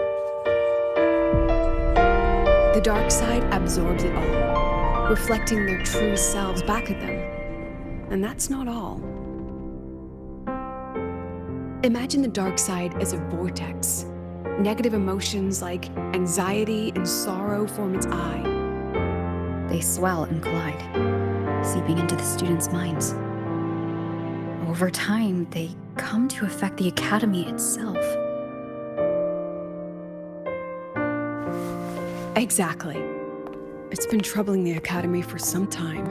The dark side absorbs it all, reflecting their true selves back at them. And that's not all. Imagine the dark side as a vortex. Negative emotions like anxiety and sorrow form its eye. They swell and collide, seeping into the students' minds. Over time, they come to affect the Academy itself. Exactly. It's been troubling the Academy for some time.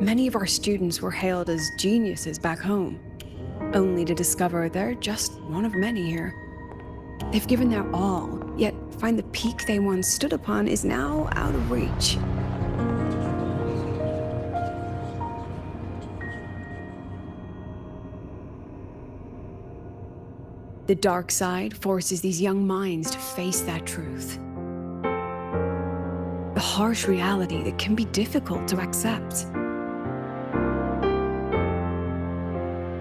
Many of our students were hailed as geniuses back home, only to discover they're just one of many here. They've given their all, yet find the peak they once stood upon is now out of reach. The dark side forces these young minds to face that truth. The harsh reality that can be difficult to accept.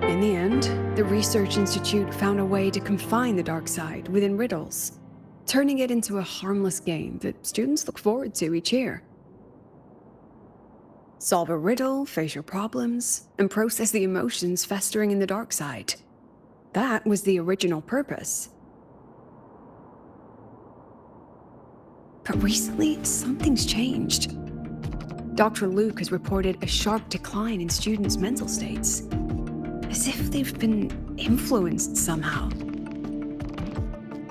In the end, the Research Institute found a way to confine the dark side within riddles, turning it into a harmless game that students look forward to each year. Solve a riddle, face your problems, and process the emotions festering in the dark side. That was the original purpose. But recently, something's changed. Dr. Luke has reported a sharp decline in students' mental states, as if they've been influenced somehow.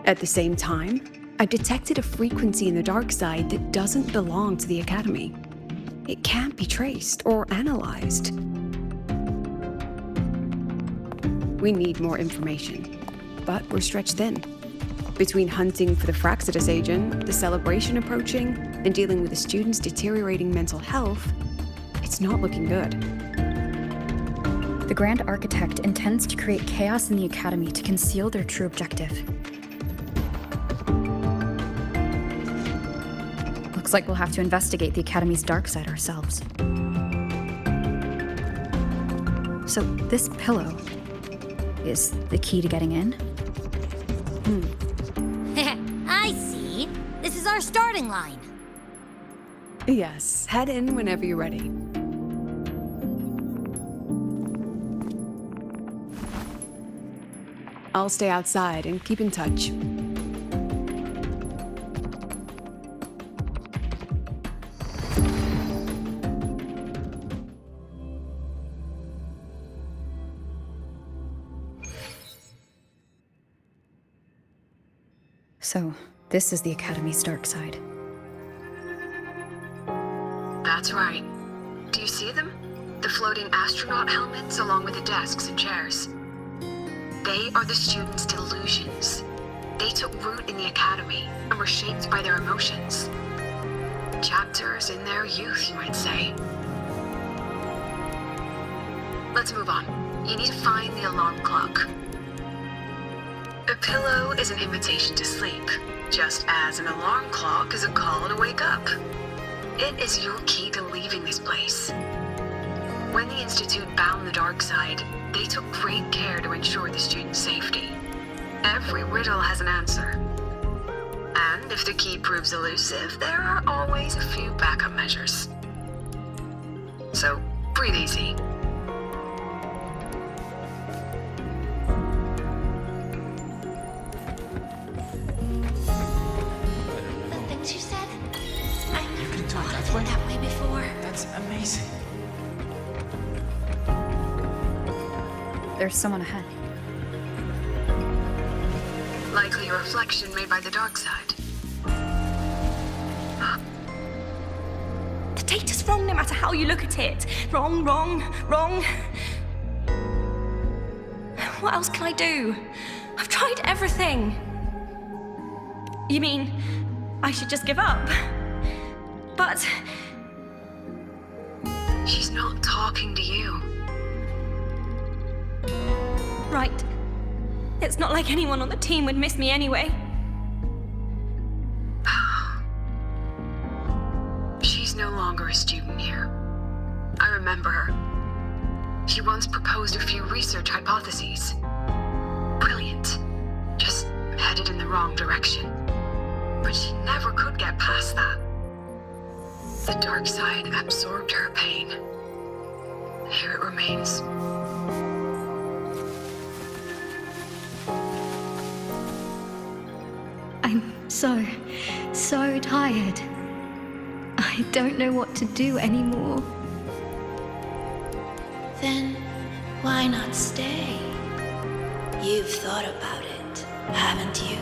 At the same time, I detected a frequency in the dark side that doesn't belong to the Academy. It can't be traced or analyzed. We need more information, but we're stretched thin. Between hunting for the Fraxidus agent, the celebration approaching, and dealing with the students' deteriorating mental health, it's not looking good. The Grand Architect intends to create chaos in the Academy to conceal their true objective. Looks like we'll have to investigate the Academy's dark side ourselves. So this pillow is the key to getting in? I see. This is our starting line. Yes, head in whenever you're ready. I'll stay outside and keep in touch. So, this is the Academy's dark side. That's right. Do you see them? The floating astronaut helmets along with the desks and chairs. They are the students' delusions. They took root in the Academy and were shaped by their emotions. Chapters in their youth, you might say. Let's move on. You need to find the alarm clock. A pillow is an invitation to sleep, just as an alarm clock is a call to wake up. It is your key to leaving this place. When the Institute bound the dark side, they took great care to ensure the students' safety. Every riddle has an answer. And if the key proves elusive, there are always a few backup measures. So, breathe easy. The things you said, I never thought of it that way before. That's amazing. There's someone ahead. Likely a reflection made by the dark side. The data's wrong no matter how you look at it. Wrong, wrong, wrong. What else can I do? I've tried everything. You mean I should just give up? But she's not talking to you. Right. It's not like anyone on the team would miss me anyway. She's no longer a student here. I remember her. She once proposed a few research hypotheses. Brilliant. Just headed in the wrong direction. But she never could get past that. The dark side absorbed her pain. Here it remains. I'm so tired. I don't know what to do anymore. Then why not stay? You've thought about it, haven't you?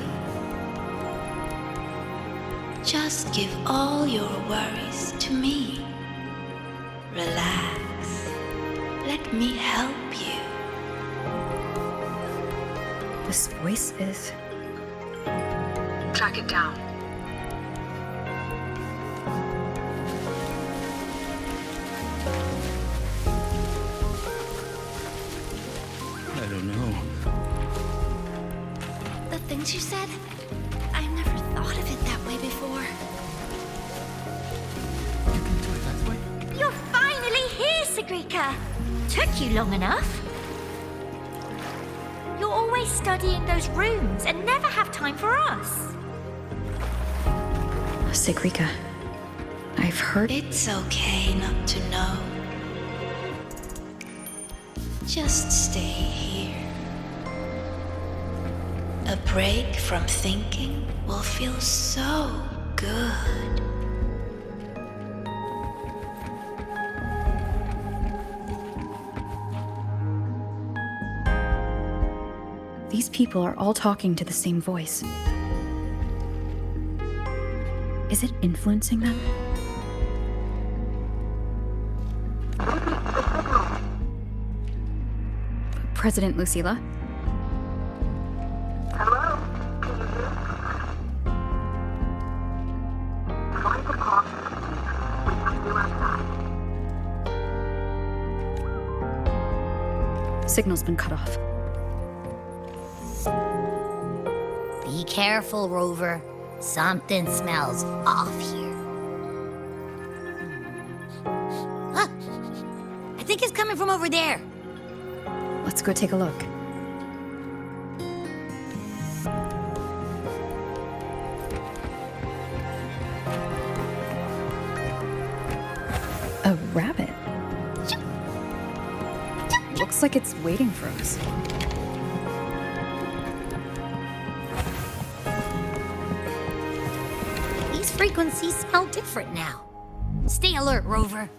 Just give all your worries to me. Relax. let me help you. This voice is... Track it down. I don't know. The things you said, I've never thought of it that way before. You're finally here, Sigrika! Took you long enough. You're always studying those rooms and never have time for us. Sigrika, I've heard... It's okay not to know. Just stay here. A break from thinking will feel so good. These people are all talking to the same voice. Is it influencing them? President Lucilla? Hello? Can you hear me? Try to call me. We can do outside. Signal's been cut off. Be careful, Rover. Something smells off here. Huh. I think it's coming from over there. Let's go take a look. A rabbit. Looks like it's waiting for us. These frequencies smell different now. Stay alert, Rover.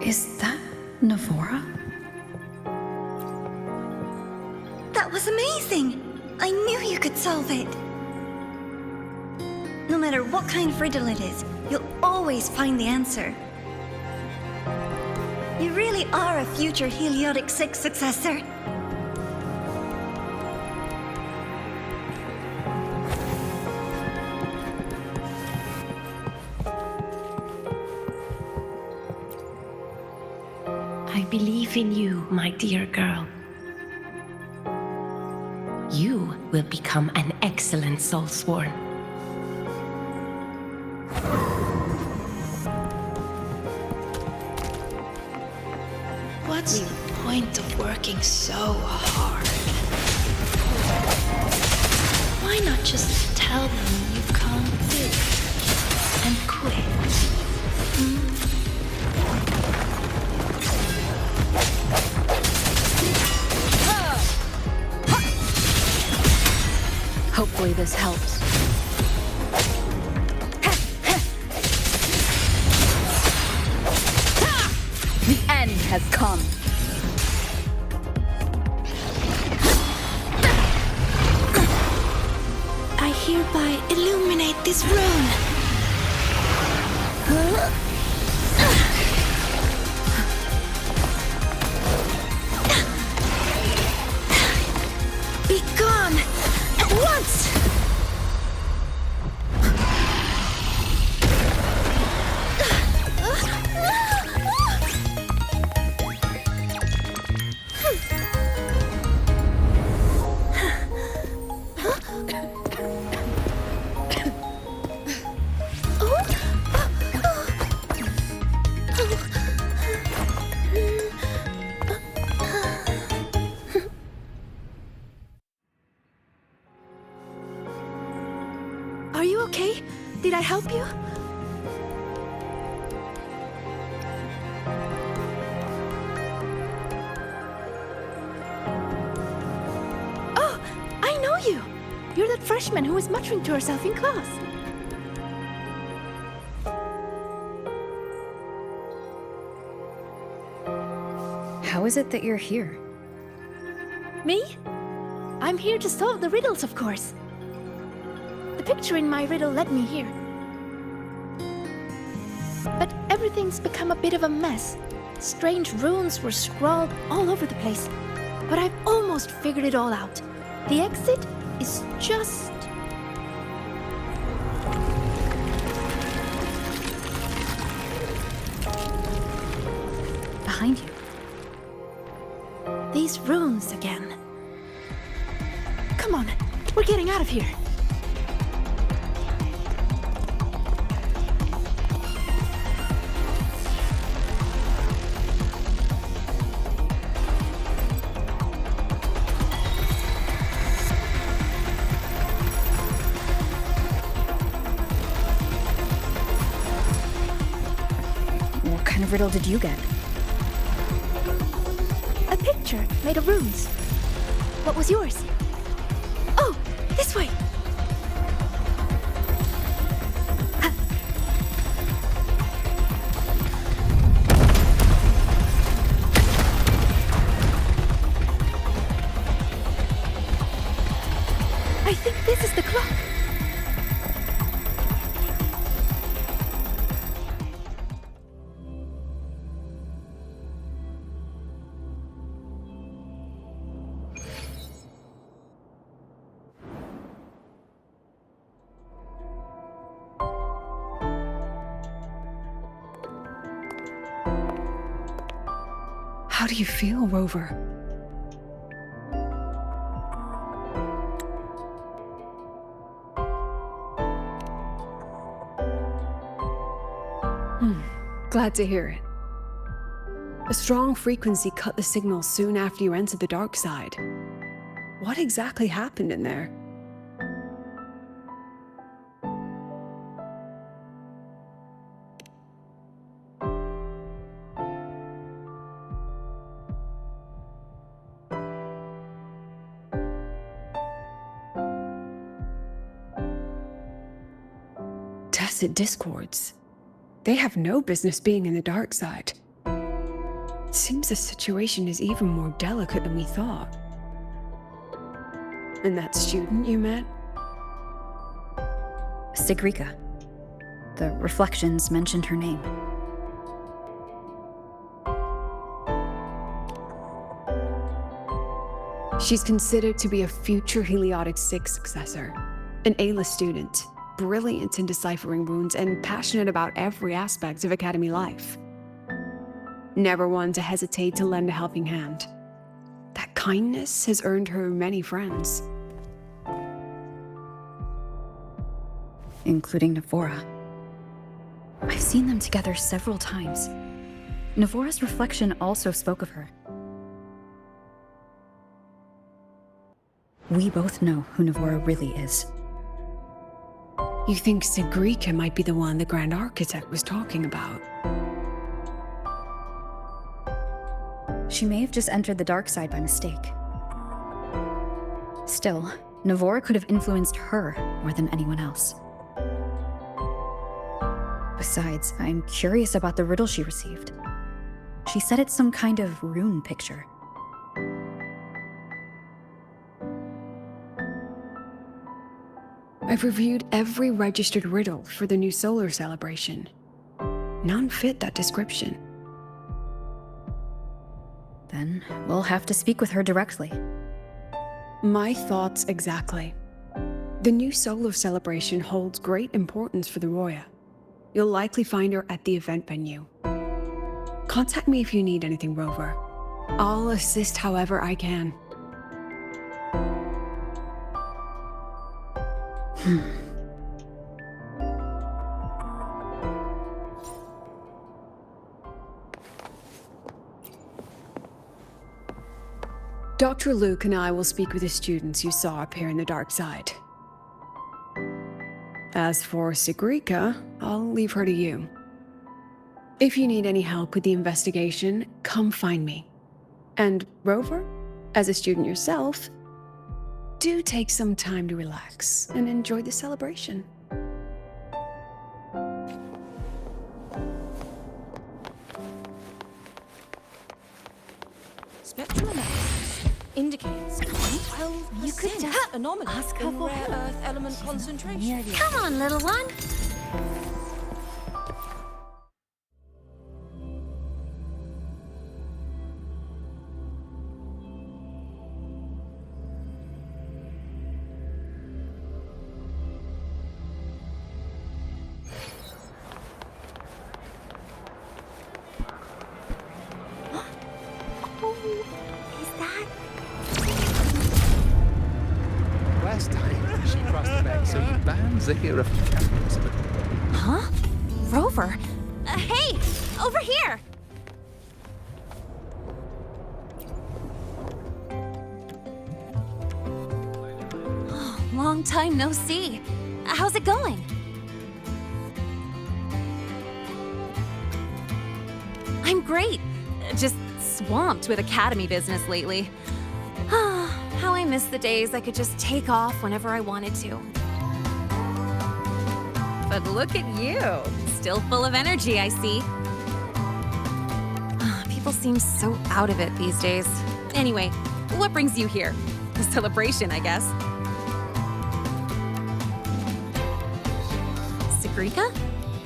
Is that Navora? That was amazing! I knew you could solve it! No matter what kind of riddle it is, you'll always find the answer. You really are a future Heliotic 6 successor. I believe in you, my dear girl. You will become an excellent Soulsworn. What's the point of working so hard? Why not just tell them you can't do it and quit? Hopefully this helps. The end has come. I hereby illuminate this room. Be gone! At once! Are you okay? Did I help you? Oh, I know you! You're that freshman who was muttering to herself in class. How is it that you're here? Me? I'm here to solve the riddles, of course. The picture in my riddle led me here. But everything's become a bit of a mess. Strange runes were scrawled all over the place. But I've almost figured it all out. The exit is just... behind you. These runes again. Come on, we're getting out of here. What kind of riddle did you get? A picture made of runes. What was yours? Oh, this way. I think this is the clock. How do you feel, Rover? Glad to hear it. A strong frequency cut the signal soon after you entered the dark side. What exactly happened in there? Tacit discords. They have no business being in the dark side. It seems the situation is even more delicate than we thought. And that student you met? Sigrika. The reflections mentioned her name. She's considered to be a future Heliotic 6 successor. An A-list student, brilliant in deciphering runes and passionate about every aspect of Academy life. Never one to hesitate to lend a helping hand. That kindness has earned her many friends. Including Navora. I've seen them together several times. Navora's reflection also spoke of her. We both know who Navora really is. You think Sigrika might be the one the Grand Architect was talking about? She may have just entered the dark side by mistake. Still, Navora could have influenced her more than anyone else. Besides, I'm curious about the riddle she received. She said it's some kind of rune picture. I've reviewed every registered riddle for the new solar celebration. None fit that description. Then we'll have to speak with her directly. My thoughts exactly. The new solar celebration holds great importance for the Roya. You'll likely find her at the event venue. Contact me if you need anything, Rover. I'll assist however I can. Dr. Luke and I will speak with the students you saw up here in the dark side. As for Sigrika, I'll leave her to you. If you need any help with the investigation, come find me. And Rover, as a student yourself, do take some time to relax and enjoy the celebration. Spectrum analysis indicates 12% You could just anomaly ask her in for rare help. earth element concentration. Come on, little one. Last time she crossed the back, so you banned Zahira from campus, but Huh? Rover? Hey! Over here! Long time no see. How's it going? I'm great. Just swamped with academy business lately. How I miss the days I could just take off whenever I wanted to. But look at you. Still full of energy, I see. People seem so out of it these days. Anyway, what brings you here? The celebration, I guess. Sigrika?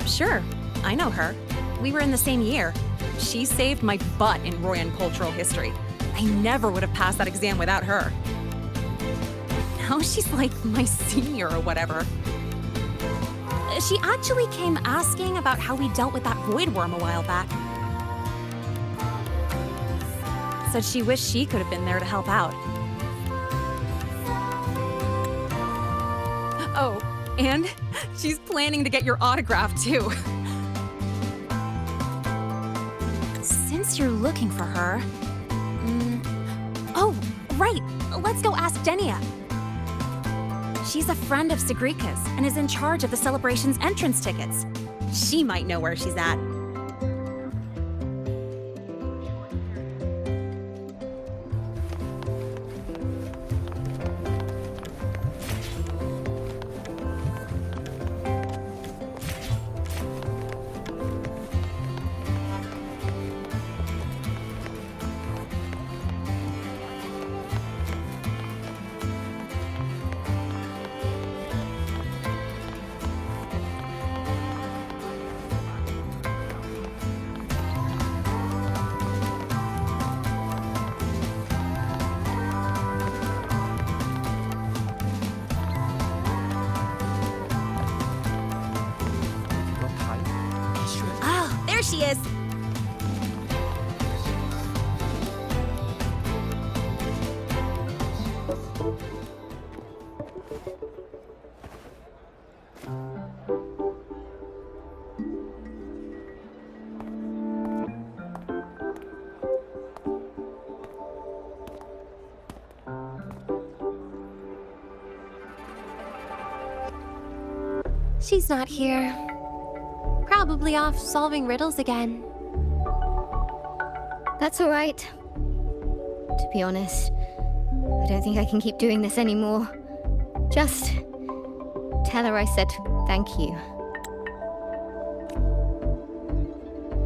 Sure, I know her. We were in the same year. She saved my butt in Royan cultural history. I never would have passed that exam without her. Now she's like my senior or whatever. She actually came asking about how we dealt with that void worm a while back. Said she wished she could have been there to help out. Oh, and she's planning to get your autograph too. Since you're looking for her... Oh, right! Let's go ask Denia. She's a friend of Sigrika's and is in charge of the celebration's entrance tickets. She might know where she's at. Oh, there she is. She's not here. Probably off solving riddles again. That's all right. To be honest, I don't think I can keep doing this anymore. Just tell her I said thank you.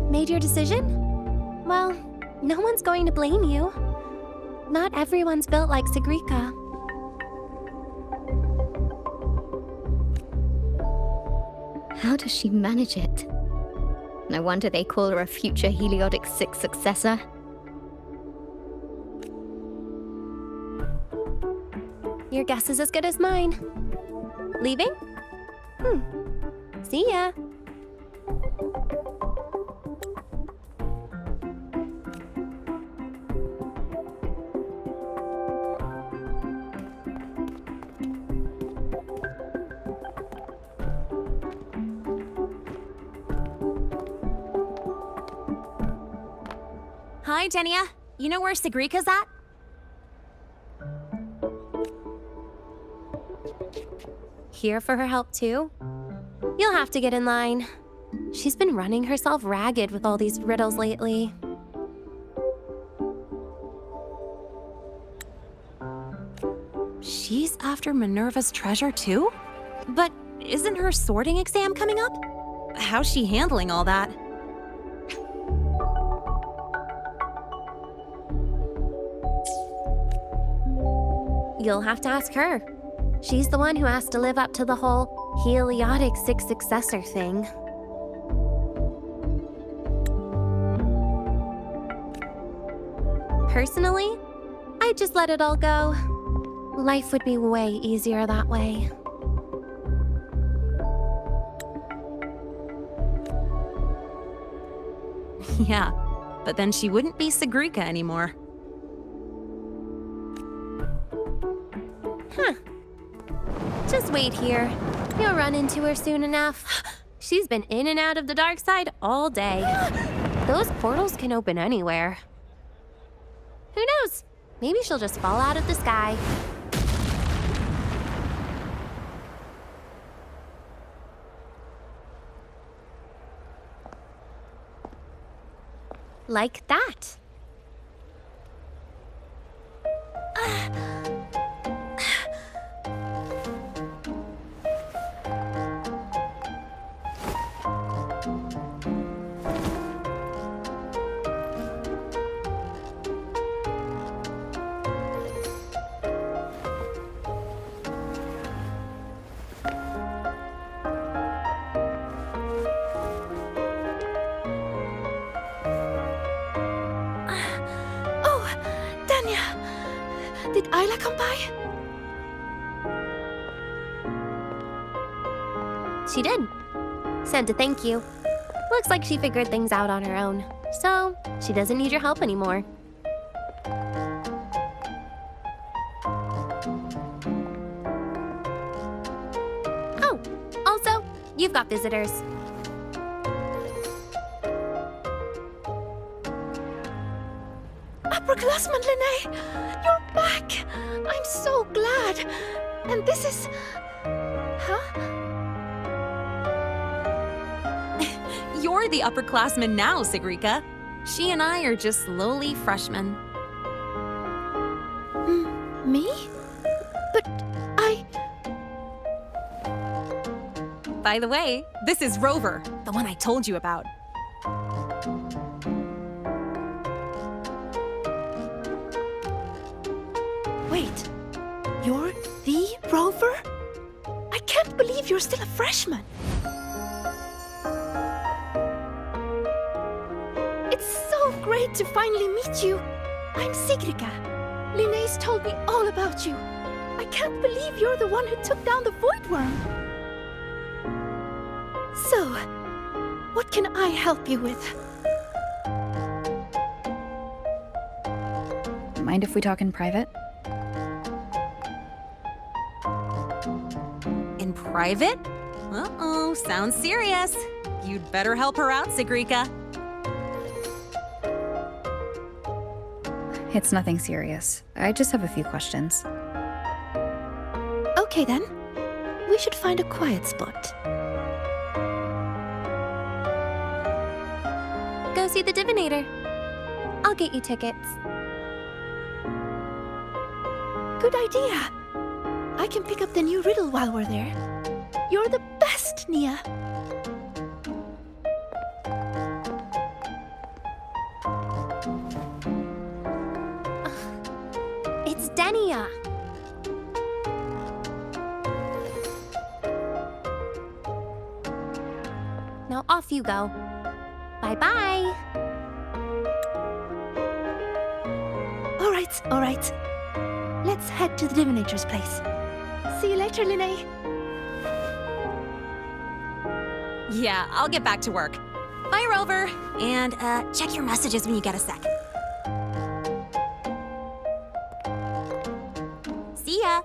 Made your decision? Well, no one's going to blame you. Not everyone's built like Sigrika. How does she manage it? No wonder they call her a future Heliotic 6 successor. Your guess is as good as mine. Leaving? See ya. Hi, Denia. You know where Sigrika's at? Here for her help too? You'll have to get in line. She's been running herself ragged with all these riddles lately. She's after Minerva's treasure too? But isn't her sorting exam coming up? How's she handling all that? You'll have to ask her. She's the one who has to live up to the whole Heliotic Six Successor thing. Personally, I'd just let it all go. Life would be way easier that way. Yeah, but then she wouldn't be Sigrika anymore. Huh. Just wait here. You'll run into her soon enough. She's been in and out of the dark side all day. Those portals can open anywhere. Who knows? Maybe she'll just fall out of the sky. Like that. Did Isla come by? She did. Sent a thank you. Looks like she figured things out on her own. So, she doesn't need your help anymore. Oh, also, you've got visitors. Upperclassman Linnae! You're back! I'm so glad! And this is... Huh? You're the upperclassman now, Sigrika. She and I are just lowly freshmen. Me? But I... By the way, this is Rover, the one I told you about. Wait, you're the Rover? I can't believe you're still a freshman. It's so great to finally meet you. I'm Sigrika. Linnaeus told me all about you. I can't believe you're the one who took down the Void Worm. So, what can I help you with? Mind if we talk in private? In private? Uh-oh, sounds serious. You'd better help her out, Sigrika. It's nothing serious. I just have a few questions. Okay then. We should find a quiet spot. Go see the Divinator. I'll get you tickets. Good idea. I can pick up the new riddle while we're there. You're the best, Nia. It's Denia. Now off you go. Bye-bye. All right. Let's head to the divinator's place. See you later, Linnae. Yeah, I'll get back to work. Bye, Rover. And, check your messages when you get a sec. See ya.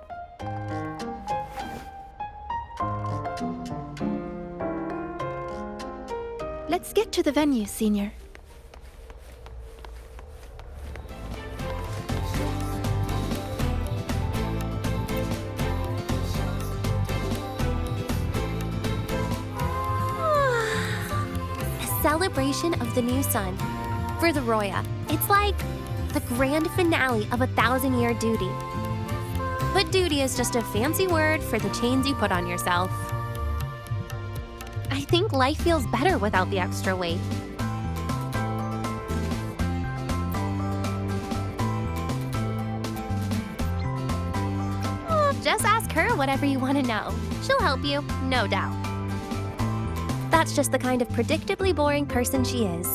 Let's get to the venue, Senior. A celebration of the new sun. For the Roya, it's like the grand finale of a 1,000-year duty. But duty is just a fancy word for the chains you put on yourself. I think life feels better without the extra weight. Just ask her whatever you want to know. She'll help you, no doubt. That's just the kind of predictably boring person she is.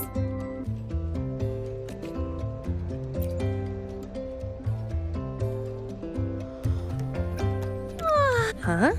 Huh?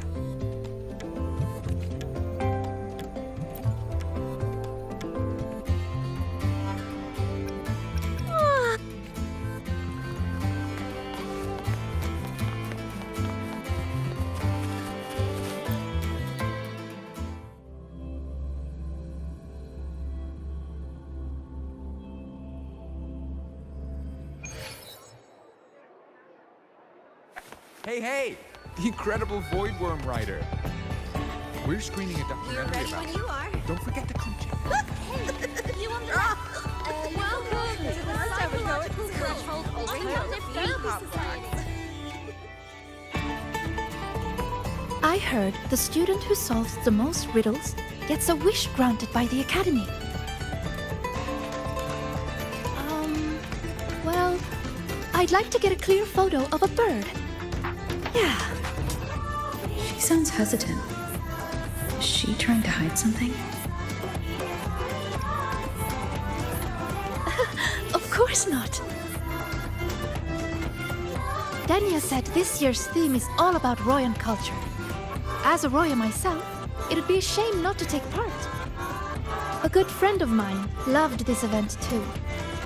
Hey! The incredible Voidworm writer. We're screening a documentary about when you are. Don't forget to come check. Hey, you on the left. Welcome to the Psychological Threshold Alternative Therapy Society. I heard the student who solves the most riddles gets a wish granted by the Academy. Well, I'd like to get a clear photo of a bird. Yeah. She sounds hesitant. Is she trying to hide something? Of course not. Dania said this year's theme is all all about Royan culture. As a Roya myself, it would be a shame not to take part. A good friend of mine loved this event too.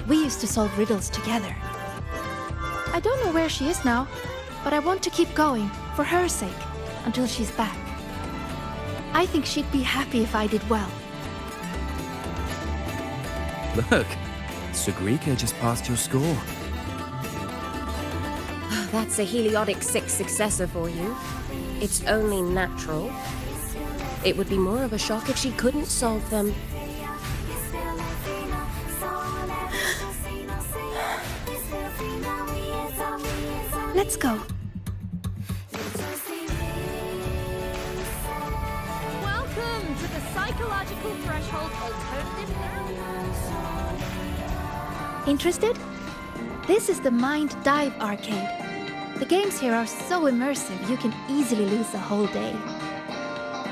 We used to solve riddles together. I don't know where she is now, but I want to keep going, for her sake, until she's back. I think she'd be happy if I did well. Look, Sagrika just passed your score. That's a Heliotic 6 successor for you. It's only natural. It would be more of a shock if she couldn't solve them. Let's go. Welcome to the Psychological Threshold Alternative Therapy. Interested? This is the Mind Dive Arcade. The games here are so immersive you can easily lose a whole day.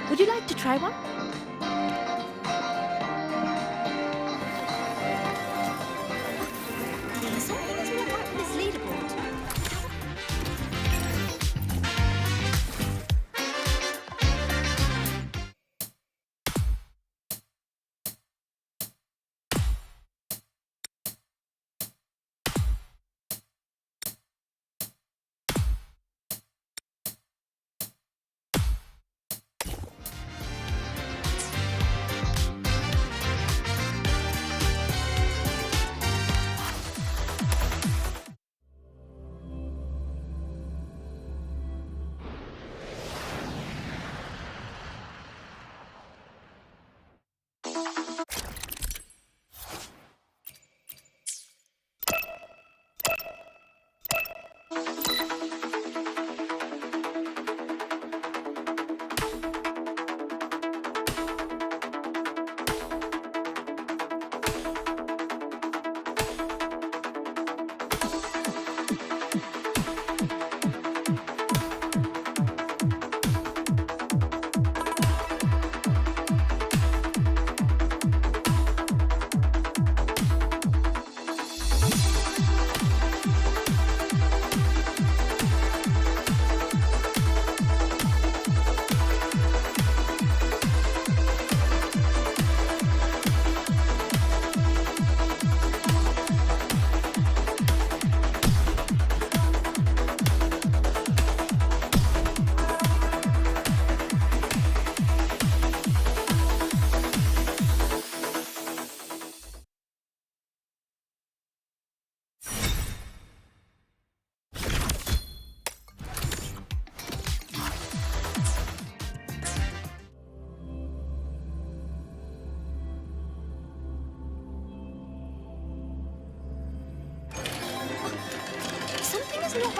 Would you like to try one? Something is not right with this leaderboard.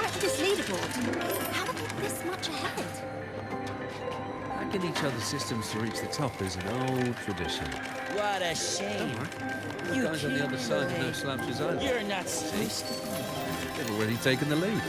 right with this leaderboard? How are they this much ahead? Hacking each other's systems to reach the top is an old tradition. What a shame. The You guys on the other can't side play. know slouches either. You're not supposed to. They've already taken the lead.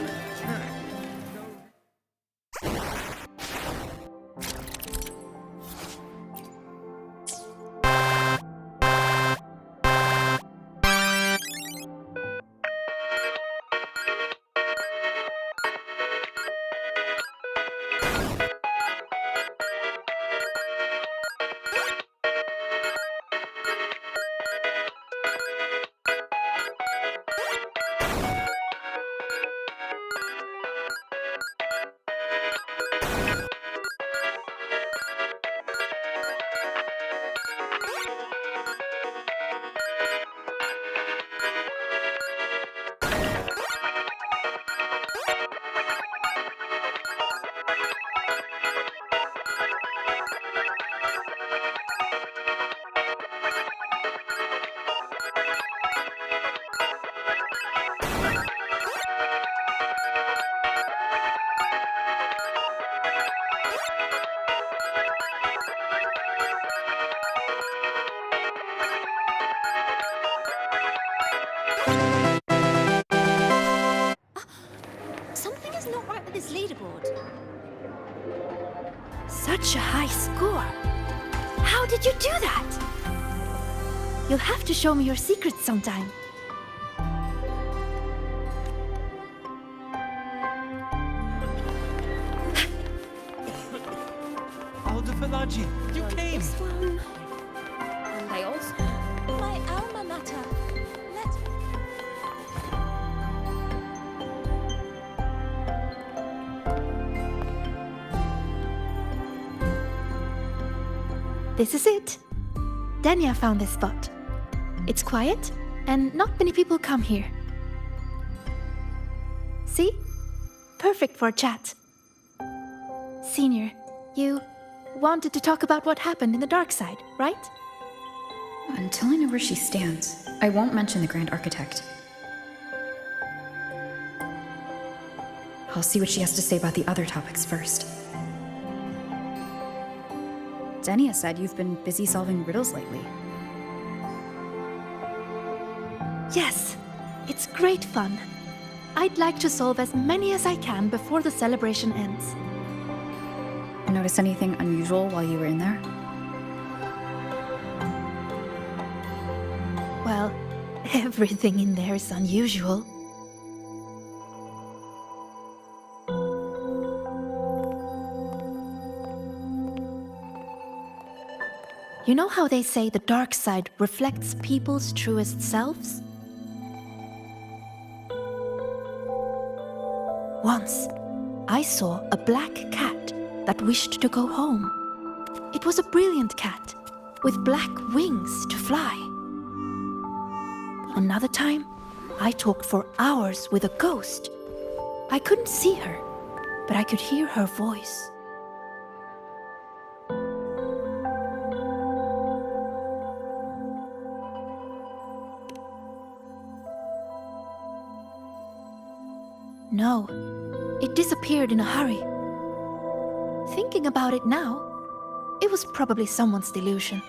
Something is not right with this leaderboard. Such a high score. How did you do that? You'll have to show me your secrets sometime. Aldefalaji, you came! This one. And I also. My alma mater. Let. This is it. Dania found this spot. It's quiet, and not many people come here. See? Perfect for a chat. Senior, you wanted to talk about what happened in the dark side, right? Until I know where she stands, I won't mention the Grand Architect. I'll see what she has to say about the other topics first. Denia said you've been busy solving riddles lately. Yes, it's great fun. I'd like to solve as many as I can before the celebration ends. Notice anything unusual while you were in there? Well, everything in there is unusual. You know how they say the dark side reflects people's truest selves? Once, I saw a black cat that wished to go home. It was a brilliant cat, with black wings to fly. Another time, I talked for hours with a ghost. I couldn't see her, but I could hear her voice. No, it disappeared in a hurry. Thinking about it now, it was probably someone's delusion.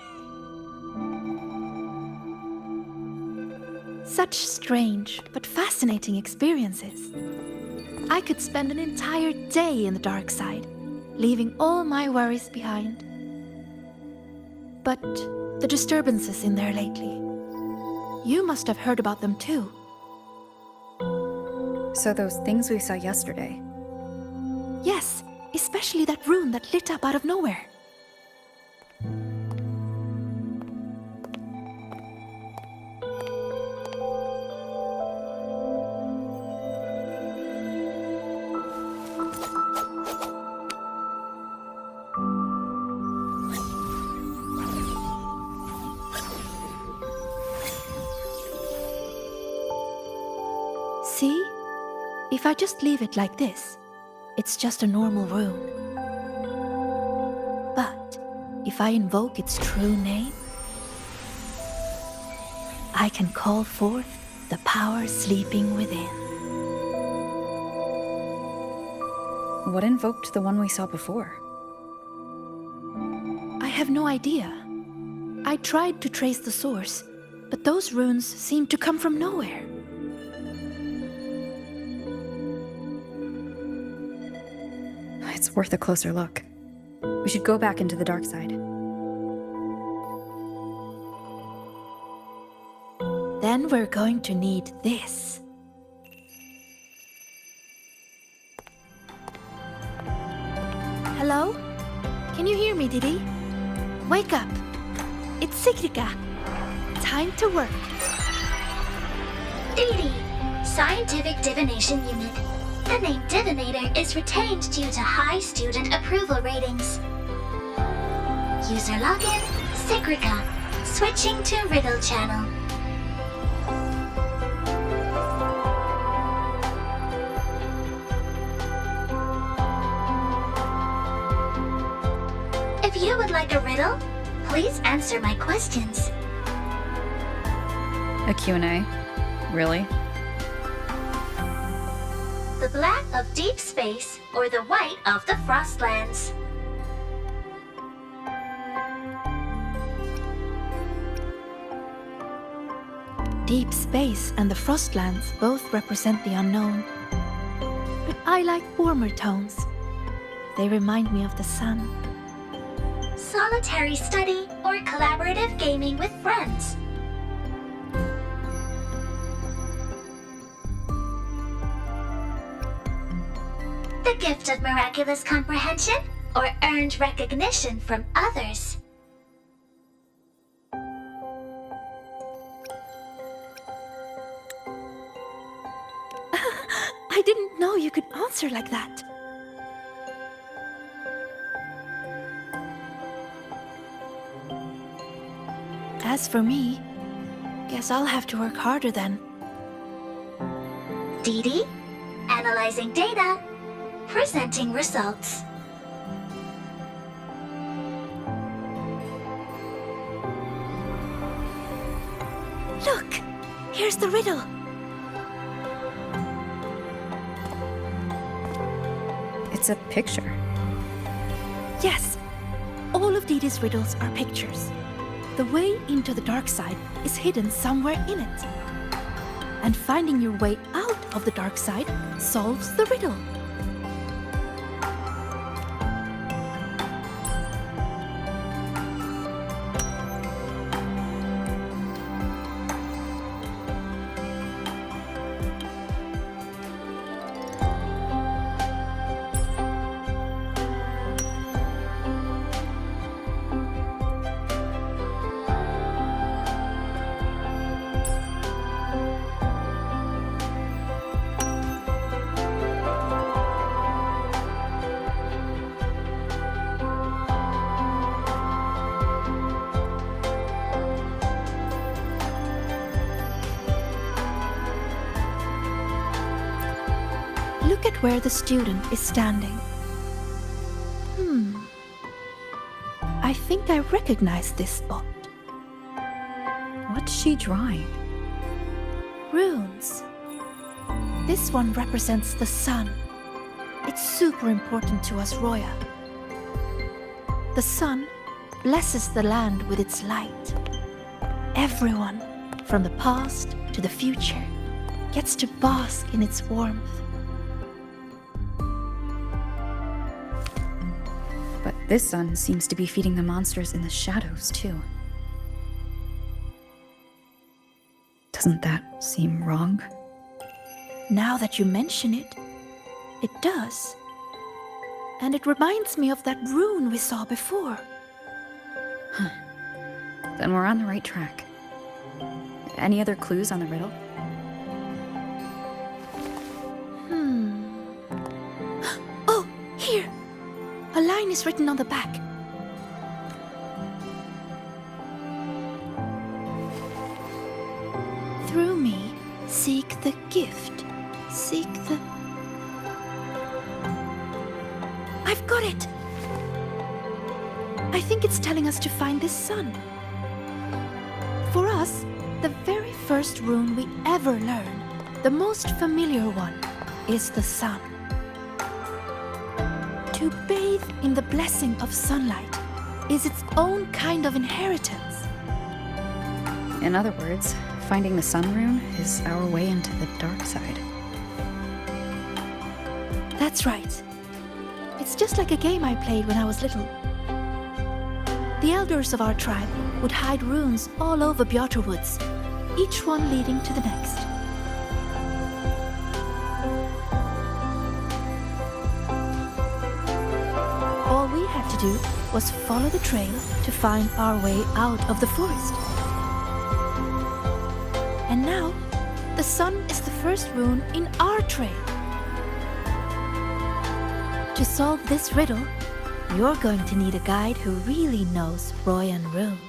Such strange but fascinating experiences. I could spend an entire day in the dark side, leaving all my worries behind. But the disturbances in there lately, you must have heard about them too. So those things we saw yesterday. Yes, especially that rune that lit up out of nowhere. See? If I just leave it like this, it's just a normal rune. But if I invoke its true name, I can call forth the power sleeping within. What invoked the one we saw before? I have no idea. I tried to trace the source, but those runes seemed to come from nowhere. It's worth a closer look. We should go back into the dark side. Then we're going to need this. Hello? Can you hear me, Didi? Wake up! It's Sigrika. Time to work. DD, Scientific Divination Unit. The name Divinator is retained due to high student approval ratings. User login, Sigrika. Switching to Riddle Channel. If you would like a riddle, please answer my questions. A Q&A? Really? The black of deep space or the white of the Frostlands? Deep space and the Frostlands both represent the unknown. But I like warmer tones. They remind me of the sun. Solitary study or collaborative gaming with friends? The gift of miraculous comprehension or earned recognition from others? I didn't know you could answer like that. As for me, guess I'll have to work harder then. DD, analyzing data, presenting results. Look! Here's the riddle. It's a picture. Yes, all of Didi's riddles are pictures. The way into the dark side is hidden somewhere in it. And finding your way out of the dark side solves the riddle. Look at where the student is standing. I think I recognize this spot. What's she drawing? Runes. This one represents the sun. It's super important to us, Roya. The sun blesses the land with its light. Everyone, from the past to the future, gets to bask in its warmth. But this sun seems to be feeding the monsters in the shadows, too. Doesn't that seem wrong? Now that you mention it, it does. And it reminds me of that rune we saw before. Huh. Then we're on the right track. Any other clues on the riddle? Oh, here! A line is written on the back. Through me, seek the gift. Seek the... I've got it! I think it's telling us to find this sun. For us, the very first rune we ever learn, the most familiar one, is the sun. To bathe in the blessing of sunlight is its own kind of inheritance. In other words, finding the sun rune is our way into the dark side. That's right. It's just like a game I played when I was little. The elders of our tribe would hide runes all over Bjartur Woods, each one leading to the next. All we had to do was follow the trail to find our way out of the forest. And now, the sun is the first rune in our trail. To solve this riddle, you're going to need a guide who really knows Royan runes.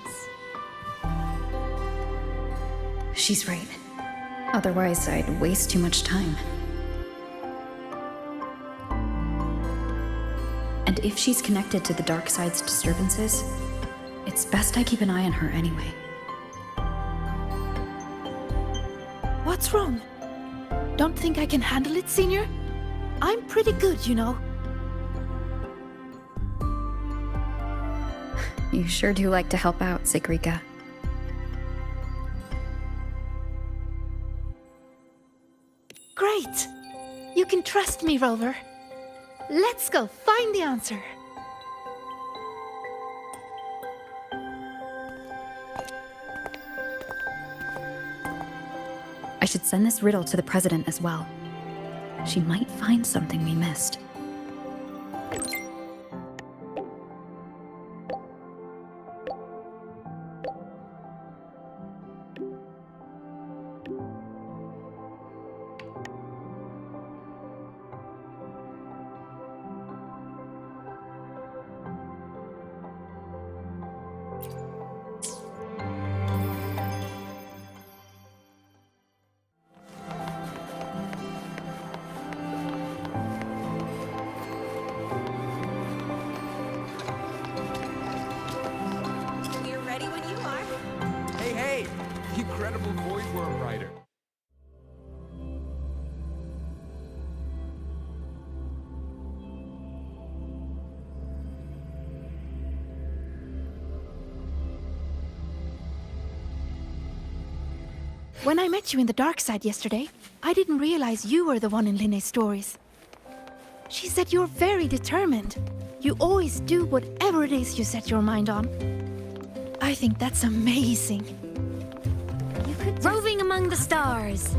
She's right. Otherwise, I'd waste too much time. And if she's connected to the dark side's disturbances, it's best I keep an eye on her anyway. What's wrong? Don't think I can handle it, Senior? I'm pretty good, you know. You sure do like to help out, Sigrika. Great! You can trust me, Rover. Let's go find the answer. I should send this riddle to the president as well. She might find something we missed. We're ready when you are. Hey! The incredible Voidworm Rider. When I met you in the dark side yesterday, I didn't realize you were the one in Linne's stories. She said you're very determined. You always do whatever it is you set your mind on. I think that's amazing. Roving among the stars.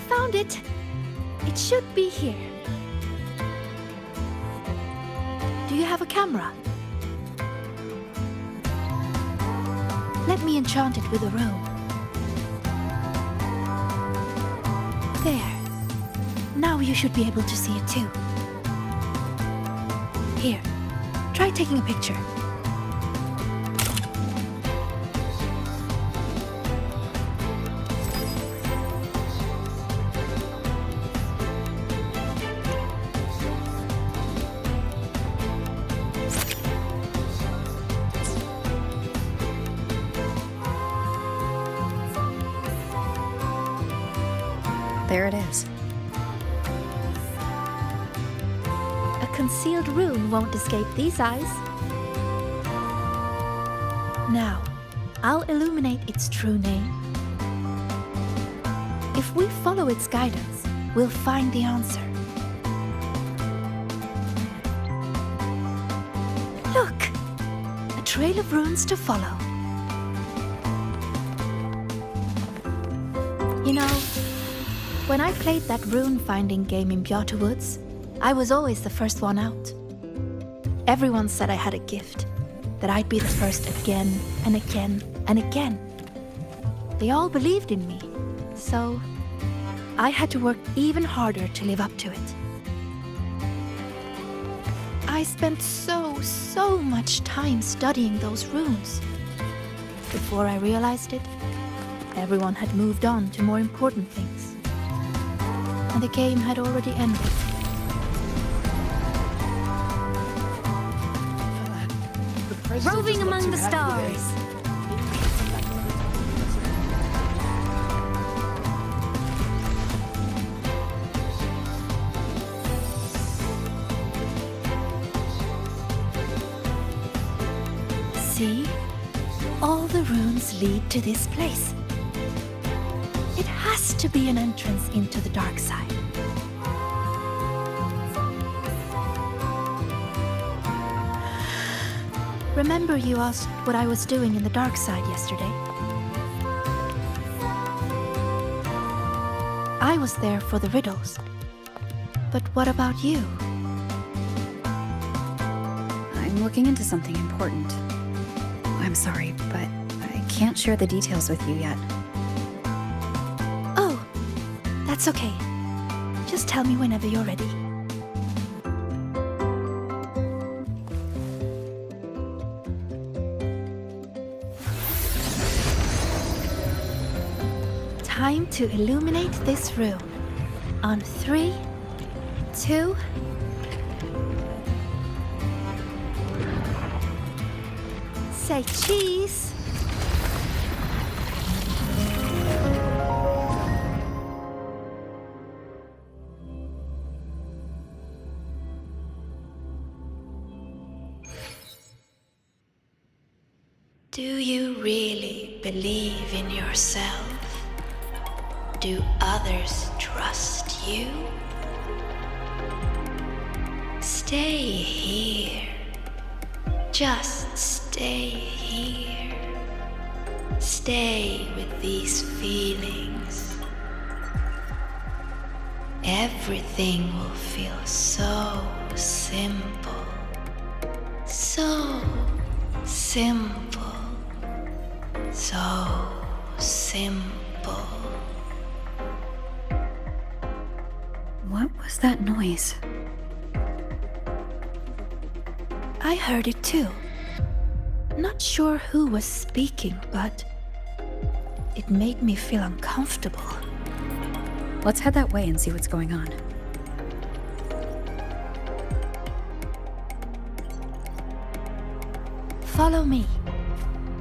Found it. It should be here. Do you have a camera? Let me enchant it with a robe. There. Now you should be able to see it too. Here, try taking a picture. There it is. A concealed rune won't escape these eyes. Now, I'll illuminate its true name. If we follow its guidance, we'll find the answer. Look! A trail of runes to follow. You know, when I played that rune-finding game in Bjartur Woods, I was always the first one out. Everyone said I had a gift, that I'd be the first again and again and again. They all believed in me, so I had to work even harder to live up to it. I spent so much time studying those runes. Before I realized it, everyone had moved on to more important things. And the game had already ended. roving among the stars. See? All the runes lead to this place. It has to be an entrance into the dark side. Remember you asked what I was doing in the dark side yesterday? I was there for the riddles. But what about you? I'm looking into something important. I'm sorry, but I can't share the details with you yet. Oh, that's okay. Just tell me whenever you're ready. Time to illuminate this room. On 3, 2... Say cheese! Do you really believe in yourself? Do others trust you? Stay here. Just stay here. Stay with these feelings. Everything will feel so simple. So simple. So simple. What was that noise? I heard it too. Not sure who was speaking, but it made me feel uncomfortable. Let's head that way and see what's going on. Follow me.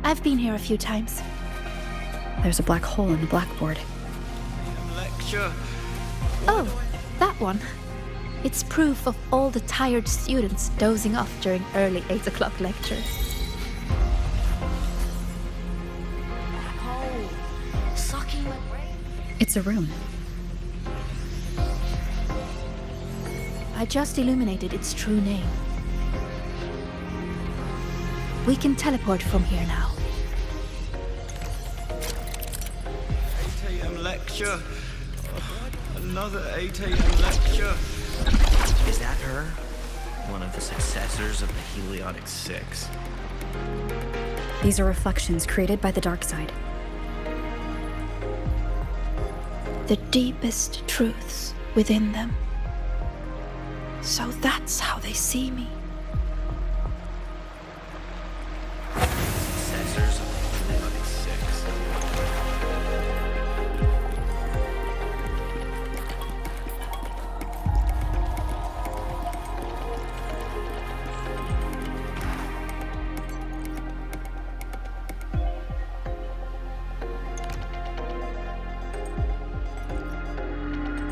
I've been here a few times. There's a black hole in the blackboard. Lecture. Oh, that one. It's proof of all the tired students dozing off during early 8 o'clock lectures. It's a rune. I just illuminated its true name. We can teleport from here now. 8 a.m. lecture. Another 8 a.m. lecture. Is that her? One of the successors of the Heliodic Six. These are reflections created by the dark side. The deepest truths within them. So that's how they see me. Successors of the Heliodic Six.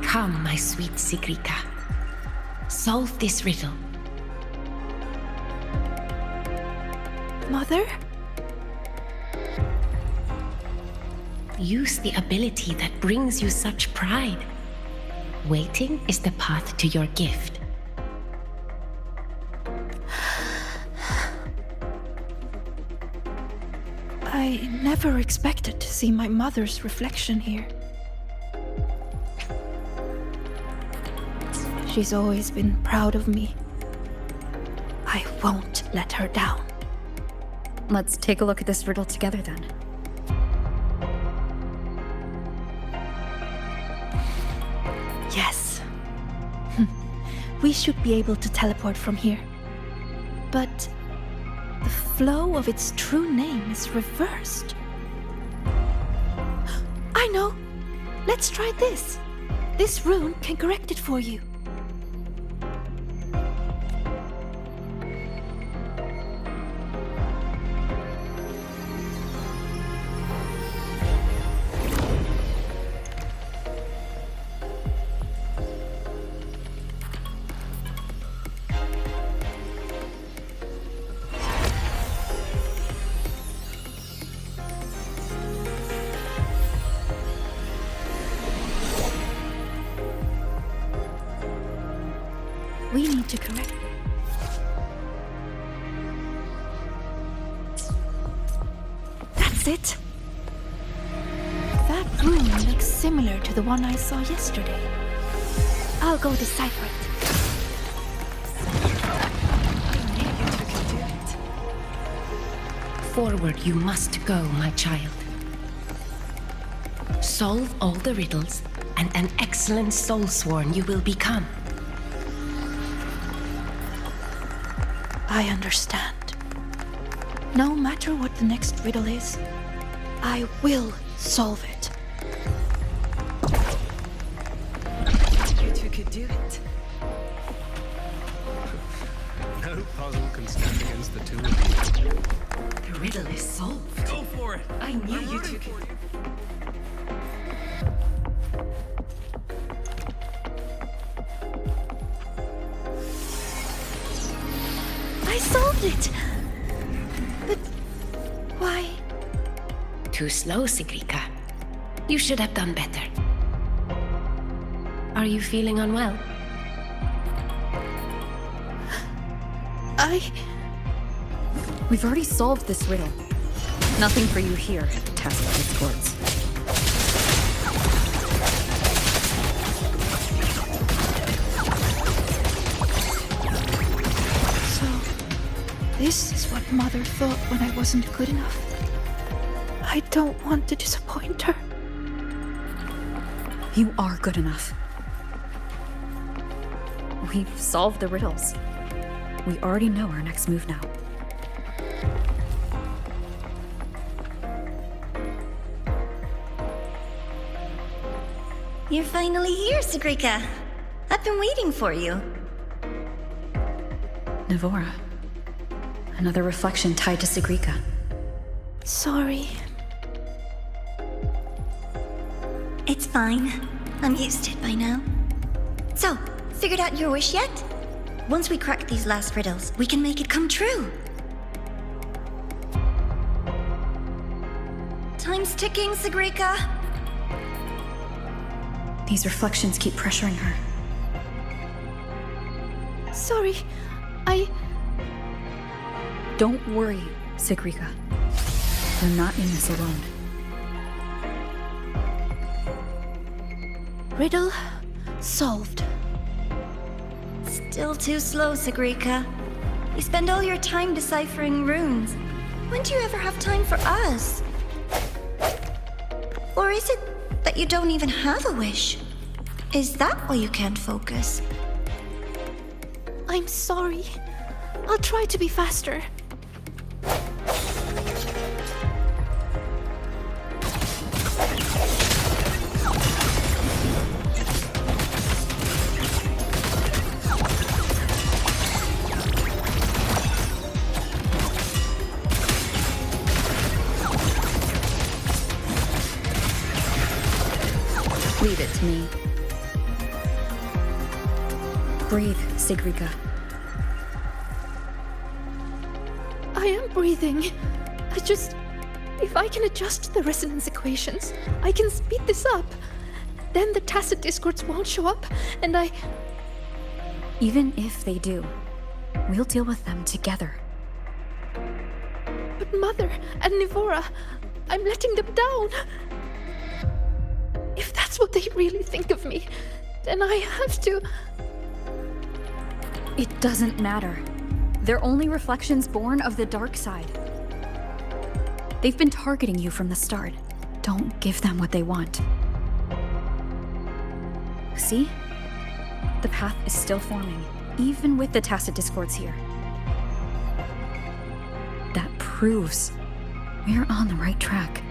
Come, my sweet Sigrika. Solve this riddle. Mother? Use the ability that brings you such pride. Waiting is the path to your gift. I never expected to see my mother's reflection here. She's always been proud of me. I won't let her down. Let's take a look at this riddle together then. Yes. We should be able to teleport from here. But the flow of its true name is reversed. I know! Let's try this. This rune can correct it for you. to correct. That's it. That room looks similar to the one I saw yesterday. I'll go decipher it. Forward you must go, my child. Solve all the riddles, and an excellent soulsworn you will become. I understand. No matter what the next riddle is, I will solve it. You two could do it. No puzzle can stand against the two of you. The riddle is solved. Go for it! I knew you two could. I solved it! But why? Too slow, Sigrika. You should have done better. Are you feeling unwell? We've already solved this riddle. Nothing for you here, Tacit Discords. So, this is what Mother thought when I wasn't good enough. I don't want to disappoint her. You are good enough. We've solved the riddles. We already know our next move now. You're finally here, Sigrika. I've been waiting for you. Navora. Another reflection tied to Sigrika. Sorry. It's fine. I'm used to it by now. So, figured out your wish yet? Once we crack these last riddles, we can make it come true. Time's ticking, Sigrika. These reflections keep pressuring her. Sorry, Don't worry, Sigrika. You're not in this alone. Riddle solved. Still too slow, Sigrika. You spend all your time deciphering runes. When do you ever have time for us? Or is it that you don't even have a wish? Is that why you can't focus? I'm sorry. I'll try to be faster. Leave it to me. Breathe, Sigrika. I am breathing. If I can adjust the resonance equations, I can speed this up. Then the Tacit Discords won't show up, and Even if they do, we'll deal with them together. But Mother and Navora, I'm letting them down. If that's what they really think of me, then I have to... It doesn't matter. They're only reflections born of the dark side. They've been targeting you from the start. Don't give them what they want. See? The path is still forming, even with the Tacit Discords here. That proves we're on the right track.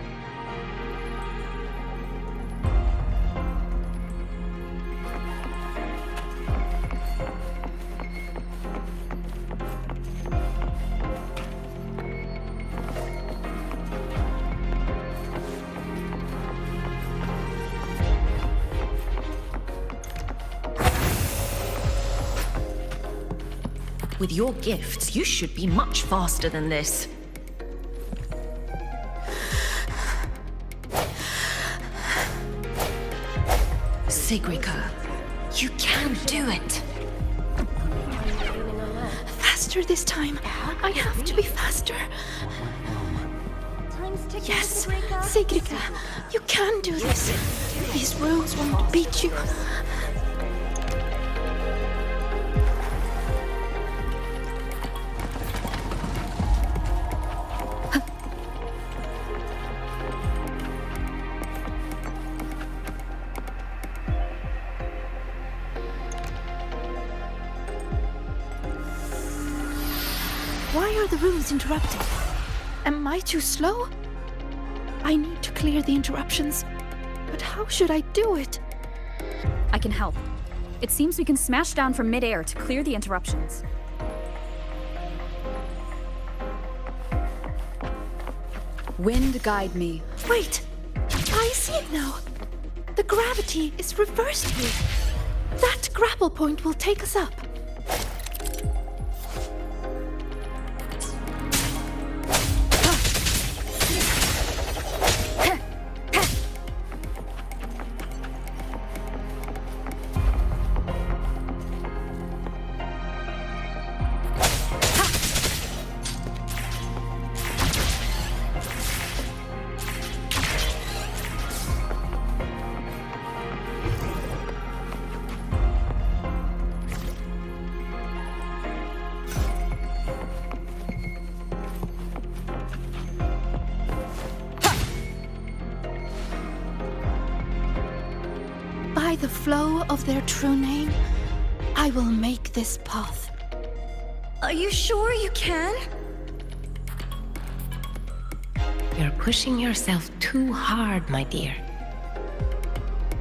With your gifts, you should be much faster than this. Sigrika, you can do it. faster this time. I have to be faster. Yes, Sigrika, you can do this. These rules won't beat you. Why are the runes interrupted? Am I too slow? I need to clear the interruptions, but how should I do it? I can help. It seems we can smash down from midair to clear the interruptions. Wind guide me. Wait! I see it now! The gravity is reversed here. That grapple point will take us up. By the flow of their true name, I will make this path. Are you sure you can? You're pushing yourself too hard, my dear.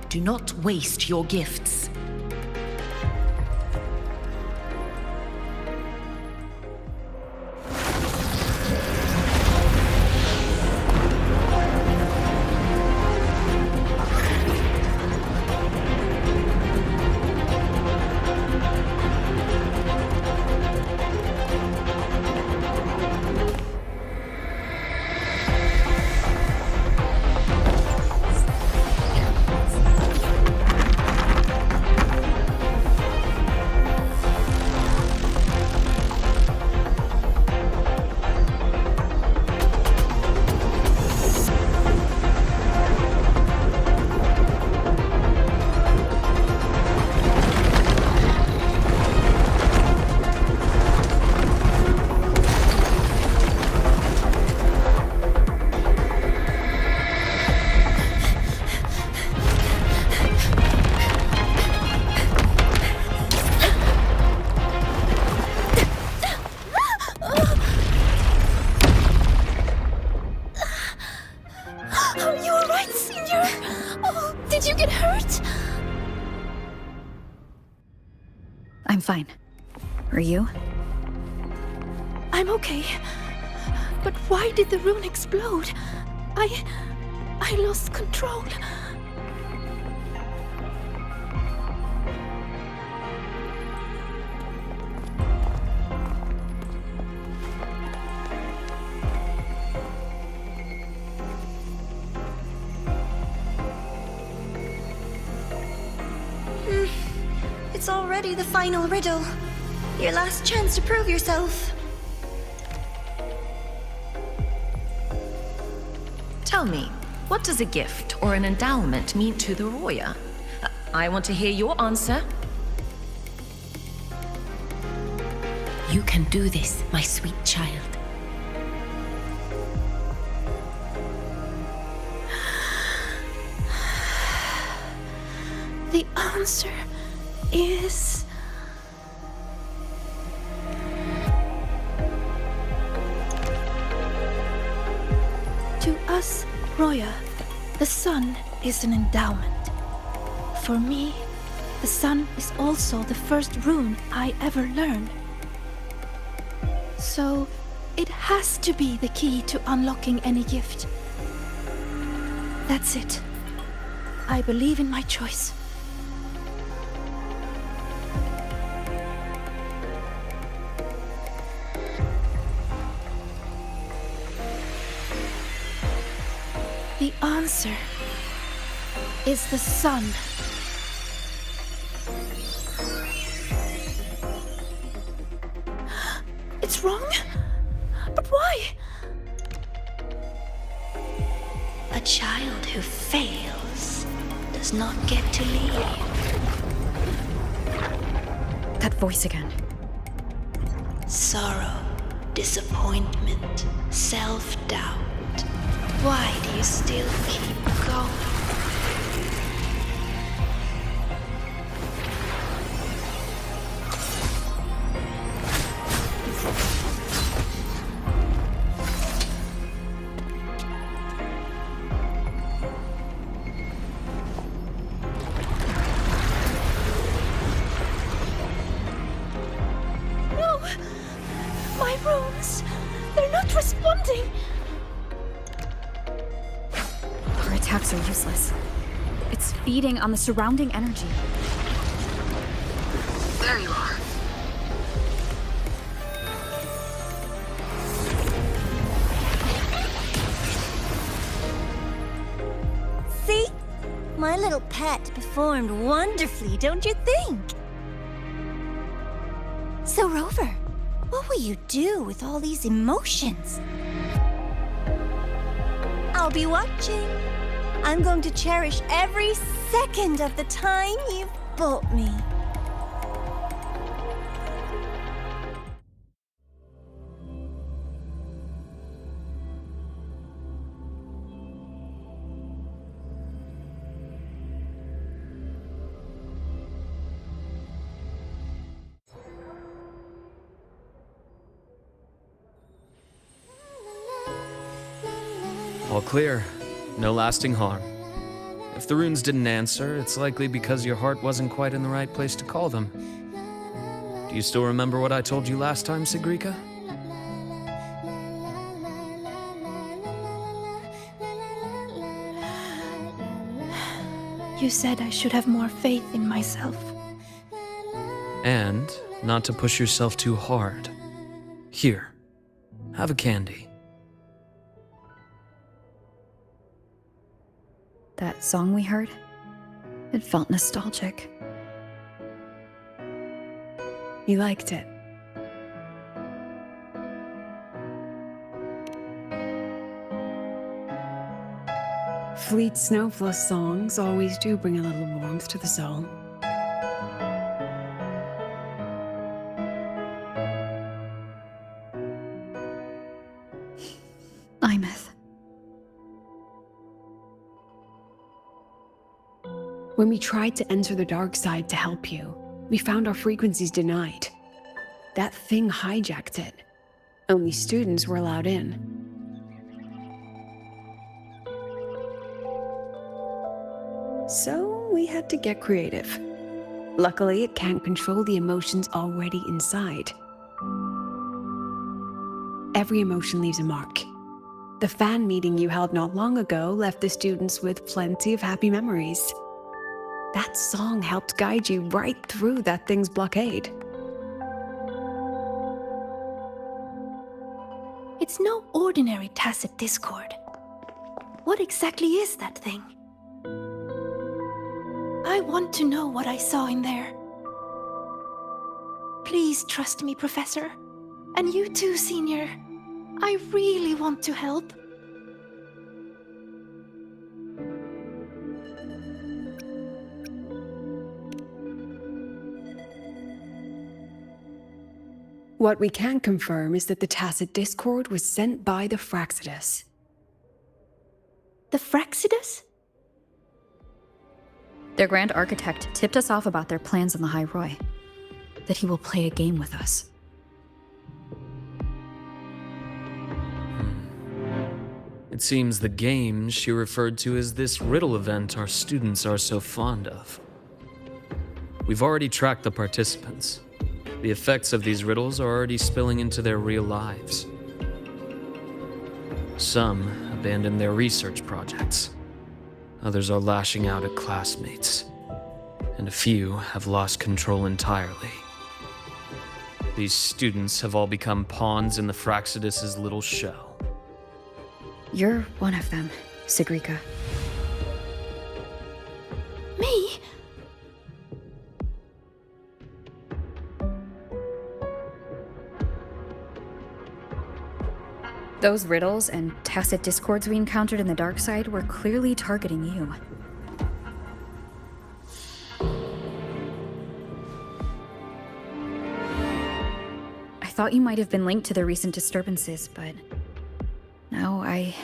Do not waste your gifts. I'm fine. Are you? I'm okay. But why did the rune explode? I lost control. It's already the final riddle. Your last chance to prove yourself. Tell me, what does a gift or an endowment mean to the Roya? I want to hear your answer. You can do this, my sweet child. The answer is... To us, Roya, the sun is an endowment. For me, the sun is also the first rune I ever learned. So, it has to be the key to unlocking any gift. That's it. I believe in my choice. The answer is the sun. A child who fails does not get to leave. That voice again. Sorrow, disappointment, self-doubt. Why do you still keep going? My runes! They're not responding! Our attacks are useless. It's feeding on the surrounding energy. There you are. See? My little pet performed wonderfully, don't you think? So, Rover, what will you do with all these emotions? I'll be watching. I'm going to cherish every second of the time you've bought me. All clear. No lasting harm. If the runes didn't answer, it's likely because your heart wasn't quite in the right place to call them. Do you still remember what I told you last time, Sigrika? You said I should have more faith in myself. And not to push yourself too hard. Here, have a candy. That song we heard, it felt nostalgic. You liked it? Fleet Snowfluff songs always do bring a little warmth to the soul. Imeth. When we tried to enter the dark side to help you, we found our frequencies denied. That thing hijacked it. Only students were allowed in. So we had to get creative. Luckily, it can't control the emotions already inside. Every emotion leaves a mark. The fan meeting you held not long ago left the students with plenty of happy memories. That song helped guide you right through that thing's blockade. It's no ordinary tacit discord. What exactly is that thing? I want to know what I saw in there. Please trust me, Professor. And you too, Senior. I really want to help. What we can confirm is that the tacit discord was sent by the Fraxidus. The Fraxidus? Their Grand Architect tipped us off about their plans on the Lahai Roi. That he will play a game with us. It seems the game she referred to as this riddle event our students are so fond of. We've already tracked the participants. The effects of these riddles are already spilling into their real lives. Some abandoned their research projects. Others are lashing out at classmates. And a few have lost control entirely. These students have all become pawns in the Fraxidus' little show. You're one of them, Sigrika. Me? Those riddles and tacit discords we encountered in the dark side were clearly targeting you. I thought you might have been linked to the recent disturbances, but now I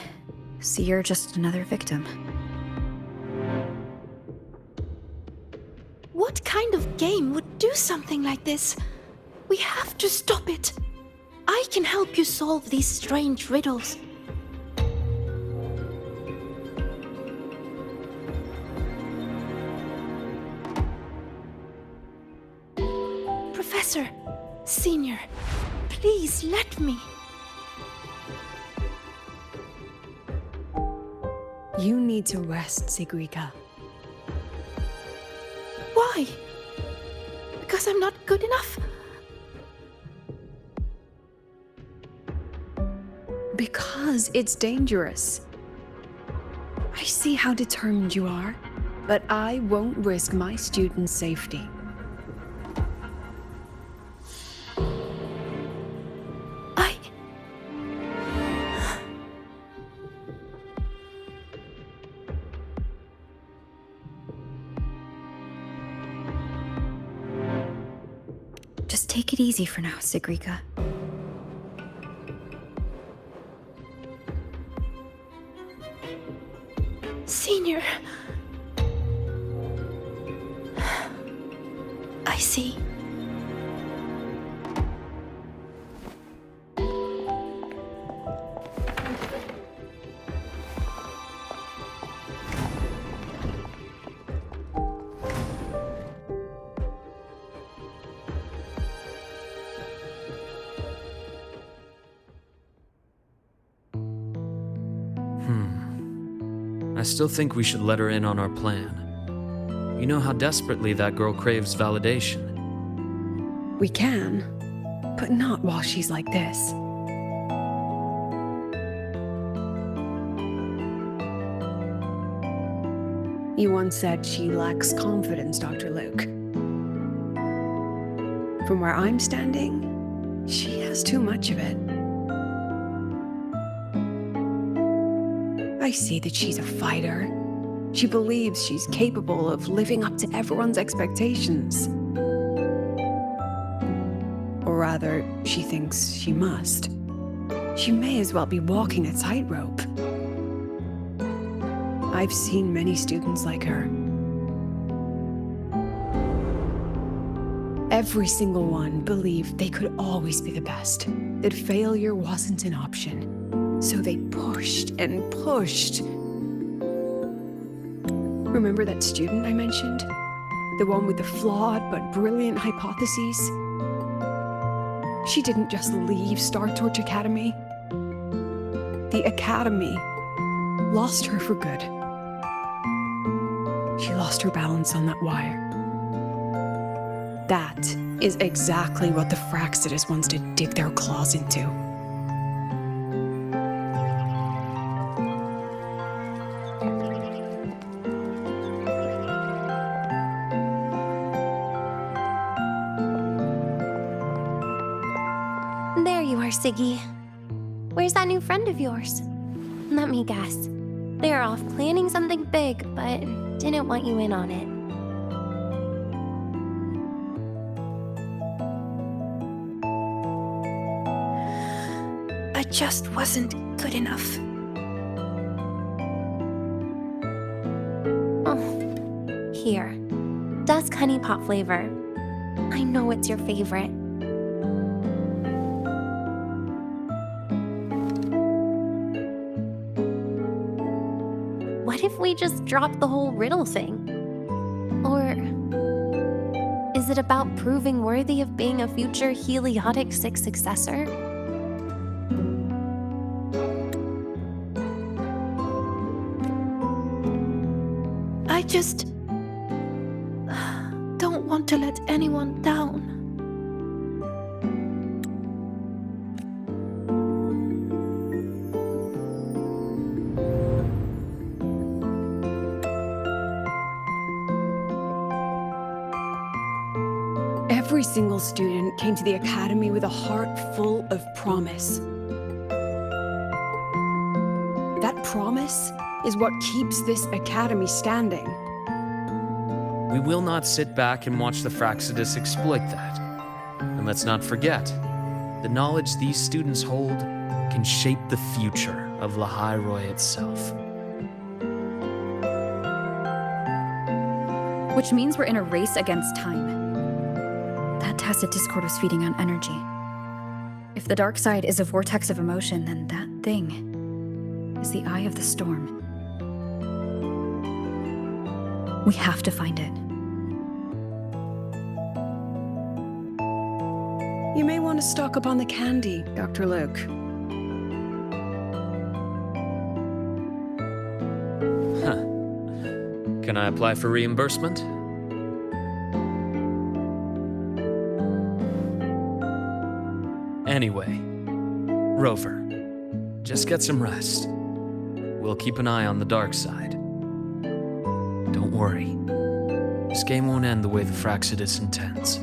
see you're just another victim. What kind of game would do something like this? We have to stop it. I can help you solve these strange riddles. Professor, Senior, please let me. You need to rest, Sigrika. Why? Because I'm not good enough? Because it's dangerous. I see how determined you are, but I won't risk my students' safety. Just take it easy for now, Sigrika. Senior. I see. I still think we should let her in on our plan. You know how desperately that girl craves validation. We can, but not while she's like this. You once said she lacks confidence, Dr. Luke. From where I'm standing, she has too much of it. I see that she's a fighter. She believes she's capable of living up to everyone's expectations. Or rather, she thinks she must. She may as well be walking a tightrope. I've seen many students like her. Every single one believed they could always be the best, that failure wasn't an option. So they pushed and pushed. Remember that student I mentioned? The one with the flawed but brilliant hypotheses? She didn't just leave Star Torch Academy. The Academy lost her for good. She lost her balance on that wire. That is exactly what the Fraxidus wants to dig their claws into. There you are, Siggy. Where's that new friend of yours? Let me guess. They're off planning something big, but didn't want you in on it. I just wasn't good enough. Oh, here. Dusk honey pot flavor. I know it's your favorite. What if we just drop the whole riddle thing? Or is it about proving worthy of being a future Heliotic 6 successor? I just don't want to let anyone down. Every single student came to the academy with a heart full of promise. promise is what keeps this academy standing. We will not sit back and watch the Fraxidus exploit that. And let's not forget, the knowledge these students hold can shape the future of Lahai Roi itself. Which means we're in a race against time. That tacit discord was feeding on energy. If the dark side is a vortex of emotion, then that thing is the eye of the storm. We have to find it. You may want to stock up on the candy, Dr. Luke. Huh. Can I apply for reimbursement? Anyway, Rover, just get some rest. We'll keep an eye on the dark side. Don't worry. This game won't end the way the Fraxidus intends.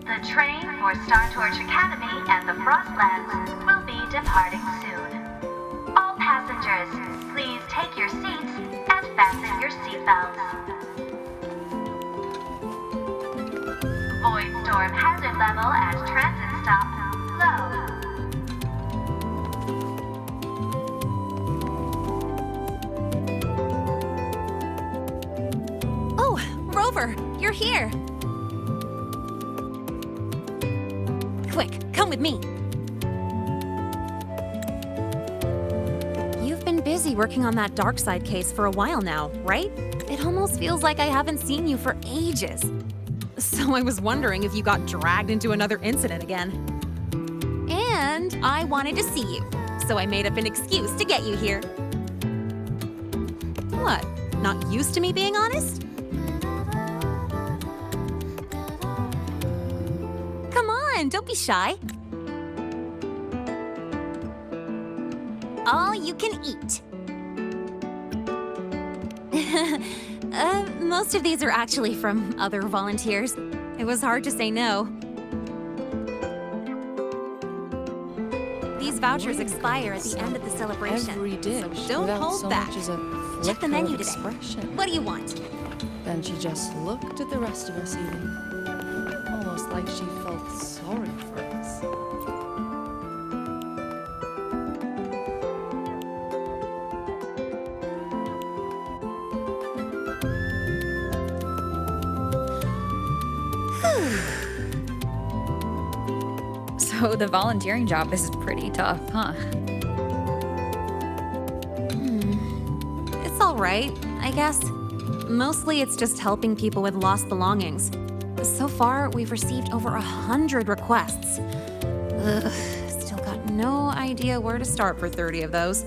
The train for Star Torch Academy and the Frostlands will be departing soon. All passengers, please take your seats and fasten your seatbelts. Void storm hazard level at transit stop low. Oh, Rover, you're here. Quick, come with me. You've been busy working on that dark side case for a while now, right? It almost feels like I haven't seen you for ages. So I was wondering if you got dragged into another incident again. And I wanted to see you, so I made up an excuse to get you here. What, not used to me being honest? Don't be shy. All you can eat. Most of these are actually from other volunteers. It was hard to say no. These vouchers expire at the end of the celebration. Every dish so don't without hold so back. much as a Check the flicker menu of today. expression. What do you want? Then she just looked at the rest of us eating, almost like she felt sorry for us. So the volunteering job is pretty tough, huh? It's all right, I guess. Mostly it's just helping people with lost belongings. So far, we've received over 100 requests. Ugh, still got no idea where to start for 30 of those.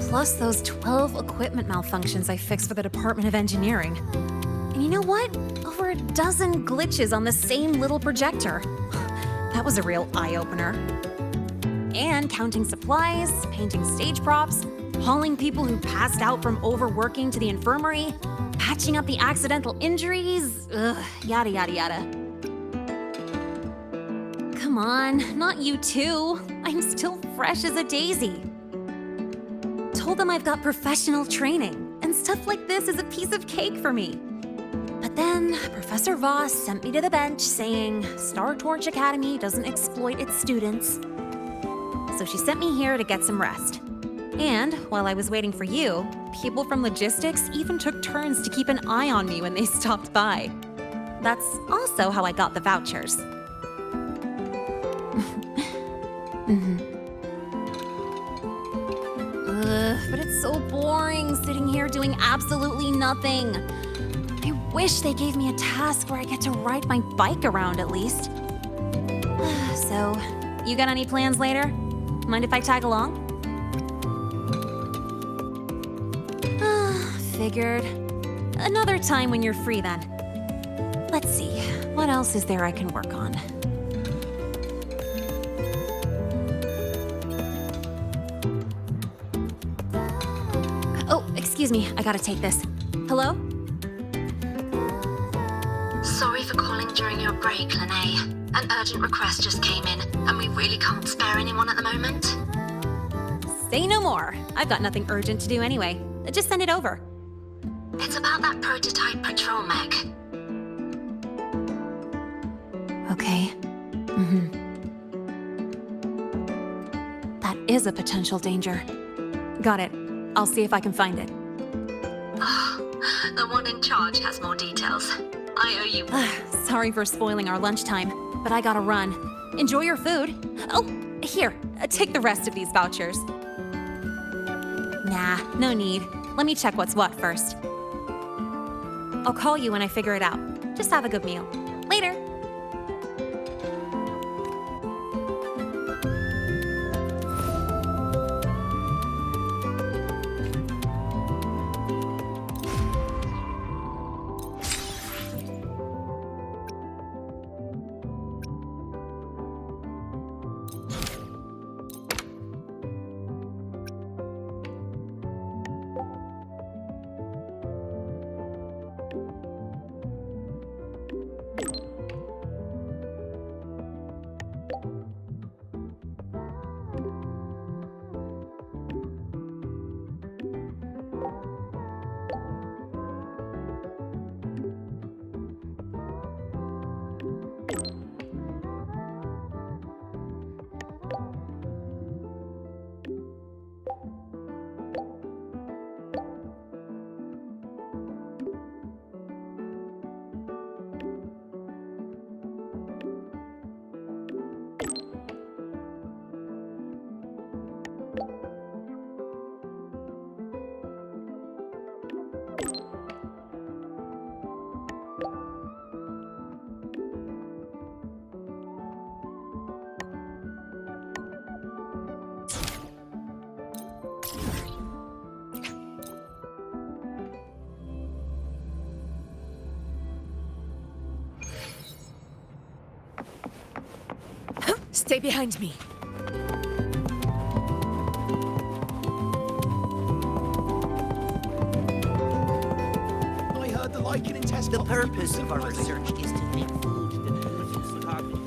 Plus those 12 equipment malfunctions I fixed for the Department of Engineering. And you know what? Over a dozen glitches on the same little projector. That was a real eye-opener. And counting supplies, painting stage props, hauling people who passed out from overworking to the infirmary, patching up the accidental injuries, yada yada yada. Come on, not you too. I'm still fresh as a daisy. Told them I've got professional training, and stuff like this is a piece of cake for me. But then Professor Voss sent me to the bench saying Star Torch Academy doesn't exploit its students. So she sent me here to get some rest. And while I was waiting for you, people from logistics even took turns to keep an eye on me when they stopped by. That's also how I got the vouchers. But it's so boring sitting here doing absolutely nothing. I wish they gave me a task where I get to ride my bike around at least. So, you got any plans later? Mind if I tag along? Figured. Another time when you're free then. Let's see, what else is there I can work on? Oh, excuse me, I gotta take this. Hello? Sorry for calling during your break, Lene. An urgent request just came in, and we really can't spare anyone at the moment. Say no more. I've got nothing urgent to do anyway. Just send it over. It's about that prototype patrol mech. Okay. That is a potential danger. Got it. I'll see if I can find it. The one in charge has more details. I owe you. Sorry for spoiling our lunchtime, but I gotta run. Enjoy your food. Oh, here, take the rest of these vouchers. Nah, no need. Let me check what's what first. I'll call you when I figure it out. Just have a good meal. Later. Stay behind me. I heard the lichen intestine. The purpose of our research is to make food that fulfills the cognitive.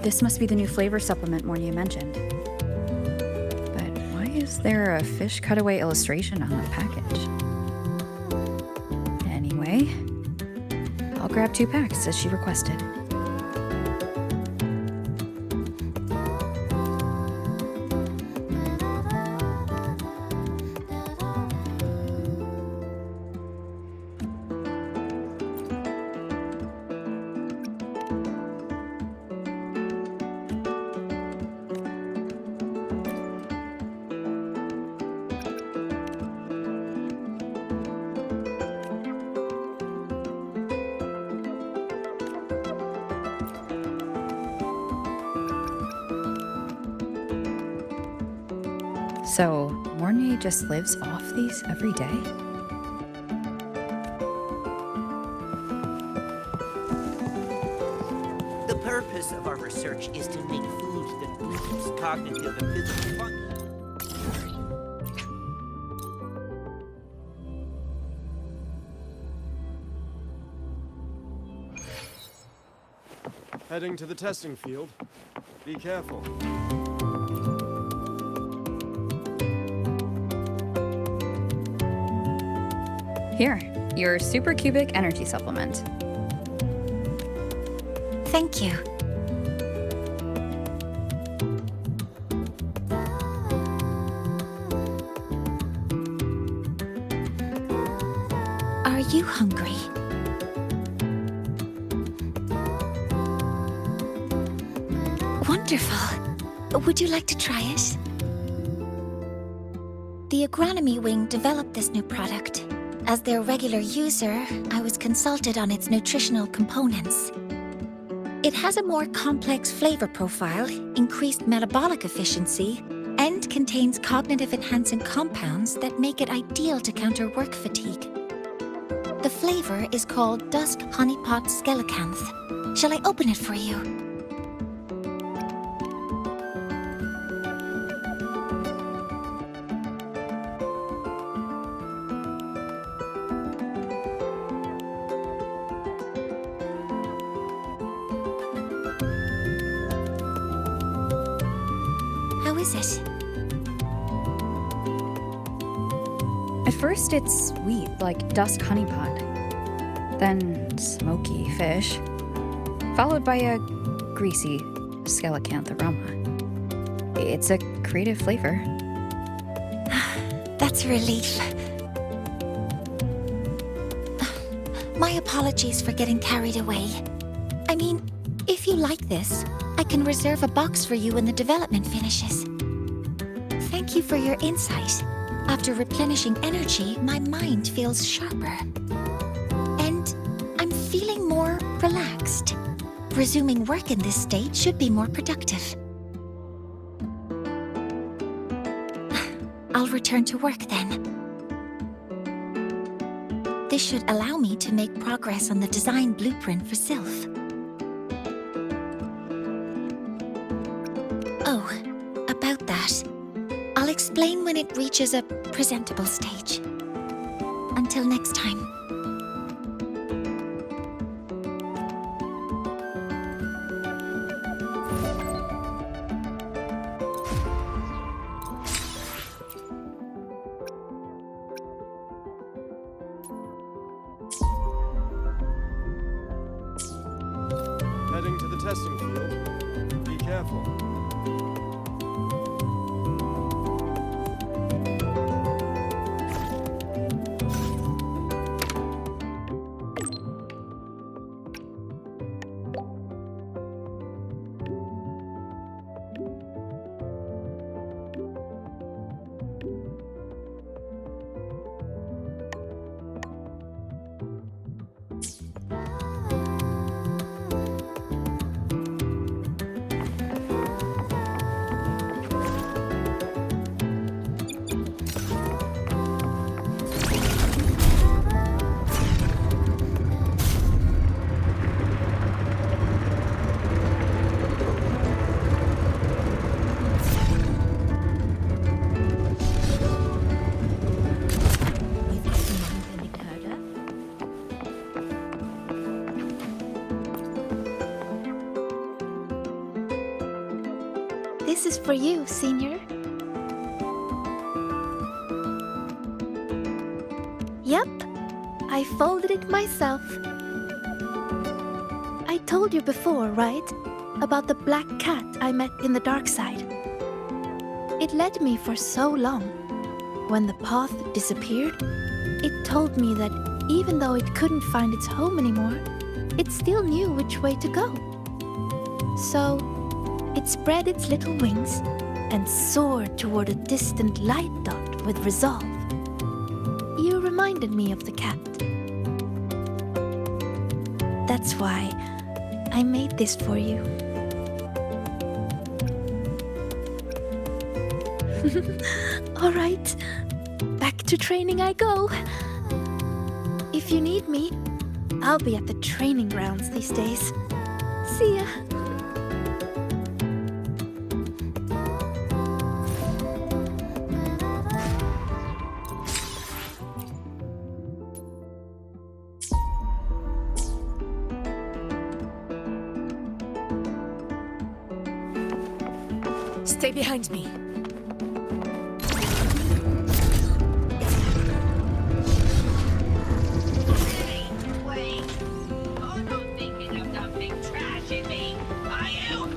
This must be the new flavor supplement Mornia mentioned. But why is there a fish cutaway illustration on the package? Anyway, I'll grab 2 packs as she requested. So, Mornay just lives off these every day? The purpose of our research is to make food that boosts cognitive and physical function. Heading to the testing field. Be careful. Here, your supercubic energy supplement. Thank you. Are you hungry? Wonderful. Would you like to try it? The agronomy wing developed this new product. As their regular user, I was consulted on its nutritional components. It has a more complex flavor profile, increased metabolic efficiency, and contains cognitive-enhancing compounds that make it ideal to counter work fatigue. The flavor is called Dusk Honeypot Skellicanth. Shall I open it for you? How is it? At first, it's sweet, like dusk honeypot. Then smoky fish, followed by a greasy skellicanth aroma. It's a creative flavor. That's a relief. My apologies for getting carried away. I mean, if you like this, I can reserve a box for you when the development finishes. Thank you for your insight. After replenishing energy, my mind feels sharper. And I'm feeling more relaxed. Resuming work in this state should be more productive. I'll return to work then. This should allow me to make progress on the design blueprint for Sylph. Oh, about that. I'll explain when it reaches a presentable stage. Until next time. Heading to the testing field. Be careful. This is for you, Senior. Yep, I folded it myself. I told you before, right? About the black cat I met in the dark side. It led me for so long. When the path disappeared, it told me that even though it couldn't find its home anymore, it still knew which way to go. So, it spread its little wings and soared toward a distant light dot with resolve. You reminded me of the cat. That's why I made this for you. All right, back to training I go. If you need me, I'll be at the training grounds these days. See ya. Stay behind me. Wait. You're not thinking of dumping trash in me, are you?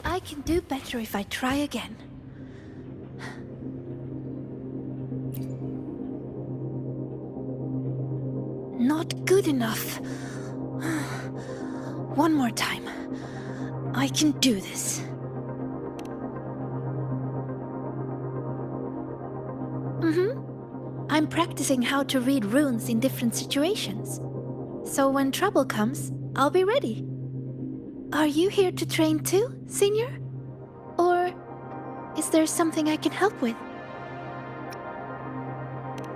I can do better if I try again. Not good enough. One more time. I can do this. I'm practicing how to read runes in different situations. So when trouble comes, I'll be ready. Are you here to train too, Senior? Or is there something I can help with?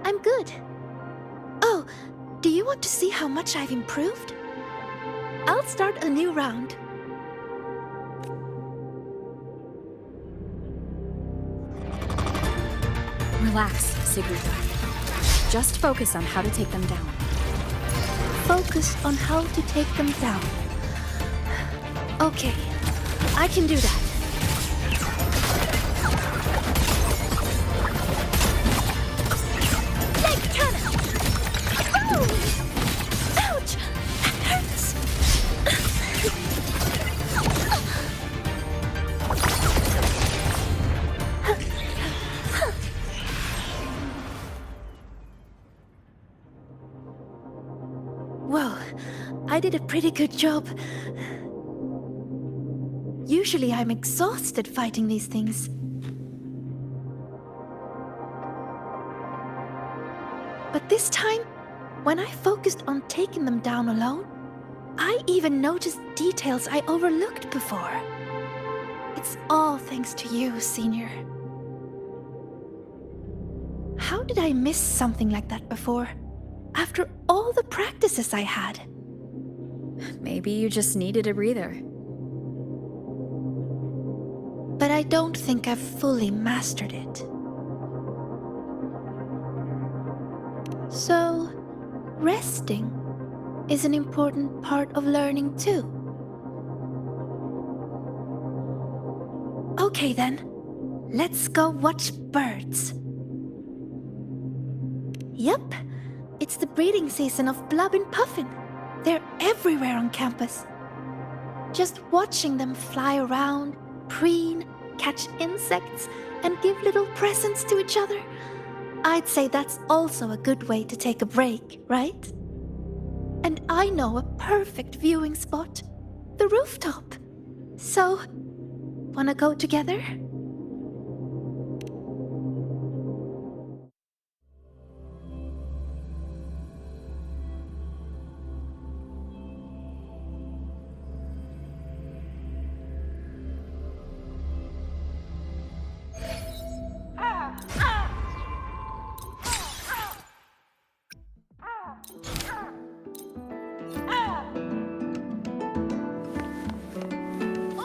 I'm good. Oh, do you want to see how much I've improved? I'll start a new round. Relax, Sigurda. Just focus on how to take them down. Focus on how to take them down. Okay, I can do that. Leg cannon! Oh! Ouch! That hurts! Well, I did a pretty good job. Usually I'm exhausted fighting these things. But this time, when I focused on taking them down alone, I even noticed details I overlooked before. It's all thanks to you, Senior. How did I miss something like that before? After all the practices I had? Maybe you just needed a breather. But I don't think I've fully mastered it. So, resting is an important part of learning too. Okay then, let's go watch birds. Yep, it's the breeding season of Blub and Puffin. They're everywhere on campus. Just watching them fly around, preen, catch insects, and give little presents to each other. I'd say that's also a good way to take a break, right? And I know a perfect viewing spot, the rooftop. So, wanna go together?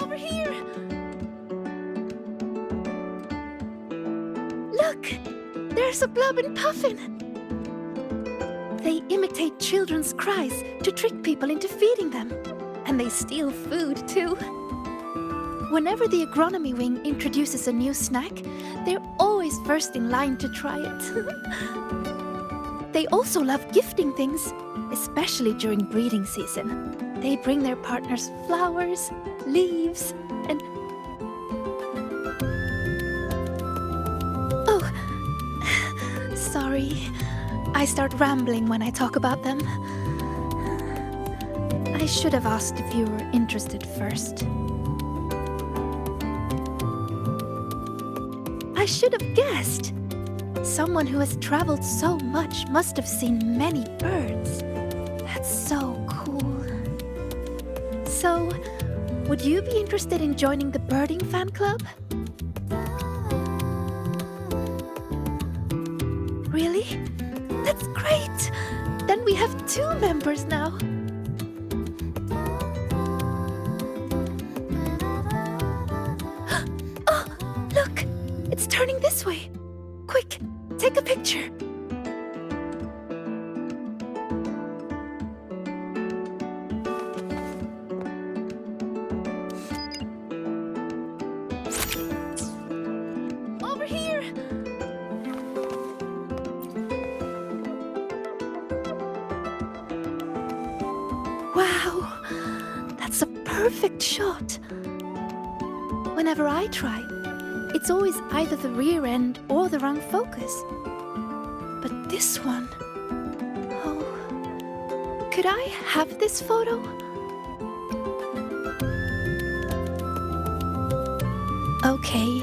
Over here! Look! There's a Blub and Puffin! They imitate children's cries to trick people into feeding them. And they steal food, too. Whenever the agronomy wing introduces a new snack, they're always first in line to try it. They also love gifting things, especially during breeding season. They bring their partners flowers, leaves, and... Oh, sorry. I start rambling when I talk about them. I should have asked if you were interested first. I should have guessed. Someone who has traveled so much must have seen many birds. That's so cool. So, would you be interested in joining the birding fan club? Really? That's great! Then we have 2 members now. Oh, look! It's turning this way. Quick, take a picture. Over here! Wow, that's a perfect shot. Whenever I try, it's always either the rear end or the wrong focus. But this one... Oh... Could I have this photo? Okay.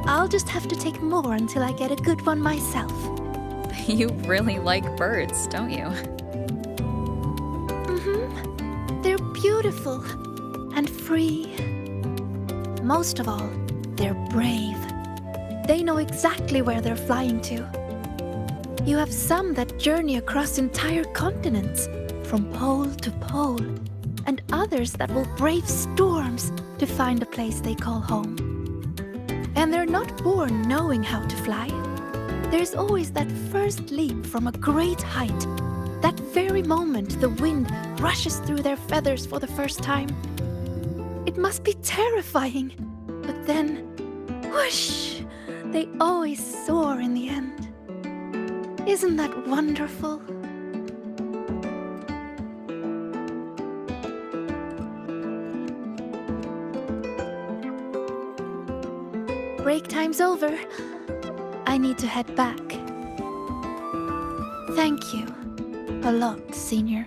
I'll just have to take more until I get a good one myself. You really like birds, don't you? Mm-hmm. They're beautiful and free. Most of all, they're brave. They know exactly where they're flying to. You have some that journey across entire continents, from pole to pole, and others that will brave storms to find a place they call home. And they're not born knowing how to fly. There's always that first leap from a great height. That very moment the wind rushes through their feathers for the first time. It must be terrifying, but then, whoosh, they always soar in the end. Isn't that wonderful? Break time's over. I need to head back. Thank you a lot, Senior.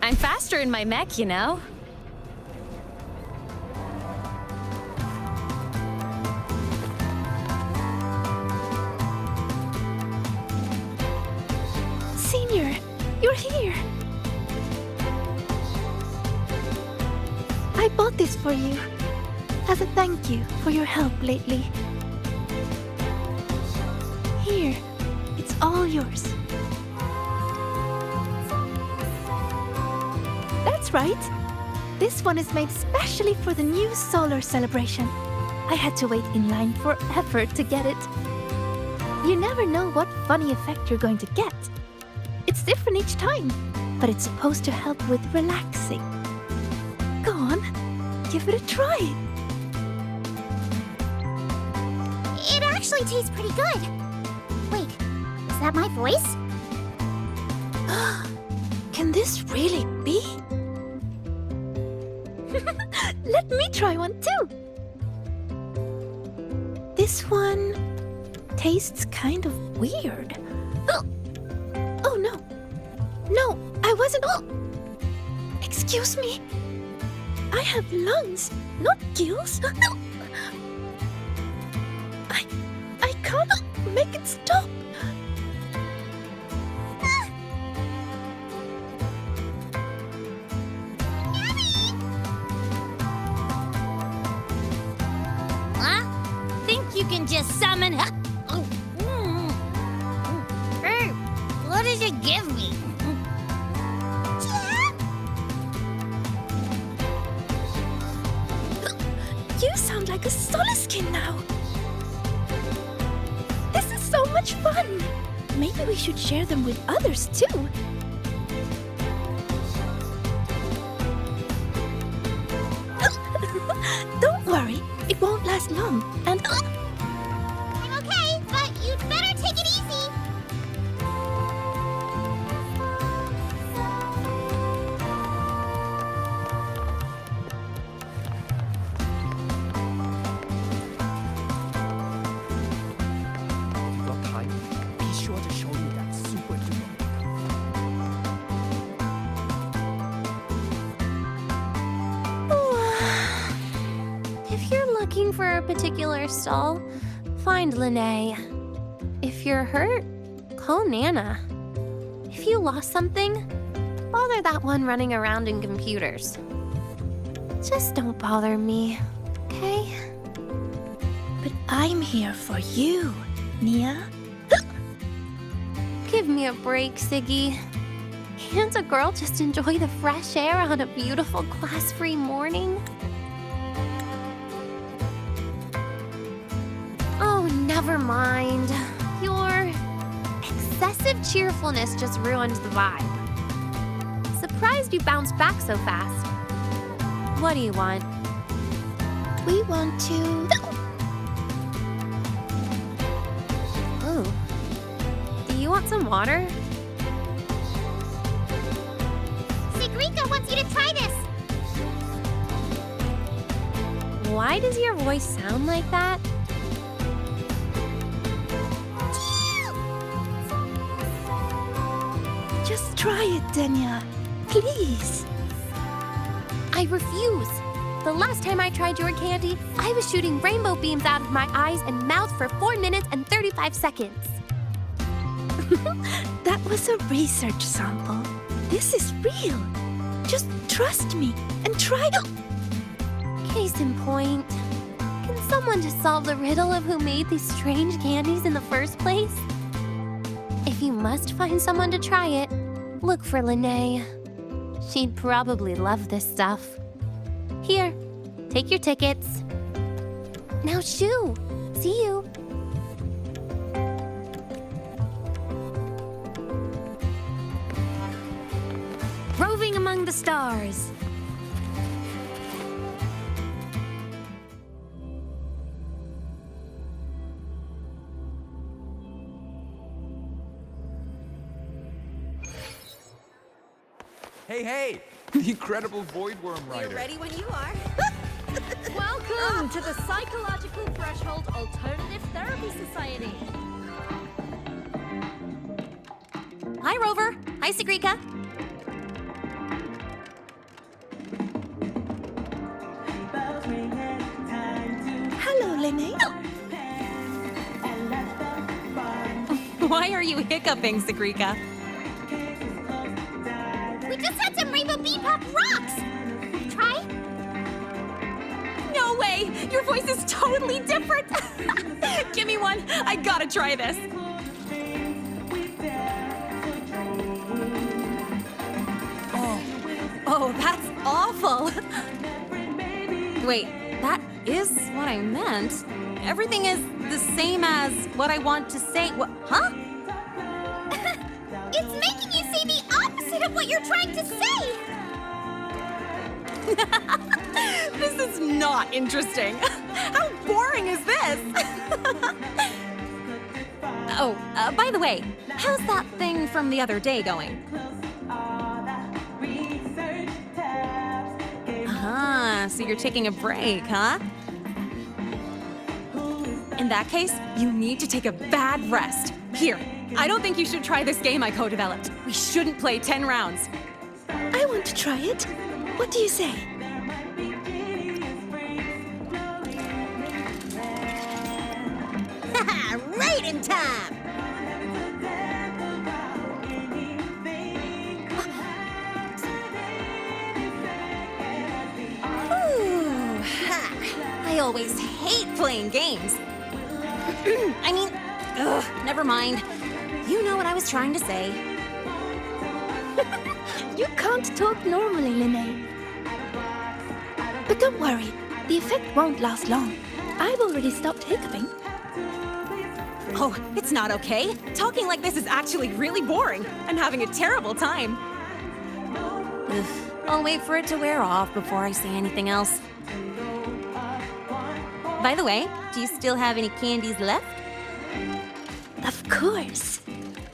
I'm faster in my mech, you know. Senior, you're here. I bought this for you as a thank you for your help lately. Here, it's all yours. That's right. This one is made specially for the new solar celebration. I had to wait in line forever to get it. You never know what funny effect you're going to get. It's different each time, but it's supposed to help with relaxing. Go on, give it a try. It actually tastes pretty good. Wait, is that my voice? Can this really be? Let me try one too. This one tastes kind of weird. Oh no. No, I wasn't. Excuse me. I have lungs, not gills. I can't make it stop. skin now. This is so much fun. Maybe we should share them with others too. Don't worry, it won't last long. And I'm okay, but you'd better take it easy. Got time? Be sure to show me that super duper. If you're looking for a particular stall, find Lene. If you're hurt, call Nana. If you lost something, bother that one running around in computers. Just don't bother me, okay? but I'm here for you, Nia. Give me a break, Siggy. Can't a girl just enjoy the fresh air on a beautiful class-free morning? Oh, never mind. Your excessive cheerfulness just ruined the vibe. Surprised you bounced back so fast. What do you want? We want to... Ooh. Do you want some water? Sigrika wants you to try this. Why does your voice sound like that? Just try it, Denya. Please. I refuse. The last time I tried your candy, I was shooting rainbow beams out of my eyes and mouth for 4 minutes and 35 seconds. That was a research sample. This is real. Just trust me and try it. Case in point, can someone just solve the riddle of who made these strange candies in the first place? If you must find someone to try it, look for Lene. She'd probably love this stuff. Here, take your tickets. Now shoo! See you! Roving among the stars. Hey! The incredible Voidworm Rider. We're ready when you are. Welcome to the Psychological Threshold Alternative Therapy Society. Hi, Rover. Hi, Sigrika. Hello, Lene. Why are you hiccuping, Sigrika? We just had some Rainbow Bean Pop rocks. Try? No way! Your voice is totally different! Give me one. I gotta try this. Oh, that's awful. Wait, that is what I meant. Everything is the same as what I want to say. What? Huh? It's making you say the opposite of what you're trying to say. This is not interesting. How boring is this? Oh, by the way, how's that thing from the other day going? Ah, so you're taking a break, huh? In that case, you need to take a bad rest. Here, I don't think you should try this game I co-developed. We shouldn't play 10 rounds. I want to try it. What do you say? Right in time! Ooh, ha. I always hate playing games. I mean, never mind. You know what I was trying to say. You can't talk normally, Lene. But don't worry, the effect won't last long. I've already stopped hiccuping. Oh, it's not okay. Talking like this is actually really boring. I'm having a terrible time. Ugh. I'll wait for it to wear off before I say anything else. By the way, do you still have any candies left? Of course.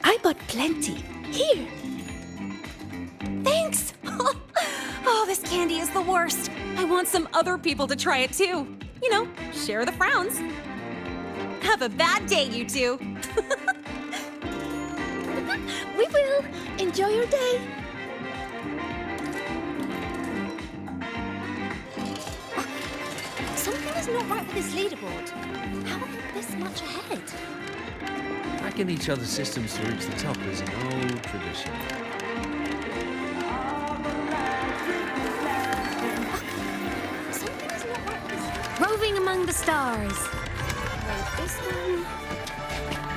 I bought plenty. Here. Thanks! Oh, this candy is the worst. I want some other people to try it too. You know, share the frowns. Have a bad day, you two. We will. Enjoy your day. Something is not right with this leaderboard. How are they this much ahead? Hacking each other's systems to reach the top is an old tradition. Roving among the stars. Wait, this one.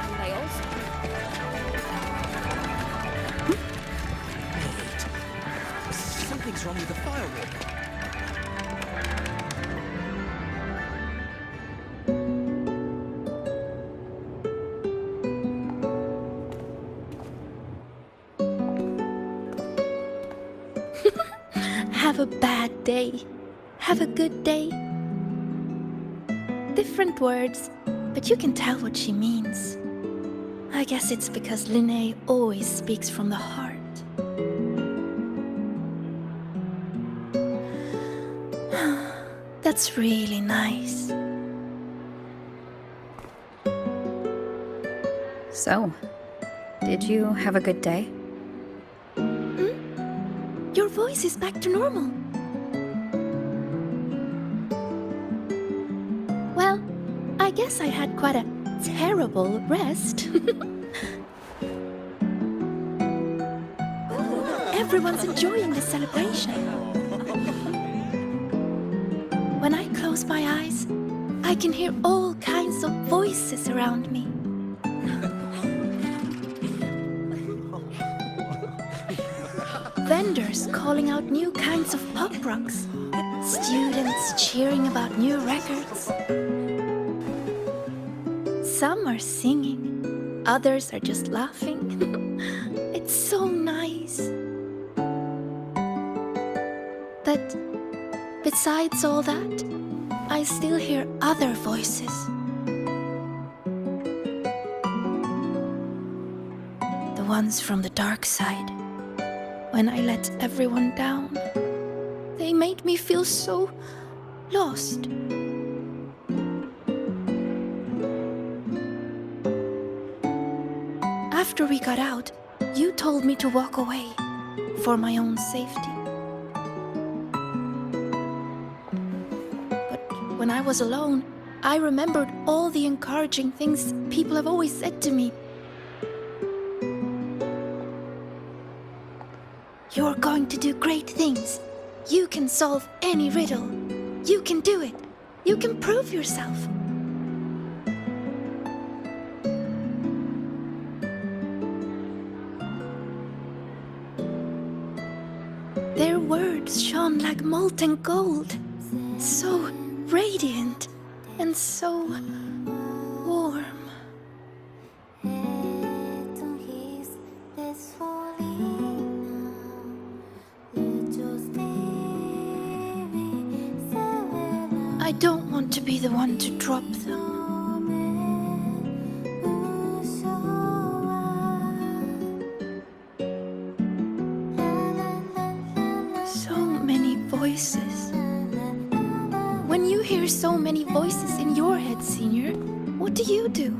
And I also. Wait. Something's wrong with the firewall. Have a bad day. Have a good day. Different words, but you can tell what she means. I guess it's because Linnae always speaks from the heart. That's really nice. So, did you have a good day? Your voice is back to normal. Well, I guess I had quite a terrible rest. Everyone's enjoying the celebration. When I close my eyes, I can hear all kinds of voices around me. Vendors calling out new kinds of pop rocks. Students cheering about new records. Some are singing, others are just laughing. It's so nice. But besides all that, I still hear other voices. The ones from the dark side. When I let everyone down, they made me feel so lost. After we got out, you told me to walk away for my own safety. But when I was alone, I remembered all the encouraging things people have always said to me. You're going to do great things. You can solve any riddle. You can do it. You can prove yourself. Their words shone like molten gold. So radiant and so warm. I don't want to be the one to drop them. So many voices. When you hear so many voices in your head, Senior, what do you do?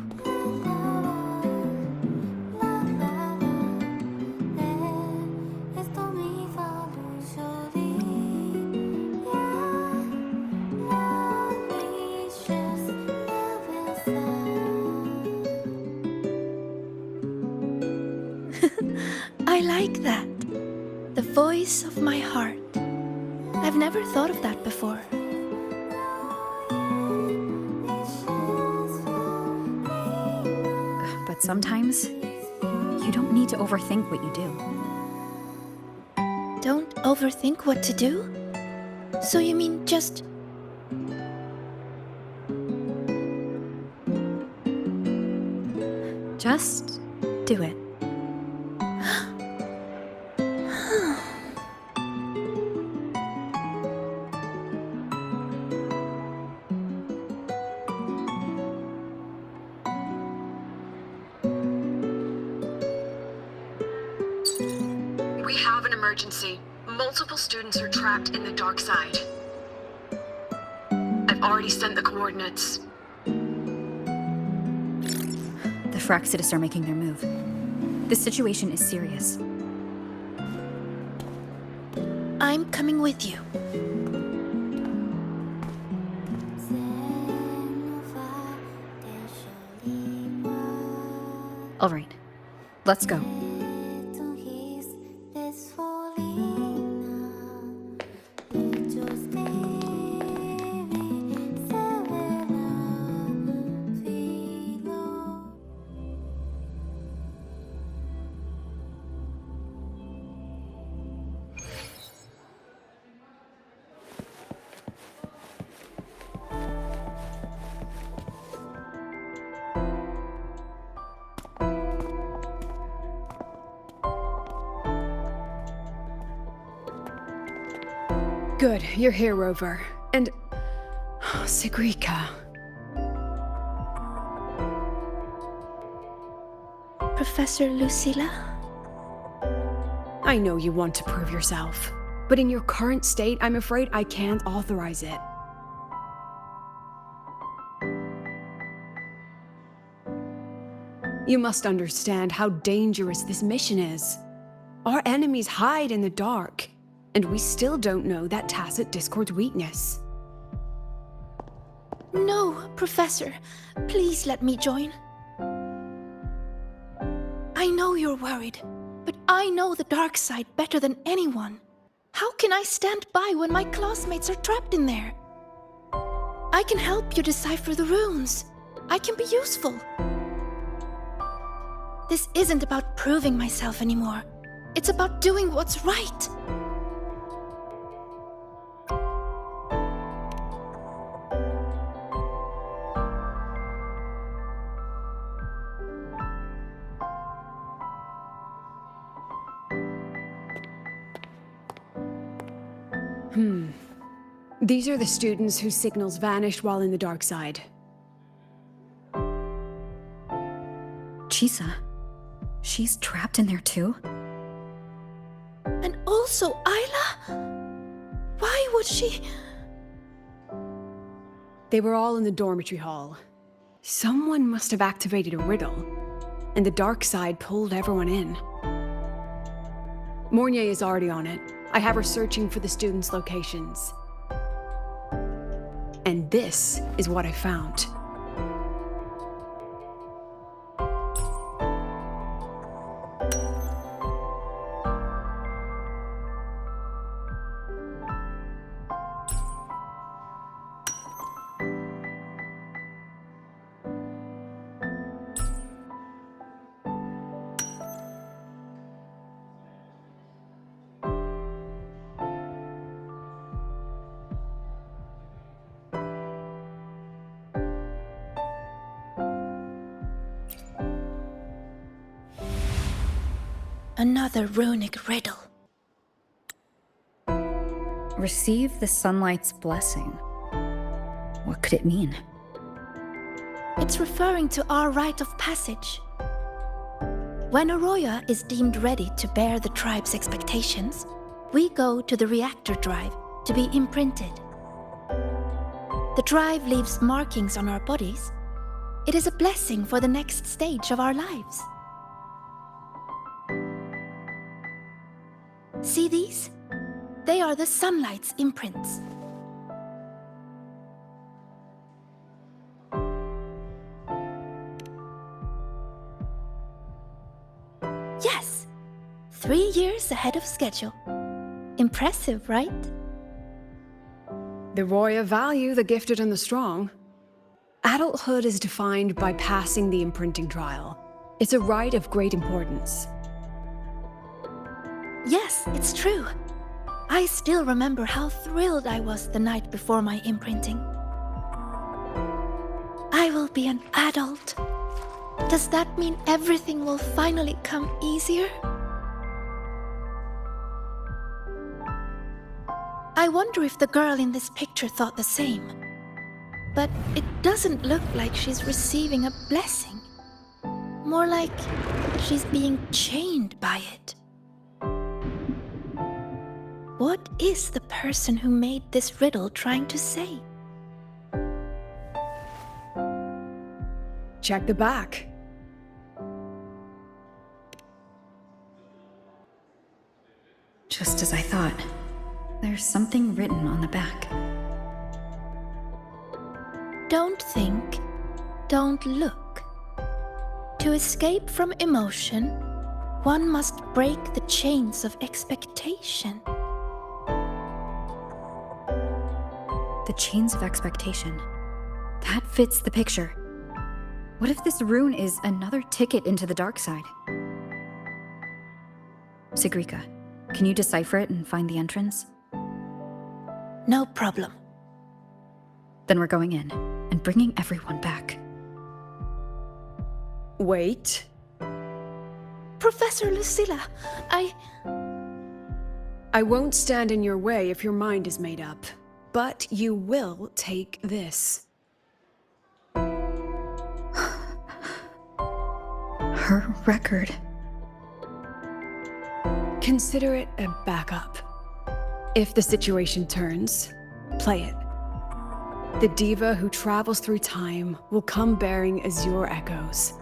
I like that. The voice of my heart. I've never thought of that before. But sometimes, you don't need to overthink what you do. Don't overthink what to do? So you mean just Just do it. We have an emergency. Multiple students are trapped in the dark side. I've already sent the coordinates. The Fraxitus are making their move. This situation is serious. I'm coming with you. All right, let's go. Good, you're here, Rover. And... Sigrika. Professor Lucilla? I know you want to prove yourself, but in your current state, I'm afraid I can't authorize it. You must understand how dangerous this mission is. Our enemies hide in the dark, and we still don't know that tacit Discord's weakness. No, Professor. Please let me join. I know you're worried, but I know the dark side better than anyone. How can I stand by when my classmates are trapped in there? I can help you decipher the runes. I can be useful. This isn't about proving myself anymore. It's about doing what's right. These are the students whose signals vanished while in the dark side. Chisa, she's trapped in there too? And also Isla? Why would she? They were all in the dormitory hall. Someone must have activated a riddle, and the dark side pulled everyone in. Mornier is already on it. I have her searching for the students' locations. And this is what I found. Another runic riddle. Receive the sunlight's blessing. What could it mean? It's referring to our rite of passage. When Arroya is deemed ready to bear the tribe's expectations, we go to the reactor drive to be imprinted. The drive leaves markings on our bodies. It is a blessing for the next stage of our lives. See these? They are the sunlight's imprints. Yes! 3 years ahead of schedule. Impressive, right? The Roya value the gifted and the strong. Adulthood is defined by passing the imprinting trial. It's a rite of great importance. Yes, it's true. I still remember how thrilled I was the night before my imprinting. I will be an adult. Does that mean everything will finally come easier? I wonder if the girl in this picture thought the same. But it doesn't look like she's receiving a blessing. More like she's being chained by it. What is the person who made this riddle trying to say? Check the back. Just as I thought. There's something written on the back. Don't think, don't look. To escape from emotion, one must break the chains of expectation. The chains of expectation. That fits the picture. What if this rune is another ticket into the dark side? Sigrika, can you decipher it and find the entrance? No problem. Then we're going in and bringing everyone back. Wait. Professor Lucilla, I won't stand in your way if your mind is made up, but you will take this. Her record. Consider it a backup. If the situation turns, play it. The diva who travels through time will come bearing azure echoes.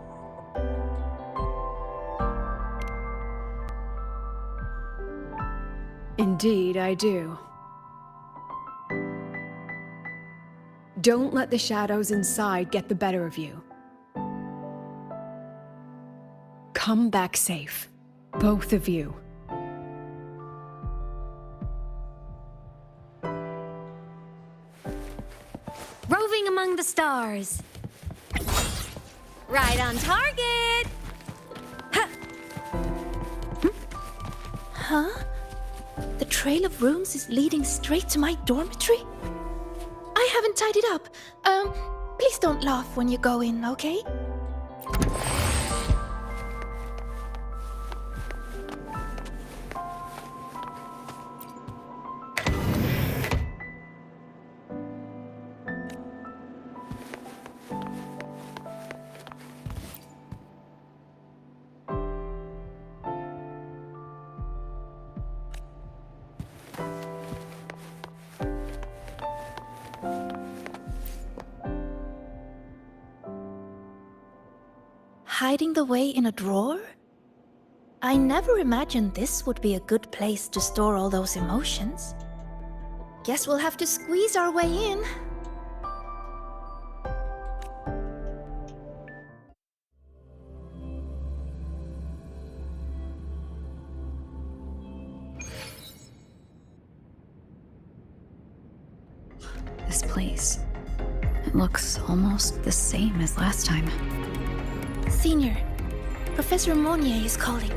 Indeed, I do. Don't let the shadows inside get the better of you. Come back safe, both of you. Roving among the stars. Right on target! Huh? The trail of runes is leading straight to my dormitory? I haven't tied it up. Please don't laugh when you go in, okay? Hiding the way in a drawer? I never imagined this would be a good place to store all those emotions. Guess we'll have to squeeze our way in. This place. It looks almost the same as last time. Senior, Professor Monnier is calling.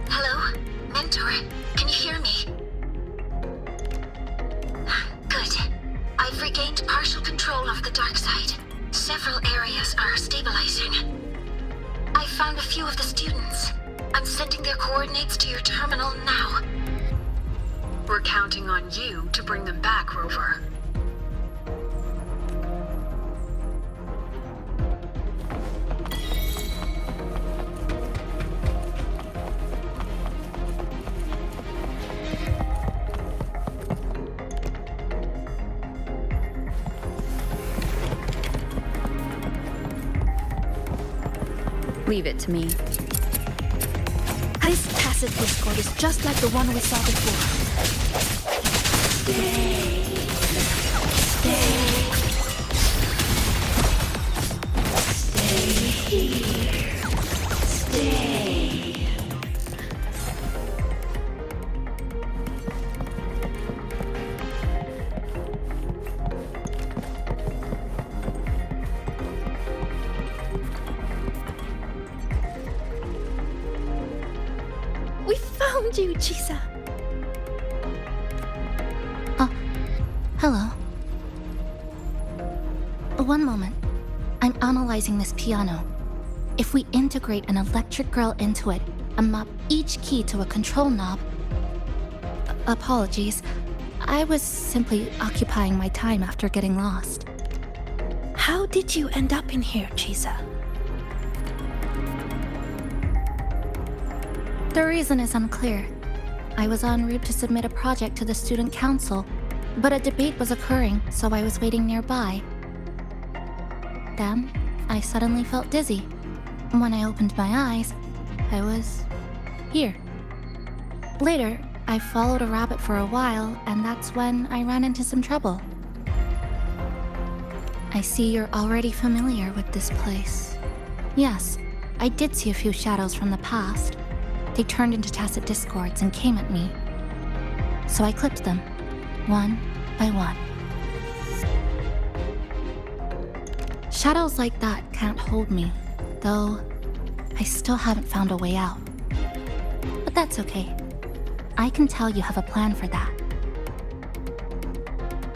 Hello? Mentor, can you hear me? Good. I've regained partial control of the dark side. Several areas are stabilizing. I found a few of the students. I'm sending their coordinates to your terminal now. We're counting on you to bring them back, Rover. Leave it to me. This passage Discord is just like the one we saw before. Stay. Stay here. Stay. We found you, Chisa. Hello. One moment. analyzing this piano. If we integrate an electric girl into it and map each key to a control knob... Apologies. I was simply occupying my time after getting lost. How did you end up in here, Chisa? The reason is unclear. I was en route to submit a project to the student council, but a debate was occurring, so I was waiting nearby. Then, I suddenly felt dizzy. When I opened my eyes, I was... here. Later, I followed a rabbit for a while, and that's when I ran into some trouble. I see you're already familiar with this place. Yes, I did see a few shadows from the past. They turned into tacit discords and came at me. So I clipped them, one by one. Shadows like that can't hold me, though I still haven't found a way out. But that's okay. I can tell you have a plan for that.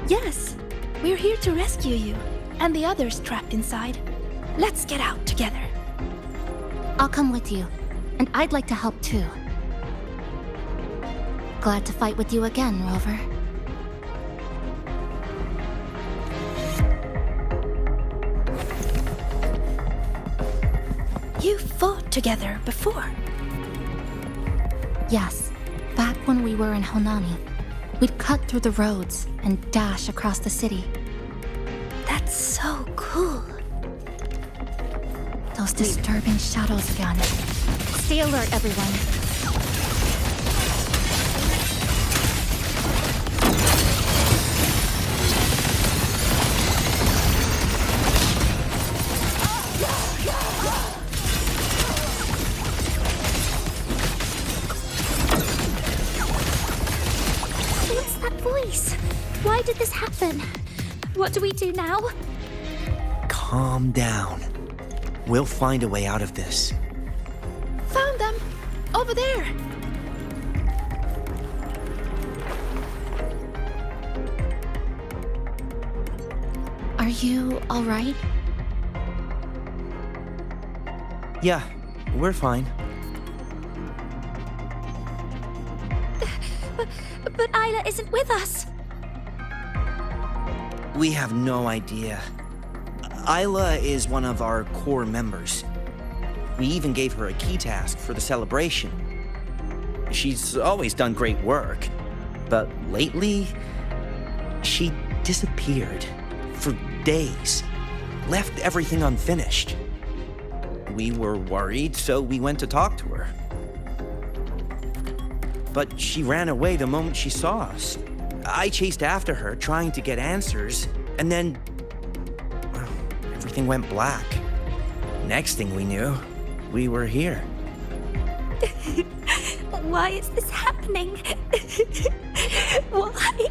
Yes, we're here to rescue you, and the others trapped inside. Let's get out together. I'll come with you, and I'd like to help too. Glad to fight with you again, Rover. You fought together before. Yes, back when we were in Honami. We'd cut through the roads and dash across the city. That's so cool. Those disturbing shadows again. Stay alert, everyone. What's that voice? Why did this happen? What do we do now? Calm down. We'll find a way out of this. Found them! Over there! Are you alright? Yeah, we're fine. But Isla isn't with us. We have no idea. Isla is one of our core members. We even gave her a key task for the celebration. She's always done great work, but lately, she disappeared for days, left everything unfinished. We were worried, so we went to talk to her. But she ran away the moment she saw us. I chased after her, trying to get answers, and then everything went black. Next thing we knew, we were here. Why is this happening? Why?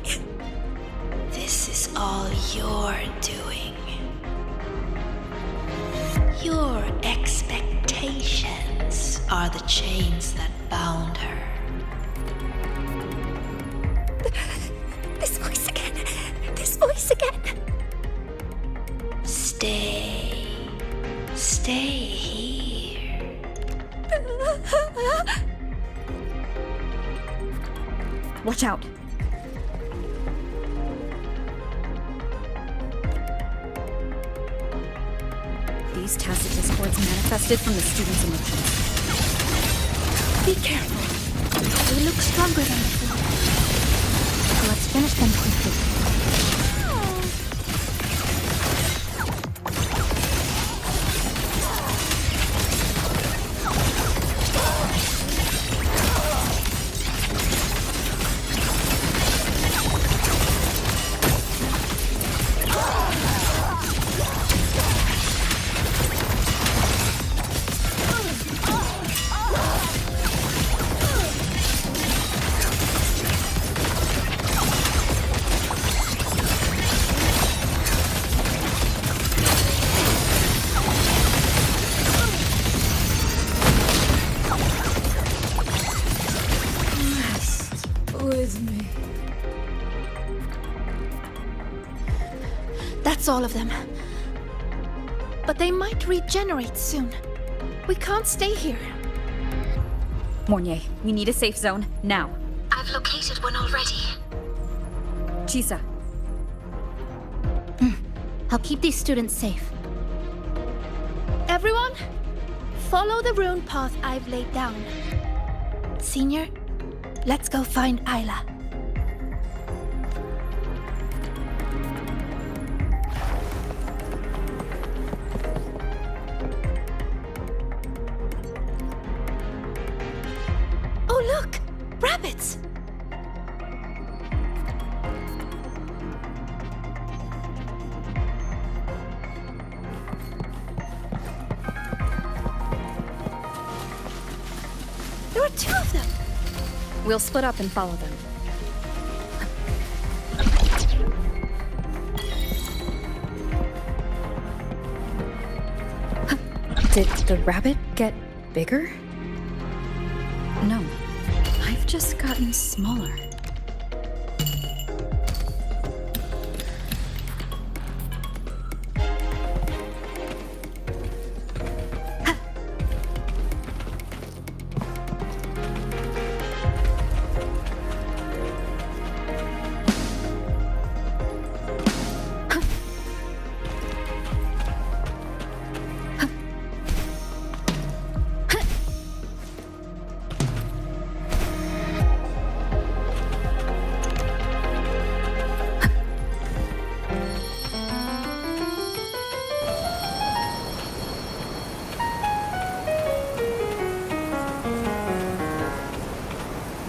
This is all your doing. Your expectations are the chains that bound her. This voice again. This voice again. Stay here. Watch out. These tacit discords manifested from the students' emotions. Be careful. They look stronger than before. Let's finish them quickly. That's all of them. but they might regenerate soon. We can't stay here. Mornier, we need a safe zone, now. I've located one already. Chisa. I'll keep these students safe. Everyone, follow the rune path I've laid down. Senior, let's go find Isla. Oh look! Rabbits! There are 2 of them! We'll split up and follow them. Did the rabbit get bigger? No. I've just gotten smaller.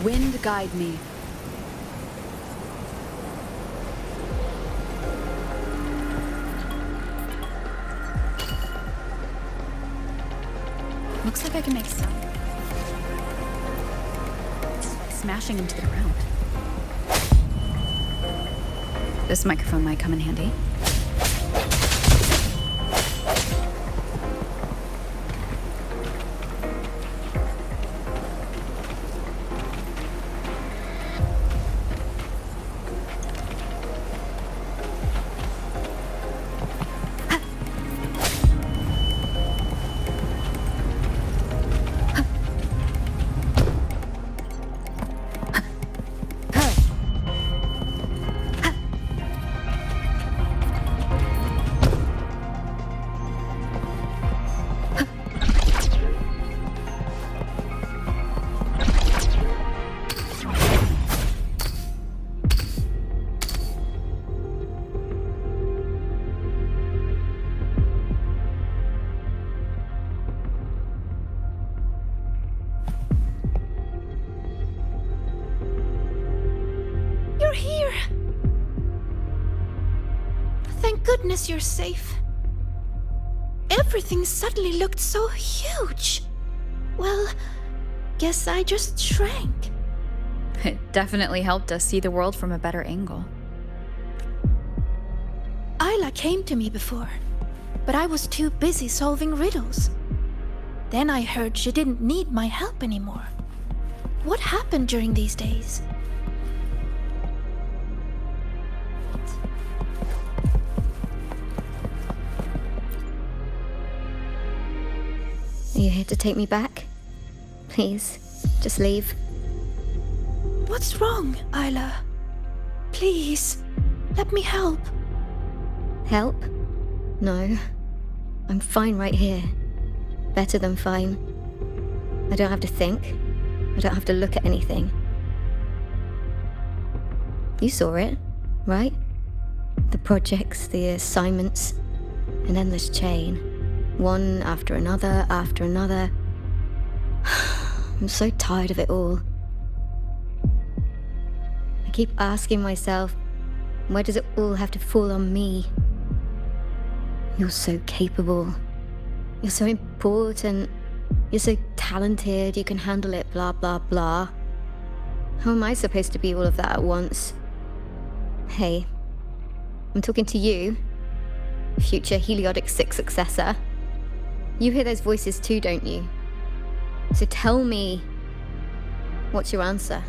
Wind guide me. Looks like I can make sound. Smashing into the ground. This microphone might come in handy. Goodness, you're safe. Everything suddenly looked so huge. Well, guess I just shrank. It definitely helped us see the world from a better angle. Isla came to me before, but I was too busy solving riddles. Then I heard she didn't need my help anymore. What happened during these days? Are you here to take me back? Please, just leave. What's wrong, Isla? Please, let me help. Help? No. I'm fine right here. Better than fine. I don't have to think. I don't have to look at anything. You saw it, right? The projects, the assignments, an endless chain. One after another, after another. I'm so tired of it all. I keep asking myself, why does it all have to fall on me? You're so capable. You're so important. You're so talented, you can handle it, blah, blah, blah. How am I supposed to be all of that at once? Hey, I'm talking to you, future Heliodic 6 successor. You hear those voices too, don't you? So tell me, what's your answer?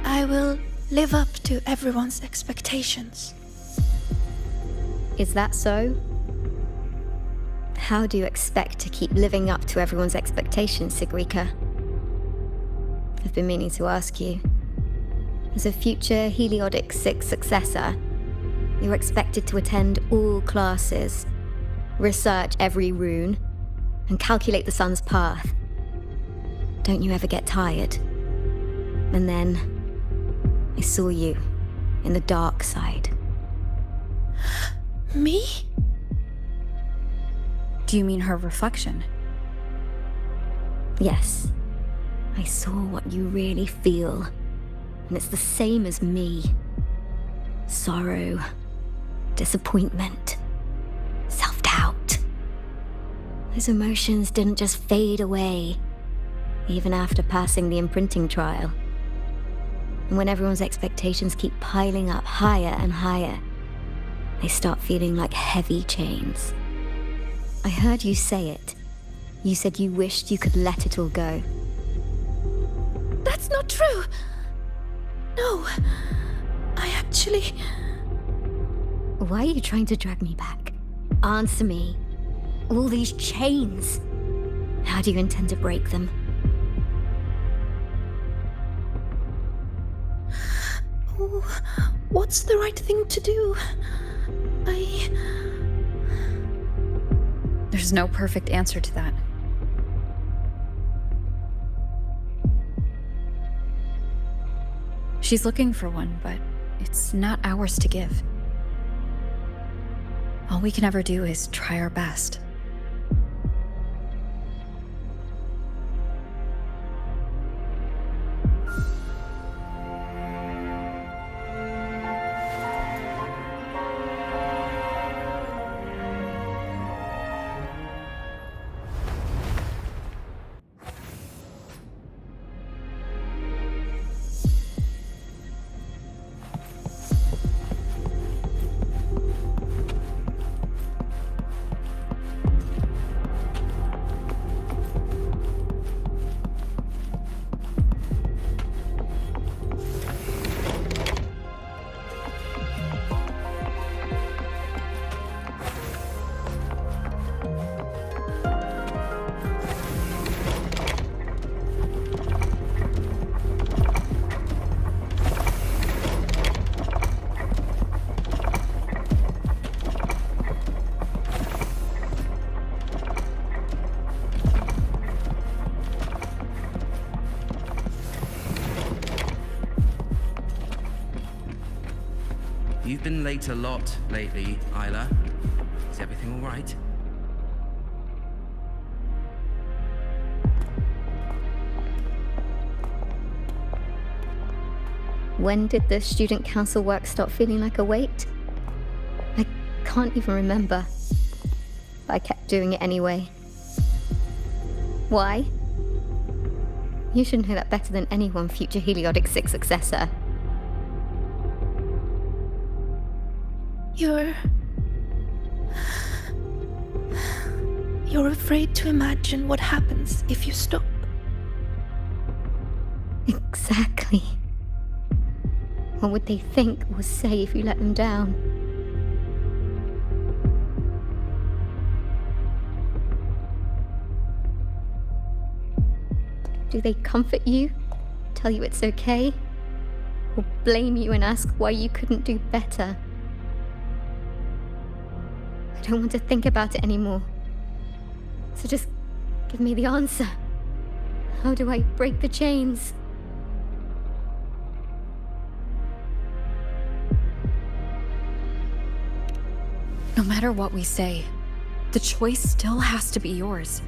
I will live up to everyone's expectations. Is that so? How do you expect to keep living up to everyone's expectations, Sigrika? I've been meaning to ask you. As a future Heliodic 6 successor, you're expected to attend all classes, research every rune, and calculate the sun's path. Don't you ever get tired? And then, I saw you in the dark side. Me? Do you mean her reflection? Yes. I saw what you really feel, and it's the same as me. Sorrow, disappointment, self-doubt. Those emotions didn't just fade away, even after passing the imprinting trial. And when everyone's expectations keep piling up higher and higher, they start feeling like heavy chains. I heard you say it. You said you wished you could let it all go. That's not true! No. I actually... Why are you trying to drag me back? Answer me. All these chains. How do you intend to break them? Oh, what's the right thing to do? There's no perfect answer to that. She's looking for one, but it's not ours to give. All we can ever do is try our best. You've been late a lot lately, Isla. Is everything all right? When did the student council work stop feeling like a weight? I can't even remember. But I kept doing it anyway. Why? You should know that better than anyone, future Heliodic 6 successor. You're afraid to imagine what happens if you stop. Exactly. What would they think or say if you let them down? Do they comfort you? Tell you it's okay? Or blame you and ask why you couldn't do better? I don't want to think about it anymore. So just give me the answer. How do I break the chains? No matter what we say, the choice still has to be yours.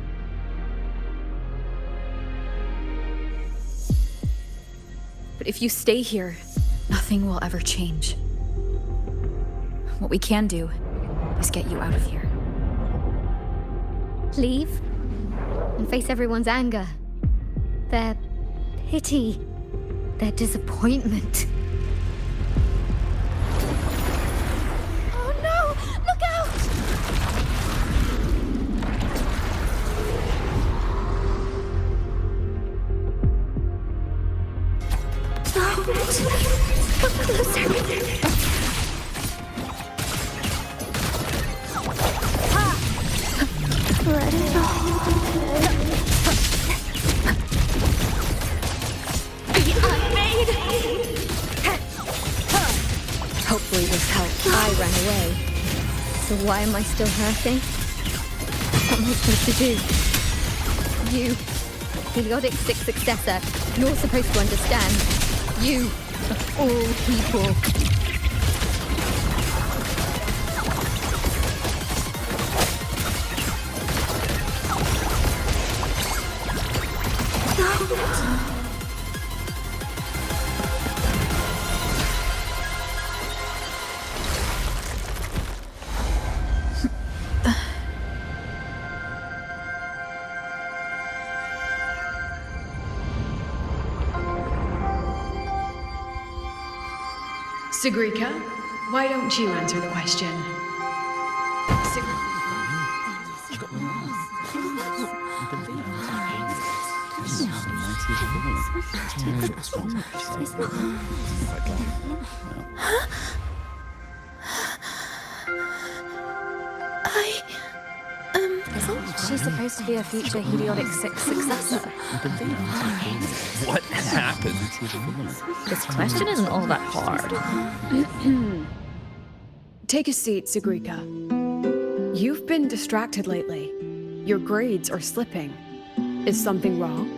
But if you stay here, nothing will ever change. What we can do is get you out of here. Leave and face everyone's anger, their pity, their disappointment. Oh no! Look out! Come closer. Hopefully this helped. I ran away. So why am I still hurting? What am I supposed to do? You, Heliotic 6 successor, you're supposed to understand. You, of all people. Sigrika, why don't you answer the question? Isn't she supposed to be a future Heliotic 6 successor? What happened? This question isn't all that hard. Take a seat, Sigrika. You've been distracted lately. Your grades are slipping. Is something wrong?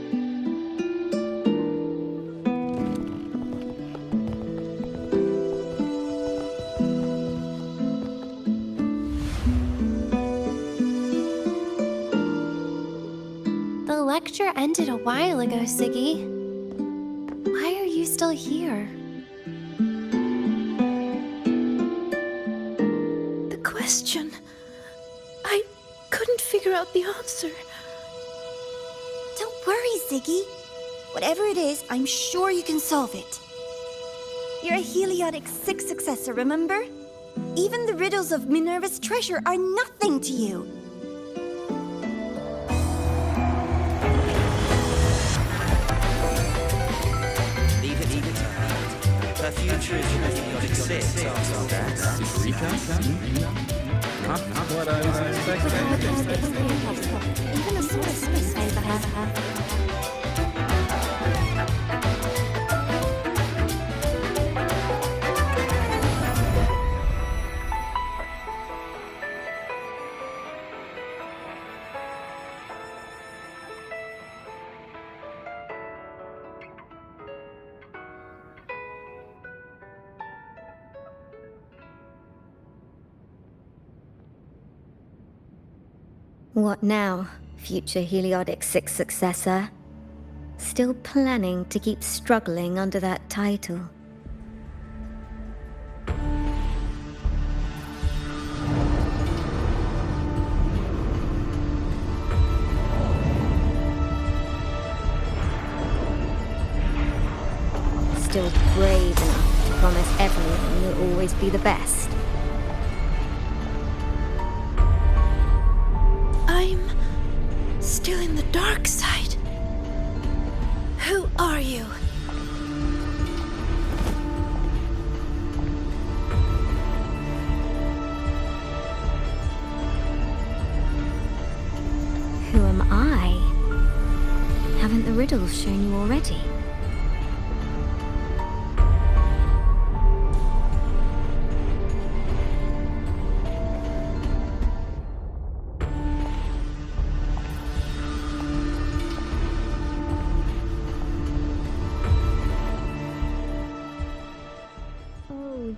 The lecture ended a while ago, Siggy. Why are you still here? The question. I couldn't figure out the answer. Don't worry, Ziggy. Whatever it is, I'm sure you can solve it. You're a Heliotic 6 successor, remember? Even the riddles of Minerva's treasure are nothing to you. Leave it. Her future is in a Heliotic 6 after that. Not what I was expecting. Even a sort of space over her. What now, future Heliotic 6 successor? Still planning to keep struggling under that title? Still brave enough to promise everyone you'll always be the best? I'm still in the dark side. Who are you? Who am I? Haven't the riddles shown you already?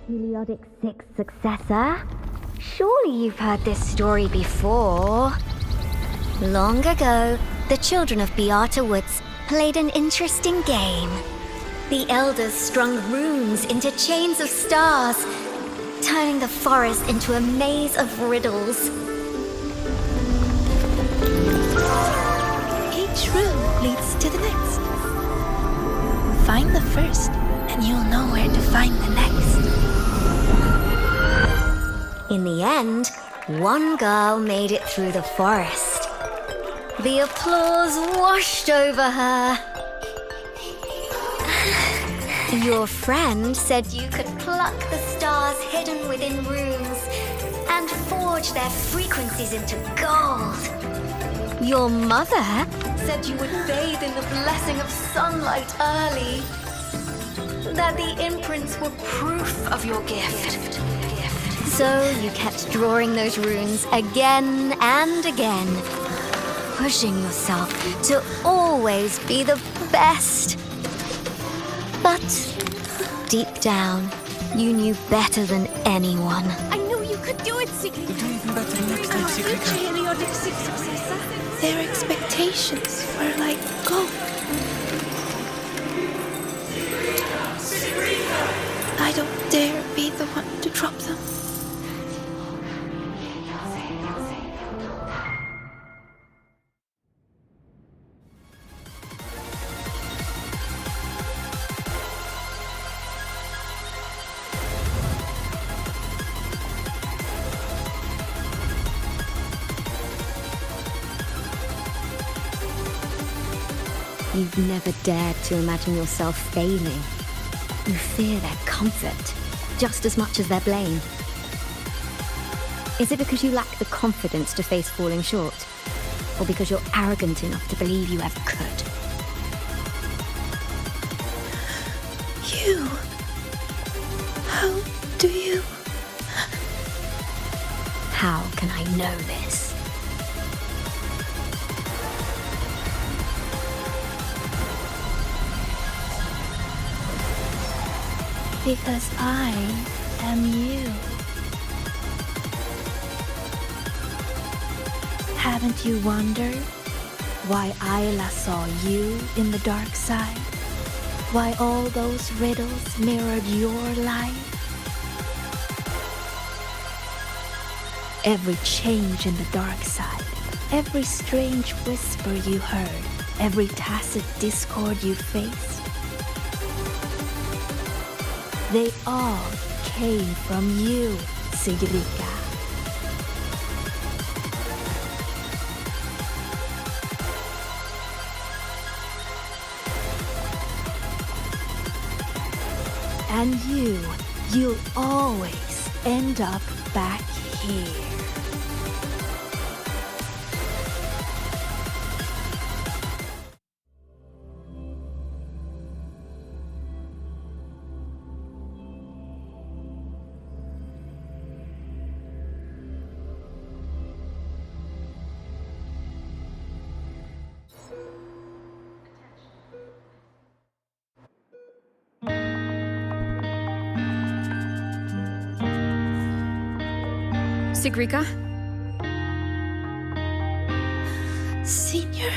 Heliotic 6 successor? Surely you've heard this story before. Long ago, the children of Beata Woods played an interesting game. The elders strung runes into chains of stars, turning the forest into a maze of riddles. Each rune leads to the next. Find the first, and you'll know where to find the next. In the end, one girl made it through the forest. The applause washed over her. Your friend said you could pluck the stars hidden within runes and forge their frequencies into gold. Your mother? Said you would bathe in the blessing of sunlight early. That the imprints were proof of your gift. So you kept drawing those runes again and again, pushing yourself to always be the best. But deep down, you knew better than anyone. I knew you could do it, Sigrid. We're doing even better next time, Sigrika. Periodic successor. Their expectations were like gold. I don't dare be the one to drop them. You've never dared to imagine yourself failing. You fear their comfort just as much as their blame. Is it because you lack the confidence to face falling short? Or because you're arrogant enough to believe you ever could? You... How do you... How can I know this? Because I am you. Haven't you wondered why Ayla saw you in the dark side? Why all those riddles mirrored your life? Every change in the dark side, every strange whisper you heard, every tacit discord you faced, they all came from you, Sigrika. And you'll always end up back here. Sigrika? Senior?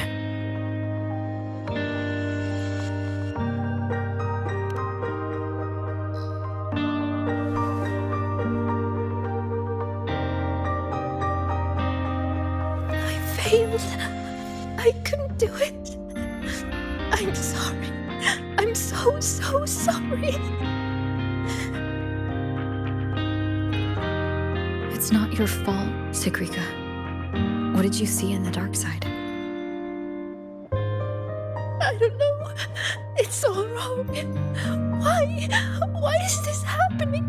I failed. I couldn't do it. I'm sorry. I'm so sorry. It's not your fault, Sigrika. What did you see in the dark side? I don't know. It's all wrong. Why is this happening?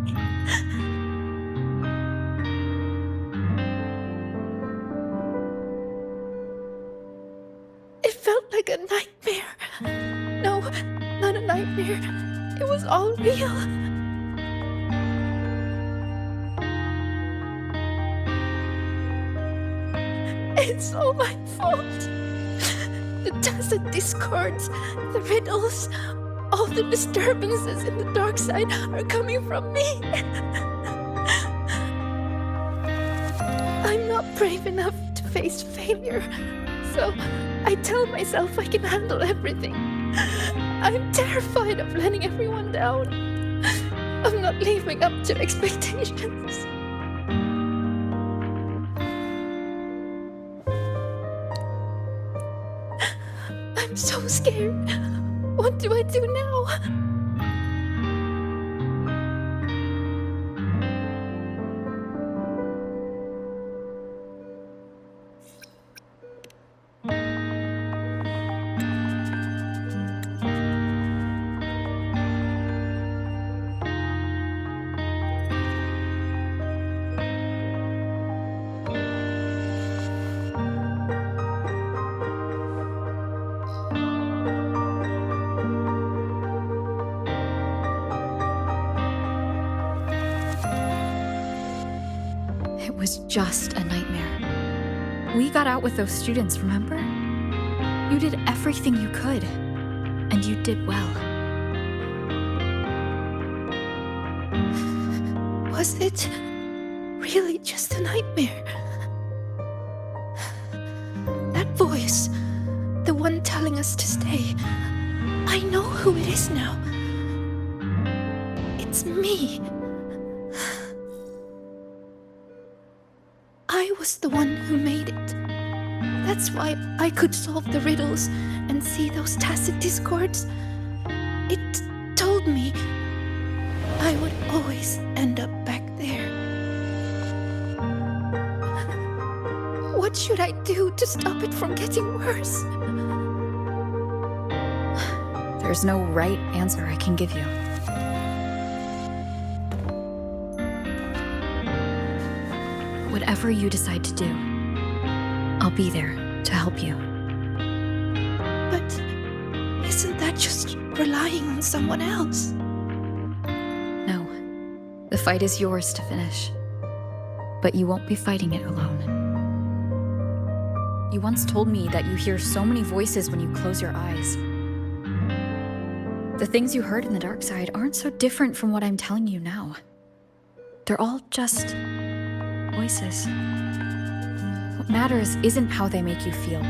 It felt like a nightmare. No, not a nightmare. It was all real. It's all my fault. The tacit discords, the riddles, all the disturbances in the dark side are coming from me. I'm not brave enough to face failure, so I tell myself I can handle everything. I'm terrified of letting everyone down, of not living up to expectations. I'm so scared. What do I do now? was just a nightmare. We got out with those students, remember? You did everything you could, and you did well. Was it really just a nightmare? That voice, the one telling us to stay, I know who it is now. It's me. I was the one who made it. That's why I could solve the riddles and see those tacit discords. It told me I would always end up back there. What should I do to stop it from getting worse? There's no right answer I can give you. Whatever you decide to do, I'll be there to help you. But isn't that just relying on someone else? No. The fight is yours to finish. But you won't be fighting it alone. You once told me that you hear so many voices when you close your eyes. The things you heard in the dark side aren't so different from what I'm telling you now. They're all just voices. What matters isn't how they make you feel,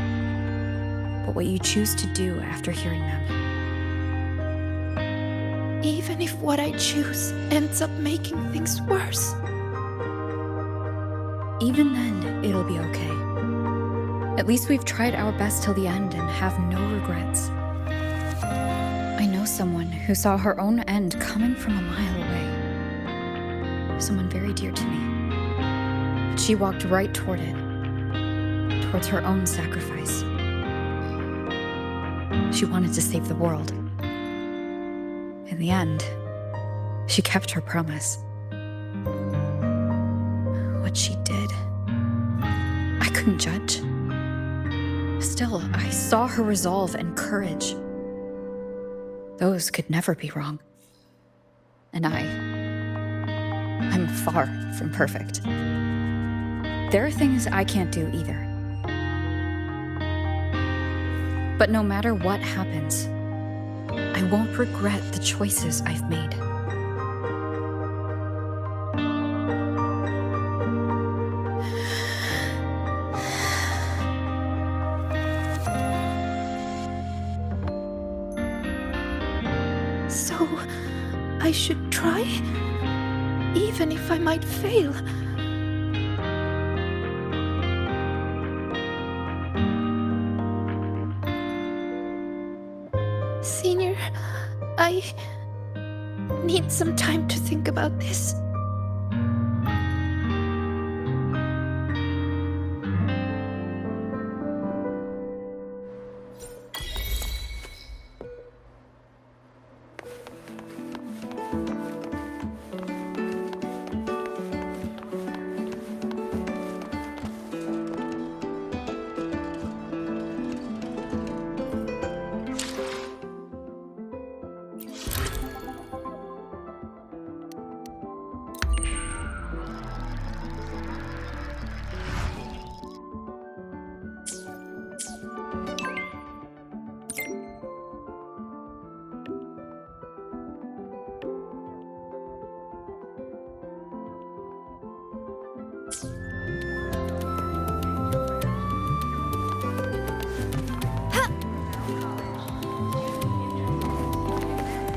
but what you choose to do after hearing them. Even if what I choose ends up making things worse. Even then, it'll be okay. At least we've tried our best till the end and have no regrets. I know someone who saw her own end coming from a mile away. Someone very dear to me. But she walked right toward it. Towards her own sacrifice. She wanted to save the world. In the end, she kept her promise. What she did, I couldn't judge. Still, I saw her resolve and courage. Those could never be wrong. And I'm far from perfect. There are things I can't do either. But no matter what happens, I won't regret the choices I've made. So, I should try? Even if I might fail? Senior, I need some time to think about this.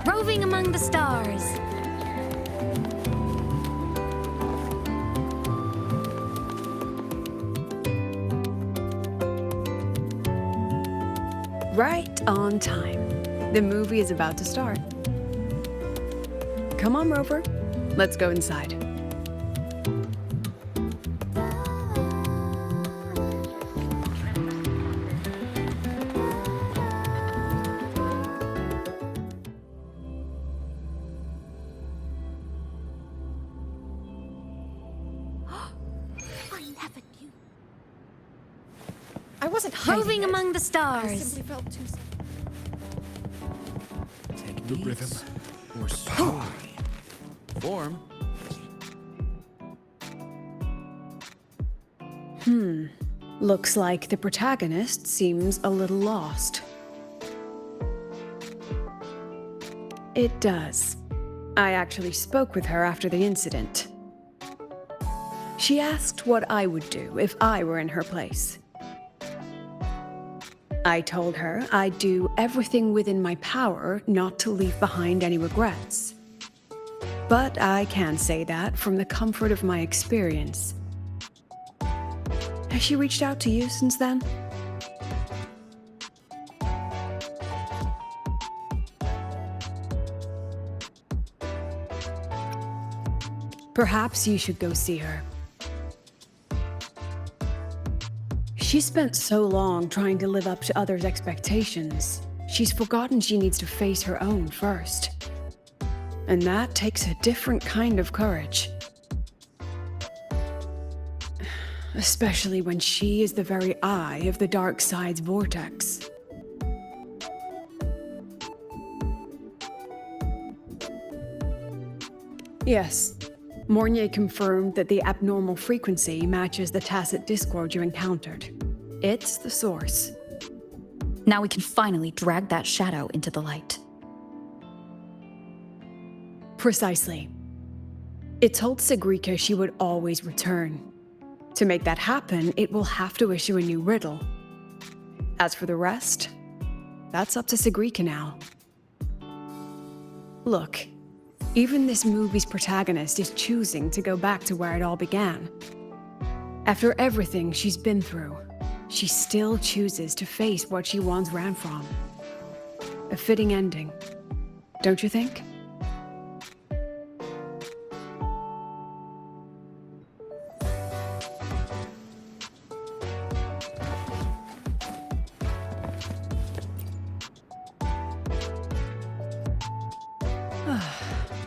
Roving among the stars. Right on time. The movie is about to start. Come on, Rover. Let's go inside. I wasn't hiding Roving it. among the I stars. simply felt too sad. The rhythm or story. Form. Looks like the protagonist seems a little lost. It does. I actually spoke with her after the incident. She asked what I would do if I were in her place. I told her I'd do everything within my power not to leave behind any regrets. But I can say that from the comfort of my experience. Has she reached out to you since then? Perhaps you should go see her. She spent so long trying to live up to others' expectations, she's forgotten she needs to face her own first. And that takes a different kind of courage. Especially when she is the very eye of the dark side's vortex. Yes, Mornier confirmed that the abnormal frequency matches the tacit discord you encountered. It's the source. Now we can finally drag that shadow into the light. Precisely. It told Sigrika she would always return. To make that happen, it will have to issue a new riddle. As for the rest, that's up to Sigrika now. Look, even this movie's protagonist is choosing to go back to where it all began. After everything she's been through, she still chooses to face what she once ran from. A fitting ending, don't you think?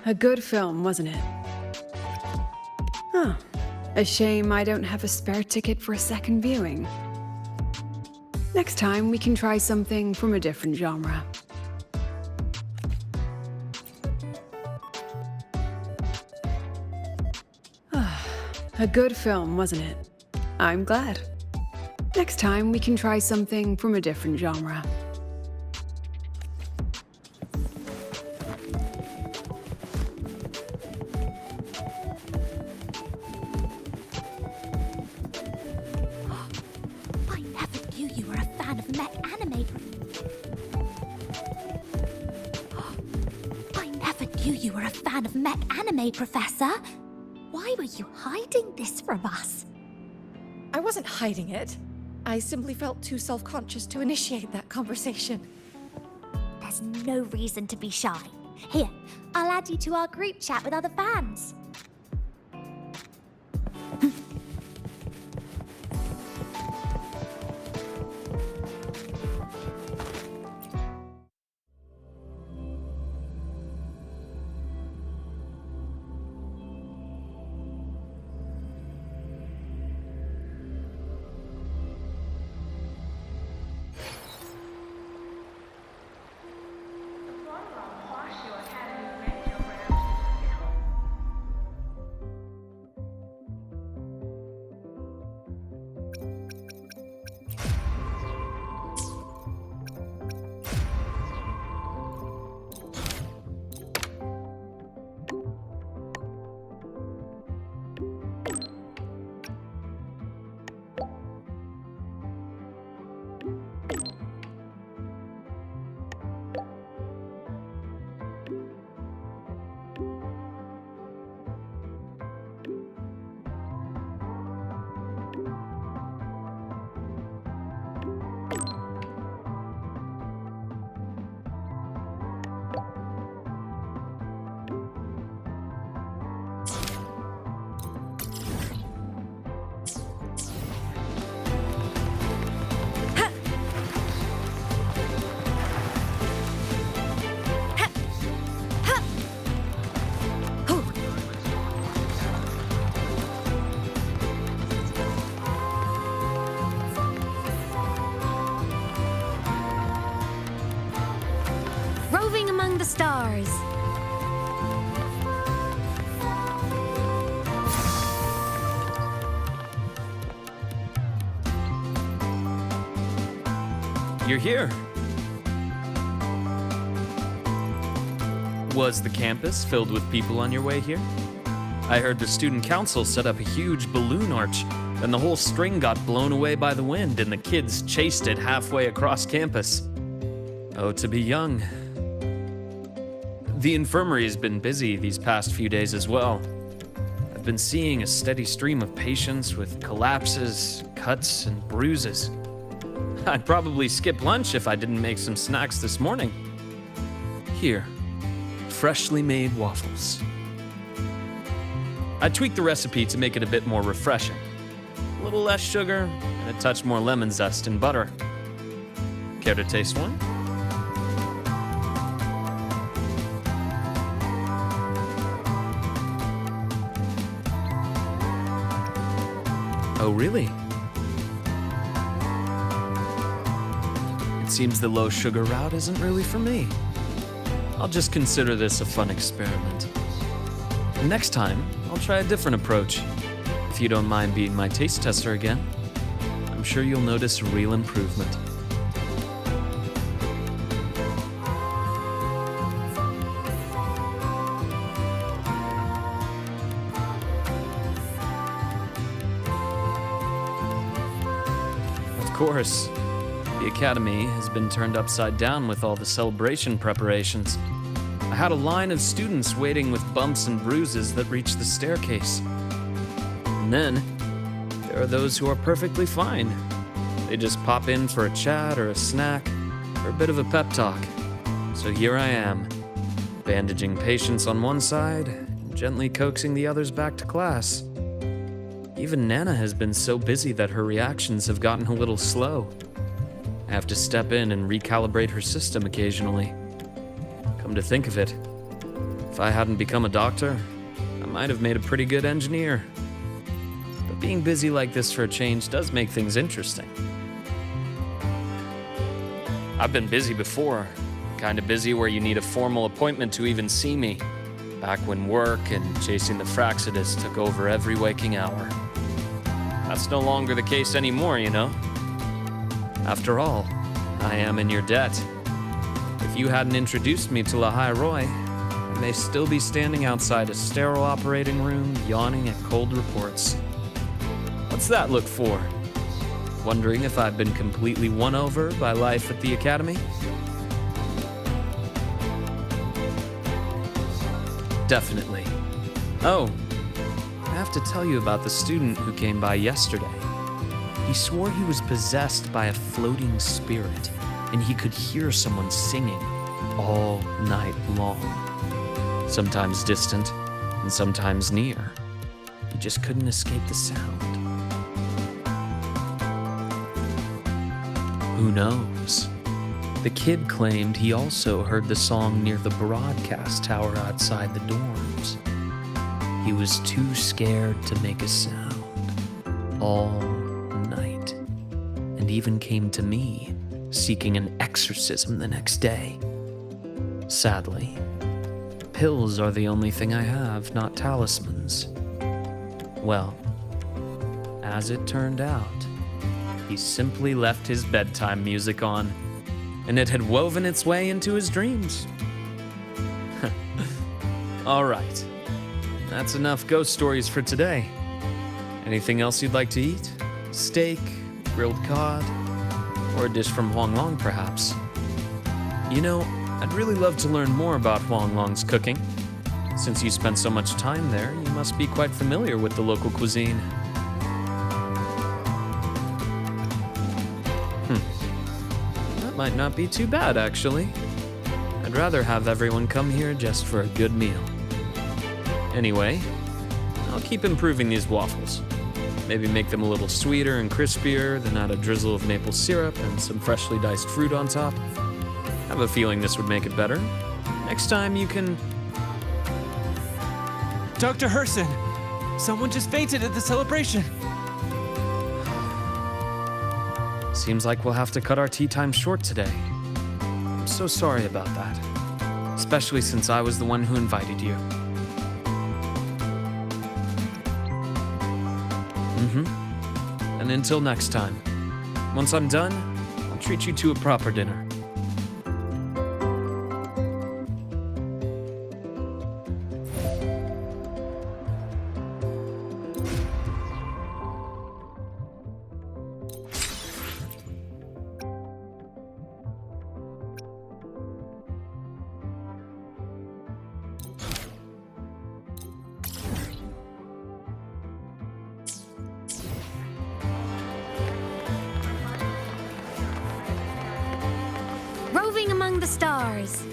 A good film, wasn't it? Oh, a shame I don't have a spare ticket for a second viewing. Next time we can try something from a different genre. A good film, wasn't it? I'm glad. Next time we can try something from a different genre. Professor, why were you hiding this from us? I wasn't hiding it. I simply felt too self-conscious to initiate that conversation. There's no reason to be shy. Here, I'll add you to our group chat with other fans. The stars. you're here. Was the campus filled with people on your way here? I heard the student council set up a huge balloon arch, and the whole string got blown away by the wind, and the kids chased it halfway across campus. Oh, to be young. The infirmary has been busy these past few days as well. I've been seeing a steady stream of patients with collapses, cuts, and bruises. I'd probably skip lunch if I didn't make some snacks this morning. Here, freshly made waffles. I tweaked the recipe to make it a bit more refreshing. A little less sugar and a touch more lemon zest and butter. Care to taste one? Oh, really? It seems the low sugar route isn't really for me. I'll just consider this a fun experiment. Next time, I'll try a different approach. If you don't mind being my taste tester again, I'm sure you'll notice real improvement. Of course, the academy has been turned upside down with all the celebration preparations. I had a line of students waiting with bumps and bruises that reached the staircase. And then, there are those who are perfectly fine. They just pop in for a chat or a snack or a bit of a pep talk. So here I am, bandaging patients on one side and gently coaxing the others back to class. Even Nana has been so busy that her reactions have gotten a little slow. I have to step in and recalibrate her system occasionally. Come to think of it, if I hadn't become a doctor, I might have made a pretty good engineer. But being busy like this for a change does make things interesting. I've been busy before, kind of busy where you need a formal appointment to even see me, back when work and chasing the Fraxidus took over every waking hour. That's no longer the case anymore, you know? After all, I am in your debt. If you hadn't introduced me to Lahai Roi, I may still be standing outside a sterile operating room, yawning at cold reports. What's that look for? Wondering if I've been completely won over by life at the academy? Definitely. Oh, I have to tell you about the student who came by yesterday. He swore he was possessed by a floating spirit, and he could hear someone singing all night long. Sometimes distant, and sometimes near. He just couldn't escape the sound. Who knows? The kid claimed he also heard the song near the broadcast tower outside the dorms. He was too scared to make a sound all night, and even came to me, seeking an exorcism the next day. Sadly, pills are the only thing I have, not talismans. Well, as it turned out, he simply left his bedtime music on, and it had woven its way into his dreams. All right, that's enough ghost stories for today. Anything else you'd like to eat? Steak, grilled cod, or a dish from Huang Long, perhaps? You know, I'd really love to learn more about Huang Long's cooking. Since you spent so much time there, you must be quite familiar with the local cuisine. That might not be too bad, actually. I'd rather have everyone come here just for a good meal. Anyway, I'll keep improving these waffles. Maybe make them a little sweeter and crispier, then add a drizzle of maple syrup and some freshly diced fruit on top. I have a feeling this would make it better. Next time you can... Dr. Herson! Someone just fainted at the celebration! Seems like we'll have to cut our tea time short today. I'm so sorry about that. Especially since I was the one who invited you. And until next time. Once I'm done, I'll treat you to a proper dinner. Roving among the stars.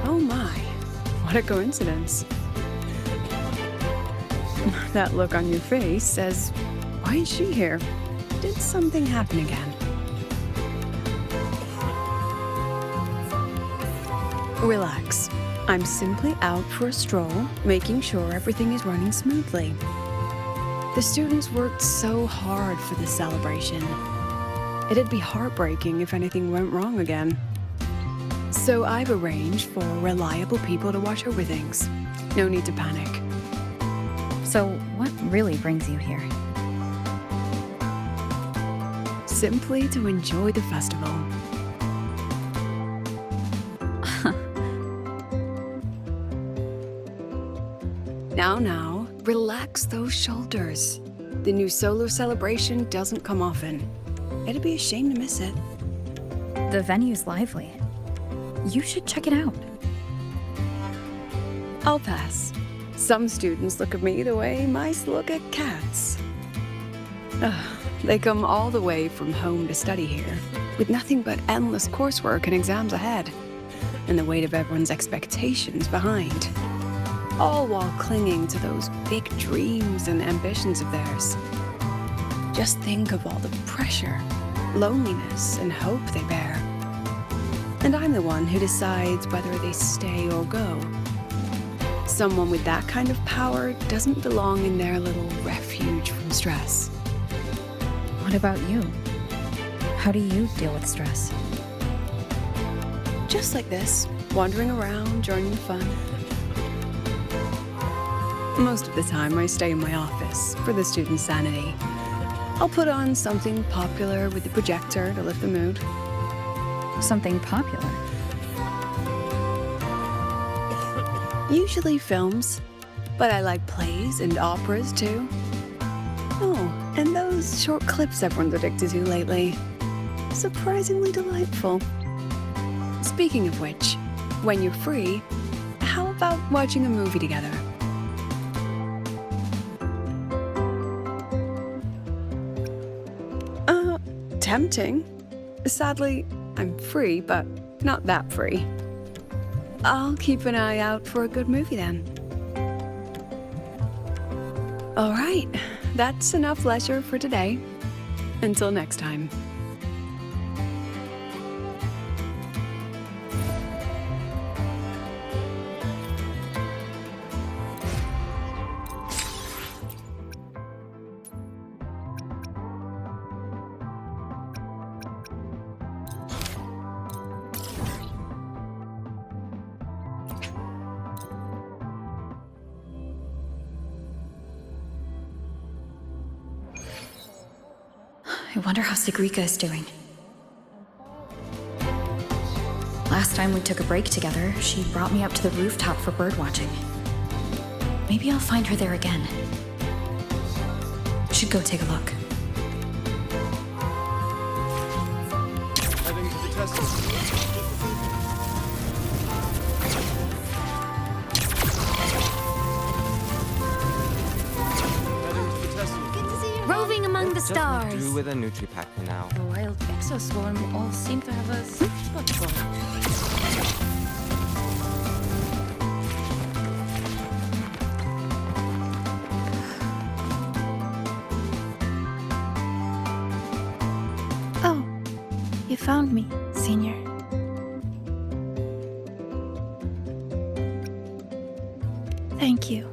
Oh my, what a coincidence. That look on your face says, why is she here? Did something happen again? Relax. I'm simply out for a stroll, making sure everything is running smoothly. The students worked so hard for this celebration. It'd be heartbreaking if anything went wrong again. So I've arranged for reliable people to watch over things. No need to panic. So, what really brings you here? Simply to enjoy the festival. Now, relax those shoulders. The new solo celebration doesn't come often. It'd be a shame to miss it. The venue's lively. You should check it out. I'll pass. Some students look at me the way mice look at cats. They come all the way from home to study here, with nothing but endless coursework and exams ahead, and the weight of everyone's expectations behind. All while clinging to those big dreams and ambitions of theirs. Just think of all the pressure, loneliness, and hope they bear. And I'm the one who decides whether they stay or go. Someone with that kind of power doesn't belong in their little refuge from stress. What about you? How do you deal with stress? Just like this, wandering around, joining the fun. Most of the time, I stay in my office for the students' sanity. I'll put on something popular with the projector to lift the mood. Something popular? Usually films, but I like plays and operas too. Oh, and those short clips everyone's addicted to lately. Surprisingly delightful. Speaking of which, when you're free, how about watching a movie together? Tempting. Sadly, I'm free, but not that free. I'll keep an eye out for a good movie then. All right, that's enough leisure for today. Until next time. I wonder how Sigrika is doing. Last time we took a break together, she brought me up to the rooftop for birdwatching. Maybe I'll find her there again. Should go take a look. Heading to the test. Roving among the stars. Do with a Nutripack for now. The wild exoswarm all seem to have a soft spot for it. Oh, you found me, Senior. Thank you.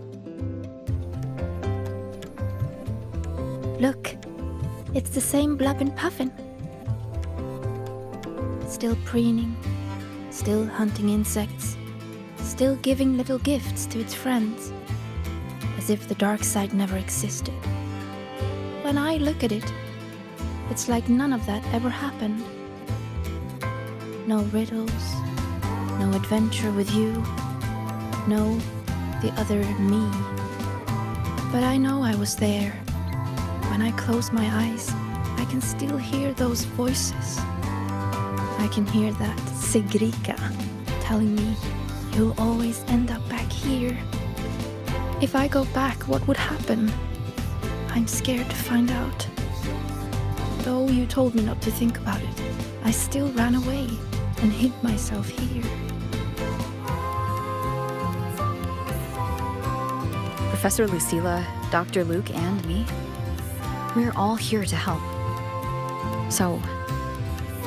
Look, it's the same blub and puffin. Still preening, still hunting insects, still giving little gifts to its friends, as if the dark side never existed. When I look at it, it's like none of that ever happened. No riddles, no adventure with you, no the other me. But I know I was there. When I close my eyes, I can still hear those voices. I can hear that Sigrika telling me, you'll always end up back here. If I go back, what would happen? I'm scared to find out. Though you told me not to think about it, I still ran away and hid myself here. Professor Lucilla, Dr. Luke, and me, we're all here to help. So,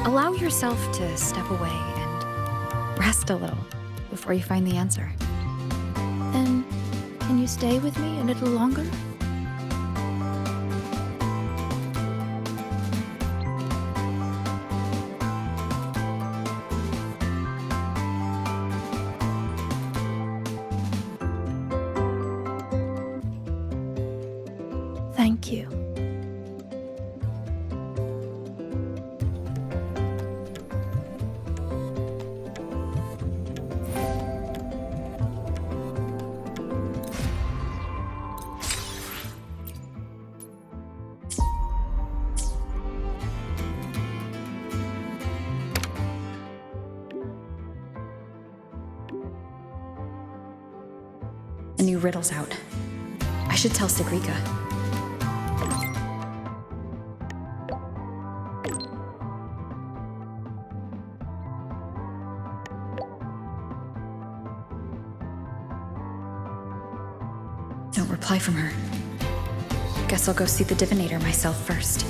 allow yourself to step away and rest a little before you find the answer. Then, can you stay with me a little longer? Thank you. A new riddle's out. I should tell Sigrika. No reply from her. Guess I'll go see the divinator myself first.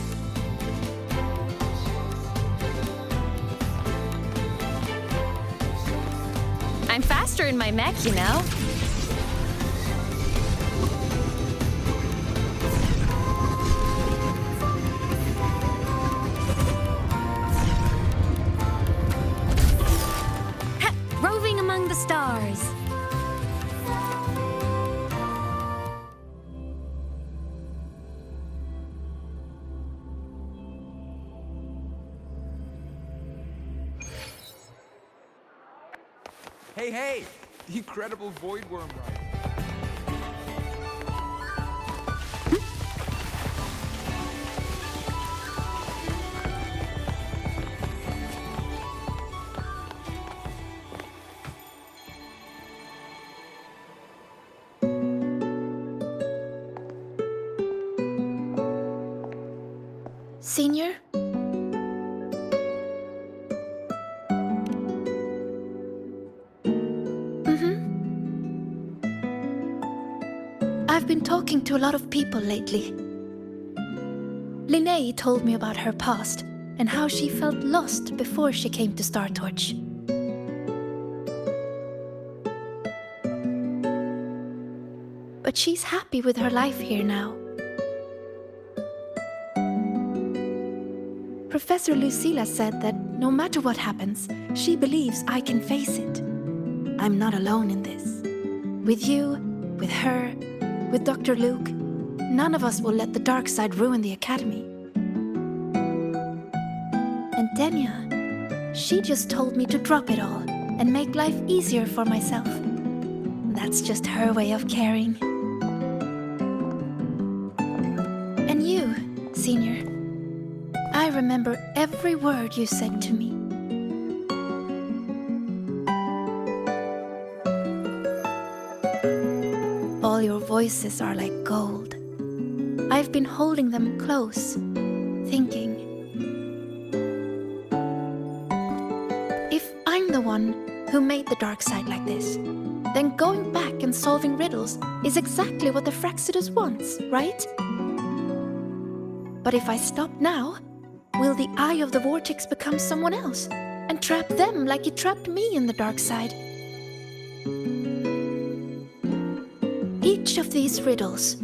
I'm faster in my mech, you know. Roving among the stars. Hey, hey! The incredible void worm ride. Senior? I've been talking to a lot of people lately. Linnea told me about her past and how she felt lost before she came to Star Torch. But she's happy with her life here now. Professor Lucilla said that no matter what happens, she believes I can face it. I'm not alone in this. With you, with her, with Dr. Luke, none of us will let the dark side ruin the academy. And Denya, she just told me to drop it all and make life easier for myself. That's just her way of caring. And you, Senior, I remember every word you said to me. All your voices are like gold. I've been holding them close, thinking. If I'm the one who made the dark side like this, then going back and solving riddles is exactly what the Fraxidus wants, right? But if I stop now, will the Eye of the Vortex become someone else and trap them like it trapped me in the dark side? Each of these riddles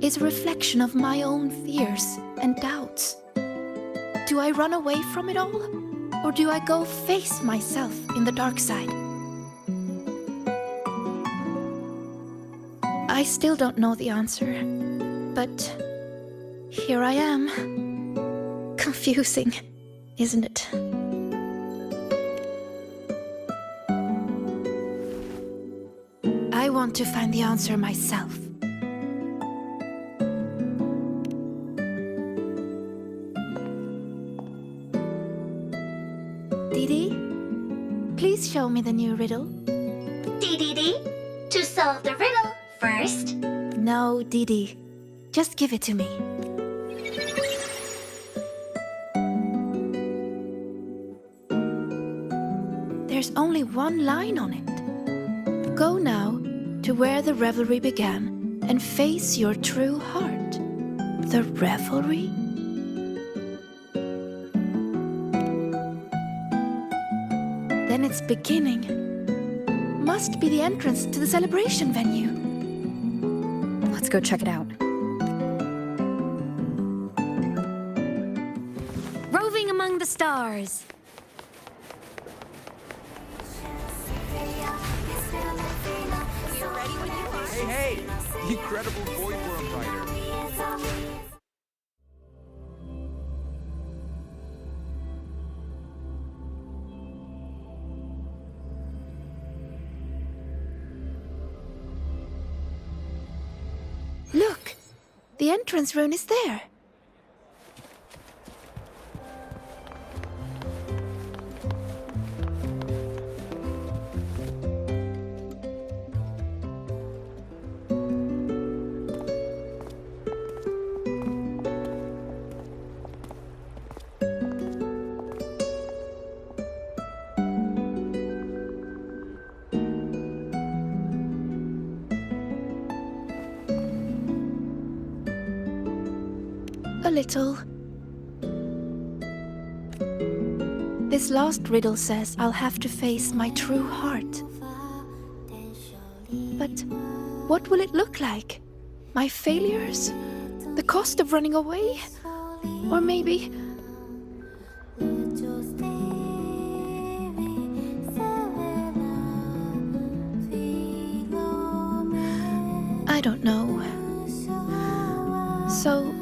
is a reflection of my own fears and doubts. Do I run away from it all? Or do I go face myself in the dark side? I still don't know the answer, but here I am. Confusing, isn't it? I want to find the answer myself. Didi, please show me the new riddle. Dee, to solve the riddle first. No, Didi. Just give it to me. There's only one line on it. Go now to where the revelry began and face your true heart. The revelry? Then its beginning must be the entrance to the celebration venue. Let's go check it out. Roving among the stars. Hey, the incredible void worm writer. Look! The entrance rune is there. A little. This last riddle says I'll have to face my true heart. But what will it look like? My failures? The cost of running away? Or maybe... I don't know. So...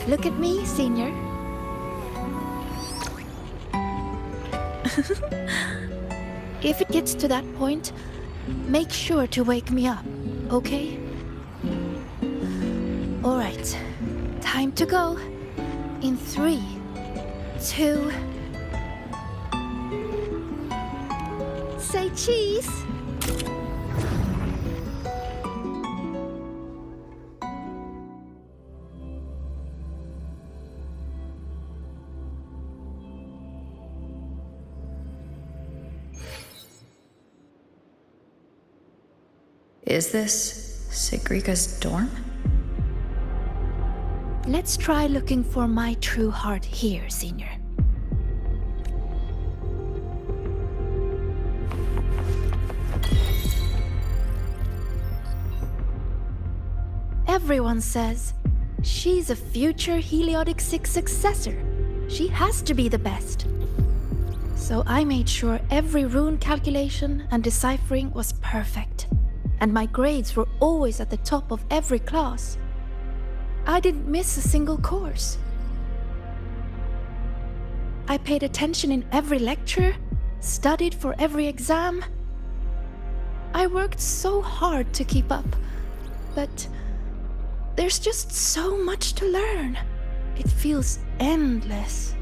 Look at me, Senior. If it gets to that point, make sure to wake me up, okay? All right, time to go. In 3, 2... Say cheese! Is this Sigrika's dorm? Let's try looking for my true heart here, Senior. Everyone says she's a future Heliotic 6 successor. She has to be the best. So I made sure every rune calculation and deciphering was perfect. And my grades were always at the top of every class. I didn't miss a single course. I paid attention in every lecture, studied for every exam. I worked so hard to keep up, but There's just so much to learn. It feels endless.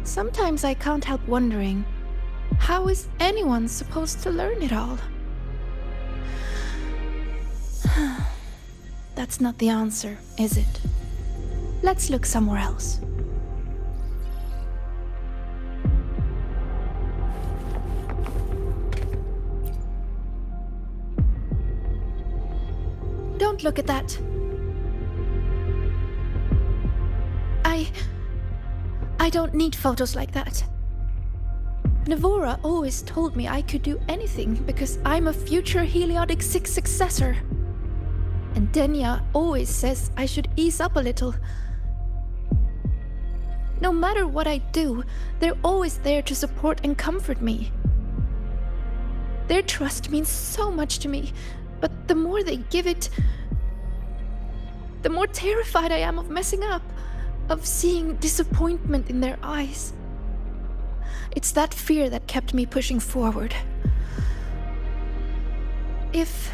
Sometimes I can't help wondering, how is anyone supposed to learn it all? That's not the answer, is it? Let's look somewhere else. Don't look at that. I don't need photos like that. Navora always told me I could do anything because I'm a future Heliotic 6 successor. And Denya always says I should ease up a little. No matter what I do, they're always there to support and comfort me. Their trust means so much to me, but the more they give it, the more terrified I am of messing up, of seeing disappointment in their eyes. It's that fear that kept me pushing forward. If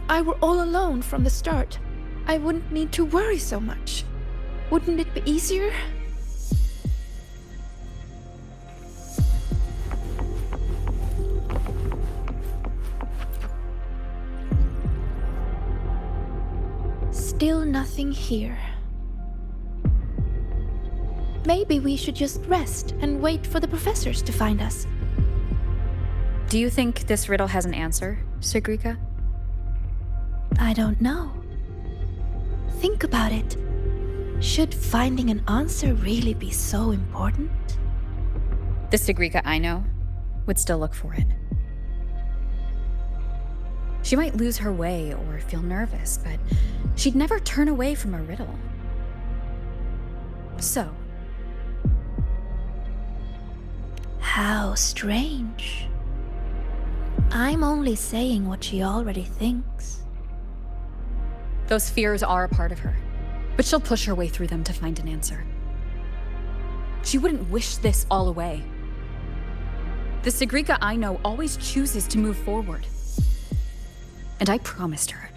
I were all alone from the start, I wouldn't need to worry so much. Wouldn't it be easier? Still nothing here. Maybe we should just rest and wait for the professors to find us. Do you think this riddle has an answer, Sigrika? I don't know. Think about it. Should finding an answer really be so important? The Sigrika I know would still look for it. She might lose her way or feel nervous, but she'd never turn away from a riddle. So, how strange. I'm only saying what she already thinks. those fears are a part of her, but she'll push her way through them to find an answer. She wouldn't wish this all away. The Sigrika I know always chooses to move forward. And I promised her,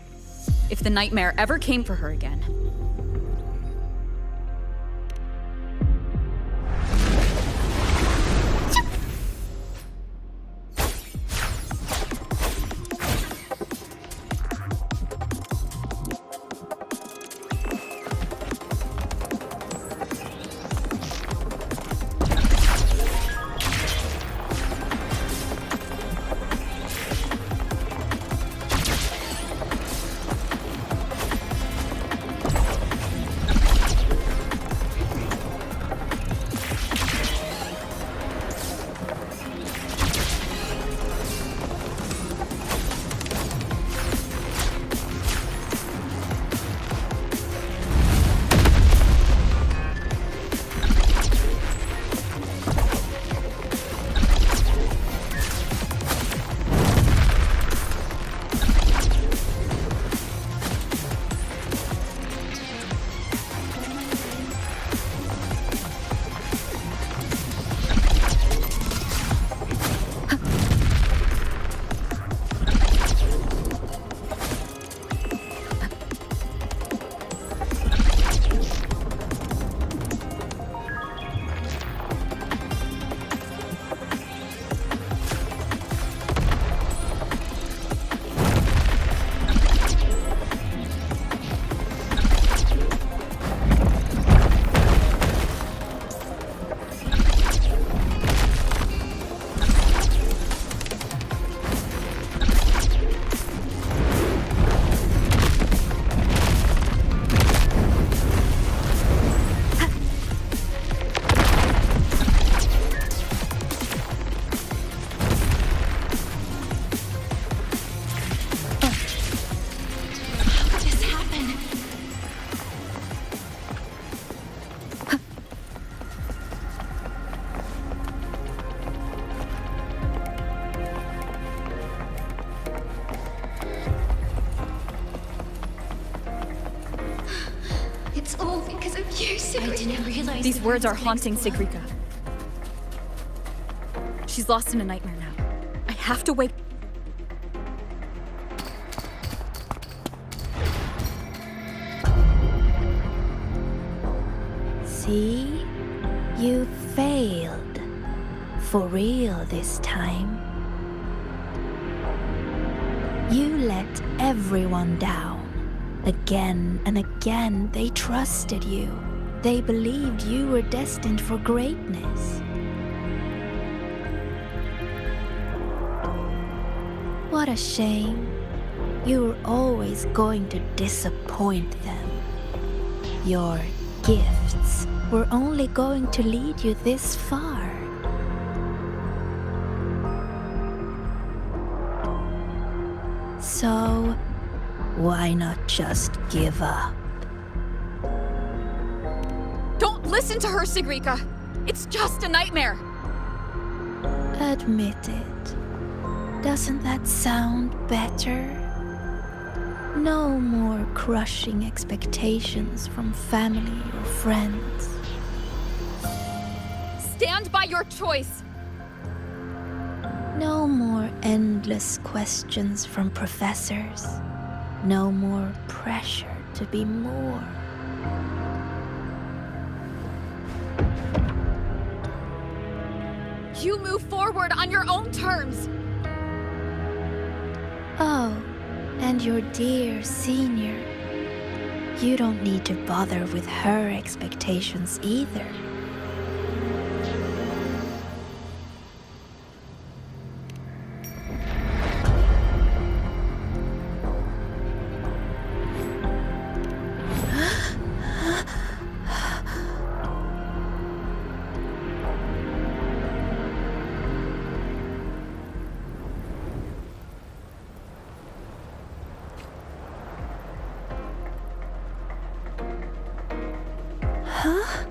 if the nightmare ever came for her again, these words are haunting Sigrika. She's lost in a nightmare now. I have to wake. See? You failed. For real this time. You let everyone down. Again and again, they trusted you. They believed you were destined for greatness. What a shame. You were always going to disappoint them. Your gifts were only going to lead you this far. So, why not just give up? Don't listen to her, Sigrika! It's just a nightmare! Admit it. Doesn't that sound better? No more crushing expectations from family or friends. Stand by your choice! No more endless questions from professors. No more pressure to be more. You move forward on your own terms! Oh, and your dear senior. You don't need to bother with her expectations either. Huh?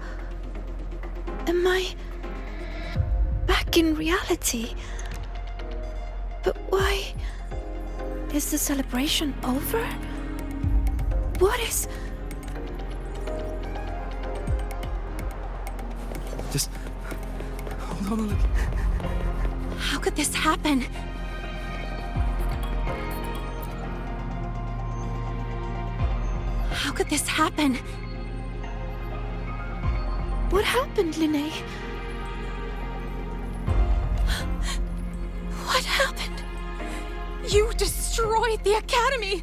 Am I back in reality? But why is the celebration over? What is... Just hold on a little. How could this happen? How could this happen? What happened, Linnae? What happened? You destroyed the Academy!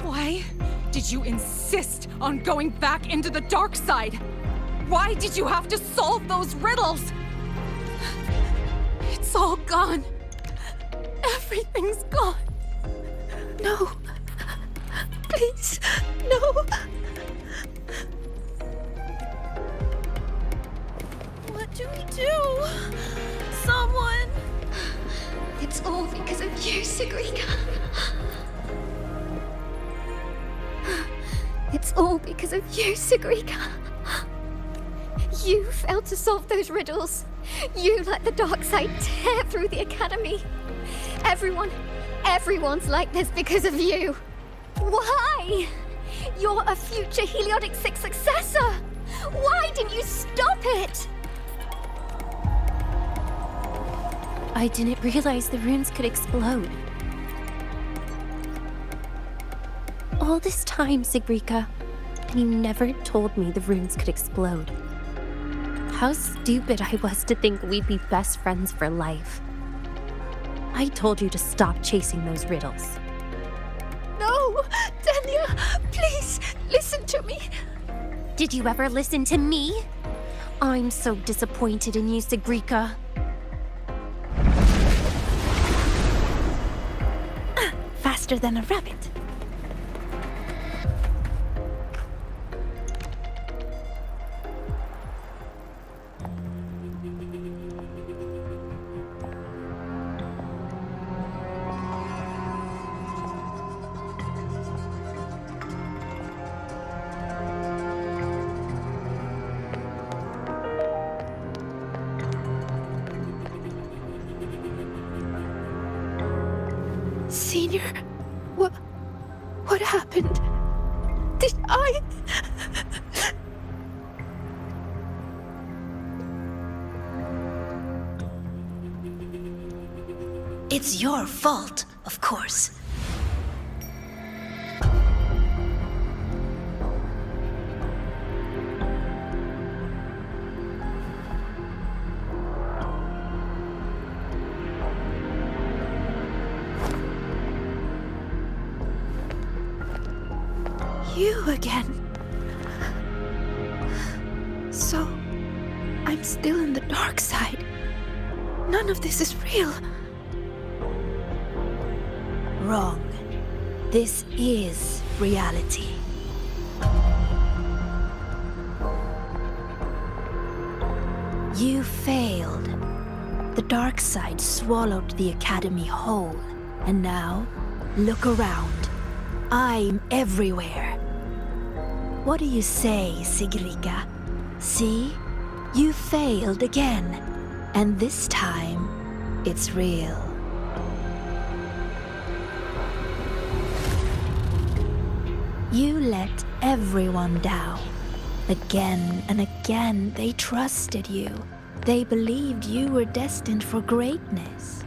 Why did you insist on going back into the dark side? Why did you have to solve those riddles? It's all gone. Everything's gone. No. Please, no. What do we do? Someone! It's all because of you, Sigrika. It's all because of you, Sigrika. You failed to solve those riddles. You let the dark side tear through the Academy. Everyone's like this because of you. Why? You're a future Heliotic 6 successor. Why didn't you stop it? I didn't realize the runes could explode. All this time, Sigrika, and you never told me the runes could explode. How stupid I was to think we'd be best friends for life. I told you to stop chasing those riddles. No! Dania, please, listen to me. Did you ever listen to me? I'm so disappointed in you, Sigrika. Faster than a rabbit. Senior, what happened? Did I... It's your fault, of course. again. So, I'm still in the dark side. None of this is real. Wrong. This is reality. You failed. The dark side swallowed the Academy whole. And now, look around. I'm everywhere. What do you say, Sigrika? See? You failed again. And this time, it's real. You let everyone down. Again and again, they trusted you. They believed you were destined for greatness.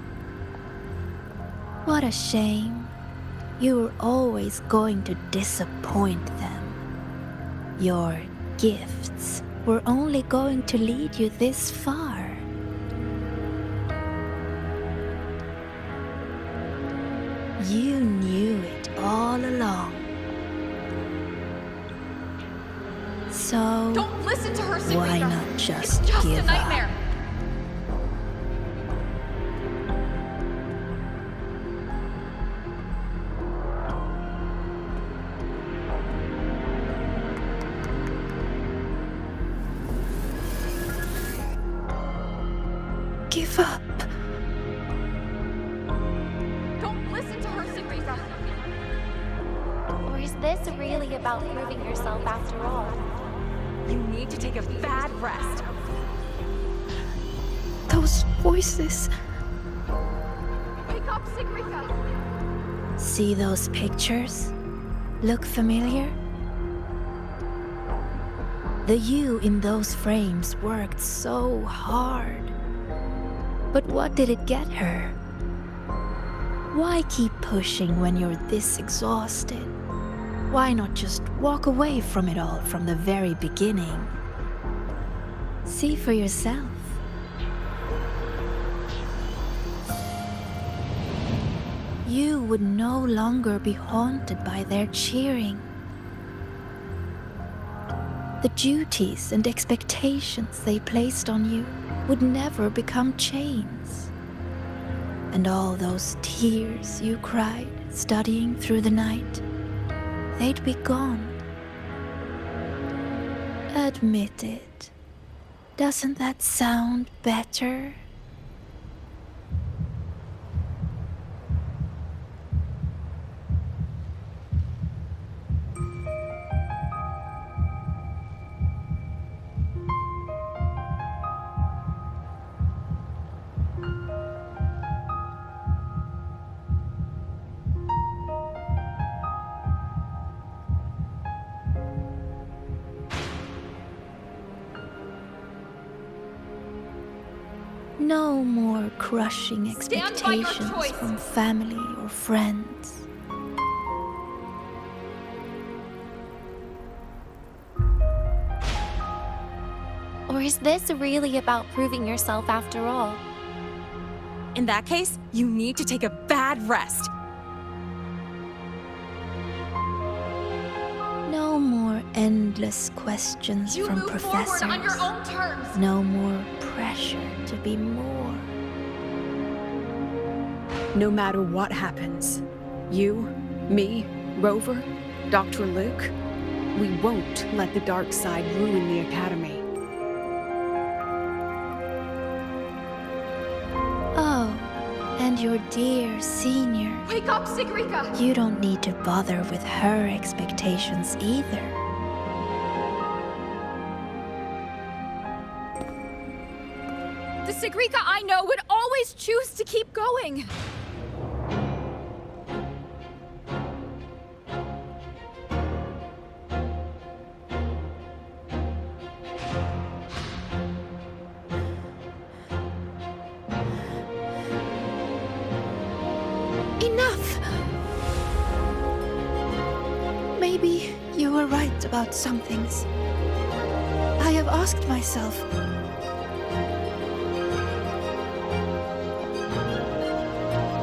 What a shame. You were always going to disappoint them. Your gifts were only going to lead you this far. You knew it all along. So, Don't listen to her, Sigrika. why not just It's just give a nightmare. up? Give up. Don't listen to her, Sigrika. Or is this really about proving yourself after all? You need to take a bad rest. Those voices. Wake up, Sigrika. See those pictures? Look familiar? The you in those frames worked so hard. But what did it get her? Why keep pushing when you're this exhausted? Why not just walk away from it all from the very beginning? See for yourself. You would no longer be haunted by their cheering. The duties and expectations they placed on you would never become chains. And all those tears you cried studying through the night, they'd be gone. Admit it. Doesn't that sound better? No more crushing expectations from family or friends. Or is this really about proving yourself after all? In that case, you need to take a bad rest. No more endless questions You from move professors. forward on your own terms. No more pressure to be more. No matter what happens, you, me, Rover, Dr. Luke, we won't let the dark side ruin the Academy. Oh, and your dear senior. Wake up, Sigrika. You don't need to bother with her expectations either. The Sigrika I know would always choose to keep going. Enough! Maybe you were right about some things. I have asked myself,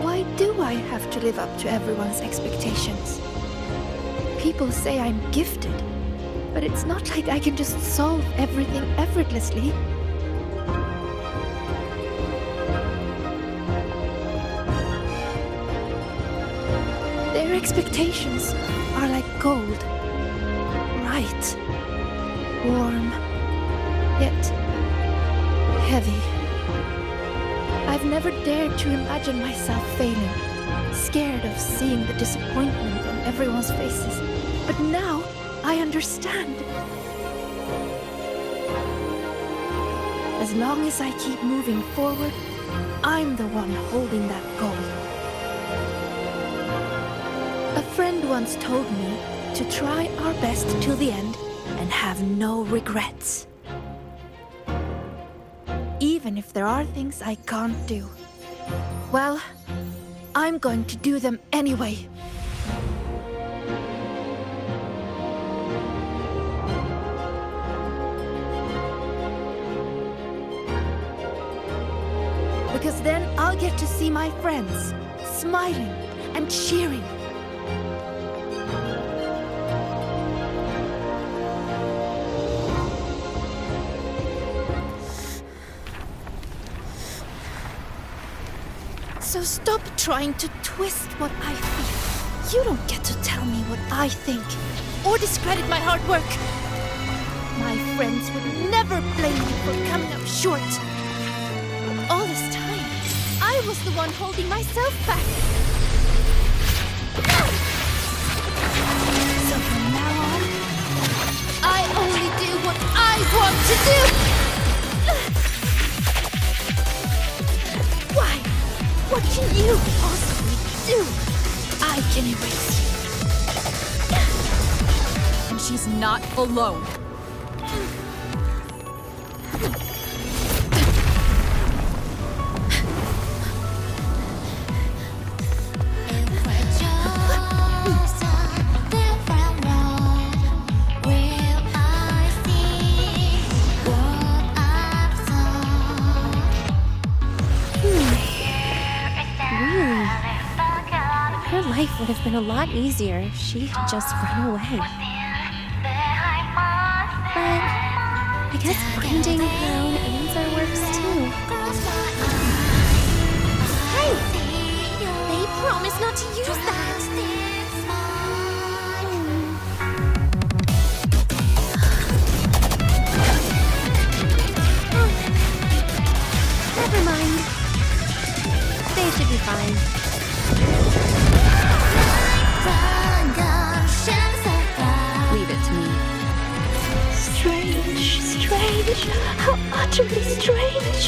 why do I have to live up to everyone's expectations? People say I'm gifted, but it's not like I can just solve everything effortlessly. Their expectations are like gold. Bright, warm, yet heavy. I've never dared to imagine myself failing, scared of seeing the disappointment on everyone's faces. But now I understand. As long as I keep moving forward, I'm the one holding that goal. A friend once told me to try our best till the end and have no regrets. Even if there are things I can't do. Well, I'm going to do them anyway. Because then I'll get to see my friends, smiling and cheering. So stop trying to twist what I feel. You don't get to tell me what I think, or discredit my hard work. My friends would never blame me for coming up short. All this time, I was the one holding myself back. So from now on, I only do what I want to do! Why? What can you possibly do? I can erase you. And she's not alone. Life would have been a lot easier if she had just run away. But I guess finding her own answer works too. Hey! They promised not to use that! Never mind. They should be fine. Leave it to me. Strange, strange, how utterly strange.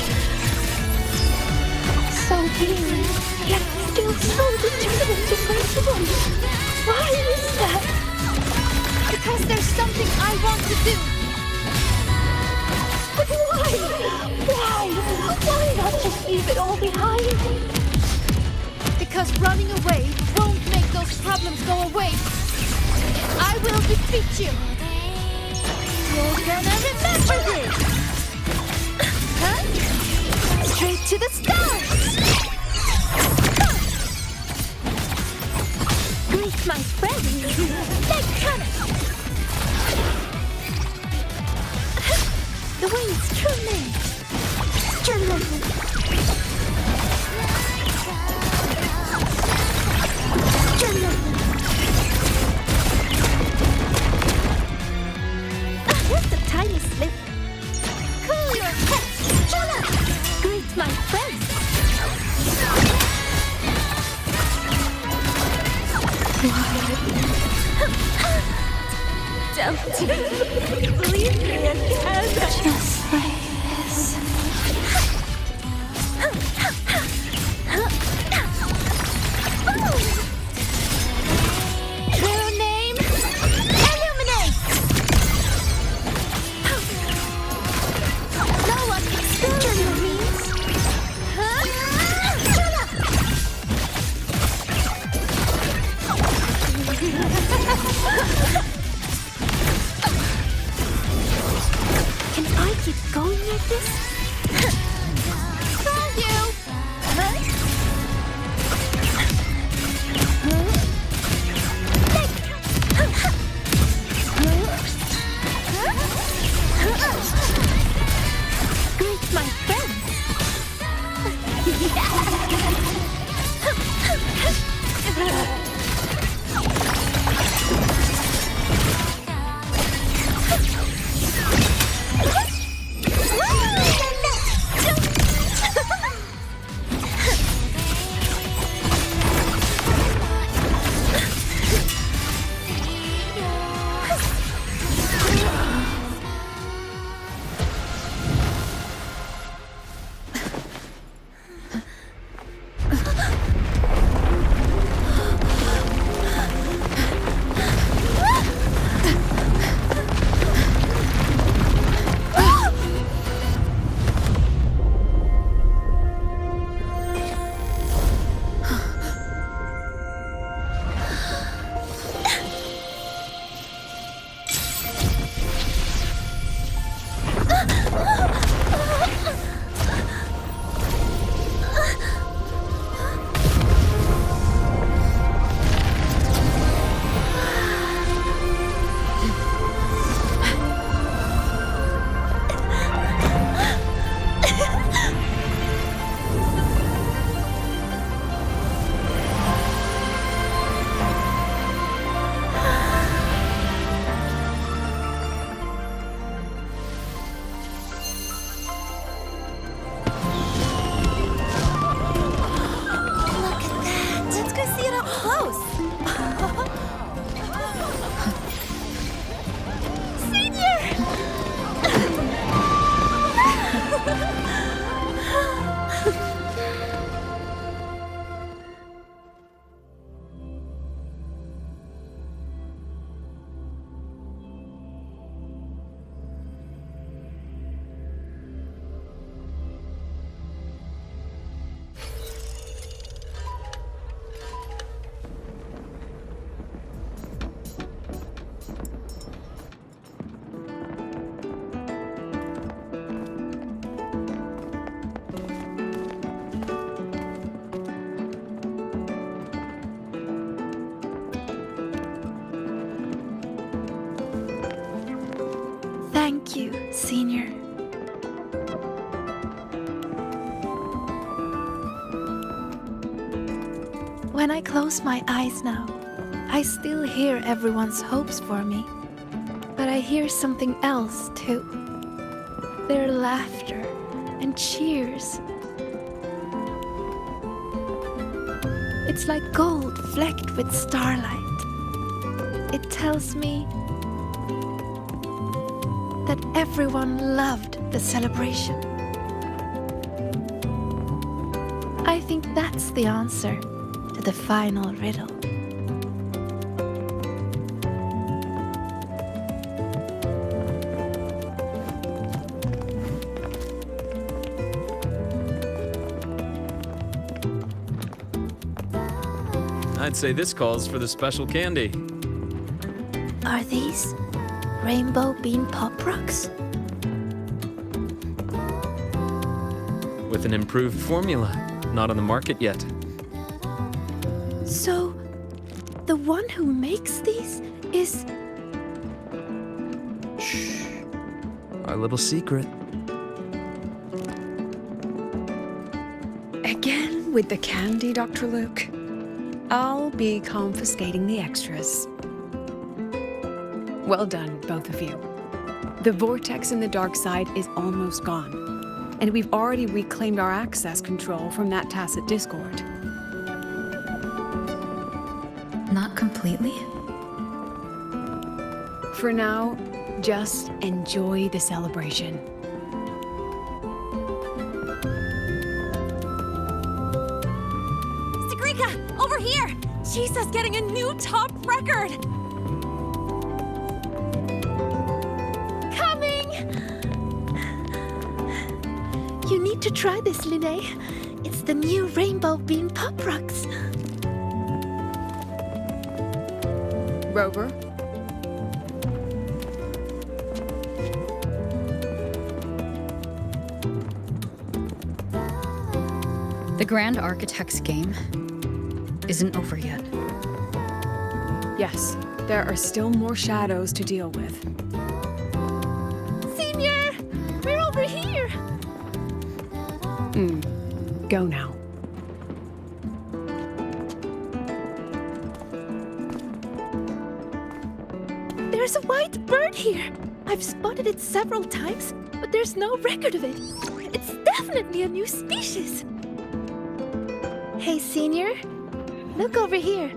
So weird, yet still so determined to pursue. Why is that? Because there's something I want to do. But why? Why not just leave it all behind? Because running away won't make those problems go away. I will defeat you. You're gonna remember this. Huh? Straight to the stars. Greet my friends. They're coming. The wind's trembling. Just a tiny slip. Cool your head. Greet my friends. Don't leave me again. Just like this. True name, illuminate. No one can spell your means. Can I keep going like this? Found you! Huh? Thank you, Senior. When I close my eyes now, I still hear everyone's hopes for me. But I hear something else too. Their laughter and cheers. It's like gold flecked with starlight. It tells me that everyone loved the celebration. I think that's the answer to the final riddle. I'd say this calls for the special candy. Are these rainbow bean pop rocks? With an improved formula, not on the market yet. So, the one who makes these is... Shh. Our little secret. Again with the candy, Dr. Luke. I'll be confiscating the extras. Well done, both of you. The vortex in the dark side is almost gone, and we've already reclaimed our access control from that tacit discord. Not completely? For now, just enjoy the celebration. Sigrika, over here! Jesus getting a new top record! You need to try this, Linnae. It's the new rainbow bean pop rocks. Rover? The Grand Architect's game isn't over yet. Yes, there are still more shadows to deal with. Senior! We're over here! Go now. There's a white bird here! I've spotted it several times, but there's no record of it. It's definitely a new species. Hey, Senior, look over here.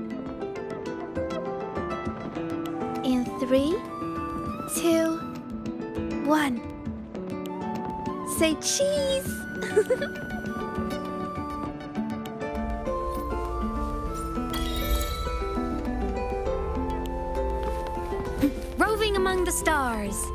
In 3, 2, 1. Say cheese! Roving among the stars.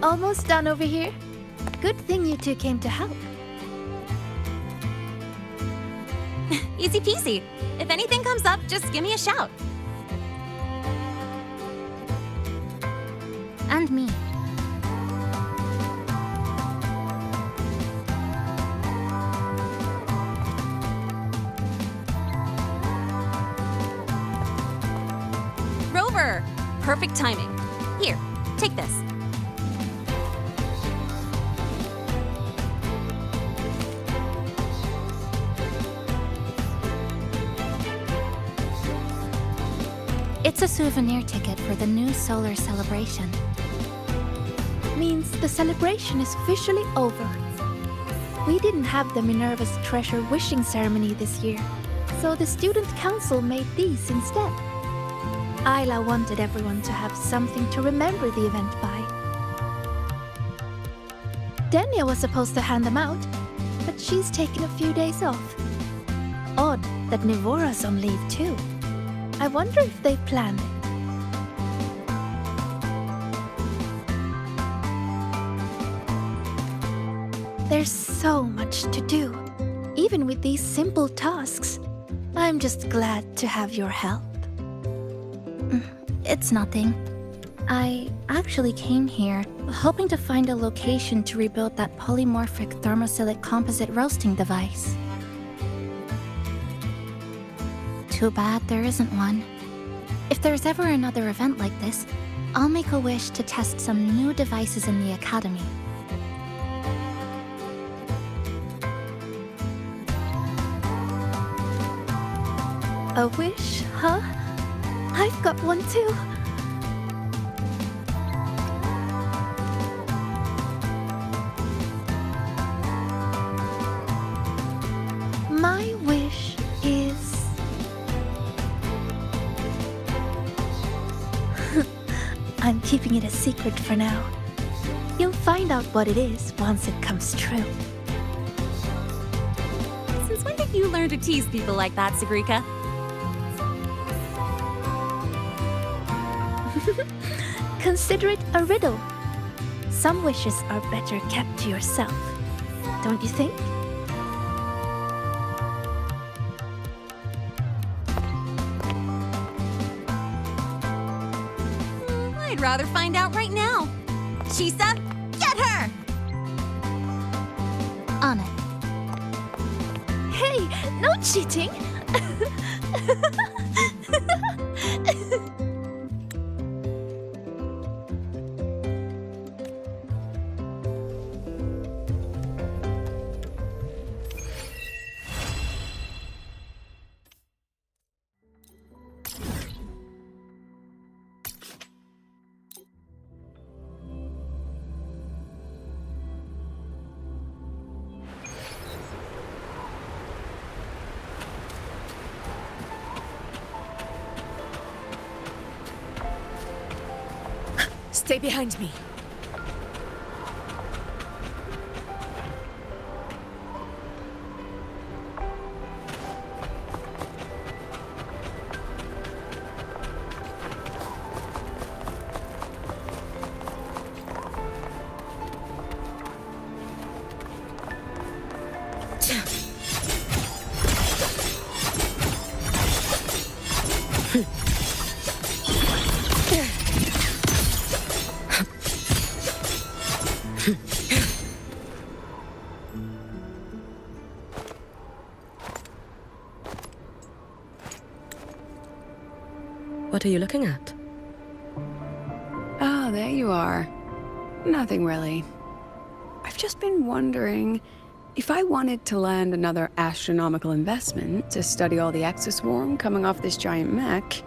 Almost done over here. Good thing you two came to help. Easy peasy. If anything comes up, just give me a shout. And me. Rover! Perfect timing. Here, take this. It's a souvenir ticket for the new solar celebration. Means the celebration is officially over. We didn't have the Minerva's Treasure wishing ceremony this year, so the student council made these instead. Isla wanted everyone to have something to remember the event by. Denia was supposed to hand them out, but she's taken a few days off. Odd that Nivora's on leave too. I wonder if they planned it. There's so much to do, even with these simple tasks. I'm just glad to have your help. It's nothing. I actually came here hoping to find a location to rebuild that polymorphic thermophilic composite roasting device. Too bad there isn't one. If there's ever another event like this, I'll make a wish to test some new devices in the academy. A wish, huh? I've got one too. My wish is... I'm keeping it a secret for now. You'll find out what it is once it comes true. Since when did you learn to tease people like that, Sagrika? Consider it a riddle. Some wishes are better kept to yourself, don't you think? I'd rather find out right now. Chisa, get her! On it. Hey, no cheating! Stay behind me. What are you looking at? Oh, there you are. Nothing really. I've just been wondering if I wanted to land another astronomical investment to study all the exoswarm coming off this giant mech.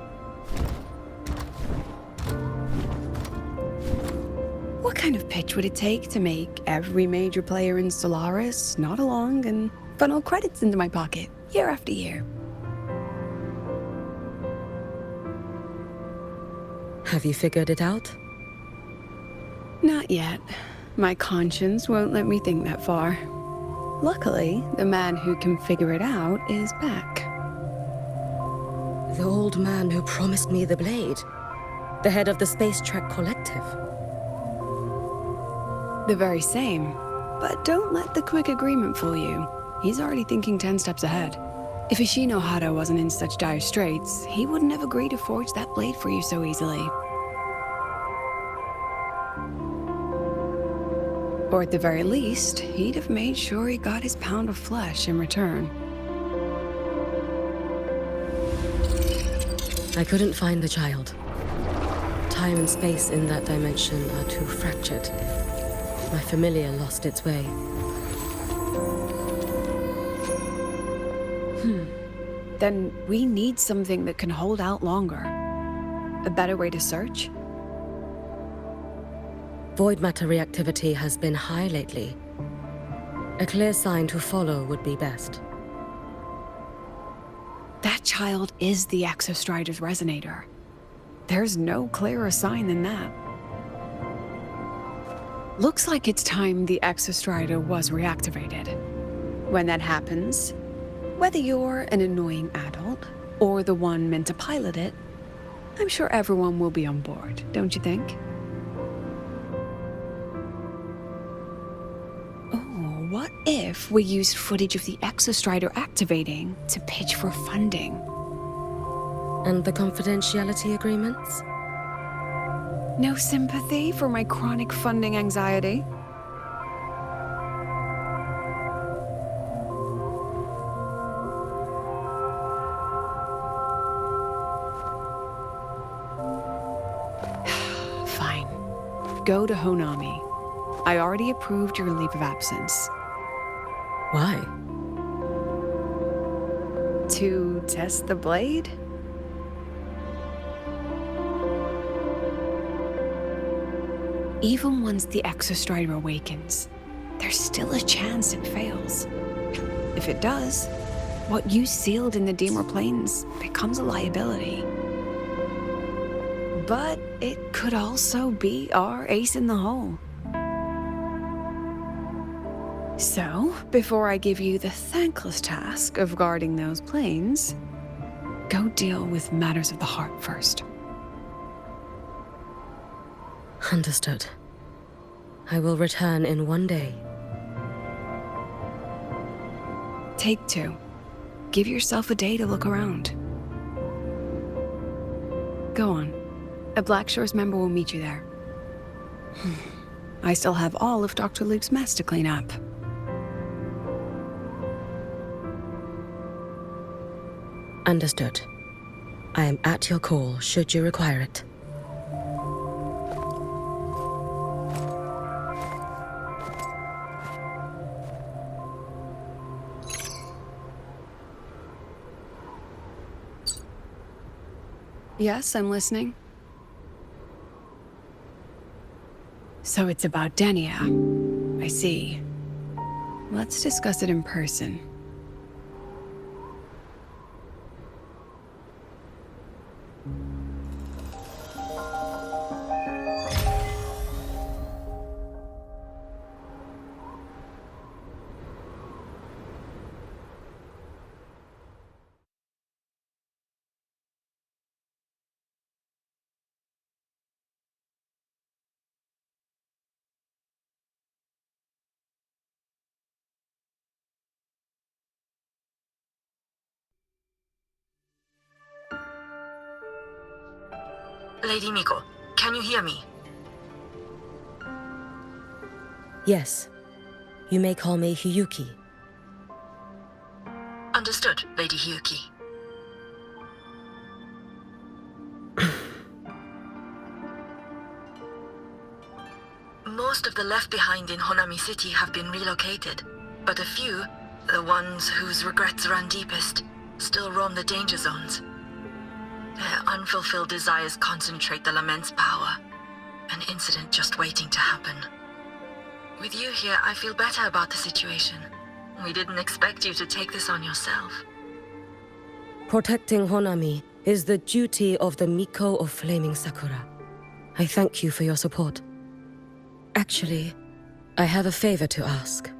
What kind of pitch would it take to make every major player in Solaris nod along and funnel credits into my pocket year after year? Have you figured it out? Not yet. My conscience won't let me think that far. Luckily, the man who can figure it out is back. The old man who promised me the blade. The head of the Space Trek Collective. The very same. But don't let the quick agreement fool you. He's already thinking 10 steps ahead. If Ishino Hado wasn't in such dire straits, he wouldn't have agreed to forge that blade for you so easily. Or at the very least, he'd have made sure he got his pound of flesh in return. I couldn't find the child. Time and space in that dimension are too fractured. My familiar lost its way. Then we need something that can hold out longer. A better way to search? Void matter reactivity has been high lately. A clear sign to follow would be best. That child is the Exostrider's resonator. There's no clearer sign than that. Looks like it's time the Exostrider was reactivated. When that happens, whether you're an annoying adult or the one meant to pilot it, I'm sure everyone will be on board, don't you think? Oh, what if we used footage of the Exostrider activating to pitch for funding? And the confidentiality agreements? No sympathy for my chronic funding anxiety? Fine. Go to Honami. I already approved your leave of absence. Why? To test the blade? Even once the Exostrider awakens, there's still a chance it fails. If it does, what you sealed in the Dimor Plains becomes a liability. But it could also be our ace in the hole. So, before I give you the thankless task of guarding those planes, go deal with matters of the heart first. Understood. I will return in 1 day. Take 2. Give yourself a day to look around. Go on. A Black Shores member will meet you there. I still have all of Dr. Luke's mess to clean up. Understood. I am at your call should you require it. Yes, I'm listening. So it's about Denia. I see. Let's discuss it in person. Lady Miko, can you hear me? Yes. You may call me Hiyuki. Understood, Lady Hiyuki. Most of the left behind in Honami City have been relocated, but a few, the ones whose regrets run deepest, still roam the danger zones. Their unfulfilled desires concentrate the Lament's power, an incident just waiting to happen. With you here, I feel better about the situation. We didn't expect you to take this on yourself. Protecting Honami is the duty of the Miko of Flaming Sakura. I thank you for your support. Actually, I have a favor to ask.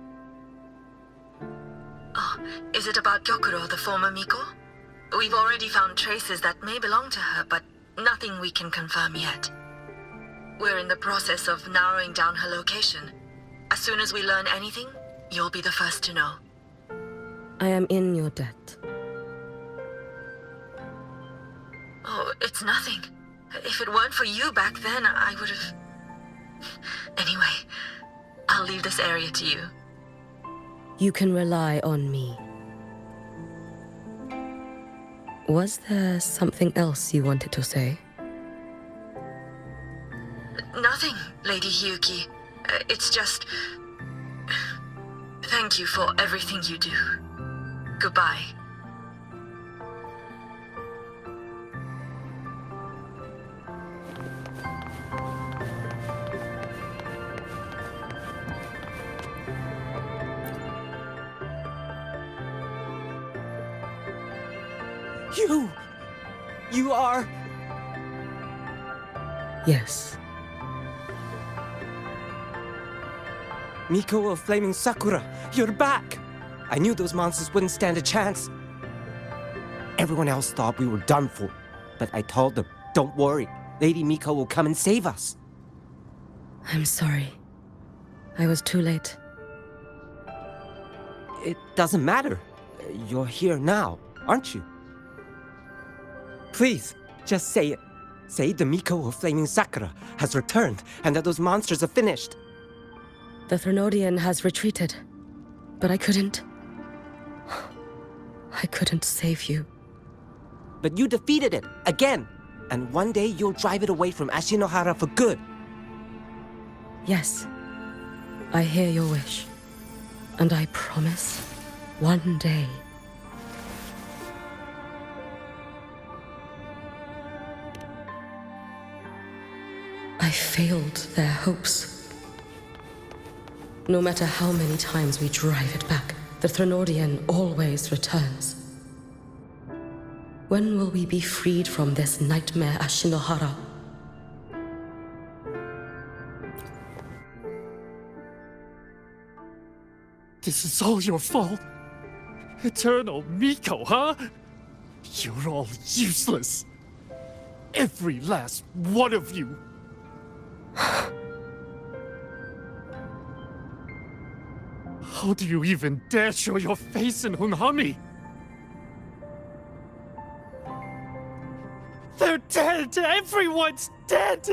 Oh, is it about Gyokuro, the former Miko? We've already found traces that may belong to her, but nothing we can confirm yet. We're in the process of narrowing down her location. As soon as we learn anything, you'll be the first to know. I am in your debt. Oh, it's nothing. If it weren't for you back then, I would have... Anyway, I'll leave this area to you. You can rely on me. Was there something else you wanted to say? Nothing, Lady Hiyuki. It's just... Thank you for everything you do. Goodbye. You are... Yes. Miko of Flaming Sakura, you're back! I knew those monsters wouldn't stand a chance. Everyone else thought we were done for, but I told them, don't worry, Lady Miko will come and save us. I'm sorry. I was too late. It doesn't matter. You're here now, aren't you? Please, just say it. Say the Miko of Flaming Sakura has returned and that those monsters are finished. The Threnodian has retreated, but I couldn't save you. But you defeated it, again! And one day you'll drive it away from Ashinohara for good. Yes, I hear your wish. And I promise, one day... I failed their hopes. No matter how many times we drive it back, the Threnodian always returns. When will we be freed from this nightmare Ashinohara? This is all your fault. Eternal Miko, huh? You're all useless. Every last one of you. How do you even dare show your face in Hunhami? They're dead! Everyone's dead!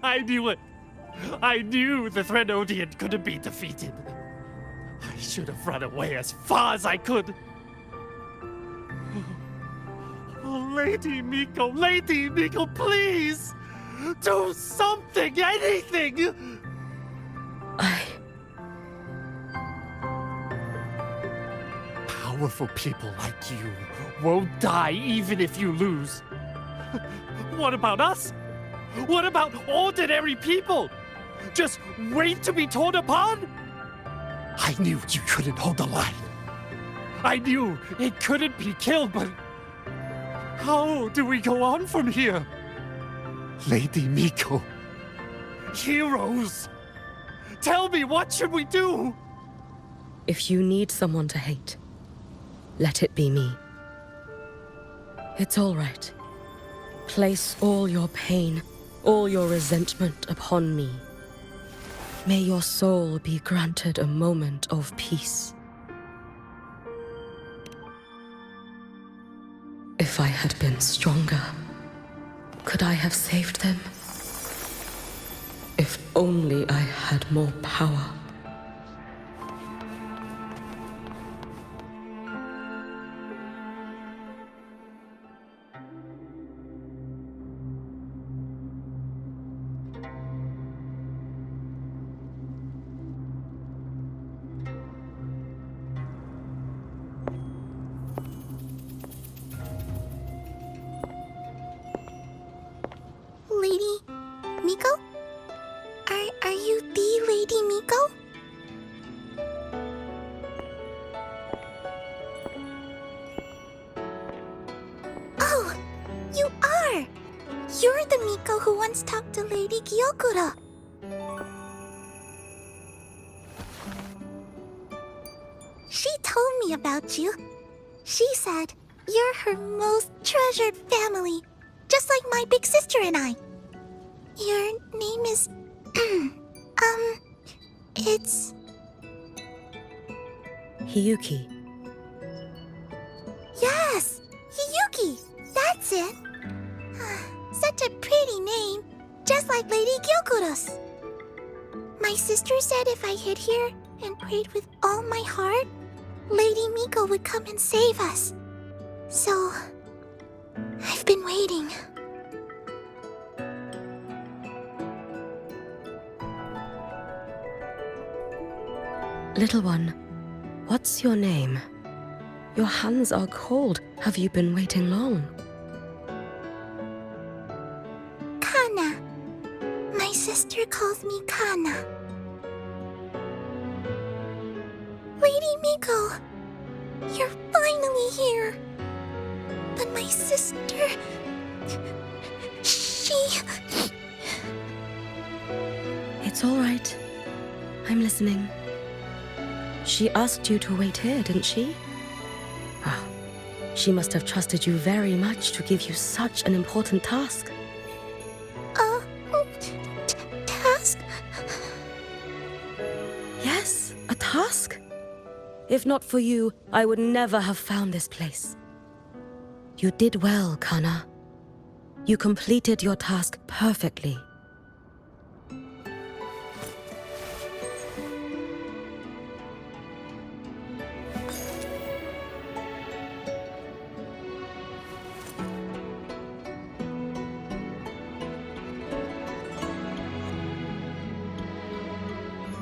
I knew it! I knew the Threnodian couldn't be defeated. I should have run away as far as I could. Oh, Lady Miko, please! Do something, anything! Powerful people like you won't die even if you lose. What about us? What about ordinary people? Just wait to be torn apart? I knew you couldn't hold the line. I knew it couldn't be killed, but how do we go on from here? Lady Miko, heroes, tell me, what should we do? If you need someone to hate, let it be me. It's all right. Place all your pain, all your resentment upon me. May your soul be granted a moment of peace. If I had been stronger, could I have saved them? If only I had more power. Lady Miko? Are you the Lady Miko? Oh, you are! You're the Miko who once talked to Lady Gyokura. She told me about you. She said you're her most treasured family, just like my big sister and I. Your name is... it's... Hiyuki. Yes! Hiyuki! That's it! Such a pretty name, just like Lady Gyokura's. My sister said if I hid here and prayed with all my heart, Lady Miko would come and save us. So... I've been waiting. Little one, what's your name? Your hands are cold. Have you been waiting long? Kana. My sister calls me Kana. Lady Miko, you're finally here. But my sister... she... It's all right. I'm listening. She asked you to wait here, didn't she? She must have trusted you very much to give you such an important task. Task? Yes, a task. If not for you, I would never have found this place. You did well, Kana. You completed your task perfectly.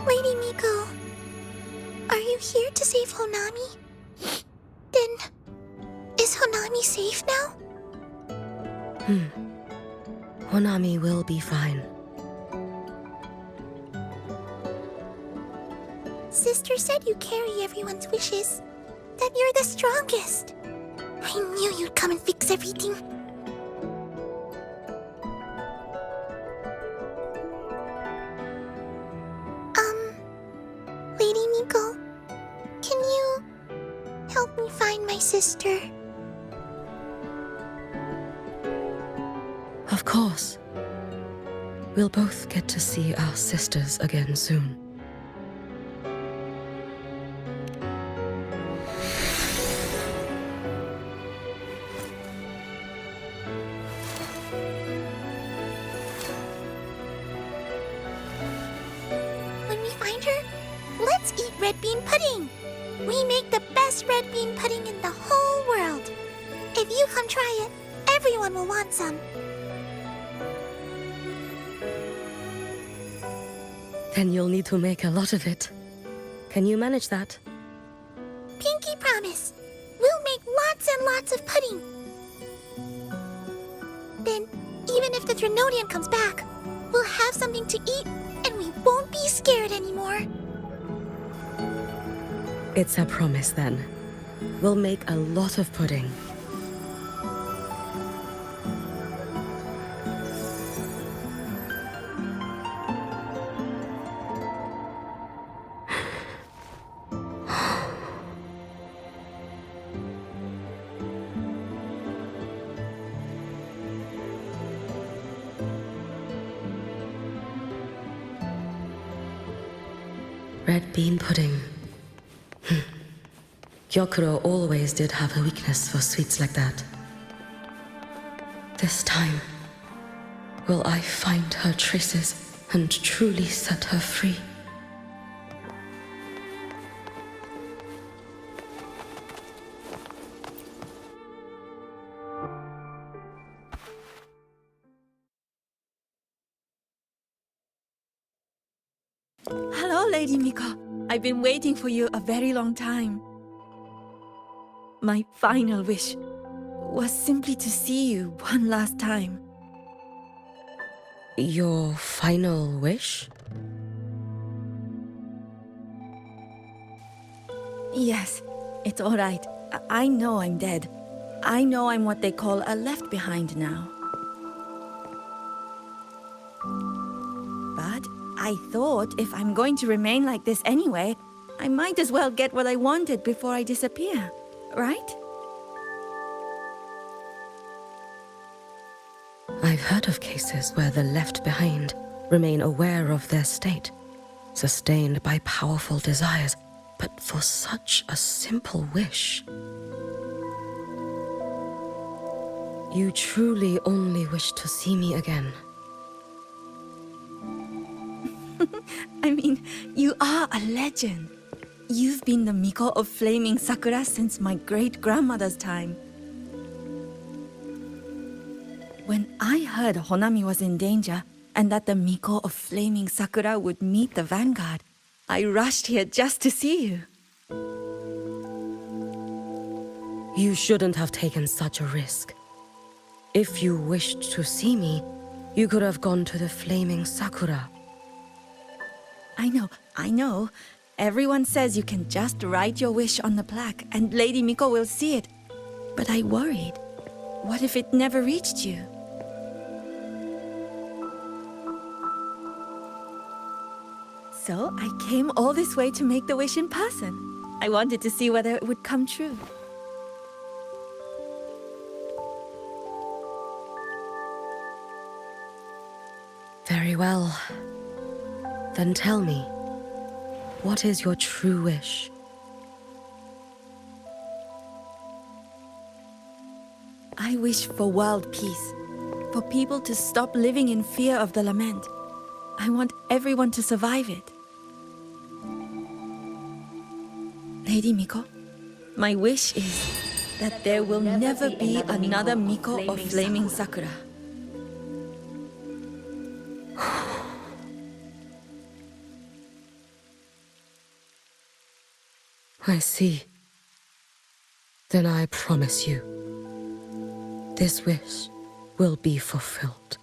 Lady Miko, are you here to save Honami? Then, is Honami safe now? Honami will be fine. Sister said you carry everyone's wishes. That you're the strongest. I knew you'd come and fix everything. Lady Miko, can you help me find my sister? Of course. We'll both get to see our sisters again soon. When we find her, let's eat red bean pudding. We make the best red bean pudding in the whole world. If you come try it, everyone will want some. Then you'll need to make a lot of it. Can you manage that? Pinky promise. We'll make lots and lots of pudding. Then, even if the Drenodian comes back, we'll have something to eat and we won't be scared anymore. It's a promise then. We'll make a lot of pudding. Red bean pudding. Gyokuro always did have a weakness for sweets like that. This time, will I find her traces and truly set her free? Hello, Lady Miko. I've been waiting for you a very long time. My final wish was simply to see you one last time. Your final wish? Yes, it's all right. I know I'm dead. I know I'm what they call a left behind now. But I thought if I'm going to remain like this anyway, I might as well get what I wanted before I disappear, right? I've heard of cases where the left behind remain aware of their state, sustained by powerful desires, but for such a simple wish. You truly only wish to see me again. I mean, you are a legend. You've been the Miko of Flaming Sakura since my great-grandmother's time. When I heard Honami was in danger and that the Miko of Flaming Sakura would meet the vanguard, I rushed here just to see you. You shouldn't have taken such a risk. If you wished to see me, you could have gone to the Flaming Sakura. I know. Everyone says you can just write your wish on the plaque and Lady Miko will see it. But I worried. What if it never reached you? So I came all this way to make the wish in person. I wanted to see whether it would come true. Very well. Then tell me, what is your true wish? I wish for world peace, for people to stop living in fear of the lament. I want everyone to survive it. Lady Miko, my wish is that there will never be another Miko or Flaming Sakura. I see. Then I promise you, this wish will be fulfilled.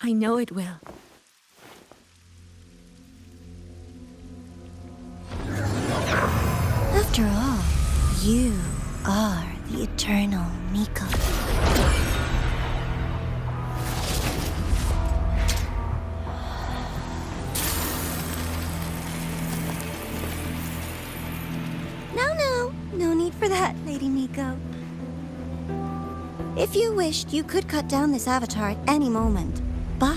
I know it will. After all, you are the eternal Miko. No need for that, Lady Miko. If you wished, you could cut down this avatar at any moment. But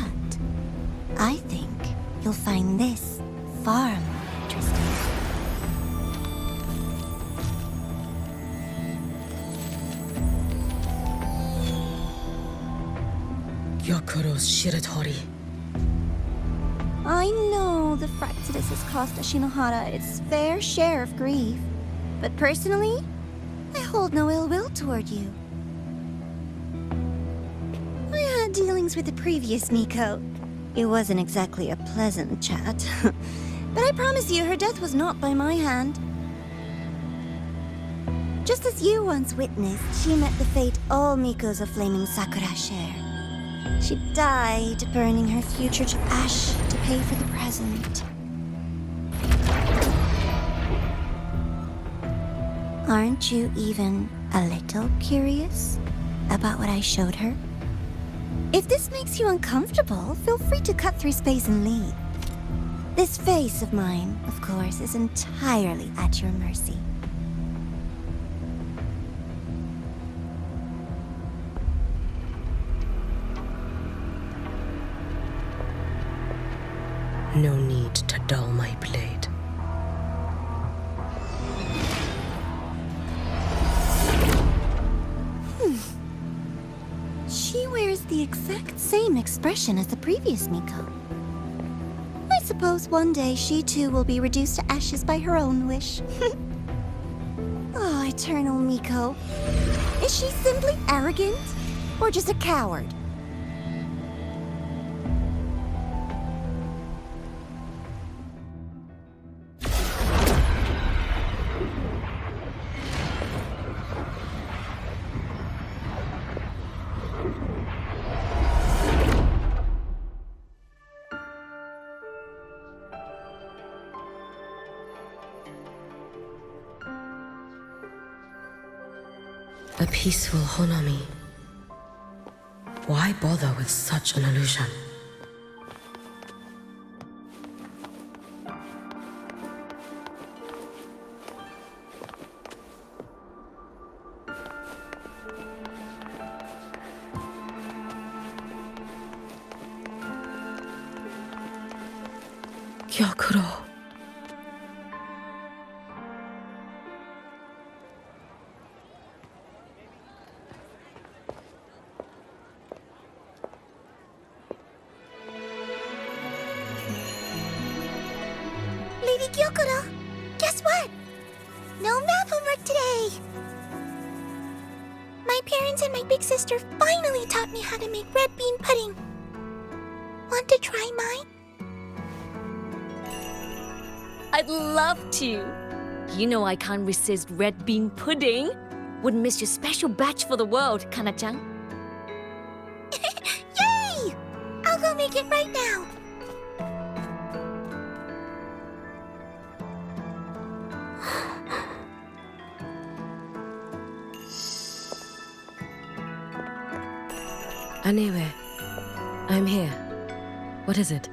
I think you'll find this far more interesting. Gyokuro's Shiratori. I know the Fractidus has cost Ashinohara its fair share of grief. But personally, I hold no ill will toward you. I had dealings with the previous Miko. It wasn't exactly a pleasant chat. But I promise you, her death was not by my hand. Just as you once witnessed, she met the fate all Mikos of Flaming Sakura share. She died, burning her future to ash to pay for the present. Aren't you even a little curious about what I showed her? If this makes you uncomfortable, feel free to cut through space and leave. This face of mine, of course, is entirely at your mercy. No need to dull my blade. She wears the exact same expression as the previous Miko. I suppose one day she too will be reduced to ashes by her own wish. Oh, eternal Miko. Is she simply arrogant? Or just a coward? A peaceful Honami. Why bother with such an illusion? Gyokuro. Lady Gyokuro, guess what? No math homework today! My parents and my big sister finally taught me how to make red bean pudding. Want to try mine? I'd love to. You know I can't resist red bean pudding. Wouldn't miss your special batch for the world, Kana-chan. Yay! I'll go make it right now. Anyway, I'm here. What is it?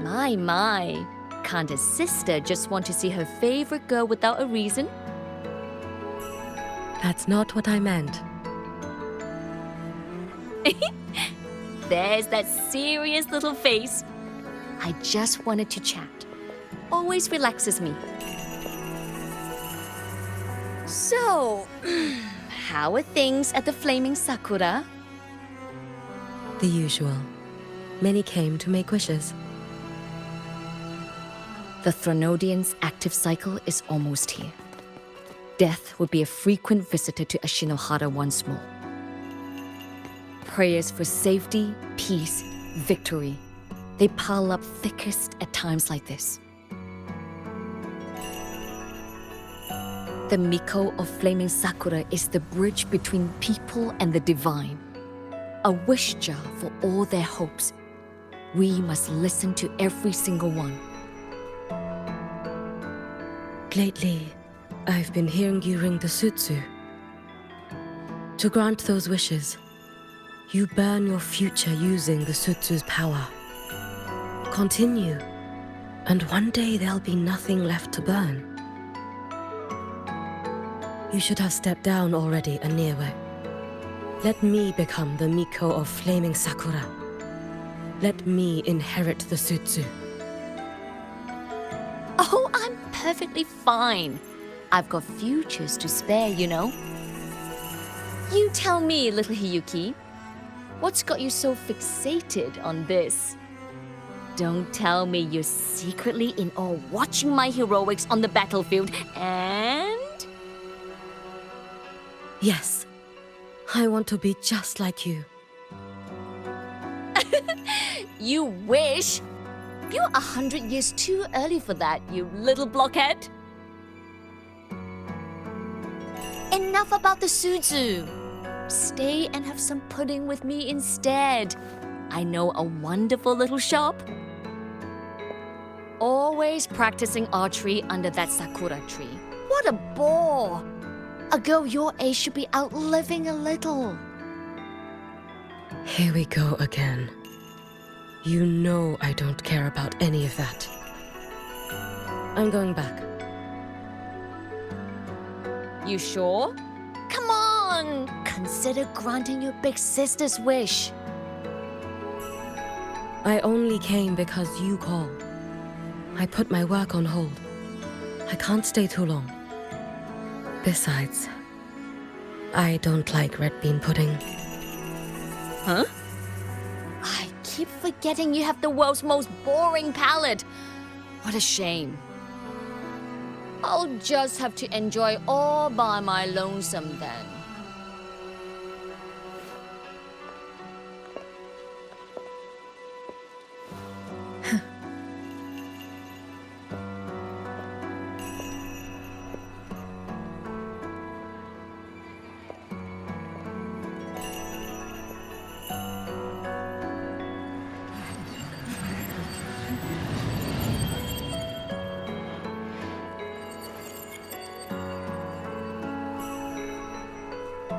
My. Can't a sister just want to see her favorite girl without a reason? That's not what I meant. There's that serious little face. I just wanted to chat. Always relaxes me. So, how are things at the Flaming Sakura? The usual. Many came to make wishes. The Thronodian's active cycle is almost here. Death will be a frequent visitor to Ashinohara once more. Prayers for safety, peace, victory. They pile up thickest at times like this. The Miko of Flaming Sakura is the bridge between people and the divine. A wish jar for all their hopes. We must listen to every single one. Lately, I've been hearing you ring the sutsu. To grant those wishes, you burn your future using the sutsu's power. Continue, and one day there'll be nothing left to burn. You should have stepped down already, Aniewe. Let me become the Miko of Flaming Sakura. Let me inherit the sutsu. Oh, I'm perfectly fine. I've got futures to spare, you know. You tell me, little Hiyuki, what's got you so fixated on this? Don't tell me you're secretly in awe watching my heroics on the battlefield and... Yes, I want to be just like you. You wish? You're 100 years too early for that, you little blockhead. Enough about the sutsu. Stay and have some pudding with me instead. I know a wonderful little shop. Always practicing archery under that sakura tree. What a bore! A girl your age should be out living a little. Here we go again. You know I don't care about any of that. I'm going back. You sure? Come on! Consider granting your big sister's wish. I only came because you called. I put my work on hold. I can't stay too long. Besides, I don't like red bean pudding. Huh? I keep forgetting you have the world's most boring palate. What a shame. I'll just have to enjoy all by my lonesome then.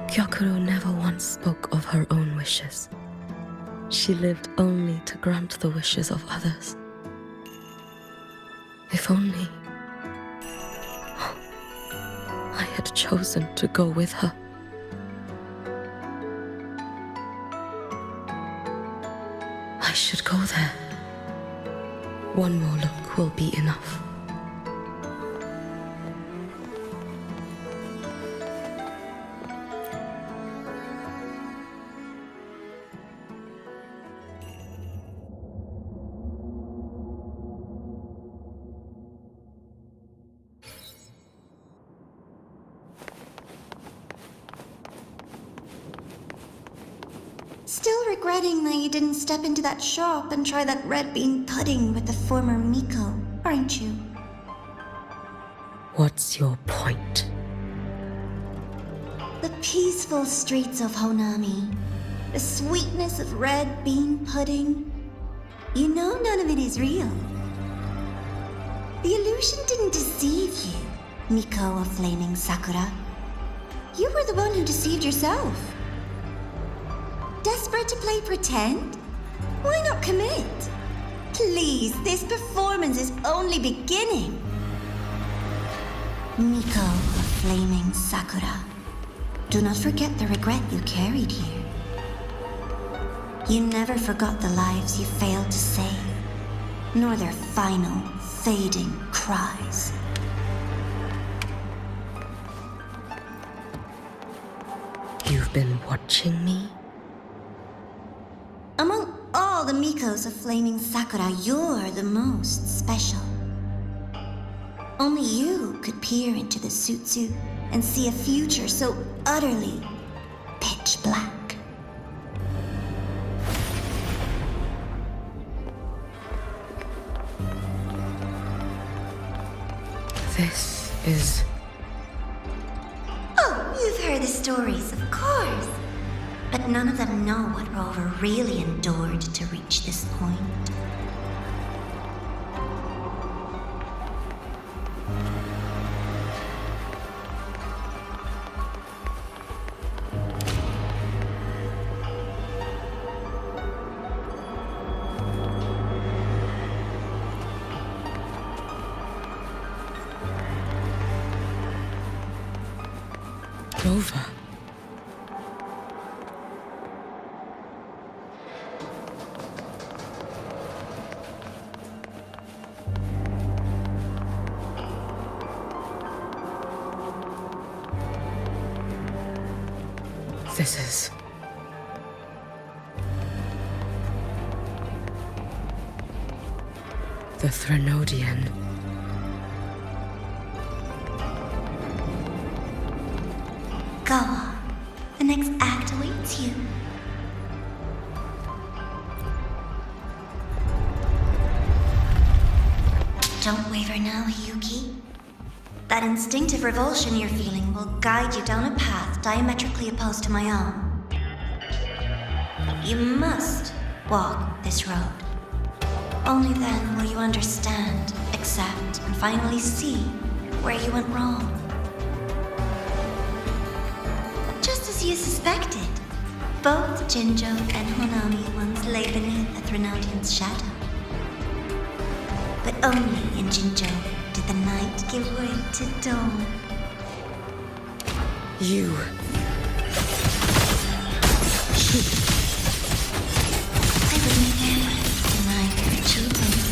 Gyokuro never once spoke of her own wishes. She lived only to grant the wishes of others. If only I had chosen to go with her. I should go there. One more look will be enough. Still regretting that you didn't step into that shop and try that red bean pudding with the former Miko, aren't you? What's your point? The peaceful streets of Honami, the sweetness of red bean pudding. You know none of it is real. The illusion didn't deceive you, Miko of Flaming Sakura. You were the one who deceived yourself. Desperate to play pretend? Why not commit? Please, this performance is only beginning. Miko of Flaming Sakura, Do not forget the regret you carried here. You never forgot the lives you failed to save, nor their final, fading cries. You've been watching me? Among all the Mikos of Flaming Sakura, you're the most special. Only you could peer into the Sutsu and see a future so utterly pitch black. This is... Oh, you've heard the stories, of course. But none of them know what Rover really endured to reach this point. Rover. This is... the Threnodian. Go on. The next act awaits you. Don't waver now, Hiyuki. That instinctive revulsion you're feeling will guide you down a path diametrically opposed to my own. You must walk this road. Only then will you understand, accept, and finally see where you went wrong. Just as you suspected, both Jinjo and Honami once lay beneath the Threnodian's shadow. But only in Jinjo did the night give way to dawn. You... I wouldn't never deny their achievements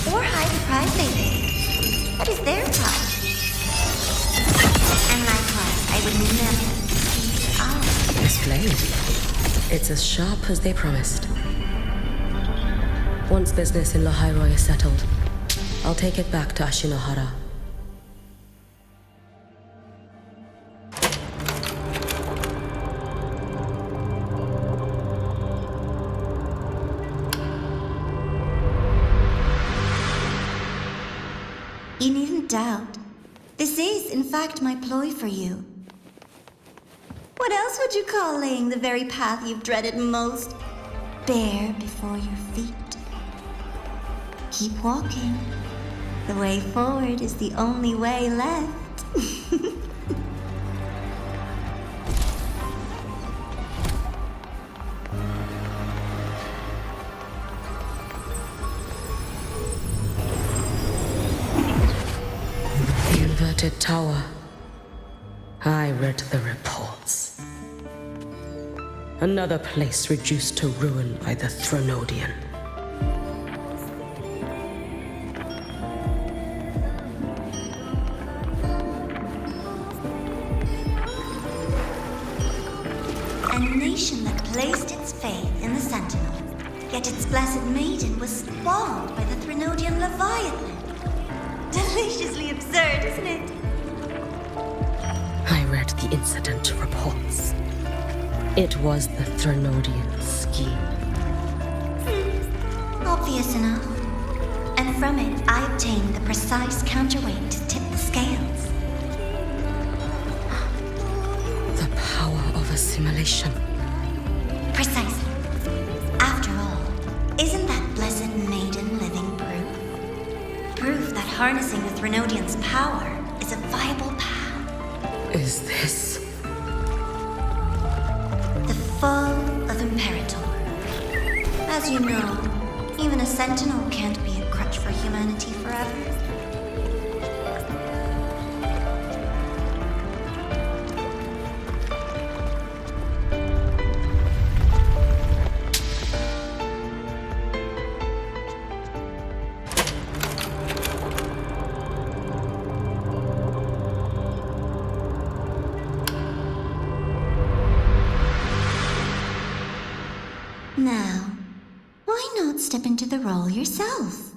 or hide the prize they paid. That is their prize. And likewise, I would never deceive ours. This blade. It's as sharp as they promised. Once business in Lahai Roi is settled, I'll take it back to Ashinohara. You needn't doubt. This is, in fact, my ploy for you. What else would you call laying the very path you've dreaded most bare before your feet? Keep walking. The way forward is the only way left. The inverted tower. I read the reports. Another place reduced to ruin by the Threnodian. A nation that placed its faith in the Sentinel, yet its blessed maiden was spawned by the Threnodian Leviathan. Deliciously absurd, isn't it? I read the incident reports. It was the Threnodian scheme. Obvious enough. And from it, I obtained the precise counterweight to tip the scales. The power of assimilation. Precisely. After all, isn't that blessed maiden living proof? Proof that harnessing the Threnodian's power is a viable path. Is this... the fall of Imperator. As you know, even a sentinel can't be a crutch for humanity forever. Now, why not step into the role yourself?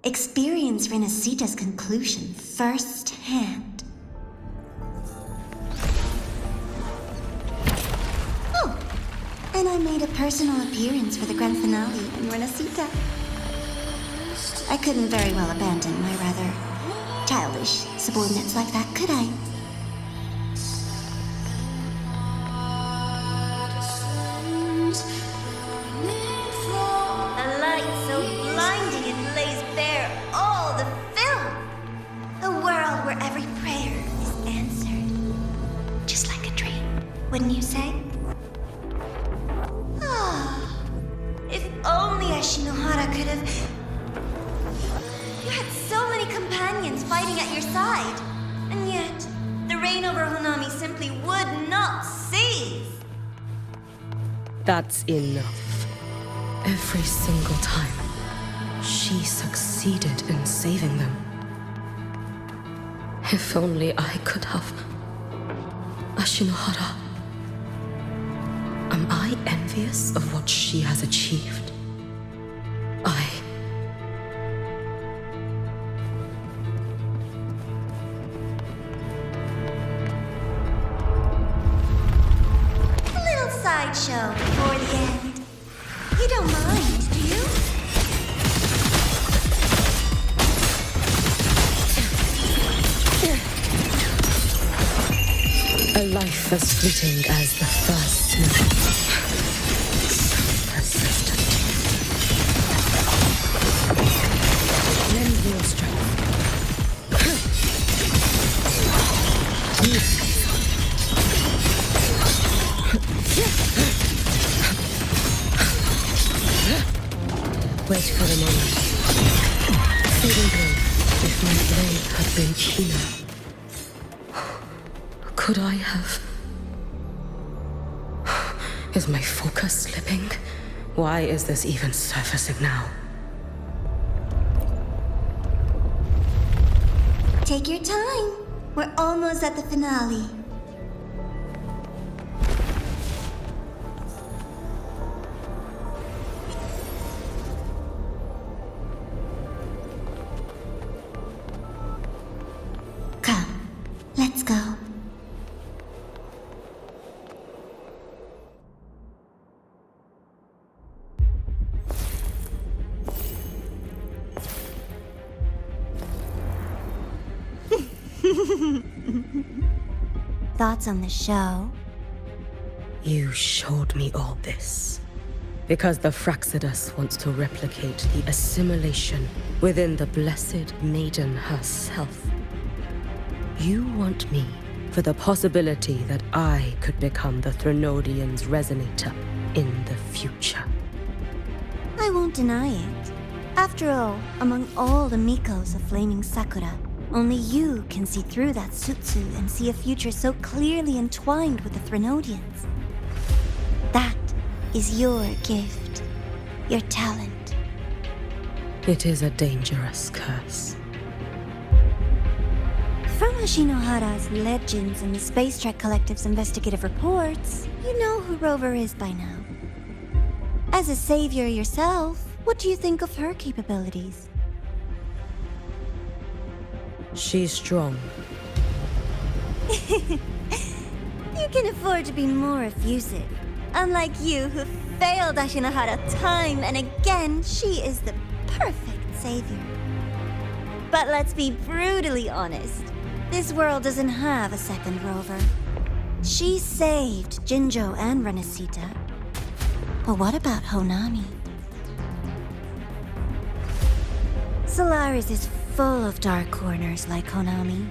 Experience Renacita's conclusion firsthand. Oh, and I made a personal appearance for the grand finale in Renacita. I couldn't very well abandon my rather childish subordinates like that, could I? A light so blinding it lays bare all the film. A world where every prayer is answered. Just like a dream, wouldn't you say? Ah, if only Ashinohara could have... You had so many companions fighting at your side, and yet the reign over Honami simply would not cease. That's enough. Every single time, she succeeded in saving them. If only I could have... Ashinohara. Am I envious of what she has achieved? Show before the end. You don't mind, do you? A life as fleeting as the first snow. So persistent. Lend me your strength. Wait for a moment. Feeling good. If my blade had been keener, could I have... Is my focus slipping? Why is this even surfacing now? Take your time. We're almost at the finale. Let's go. Thoughts on the show? You showed me all this because the Fraxidus wants to replicate the assimilation within the Blessed Maiden herself. You want me for the possibility that I could become the Threnodian's resonator in the future. I won't deny it. After all, among all the Mikos of Flaming Sakura, only you can see through that Sutsu and see a future so clearly entwined with the Threnodians. That is your gift, your talent. It is a dangerous curse. From Ashinohara's legends and the Space Trek Collective's investigative reports, you know who Rover is by now. As a savior yourself, what do you think of her capabilities? She's strong. You can afford to be more effusive. Unlike you, who failed Ashinohara time and again, she is the perfect savior. But let's be brutally honest. This world doesn't have a second Rover. She saved Jinjo and Renacita. But what about Honami? Solaris is full of dark corners like Honami.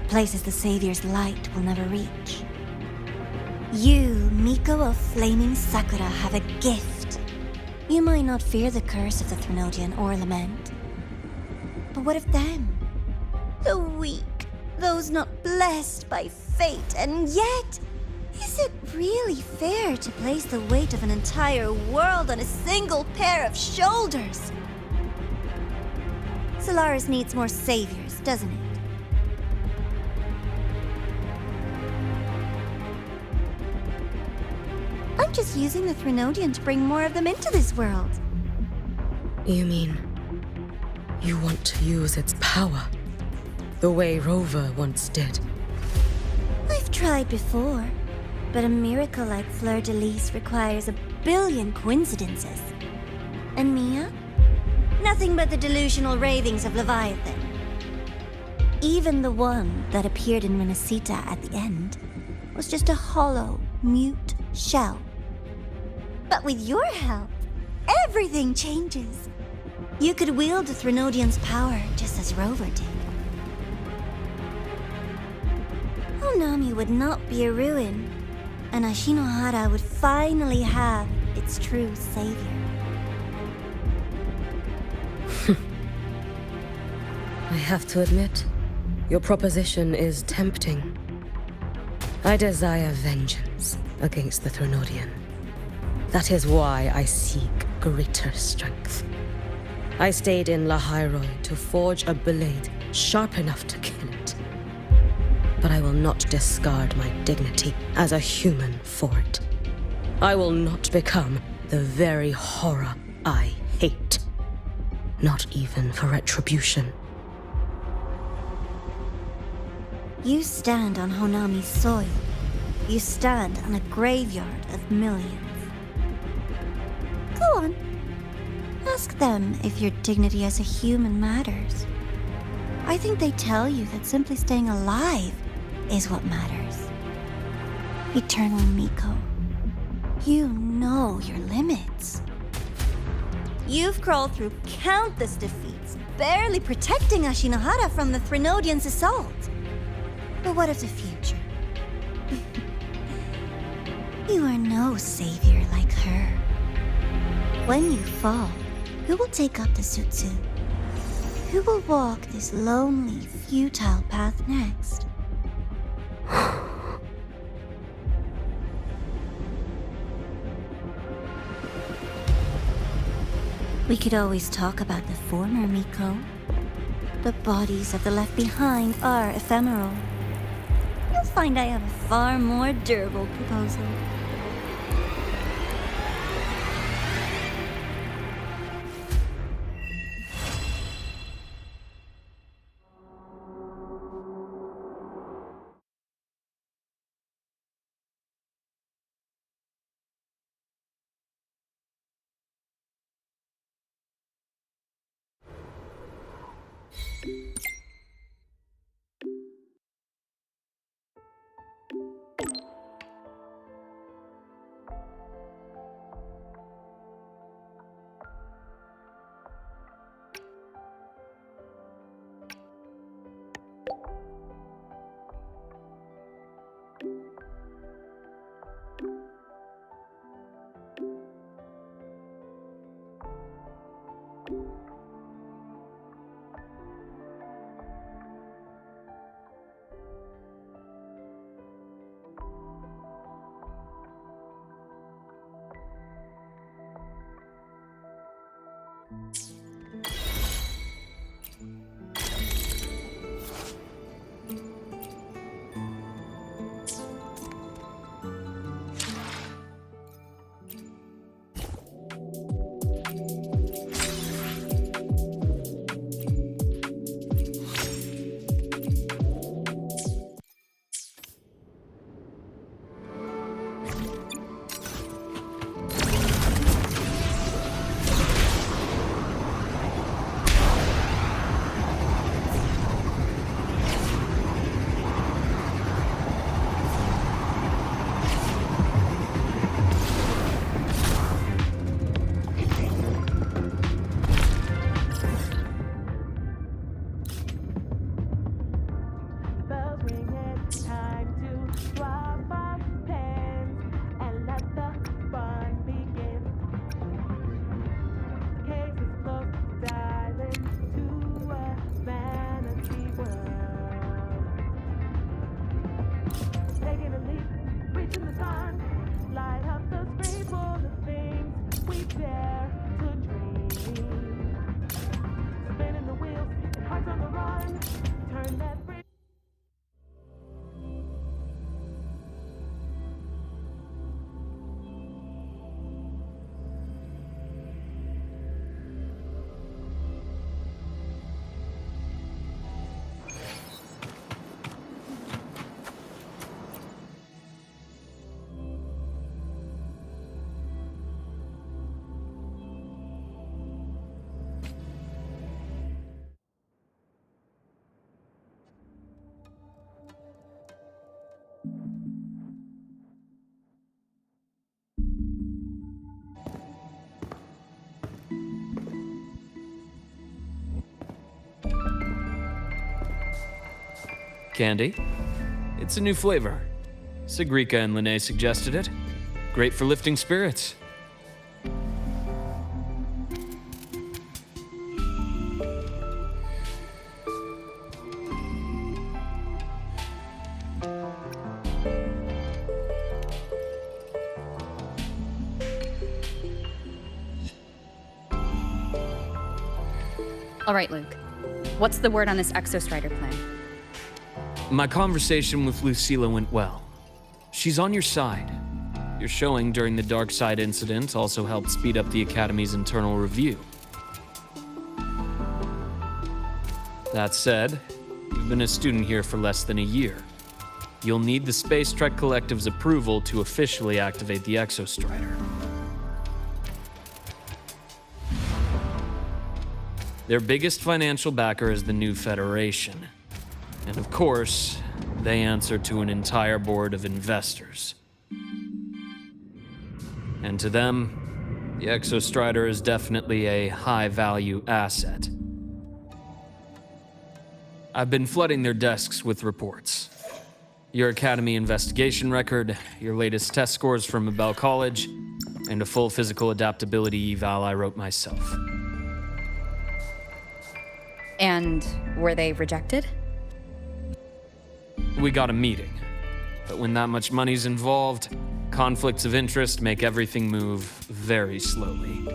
Places the Savior's light will never reach. You, Miko of Flaming Sakura, have a gift. You might not fear the curse of the Threnodian or lament. But what of them? The weak. Those not blessed by fate, and yet, is it really fair to place the weight of an entire world on a single pair of shoulders? Solaris needs more saviors, doesn't it? I'm just using the Threnodian to bring more of them into this world. You mean you want to use its power the way Rover once did? I've tried before, but a miracle like Fleur-de-Lis requires a billion coincidences. And Mia? Nothing but the delusional ravings of Leviathan. Even the one that appeared in Renacita at the end was just a hollow, mute shell. But with your help, everything changes. You could wield the Threnodian's power just as Rover did. Honami would not be a ruin, and Ashinohara would finally have its true savior. I have to admit, your proposition is tempting. I desire vengeance against the Threnodian. That is why I seek greater strength. I stayed in Lahai Roi to forge a blade sharp enough to kill it. But I will not discard my dignity as a human for it. I will not become the very horror I hate. Not even for retribution. You stand on Honami's soil. You stand on a graveyard of millions. Go on. Ask them if your dignity as a human matters. I think they tell you that simply staying alive is what matters. Eternal Miko, you know your limits. You've crawled through countless defeats, barely protecting Ashinohara from the Threnodian's assault. But what of the future? You are no savior like her. When you fall, who will take up the Sutsu? Who will walk this lonely, futile path next? We could always talk about the former, Miko. The bodies of the left behind are ephemeral. You'll find I have a far more durable proposal. Candy. It's a new flavor. Sigrika and Lene suggested it. Great for lifting spirits. All right, Luke. What's the word on this Exostrider plan? My conversation with Lucilla went well. She's on your side. Your showing during the Dark Side incident also helped speed up the Academy's internal review. That said, you've been a student here for less than a year. You'll need the Space Trek Collective's approval to officially activate the Exostrider. Their biggest financial backer is the new Federation. And of course, they answer to an entire board of investors. And to them, the Exostrider is definitely a high-value asset. I've been flooding their desks with reports. Your Academy investigation record, your latest test scores from Abel College, and a full physical adaptability eval I wrote myself. And were they rejected? We got a meeting, but when that much money's involved, conflicts of interest make everything move very slowly.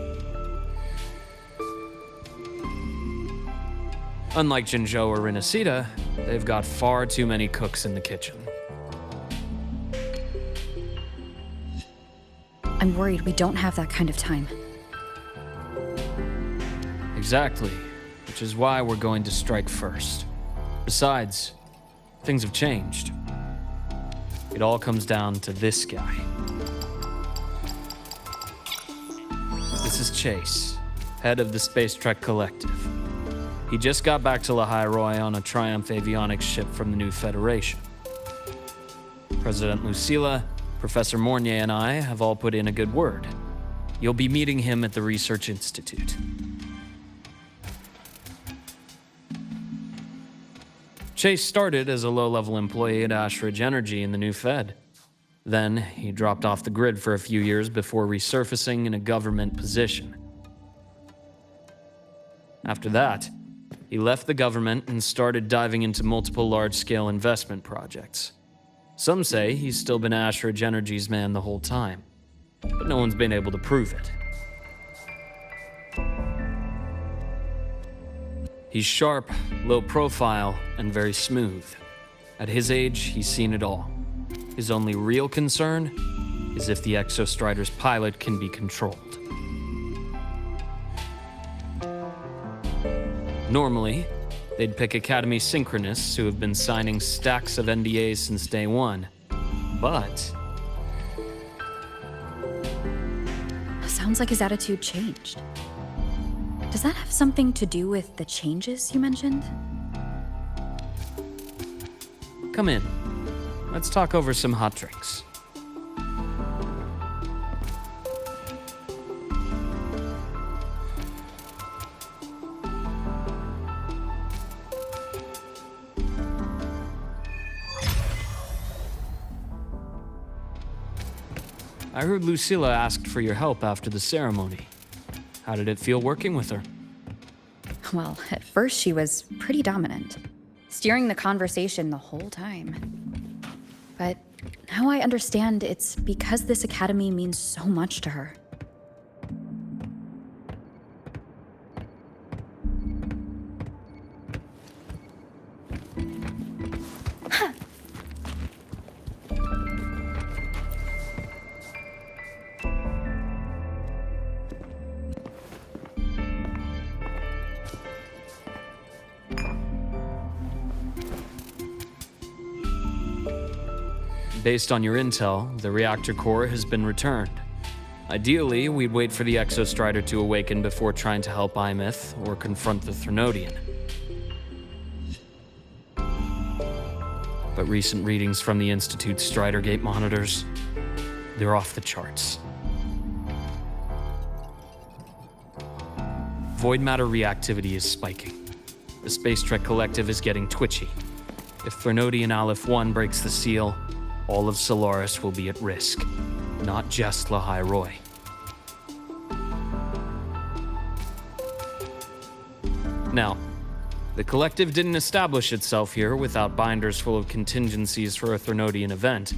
Unlike Jinzhou or Rinasita, they've got far too many cooks in the kitchen. I'm worried we don't have that kind of time. Exactly, which is why we're going to strike first. Besides, things have changed. It all comes down to this guy. This is Chase, head of the Space Trek Collective. He just got back to Lahai Roi on a Triumph avionics ship from the new Federation. President Lucilla, Professor Mornier, and I have all put in a good word. You'll be meeting him at the Research Institute. Chase started as a low-level employee at Ashridge Energy in the new Fed. Then, he dropped off the grid for a few years before resurfacing in a government position. After that, he left the government and started diving into multiple large-scale investment projects. Some say he's still been Ashridge Energy's man the whole time, but no one's been able to prove it. He's sharp, low profile, and very smooth. At his age, he's seen it all. His only real concern is if the Exostrider's pilot can be controlled. Normally, they'd pick Academy synchronists who have been signing stacks of NDAs since day one. But Sounds like his attitude changed. Does that have something to do with the changes you mentioned? come in. Let's talk over some hot drinks. I heard Lucilla asked for your help after the ceremony. How did it feel working with her? Well, at first she was pretty dominant, steering the conversation the whole time. But now I understand it's because this academy means so much to her. Based on your intel, the reactor core has been returned. Ideally, we'd wait for the Exostrider to awaken before trying to help Imith or confront the Threnodian. But recent readings from the Institute's Strider Gate monitors, they're off the charts. Void matter reactivity is spiking. The Space Trek Collective is getting twitchy. If Threnodian Aleph 1 breaks the seal, all of Solaris will be at risk, not just Lahai Roi. Now, the Collective didn't establish itself here without binders full of contingencies for a Threnodian event.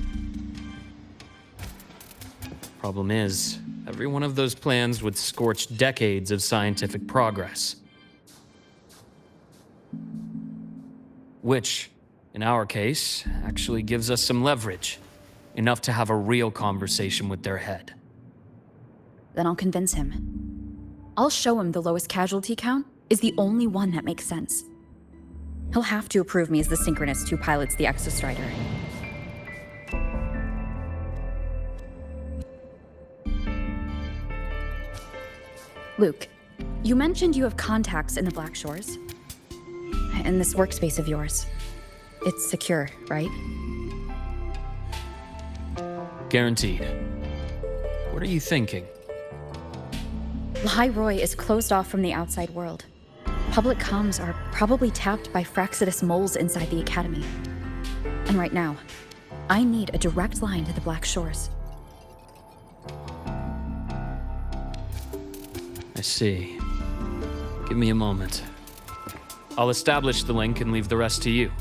Problem is, every one of those plans would scorch decades of scientific progress. Which, in our case, actually gives us some leverage. Enough to have a real conversation with their head. Then I'll convince him. I'll show him the lowest casualty count is the only one that makes sense. He'll have to approve me as the synchronist who pilots the Exostrider. Luke, you mentioned you have contacts in the Black Shores. In this workspace of yours. It's secure, right? Guaranteed. What are you thinking? Lahai Roi is closed off from the outside world. Public comms are probably tapped by Fraxidus moles inside the Academy. And right now, I need a direct line to the Black Shores. I see. Give me a moment. I'll establish the link and leave the rest to you.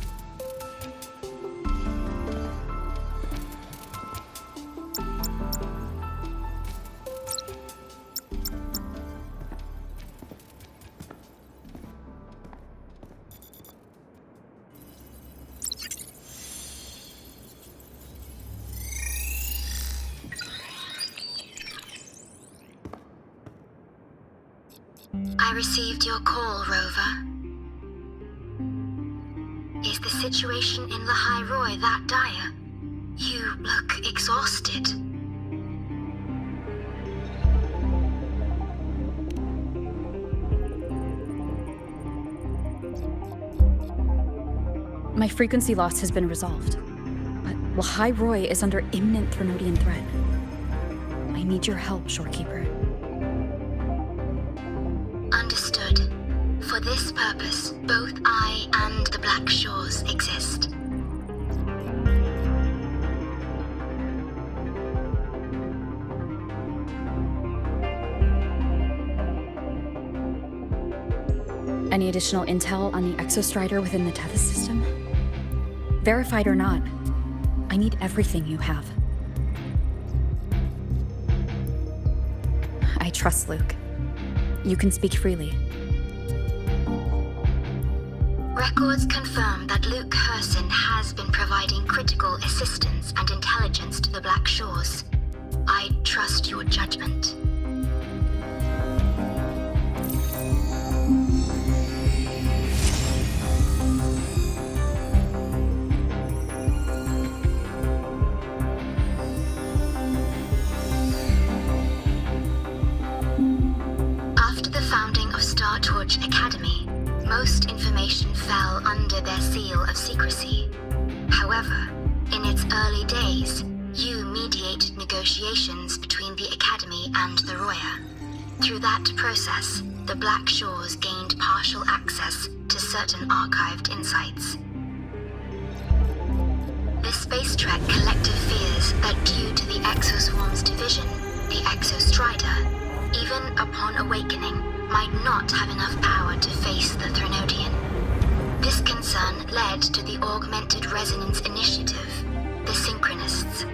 I received your call, Rover. Is the situation in Lahai Roi that dire? You look exhausted. My frequency loss has been resolved, but Lahai Roi is under imminent Threnodian threat. I need your help, Shorekeeper. Understood. For this purpose, both I and the Black Shores exist. Any additional intel on the Exostrider within the Tethys system? Verified or not, I need everything you have. I trust Luke. You can speak freely. Records confirm that Luke Herson has been providing critical assistance and intelligence to the Black Shores. I trust your judgment. After the founding of Star Torch Academy, most information fell under their seal of secrecy. However, in its early days, you mediated negotiations between the Academy and the Roya. Through that process, the Black Shores gained partial access to certain archived insights. The Space Trek collective fears that due to the Exoswarm's division, the Exostrider, even upon awakening, might not have enough power to face the Threnodian. This concern led to the Augmented Resonance Initiative, the Synchronists.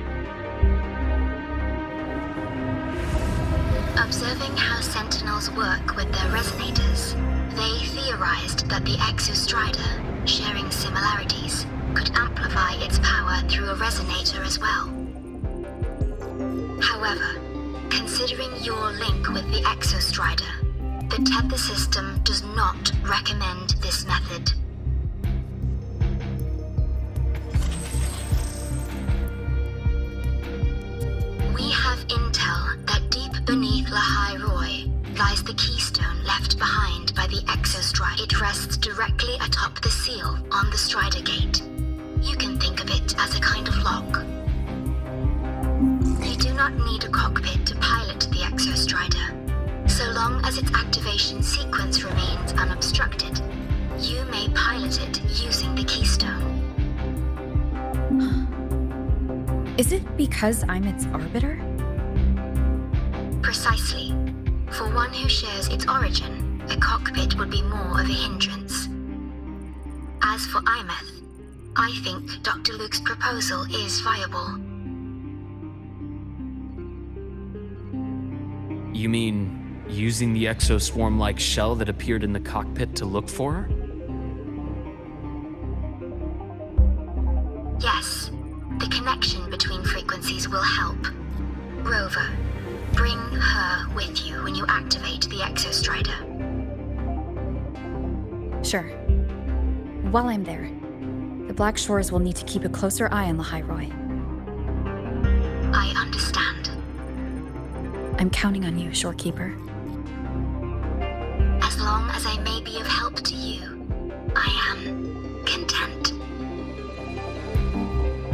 Observing how Sentinels work with their resonators, they theorized that the Exostrider, sharing similarities, could amplify its power through a resonator as well. However, considering your link with the Exostrider, the Tether system does not recommend this method. We have intel that deep beneath Lahai Roi lies the keystone left behind by the Exostrider. It rests directly atop the seal on the Strider Gate. You can think of it as a kind of lock. You do not need a cockpit to pilot the Exostrider. So long as its activation sequence remains unobstructed, you may pilot it using the keystone. Is it because I'm its arbiter? Precisely. For one who shares its origin, a cockpit would be more of a hindrance. As for Imeth, I think Dr. Luke's proposal is viable. You mean using the exoswarm-like shell that appeared in the cockpit to look for her? Yes, the connection between frequencies will help. Rover, bring her with you when you activate the Exostrider. Sure. While I'm there, the Black Shores will need to keep a closer eye on Lahai Roi. I understand. I'm counting on you, Shorekeeper. As long as I may be of help to you, I am content.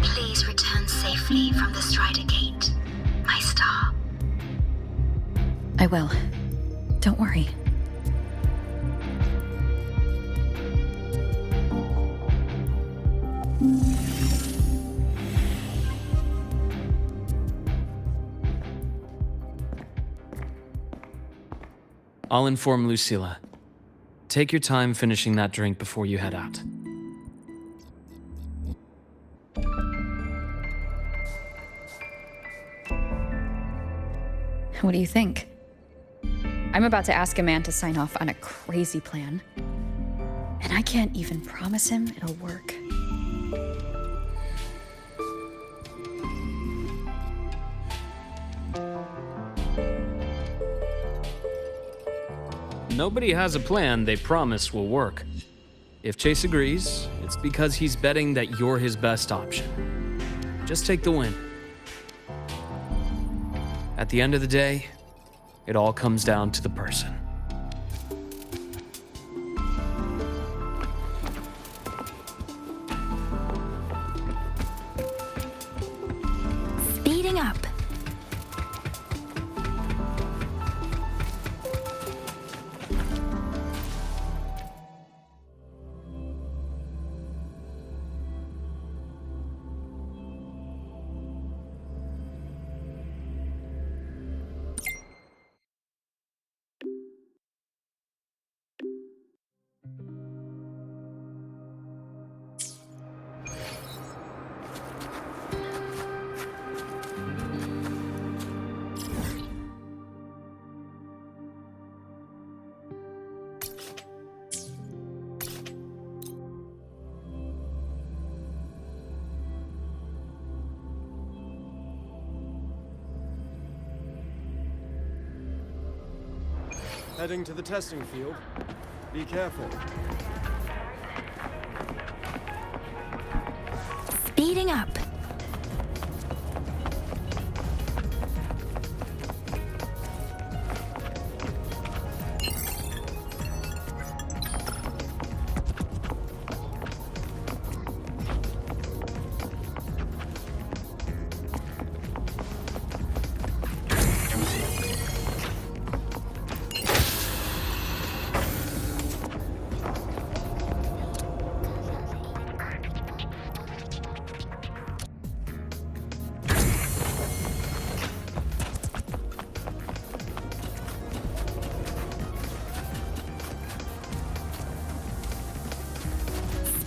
Please return safely from the Strider Gate, my star. I will. Don't worry. I'll inform Lucilla. Take your time finishing that drink before you head out. What do you think? I'm about to ask a man to sign off on a crazy plan, and I can't even promise him it'll work. Nobody has a plan they promise will work. If Chase agrees, it's because he's betting that you're his best option. Just take the win. At the end of the day, it all comes down to the person. Speeding up. Heading to the testing field. Be careful. Speeding up.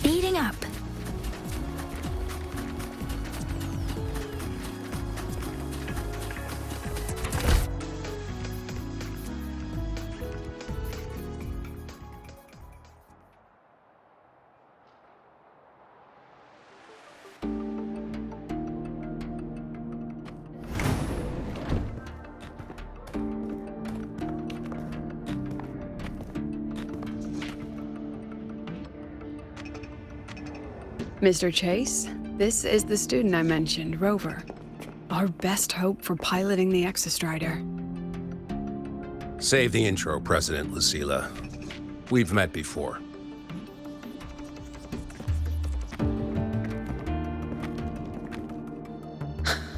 Speeding up. Mr. Chase, this is the student I mentioned, Rover. Our best hope for piloting the Exostrider. Save the intro, President Lucilla. We've met before.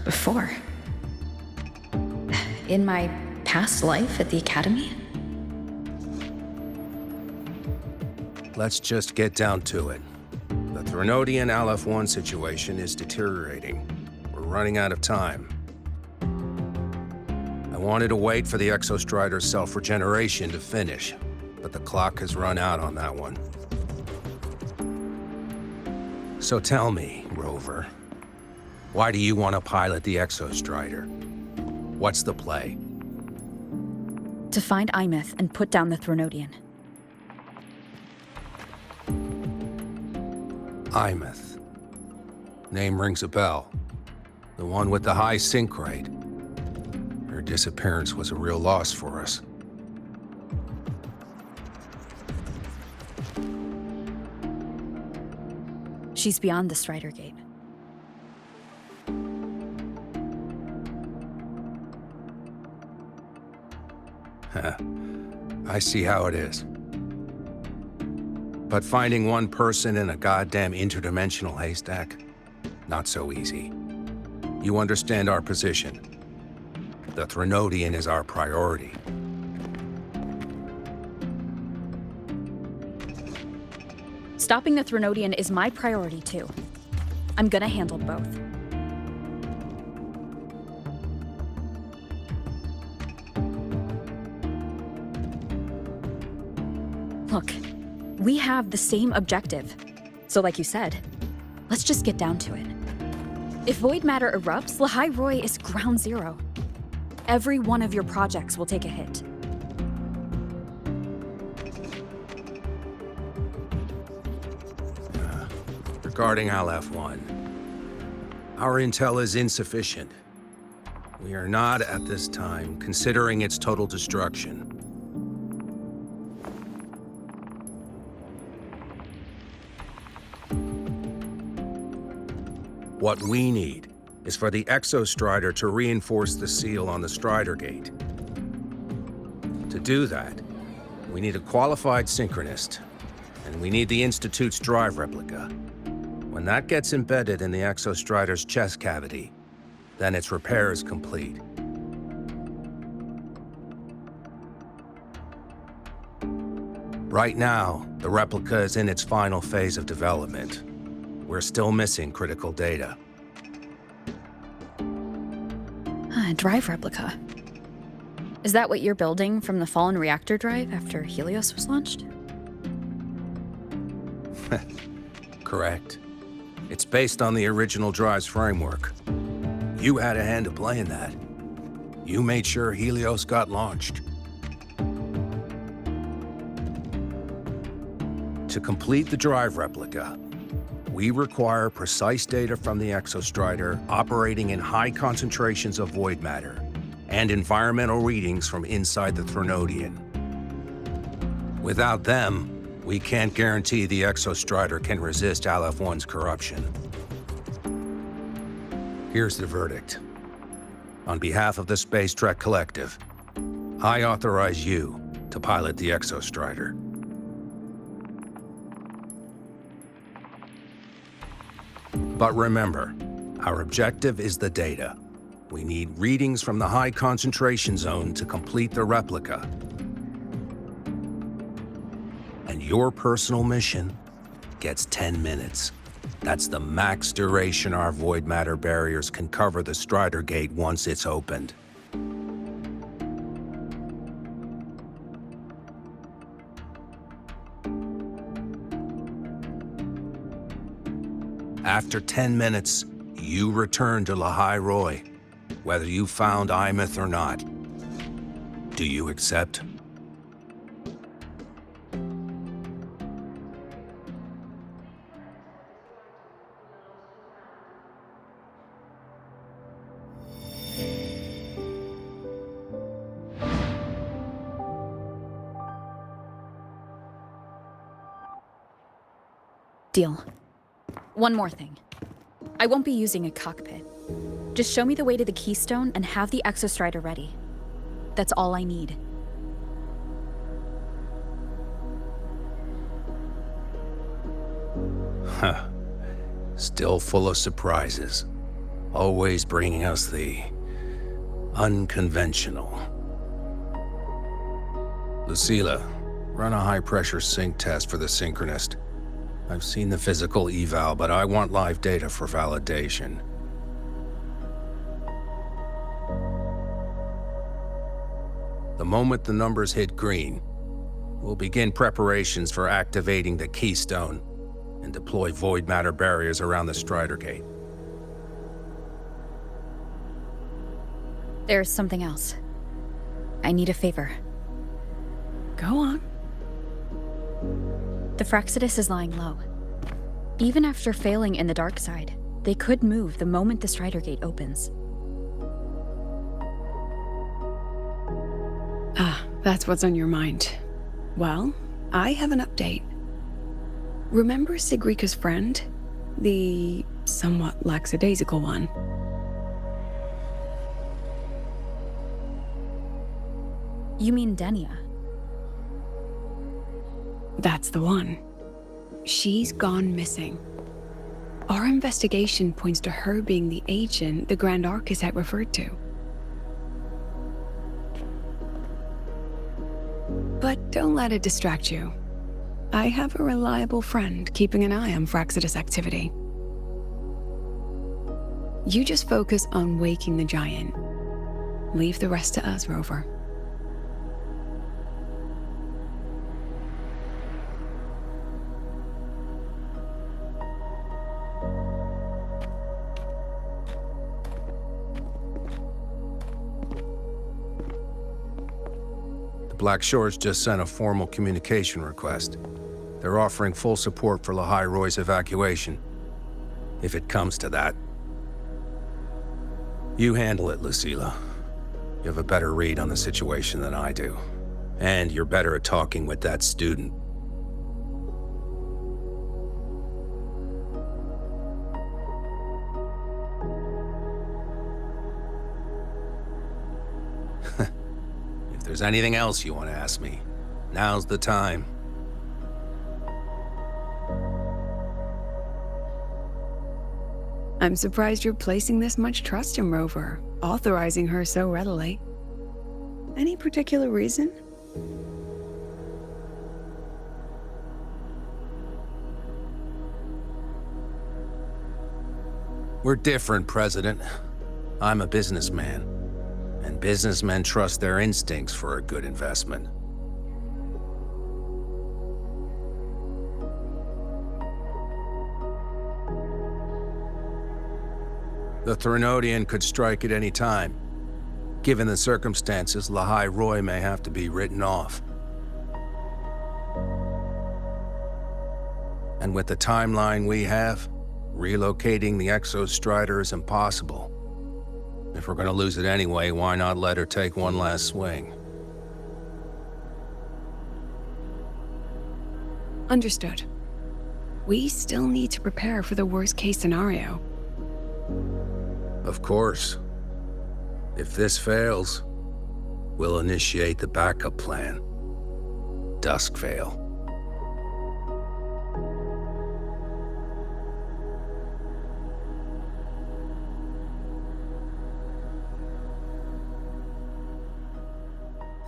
Before? In my past life at the Academy? Let's just get down to it. The Threnodian Aleph-1 situation is deteriorating. We're running out of time. I wanted to wait for the Exostrider's self-regeneration to finish, but the clock has run out on that one. So tell me, Rover, why do you want to pilot the Exostrider? What's the play? To find Imeth and put down the Thronodian. Imeth. Name rings a bell. The one with the high sync rate. Her disappearance was a real loss for us. She's beyond the Strider Gate. I see how it is. But finding one person in a goddamn interdimensional haystack? Not so easy. You understand our position. The Thronodian is our priority. Stopping the Thronodian is my priority too. I'm gonna handle both. Look, we have the same objective. So like you said, let's just get down to it. If void matter erupts, Lahai Roi is ground zero. Every one of your projects will take a hit. Regarding Aleph-1, our intel is insufficient. We are not, at this time, considering its total destruction. What we need is for the Exostrider to reinforce the seal on the Strider Gate. To do that, we need a qualified synchronist, and we need the Institute's drive replica. When that gets embedded in the Exostrider's chest cavity, then its repair is complete. Right now, the replica is in its final phase of development. We're still missing critical data. Drive replica. Is that what you're building from the fallen reactor drive after Helios was launched? Correct. It's based on the original drive's framework. You had a hand to play in that. You made sure Helios got launched. To complete the drive replica, we require precise data from the Exostrider operating in high concentrations of void matter and environmental readings from inside the Thronodian. Without them, we can't guarantee the Exostrider can resist Aleph-1's corruption. Here's the verdict. On behalf of the Space Trek Collective, I authorize you to pilot the Exostrider. But remember, our objective is the data. We need readings from the high concentration zone to complete the replica. And your personal mission gets 10 minutes. That's the max duration our void matter barriers can cover the Strider Gate once it's opened. After 10 minutes, you return to Lahai Roi, whether you found Imeth or not. Do you accept? Deal. One more thing. I won't be using a cockpit. Just show me the way to the Keystone and have the Exostrider ready. That's all I need. Huh. Still full of surprises. Always bringing us the unconventional. Lucila, run a high-pressure sync test for the Synchronist. I've seen the physical eval, but I want live data for validation. The moment the numbers hit green, we'll begin preparations for activating the keystone and deploy void matter barriers around the Strider Gate. There's something else. I need a favor. Go on. The Fractsidus is lying low. Even after failing in the dark side, they could move the moment the Strider Gate opens. Ah, that's what's on your mind. Well, I have an update. Remember Sigrika's friend? The somewhat lackadaisical one? You mean Denia? That's the one. She's gone missing. Our investigation points to her being the agent the Grand Architect referred to. But don't let it distract you. I have a reliable friend keeping an eye on Fractsidus activity. You just focus on waking the giant. Leave the rest to us, Rover. Black Shores just sent a formal communication request. They're offering full support for Lahai Roi's evacuation, if it comes to that. You handle it, Lucilla. You have a better read on the situation than I do. And you're better at talking with that student. If there's anything else you want to ask me, now's the time. I'm surprised you're placing this much trust in Rover, authorizing her so readily. Any particular reason? We're different, President. I'm a businessman, and businessmen trust their instincts for a good investment. The Threnodian could strike at any time. Given the circumstances, Lahai Roi may have to be written off. And with the timeline we have, relocating the Exostrider is impossible. If we're gonna lose it anyway, why not let her take one last swing? Understood. We still need to prepare for the worst-case scenario. Of course. If this fails, we'll initiate the backup plan. Duskvale.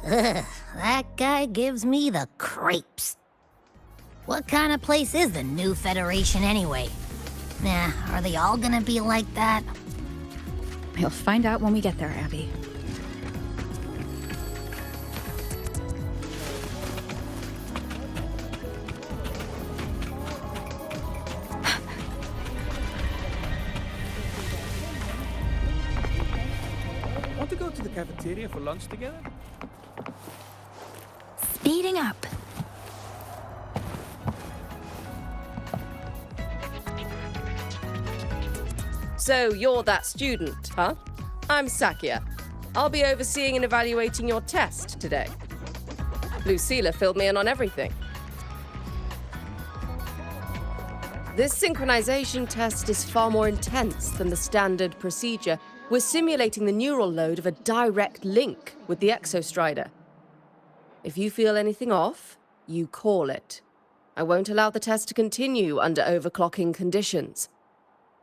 Ugh, that guy gives me the creeps. What kind of place is the new Federation anyway? Nah, are they all gonna be like that? We'll find out when we get there, Abby. Want to go to the cafeteria for lunch together? Speeding up. So you're that student, huh? I'm Sakia. I'll be overseeing and evaluating your test today. Lucilla filled me in on everything. This synchronization test is far more intense than the standard procedure. We're simulating the neural load of a direct link with the Exostrider. If you feel anything off, you call it. I won't allow the test to continue under overclocking conditions.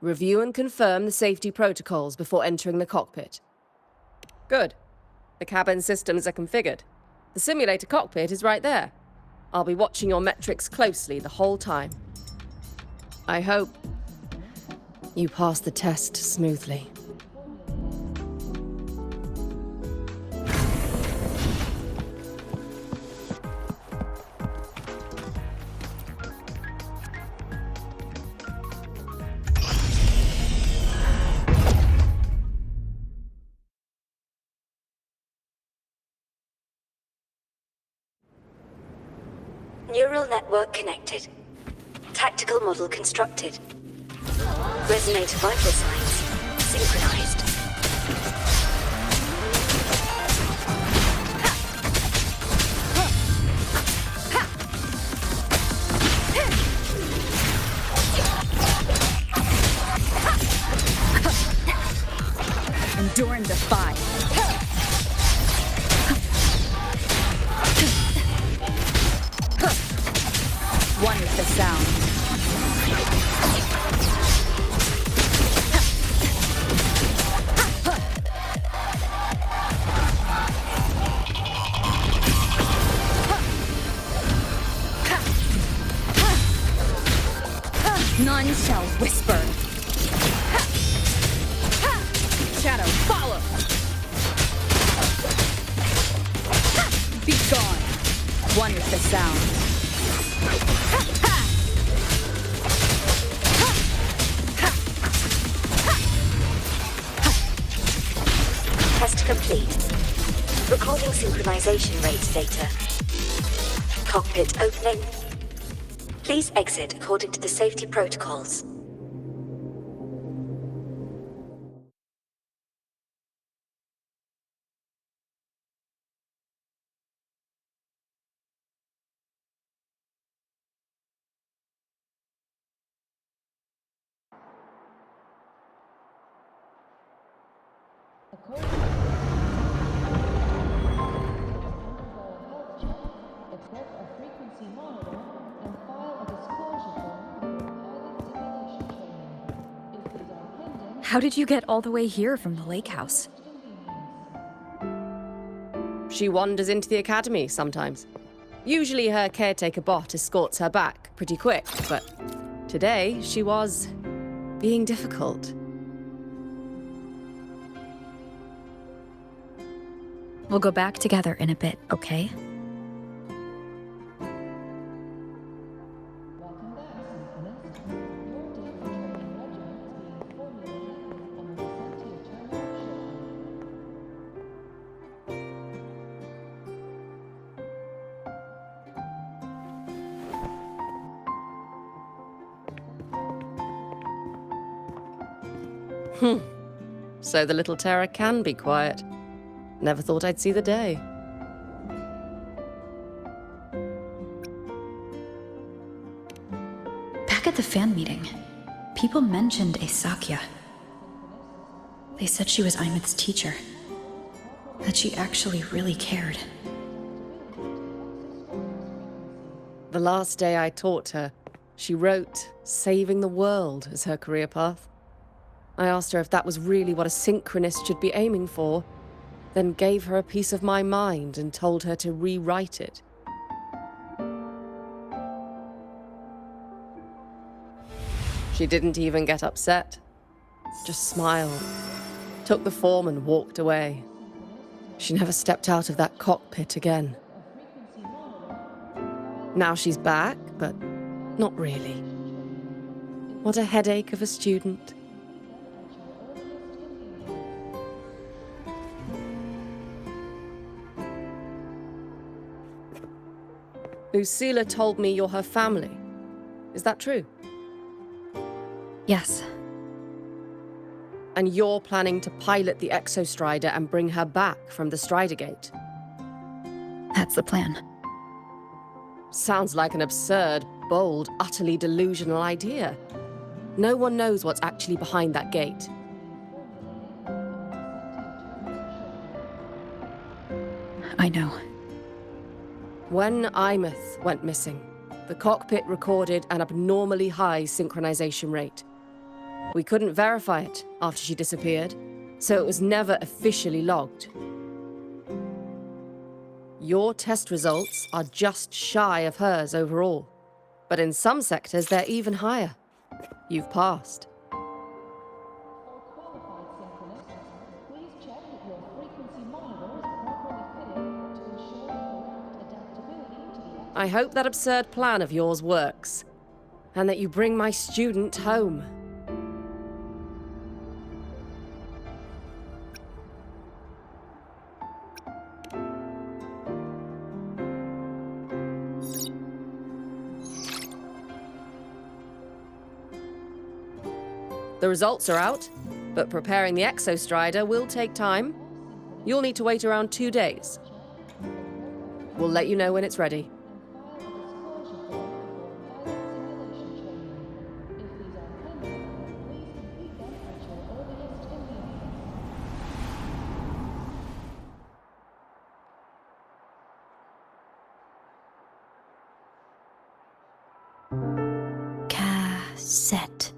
Review and confirm the safety protocols before entering the cockpit. Good. The cabin systems are configured. The simulator cockpit is right there. I'll be watching your metrics closely the whole time. I hope you pass the test smoothly. Neural network connected. Tactical model constructed. Resonator vital signs synchronized. Endurance defy. One with the sound. None shall whisper. Shadow, follow! Be gone! One with the sound. Test complete. Recording synchronization rate data. Cockpit opening. Please exit according to the safety protocols. How did you get all the way here from the lake house? She wanders into the academy sometimes. Usually her caretaker bot escorts her back pretty quick, but today she was being difficult. We'll go back together in a bit, okay? So the little terror can be quiet. Never thought I'd see the day. Back at the fan meeting, people mentioned a Sakya. They said she was Imith's teacher. That she actually really cared. The last day I taught her, she wrote saving the world as her career path. I asked her if that was really what a synchronist should be aiming for, then gave her a piece of my mind and told her to rewrite it. She didn't even get upset, just smiled, took the form and walked away. She never stepped out of that cockpit again. Now she's back, but not really. What a headache of a student. Lucilla told me you're her family. Is that true? Yes. And you're planning to pilot the Exostrider and bring her back from the Strider Gate? That's the plan. Sounds like an absurd, bold, utterly delusional idea. No one knows what's actually behind that gate. I know. When Imith went missing, the cockpit recorded an abnormally high synchronization rate. We couldn't verify it after she disappeared, so it was never officially logged. Your test results are just shy of hers overall, but in some sectors they're even higher. You've passed. I hope that absurd plan of yours works, and that you bring my student home. The results are out, but preparing the Exostrider will take time. You'll need to wait around 2 days. We'll let you know when it's ready. Cassette.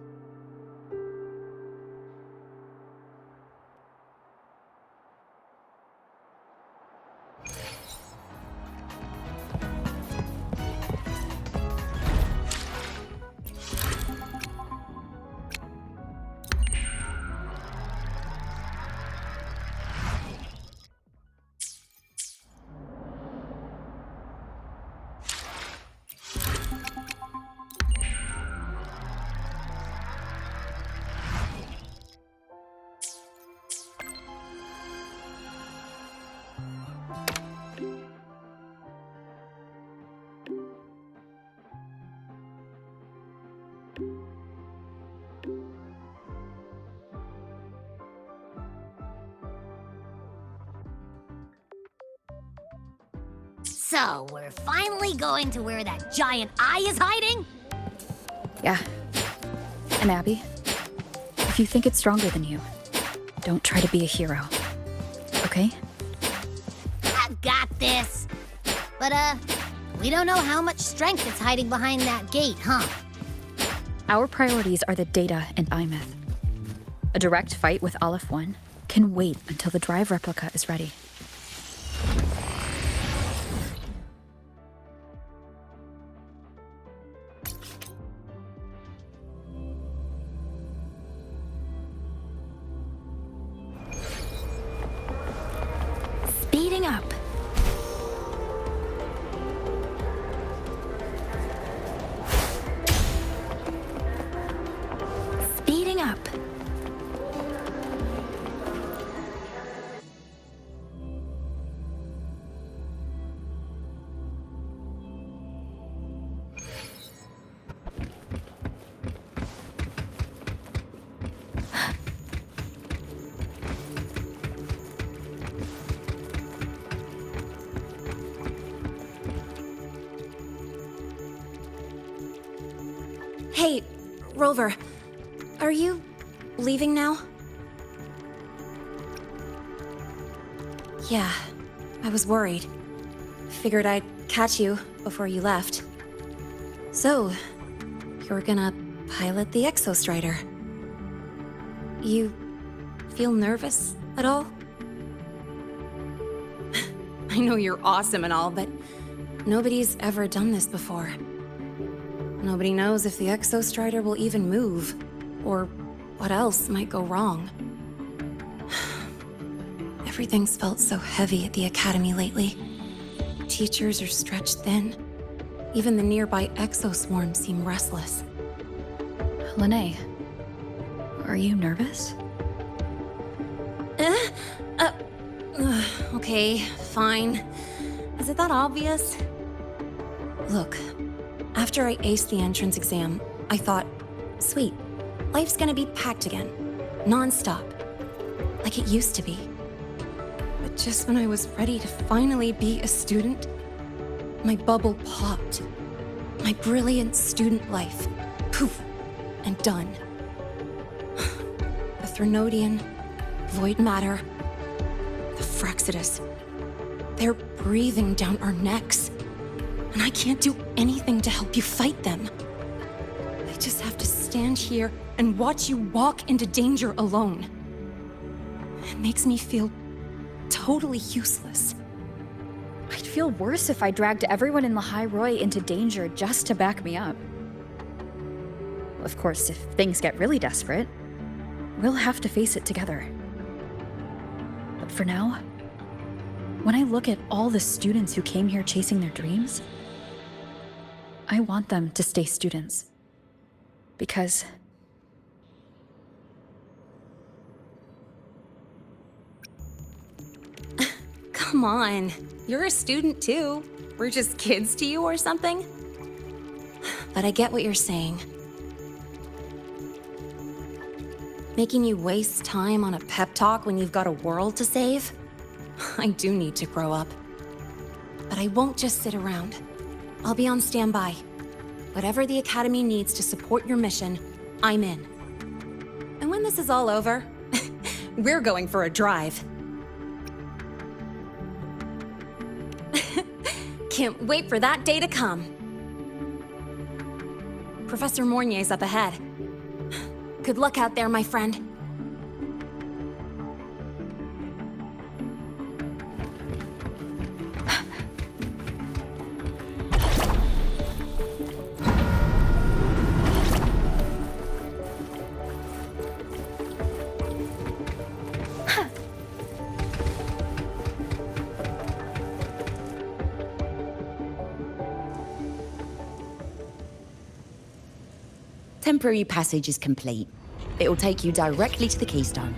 So, we're finally going to where that giant eye is hiding? Yeah. And Abby, if you think it's stronger than you, don't try to be a hero. Okay? I've got this. But, we don't know how much strength is hiding behind that gate, huh? Our priorities are the data and iMyth. A direct fight with Aleph 1 can wait until the drive replica is ready. Speeding up. Speeding up. Hey, Rover, are you leaving now? Yeah, I was worried. Figured I'd catch you before you left. So, you're gonna pilot the Exostrider. You feel nervous at all? I know you're awesome and all, but nobody's ever done this before. Nobody knows if the Exostrider will even move, or what else might go wrong. Everything's felt so heavy at the Academy lately. Teachers are stretched thin. Even the nearby exoswarms seem restless. Lene, are you nervous? Okay, fine. Is it that obvious? Look, after I aced the entrance exam, I thought, sweet, life's gonna be packed again, non-stop, like it used to be. But just when I was ready to finally be a student, my bubble popped. My brilliant student life, poof, and done. The Threnodian, void matter, the Frexidus, they're breathing down our necks. And I can't do anything to help you fight them. I just have to stand here and watch you walk into danger alone. It makes me feel totally useless. I'd feel worse if I dragged everyone in Lahai Roi into danger just to back me up. Of course, if things get really desperate, we'll have to face it together. But for now, when I look at all the students who came here chasing their dreams, I want them to stay students. Because come on, you're a student too. We're just kids to you or something? But I get what you're saying. Making you waste time on a pep talk when you've got a world to save? I do need to grow up. But I won't just sit around. I'll be on standby. Whatever the Academy needs to support your mission, I'm in. And when this is all over, we're going for a drive. Can't wait for that day to come. Professor Mornier's up ahead. Good luck out there, my friend. Temporary passage is complete. It will take you directly to the Keystone.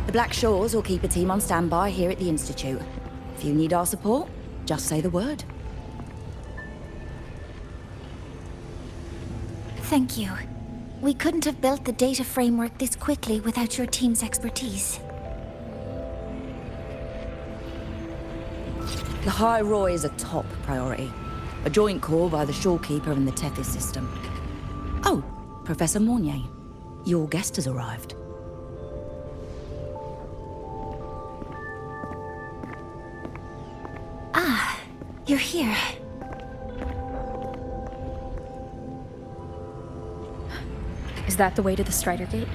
The Black Shores will keep a team on standby here at the Institute. If you need our support, just say the word. Thank you. We couldn't have built the data framework this quickly without your team's expertise. Lahai Roi is a top priority. A joint call by the Shorekeeper and the Tethys system. Oh, Professor Mornier, your guest has arrived. Ah, you're here. Is that the way to the Strider Gate?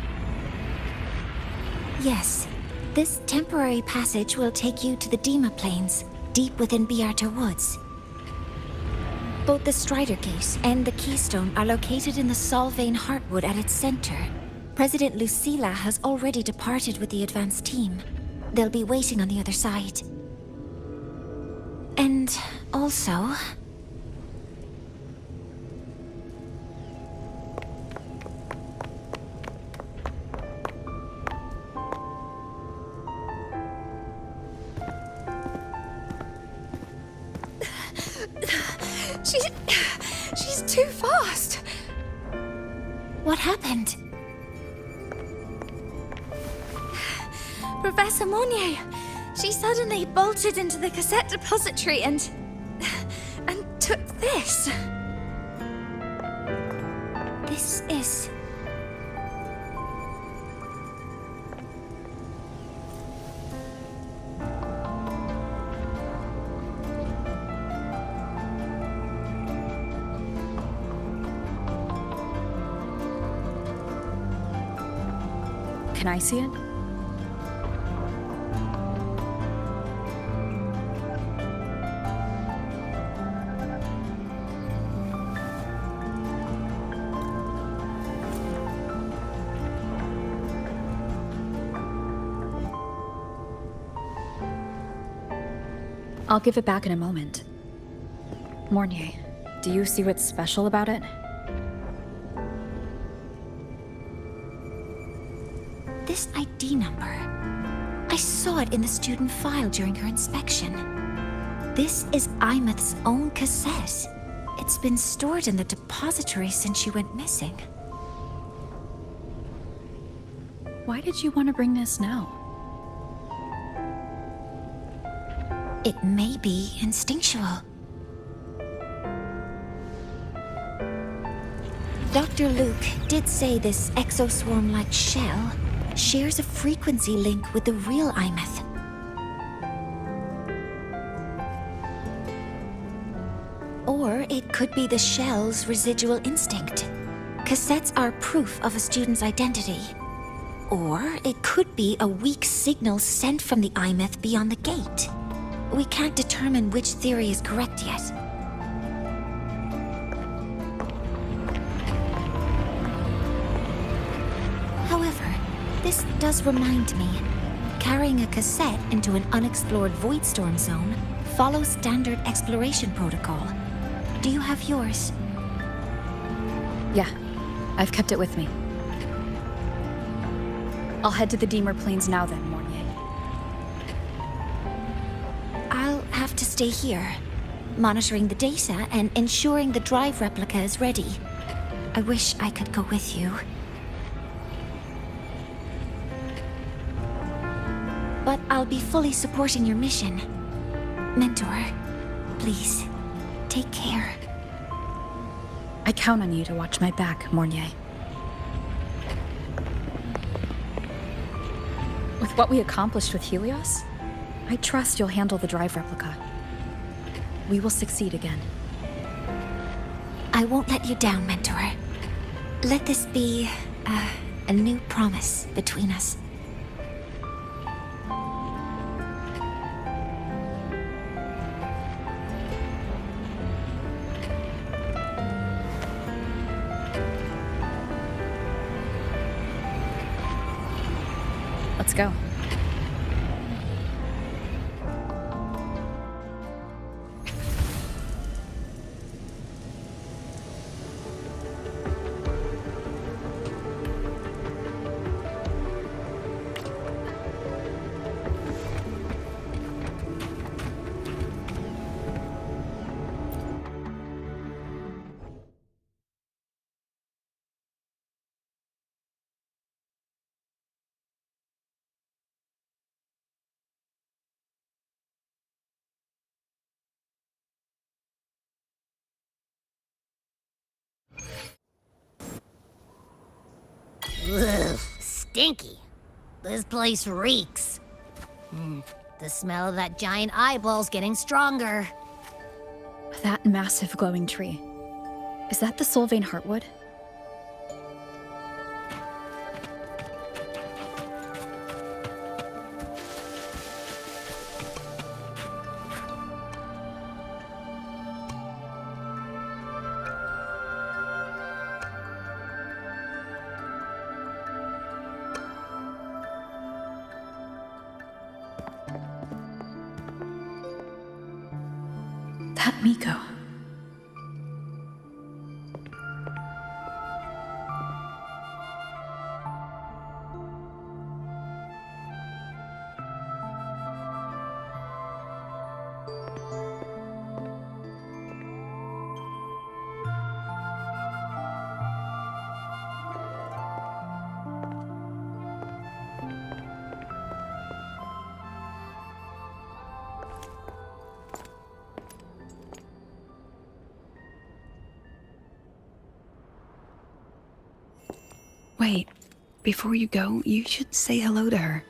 Yes. This temporary passage will take you to the Dima Plains, deep within Biarta Woods. Both the Strider Gate and the Keystone are located in the Solvane Heartwood at its center. President Lucilla has already departed with the advance team. They'll be waiting on the other side. And also... She's too fast. What happened? Professor Mornier, she suddenly bolted into the cassette depository and took this. This is... Can I see it? I'll give it back in a moment. Mornier, do you see what's special about it? This ID number. I saw it in the student file during her inspection. This is Imeth's own cassette. It's been stored in the depository since she went missing. Why did you want to bring this now? It may be instinctual. Dr. Luke did say this exoswarm-like shell shares a frequency link with the real Imeth. Or it could be the shell's residual instinct. Cassettes are proof of a student's identity. Or it could be a weak signal sent from the Imeth beyond the gate. We can't determine which theory is correct yet. However, this does remind me, carrying a cassette into an unexplored Voidstorm zone follows standard exploration protocol. Do you have yours? Yeah, I've kept it with me. I'll head to the Deemer Plains now then, Mornier. I'll have to stay here, monitoring the data and ensuring the drive replica is ready. I wish I could go with you. But I'll be fully supporting your mission. Mentor, please, take care. I count on you to watch my back, Mornier. With what we accomplished with Helios, I trust you'll handle the drive replica. We will succeed again. I won't let you down, Mentor. Let this be a new promise between us. Let's go. Ugh, stinky. This place reeks. The smell of that giant eyeball's getting stronger. That massive glowing tree. Is that the Solvane Heartwood? That Miko. Wait, before you go, you should say hello to her.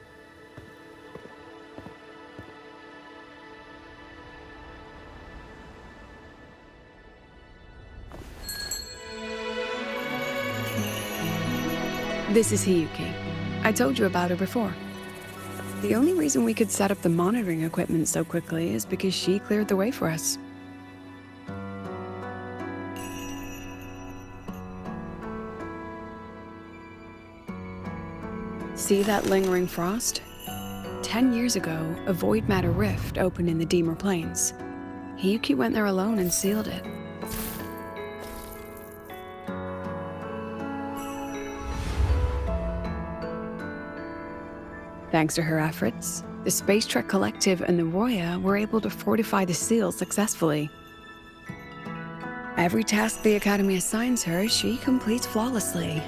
This is Hiyuki. I told you about her before. The only reason we could set up the monitoring equipment so quickly is because she cleared the way for us. See that lingering frost? 10 years ago, a void matter rift opened in the Deemer Plains. Hiyuki went there alone and sealed it. Thanks to her efforts, the Space Trek Collective and the Roya were able to fortify the seal successfully. Every task the Academy assigns her, she completes flawlessly.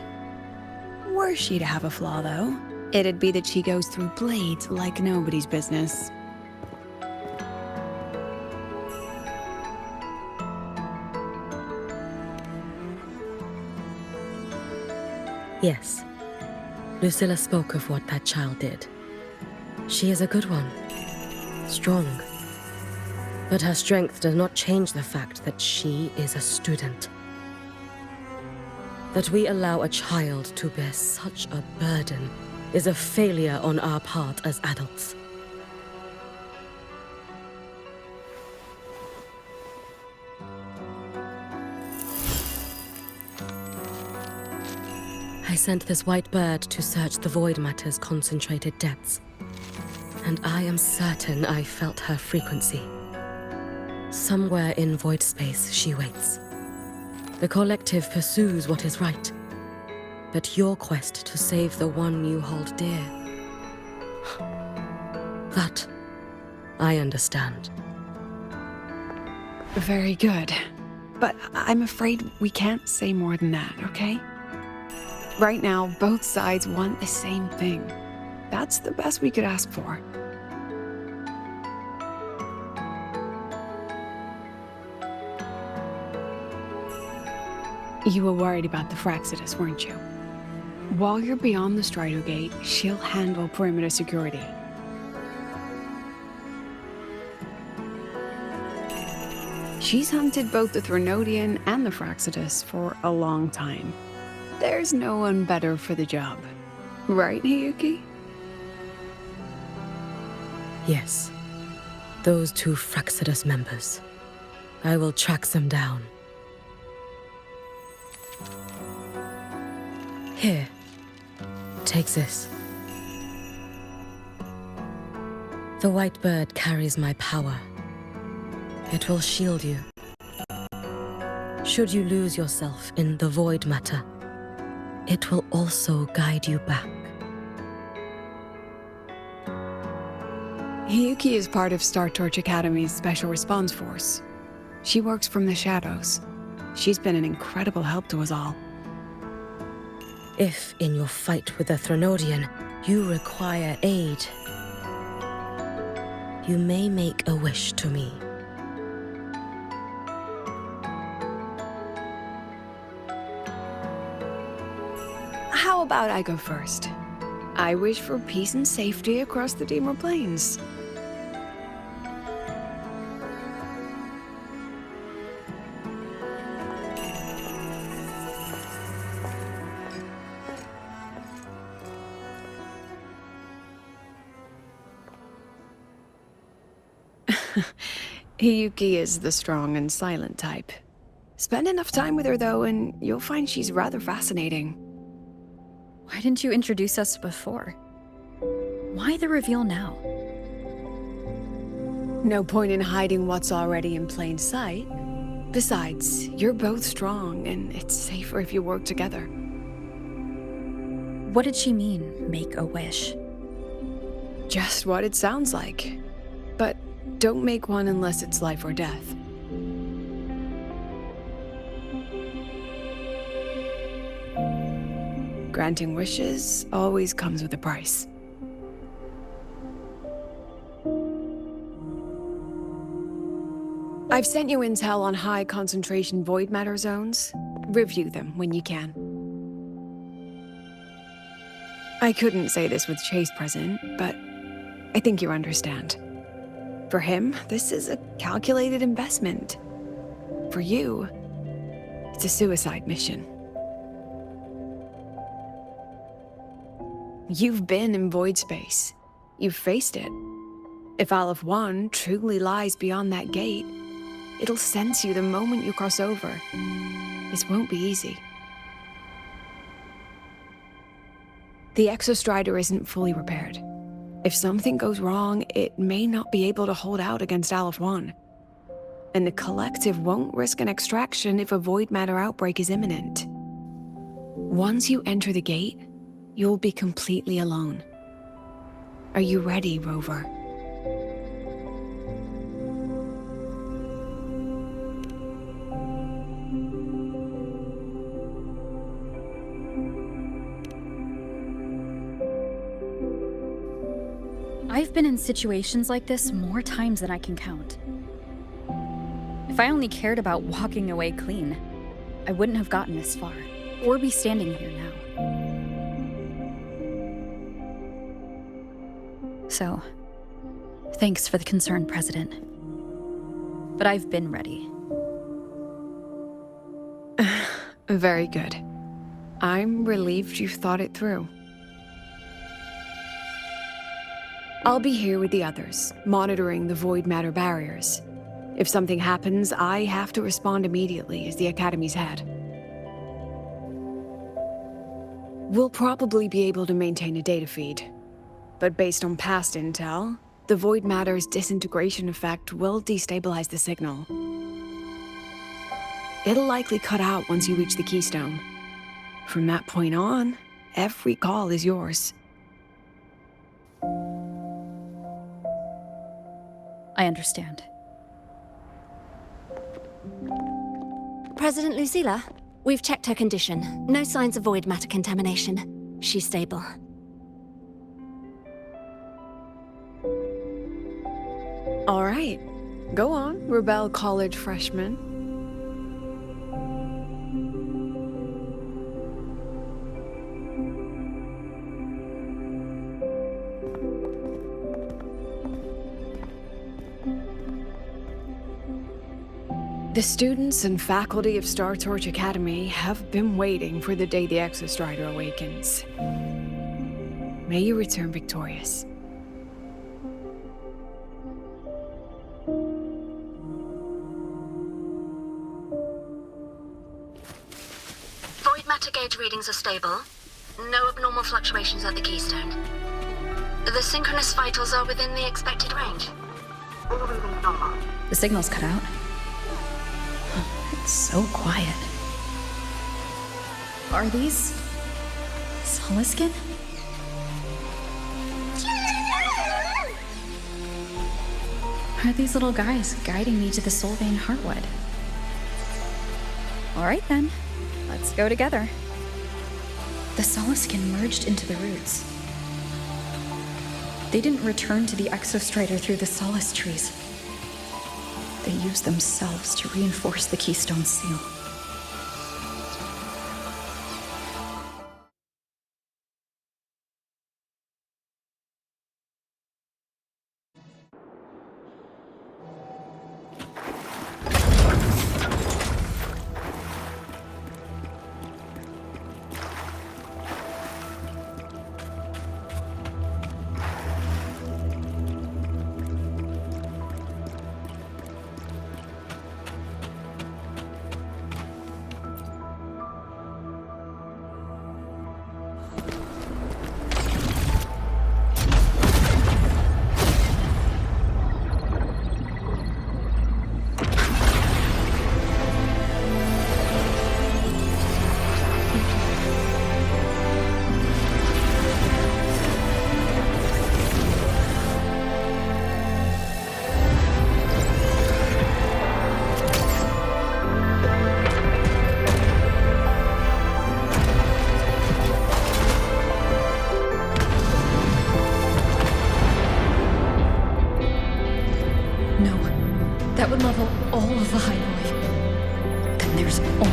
Were she to have a flaw, though, it'd be that she goes through blades like nobody's business. Yes. Lucilla spoke of what that child did. She is a good one. Strong. But her strength does not change the fact that she is a student. That we allow a child to bear such a burden is a failure on our part as adults. I sent this white bird to search the void matter's concentrated depths, and I am certain I felt her frequency. Somewhere in void space she waits. The collective pursues what is right, but your quest to save the one you hold dear, that I understand. Very good. but I'm afraid we can't say more than that, okay? Right now, both sides want the same thing. That's the best we could ask for. You were worried about the Fraxidus, weren't you? While you're beyond the Strider Gate, she'll handle perimeter security. She's hunted both the Threnodian and the Fraxidus for a long time. There's no one better for the job. Right, Hiyuki? Yes. Those 2 Fraxidus members. I will track them down. Here. Take this. The white bird carries my power. It will shield you. Should you lose yourself in the void matter, it will also guide you back. Hiyuki is part of Star Torch Academy's Special Response Force. She works from the shadows. She's been an incredible help to us all. If, in your fight with the Threnodian, you require aid, you may make a wish to me. How about I go first? I wish for peace and safety across the Deemer Plains. Hiyuki is the strong and silent type. Spend enough time with her, though, and you'll find she's rather fascinating. Why didn't you introduce us before? Why the reveal now? No point in hiding what's already in plain sight. Besides, you're both strong, and it's safer if you work together. What did she mean, make a wish? Just what it sounds like. But don't make one unless it's life or death. Granting wishes always comes with a price. I've sent you intel on high concentration void matter zones. Review them when you can. I couldn't say this with Chase present, but I think you understand. For him, this is a calculated investment. For you, it's a suicide mission. You've been in void space. You've faced it. If Aleph 1 truly lies beyond that gate, it'll sense you the moment you cross over. This won't be easy. The Exostrider isn't fully repaired. If something goes wrong, it may not be able to hold out against Aleph 1. And the Collective won't risk an extraction if a void matter outbreak is imminent. Once you enter the gate, you'll be completely alone. Are you ready, Rover? I've been in situations like this more times than I can count. If I only cared about walking away clean, I wouldn't have gotten this far, or be standing here now. So, thanks for the concern, President. But I've been ready. Very good. I'm relieved you've thought it through. I'll be here with the others, monitoring the void matter barriers. If something happens, I have to respond immediately as the Academy's head. We'll probably be able to maintain a data feed. But based on past intel, the void matter's disintegration effect will destabilize the signal. It'll likely cut out once you reach the keystone. From that point on, every call is yours. I understand. President Lucilla, we've checked her condition. No signs of void matter contamination. She's stable. All right. Go on, Rebel College freshman. The students and faculty of Star Torch Academy have been waiting for the day the Exostrider awakens. May you return victorious. Void matter gauge readings are stable. No abnormal fluctuations at the keystone. The synchronous vitals are within the expected range. All readings normal. The signal's cut out. It's so quiet. Are these... Soliskin? Are these little guys guiding me to the Soulvein Heartwood? Alright then, let's go together. The Soliskin merged into the roots. They didn't return to the Exostrider through the Solace trees. They used themselves to reinforce the Keystone Seal. That would level all of Lahai Roi. Then there's only...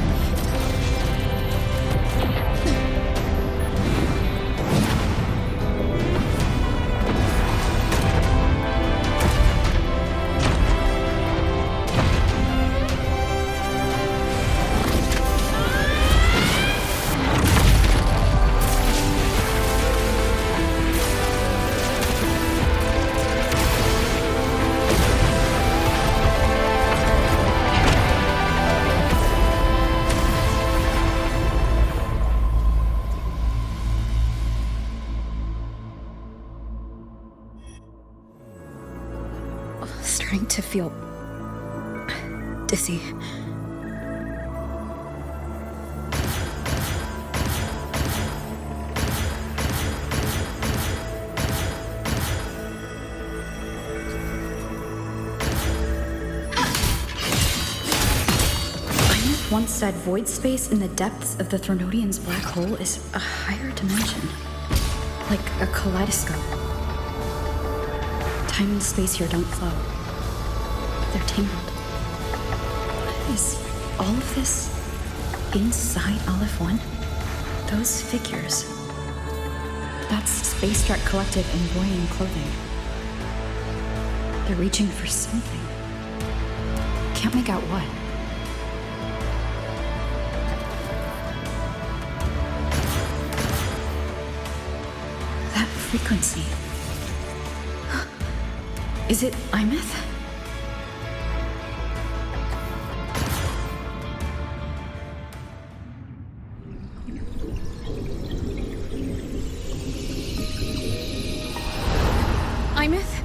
Starting to feel dizzy. Einith once said void space in the depths of the Thronodian's black hole is a higher dimension, like a kaleidoscope. Time and space here don't flow. They're tangled. Is all of this inside Aleph 1? Those figures. That's Space Trek Collective in Voyant clothing. They're reaching for something. Can't make out what. That frequency. Is it Einith? Einith?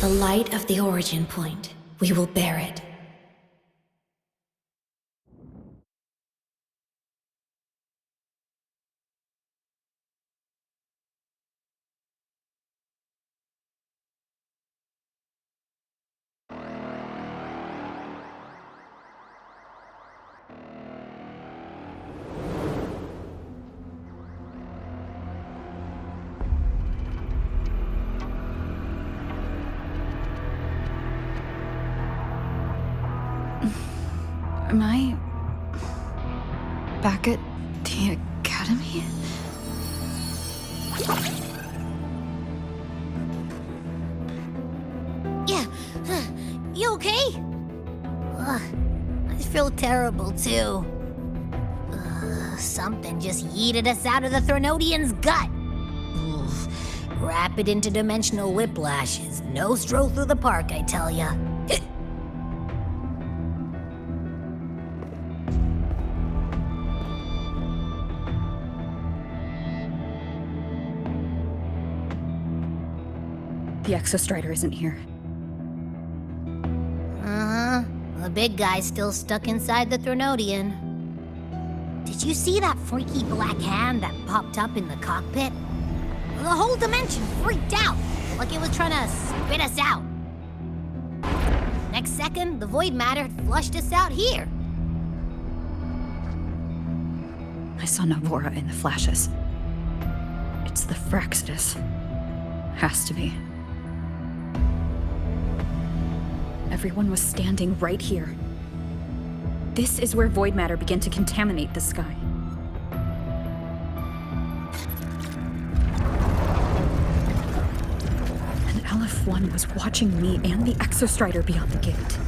The light of the origin point. We will bear it. Am I back at the academy? Yeah. You okay? Ugh, I feel terrible too. Something just yeeted us out of the Threnodian's gut. Ugh, rapid interdimensional whiplashes. No stroll through the park, I tell ya. The Exostrider isn't here. Uh-huh. The big guy's still stuck inside the Threnodian. Did you see that freaky black hand that popped up in the cockpit? The whole dimension freaked out, like it was trying to spit us out. Next second, the void matter had flushed us out here. I saw Navora in the flashes. It's the Fraxidus. Has to be. Everyone was standing right here. This is where void matter began to contaminate the sky. And LF1 was watching me and the Exostrider beyond the gate.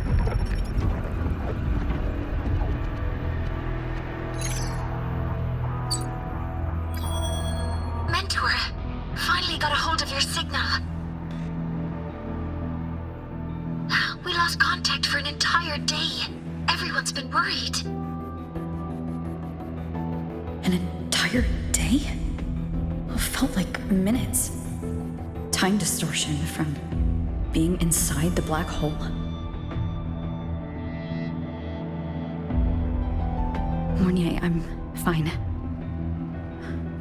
Mentor, finally got a hold of your signal. We lost contact for an entire day. Everyone's been worried. An entire day? It felt like minutes. Time distortion from being inside the black hole. Mornier, I'm fine.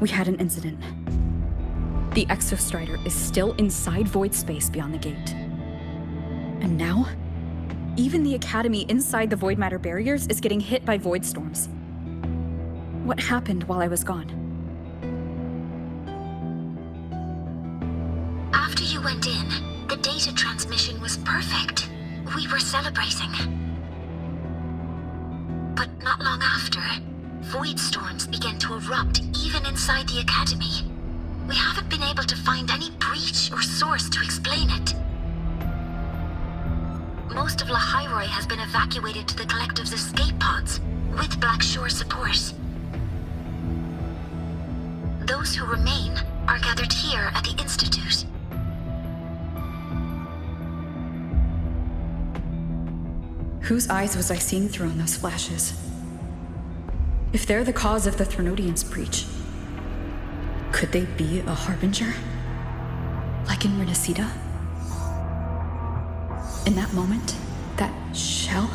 We had an incident. The Exostrider is still inside void space beyond the gate. And now, even the Academy inside the void matter barriers is getting hit by void storms. What happened while I was gone? After you went in, the data transmission was perfect. We were celebrating. But not long after, void storms began to erupt even inside the Academy. We haven't been able to find any breach or source to explain it. Most of Lahai Roi has been evacuated to the Collective's escape pods, with Black Shore support. Those who remain are gathered here at the Institute. Whose eyes was I seeing through in those flashes? If they're the cause of the Threnodian's breach, could they be a harbinger? Like in Renacida? In that moment, that shell,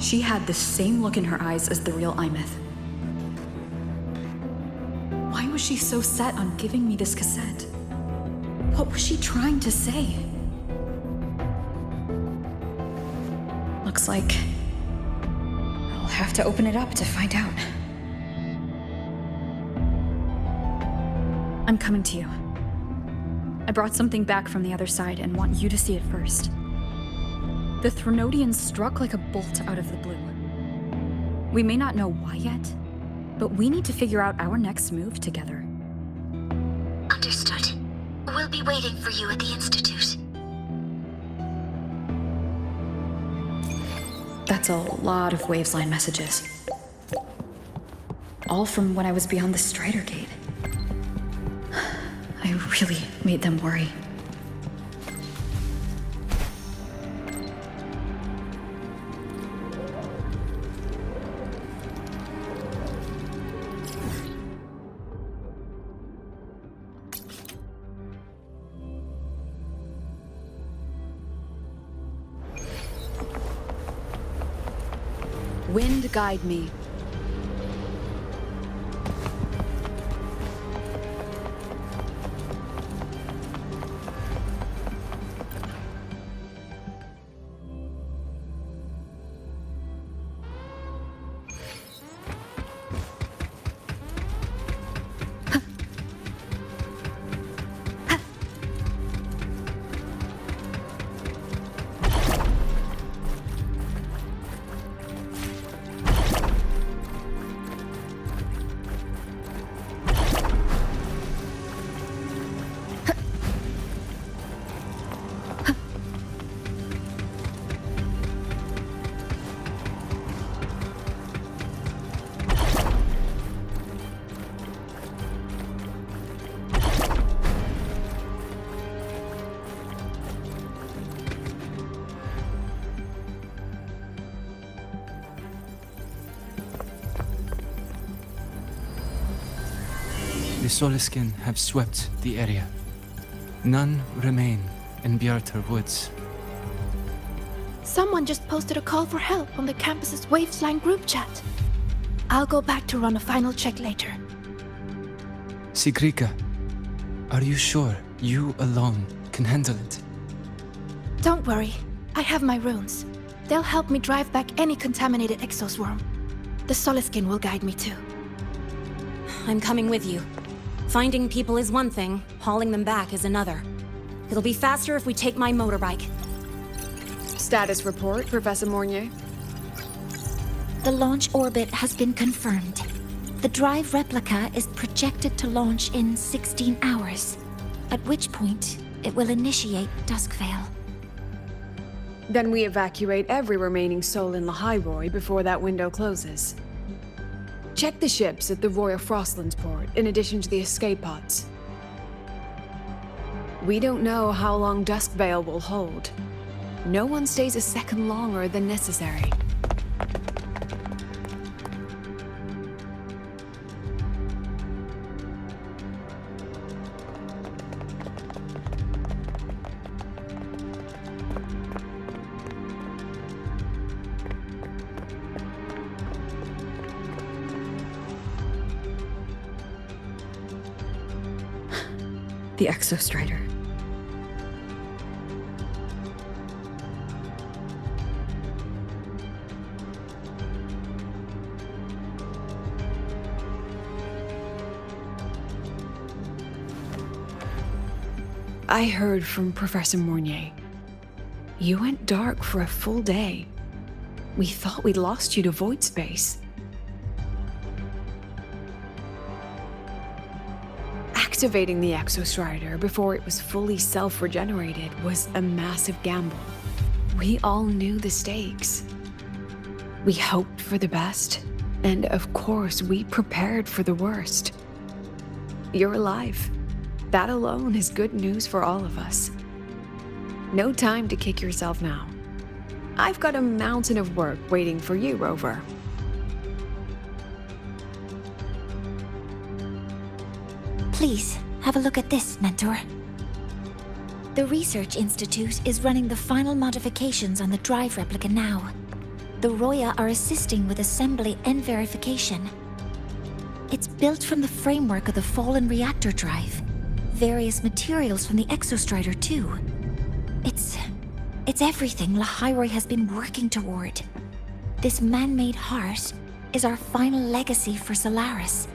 she had the same look in her eyes as the real Imeth. Why was she so set on giving me this cassette? What was she trying to say? Looks like I'll have to open it up to find out. I'm coming to you. I brought something back from the other side and want you to see it first. The Threnodian struck like a bolt out of the blue. We may not know why yet, but we need to figure out our next move together. Understood. We'll be waiting for you at the Institute. That's a lot of Waves line messages. All from when I was beyond the Strider Gate. I really made them worry. Wind guide me. The Soliskin have swept the area. None remain in Bjartar Woods. Someone just posted a call for help on the campus's Wavesline group chat. I'll go back to run a final check later. Sigrika, are you sure you alone can handle it? Don't worry, I have my runes. They'll help me drive back any contaminated exoswarm. The Soliskin will guide me too. I'm coming with you. Finding people is one thing, hauling them back is another. It'll be faster if we take my motorbike. Status report, Professor Mornier. The launch orbit has been confirmed. The drive replica is projected to launch in 16 hours, at which point it will initiate Duskvale. Then we evacuate every remaining soul in Lahai Roi before that window closes. Check the ships at the Royal Frostlands port, in addition to the escape pods. We don't know how long Duskvale will hold. No one stays a second longer than necessary. The Exostrider. I heard from Professor Mornier. You went dark for a full day. We thought we'd lost you to void space. Activating the Exostrider before it was fully self-regenerated was a massive gamble. We all knew the stakes. We hoped for the best, and of course we prepared for the worst. You're alive. That alone is good news for all of us. No time to kick yourself now. I've got a mountain of work waiting for you, Rover. Please, have a look at this, Mentor. The Research Institute is running the final modifications on the drive replica now. The Roya are assisting with assembly and verification. It's built from the framework of the fallen reactor drive. Various materials from the Exostrider, too. It's everything Lahai Roi has been working toward. This man-made heart is our final legacy for Solaris.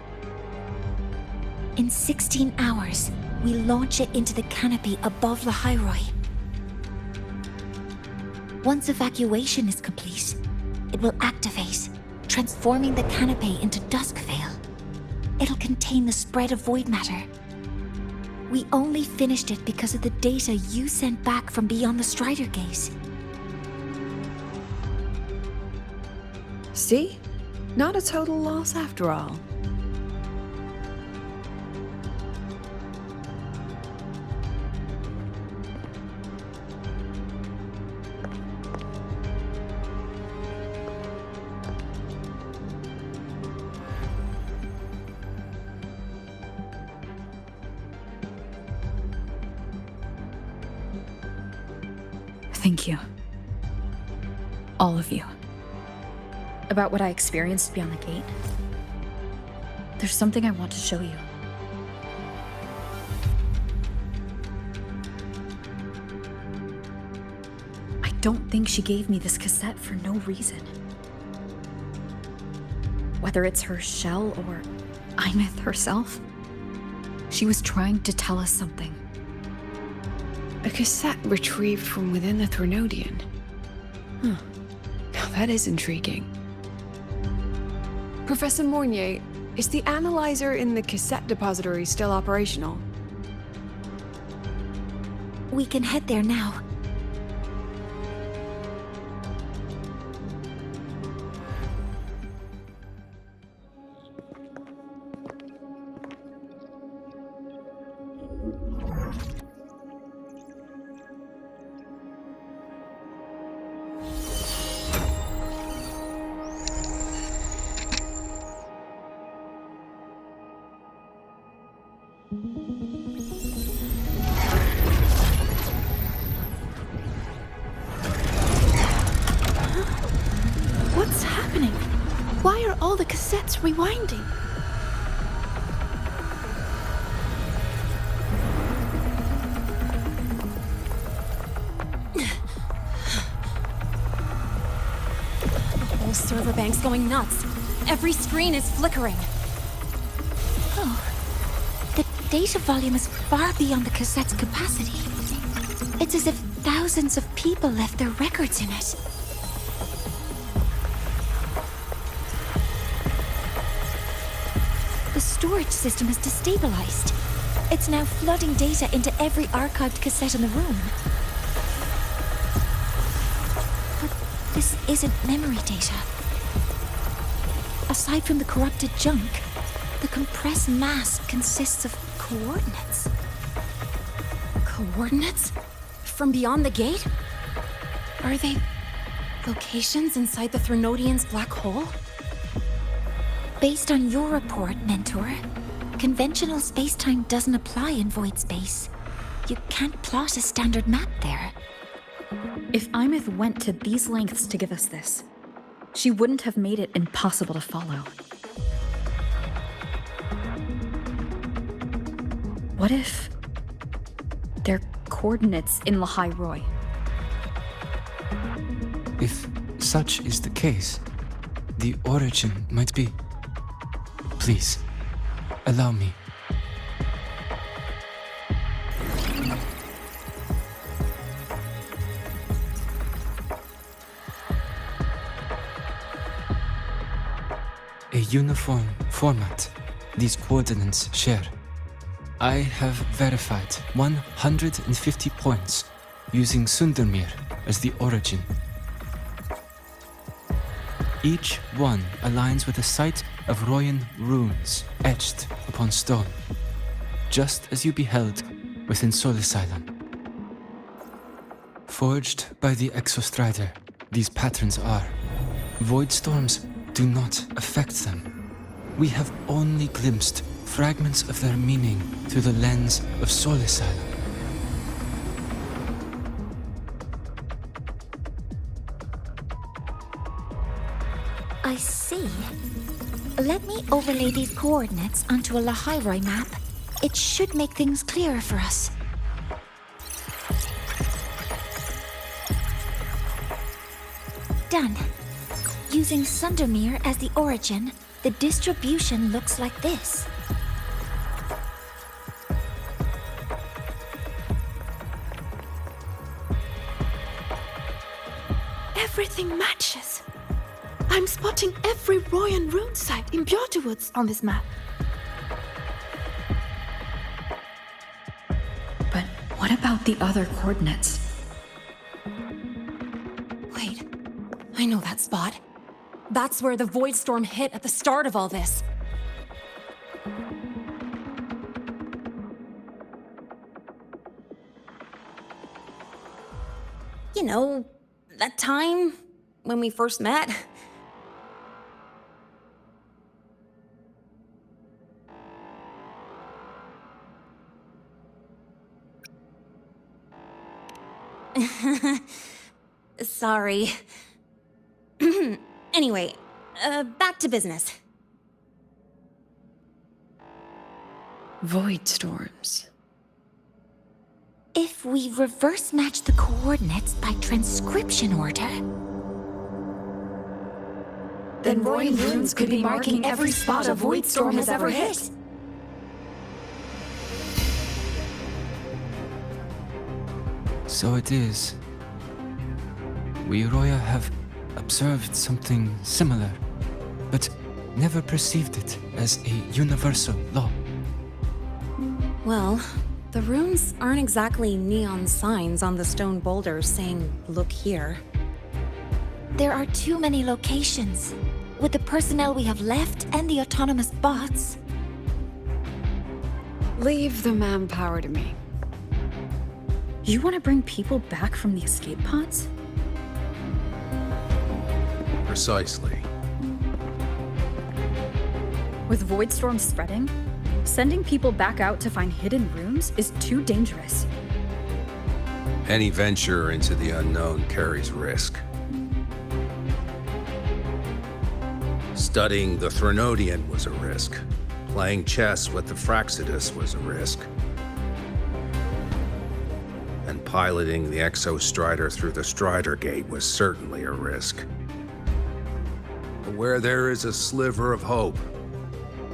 In 16 hours, we launch it into the canopy above Lahai Roi. Once evacuation is complete, it will activate, transforming the canopy into Duskvale. It'll contain the spread of void matter. We only finished it because of the data you sent back from beyond the Strider Gate. See? Not a total loss after all. Thank you. All of you. About what I experienced beyond the gate. There's something I want to show you. I don't think she gave me this cassette for no reason. Whether it's her shell or Imeth herself, she was trying to tell us something. A cassette retrieved from within the Threnodian. Huh. Now that is intriguing. Professor Mornier, is the analyzer in the cassette depository still operational? We can head there now. What's happening? Why are all the cassettes rewinding? The whole server bank's going nuts. Every screen is flickering. Oh, the data volume is far beyond the cassette's capacity. It's as if thousands of people left their records in it. The storage system is destabilized. It's now flooding data into every archived cassette in the room. But this isn't memory data. Aside from the corrupted junk, the compressed mass consists of coordinates. Coordinates? From beyond the gate? Are they locations inside the Threnodian's black hole? Based on your report, Mentor, conventional space-time doesn't apply in void space. You can't plot a standard map there. If Imeth went to these lengths to give us this, she wouldn't have made it impossible to follow. What if they're coordinates in Lahai Roi? If such is the case, the origin might be... Please, allow me. A uniform format these coordinates share. I have verified 150 points using Sundermere as the origin. Each one aligns with a site of Royan runes etched upon stone, just as you beheld within Solisylon. Forged by the Exostrider, these patterns are. Void storms do not affect them. We have only glimpsed fragments of their meaning through the lens of Solisylon. I see. Let me overlay these coordinates onto a Lahai Roi map. It should make things clearer for us. Done. Using Sundermere as the origin, the distribution looks like this. Everything matches. I'm spotting every Royan rune site in Bjortewoods on this map. But what about the other coordinates? Wait, I know that spot. That's where the void storm hit at the start of all this. You know, that time when we first met? Sorry. Anyway, back to business. Void storms. If we reverse match the coordinates by transcription order, Then Royan runes could be marking every spot a void storm has ever hit. So it is. We Roya have observed something similar, but never perceived it as a universal law. Well, the runes aren't exactly neon signs on the stone boulders saying, "Look here." there are too many locations. With the personnel we have left and the autonomous bots, Leave the manpower to me. You want to bring people back from the escape pods? Precisely. With void storms spreading, sending people back out to find hidden runes is too dangerous. Any venture into the unknown carries risk. Studying the Threnodian was a risk. Playing chess with the Fraxidus was a risk. And piloting the Exostrider through the Strider Gate was certainly a risk. But where there is a sliver of hope,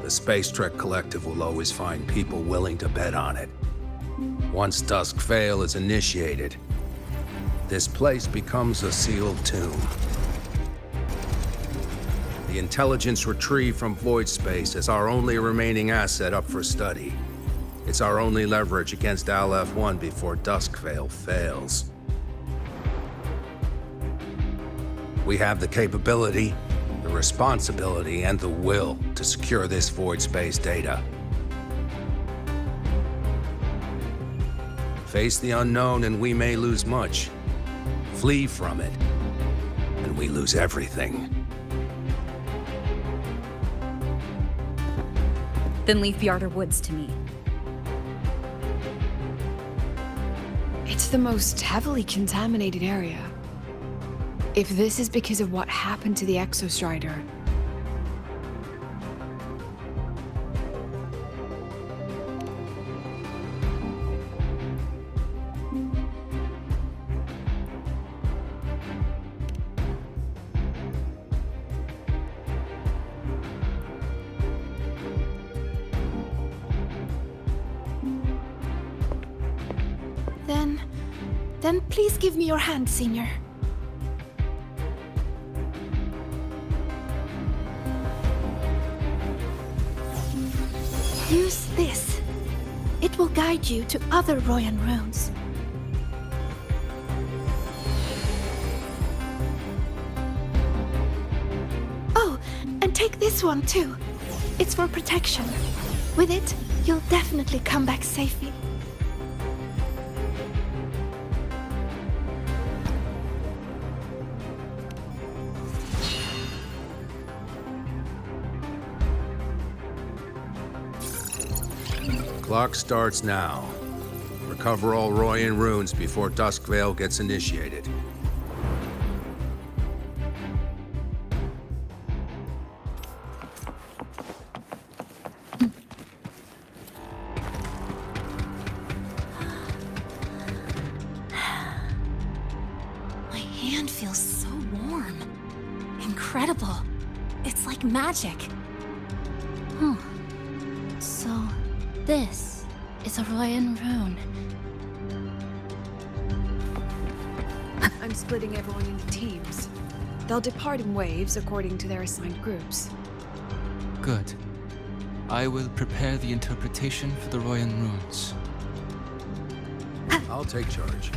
the Space Trek Collective will always find people willing to bet on it. Once Dusk Vale is initiated, this place becomes a sealed tomb. The intelligence retrieved from void space is our only remaining asset up for study. It's our only leverage against Aleph-1 before Dusk Vale fails. We have the capability, the responsibility, and the will to secure this void space data. Face the unknown and we may lose much. Flee from it, and we lose everything. Then leave the Outer Woods to me. It's the most heavily contaminated area. If this is because of what happened to the Exostrider, Then please give me your hand, Senior. Use this. It will guide you to other Royan runes. Oh, and take this one too. It's for protection. With it, you'll definitely come back safely. Clock starts now. Recover all Royan runes before Dusk Vale gets initiated. My hand feels so warm. Incredible. It's like magic. So, this is a Royan rune. I'm splitting everyone into teams. They'll depart in waves according to their assigned groups. Good. I will prepare the interpretation for the Royan runes. I'll take charge.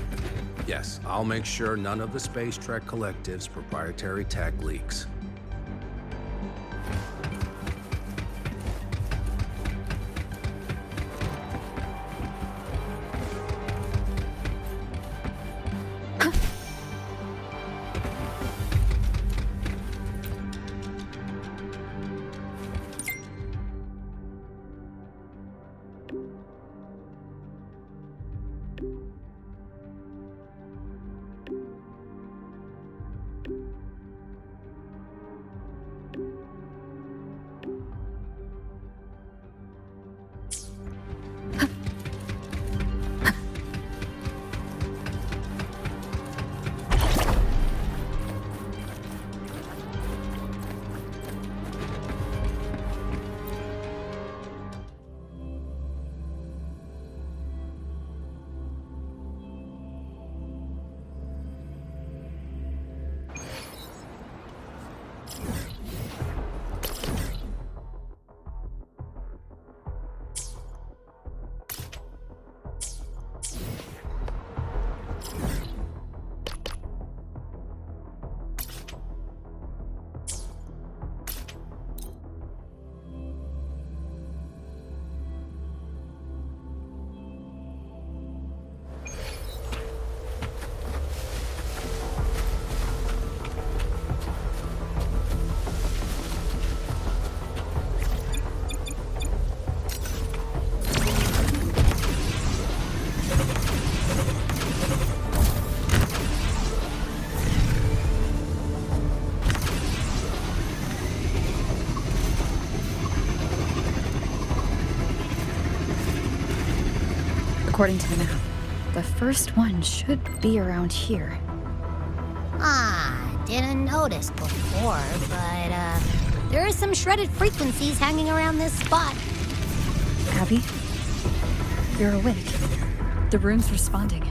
Yes, I'll make sure none of the Space Trek Collective's proprietary tech leaks. According to the map, the first one should be around here. Didn't notice before, but, there are some shredded frequencies hanging around this spot. Abby? You're awake. The room's responding.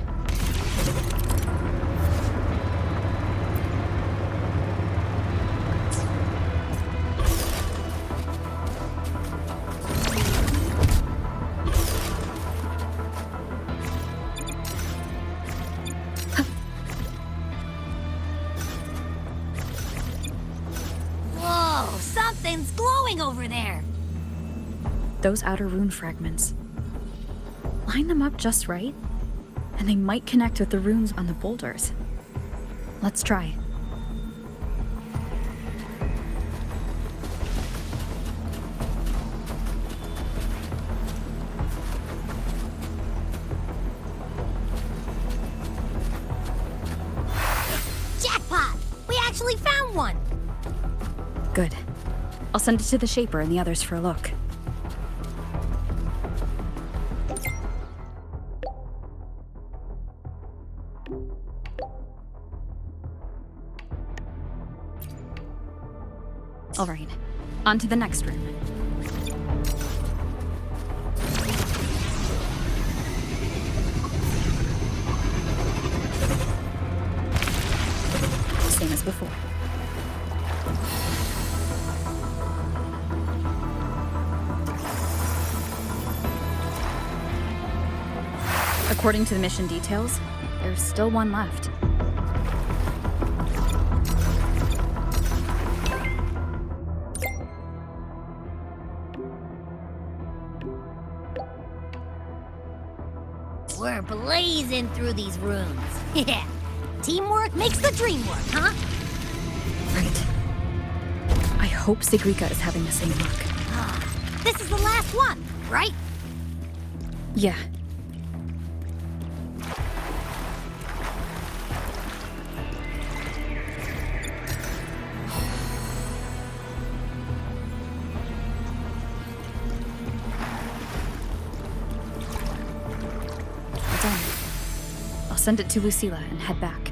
Whoa, something's glowing over there. Those outer rune fragments. Line them up just right, and they might connect with the runes on the boulders. Let's try. Jackpot! We actually found one! Good. I'll send it to the Shaper and the others for a look. All right, on to the next room. Same as before. According to the mission details, there's still one left. We're blazing through these runes. Yeah. Teamwork makes the dream work, huh? Right. I hope Sigrika is having the same luck. This is the last one, right? Yeah. Done. I'll send it to Lucilla and head back.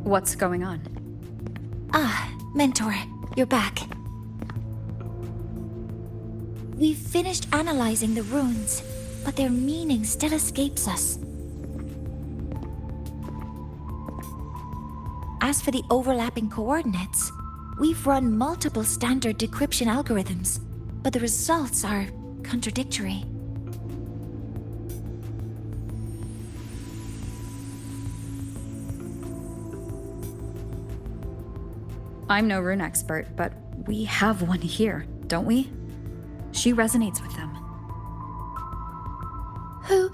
What's going on? Mentor, you're back. We've finished analyzing the runes, but their meaning still escapes us. As for the overlapping coordinates, we've run multiple standard decryption algorithms, but the results are contradictory. I'm no rune expert, but we have one here, don't we? She resonates with them. Who?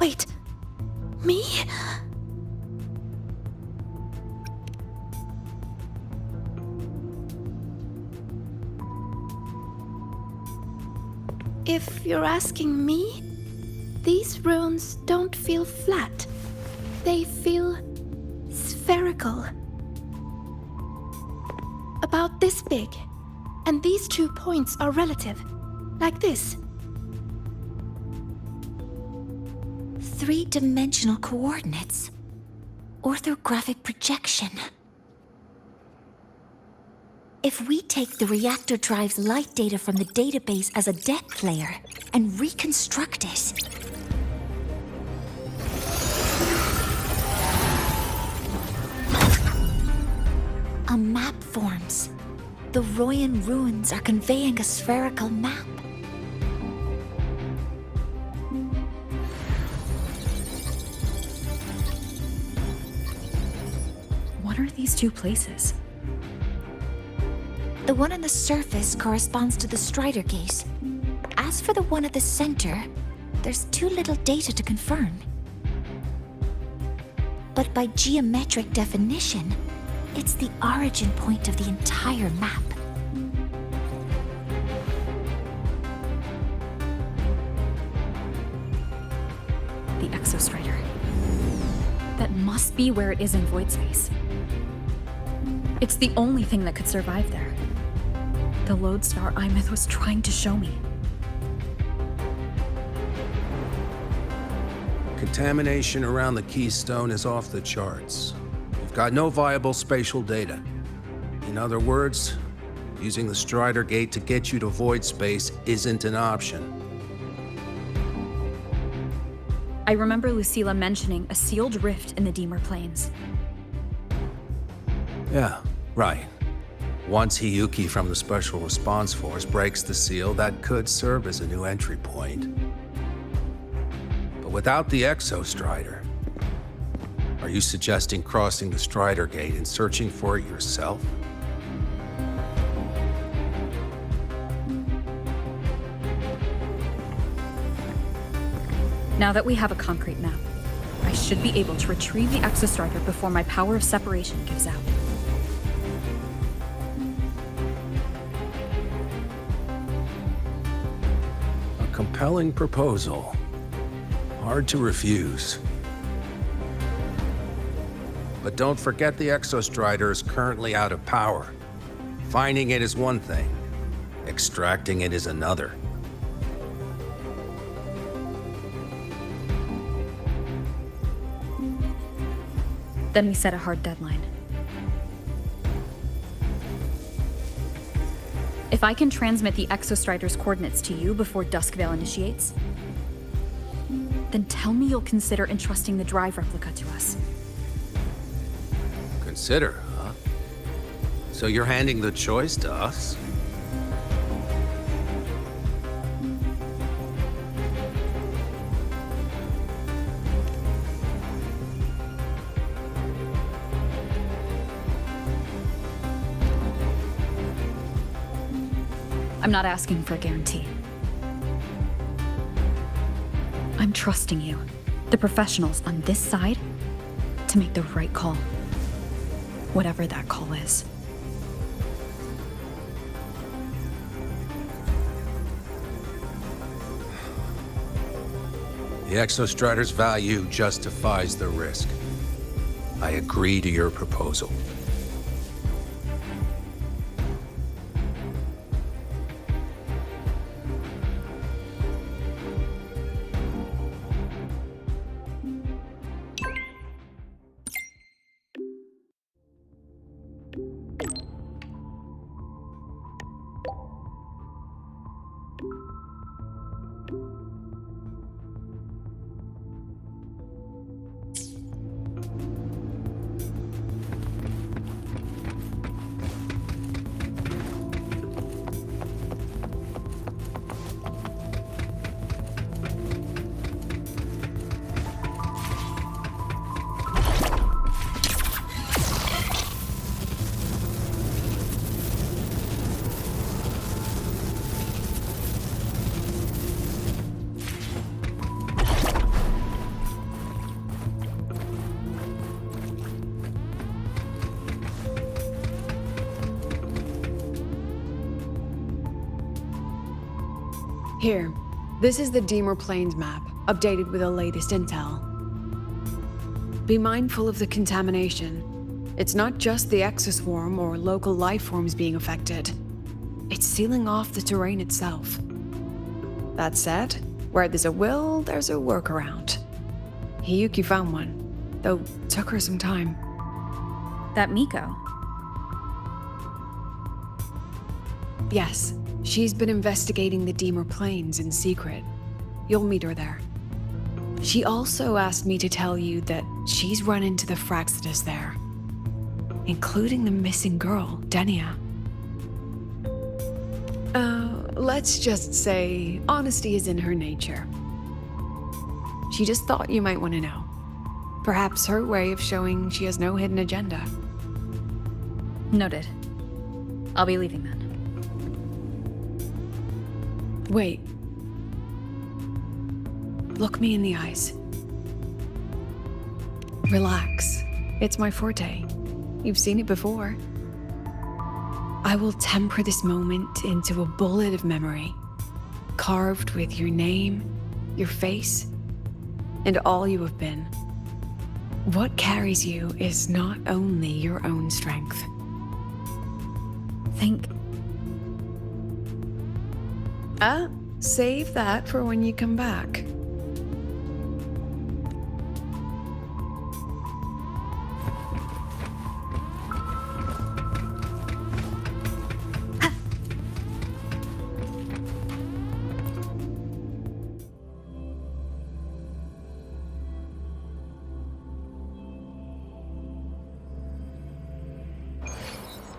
Wait. Me? If you're asking me, these runes don't feel flat. They feel spherical. About this big. And these 2 points are relative. Like this. 3-dimensional coordinates. Orthographic projection. If we take the reactor drive's light data from the database as a depth layer and reconstruct it, a map forms. The Royan runes are conveying a spherical map. What are these 2 places? The one on the surface corresponds to the Strider Gate. As for the one at the center, there's too little data to confirm. But by geometric definition, it's the origin point of the entire map. The Exostrider. That must be where it is in void space. It's the only thing that could survive there. The lodestar Imeth was trying to show me. Contamination around the keystone is off the charts. You've got no viable spatial data. In other words, using the Strider Gate to get you to void space isn't an option. I remember Lucilla mentioning a sealed rift in the Deemer Plains. Yeah, right. Once Hiyuki from the Special Response Force breaks the seal, that could serve as a new entry point. But without the Exostrider, are you suggesting crossing the Strider Gate and searching for it yourself? Now that we have a concrete map, I should be able to retrieve the Exostrider before my power of separation gives out. A compelling proposal. Hard to refuse. But don't forget the Exostrider is currently out of power. Finding it is one thing. Extracting it is another. Then we set a hard deadline. If I can transmit the Exostrider's coordinates to you before Duskvale initiates, then tell me you'll consider entrusting the drive replica to us. Consider, huh? So you're handing the choice to us? I'm not asking for a guarantee. I'm trusting you, the professionals on this side, to make the right call. Whatever that call is. The Exostrider's value justifies the risk. I agree to your proposal. Here, this is the Deemer Plains map, updated with the latest intel. Be mindful of the contamination. It's not just the exoswarm or local life forms being affected. It's sealing off the terrain itself. That said, where there's a will, there's a workaround. Hiyuki found one, though took her some time. That Miko? Yes, she's been investigating the Deemer Plains in secret. You'll meet her there. She also asked me to tell you that she's run into the Fraxidus there, including the missing girl, Denia. Let's just say honesty is in her nature. She just thought you might want to know. Perhaps her way of showing she has no hidden agenda. Noted. I'll be leaving then. Wait, Look me in the eyes. Relax. It's my forte. You've seen it before. I will temper this moment into a bullet of memory, carved with your name, your face, and all you have been. What carries you is not only your own strength. Think. Save that for when you come back.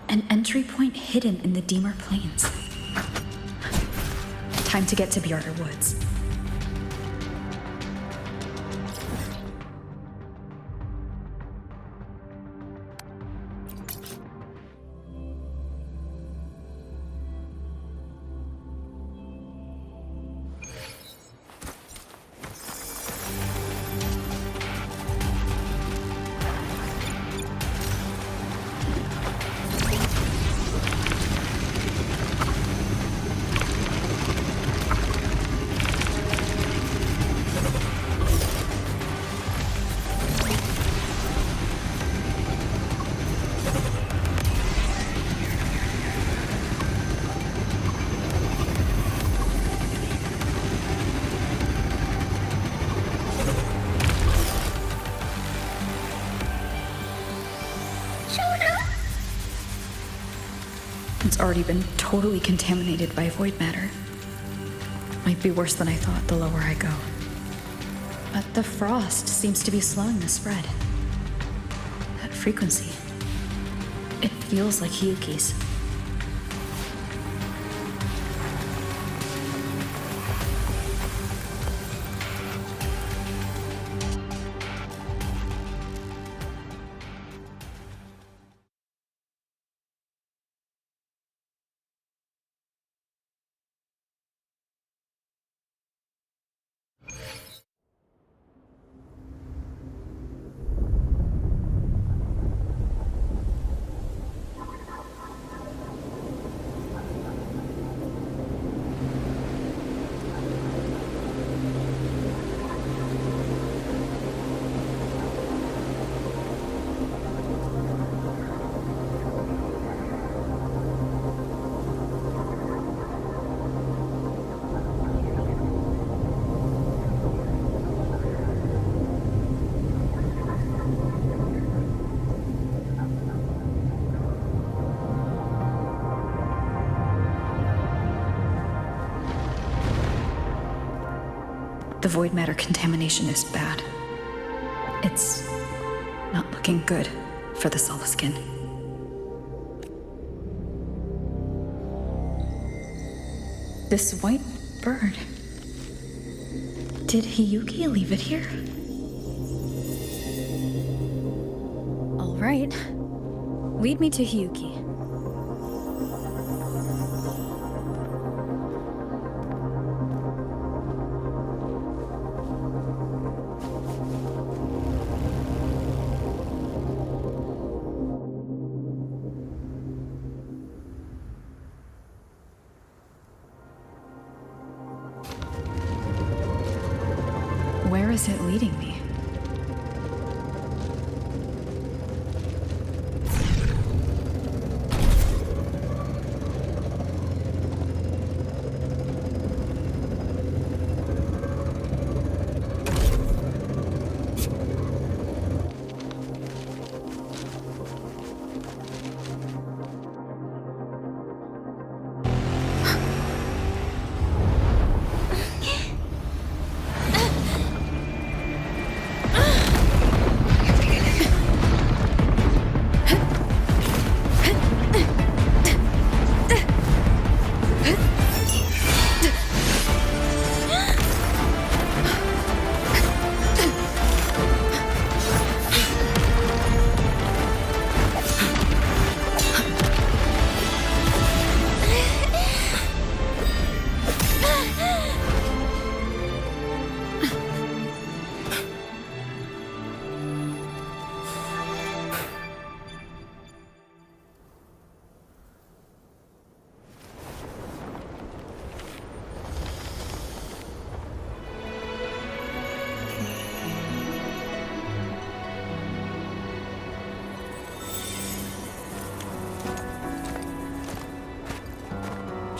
An entry point hidden in the Deemer Plains. Time to get to Bjarter Woods. It's already been totally contaminated by void matter. Might be worse than I thought the lower I go. But the frost seems to be slowing the spread. That frequency. It feels like Hiyuki's. The void matter contamination is bad. It's not looking good for the Solaskin. This white bird. Did Hiyuki leave it here? All right. Lead me to Hiyuki. Where is it leading me?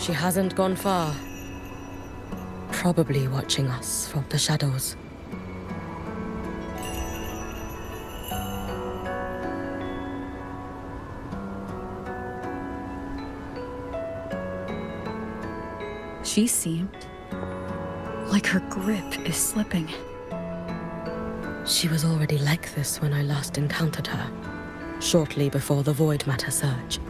She hasn't gone far. Probably watching us from the shadows. She seemed like her grip is slipping. She was already like this when I last encountered her, shortly before the Void Matter surge.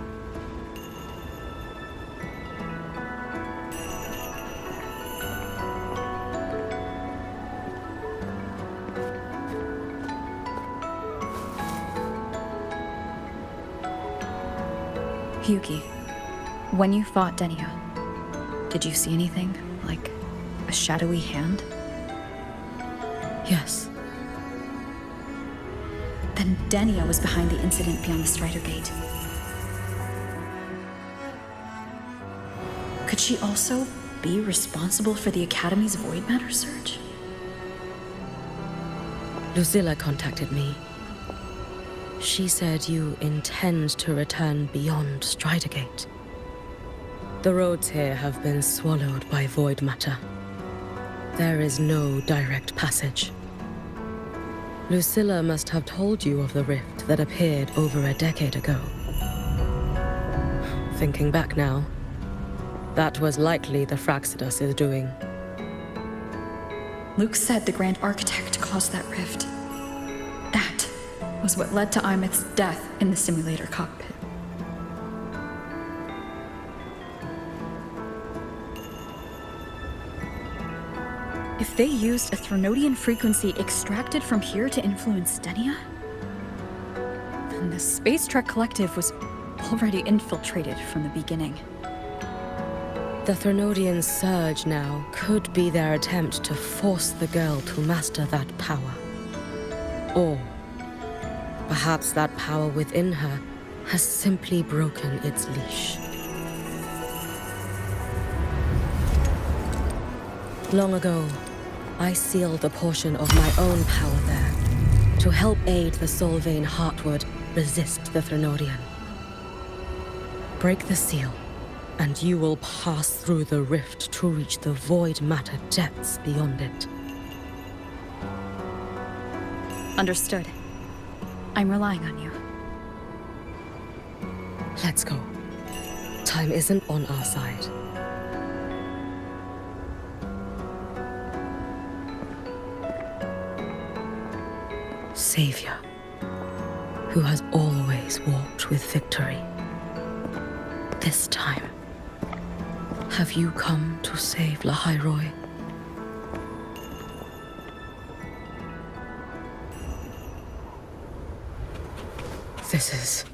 Hyuki, when you fought Denia, did you see anything? Like a shadowy hand? Yes. Then Denia was behind the incident beyond the Strider Gate. Could she also be responsible for the Academy's Void Matter surge? Lucilla contacted me. She said you intend to return beyond Strider Gate. The roads here have been swallowed by Void Matter. There is no direct passage. Lucilla must have told you of the rift that appeared over a decade ago. Thinking back now, that was likely the Fraxidus' doing. Luke said the Grand Architect caused that rift. That was what led to Imith's death in the simulator cockpit. If they used a Threnodian frequency extracted from here to influence Denia, then the Space Trek Collective was already infiltrated from the beginning. The Threnodian surge now could be their attempt to force the girl to master that power. Or perhaps that power within her has simply broken its leash. Long ago, I sealed a portion of my own power there to help aid the Solvane Heartwood resist the Threnodian. Break the seal, and you will pass through the rift to reach the Void Matter depths beyond it. Understood. I'm relying on you. Let's go. Time isn't on our side. Savior, who has always walked with victory. This time, have you come to save Lahai Roi? This is...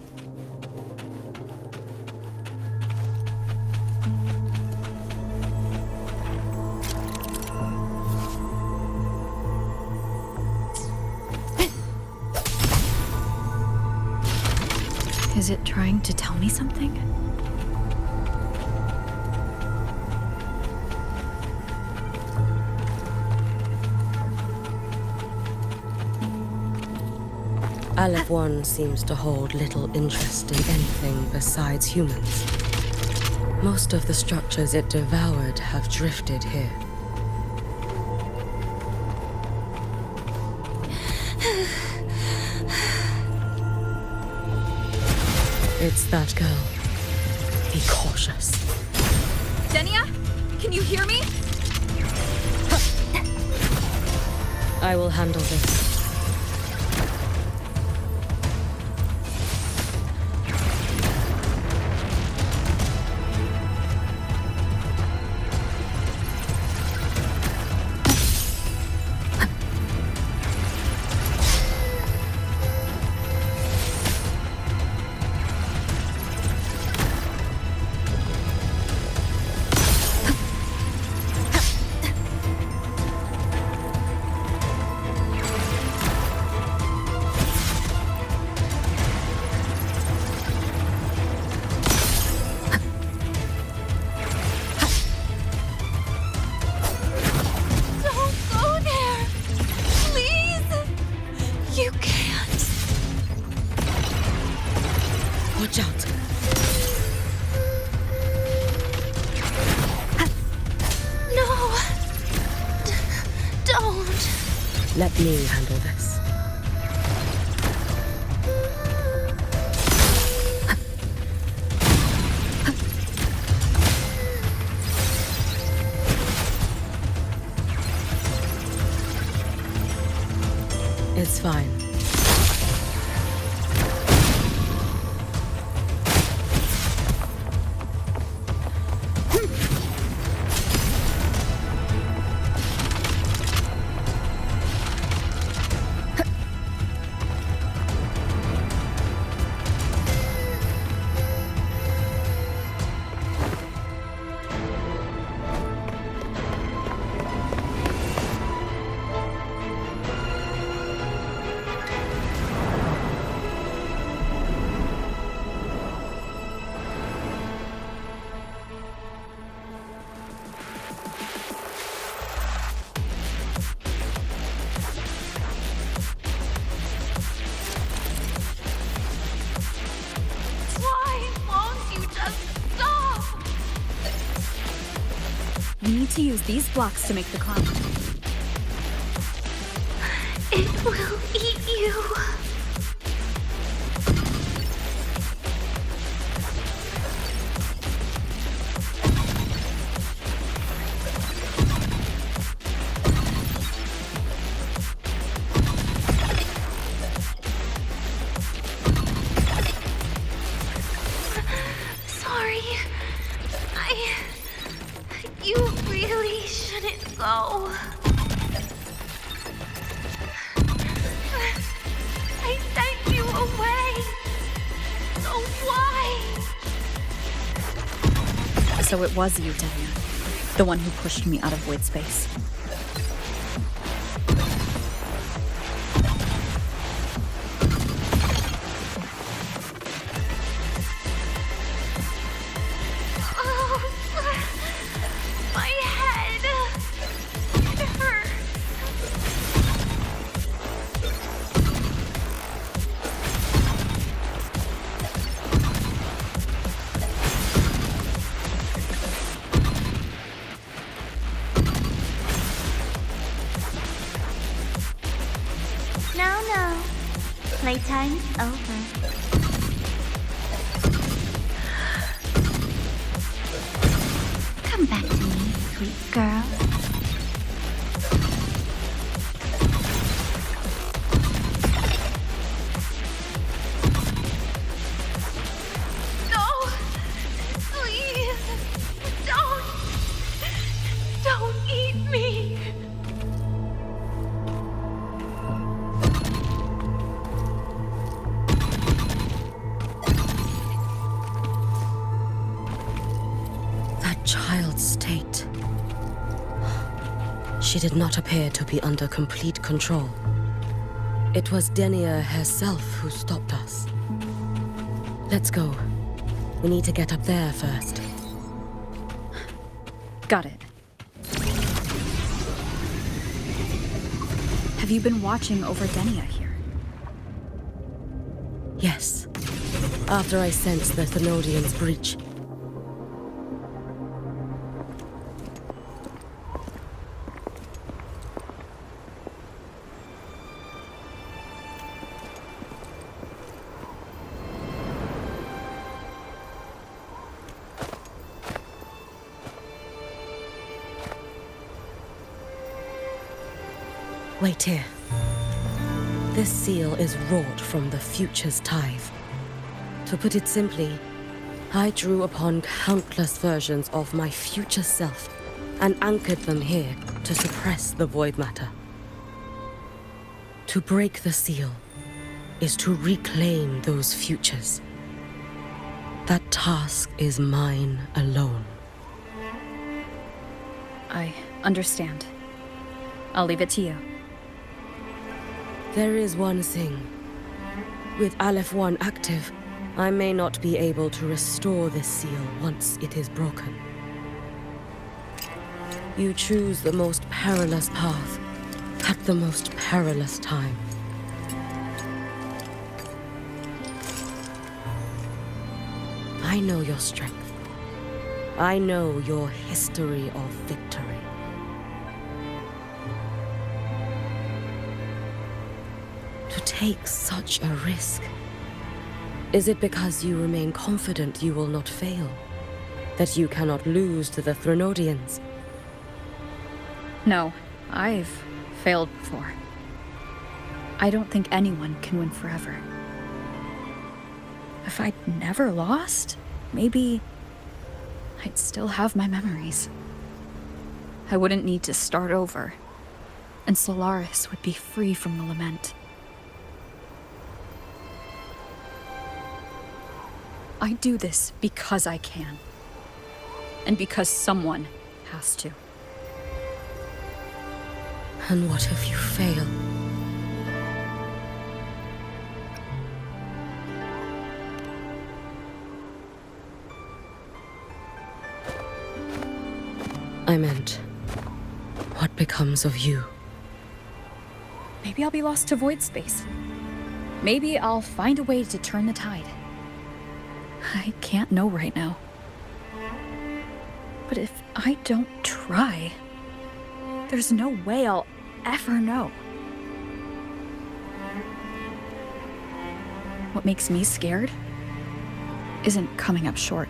Is it trying to tell me something? Aleph 1 seems to hold little interest in anything besides humans. Most of the structures it devoured have drifted here. It's that girl. Be cautious. Denia? Can you hear me? I will handle this. Let me handle this. It's fine. We need to use these blocks to make the climb. It will eat you. Sorry. You really shouldn't go. I sent you away. So why? So it was you, Dania. The one who pushed me out of void space. No. Playtime's over. Come back to me, sweet girl. No! Please! Don't eat me! Child's state. She did not appear to be under complete control. It was Denia herself who stopped us. Let's go. We need to get up there first. Got it. Have you been watching over Denia here? Yes. After I sensed the Thenodian's breach. Wait here. This seal is wrought from the future's tithe. To put it simply, I drew upon countless versions of my future self and anchored them here to suppress the void matter. To break the seal is to reclaim those futures. That task is mine alone. I understand. I'll leave it to you. There is one thing. With Aleph 1 active, I may not be able to restore this seal once it is broken. You choose the most perilous path at the most perilous time. I know your strength. I know your history of victory. take such a risk? Is it because you remain confident you will not fail? That you cannot lose to the Threnodians? No, I've failed before. I don't think anyone can win forever. If I'd never lost, maybe I'd still have my memories. I wouldn't need to start over, and Solaris would be free from the lament. I do this because I can, and because someone has to. And what if you fail? I meant, what becomes of you? Maybe I'll be lost to void space. Maybe I'll find a way to turn the tide. I can't know right now. But if I don't try, there's no way I'll ever know. What makes me scared isn't coming up short.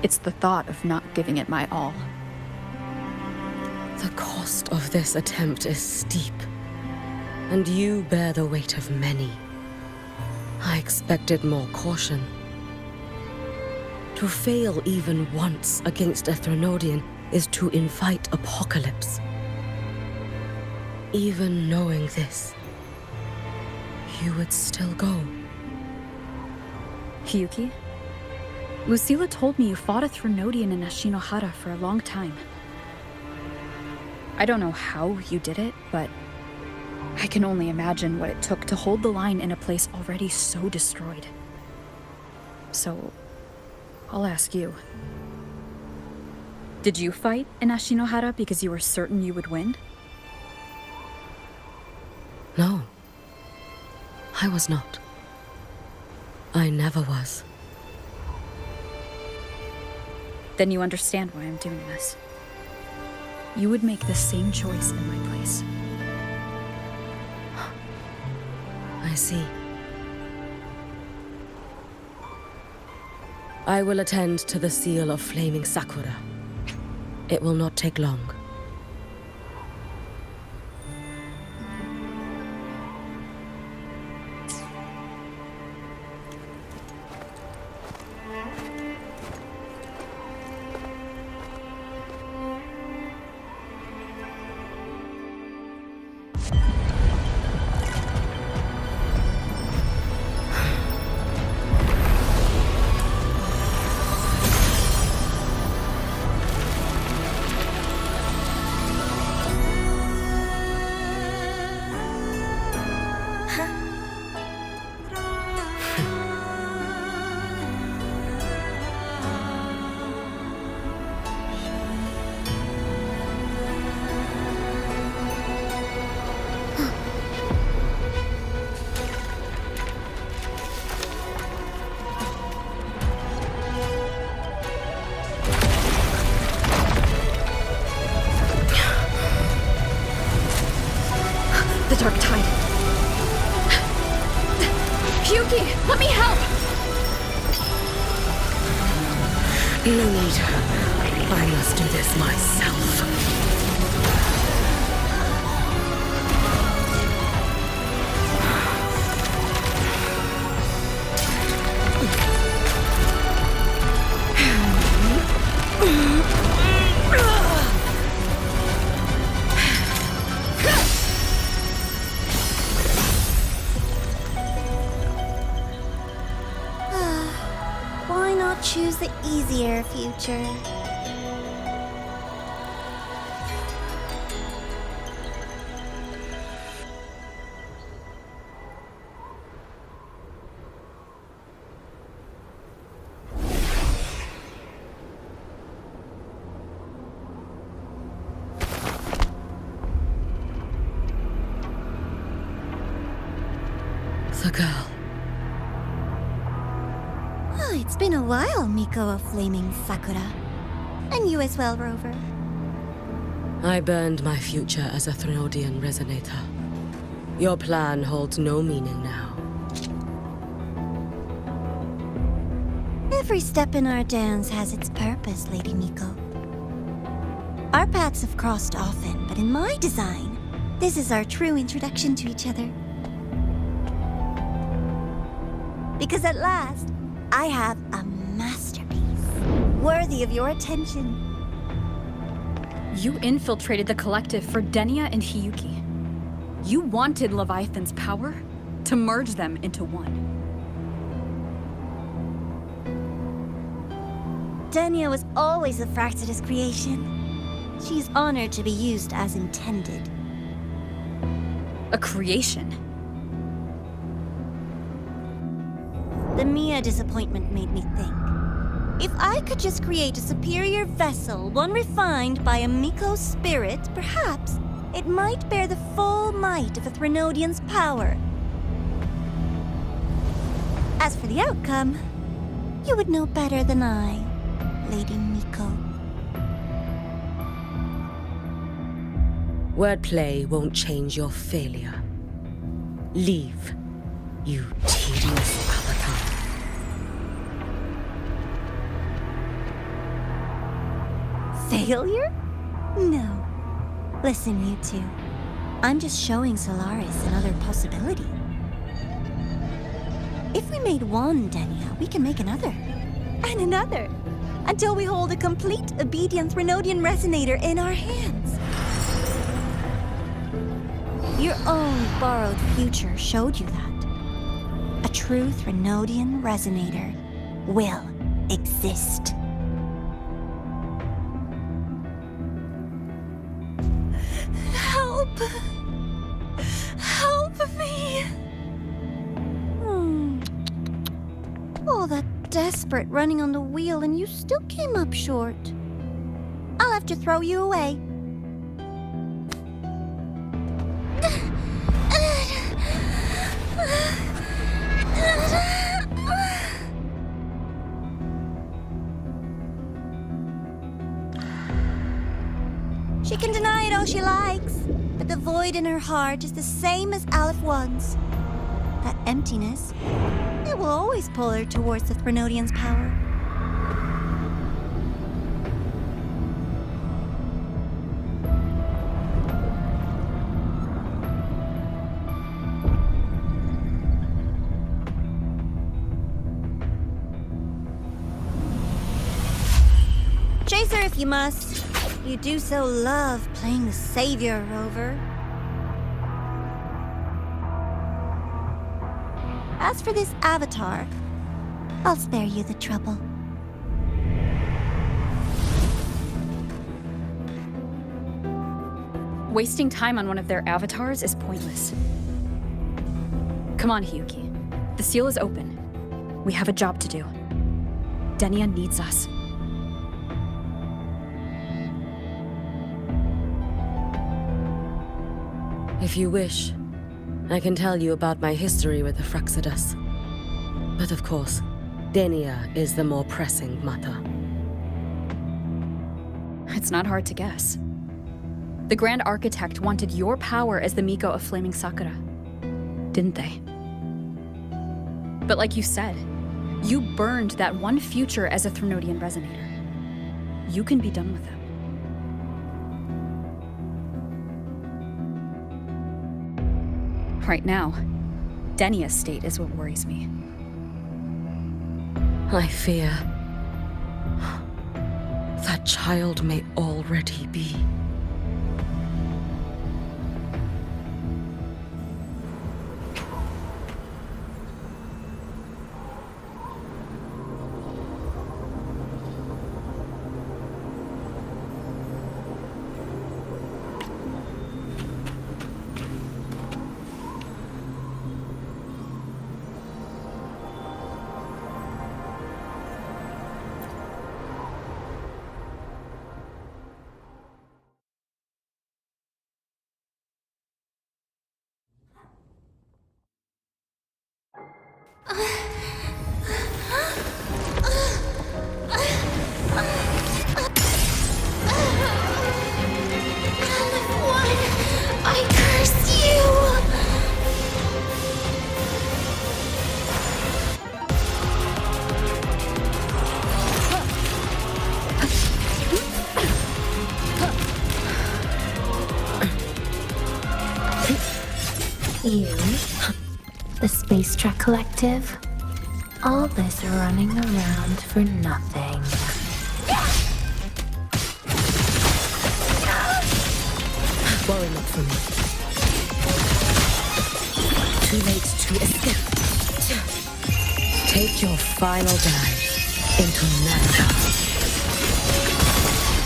It's the thought of not giving it my all. The cost of this attempt is steep, and you bear the weight of many. I expected more caution. To fail even once against a Threnodian is to invite apocalypse. Even knowing this, you would still go. Hiyuki, Lucilla told me you fought a Threnodian in Ashinohara for a long time. I don't know how you did it, but I can only imagine what it took to hold the line in a place already so destroyed. So, I'll ask you. Did you fight in Ashinohara because you were certain you would win? No. I was not. I never was. Then you understand why I'm doing this. You would make the same choice in my place. I see. I will attend to the seal of flaming Sakura. It will not take long. The dark tide. Hyuki, let me help! No need. I must do this myself. Why not choose the easier future? The girl. Oh, it's been a while, Miko of Flaming Sakura. And you as well, Rover. I burned my future as a Threnodian resonator. Your plan holds no meaning now. Every step in our dance has its purpose, Lady Miko. Our paths have crossed often, but in my design, this is our true introduction to each other. Because at last, I have a masterpiece, worthy of your attention. You infiltrated the collective for Denia and Hiyuki. You wanted Leviathan's power to merge them into one. Denia was always a Fractidus creation. She's honored to be used as intended. A creation? The Mia disappointment made me think. If I could just create a superior vessel, one refined by a Miko spirit, perhaps it might bear the full might of a Threnodian's power. As for the outcome, you would know better than I, Lady Miko. Wordplay won't change your failure. Leave, you tedious avatar. Failure? No. Listen, you two. I'm just showing Solaris another possibility. If we made one Denia, we can make another. And another. Until we hold a complete obedient Threnodian resonator in our hands. Your own borrowed future showed you that. A true Threnodian resonator will exist. Help! Help me! All that desperate running on the wheel and you still came up short. I'll have to throw you away. She can deny it all she likes, but the void in her heart is the same as Aleph One's. That emptiness, it will always pull her towards the Threnodian's power. Chase her if you must. You do so love playing the savior, Rover. As for this avatar, I'll spare you the trouble. Wasting time on one of their avatars is pointless. Come on, Hiyuki. The seal is open. We have a job to do. Denia needs us. If you wish, I can tell you about my history with the Fractidus. But of course, Denia is the more pressing matter. It's not hard to guess. The Grand Architect wanted your power as the Miko of Flaming Sakura, didn't they? But like you said, you burned that one future as a Threnodian resonator. You can be done with them. Right now, Denia's state is what worries me. I fear that child may already be. I curse you! You, the Space Trek Collective, all this running around for nothing. Worry not for me. Too late to escape. Take your final dive into America.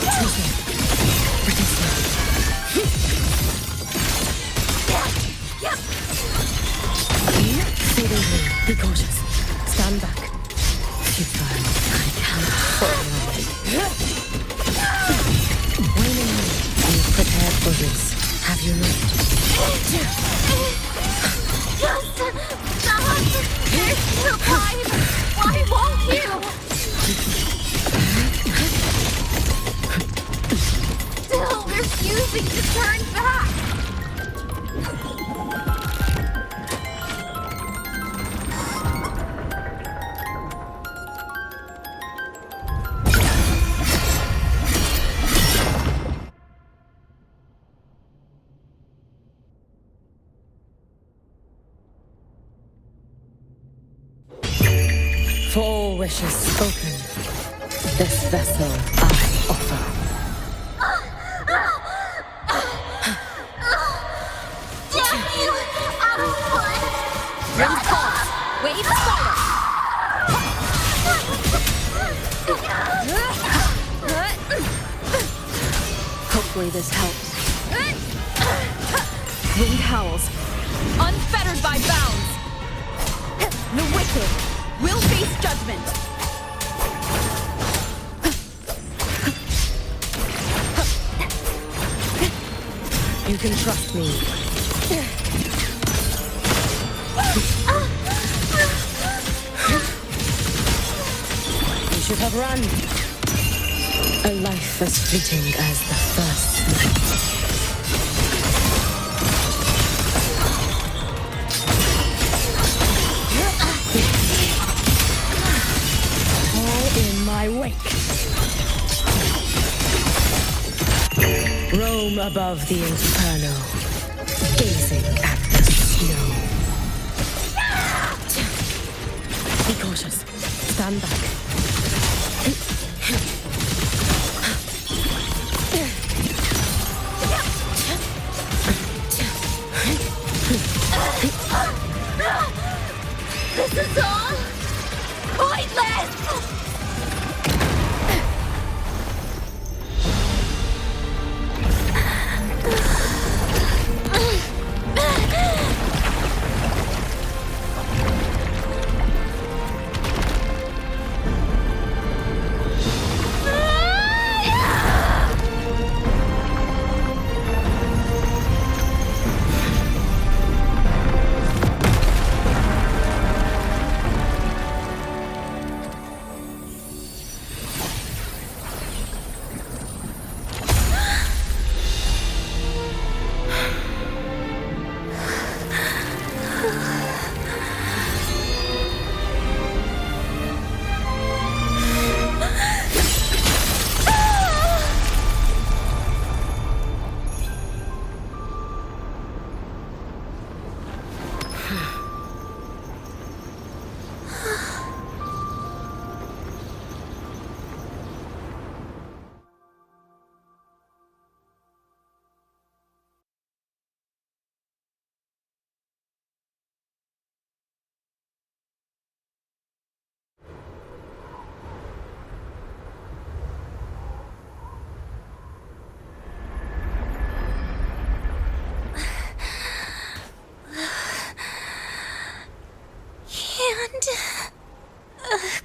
Too slow. Pretty slow. Feeding me. Be cautious. Stand back. Futile. I can't fall away. Waiting me. You've prepared for this. Have you not? Just stop! There's still time! Why won't you? Still refusing to turn back! For all wishes spoken, this vessel I offer. Damn you! Out of blood! Ring pause! Wave forward! Hopefully this helps. Wind howls, unfettered by bounds. The wicked will face judgment. You can trust me. You should have run. A life as fleeting as the first night. In my wake. Roam above the inferno, gazing at the snow. Be cautious. Stand back. This is all pointless!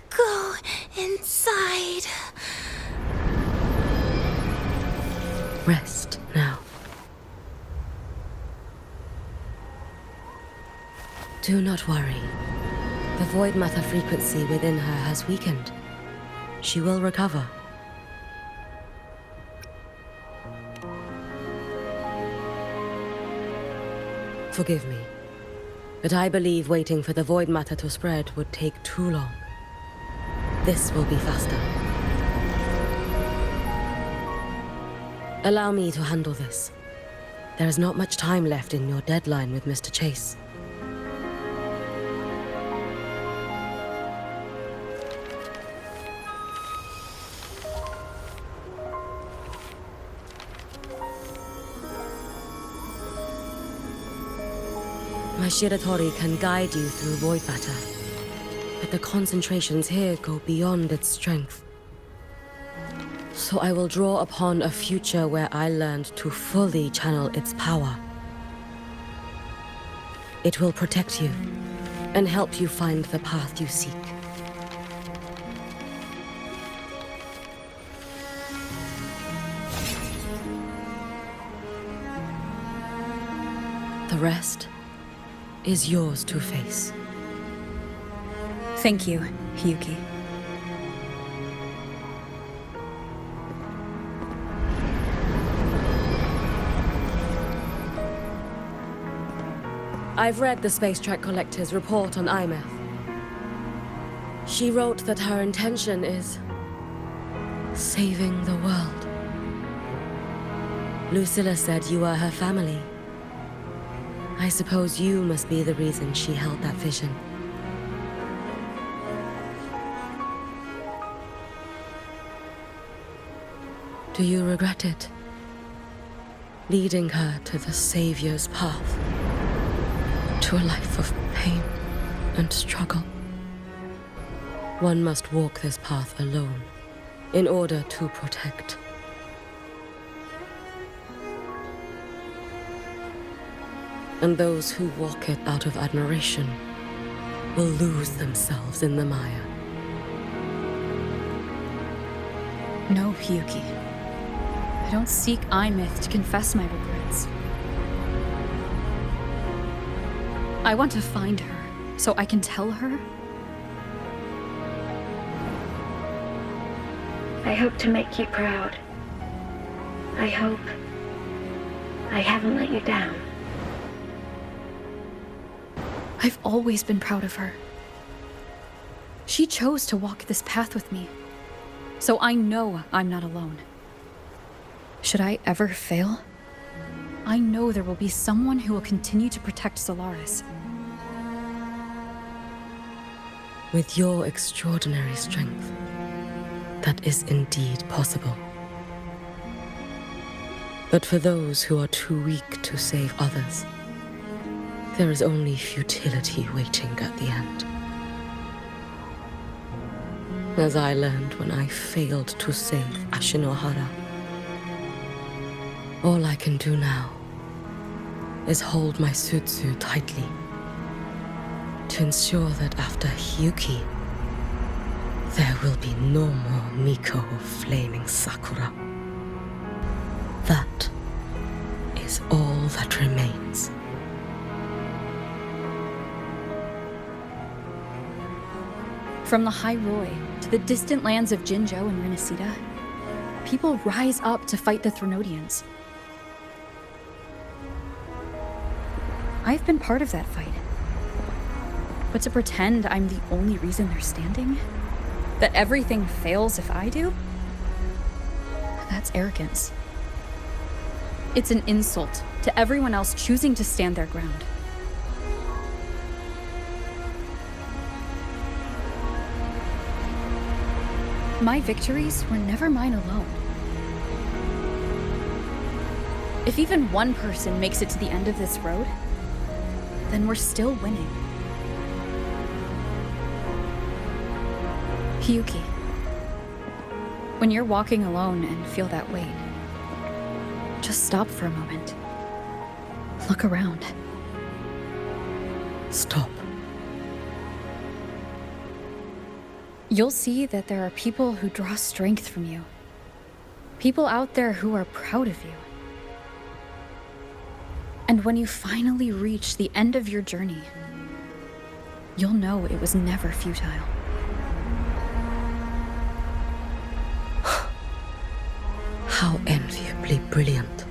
Go inside. Rest now. Do not worry. The void matter frequency within her has weakened. She will recover. Forgive me, but I believe waiting for the void matter to spread would take too long. This will be faster. Allow me to handle this. There is not much time left in your deadline with Mr. Chase. My Shiratori can guide you through void matter, but the concentrations here go beyond its strength. So I will draw upon a future where I learned to fully channel its power. It will protect you and help you find the path you seek. The rest is yours to face. Thank you, Hiyuki. I've read the Space Track Collector's report on Imeth. She wrote that her intention is saving the world. Lucilla said you are her family. I suppose you must be the reason she held that vision. Do you regret it? Leading her to the Savior's path? To a life of pain and struggle? One must walk this path alone in order to protect. And those who walk it out of admiration will lose themselves in the mire. No, Hiyuki. I don't seek Imeth to confess my regrets. I want to find her, so I can tell her. I hope to make you proud. I hope I haven't let you down. I've always been proud of her. She chose to walk this path with me, so I know I'm not alone. Should I ever fail, I know there will be someone who will continue to protect Solaris. With your extraordinary strength, that is indeed possible. But for those who are too weak to save others, there is only futility waiting at the end. As I learned when I failed to save Ashinohara. All I can do now is hold my Sutsu tightly to ensure that after Hiyuki, there will be no more Miko of Flaming Sakura. That is all that remains. From Lahai Roi to the distant lands of Jinzhou and Rinasida, people rise up to fight the Threnodians. I've been part of that fight. But to pretend I'm the only reason they're standing? That everything fails if I do? That's arrogance. It's an insult to everyone else choosing to stand their ground. My victories were never mine alone. If even one person makes it to the end of this road, then we're still winning. Hiyuki, when you're walking alone and feel that weight, just stop for a moment. Look around. Stop. You'll see that there are people who draw strength from you. People out there who are proud of you. And when you finally reach the end of your journey, you'll know it was never futile. How enviably brilliant.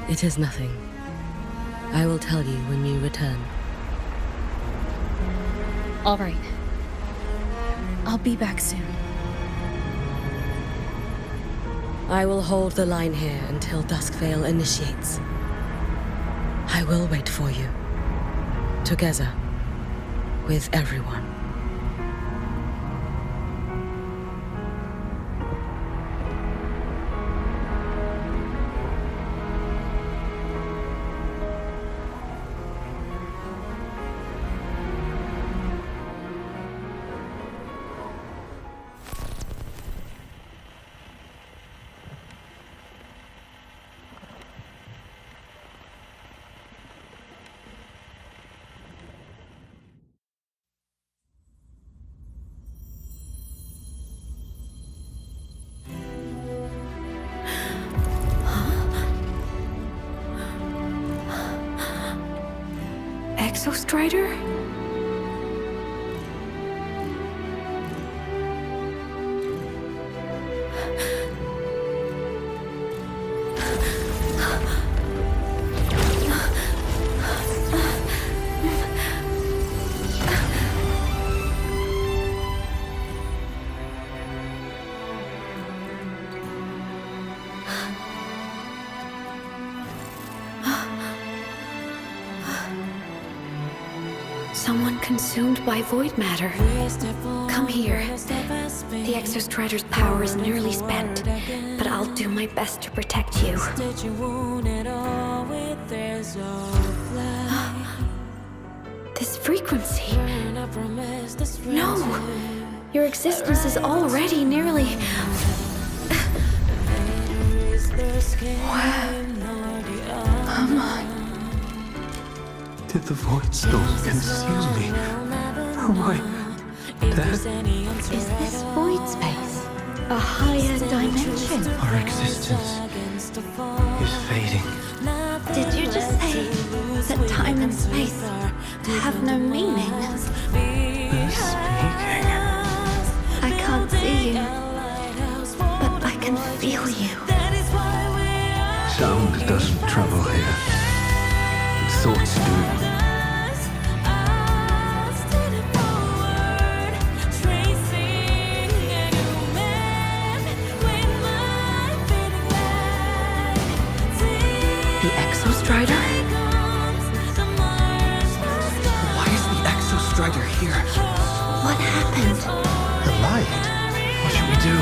It is nothing. I will tell you when you return. All right. I'll be back soon. I will hold the line here until Duskvale initiates. I will wait for you. Together. With everyone. Exostrider? Someone consumed by void matter. Come here. The Exostrider's power is nearly spent, but I'll do my best to protect you. This frequency. No! Your existence is already nearly... Where am I? Did the void storm consume me? Am I dead? Is this void space a higher dimension? Our existence is fading. Did you just say that time and space have no meaning? Who's speaking? I can't see you, but I can feel you. Sound doesn't travel here. Thoughts do. The Exostrider? Why is the Exostrider here? What happened? The light. What should we do?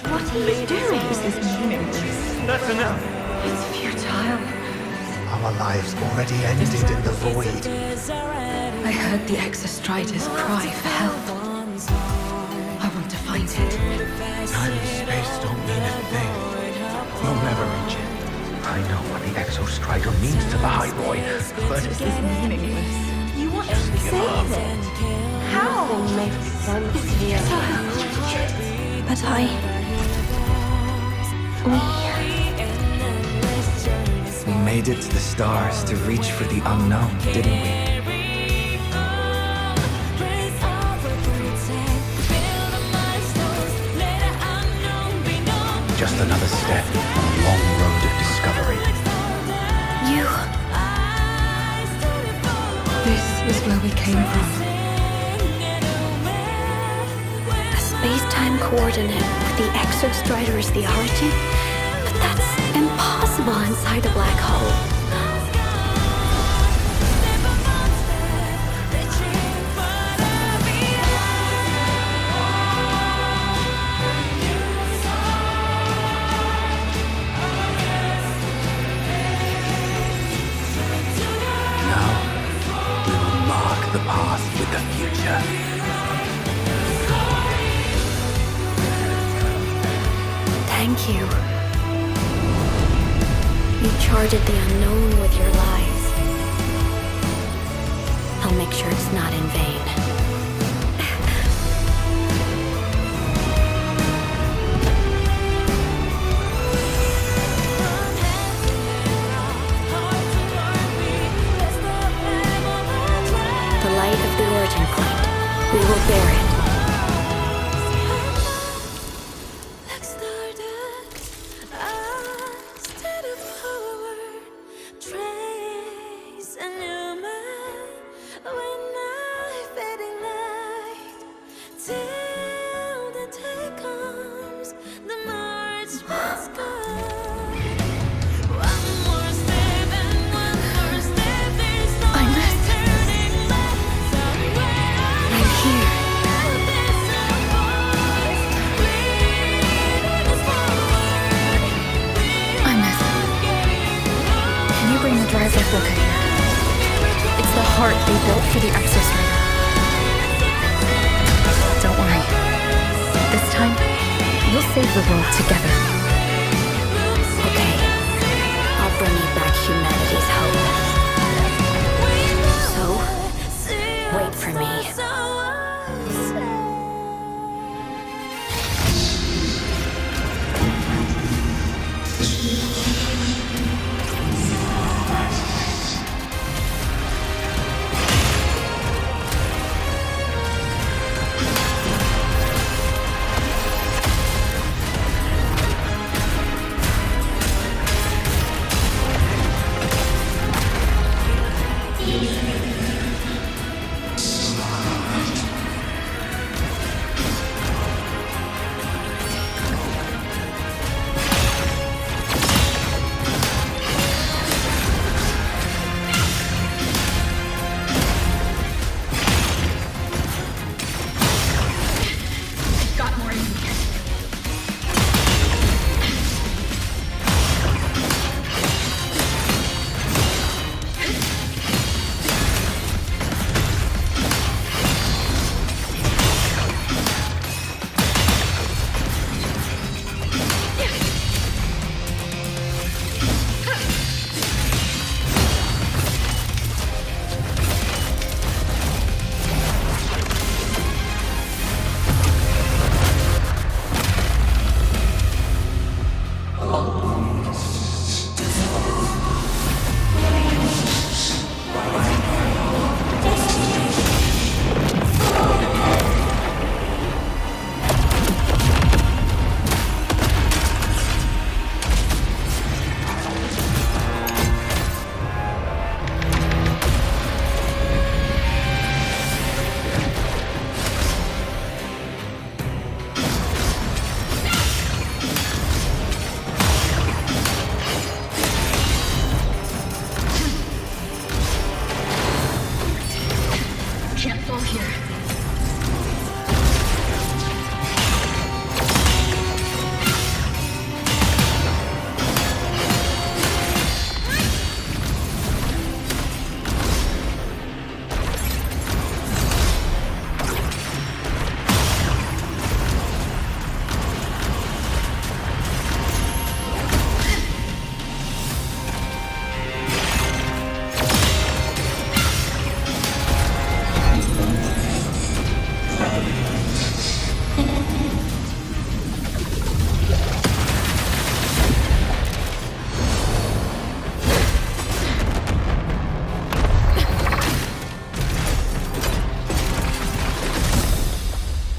What are you doing? This is meaningless. That's enough. It's futile. Our lives already ended in the void. I heard the Exostrider's cry for help. I want to find it. Time and space don't mean a thing. We'll never reach it. I know what the Exostrider means to Lahai Roi, but This is meaningless. You want to give save up. it? How? It's futile. But We made it to the stars to reach for the unknown, didn't we? Just another step on a long road of discovery. You. This is where we came from. A space-time coordinate with the Exostrider as the origin? But that's impossible inside a black hole. The path with the future. Thank you. You charted the unknown with your lives. I'll make sure it's not in vain. The light of the origin point. We will bear it. the Exostrider. Don't worry. This time, we'll save the world together. Okay. I'll bring you back humanity's hope. So, wait for me.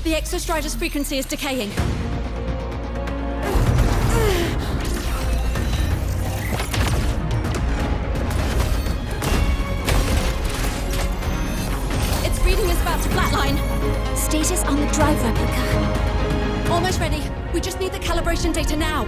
The Exostrider's frequency is decaying. Its reading is about to flatline. Status on the drive replica. Almost ready. We just need the calibration data now.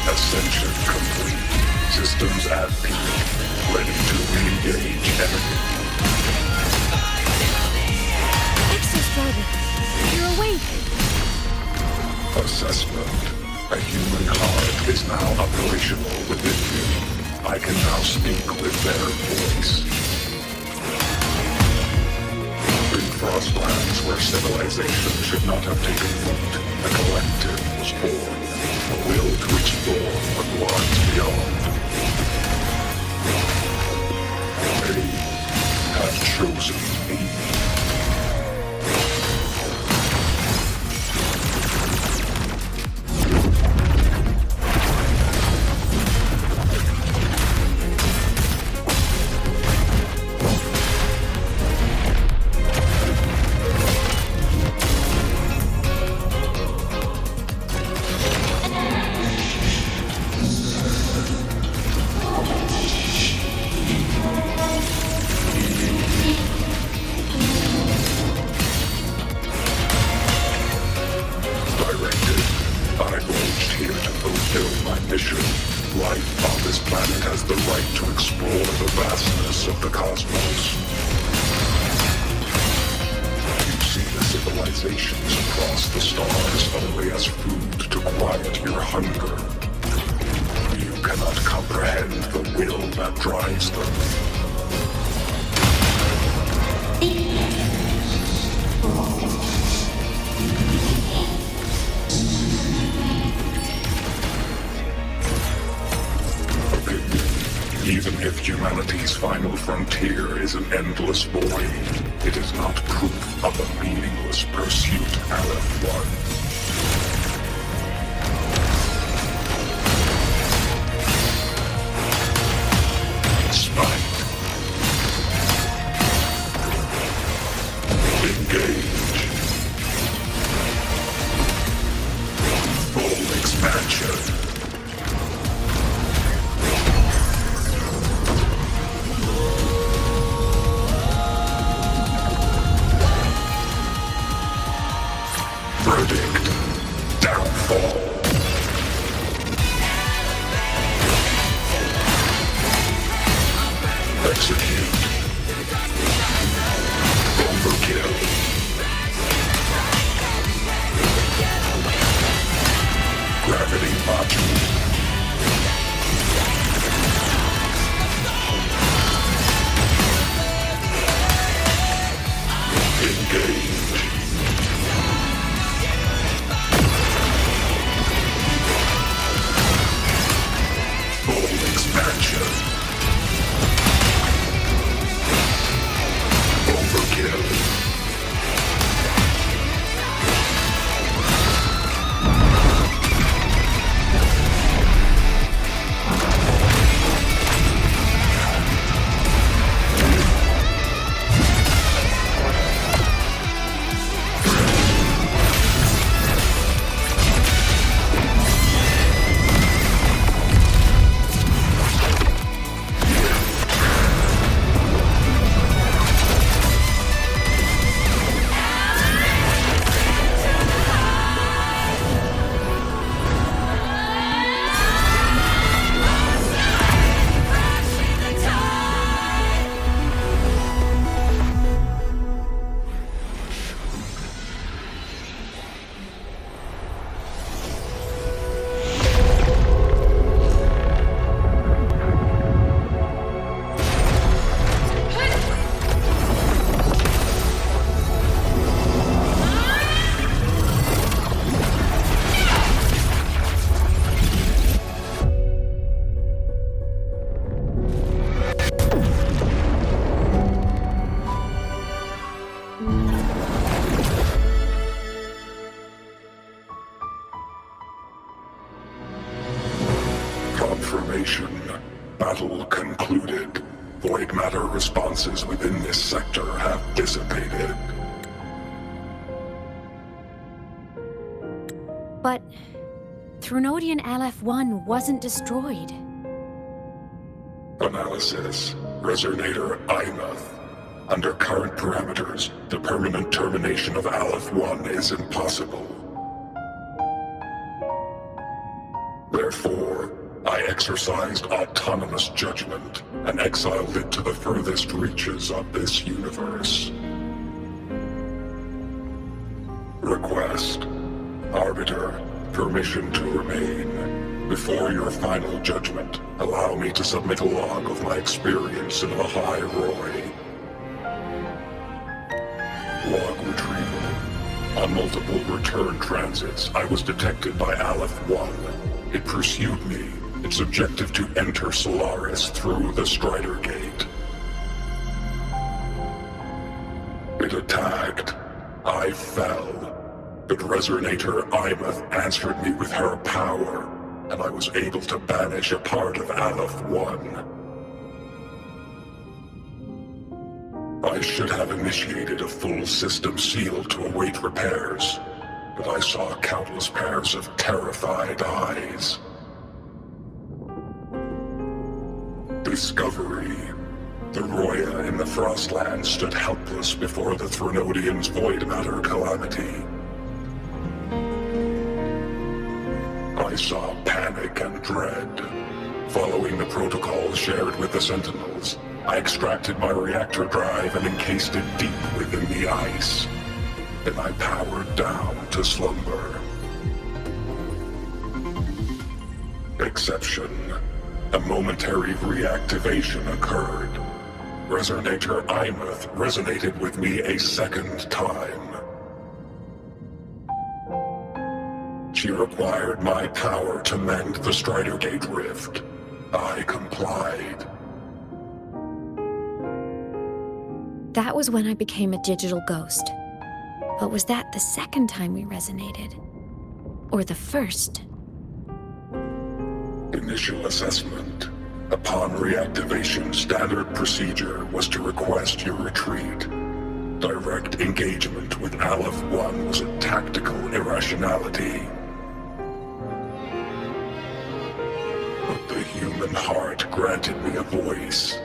Ascension complete. Systems at peak. Ready to re-engage enemy. Exostrider, you're awake. Assessment. A human heart is now operational within you. I can now speak with their voice. In Frostlands, where civilization should not have taken root, a collective was born, a will to explore what lies beyond. They have chosen me. Even if humanity's final frontier is an endless void, it is not proof of a meaningless pursuit, Aleph-1. Spite. Engage. Full expansion. Verdict. Downfall. Execute. Overkill. Gravity module. Engage. Full expansion. Overkill. Confirmation. Battle concluded. Void matter responses within this sector have dissipated. But Threnodian Aleph-1 wasn't destroyed. Analysis. Resonator Imath. Under current parameters, the permanent termination of Aleph-1 is impossible. Therefore, I exercised autonomous judgment and exiled it to the furthest reaches of this universe. Request. Arbiter, permission to remain. Before your final judgment, allow me to submit a log of my experience in Lahai Roi. Log retrieval. On multiple return transits, I was detected by Aleph 1. It pursued me, its objective to enter Solaris through the Strider Gate. It attacked. I fell. But Resonator Imeth answered me with her power, and I was able to banish a part of Aleph 1. I should have initiated a full system seal to await repairs, but I saw countless pairs of terrified eyes. Discovery. The Roya in the Frostland stood helpless before the Threnodians' void matter calamity. I saw panic and dread. Following the protocols shared with the Sentinels, I extracted my reactor drive and encased it deep within the ice. Then I powered down to slumber. Exception. A momentary reactivation occurred. Resonator Imeth resonated with me a second time. She required my power to mend the Strider Gate rift. I complied. That was when I became a digital ghost. But was that the second time we resonated? Or the first? Initial assessment. Upon reactivation, standard procedure was to request your retreat. Direct engagement with Aleph 1 was a tactical irrationality. But the human heart granted me a voice.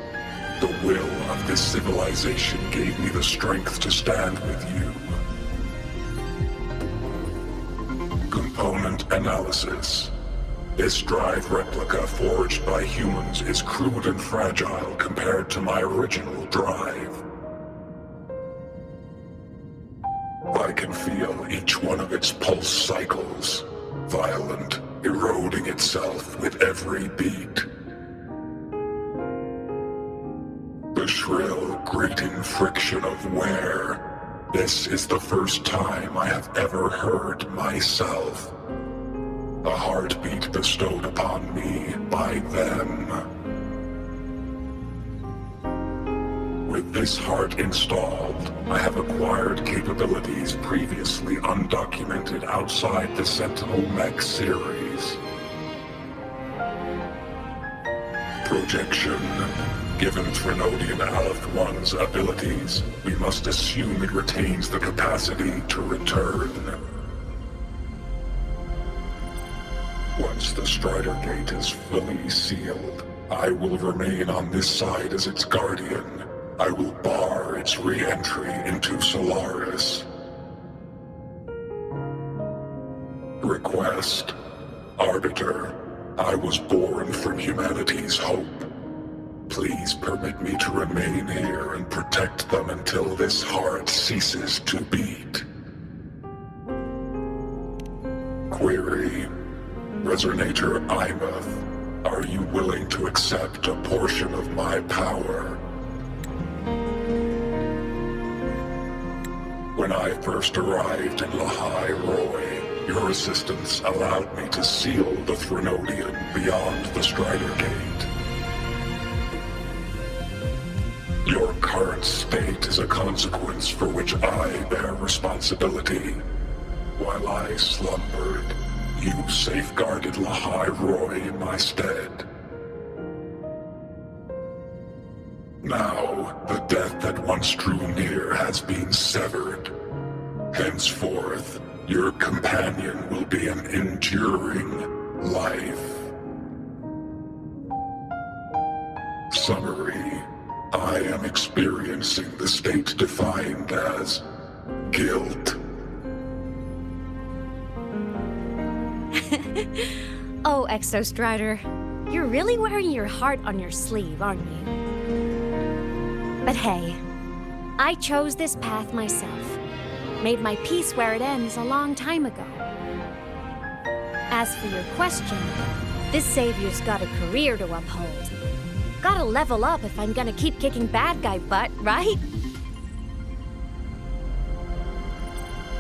The will of this civilization gave me the strength to stand with you. Component analysis. This drive replica forged by humans is crude and fragile compared to my original drive. I can feel each one of its pulse cycles, violent, eroding itself with every beat. The shrill, grating friction of wear. This is the first time I have ever heard myself. A heartbeat bestowed upon me by them. With this heart installed, I have acquired capabilities previously undocumented outside the Sentinel Mech series. Projection. Given Threnodian Aleph 1's abilities, we must assume it retains the capacity to return. Once the Strider Gate is fully sealed, I will remain on this side as its guardian. I will bar its re-entry into Solaris. Request. Arbiter, I was born from humanity's hope. Please permit me to remain here and protect them until this heart ceases to beat. Query. Resonator Imeth, are you willing to accept a portion of my power? When I first arrived in Lahai Roi, your assistance allowed me to seal the Threnodian beyond the Strider Gate. Your current state is a consequence for which I bear responsibility. While I slumbered, you safeguarded Lahai Roi in my stead. Now, the death that once drew near has been severed. Henceforth, your companion will be an enduring life. Summary. I am experiencing the state defined as guilt. Oh, Exostrider, you're really wearing your heart on your sleeve, aren't you? But hey, I chose this path myself. Made my peace where it ends a long time ago. As for your question, This savior's got a career to uphold. Gotta level up if I'm gonna keep kicking bad guy butt, right?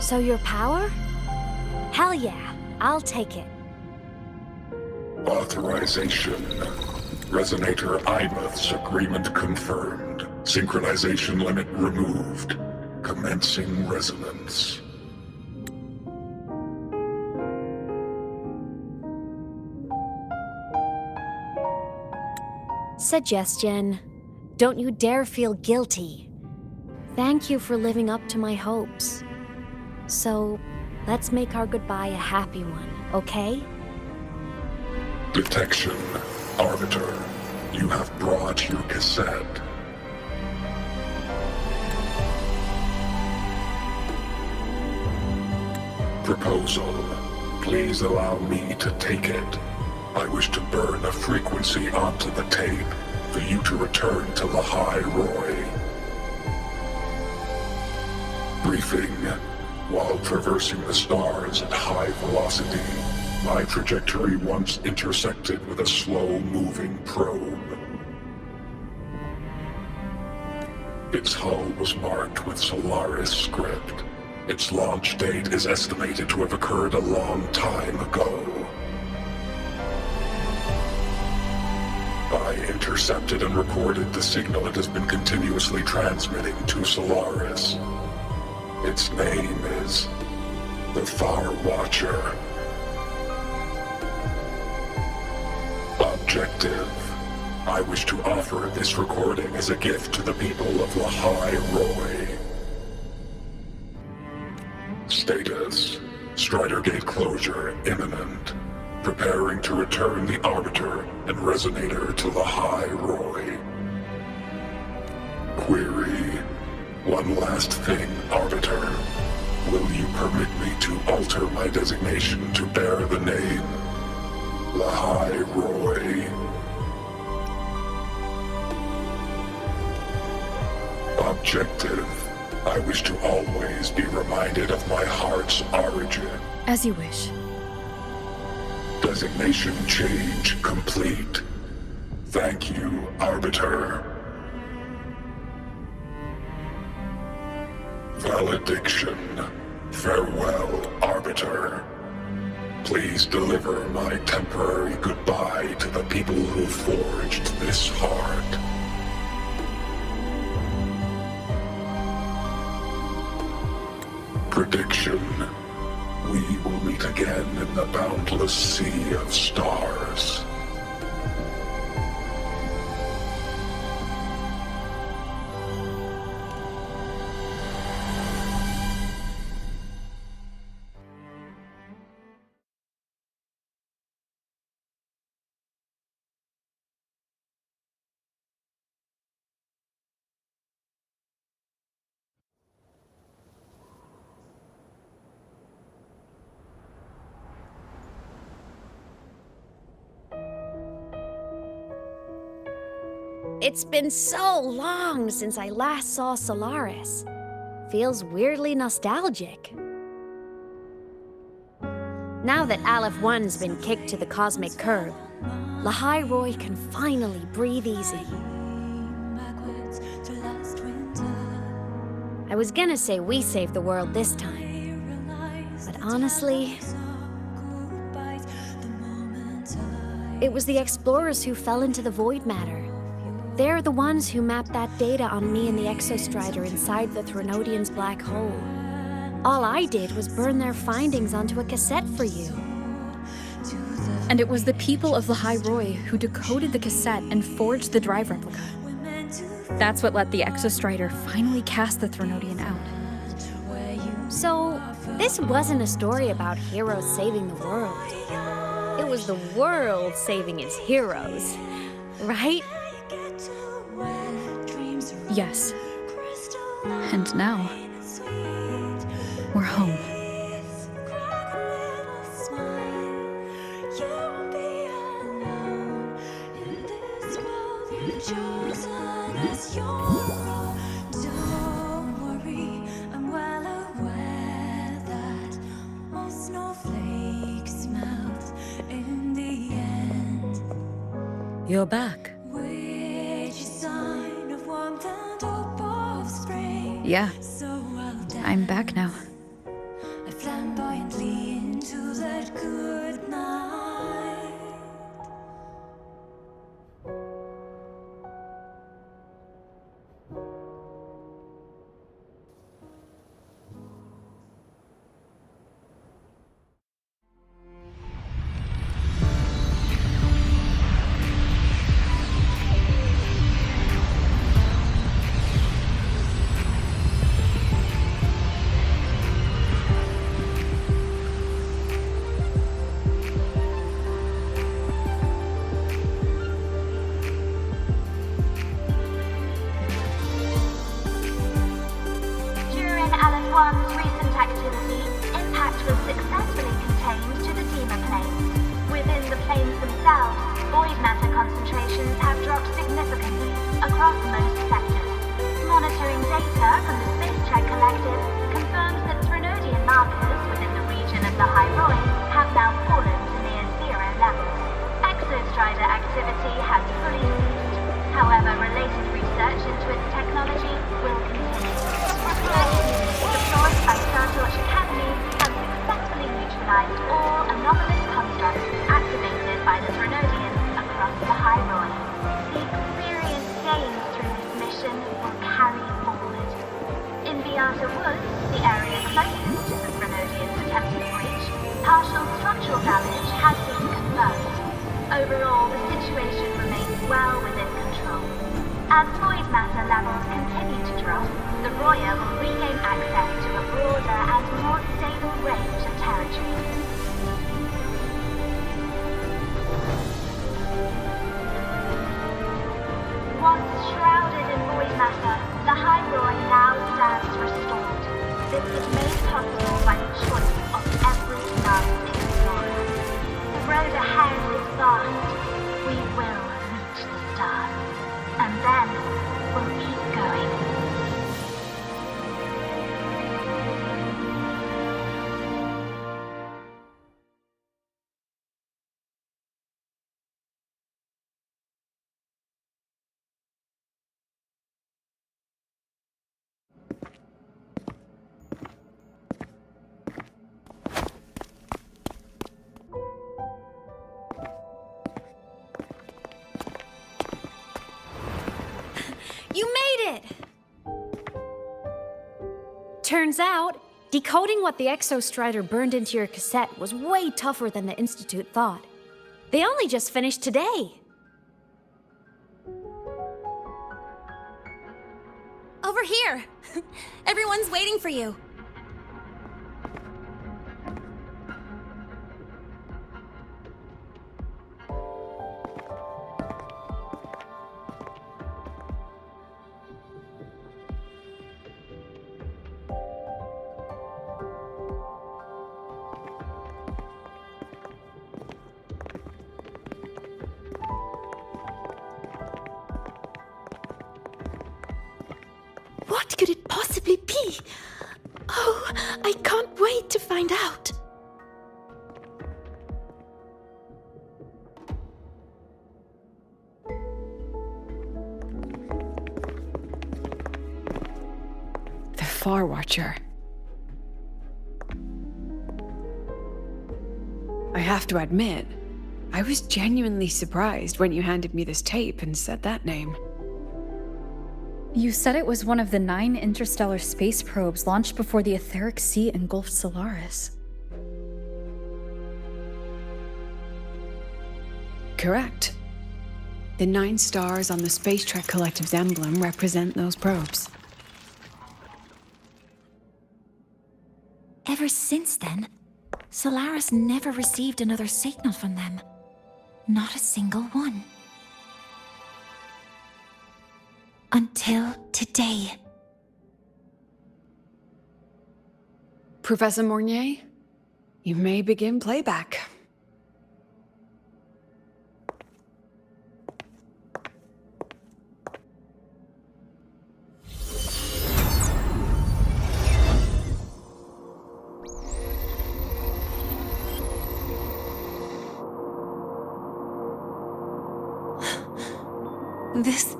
So your power? Hell yeah, I'll take it. Authorization. Resonator Imouth's agreement confirmed. Synchronization limit removed. Commencing resonance. Suggestion. Don't you dare feel guilty. Thank you for living up to my hopes. So, let's make our goodbye a happy one, okay? Detection. Arbiter, you have brought your cassette. Proposal. Please allow me to take it. I wish to burn a frequency onto the tape for you to return to Lahai Roi. Briefing. While traversing the stars at high velocity, my trajectory once intersected with a slow-moving probe. Its hull was marked with Solaris script. Its launch date is estimated to have occurred a long time ago. I intercepted and recorded the signal it has been continuously transmitting to Solaris. Its name is the Far Watcher. Objective. I wish to offer this recording as a gift to the people of Lahai Roi. Status. Strider Gate closure imminent. Preparing to return the Arbiter and Resonator to Lahai Roi. Query. One last thing, Arbiter. Will you permit me to alter my designation to bear the name Lahai Roi? Objective. I wish to always be reminded of my heart's origin. As you wish. Designation change complete. Thank you, Arbiter. Valediction. Farewell, Arbiter. Please deliver my temporary goodbye to the people who forged this heart. Prediction. We will meet again in the boundless sea of stars. It's been so long since I last saw Solaris. Feels weirdly nostalgic. Now that Aleph 1's been kicked to the cosmic curb, Lahai Roi can finally breathe easy. I was gonna say we saved the world this time, but honestly, it was the explorers who fell into the void matter. They're the ones who mapped that data on me and the Exostrider inside the Threnodian's black hole. All I did was burn their findings onto a cassette for you. And it was the people of Lahai Roi who decoded the cassette and forged the drive replica. That's what let the Exostrider finally cast the Threnodian out. So, this wasn't a story about heroes saving the world. It was the world saving its heroes, right? Yes. And now, we're home. Don't worry, I'm well aware that all snowflakes melt in the end. You're back. Yeah, I'm back now. Flamboyantly into that good night. During LF1's recent activity, impact was successfully contained to the Dema planes. Within the planes themselves, void matter concentrations have dropped significantly across most sectors. Monitoring data from the Space Trek Collective confirms that Threnodian markers within the region of Lahai Roi have now fallen to near zero levels. Exostrider activity has fully ceased. However, related research into its technology will continue. Research units deployed by Star Torch Academy have successfully neutralized all anomalous constructs activated by the Threnodians across Lahai Roi. The experience gained through this mission will carry forward. In the Outer Woods, the area closest to the Threnodians' attempted breach, partial structural damage has been confirmed. Overall, the situation remains well within control. As void matter levels continue to drop, the Roya will regain access to a broader and more stable range of territory. Once shrouded in void matter, Lahai Roi now stands restored. This was made possible by the choice of every last explorer. The road ahead is vast. We will reach the stars. And then we'll keep going. You made it! Turns out, decoding what the Exostrider burned into your cassette was way tougher than the Institute thought. They only just finished today. Over here! Everyone's waiting for you. What could it possibly be? Oh, I can't wait to find out. The Far Watcher. I have to admit, I was genuinely surprised when you handed me this tape and said that name. You said it was one of the 9 interstellar space probes launched before the etheric sea engulfed Solaris. Correct. The 9 stars on the Space Trek Collective's emblem represent those probes. Ever since then, Solaris never received another signal from them. Not a single one. Until today. Professor Mornier, you may begin playback. This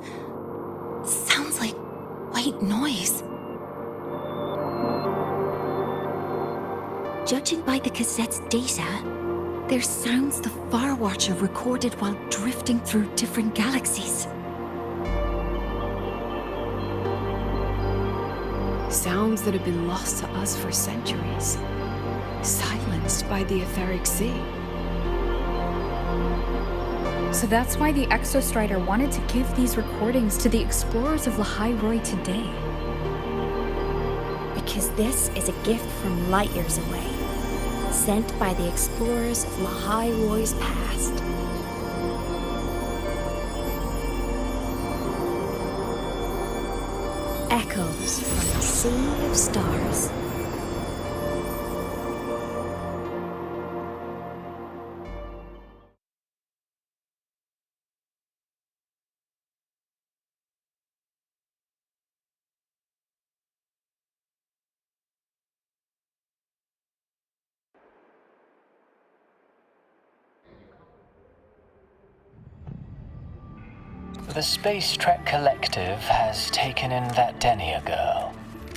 sounds like white noise. Judging by the cassette's data, they're sounds the Far Watcher recorded while drifting through different galaxies. Sounds that have been lost to us for centuries, silenced by the etheric sea. So that's why the Exostrider wanted to give these recordings to the explorers of Lahai Roi today. Because this is a gift from light years away, sent by the explorers of Lahai Roi's past. Echoes from a sea of stars. The Space Trek Collective has taken in that Denia girl,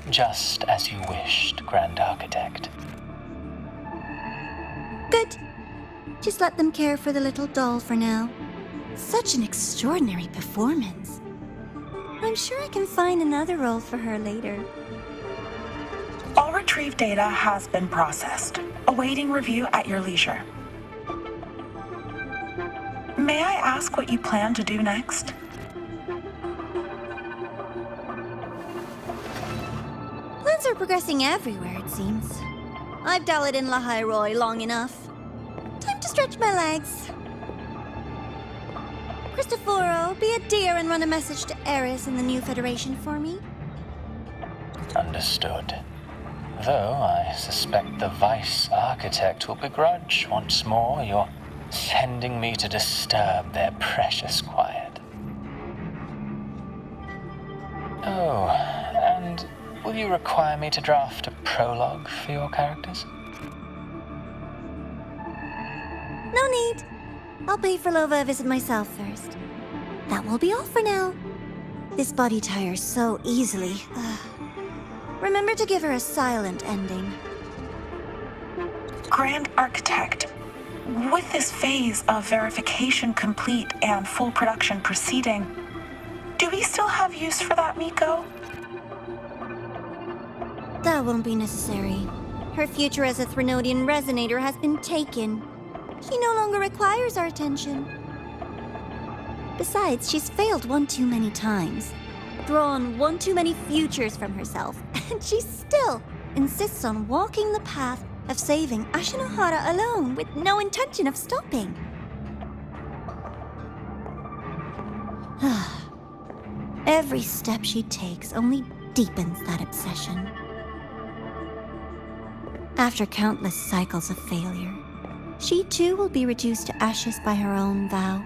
just as you wished, Grand Architect. Good. Just let them care for the little doll for now. Such an extraordinary performance. I'm sure I can find another role for her later. All retrieved data has been processed, awaiting review at your leisure. May I ask what you plan to do next? Plans are progressing everywhere, it seems. I've dallied in Lahai Roi long enough. Time to stretch my legs. Cristoforo, be a dear and run a message to Eris in the new Federation for me. Understood. Though I suspect the Vice Architect will begrudge once more your sending me to disturb their precious quiet. Oh, and will you require me to draft a prologue for your characters? No need. I'll pay for Lova a visit myself first. That will be all for now. This body tires so easily. Remember to give her a silent ending. Grand Architect, with this phase of verification complete and full production proceeding, do we still have use for that Miko? That won't be necessary. Her future as a Threnodian resonator has been taken. She no longer requires our attention. Besides, she's failed one too many times, drawn one too many futures from herself, and she still insists on walking the path of saving Ashinohara alone with no intention of stopping. Every step she takes only deepens that obsession. After countless cycles of failure, she too will be reduced to ashes by her own vow,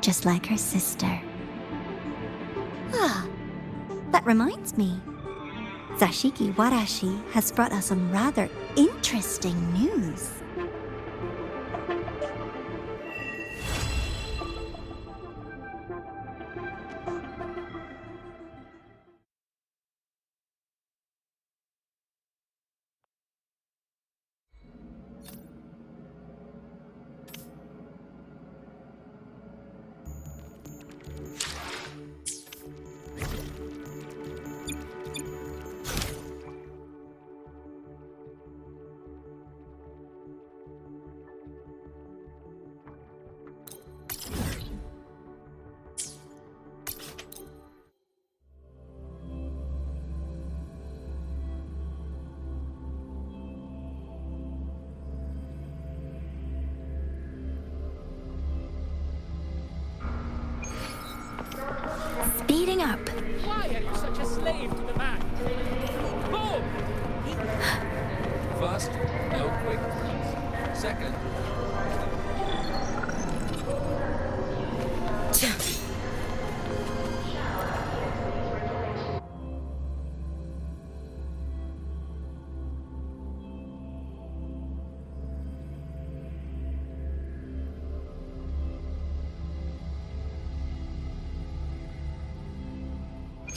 just like her sister. That reminds me. Zashiki Warashi has brought us some rather interesting news. Speeding up. Why are you such a slave to the man? Boom! First, no quick freeze. Second,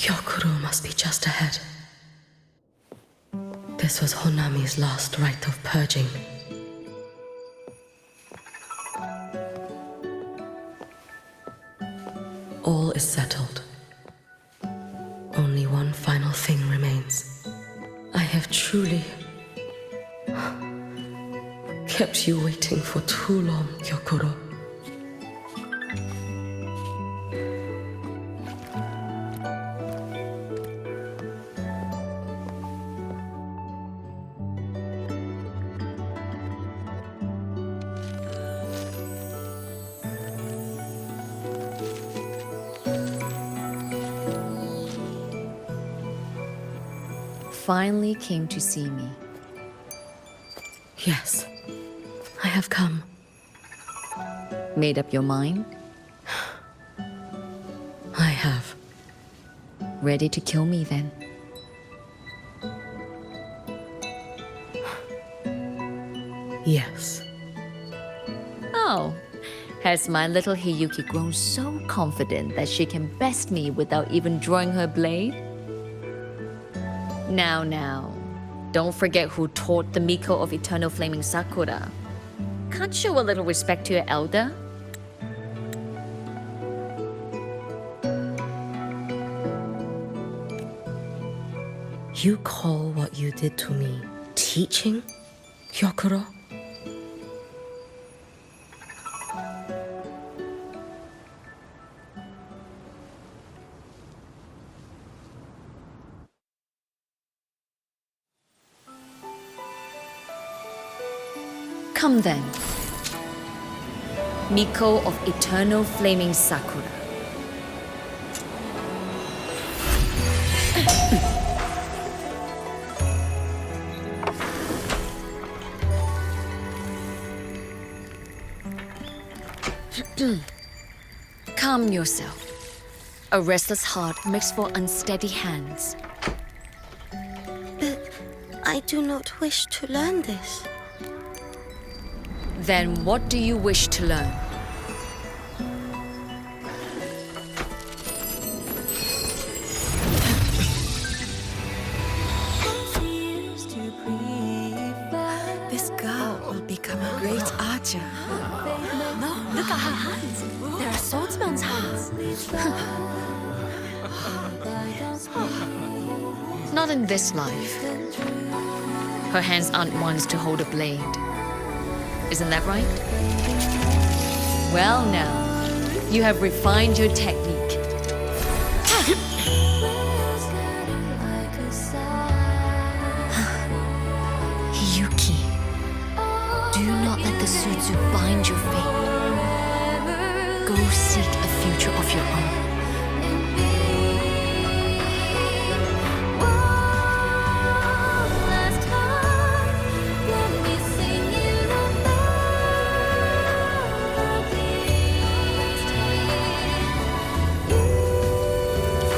Hyokuro must be just ahead. This was Honami's last rite of purging. All is settled. Only one final thing remains. I have truly kept you waiting for too long, Hyokuro. Finally came to see me. Yes, I have come. Made up your mind? I have. Ready to kill me then? Yes. Oh, has my little Hiyuki grown so confident that she can best me without even drawing her blade? Now, don't forget who taught the Miko of Eternal Flaming Sakura. Can't show a little respect to your elder? You call what you did to me teaching, Hyokuro? Come then. Miko of Eternal Flaming Sakura. Calm yourself. A restless heart makes for unsteady hands. But I do not wish to learn this. Then what do you wish to learn? This girl will become a great archer. No, look at her hands. They're a swordsman's hands. Not in this life. Her hands aren't ones to hold a blade. Isn't that right? Well now, you have refined your technique. Hiyuki, do not let the Sutsu bind your fate. Go seek a future of your own.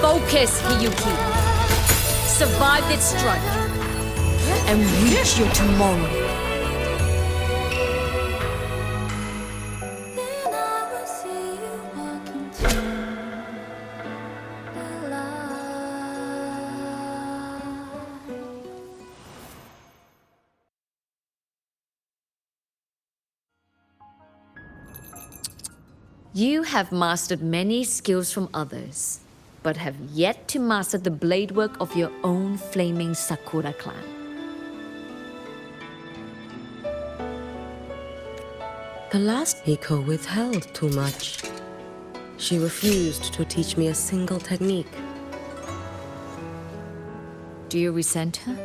Focus, Hiyuki. Survive this strike and reach your tomorrow. You have mastered many skills from others, but have yet to master the blade work of your own flaming Sakura clan. The last Miko withheld too much. She refused to teach me a single technique. Do you resent her?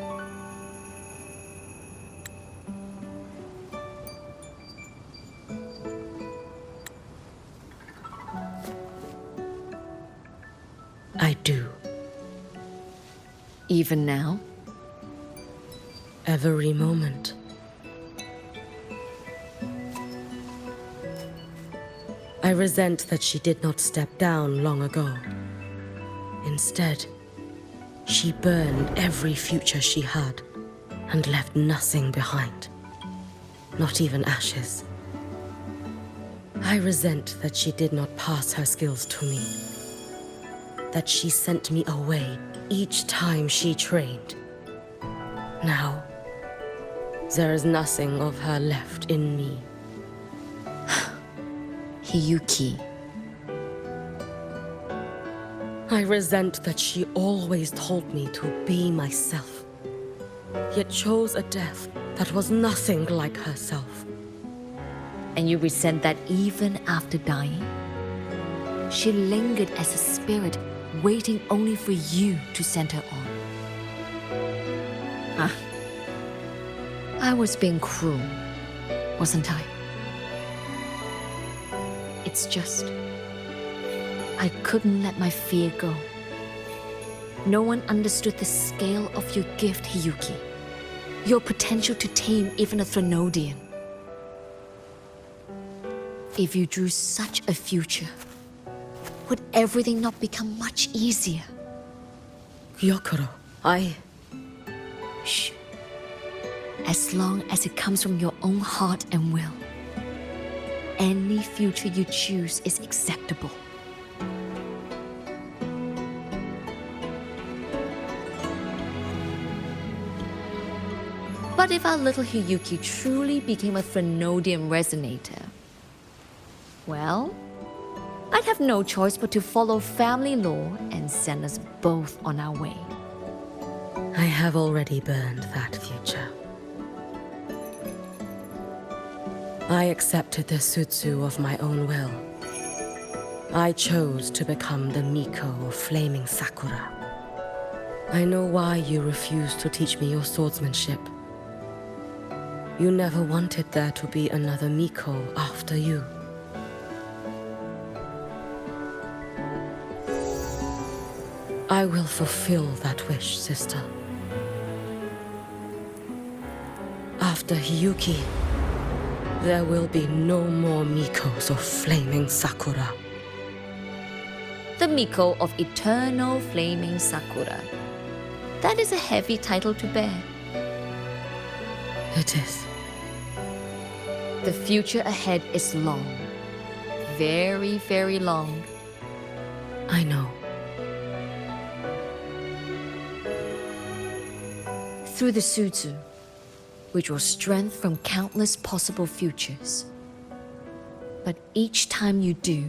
I do. Even now? Every moment. I resent that she did not step down long ago. Instead, she burned every future she had and left nothing behind. Not even ashes. I resent that she did not pass her skills to me. that she sent me away each time she trained. Now, there is nothing of her left in me. Hiyuki. I resent that she always told me to be myself, yet chose a death that was nothing like herself. And you resent that even after dying? She lingered as a spirit, waiting only for you to send her on. I was being cruel, wasn't I? It's just, I couldn't let my fear go. No one understood the scale of your gift, Hiyuki. Your potential to tame even a Threnodian. If you drew such a future, would everything not become much easier? Gyokuro, Shh. As long as it comes from your own heart and will, any future you choose is acceptable. But if our little Hiyuki truly became a Threnodian resonator, well, I'd have no choice but to follow family law and send us both on our way. I have already burned that future. I accepted the Sutsu of my own will. I chose to become the Miko of Flaming Sakura. I know why you refused to teach me your swordsmanship. You never wanted there to be another Miko after you. I will fulfill that wish, sister. After Hiyuki, there will be no more Mikos of Flaming Sakura. The Miko of Eternal Flaming Sakura. That is a heavy title to bear. It is. The future ahead is long. Very, very long. I know. Through the Sutsu, we draw strength from countless possible futures. But each time you do,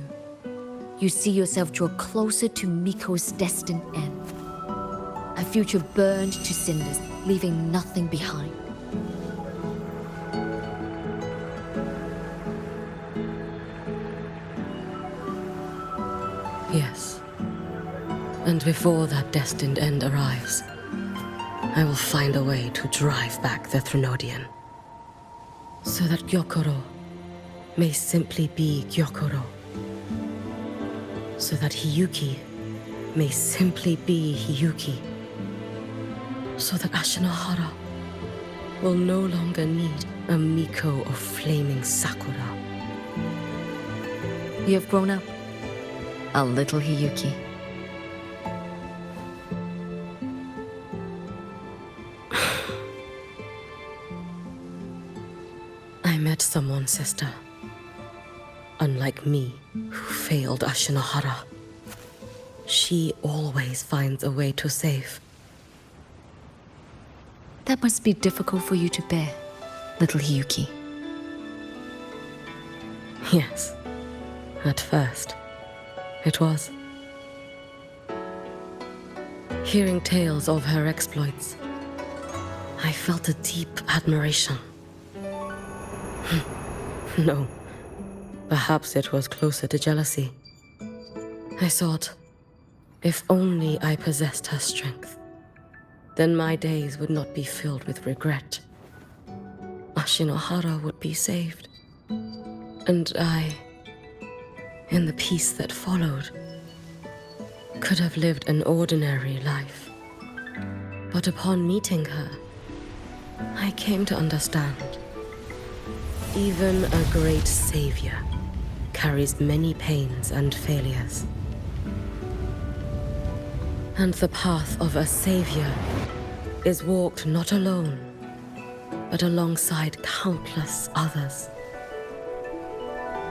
you see yourself draw closer to Miko's destined end. A future burned to cinders, leaving nothing behind. Yes. And before that destined end arrives, I will find a way to drive back the Threnodian. So that Gyokuro may simply be Gyokuro. So that Hiyuki may simply be Hiyuki. So that Ashinohara will no longer need a Miko of Flaming Sakura. You have grown up, a little Hiyuki. I met someone, sister. Unlike me, who failed Ashinohara. She always finds a way to save. That must be difficult for you to bear, little Hiyuki. Yes. At first, it was. Hearing tales of her exploits, I felt a deep admiration. No, perhaps it was closer to jealousy. I thought, if only I possessed her strength, then my days would not be filled with regret. Ashinohara would be saved. And I, in the peace that followed, could have lived an ordinary life. But upon meeting her, I came to understand. Even a great savior carries many pains and failures. And the path of a savior is walked not alone, but alongside countless others.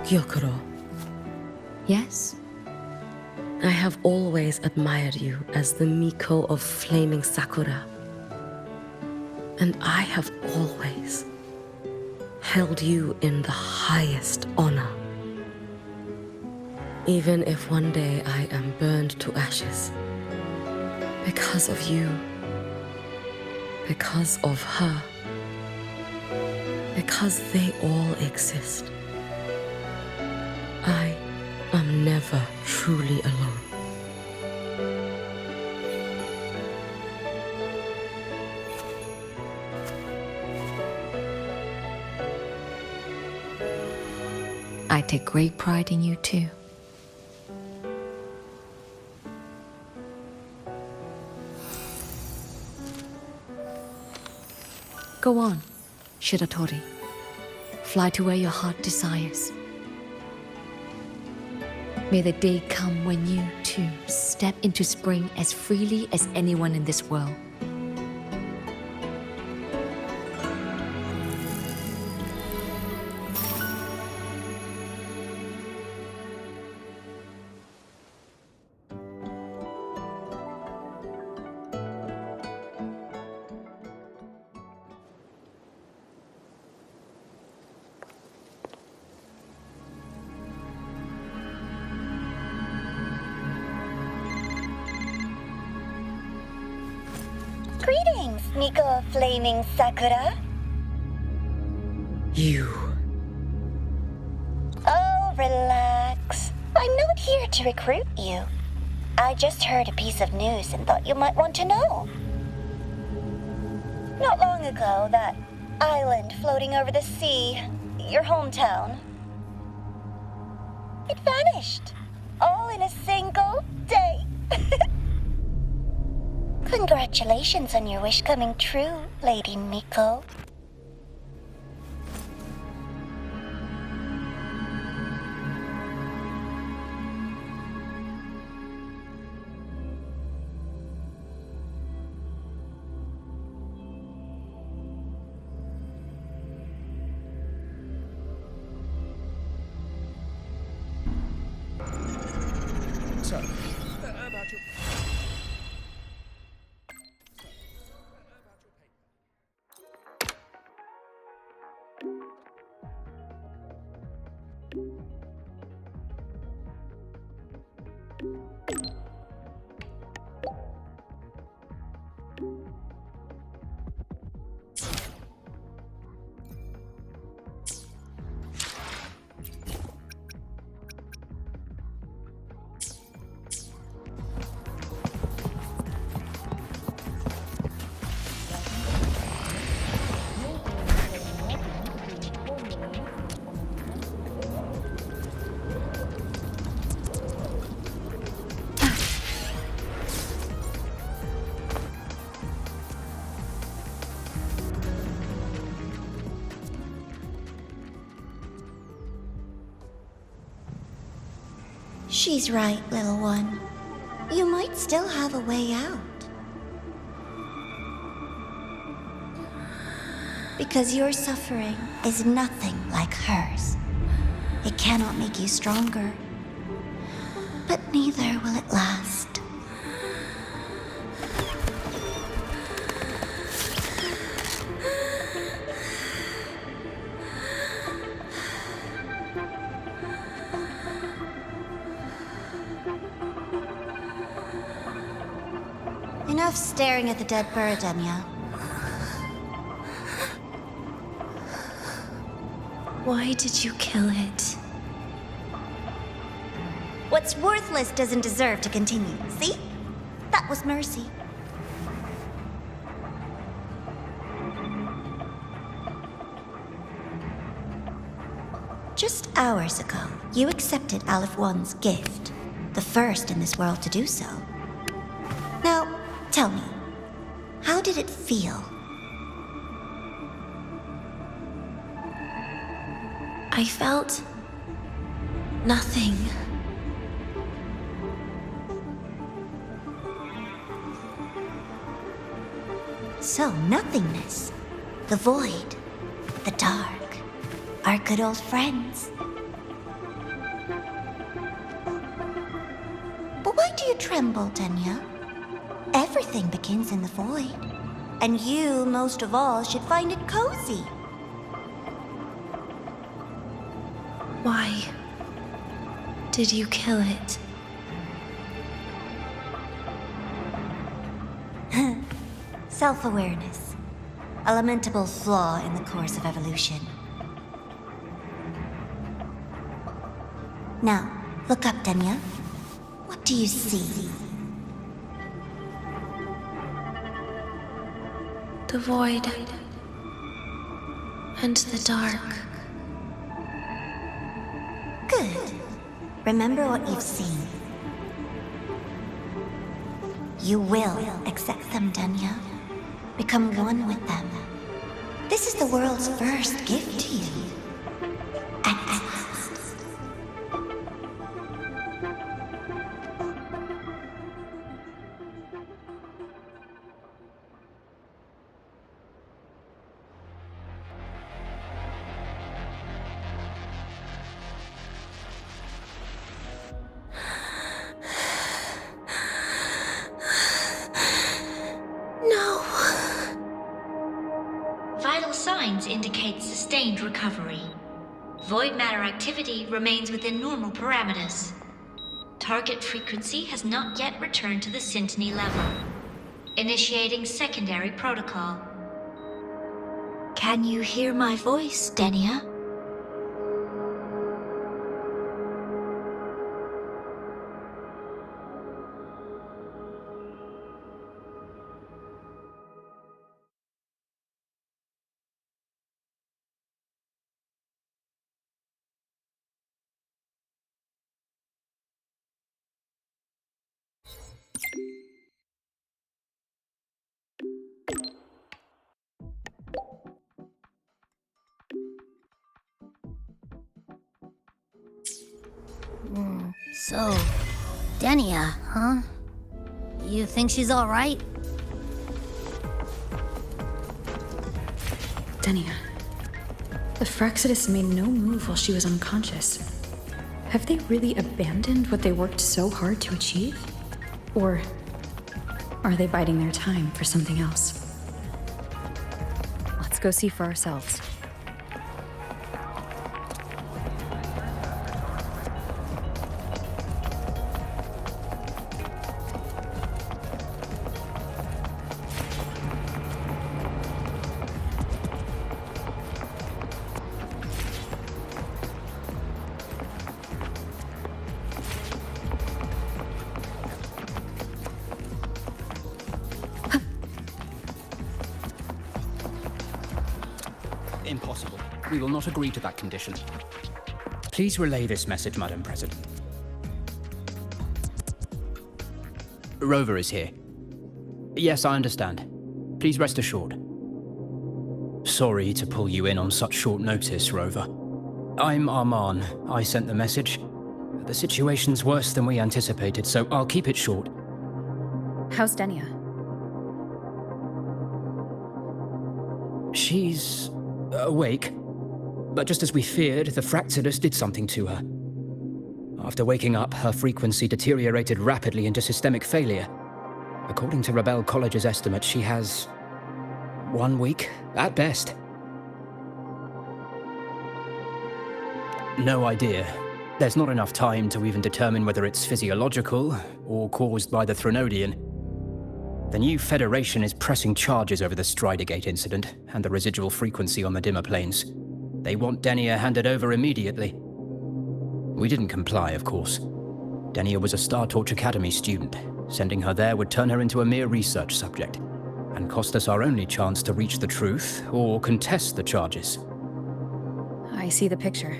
Gyokuro. Yes? I have always admired you as the Miko of flaming Sakura. And I have always held you in the highest honor. Even if one day I am burned to ashes, because of you, because of her, because they all exist, I am never truly alone. I take great pride in you too. Go on, Shiratori. Fly to where your heart desires. May the day come when you, too, step into spring as freely as anyone in this world. Greetings, Miko of Flaming Sakura. You. Oh, relax. I'm not here to recruit you. I just heard a piece of news and thought you might want to know. Not long ago, that island floating over the sea, your hometown, it vanished. All in a single day. Congratulations on your wish coming true, Lady Miko. So, about your... She's right, little one. You might still have a way out. Because your suffering is nothing like hers. It cannot make you stronger, but neither will it last. Enough staring at the dead bird, Enya. Why did you kill it? What's worthless doesn't deserve to continue, see? That was mercy. Just hours ago, you accepted Aleph One's gift, the first in this world to do so. Now, tell me, how did it feel? I felt nothing. So, nothingness, the void, the dark, our good old friends. But you tremble, Denya? Everything begins in the void. And you, most of all, should find it cozy. Why did you kill it? Self-awareness. A lamentable flaw in the course of evolution. Now, look up, Denya. What do you see? The void. And the dark. Good. Remember what you've seen. You will accept them, Denya. Become one with them. This is the world's first gift to you. At last. Vital signs indicate sustained recovery. Void matter activity remains within normal parameters. Target frequency has not yet returned to the syntony level. Initiating secondary protocol. Can you hear my voice, Denya? So, Denya, huh? You think she's alright? Denya, the Fraxidus made no move while she was unconscious. Have they really abandoned what they worked so hard to achieve? Or are they biding their time for something else? Let's go see for ourselves. Impossible. We will not agree to that condition. Please relay this message, Madam President. Rover is here. Yes, I understand. Please rest assured. Sorry to pull you in on such short notice, Rover. I'm Arman. I sent the message. The situation's worse than we anticipated, so I'll keep it short. How's Denya? She's awake. But just as we feared, the Fraxidus did something to her. After waking up, her frequency deteriorated rapidly into systemic failure. According to Rebel College's estimate, she has 1 week, at best. No idea. There's not enough time to even determine whether it's physiological or caused by the Threnodian. The new Federation is pressing charges over the Stridergate incident and the residual frequency on the dimmer planes. They want Denya handed over immediately. We didn't comply, of course. Denya was a Star Torch Academy student. Sending her there would turn her into a mere research subject and cost us our only chance to reach the truth or contest the charges. I see the picture.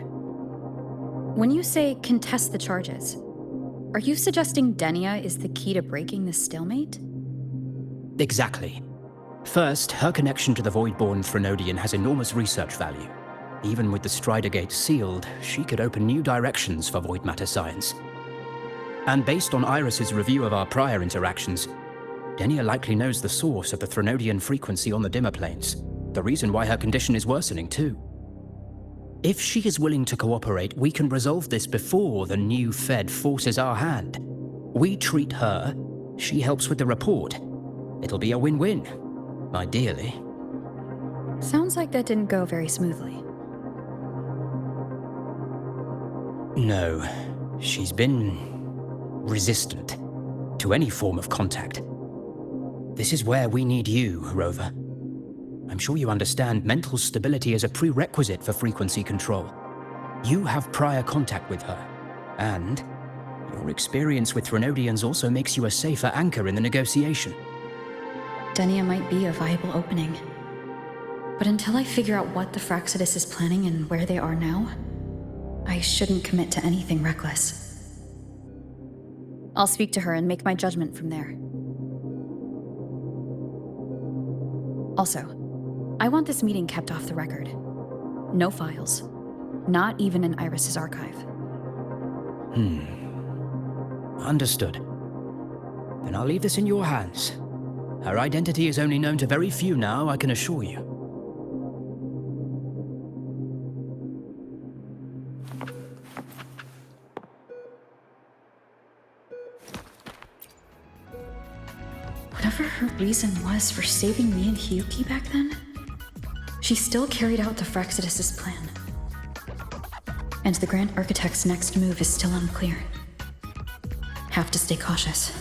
When you say contest the charges, are you suggesting Denya is the key to breaking this stalemate? Exactly. First, her connection to the Voidborn Threnodian has enormous research value. Even with the Stridergate sealed, she could open new directions for void matter science. And based on Iris's review of our prior interactions, Denya likely knows the source of the Threnodian frequency on the dimmer planes, the reason why her condition is worsening too. If she is willing to cooperate, we can resolve this before the new Fed forces our hand. We treat her, she helps with the report. It'll be a win-win, ideally. Sounds like that didn't go very smoothly. No, she's been resistant to any form of contact. This is where we need you, Rover. I'm sure you understand mental stability is a prerequisite for frequency control. You have prior contact with her, and your experience with Threnodians also makes you a safer anchor in the negotiation. Denia might be a viable opening. But until I figure out what the Fraxidus is planning and where they are now, I shouldn't commit to anything reckless. I'll speak to her and make my judgment from there. Also, I want this meeting kept off the record. No files. Not even in Iris's archive. Understood. Then I'll leave this in your hands. Her identity is only known to very few now, I can assure you. Whatever her reason was for saving me and Hiyuki back then, she still carried out the Fraxidus' plan. And the Grand Architect's next move is still unclear. Have to stay cautious.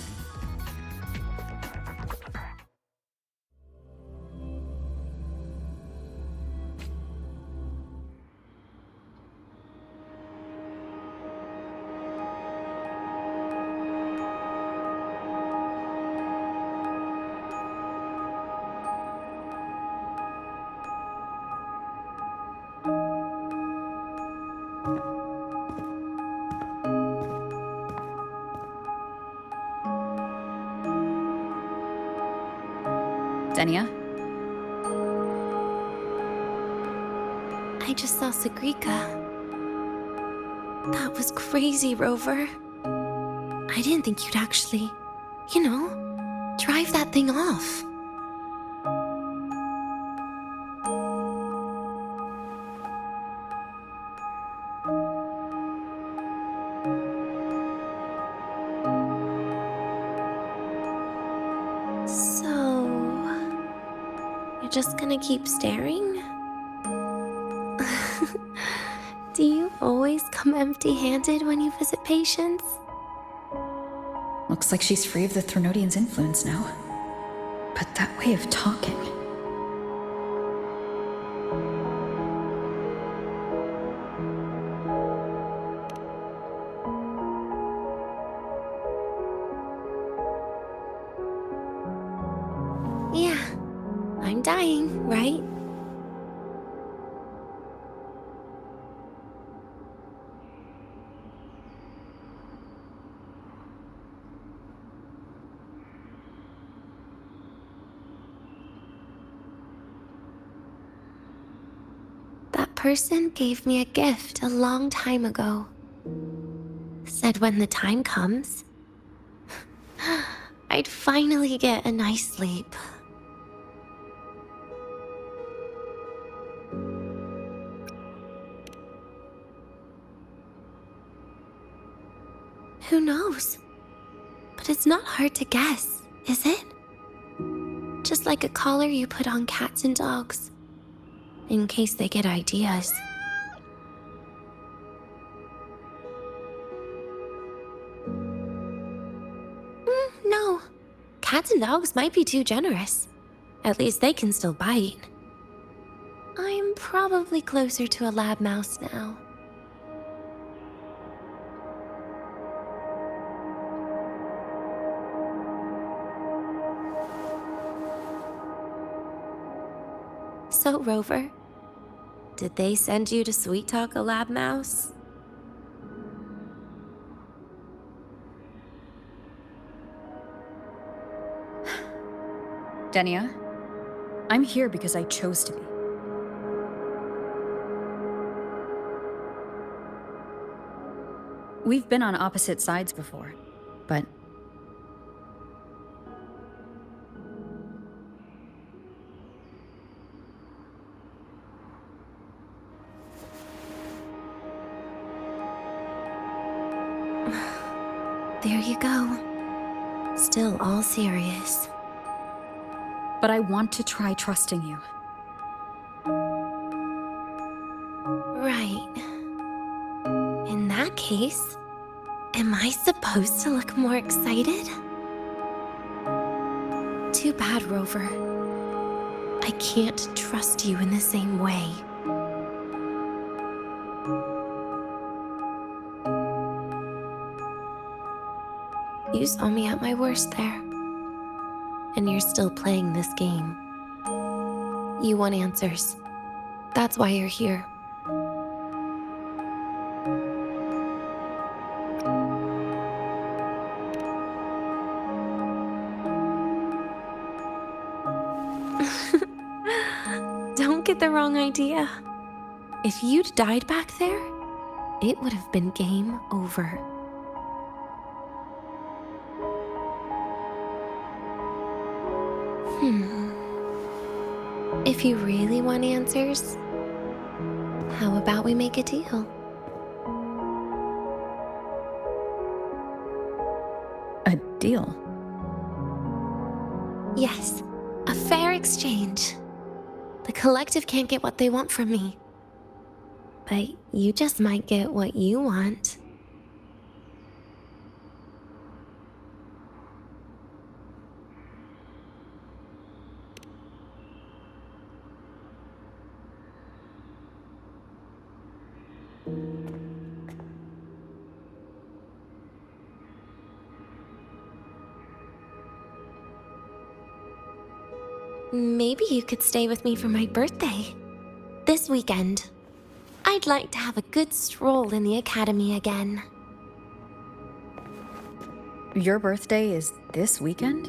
Denia? I just saw Sagrika. That was crazy, Rover. I didn't think you'd actually, drive that thing off. So, you're just gonna keep staring? Do you always come empty-handed when you visit patients? Looks like she's free of the Threnodian's influence now. But that way of talking... Yeah, I'm dying, right? That person gave me a gift a long time ago. Said when the time comes, I'd finally get a nice sleep. Who knows? But it's not hard to guess, is it? Just like a collar you put on cats and dogs, in case they get ideas. No. Cats and dogs might be too generous. At least they can still bite. I'm probably closer to a lab mouse now. So, Rover, did they send you to sweet talk a lab mouse? Denia? I'm here because I chose to be. We've been on opposite sides before, but... There you go. Still all serious. But I want to try trusting you. Right. In that case, am I supposed to look more excited? Too bad, Rover. I can't trust you in the same way. You saw me at my worst there. And you're still playing this game. You want answers. That's why you're here. Don't get the wrong idea. If you'd died back there, it would have been game over. If you really want answers, how about we make a deal? A deal? Yes, a fair exchange. The collective can't get what they want from me. But you just might get what you want. Maybe you could stay with me for my birthday. This weekend. I'd like to have a good stroll in the academy again. Your birthday is this weekend?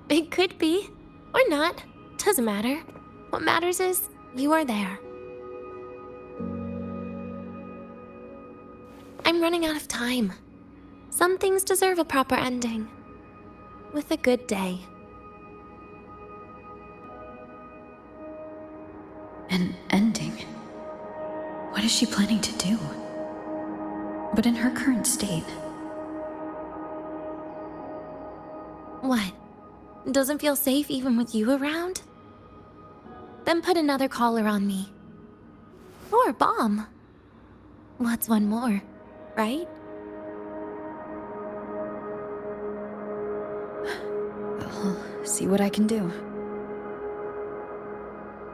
It could be, or not. Doesn't matter. What matters is you are there. I'm running out of time. Some things deserve a proper ending. With a good day. An ending? What is she planning to do? But in her current state... What? Doesn't feel safe even with you around? Then put another collar on me. Or a bomb. What's one more, right? I'll see what I can do.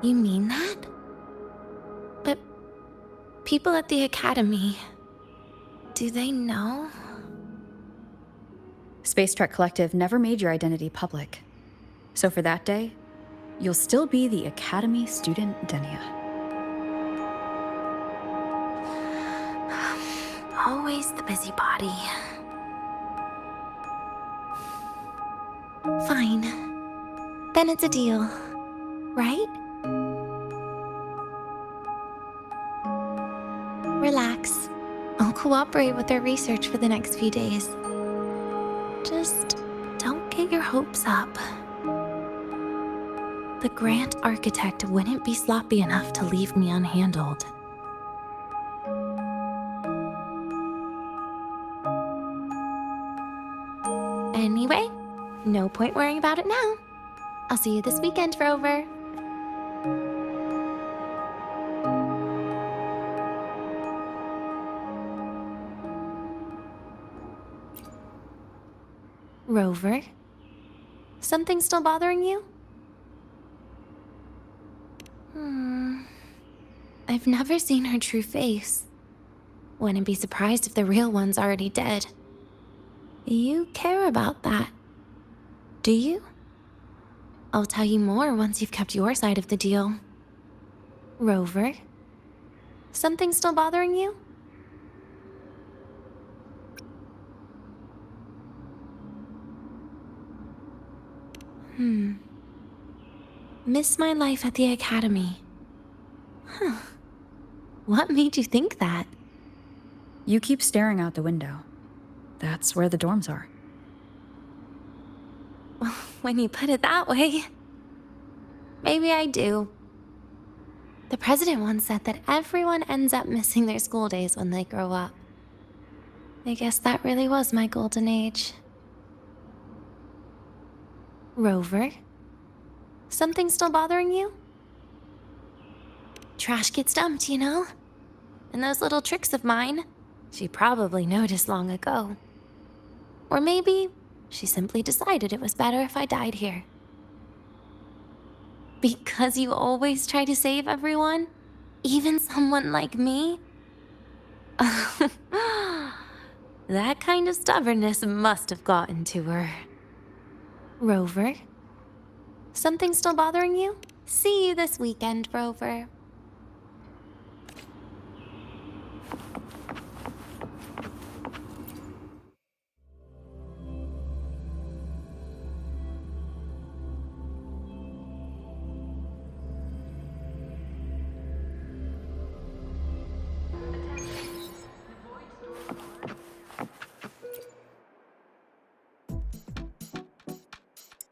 You mean that? But people at the academy, do they know? Space Trek Collective never made your identity public. So for that day, you'll still be the Academy student Denia. Always the busybody. Fine. Then it's a deal, right? Relax. I'll cooperate with their research for the next few days. Just don't get your hopes up. The Grand Architect wouldn't be sloppy enough to leave me unhandled. Anyway, no point worrying about it now. I'll see you this weekend, Rover. Rover? Something still bothering you? I've never seen her true face. Wouldn't be surprised if the real one's already dead. You care about that, do you? I'll tell you more once you've kept your side of the deal. Rover? Something still bothering you? Miss my life at the academy. Huh. What made you think that? You keep staring out the window. That's where the dorms are. When you put it that way, maybe I do. The president once said that everyone ends up missing their school days when they grow up. I guess that really was my golden age. Rover? Something still bothering you? Trash gets dumped, you know? And those little tricks of mine, she probably noticed long ago. Or maybe she simply decided it was better if I died here. Because you always try to save everyone? Even someone like me? That kind of stubbornness must have gotten to her. Rover? Something still bothering you? See you this weekend, Rover.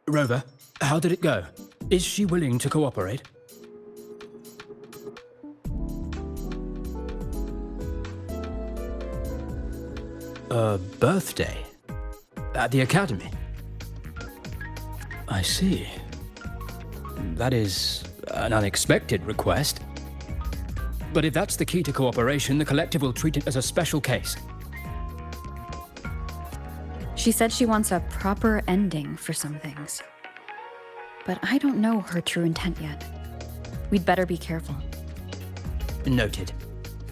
Rover, how did it go? Is she willing to cooperate? A birthday? At the academy? I see. That is an unexpected request. But if that's the key to cooperation, the collective will treat it as a special case. She said she wants a proper ending for some things. But I don't know her true intent yet. We'd better be careful. Noted.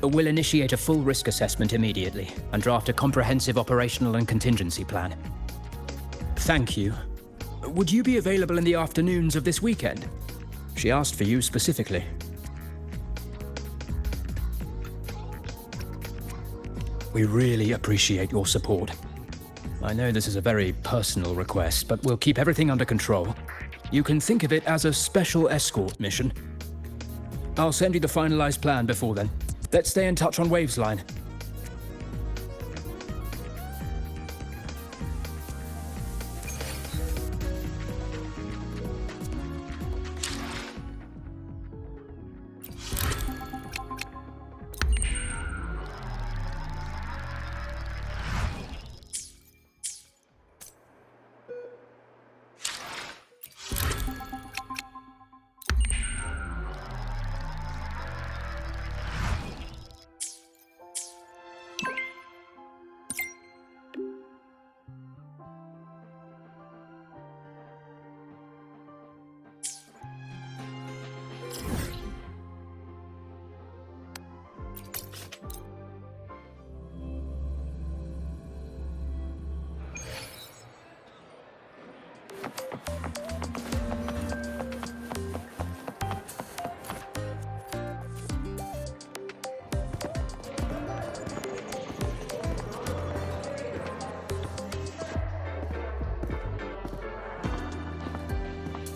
We'll initiate a full risk assessment immediately and draft a comprehensive operational and contingency plan. Thank you. Would you be available in the afternoons of this weekend? She asked for you specifically. We really appreciate your support. I know this is a very personal request, but we'll keep everything under control. You can think of it as a special escort mission. I'll send you the finalized plan before then. Let's stay in touch on Waves line.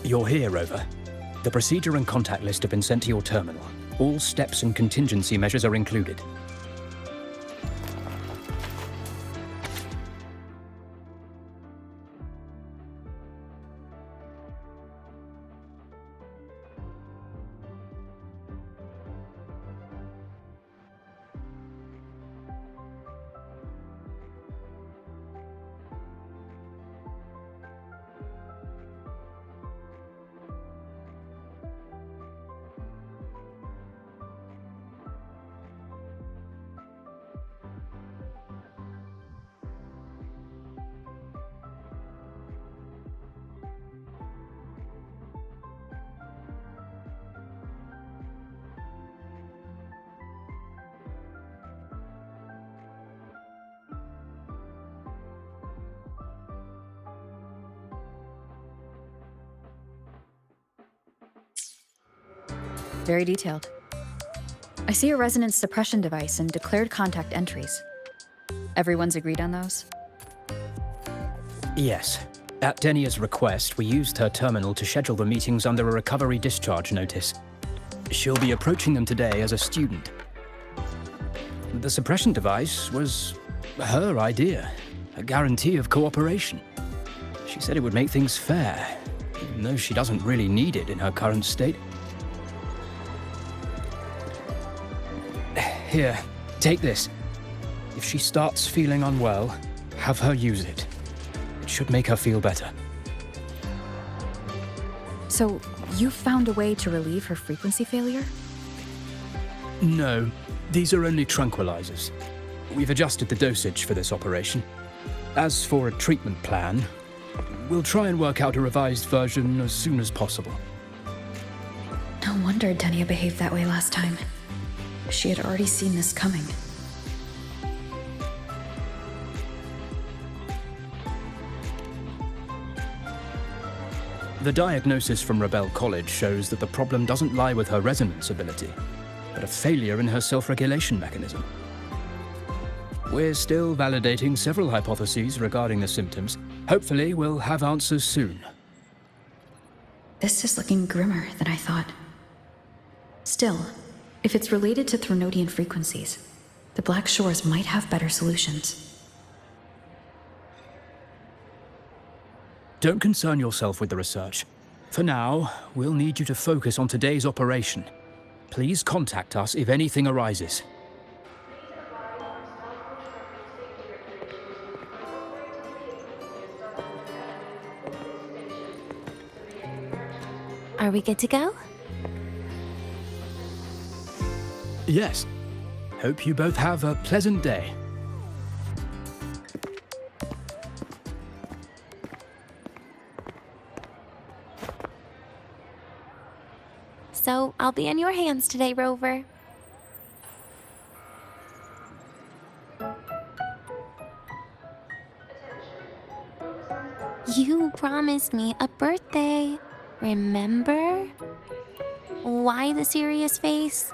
You're here, Rover. The procedure and contact list have been sent to your terminal. All steps and contingency measures are included. Very detailed. I see a resonance suppression device and declared contact entries. Everyone's agreed on those? Yes. At Denia's request, we used her terminal to schedule the meetings under a recovery discharge notice. She'll be approaching them today as a student. The suppression device was her idea, a guarantee of cooperation. She said it would make things fair, even though she doesn't really need it in her current state. Here, take this. If she starts feeling unwell, have her use it. It should make her feel better. So, you found a way to relieve her frequency failure? No, these are only tranquilizers. We've adjusted the dosage for this operation. As for a treatment plan, we'll try and work out a revised version as soon as possible. No wonder Denia behaved that way last time. She had already seen this coming. The diagnosis from Rebel College shows that the problem doesn't lie with her resonance ability, but a failure in her self-regulation mechanism. We're still validating several hypotheses regarding the symptoms. Hopefully, we'll have answers soon. This is looking grimmer than I thought. Still, if it's related to Threnodian frequencies, the Black Shores might have better solutions. Don't concern yourself with the research. For now, we'll need you to focus on today's operation. Please contact us if anything arises. Are we good to go? Yes. Hope you both have a pleasant day. So, I'll be in your hands today, Rover. You promised me a birthday, remember? Why the serious face?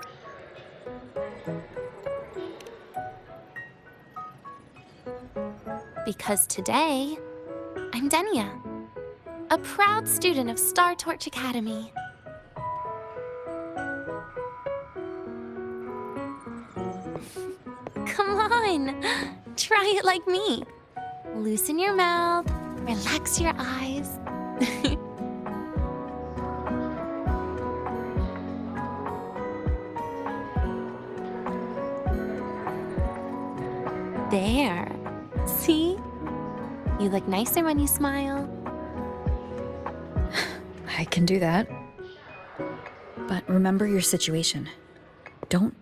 Because today, I'm Denia, a proud student of Star Torch Academy. Come on, try it like me. Loosen your mouth, relax your eyes. There. See? You look nicer when you smile. I can do that. But remember your situation. Don't...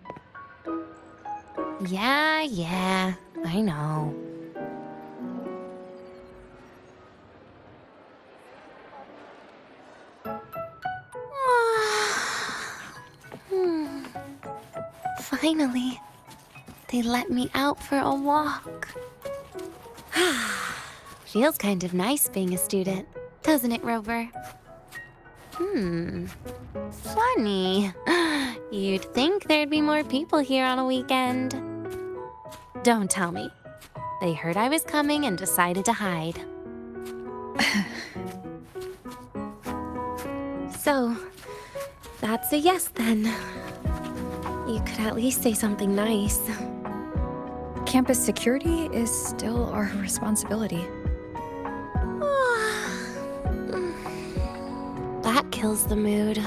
Yeah, I know. Finally, they let me out for a walk. Feels kind of nice being a student, doesn't it, Rover? Funny. You'd think there'd be more people here on a weekend. Don't tell me. They heard I was coming and decided to hide. So, that's a yes then. You could at least say something nice. Campus security is still our responsibility. That kills the mood.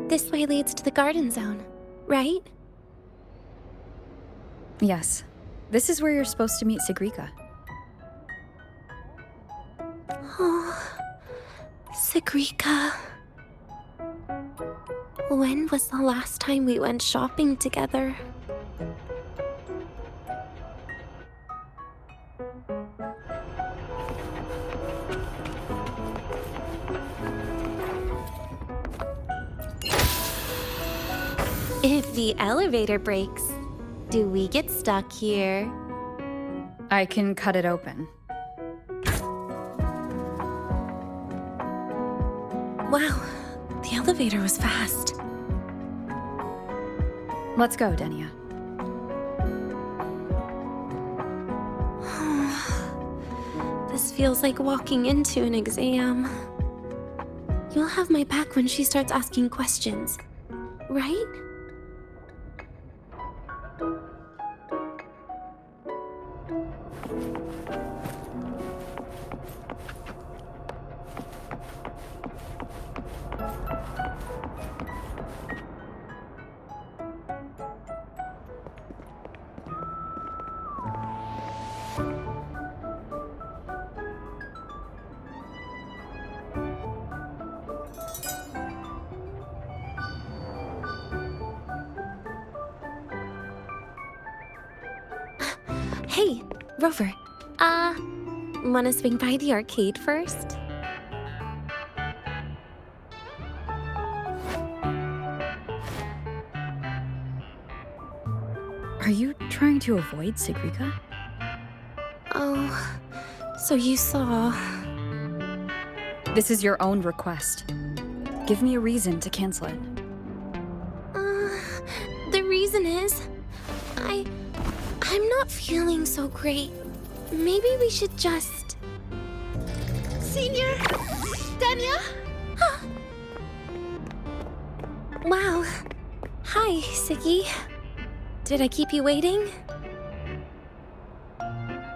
This way leads to the garden zone, right? Yes. This is where you're supposed to meet Sigrika. Oh, Sigrika. When was the last time we went shopping together? If the elevator breaks, do we get stuck here? I can cut it open. Wow, the elevator was fast. Let's go, Denia. This feels like walking into an exam. You'll have my back when she starts asking questions, right? Hey, Rover. Wanna swing by the arcade first? Are you trying to avoid Sigrika? Oh, so you saw... This is your own request. Give me a reason to cancel it. The reason is... I'm not feeling so great. Maybe we should just... Senior! Danya! Wow. Hi, Siggy. Did I keep you waiting?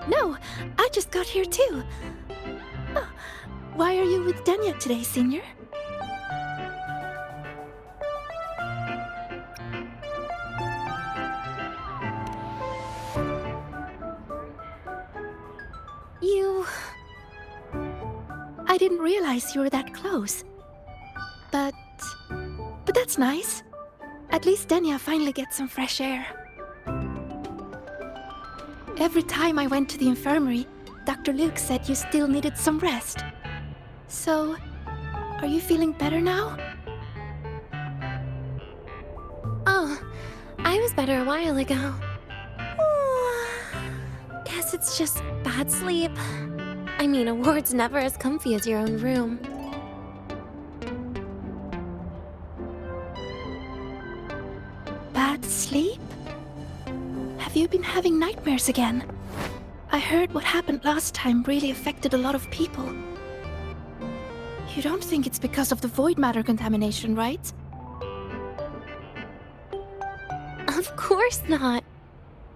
No, I just got here too. Oh, why are you with Danya today, Senior? I didn't realize you were that close. But that's nice. At least Danya finally gets some fresh air. Every time I went to the infirmary, Dr. Luke said you still needed some rest. So, are you feeling better now? Oh, I was better a while ago. Guess it's just bad sleep. I mean, a ward's never as comfy as your own room. Bad sleep? Have you been having nightmares again? I heard what happened last time really affected a lot of people. You don't think it's because of the void matter contamination, right? Of course not.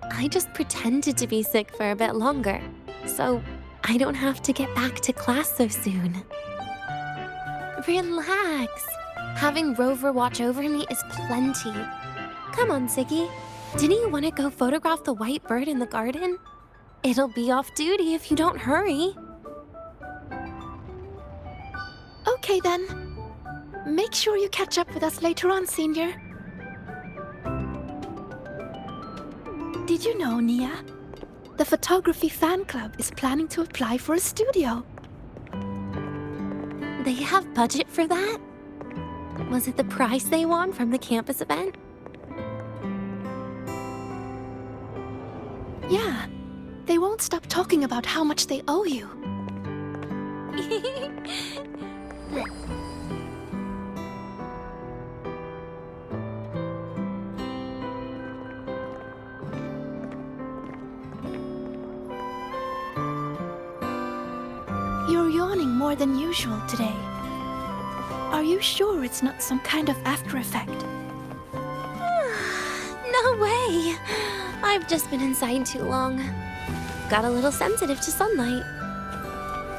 I just pretended to be sick for a bit longer, so I don't have to get back to class so soon. Relax. Having Rover watch over me is plenty. Come on, Siggy. Didn't you want to go photograph the white bird in the garden? It'll be off duty if you don't hurry. Okay then. Make sure you catch up with us later on, Senior. Did you know, Nia? The photography fan club is planning to apply for a studio. They have budget for that? Was it the prize they won from the campus event? Yeah. They won't stop talking about how much they owe you. You're yawning more than usual today. Are you sure it's not some kind of after effect? No way! I've just been inside too long. Got a little sensitive to sunlight.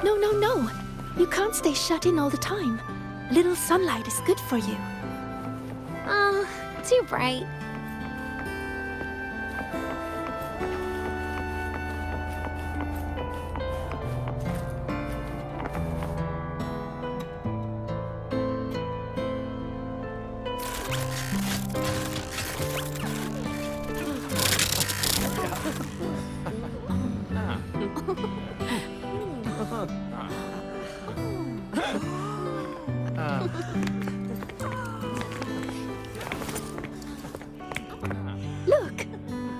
No. You can't stay shut in all the time. A little sunlight is good for you. Oh, too bright. Look!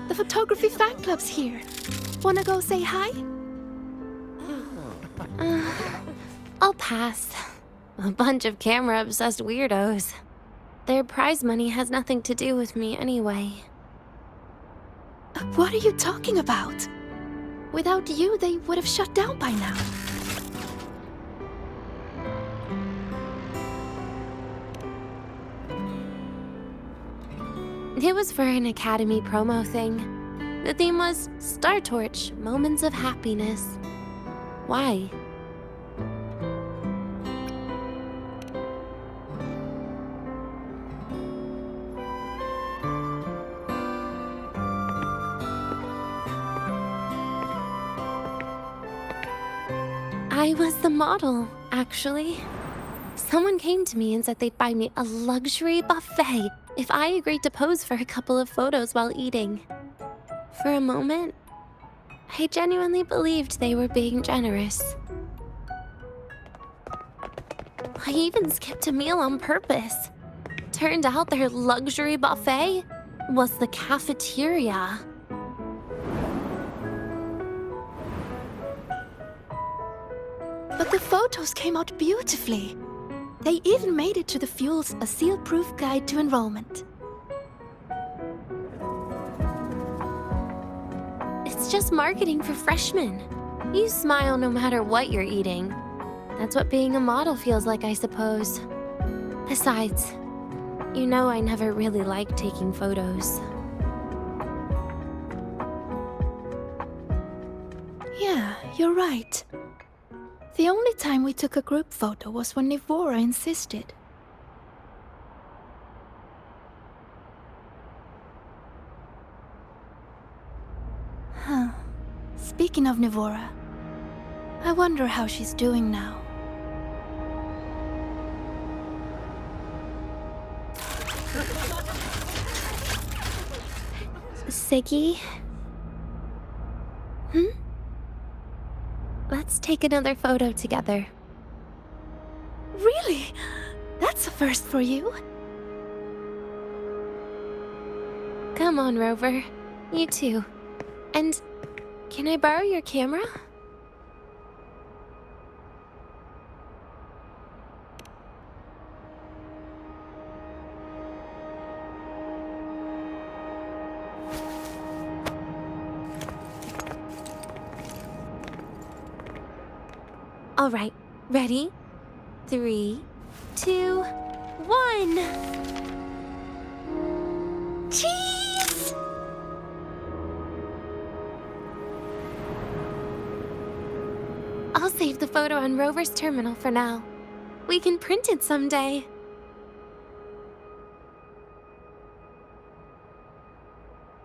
The photography fan club's here. Wanna go say hi? I'll pass. A bunch of camera-obsessed weirdos. Their prize money has nothing to do with me anyway. What are you talking about? Without you, they would have shut down by now. It was for an Academy promo thing. The theme was Star Torch, Moments of Happiness. Why? I was the model, actually. Someone came to me and said they'd buy me a luxury buffet if I agreed to pose for a couple of photos while eating. For a moment, I genuinely believed they were being generous. I even skipped a meal on purpose. Turned out their luxury buffet was the cafeteria. But the photos came out beautifully. They even made it to the Fuel's A Seal-Proof Guide to Enrollment. It's just marketing for freshmen. You smile no matter what you're eating. That's what being a model feels like, I suppose. Besides, you know I never really liked taking photos. Yeah, you're right. The only time we took a group photo was when Nivora insisted. Huh. Speaking of Nivora, I wonder how she's doing now. Siggy? Let's take another photo together. Really? That's a first for you. Come on, Rover. You too. And can I borrow your camera? All right, ready? 3, 2, 1. Cheese! I'll save the photo on Rover's terminal for now. We can print it someday.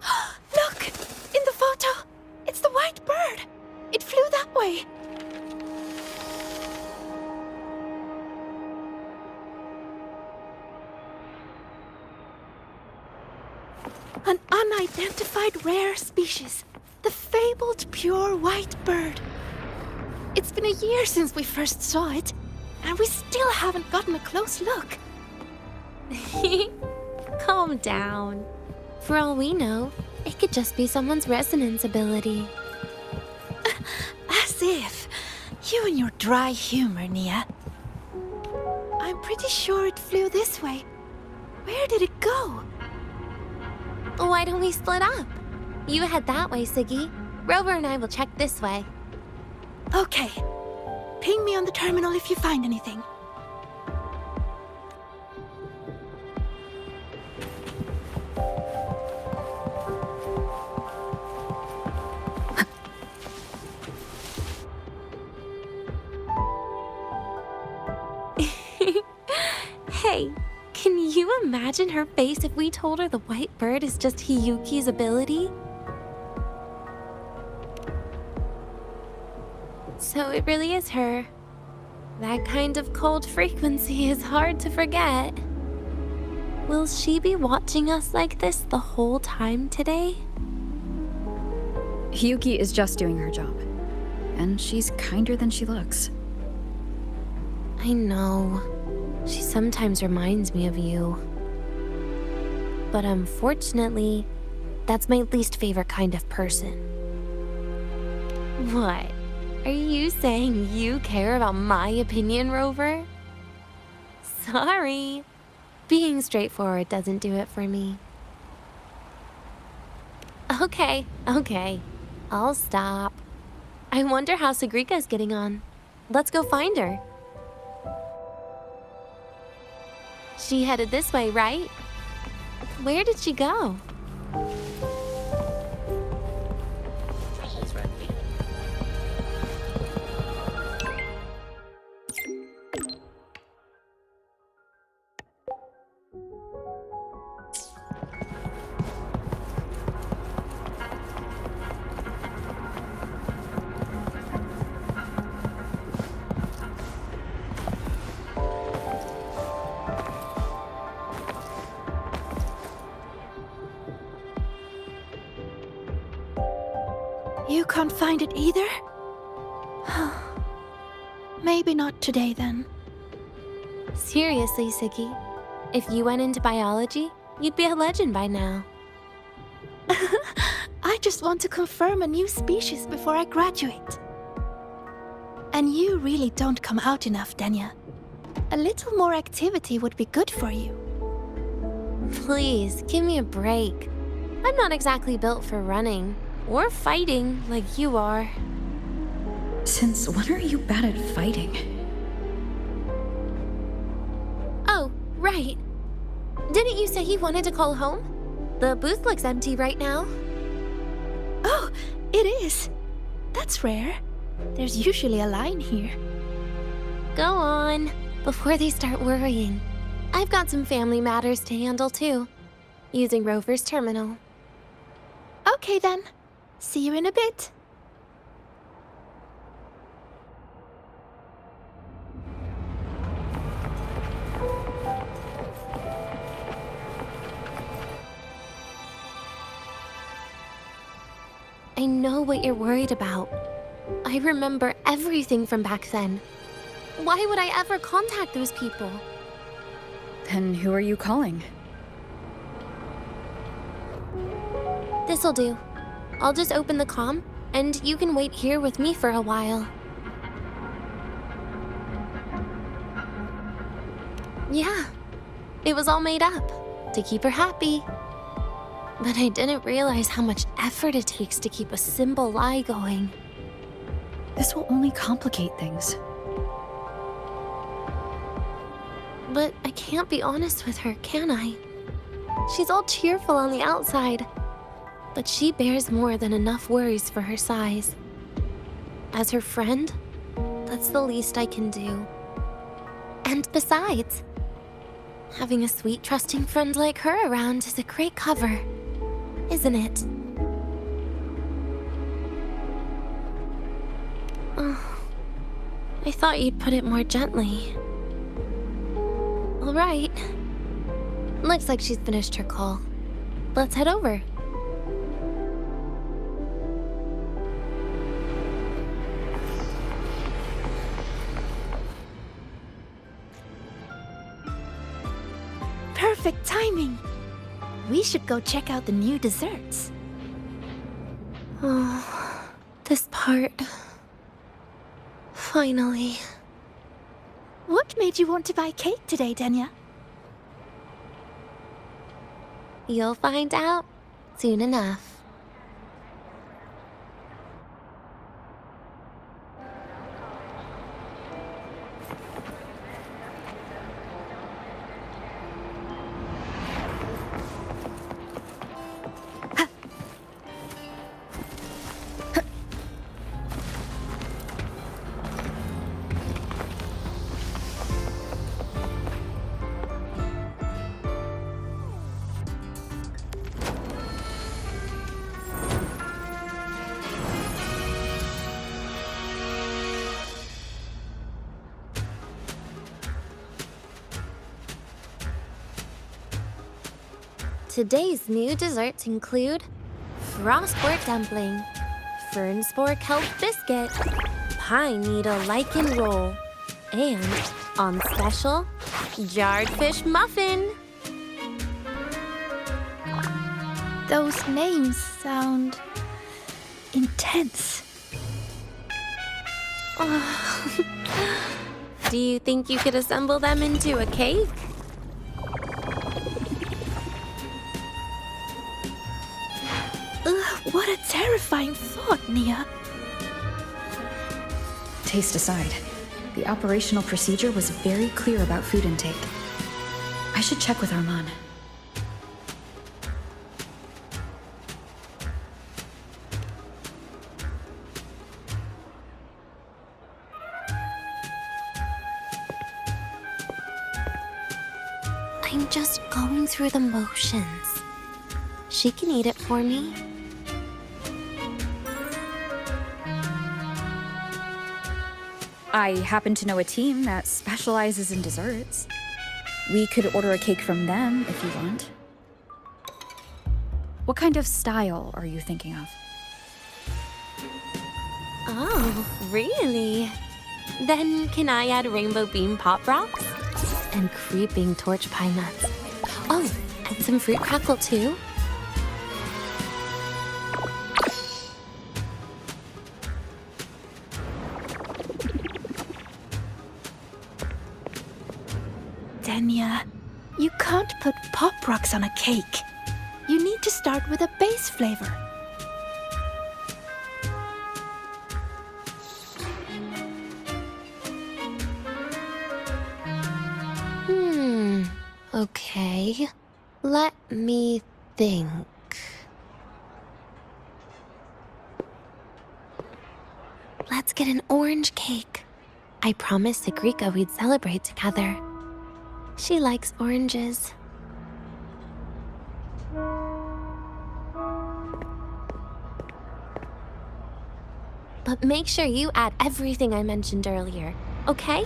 Look! In the photo! It's the white bird! It flew that way! An unidentified rare species. The fabled pure white bird. It's been a year since we first saw it, and we still haven't gotten a close look. Calm down. For all we know, it could just be someone's resonance ability. As if. You and your dry humor, Nia. I'm pretty sure it flew this way. Where did it go? Why don't we split up? You head that way, Siggy. Rover and I will check this way. Okay. Ping me on the terminal if you find anything. Hey, can you imagine her face if we told her the white bird is just Hiyuki's ability? So it really is her. That kind of cold frequency is hard to forget. Will she be watching us like this the whole time today? Hiyuki is just doing her job. And she's kinder than she looks. I know. She sometimes reminds me of you. But unfortunately, that's my least favorite kind of person. What? Are you saying you care about my opinion, Rover? Sorry. Being straightforward doesn't do it for me. Okay. I'll stop. I wonder how Sagrika's getting on. Let's go find her. She headed this way, right? Where did she go? You can't find it either? Maybe not today then. Seriously, Siggy. If you went into biology, you'd be a legend by now. I just want to confirm a new species before I graduate. And you really don't come out enough, Denya. A little more activity would be good for you. Please, give me a break. I'm not exactly built for running or fighting like you are. Since when are you bad at fighting? Oh, right. Didn't you say you wanted to call home? The booth looks empty right now. Oh, it is. That's rare. There's usually a line here. Go on, before they start worrying. I've got some family matters to handle too, using Rover's terminal. Okay then. See you in a bit. I know what you're worried about. I remember everything from back then. Why would I ever contact those people? Then who are you calling? This'll do. I'll just open the comm, and you can wait here with me for a while. Yeah, it was all made up to keep her happy. But I didn't realize how much effort it takes to keep a simple lie going. This will only complicate things. But I can't be honest with her, can I? She's all cheerful on the outside, but she bears more than enough worries for her size. As her friend, that's the least I can do. And besides, having a sweet, trusting friend like her around is a great cover, isn't it? Oh, I thought you'd put it more gently. All right. Looks like she's finished her call. Let's head over. Perfect timing. We should go check out the new desserts. Oh, this part. Finally. What made you want to buy cake today, Denya? You'll find out soon enough. Today's new desserts include frostwork dumpling, fern spore kelp biscuit, pine needle lichen roll, and, on special, jarred fish muffin. Those names sound intense. Do you think you could assemble them into a cake? What a terrifying thought, Nia. Taste aside, the operational procedure was very clear about food intake. I should check with Arman. I'm just going through the motions. She can eat it for me. I happen to know a team that specializes in desserts. We could order a cake from them if you want. What kind of style are you thinking of? Oh, really? Then can I add rainbow beam pop rocks? And creeping torch pine nuts. Oh, and some fruit crackle too? Denya, you can't put pop rocks on a cake. You need to start with a base flavor. Okay. Let me think. Let's get an orange cake. I promised Sigrika we'd celebrate together. She likes oranges. But make sure you add everything I mentioned earlier, okay?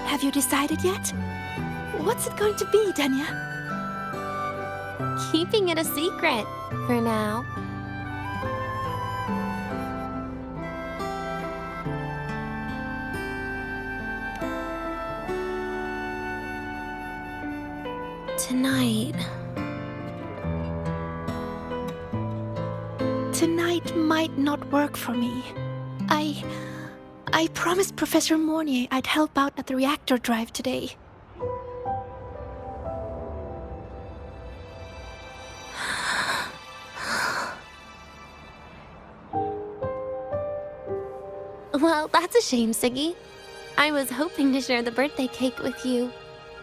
Have you decided yet? What's it going to be, Denya? Keeping it a secret for now. Tonight might not work for me. I promised Professor Mornier I'd help out at the reactor drive today. Well, that's a shame, Siggy. I was hoping to share the birthday cake with you,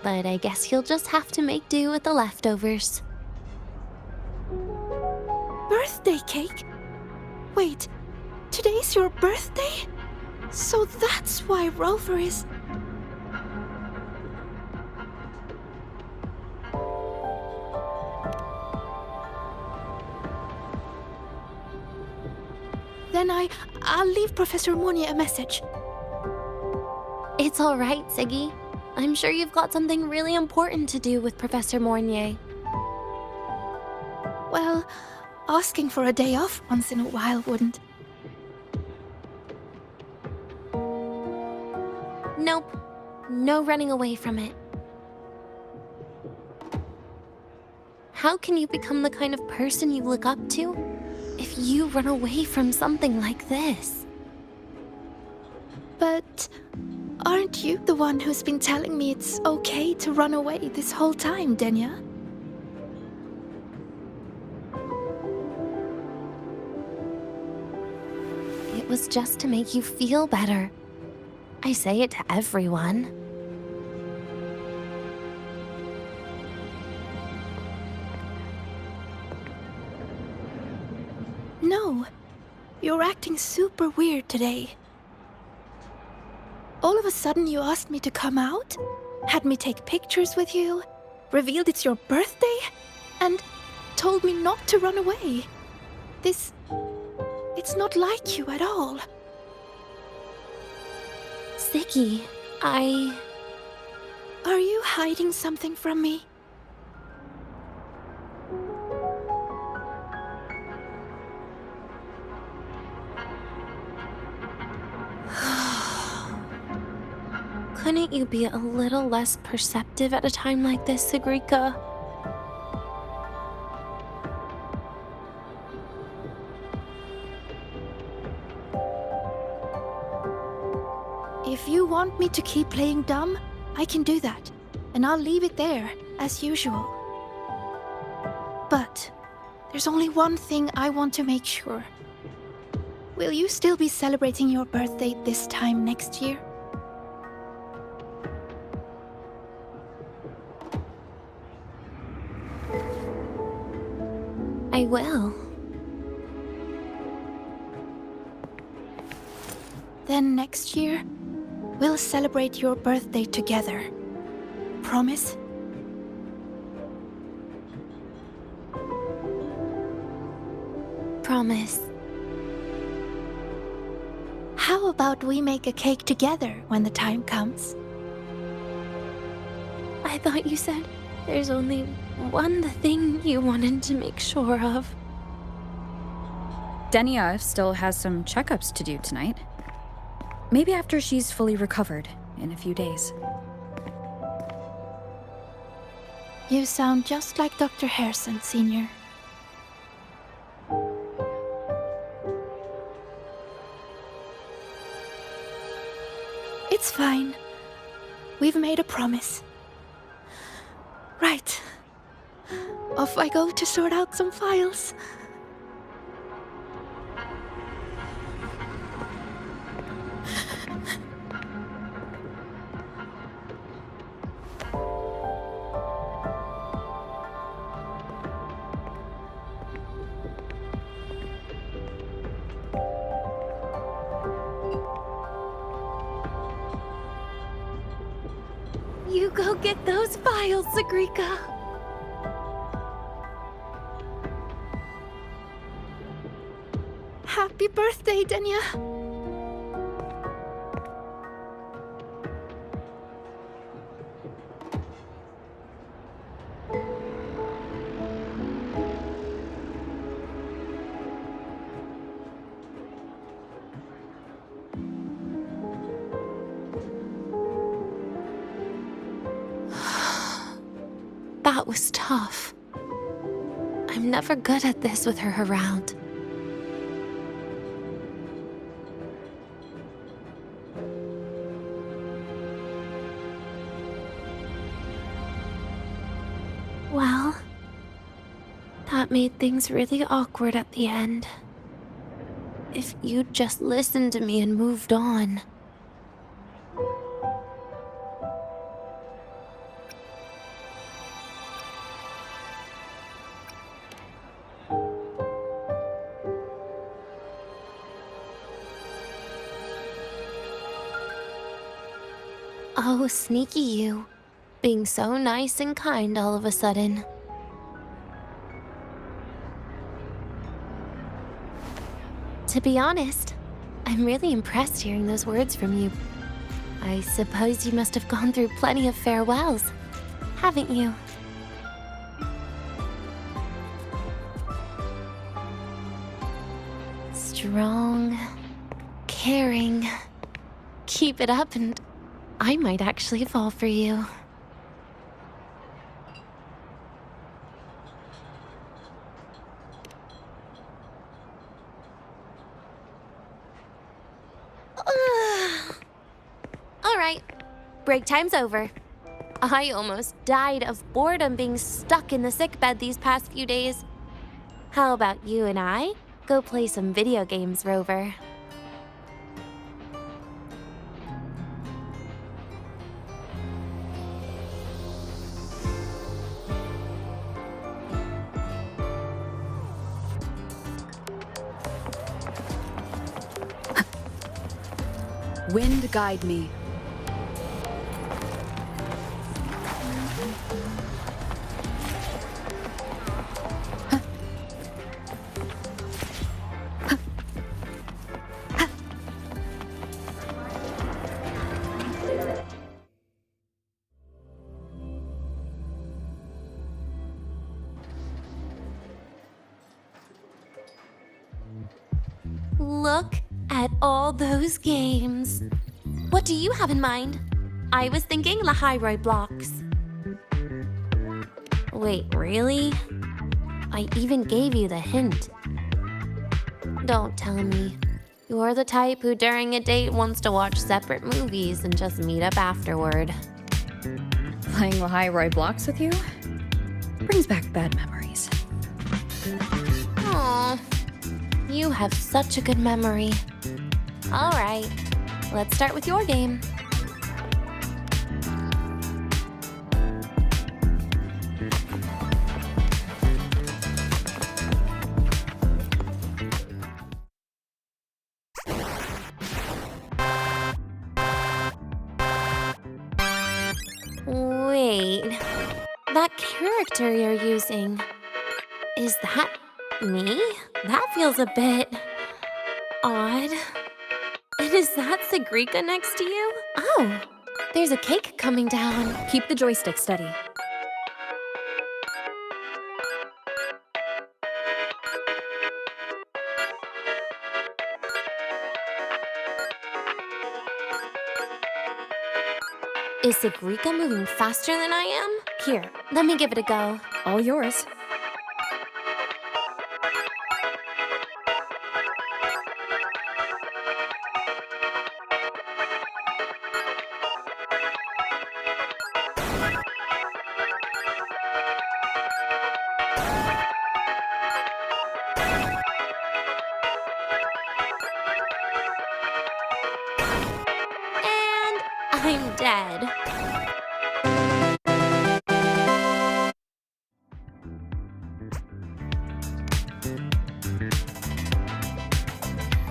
but I guess you'll just have to make do with the leftovers. Birthday cake? Wait, today's your birthday? So that's why Rover is... Then I'll leave Professor Mornier a message. It's all right, Siggy. I'm sure you've got something really important to do with Professor Mornier. Well, asking for a day off once in a while wouldn't. Nope. No running away from it. How can you become the kind of person you look up to if you run away from something like this? But aren't you the one who's been telling me it's okay to run away this whole time, Denya? It was just to make you feel better. I say it to everyone. No, you're acting super weird today. All of a sudden you asked me to come out, had me take pictures with you, revealed it's your birthday, and told me not to run away. It's not like you at all. Siggy, Are you hiding something from me? Couldn't you be a little less perceptive at a time like this, Sigrika? If you want me to keep playing dumb, I can do that, and I'll leave it there, as usual. But there's only one thing I want to make sure. Will you still be celebrating your birthday this time next year? I will. Then next year, we'll celebrate your birthday together. Promise? Promise. How about we make a cake together when the time comes? I thought you said there's only one thing you wanted to make sure of. Denia still has some checkups to do tonight. Maybe after she's fully recovered in a few days. You sound just like Dr. Harrison, Senior. It's fine. We've made a promise. Right. Off I go to sort out some files. You go get those files, Sagrika. Happy birthday, Denia. That was tough. I'm never good at this with her around. Well, that made things really awkward at the end. If you'd just listened to me and moved on. Oh, sneaky you. Being so nice and kind all of a sudden. To be honest, I'm really impressed hearing those words from you. I suppose you must have gone through plenty of farewells, haven't you? Strong, caring. Keep it up and I might actually fall for you. All right, break time's over. I almost died of boredom being stuck in the sickbed these past few days. How about you and I go play some video games, Rover? Wind guide me. Look at all those games. What do you have in mind? I was thinking Lahai Roi blocks. Wait, really? I even gave you the hint. Don't tell me. You're the type who during a date wants to watch separate movies and just meet up afterward. Playing Lahai Roi blocks with you? Brings back bad memories. Aw, you have such a good memory. All right, let's start with your game. Wait, that character you're using, is that me? That feels a bit odd. And is that Sigrika next to you? Oh, there's a cake coming down. Keep the joystick steady. Is Sigrika moving faster than I am? Here, let me give it a go. All yours. And I'm dead.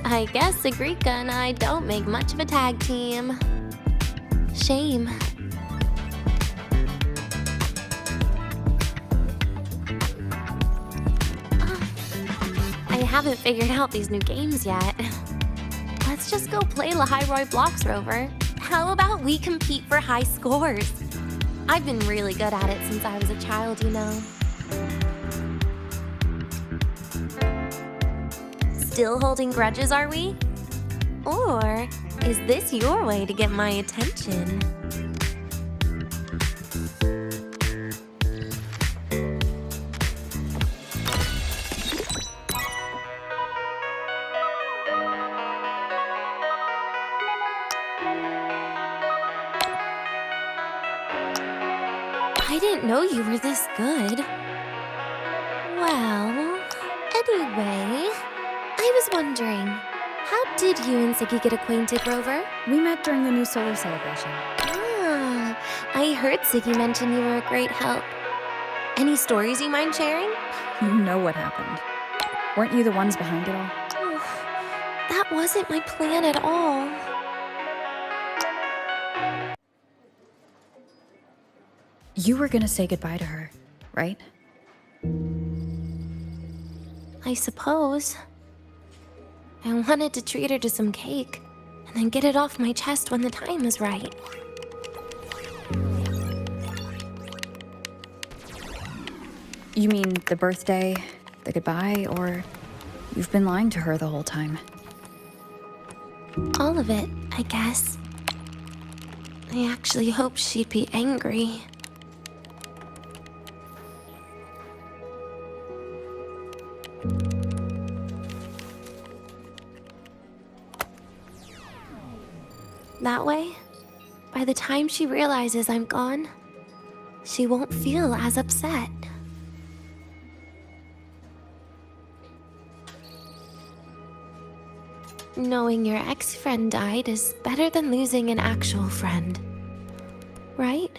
I guess Sigrika and I don't make much of a tag team. Shame. I haven't figured out these new games yet. Let's just go play Lahai Roi Blocks Rover. How about we compete for high scores? I've been really good at it since I was a child, you know. Still holding grudges, are we? Or is this your way to get my attention? I didn't know you were this good. Well, anyway, I was wondering, how did you and Siggy get acquainted, Rover? We met during the new solar celebration. Ah, I heard Siggy mention you were a great help. Any stories you mind sharing? You know what happened. Weren't you the ones behind it all? That wasn't my plan at all. You were gonna say goodbye to her, right? I suppose. I wanted to treat her to some cake, and then get it off my chest when the time is right. You mean the birthday, the goodbye, or you've been lying to her the whole time? All of it, I guess. I actually hoped she'd be angry. That way, by the time she realizes I'm gone, she won't feel as upset. Knowing your ex-friend died is better than losing an actual friend, right?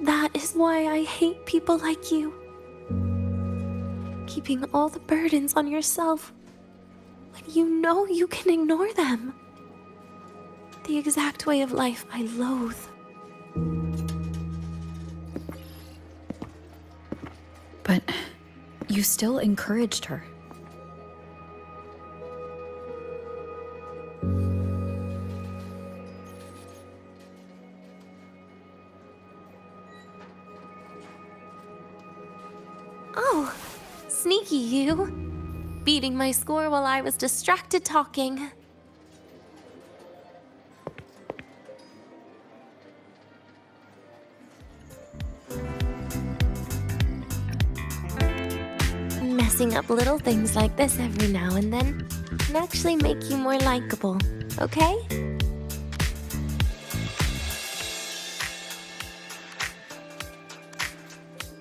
That is why I hate people like you. Keeping all the burdens on yourself when you know you can ignore them. The exact way of life I loathe. But you still encouraged her. Oh, sneaky you. Beating my score while I was distracted talking. Messing up little things like this every now and then can actually make you more likable, okay?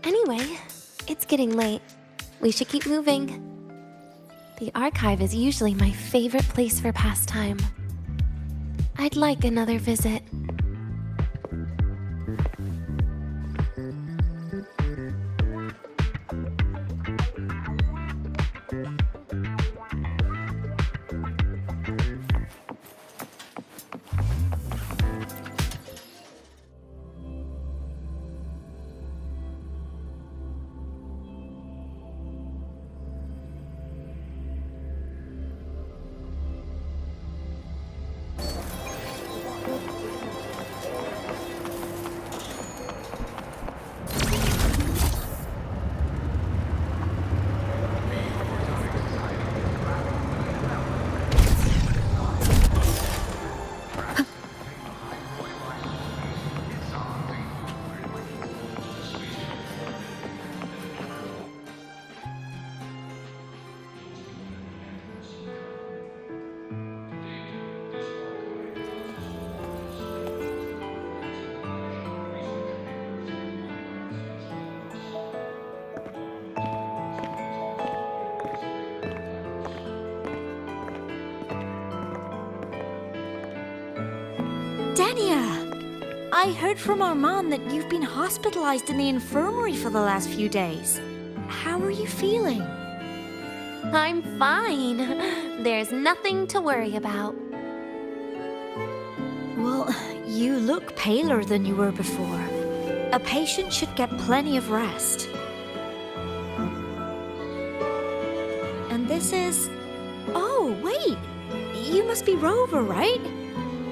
Anyway, it's getting late. We should keep moving. The archive is usually my favorite place for pastime. I'd like another visit. Dania! I heard from Armand that you've been hospitalized in the infirmary for the last few days. How are you feeling? I'm fine. There's nothing to worry about. Well, you look paler than you were before. A patient should get plenty of rest. And this is... Oh, wait! You must be Rover, right?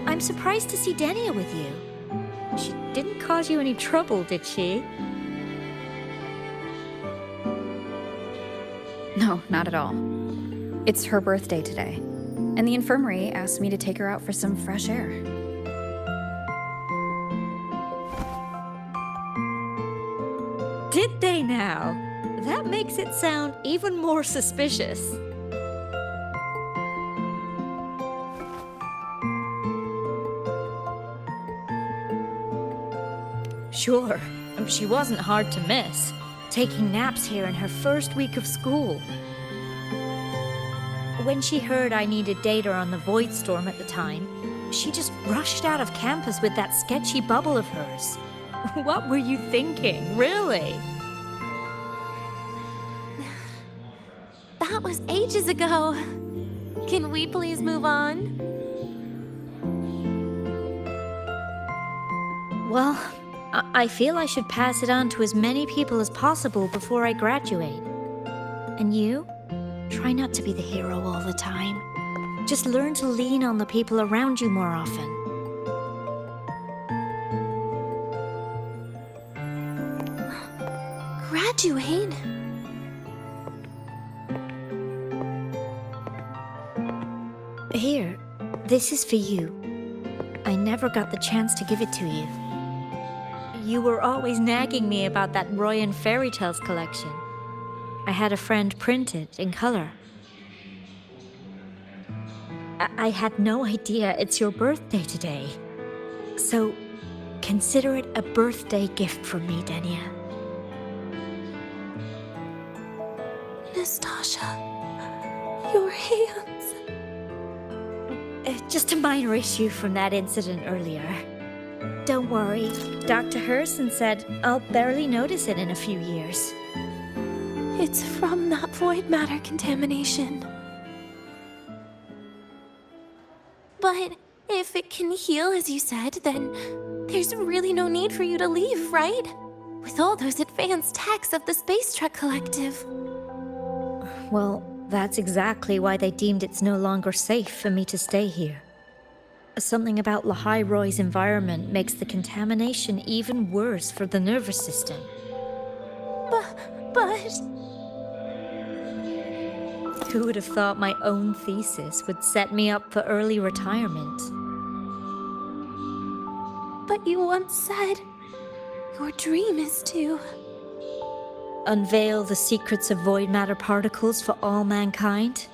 I'm surprised to see Dania with you. She didn't cause you any trouble, did she? No, not at all. It's her birthday today, and the infirmary asked me to take her out for some fresh air. Did they now? That makes it sound even more suspicious. Sure, she wasn't hard to miss, taking naps here in her first week of school. When she heard I needed data on the Void Storm at the time, she just rushed out of campus with that sketchy bubble of hers. What were you thinking, really? That was ages ago. Can we please move on? Well, I feel I should pass it on to as many people as possible before I graduate. And you? Try not to be the hero all the time. Just learn to lean on the people around you more often. Graduate? Here, this is for you. I never got the chance to give it to you. You were always nagging me about that Royan Fairy Tales collection. I had a friend print it in color. I had no idea it's your birthday today. So, consider it a birthday gift from me, Dania. Nastasha, your hands. Just a minor issue from that incident earlier. Don't worry, Dr. Herson said I'll barely notice it in a few years. It's from that void matter contamination. But if it can heal, as you said, then there's really no need for you to leave, right? With all those advanced techs of the Space Trek Collective. Well, that's exactly why they deemed it's no longer safe for me to stay here. Something about Lahai Roi's environment makes the contamination even worse for the nervous system. But... Who would have thought my own thesis would set me up for early retirement? But you once said your dream is to... unveil the secrets of void matter particles for all mankind?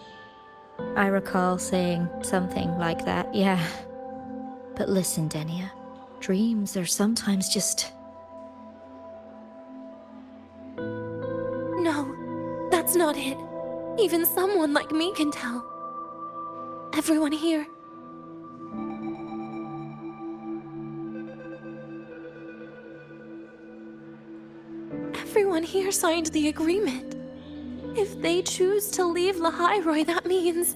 I recall saying something like that, yeah. But listen, Dania, dreams are sometimes just... No, that's not it. Even someone like me can tell. Everyone here. Everyone here signed the agreement. If they choose to leave Lahai Roi, that means...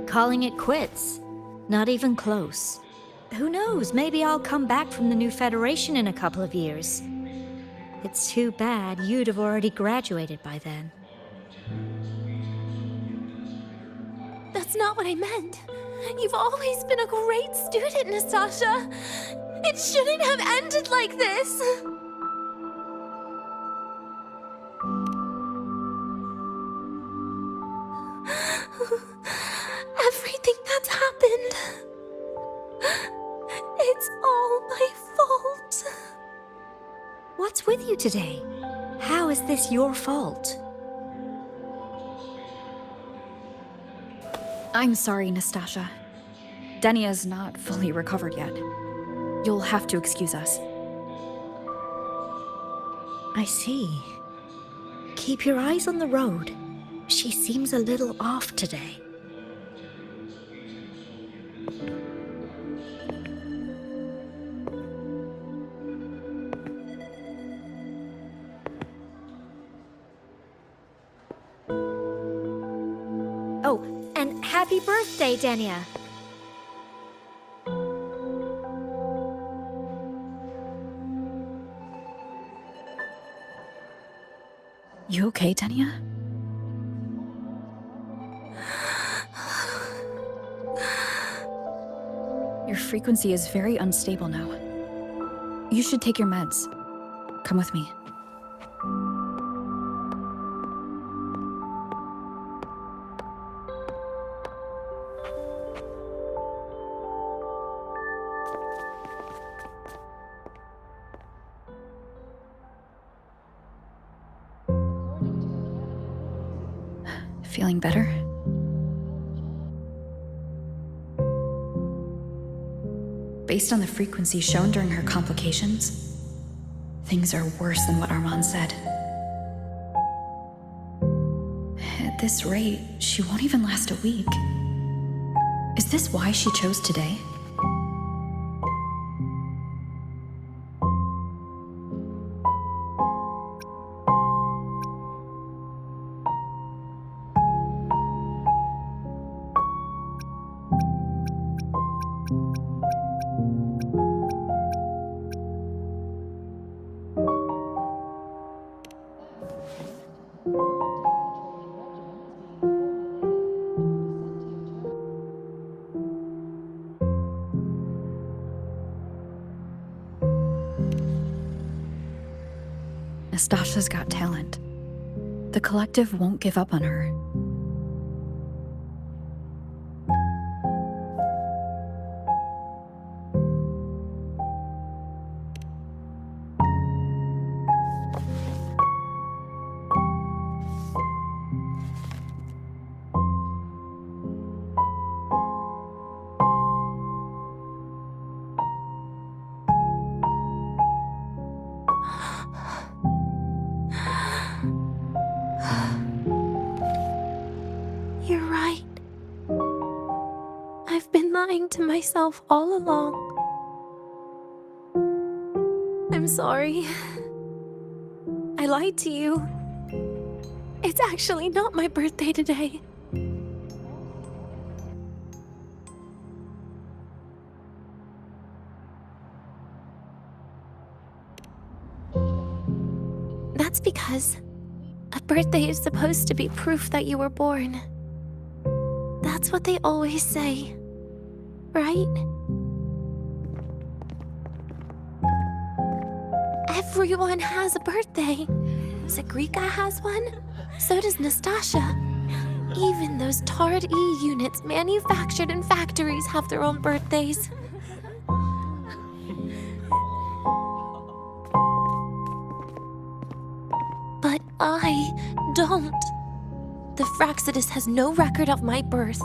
calling it quits. Not even close. Who knows, maybe I'll come back from the new Federation in a couple of years. It's too bad you'd have already graduated by then. That's not what I meant. You've always been a great student, Nastasha. It shouldn't have ended like this. Everything that's happened... it's all my fault. What's with you today? How is this your fault? I'm sorry, Nastasha. Dania's not fully recovered yet. You'll have to excuse us. I see. Keep your eyes on the road. She seems a little off today. Oh, and happy birthday, Dania. You okay, Tanya? Your frequency is very unstable now. You should take your meds. Come with me. Feeling better? Based on the frequency shown during her complications, things are worse than what Armand said. At this rate, she won't even last a week. Is this why she chose today? Nastasha's got talent. The collective won't give up on her. You're right. I've been lying to myself all along. I'm sorry. I lied to you. It's actually not my birthday today. That's because a birthday is supposed to be proof that you were born. That's what they always say, right? Everyone has a birthday. Zagrika has one, so does Nastasha. Even those Tard E units manufactured in factories have their own birthdays. But I don't. The Fraxidus has no record of my birth.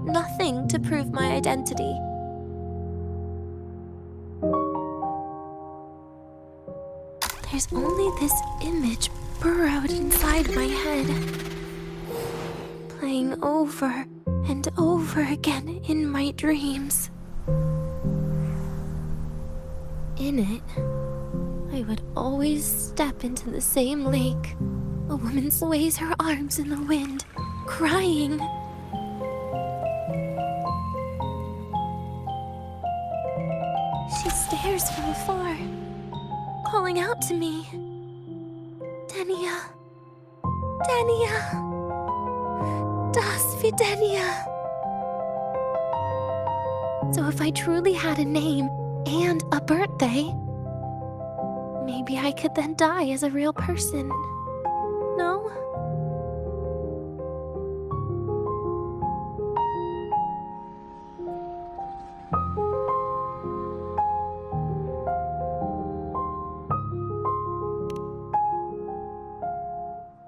Nothing to prove my identity. There's only this image burrowed inside my head, playing over and over again in my dreams. In it, I would always step into the same lake. A woman sways her arms in the wind, crying. She stares from afar, calling out to me. Dania. Dania. Das Videnia. So if I truly had a name and a birthday, maybe I could then die as a real person. No?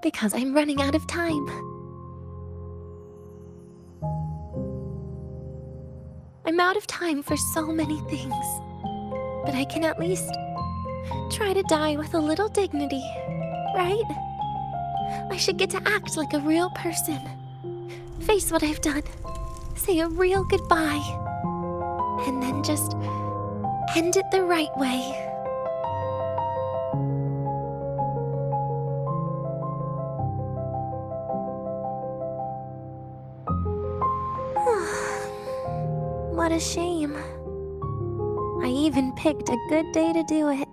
Because I'm running out of time. I'm out of time for so many things, but I can at least try to die with a little dignity, right? I I should get to act like a real person. Face what I've done. Say a real goodbye. And then just end it the right way. What a shame. I even picked a good day to do it.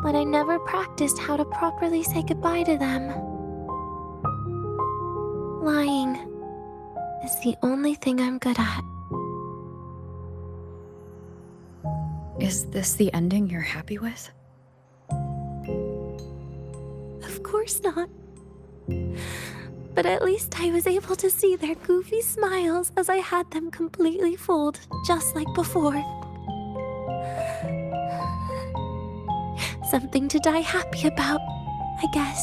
But I never practiced how to properly say goodbye to them. Lying is the only thing I'm good at. Is this the ending you're happy with? Of course not. But at least I was able to see their goofy smiles as I had them completely fooled, just like before. Something to die happy about, I guess.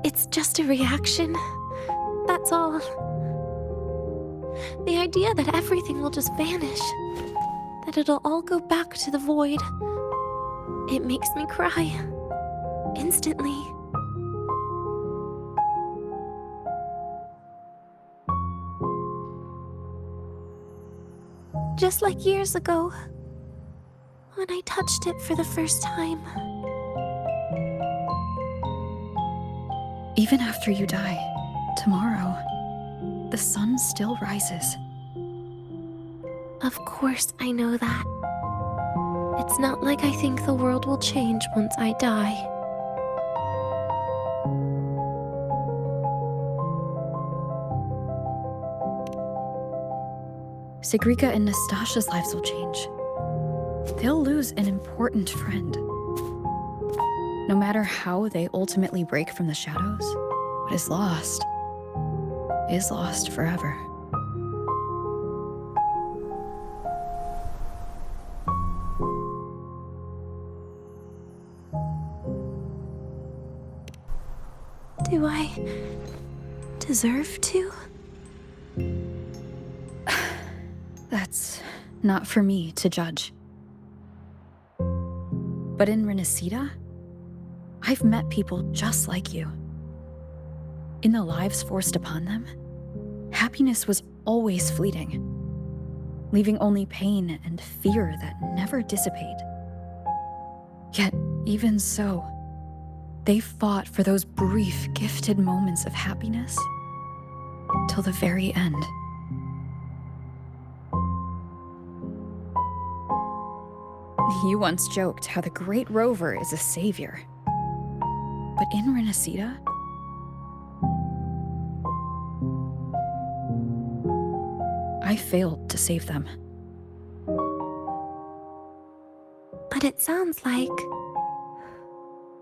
It's just a reaction. That's all. The idea that everything will just vanish, that it'll all go back to the void, it makes me cry. Instantly. Just like years ago, when I touched it for the first time. Even after you die, tomorrow, the sun still rises. Of course I know that. It's not like I think the world will change once I die. Sigrika and Nastasha's lives will change. They'll lose an important friend. No matter how they ultimately break from the shadows, what is lost forever. Do I deserve to? That's not for me to judge. But in Renacida, I've met people just like you. In the lives forced upon them, happiness was always fleeting, leaving only pain and fear that never dissipate. Yet, even so, they fought for those brief, gifted moments of happiness till the very end. You once joked how the great rover is a savior. But in Renacida, I failed to save them. But it sounds like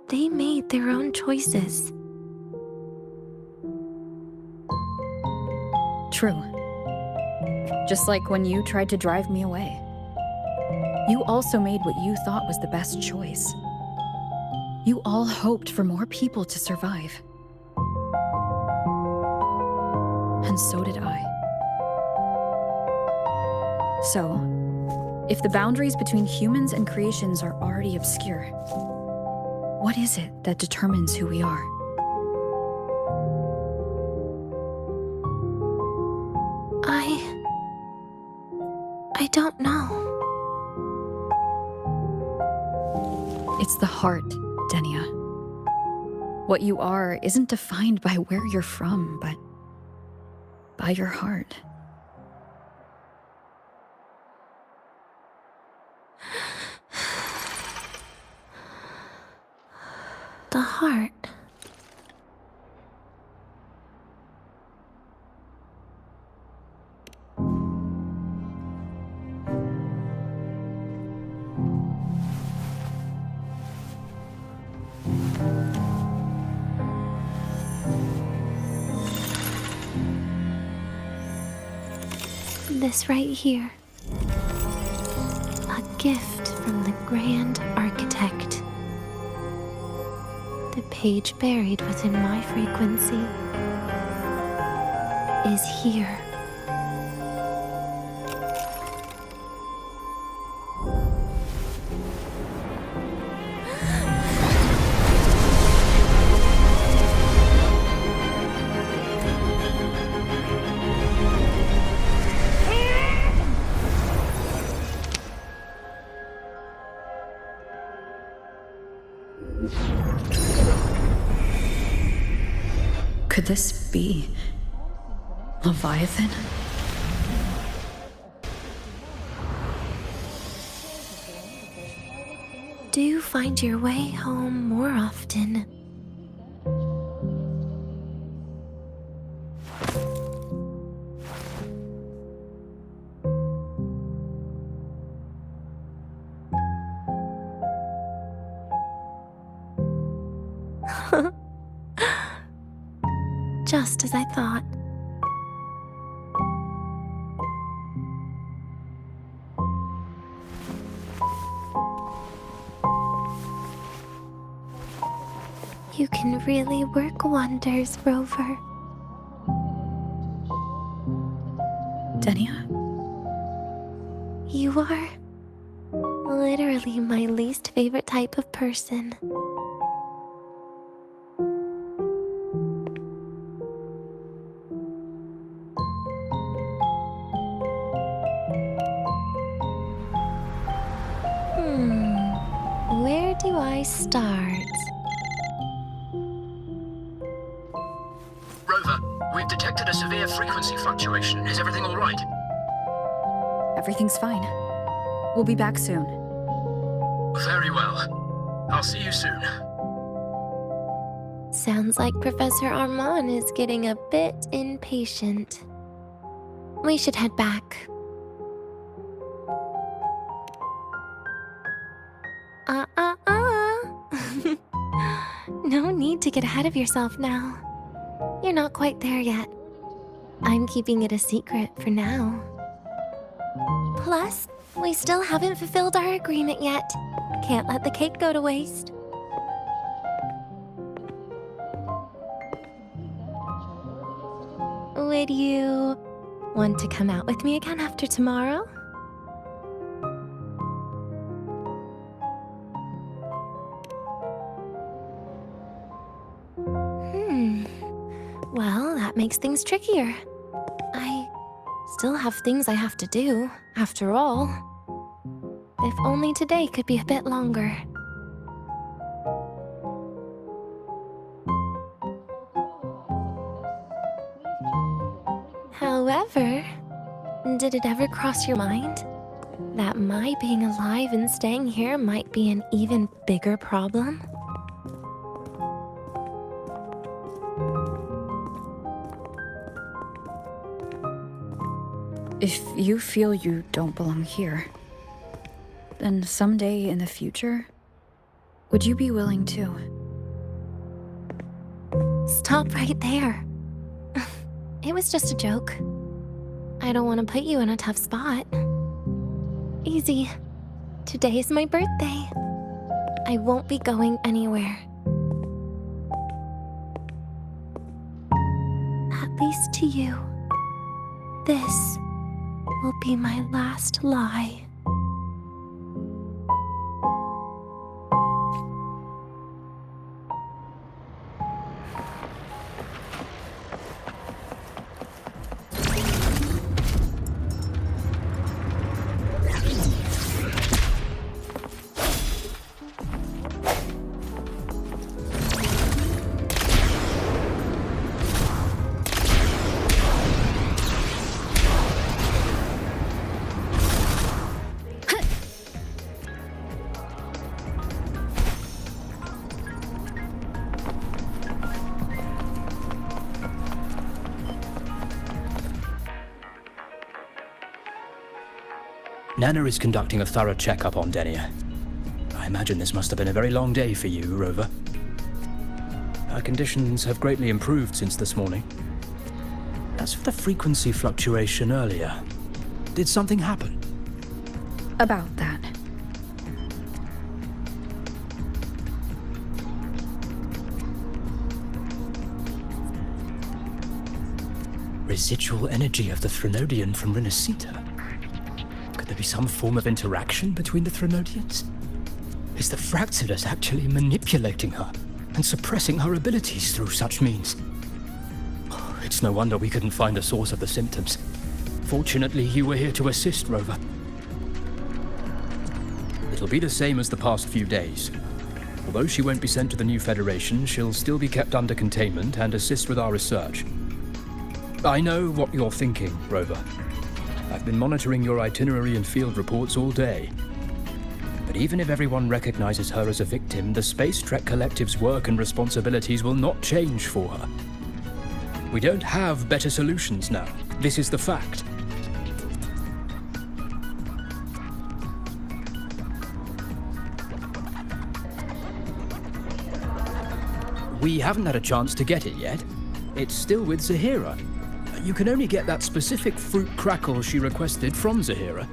they made their own choices. True. Just like when you tried to drive me away. You also made what you thought was the best choice. You all hoped for more people to survive. And so did I. So, if the boundaries between humans and creations are already obscure, what is it that determines who we are? I don't know. It's the heart, Denia. What you are isn't defined by where you're from, but by your heart. The heart. This right here. A gift from the Grand Architect. The page buried within my frequency is here. Could this be Leviathan? Do you find your way home more often? Just as I thought. You can really work wonders, Rover. Denia? You are literally my least favorite type of person. Where do I start? Rover, we've detected a severe frequency fluctuation. Is everything all right? Everything's fine. We'll be back soon. Very well. I'll see you soon. Sounds like Professor Armand is getting a bit impatient. We should head back. No need to get ahead of yourself now. You're not quite there yet. I'm keeping it a secret for now. Plus, we still haven't fulfilled our agreement yet. Can't let the cake go to waste. Would you want to come out with me again after tomorrow? Well, that makes things trickier. I still have things I have to do, after all. If only today could be a bit longer. However, did it ever cross your mind that my being alive and staying here might be an even bigger problem? If you feel you don't belong here, then someday in the future, would you be willing to? Stop right there. It was just a joke. I don't want to put you in a tough spot. Easy. Today's my birthday. I won't be going anywhere. At least to you. This will be my last lie. Nana is conducting a thorough checkup on Denia. I imagine this must have been a very long day for you, Rover. Her conditions have greatly improved since this morning. As for the frequency fluctuation earlier, did something happen? About that. Residual energy of the Threnodian from Renacita. Could there be some form of interaction between the Threnodians? Is the Fractidus actually manipulating her and suppressing her abilities through such means? It's no wonder we couldn't find the source of the symptoms. Fortunately, you were here to assist, Rover. It'll be the same as the past few days. Although she won't be sent to the new Federation, she'll still be kept under containment and assist with our research. I know what you're thinking, Rover. I've been monitoring your itinerary and field reports all day. But even if everyone recognizes her as a victim, the Space Trek Collective's work and responsibilities will not change for her. We don't have better solutions now. This is the fact. We haven't had a chance to get it yet. It's still with Zahira. You can only get that specific fruit crackle she requested from Zahira.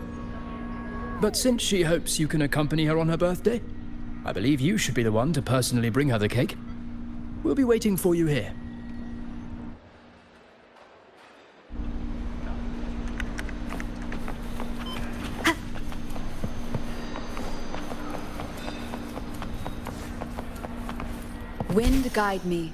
But since she hopes you can accompany her on her birthday, I believe you should be the one to personally bring her the cake. We'll be waiting for you here. Wind guide me.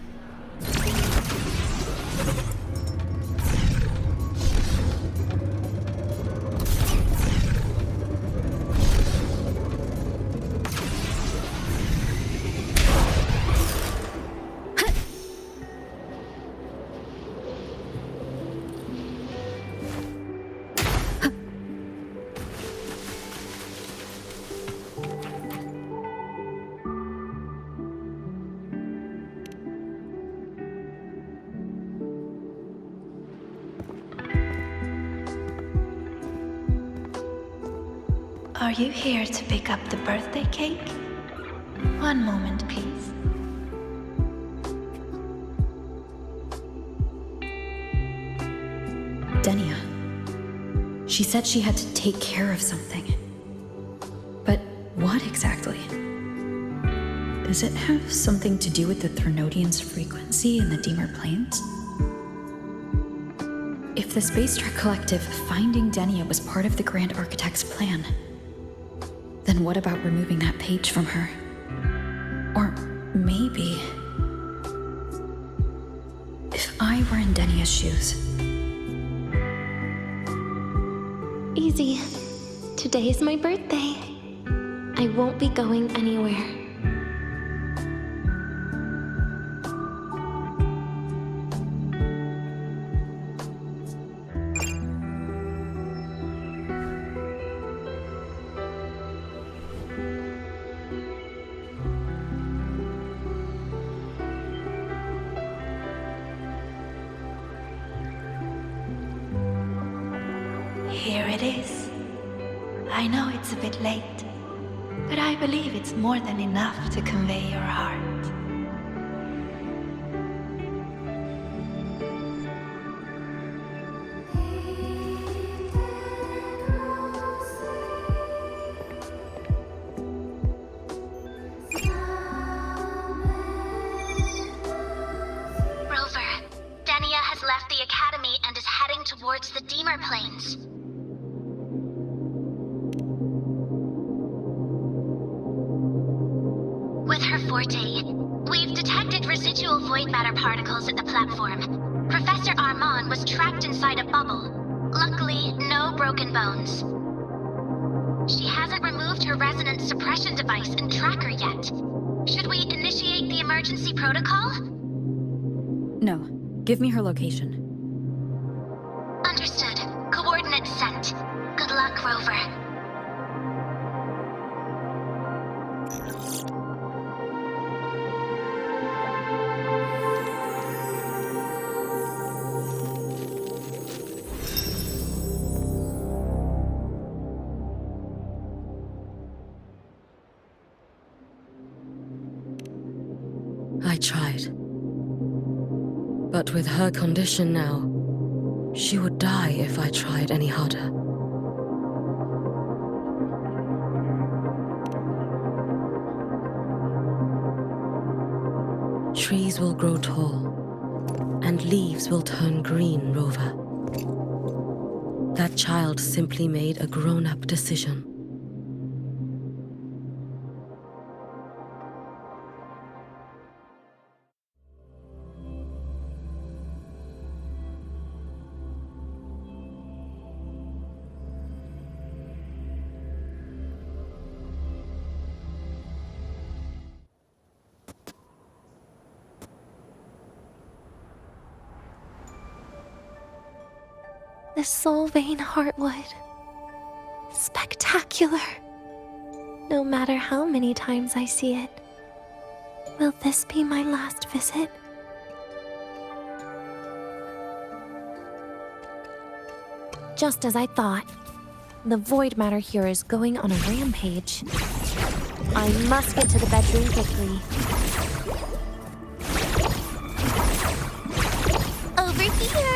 Are you here to pick up the birthday cake? One moment, please. Denia. She said she had to take care of something. But what exactly? Does it have something to do with the Threnodian's frequency in the Deemer Plains? If the Space Trek Collective finding Denia was part of the Grand Architect's plan, then what about removing that page from her? Or maybe... if I were in Denia's shoes... Easy. Today is my birthday. I won't be going anywhere. Here it is. I know it's a bit late, but I believe it's more than enough to convey your heart. Rover, Denia has left the Academy and is heading towards the Deemer Plains. With her forte, we've detected residual void matter particles at the platform. Professor Armand was trapped inside a bubble. Luckily, no broken bones. She hasn't removed her resonance suppression device and tracker yet. Should we initiate the emergency protocol? No. Give me her location. Understood. Coordinates sent. Good luck, Rover. I tried. But with her condition now, she would die if I tried any harder. Trees will grow tall, and leaves will turn green, Rover. That child simply made a grown-up decision. The Soul Vein Heartwood. Spectacular. No matter how many times I see it. Will this be my last visit? Just as I thought. The void matter here is going on a rampage. I must get to the bedroom quickly. Over here!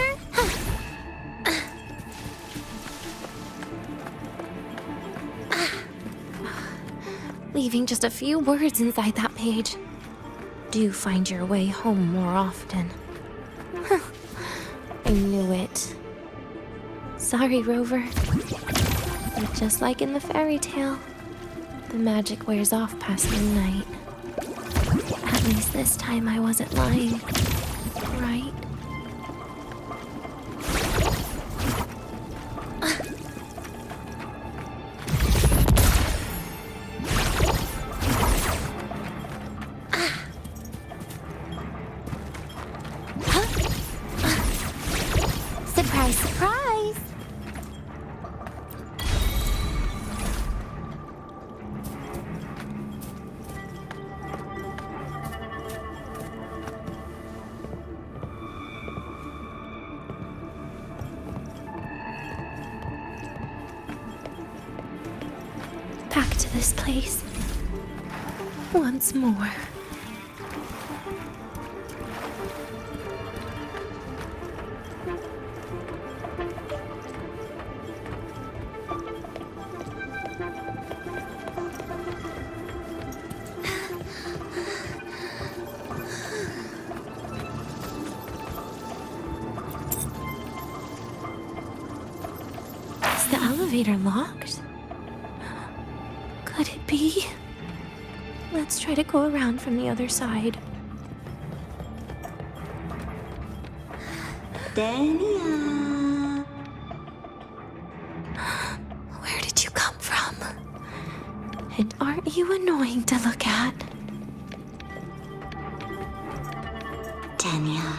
Leaving just a few words inside that page. Do find your way home more often. I knew it. Sorry, Rover. But just like in the fairy tale, the magic wears off past midnight. At least this time I wasn't lying, right? Surprise, surprise! Back to this place. Once more. Is the elevator locked? Could it be? Let's try to go around from the other side. Dania! Where did you come from? And aren't you annoying to look at? Dania,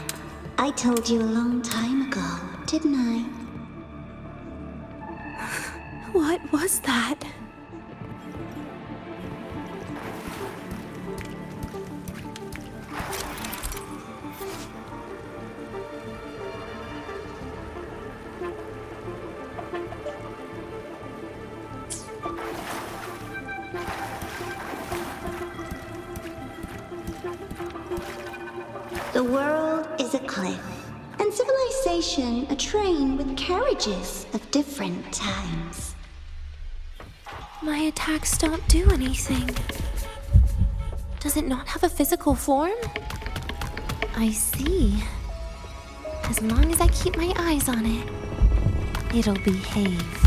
I told you a long time ago, didn't I? What was that? The world is a cliff, and civilization a train with carriages of different times. My attacks don't do anything. Does it not have a physical form? I see. As long as I keep my eyes on it, it'll behave.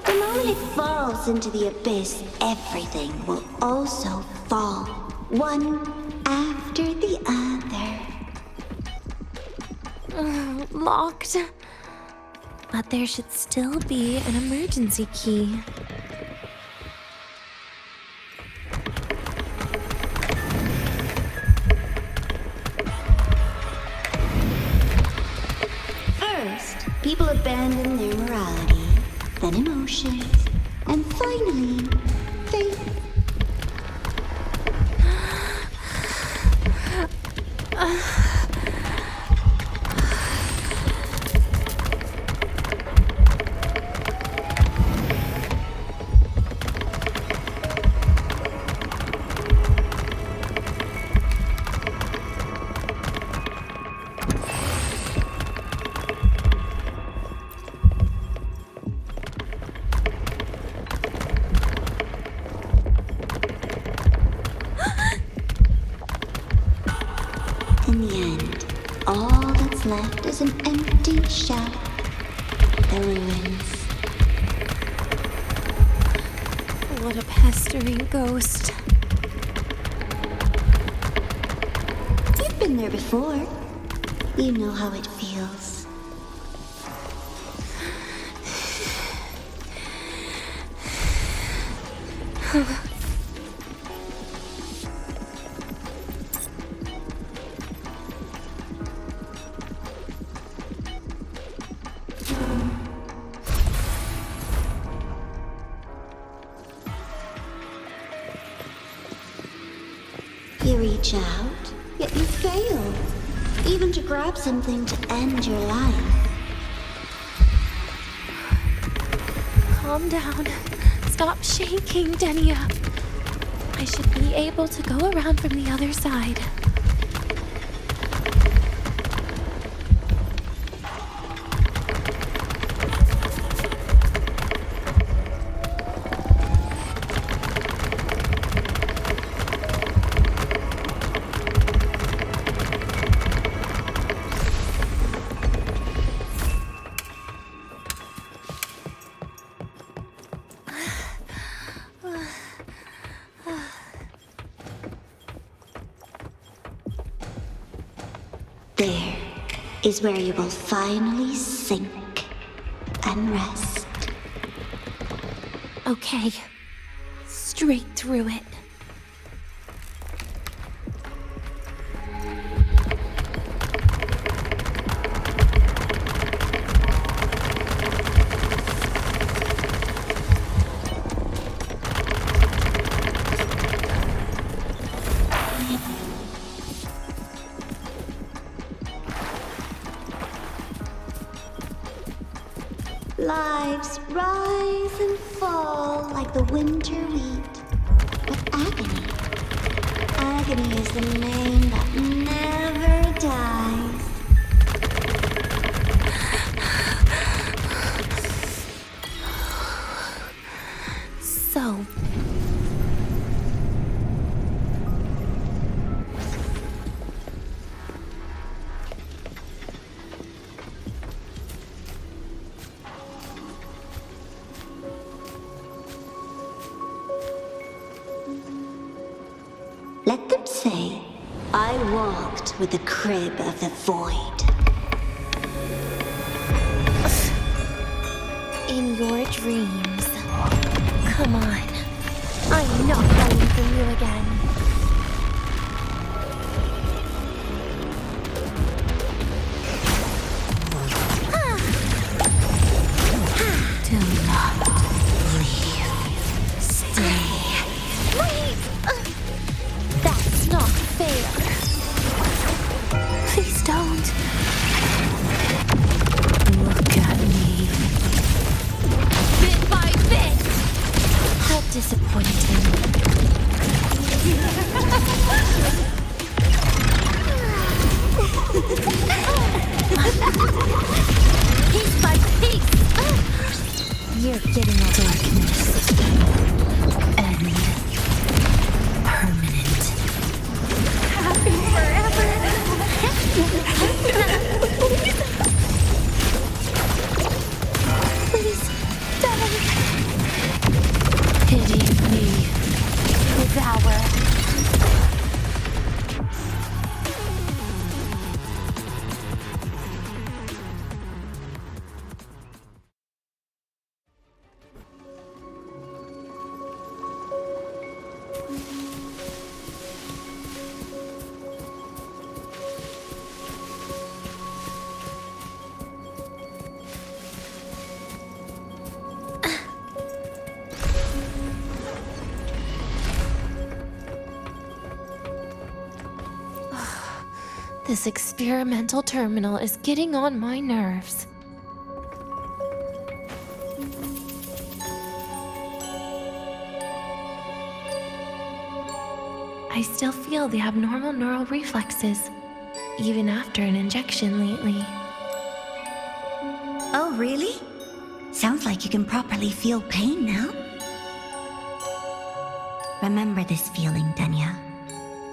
The moment it falls into the abyss, everything will also fall, one after the other. Locked. But there should still be an emergency key. First, people abandon their morality. then emotions, and finally, faith. In the end, all that's left is an empty shell. The ruins. What a pestering ghost. You've been there before. You know how it feels. You reach out, yet you fail. Even to grab something to end your life. Calm down. Stop shaking, Denia. I should be able to go around from the other side. There is where you will finally sink and rest. Okay. Straight through it. Lives rise and fall like the winter wheat. But agony is the name that never dies. So... Let them say, I walked with the crib of the void. In your dreams. Come on. I'm not running from you again. Do not leave. Stay. Wait! That's not fair. Please don't. Look at me. Bit by bit. How disappointing. This experimental terminal is getting on my nerves. I still feel the abnormal neural reflexes, even after an injection lately. Oh, really? Sounds like you can properly feel pain now. Remember this feeling, Danya.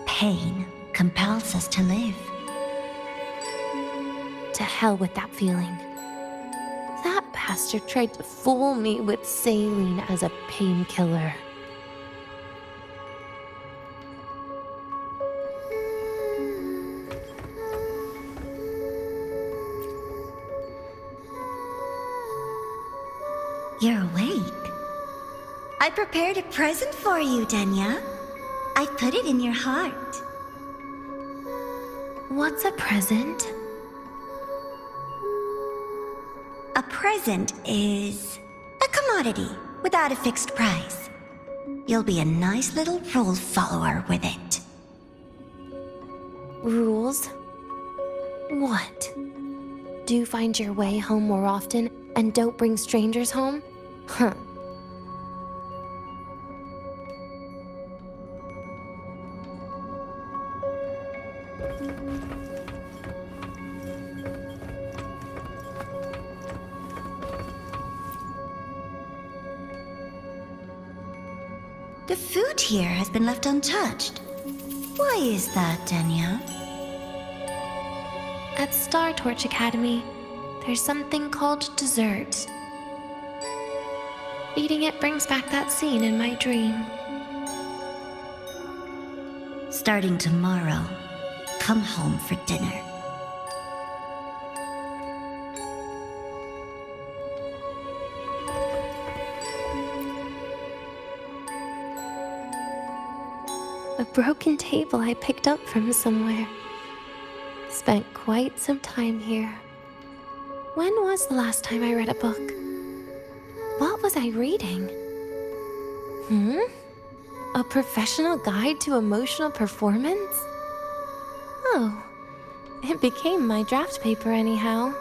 Pain compels us to live. To hell with that feeling. That bastard tried to fool me with saline as a painkiller. You're awake. I prepared a present for you, Danya. I put it in your heart. What's a present? A present is a commodity without a fixed price. You'll be a nice little rule follower with it. Rules? What? Do find your way home more often and don't bring strangers home? Huh. The food here has been left untouched. Why is that, Danya? At Star Torch Academy, there's something called dessert. Eating it brings back that scene in my dream. Starting tomorrow, come home for dinner. A broken table I picked up from somewhere. Spent quite some time here. When was the last time I read a book? What was I reading? A professional guide to emotional performance? Oh, it became my draft paper anyhow.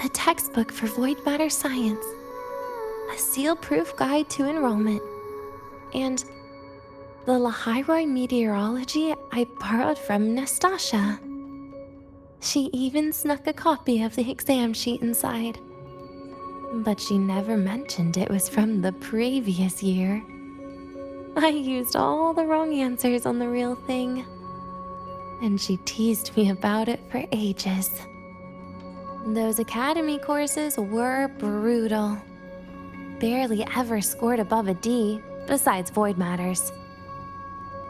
A textbook for void matter science. A seal-proof guide to enrollment. And the Lahai Roi meteorology I borrowed from Nastasha. She even snuck a copy of the exam sheet inside. But she never mentioned it was from the previous year. I used all the wrong answers on the real thing. And she teased me about it for ages. Those academy courses were brutal. Barely ever scored above a D, besides void matters.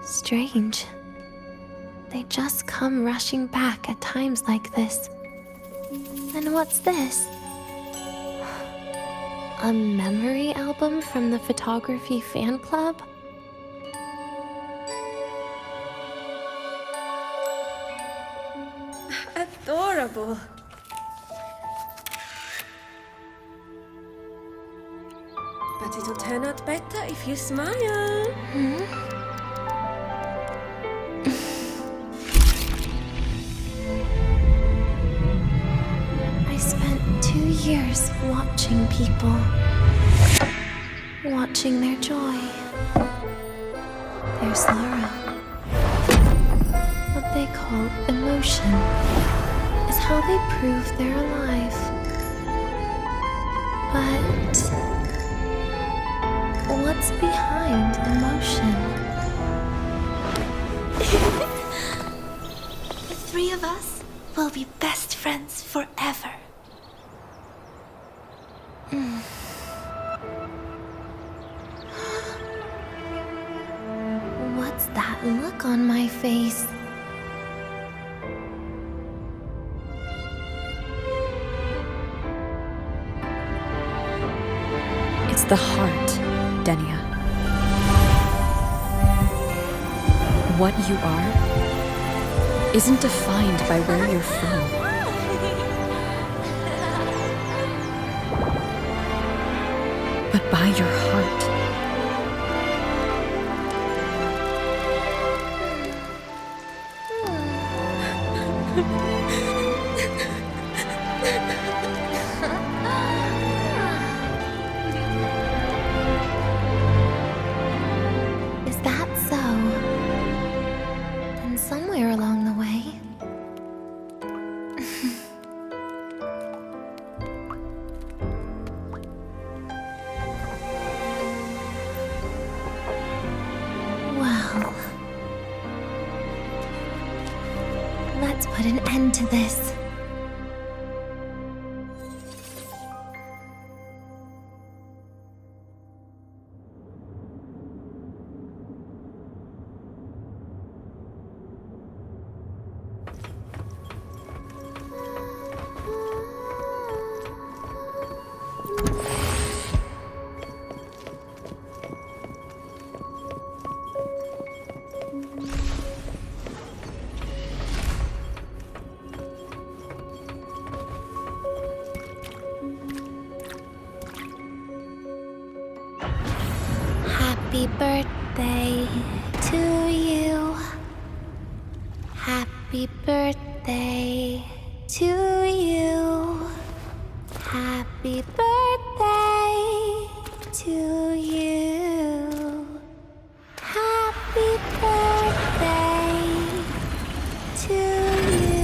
Strange. They just come rushing back at times like this. And what's this? A memory album from the photography fan club? Adorable. But it'll turn out better if you smile. I spent 2 years watching people. Watching their joy. Their sorrow. What they call emotion is how they prove they're alive. But what's behind emotion? The three of us will be best friends forever. What's that look on my face? It's the heart, Denia. What you are isn't defined by where you're from. But by your heart. an end to this. Happy birthday to you. Happy birthday to you. Happy birthday to you. Happy birthday to you.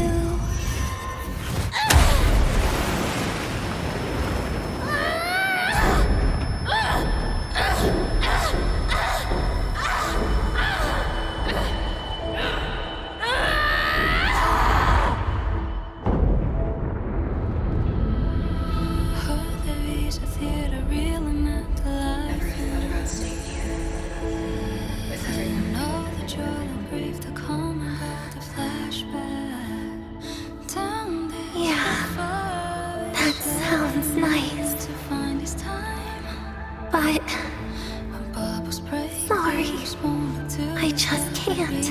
That sounds nice. But sorry, I just can't.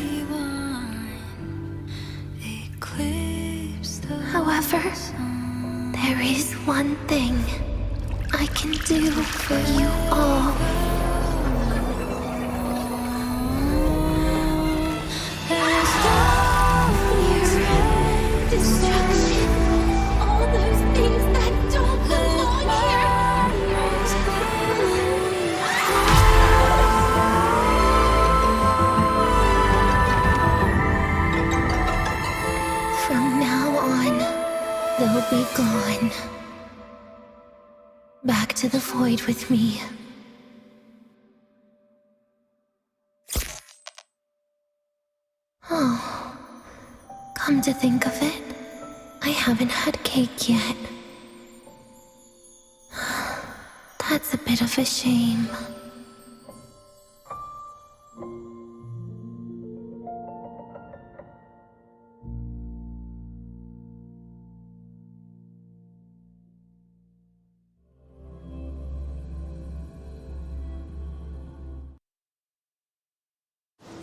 However, there is one thing I can do for you all. Destruction. All those things that don't belong here. From now on, they'll be gone. Back to the void with me. Oh, come to think of it, I haven't had cake yet. That's a bit of a shame.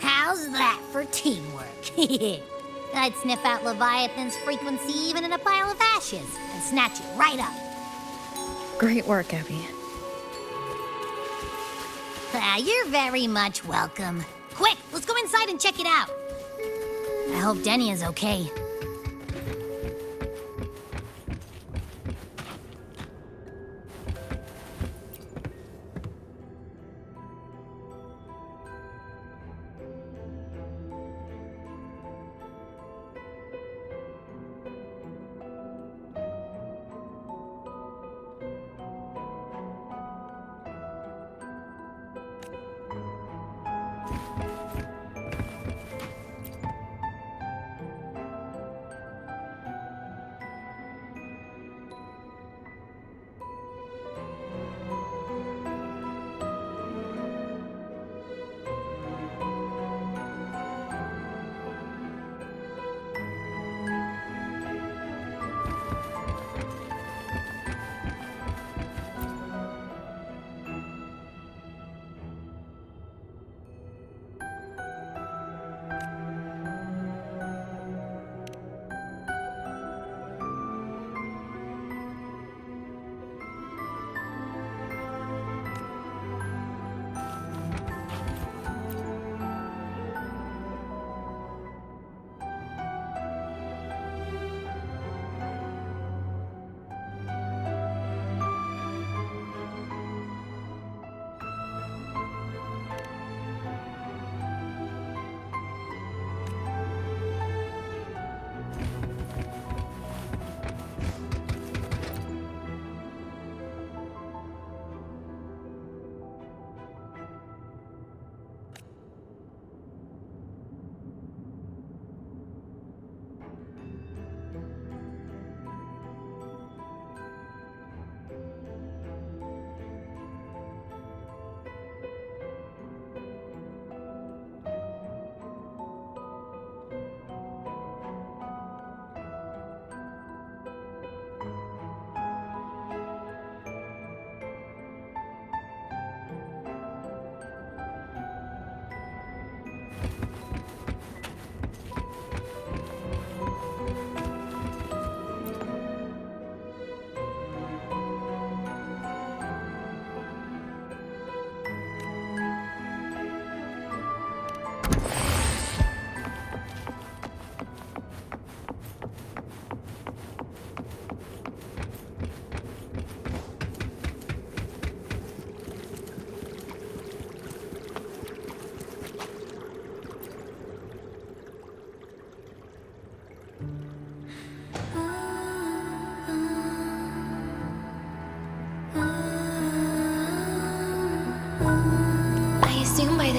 How's that for teamwork? I'd sniff out Leviathan's frequency even in a pile of ashes and snatch it right up. Great work, Abby. You're very much welcome. Quick, let's go inside and check it out. I hope Denny is okay.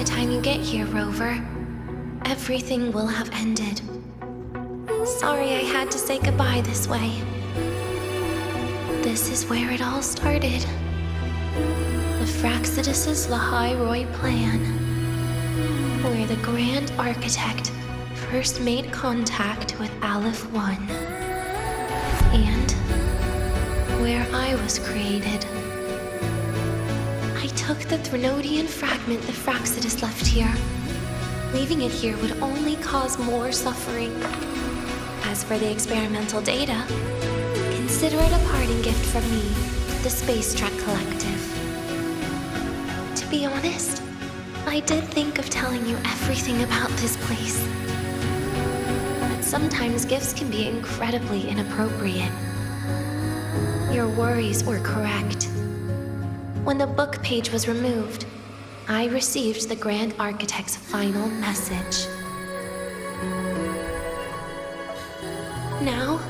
the time you get here, Rover, everything will have ended. Sorry I had to say goodbye this way. This is where it all started. The Fraxidus' Lahai Roi plan, where the Grand Architect first made contact with Aleph 1, and where I was created. I took the Threnodian fragment the Fraxidus left here. Leaving it here would only cause more suffering. As for the experimental data, consider it a parting gift from me to the Space Trek Collective. To be honest, I did think of telling you everything about this place. But sometimes gifts can be incredibly inappropriate. Your worries were correct. When the book page was removed, I received the Grand Architect's final message. Now,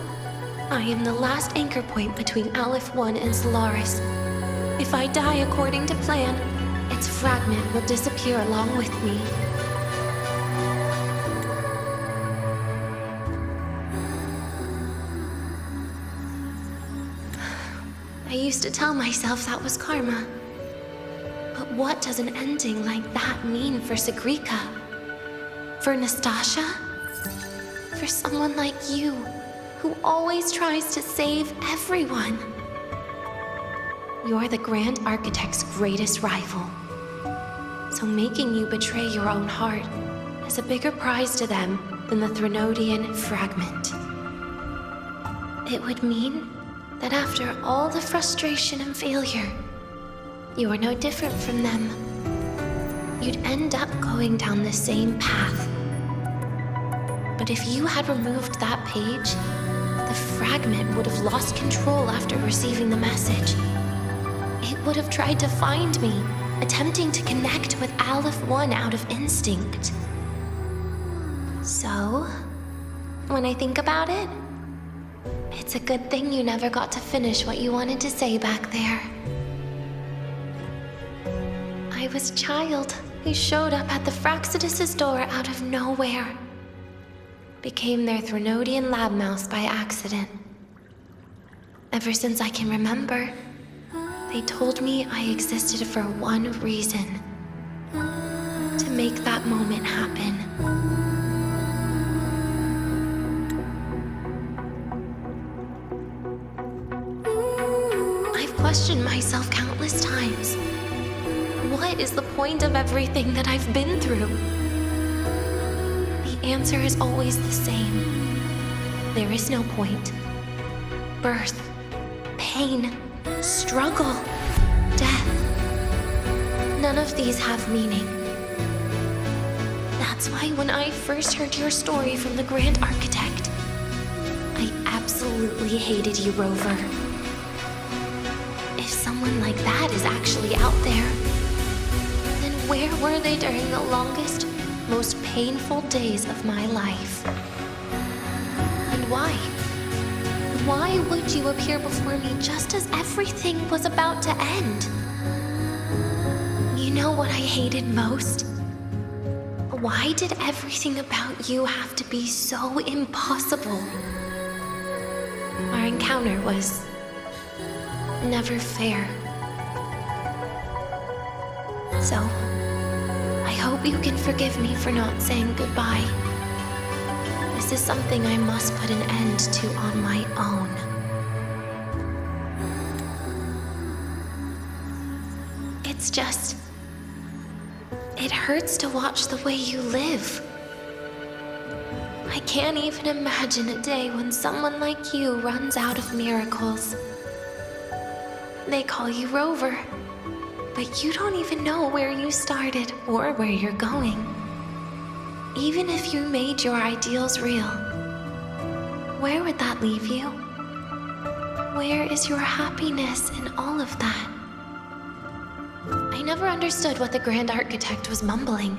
I am the last anchor point between Aleph 1 and Solaris. If I die according to plan, its fragment will disappear along with me. I used to tell myself that was karma. But what does an ending like that mean for Sigrika? For Nastasha? For someone like you, who always tries to save everyone? You're the Grand Architect's greatest rival. So making you betray your own heart is a bigger prize to them than the Threnodian fragment. It would mean that after all the frustration and failure, you are no different from them. You'd end up going down the same path. But if you had removed that page, the fragment would have lost control after receiving the message. It would have tried to find me, attempting to connect with Aleph 1 out of instinct. So, when I think about it, it's a good thing you never got to finish what you wanted to say back there. I was a child who showed up at the Fraxidus' door out of nowhere. Became their Threnodian lab mouse by accident. Ever since I can remember, they told me I existed for one reason: to make that moment happen. I've questioned myself countless times. What is the point of everything that I've been through? The answer is always the same. There is no point. Birth, pain, struggle, death. None of these have meaning. That's why when I first heard your story from the Grand Architect, I absolutely hated you, Rover. If someone like that is actually out there, then where were they during the longest, most painful days of my life? And why? Why would you appear before me just as everything was about to end? You know what I hated most? Why did everything about you have to be so impossible? Our encounter was never fair. So, I hope you can forgive me for not saying goodbye. This is something I must put an end to on my own. It's just... it hurts to watch the way you live. I can't even imagine a day when someone like you runs out of miracles. They call you Rover, but you don't even know where you started or where you're going. Even if you made your ideals real, where would that leave you? Where is your happiness in all of that? I never understood what the Grand Architect was mumbling.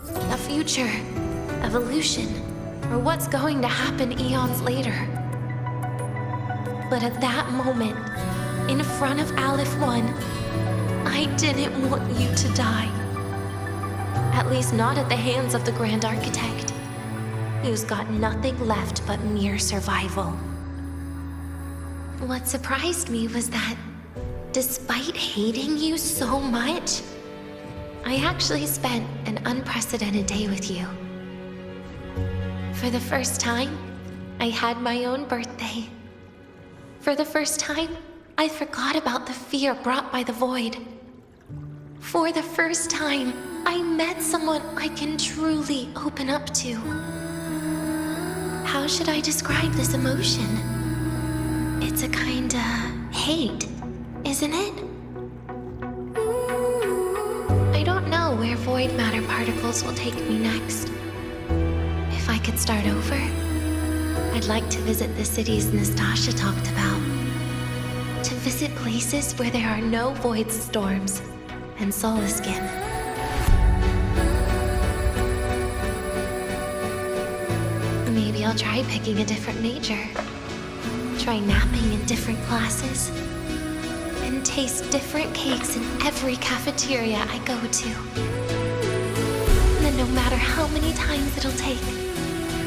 The future, evolution, or what's going to happen eons later. But at that moment, in front of Aleph 1, I didn't want you to die. At least not at the hands of the Grand Architect, who's got nothing left but mere survival. What surprised me was that, despite hating you so much, I actually spent an unprecedented day with you. For the first time, I had my own birthday. For the first time, I forgot about the fear brought by the void. For the first time, I met someone I can truly open up to. How should I describe this emotion? It's a kinda hate, isn't it? I don't know where void matter particles will take me next. If I could start over, I'd like to visit the cities Nastasha talked about. To visit places where there are no void storms and Solaskin. Maybe I'll try picking a different major. Try napping in different classes. And taste different cakes in every cafeteria I go to. And then no matter how many times it'll take,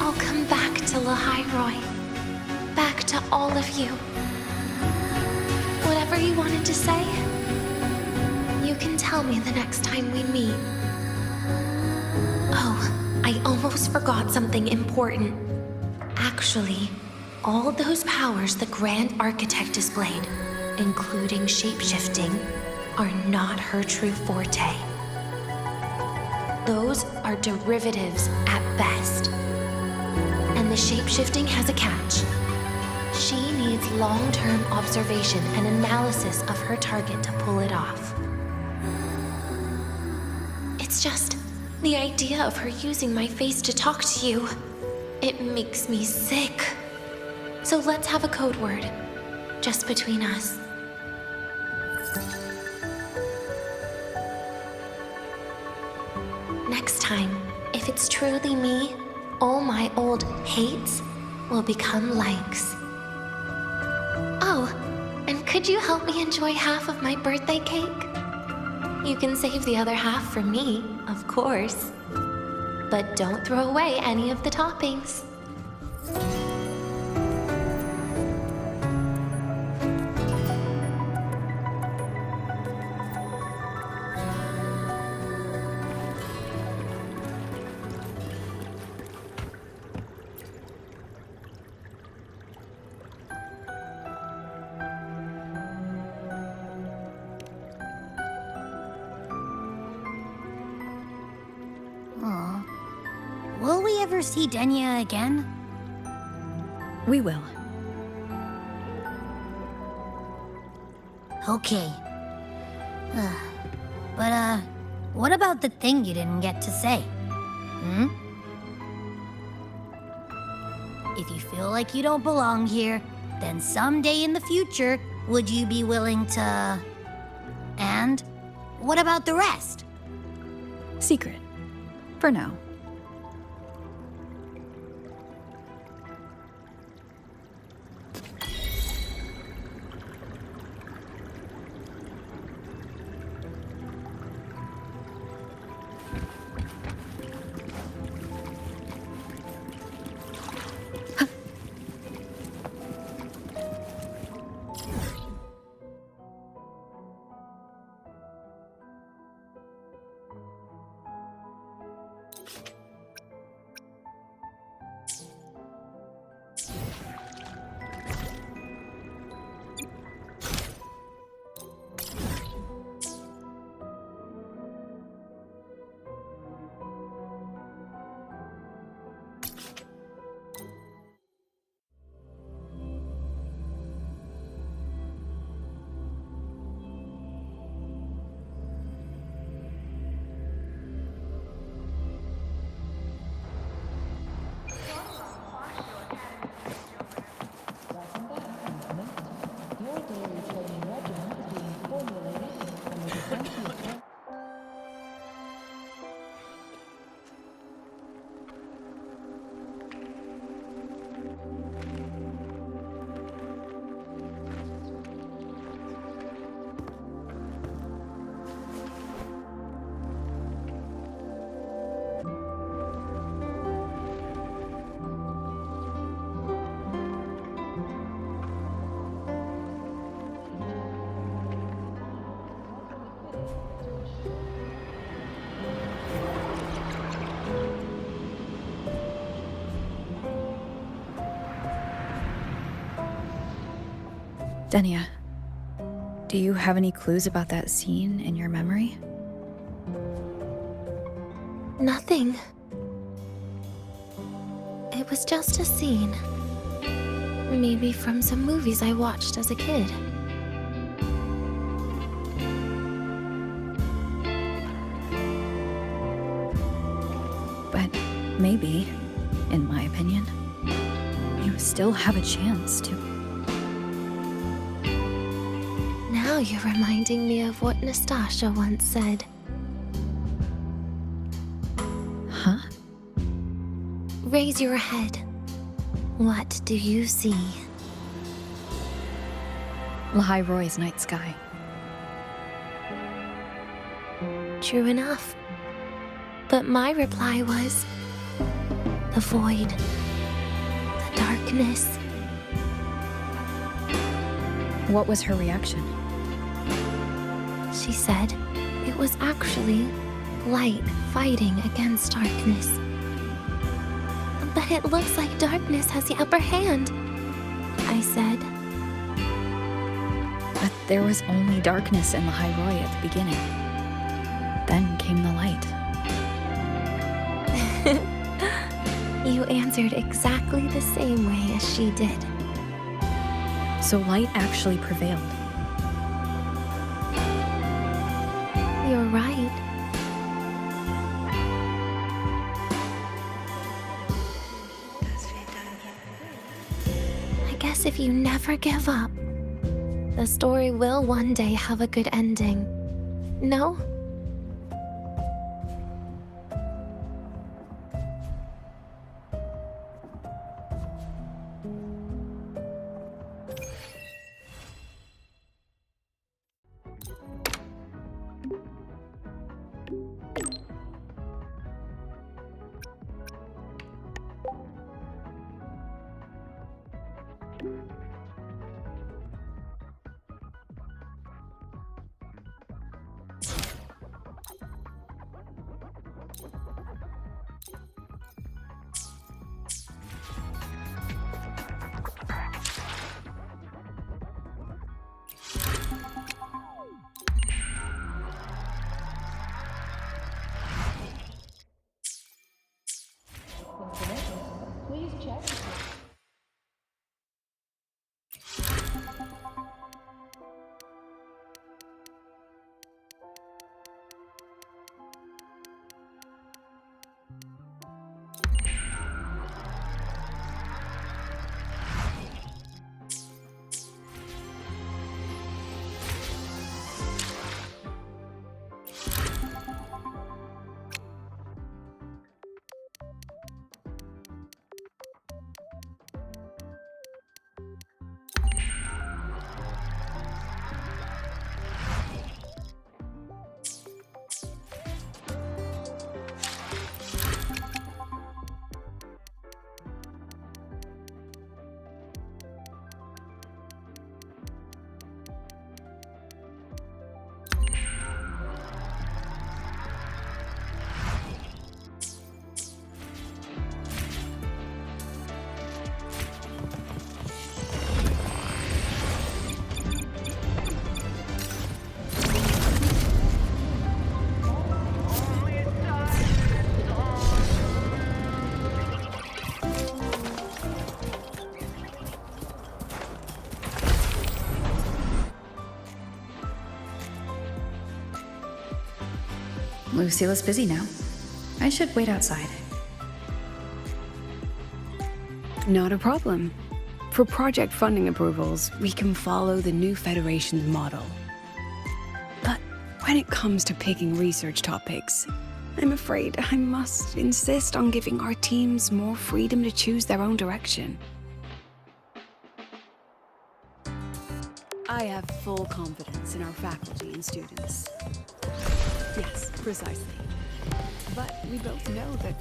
I'll come back to Lahai Roi. Back to all of you. Whatever you wanted to say, you can tell me the next time we meet. Oh, I almost forgot something important. Actually, all those powers the Grand Architect displayed, including shapeshifting, are not her true forte. Those are derivatives at best. And the shapeshifting has a catch. She needs long-term observation and analysis of her target to pull it off. It's just the idea of her using my face to talk to you. It makes me sick. So let's have a code word, just between us. Next time, if it's truly me, all my old hates will become likes. Oh, and could you help me enjoy half of my birthday cake? You can save the other half for me, of course. But don't throw away any of the toppings. Aw. Will we ever see Denya again? We will. Okay. But, what about the thing you didn't get to say? Hmm? If you feel like you don't belong here, then someday in the future, would you be willing to... And what about the rest? Secret. For now. Denia, do you have any clues about that scene in your memory? Nothing. It was just a scene. Maybe from some movies I watched as a kid. But maybe, in my opinion, you still have a chance to. Now you're reminding me of what Nastasha once said. Huh? Raise your head. What do you see? Lahai Roi's night sky. True enough. But my reply was... the void. The darkness. What was her reaction? She said it was actually light fighting against darkness. But it looks like darkness has the upper hand, I said. But there was only darkness in Lahai Roi at the beginning. Then came the light. You answered exactly the same way as she did. So light actually prevailed. You're right. I guess if you never give up, the story will one day have a good ending. No? Lucille's busy now. I should wait outside. Not a problem. For project funding approvals, we can follow the new Federation's model. But when it comes to picking research topics, I'm afraid I must insist on giving our teams more freedom to choose their own direction. I have full confidence in our faculty and students. Yes, precisely. But we both know that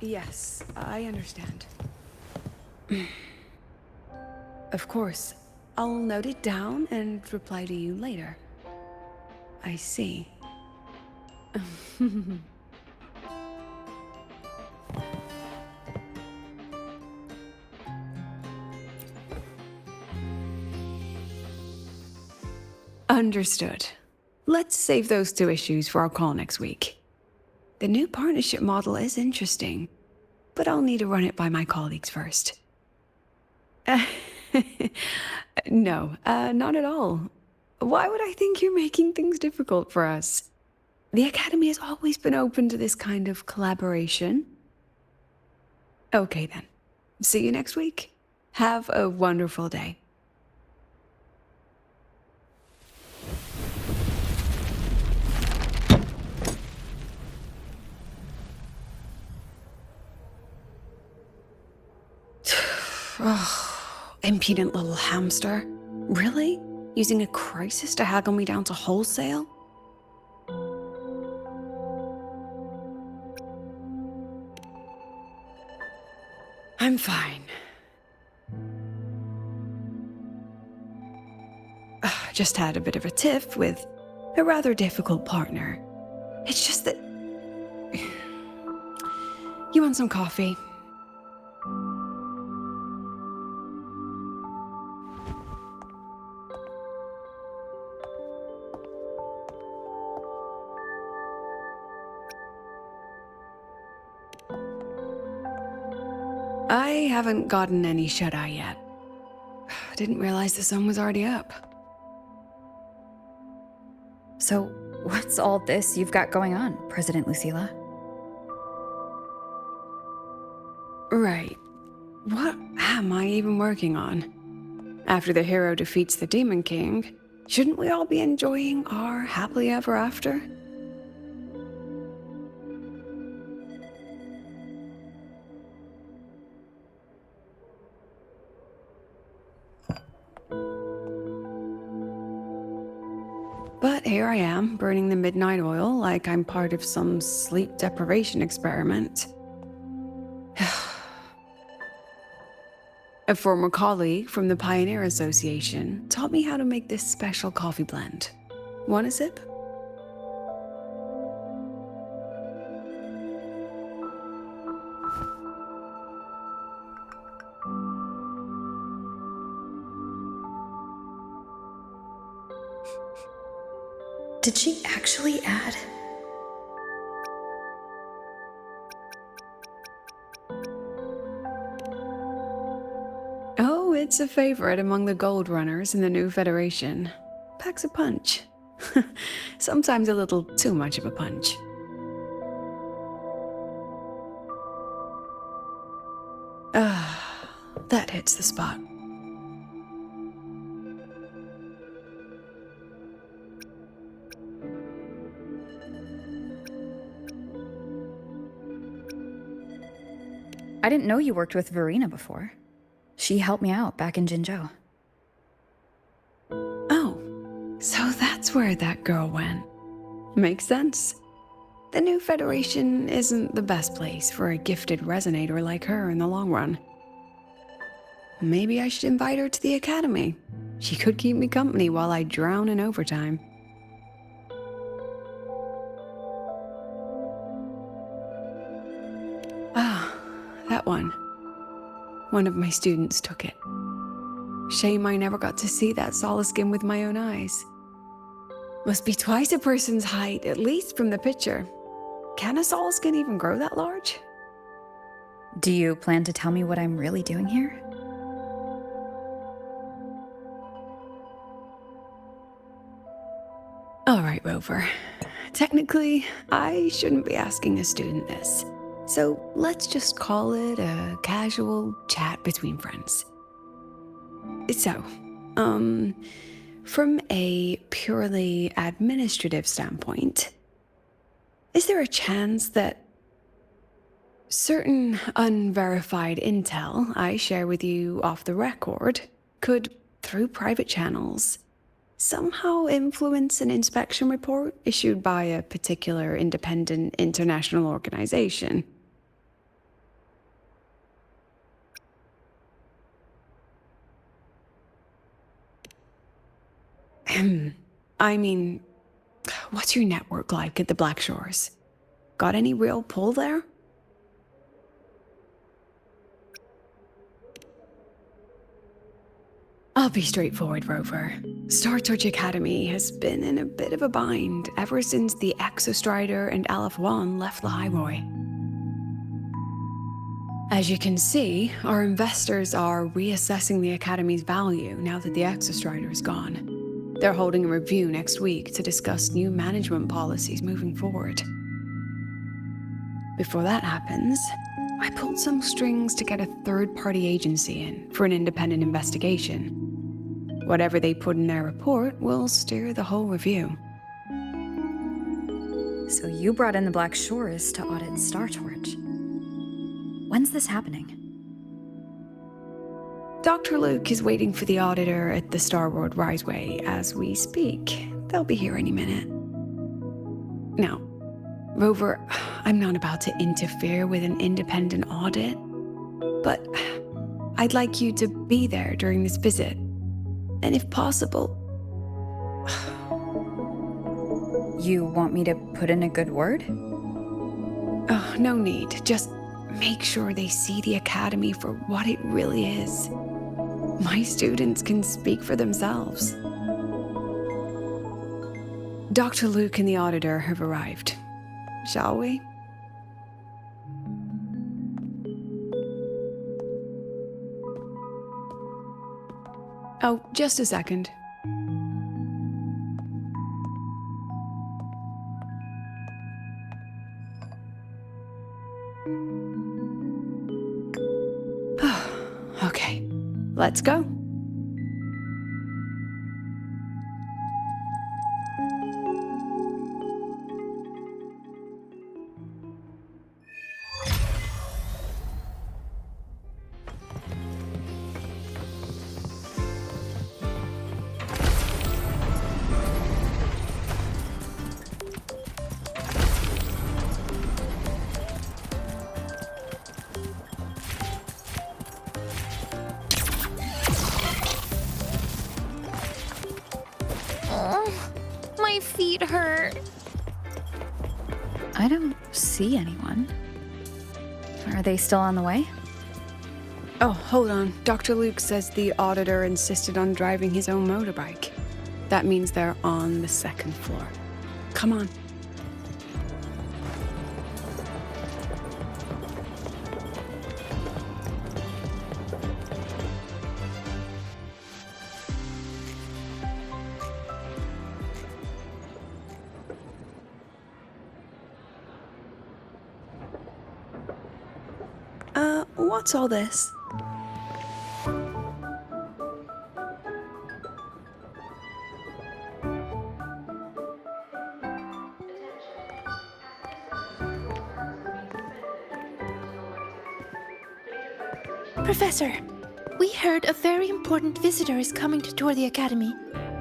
Yes, I understand. Of course. I'll note it down and reply to you later. I see. Understood. Let's save those two issues for our call next week. The new partnership model is interesting, but I'll need to run it by my colleagues first. No, not at all. Why would I think you're making things difficult for us? The Academy has always been open to this kind of collaboration. Okay then. See you next week. Have a wonderful day. Oh, impudent little hamster. Really? Using a crisis to haggle me down to wholesale? I'm fine. Just had a bit of a tiff with a rather difficult partner. It's just that... You want some coffee? I haven't gotten any shut-eye yet. I didn't realize the sun was already up. So, what's all this you've got going on, President Lucilla? Right. What am I even working on? After the hero defeats the Demon King, shouldn't we all be enjoying our happily ever after? But here I am, burning the midnight oil like I'm part of some sleep deprivation experiment. A former colleague from the Pioneer Association taught me how to make this special coffee blend. Want a sip? Did she actually add? Oh, it's a favorite among the Gold Runners in the new Federation. Packs a punch. Sometimes a little too much of a punch. That hits the spot. I didn't know you worked with Verena before. She helped me out back in Jinzhou. Oh, so that's where that girl went. Makes sense. The new Federation isn't the best place for a gifted resonator like her in the long run. Maybe I should invite her to the Academy. She could keep me company while I drown in overtime. That one. One of my students took it. Shame I never got to see that Solaskin with my own eyes. Must be twice a person's height, at least from the picture. Can a Solaskin even grow that large? Do you plan to tell me what I'm really doing here? All right, Rover. Technically, I shouldn't be asking a student this. So let's just call it a casual chat between friends. So, from a purely administrative standpoint, is there a chance that certain unverified intel I share with you off the record could, through private channels, somehow influence an inspection report issued by a particular independent international organization? I mean, what's your network like at the Black Shores? Got any real pull there? I'll be straightforward, Rover. Star Torch Academy has been in a bit of a bind ever since the Exostrider and Aleph One left Lahai Roi. As you can see, our investors are reassessing the Academy's value now that the Exostrider is gone. They're holding a review next week to discuss new management policies moving forward. Before that happens, I pulled some strings to get a third-party agency in for an independent investigation. Whatever they put in their report will steer the whole review. So you brought in the Black Shores to audit Star Torch. When's this happening? Dr. Luke is waiting for the auditor at the Starworld Riseway as we speak. They'll be here any minute. Now, Rover, I'm not about to interfere with an independent audit, but I'd like you to be there during this visit. And if possible... You want me to put in a good word? Oh, no need. Just make sure they see the Academy for what it really is. My students can speak for themselves. Dr. Luke and the auditor have arrived. Shall we? Oh, just a second. Okay, let's go. My feet hurt. I don't see anyone. Are they still on the way? Oh, hold on. Dr. Luke says the auditor insisted on driving his own motorbike. That means they're on the second floor. Come on. What's all this? Professor, we heard a very important visitor is coming to tour the Academy.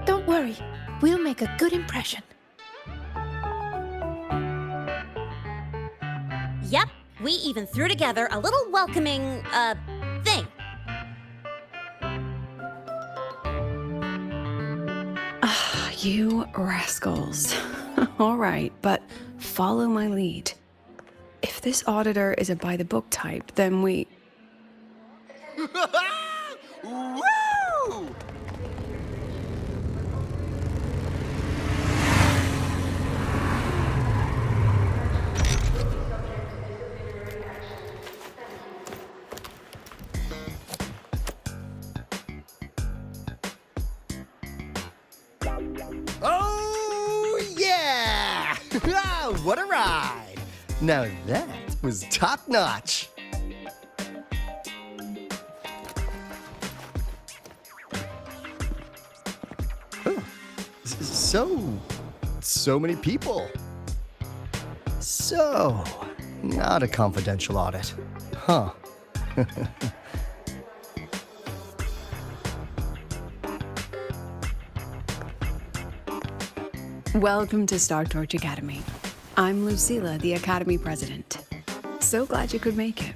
Don't worry, we'll make a good impression. Yep, we even threw together a little welcoming, thing. You rascals. All right, but follow my lead. If this auditor is a by-the-book type, then we... Woo! Oh, yeah! What a ride! Now that was top-notch. So many people. So, not a confidential audit. Huh. Welcome to Star Torch Academy. I'm Lucilla, the Academy President. So glad you could make it.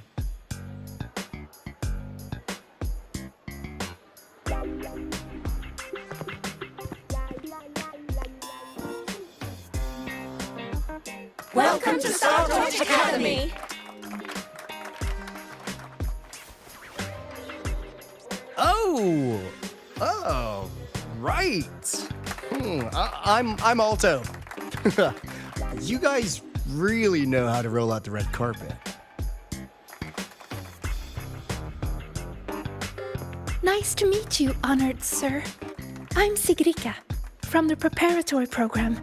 Welcome to Startorch Academy! Oh, right. I'm Alto. You guys really know how to roll out the red carpet. Nice to meet you, honored sir. I'm Sigrika, from the preparatory program.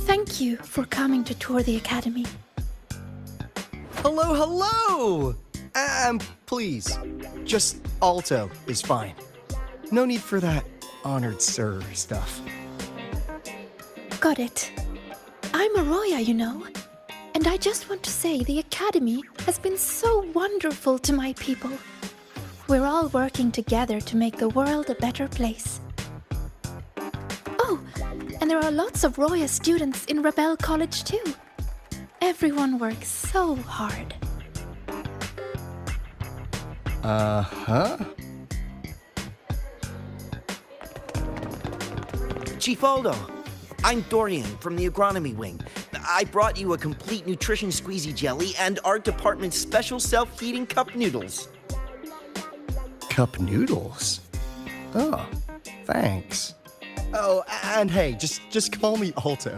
Thank you for coming to tour the academy. Hello! Please, just Alto is fine. No need for that honored sir stuff. Got it. I'm a Roya, you know. And I just want to say the academy has been so wonderful to my people. We're all working together to make the world a better place. Oh, and there are lots of Roya students in Rebel College too. Everyone works so hard. Uh-huh. Chief Aldo, I'm Dorian from the agronomy wing. I brought you a complete nutrition squeezy jelly and our department's special self-heating cup noodles. Cup noodles? Oh, thanks. Oh, and hey, just call me Alto.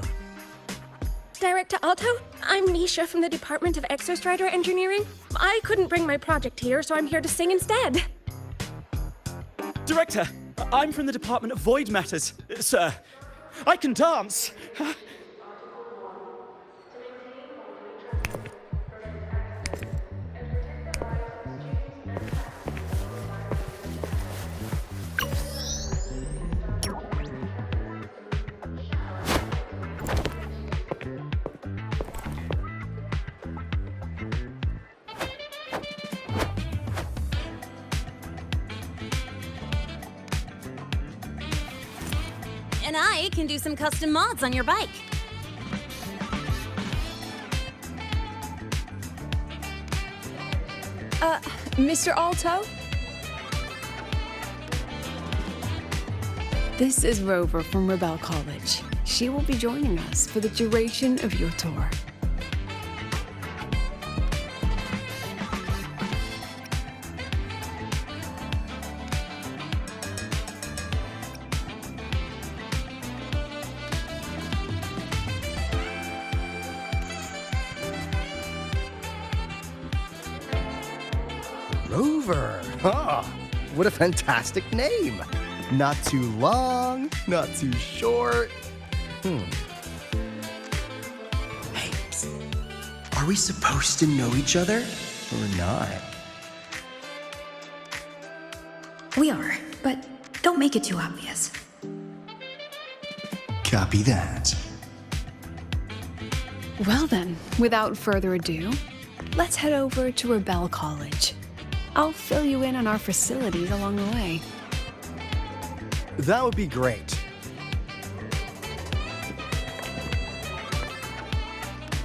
Director Alto, I'm Nisha from the Department of Exostrider Engineering. I couldn't bring my project here, so I'm here to sing instead. Director, I'm from the Department of Void Matters. Sir, I can dance. And I can do some custom mods on your bike. Mr. Alto? This is Rover from Rebel College. She will be joining us for the duration of your tour. Rover. Ah, what a fantastic name. Not too long, not too short. Hey, psst. Are we supposed to know each other or not? We are, but don't make it too obvious. Copy that. Well then, without further ado, let's head over to Rebel College. I'll fill you in on our facilities along the way. That would be great.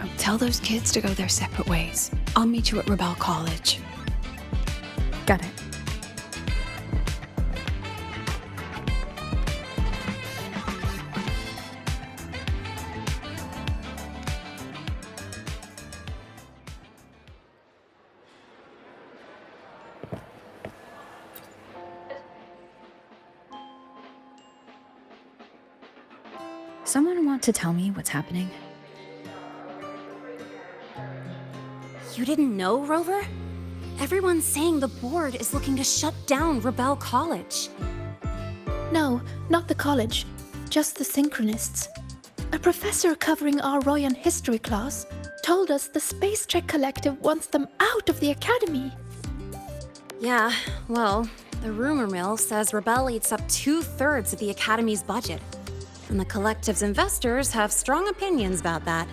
Oh, tell those kids to go their separate ways. I'll meet you at Rebel College. Got it. Someone want to tell me what's happening? You didn't know, Rover? Everyone's saying the board is looking to shut down Rebel College. No, not the college. Just the Synchronists. A professor covering our Royan history class told us the Space Trek Collective wants them out of the academy. Yeah, well, the rumor mill says Rebel eats up 2/3 of the academy's budget. And the collective's investors have strong opinions about that.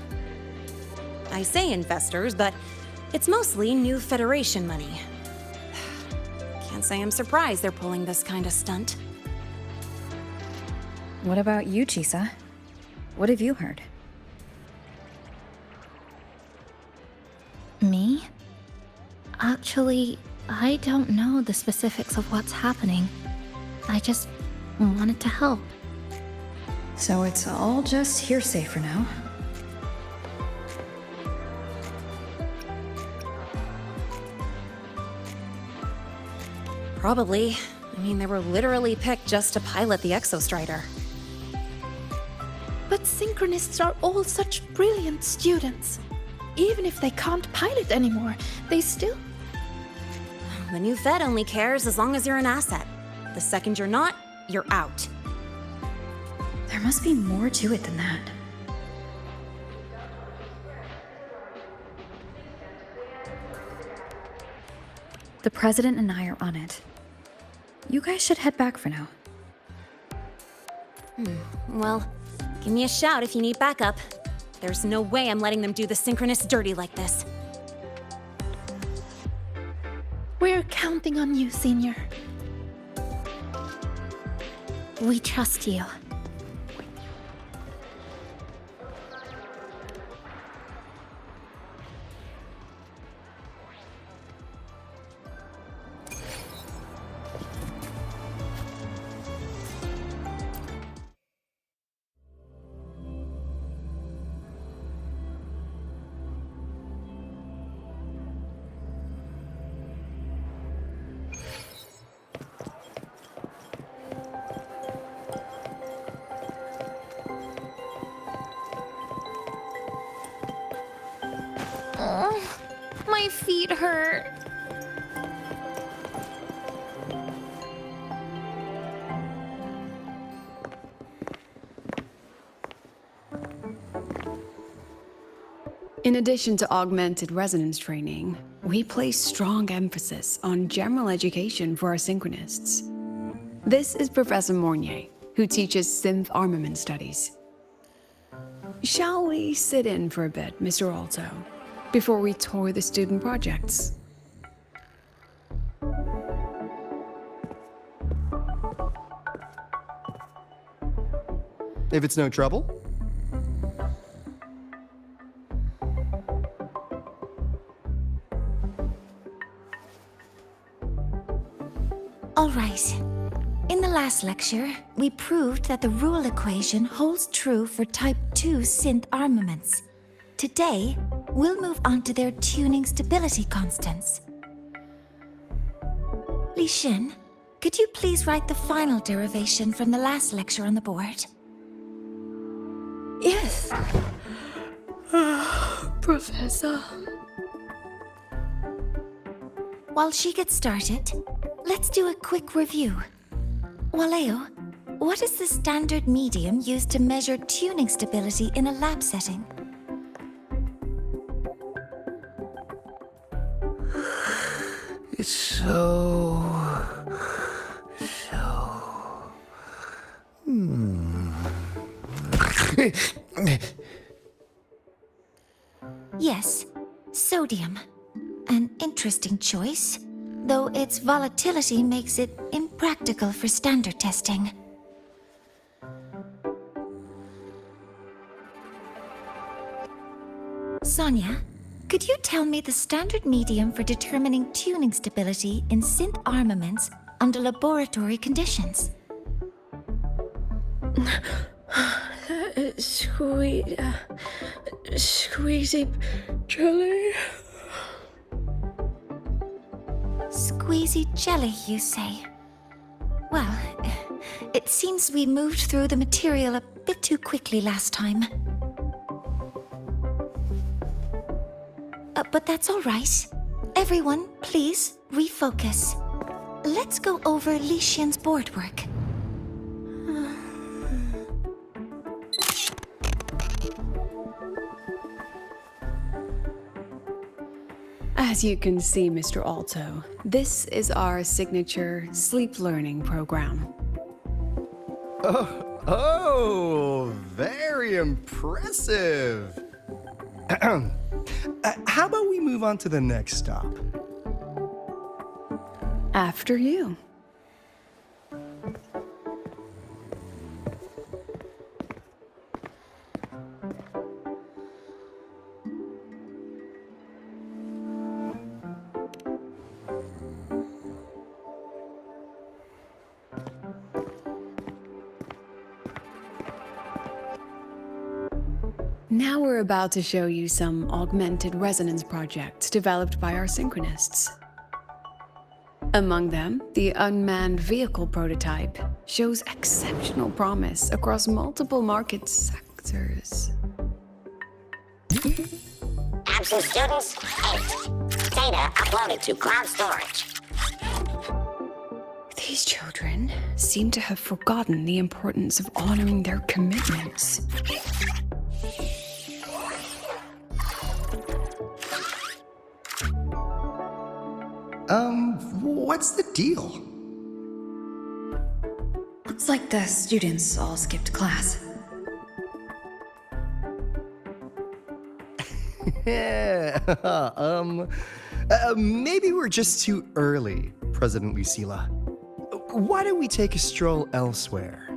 I say investors, but it's mostly new Federation money. Can't say I'm surprised they're pulling this kind of stunt. What about you, Chisa? What have you heard? Me? Actually, I don't know the specifics of what's happening. I just wanted to help. So it's all just hearsay for now. Probably. I mean, they were literally picked just to pilot the Exostrider. But synchronists are all such brilliant students. Even if they can't pilot anymore, they still... The new Fed only cares as long as you're an asset. The second you're not, you're out. There must be more to it than that. The president and I are on it. You guys should head back for now. Well, give me a shout if you need backup. There's no way I'm letting them do the Synchronists dirty like this. We're counting on you, Senior. We trust you. My feet hurt. In addition to augmented resonance training, we place strong emphasis on general education for our synchronists. This is Professor Mornier, who teaches synth armament studies. Shall we sit in for a bit, Mr. Alto, before we tour the student projects? If it's no trouble. All right. In the last lecture, we proved that the rule equation holds true for Type 2 synth armaments. Today, we'll move on to their tuning stability constants. Li Xin, could you please write the final derivation from the last lecture on the board? Yes. Professor. While she gets started, let's do a quick review. Waleo, what is the standard medium used to measure tuning stability in a lab setting? It's so... Yes, sodium. An interesting choice, though its volatility makes it impractical for standard testing. Sonia, could you tell me the standard medium for determining tuning stability in synth armaments under laboratory conditions? Squeezy jelly. Squeezy jelly, you say? Well, it seems we moved through the material a bit too quickly last time. But that's all right. Everyone, please refocus. Let's go over Li Xian's board work. As you can see, Mr. Alto, this is our signature sleep learning program. Oh, very impressive. How about we move on to the next stop? After you. Now we're about to show you some augmented resonance projects developed by our synchronists. Among them, the unmanned vehicle prototype shows exceptional promise across multiple market sectors. Absent students, 8. Data uploaded to cloud storage. These children seem to have forgotten the importance of honoring their commitments. What's the deal? Looks like the students all skipped class. Yeah, maybe we're just too early, President Lucilla. Why don't we take a stroll elsewhere?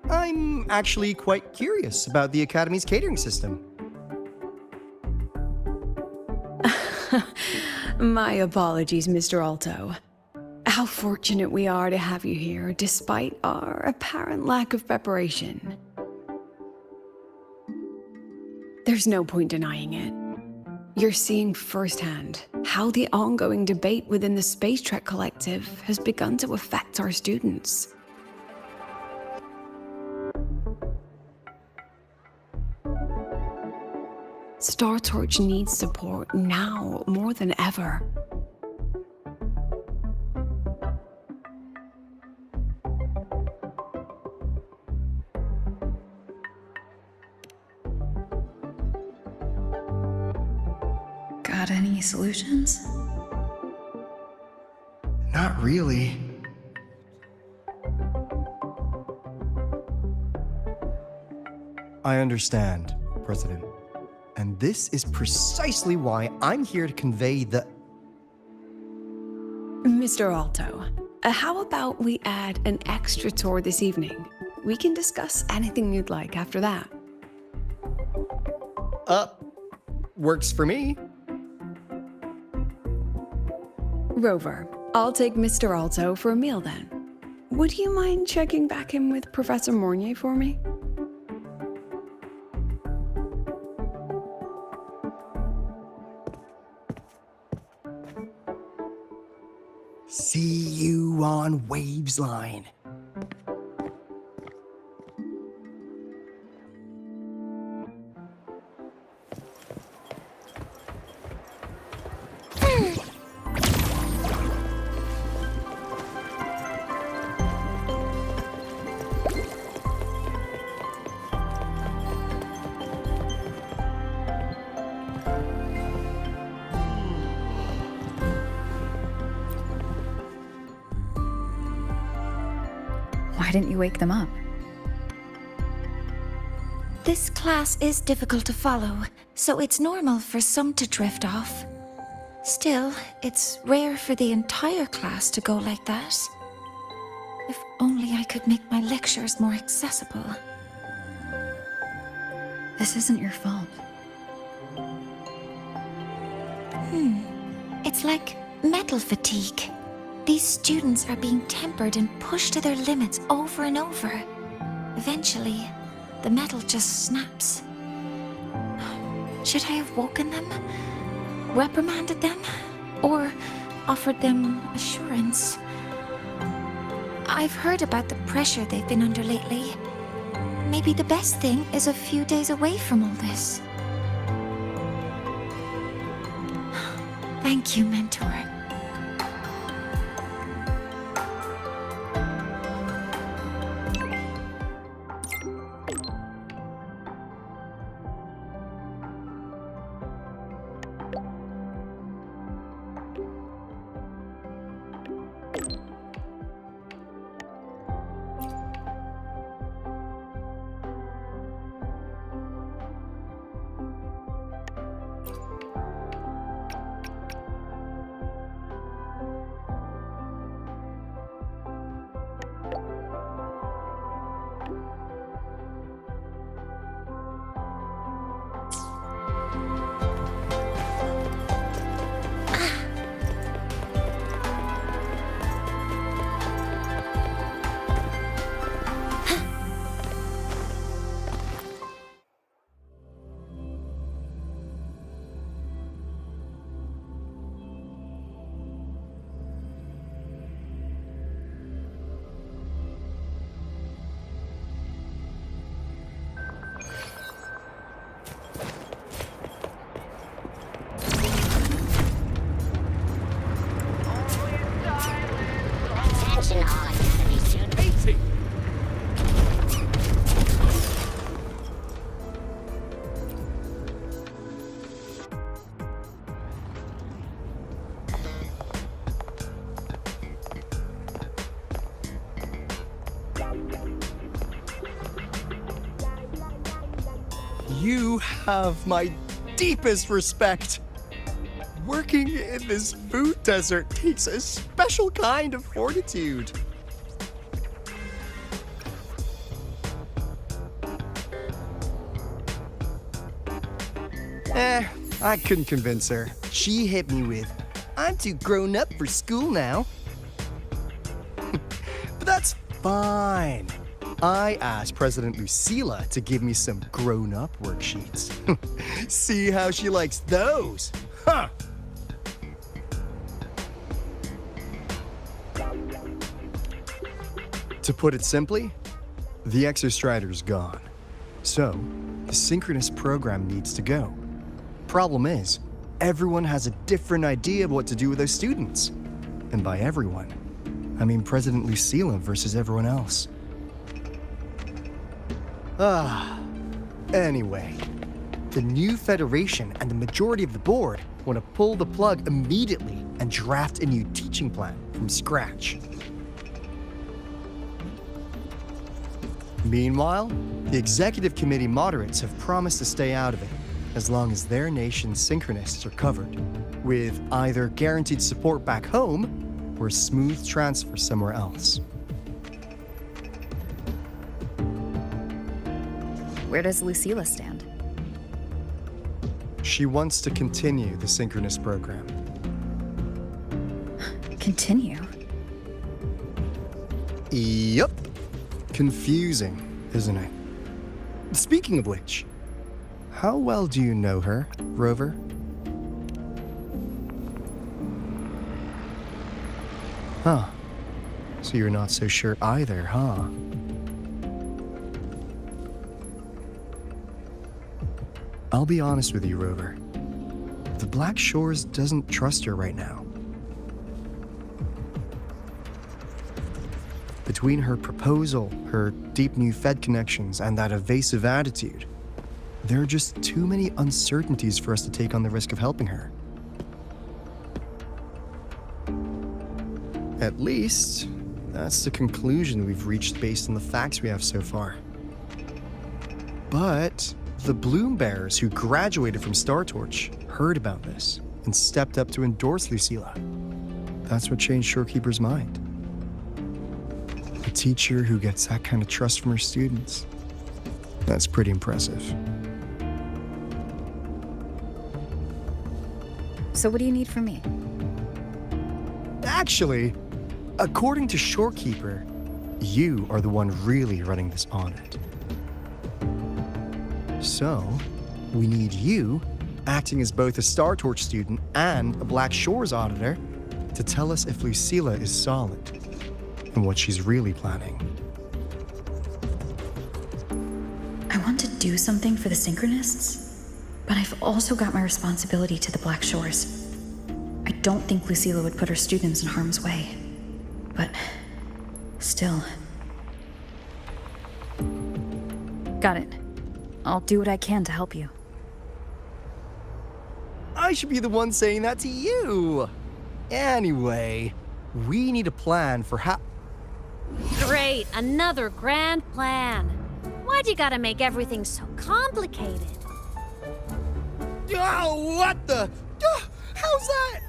I'm actually quite curious about the Academy's catering system. My apologies, Mr. Alto. How fortunate we are to have you here, despite our apparent lack of preparation. There's no point denying it. You're seeing firsthand how the ongoing debate within the Space Trek Collective has begun to affect our students. Star Torch needs support now more than ever. Got any solutions? Not really. I understand, President. And this is precisely why I'm here to convey the... Mr. Alto, how about we add an extra tour this evening? We can discuss anything you'd like after that. Works for me. Rover, I'll take Mr. Alto for a meal then. Would you mind checking back in with Professor Mornier for me? See you on Waves Line. Why didn't you wake them up? This class is difficult to follow, so it's normal for some to drift off. Still, it's rare for the entire class to go like that. If only I could make my lectures more accessible. This isn't your fault. It's like metal fatigue. These students are being tempered and pushed to their limits over and over. Eventually, the metal just snaps. Should I have woken them? Reprimanded them? Or offered them assurance? I've heard about the pressure they've been under lately. Maybe the best thing is a few days away from all this. Thank you, Mentor. You have my deepest respect. Working in this food desert takes a special kind of fortitude. I couldn't convince her. She hit me with, "I'm too grown up for school now." But that's fine. I asked President Lucila to give me some grown-up worksheets. See how she likes those. Huh. To put it simply, the Exostrider's gone. So, the synchronous program needs to go. Problem is, everyone has a different idea of what to do with those students. And by everyone, I mean President Lucila versus everyone else. Anyway, the new Federation and the majority of the board want to pull the plug immediately and draft a new teaching plan from scratch. Meanwhile, the executive committee moderates have promised to stay out of it as long as their nation's synchronists are covered, with either guaranteed support back home or a smooth transfer somewhere else. Where does Lucila stand? She wants to continue the synchronous program. Continue? Yup. Confusing, isn't it? Speaking of which, how well do you know her, Rover? Huh. So you're not so sure either, huh? I'll be honest with you, Rover. The Black Shores doesn't trust her right now. Between her proposal, her deep new Fed connections, and that evasive attitude, there are just too many uncertainties for us to take on the risk of helping her. At least, that's the conclusion we've reached based on the facts we have so far. But the Bloom Bearers who graduated from Star Torch heard about this and stepped up to endorse Lucila. That's what changed Shorekeeper's mind. A teacher who gets that kind of trust from her students. That's pretty impressive. So what do you need from me? Actually, according to Shorekeeper, you are the one really running this audit. So, we need you, acting as both a Star Torch student and a Black Shores auditor, to tell us if Lucila is solid and what she's really planning. I want to do something for the Synchronists, but I've also got my responsibility to the Black Shores. I don't think Lucila would put her students in harm's way, but still. Got it. I'll do what I can to help you. I should be the one saying that to you. Anyway, we need a plan for how... Great, another grand plan. Why'd you gotta make everything so complicated? Oh, what the... how's that?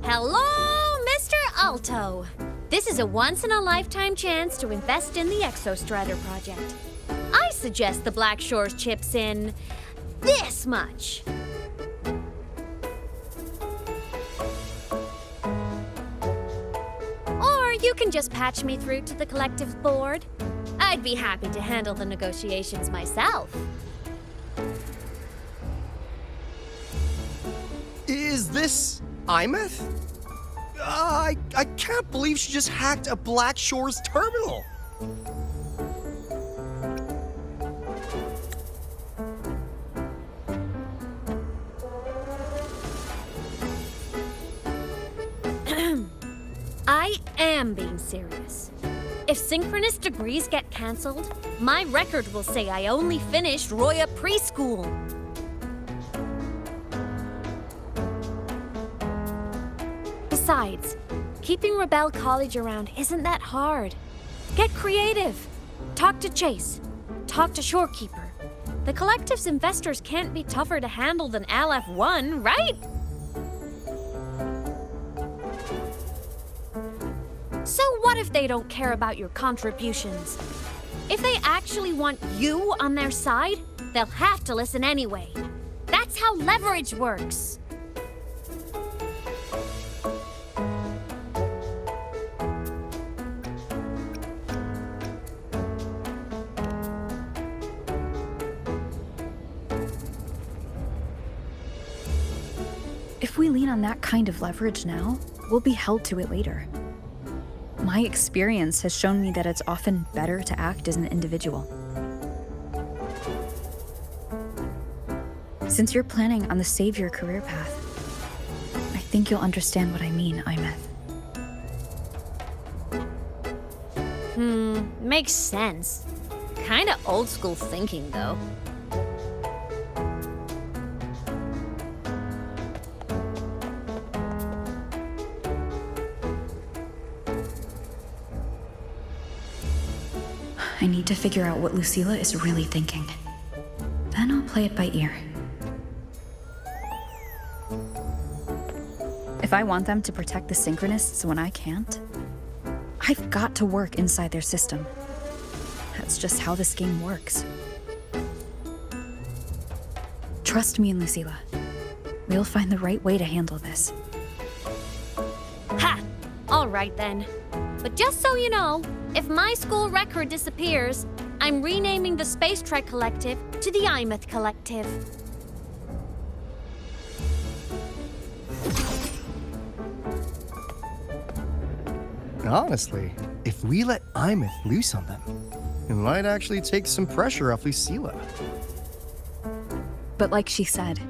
Hello, Mr. Alto. This is a once-in-a-lifetime chance to invest in the Exostrider project. I suggest the Black Shores chips in this much. Or you can just patch me through to the collective board. I'd be happy to handle the negotiations myself. Is this Imeth? I can't believe she just hacked a Black Shores terminal. I am being serious. If synchronous degrees get cancelled, my record will say I only finished Roya preschool. Besides, keeping Rebel College around isn't that hard. Get creative. Talk to Chase. talk to Shorekeeper. The Collective's investors can't be tougher to handle than LF1, right? So what if they don't care about your contributions? If they actually want you on their side, they'll have to listen anyway. That's how leverage works. If we lean on that kind of leverage now, we'll be held to it later. My experience has shown me that it's often better to act as an individual. Since you're planning on the savior career path, I think you'll understand what I mean, Imeth. Makes sense. Kinda old school thinking, though. I need to figure out what Lucilla is really thinking. Then I'll play it by ear. If I want them to protect the Synchronists when I can't, I've got to work inside their system. That's just how this game works. Trust me and Lucilla. We'll find the right way to handle this. Ha! All right then. But just so you know, if my school record disappears, I'm renaming the Space Trek Collective to the Imeth Collective. Honestly, if we let Imeth loose on them, it might actually take some pressure off Lucilla. But like she said,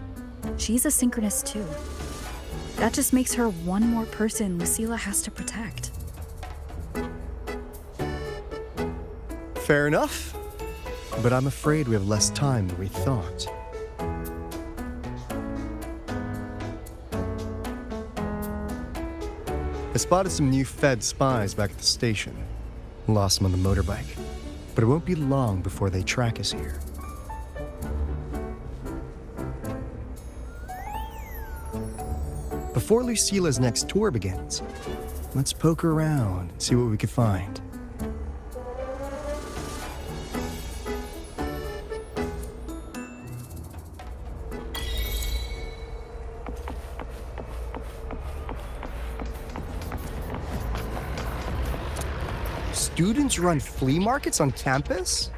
she's a Synchronist too. That just makes her one more person Lucilla has to protect. Fair enough. But I'm afraid we have less time than we thought. I spotted some new Fed spies back at the station. Lost them on the motorbike. But it won't be long before they track us here. Before Lucilla's next tour begins, let's poke around and see what we can find. Students run flea markets on campus?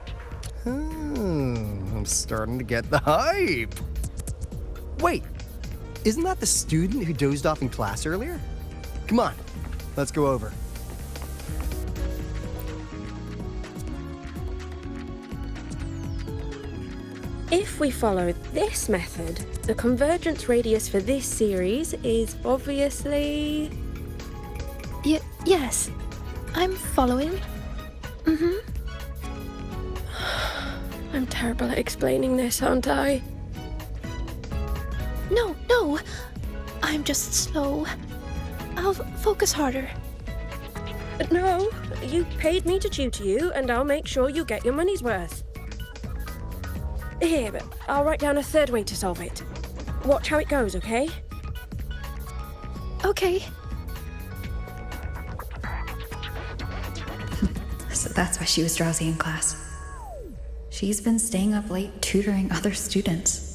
I'm starting to get the hype. Wait, isn't that the student who dozed off in class earlier? Come on, let's go over. If we follow this method, the convergence radius for this series is obviously... Yes, I'm following. I'm terrible at explaining this, aren't I? No, I'm just slow. I'll focus harder. No, you paid me to tutor you, and I'll make sure you get your money's worth. Here, but I'll write down a third way to solve it. Watch how it goes, okay? Okay. So that's why she was drowsy in class. She's been staying up late tutoring other students.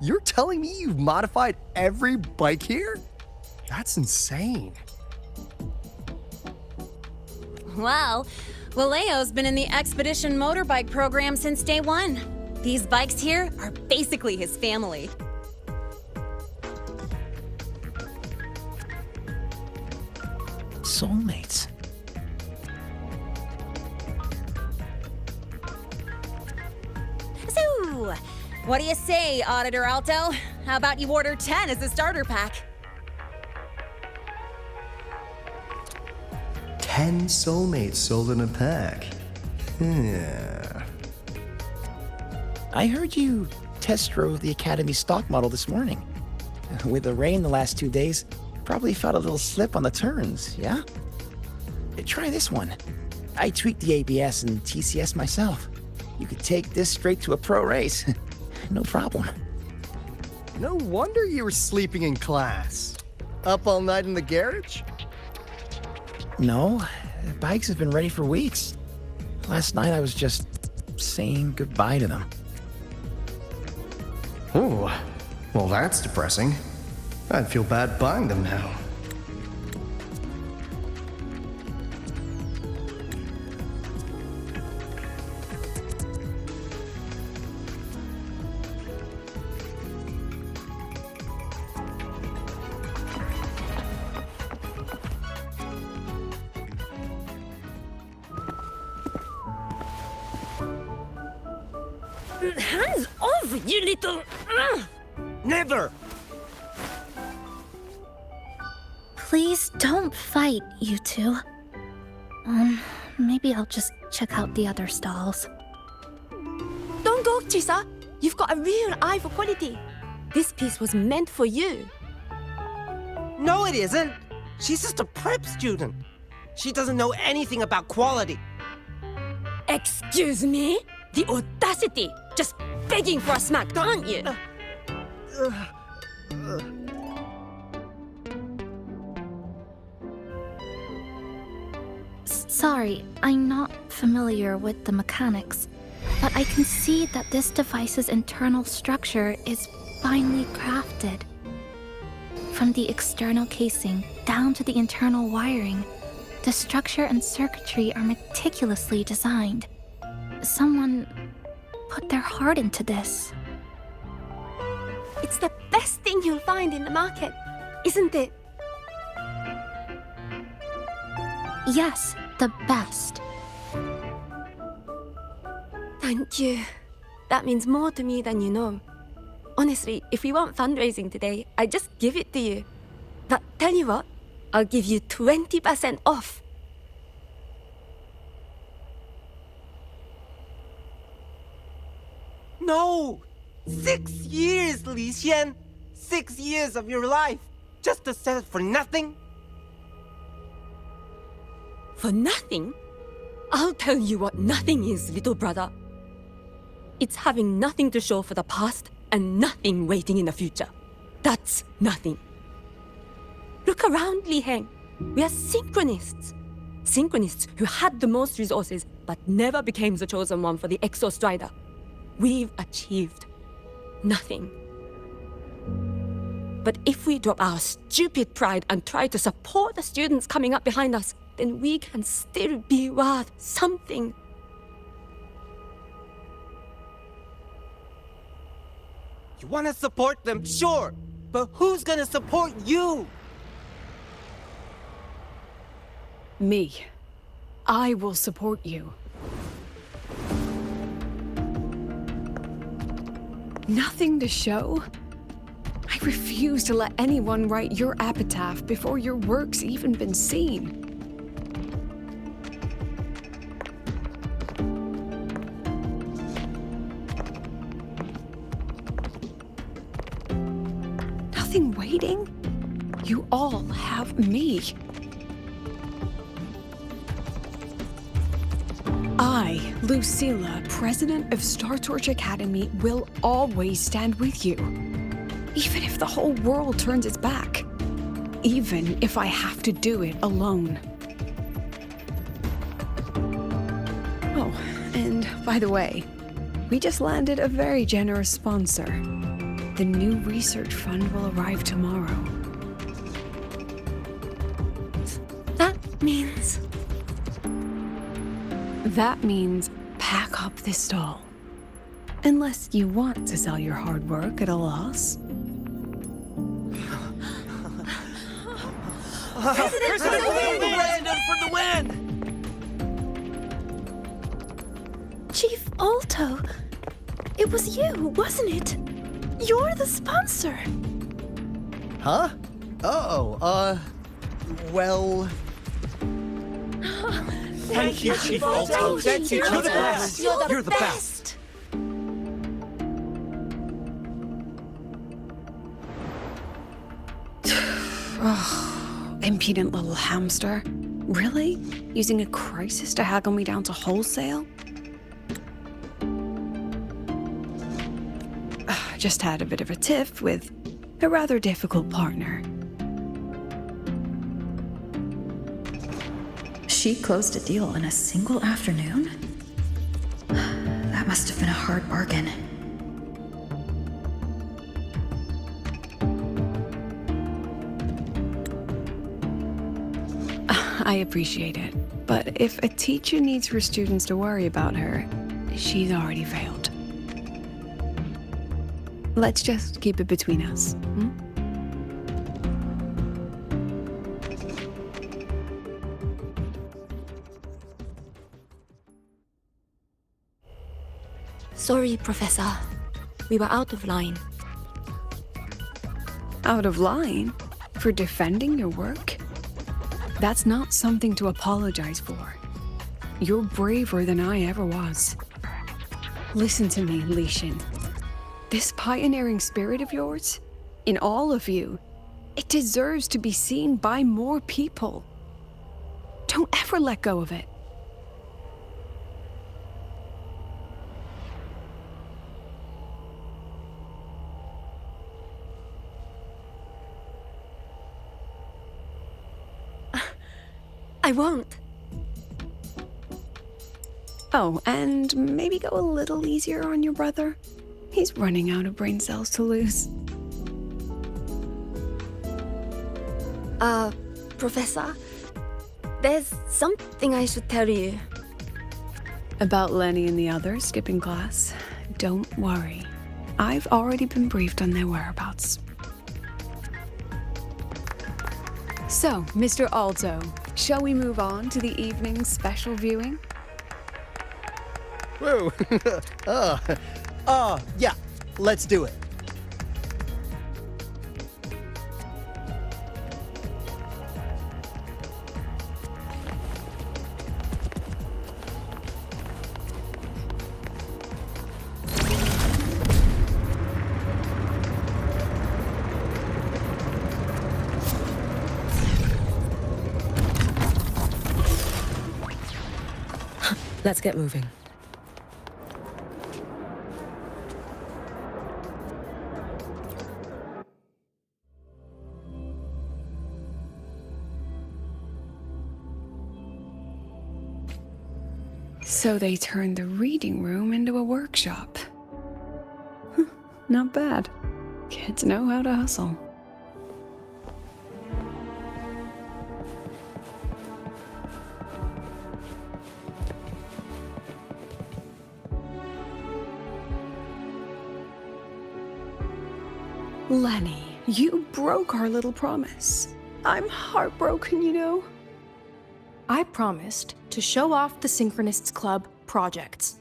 You're telling me you've modified every bike here? That's insane. Well, Valeo's been in the Expedition motorbike program since day one. These bikes here are basically his family. Soulmates. So, what do you say, Auditor Alto? How about you order 10 as a starter pack? 10 soulmates sold in a pack. I heard you test drove the Academy stock model this morning. With the rain the last 2 days, probably felt a little slip on the turns, yeah? Try this one. I tweaked the ABS and TCS myself. You could take this straight to a pro race. No problem. No wonder you were sleeping in class. Up all night in the garage? No, the bikes have been ready for weeks. Last night I was just saying goodbye to them. Oh, well that's depressing. I'd feel bad buying them now. Hands off, you little... Never! Please don't fight, you two. Maybe I'll just check out the other stalls. Don't go, Chisa. You've got a real eye for quality. This piece was meant for you. No, it isn't. She's just a prep student. She doesn't know anything about quality. Excuse me? The audacity! Just begging for a smack, aren't you? Sorry, I'm not familiar with the mechanics, but I can see that this device's internal structure is finely crafted. From the external casing down to the internal wiring, the structure and circuitry are meticulously designed. Someone put their heart into this. It's the best thing you'll find in the market, isn't it? Yes, the best. Thank you. That means more to me than you know. Honestly, if we want fundraising today, I'd just give it to you. But tell you what, I'll give you 20% off. No! 6 years, Li Xian! 6 years of your life, just to sell it for nothing? For nothing? I'll tell you what nothing is, little brother. It's having nothing to show for the past and nothing waiting in the future. That's nothing. Look around, Li Heng. We are synchronists. Synchronists who had the most resources but never became the chosen one for the Exo Strider. We've achieved nothing. But if we drop our stupid pride and try to support the students coming up behind us, then we can still be worth something. You want to support them, sure, but who's gonna support you? Me. I will support you. Nothing to show? I refuse to let anyone write your epitaph before your work's even been seen. Nothing waiting? You all have me. I, Lucilla, president of Star Torch Academy, will always stand with you. Even if the whole world turns its back. Even if I have to do it alone. Oh, and by the way, we just landed a very generous sponsor. The new research fund will arrive tomorrow. That means... That means pack up this stall. Unless you want to sell your hard work at a loss. President for the win! President for the win! Chief Alto, it was you, wasn't it? You're the sponsor. Huh? Thank you, Chief Alto. Thank you. You're the best. You're the best. Oh, impudent little hamster. Really? Using a crisis to haggle me down to wholesale? Just had a bit of a tiff with a rather difficult partner. She closed a deal in a single afternoon? That must have been a hard bargain. I appreciate it, but if a teacher needs her students to worry about her, she's already failed. Let's just keep it between us, hmm? Sorry, Professor. We were out of line. Out of line? For defending your work? That's not something to apologize for. You're braver than I ever was. Listen to me, Li Xin. This pioneering spirit of yours, in all of you, it deserves to be seen by more people. Don't ever let go of it. I won't. Oh, and maybe go a little easier on your brother. He's running out of brain cells to lose. Professor, there's something I should tell you. About Lenny and the others skipping class? Don't worry. I've already been briefed on their whereabouts. So, Mr. Alto, shall we move on to the evening's special viewing? Whoa. Yeah, let's do it. Let's get moving. So they turned the reading room into a workshop. Not bad. Kids know how to hustle. Lenny, you broke our little promise. I'm heartbroken, you know. I promised to show off the Synchronists Club projects.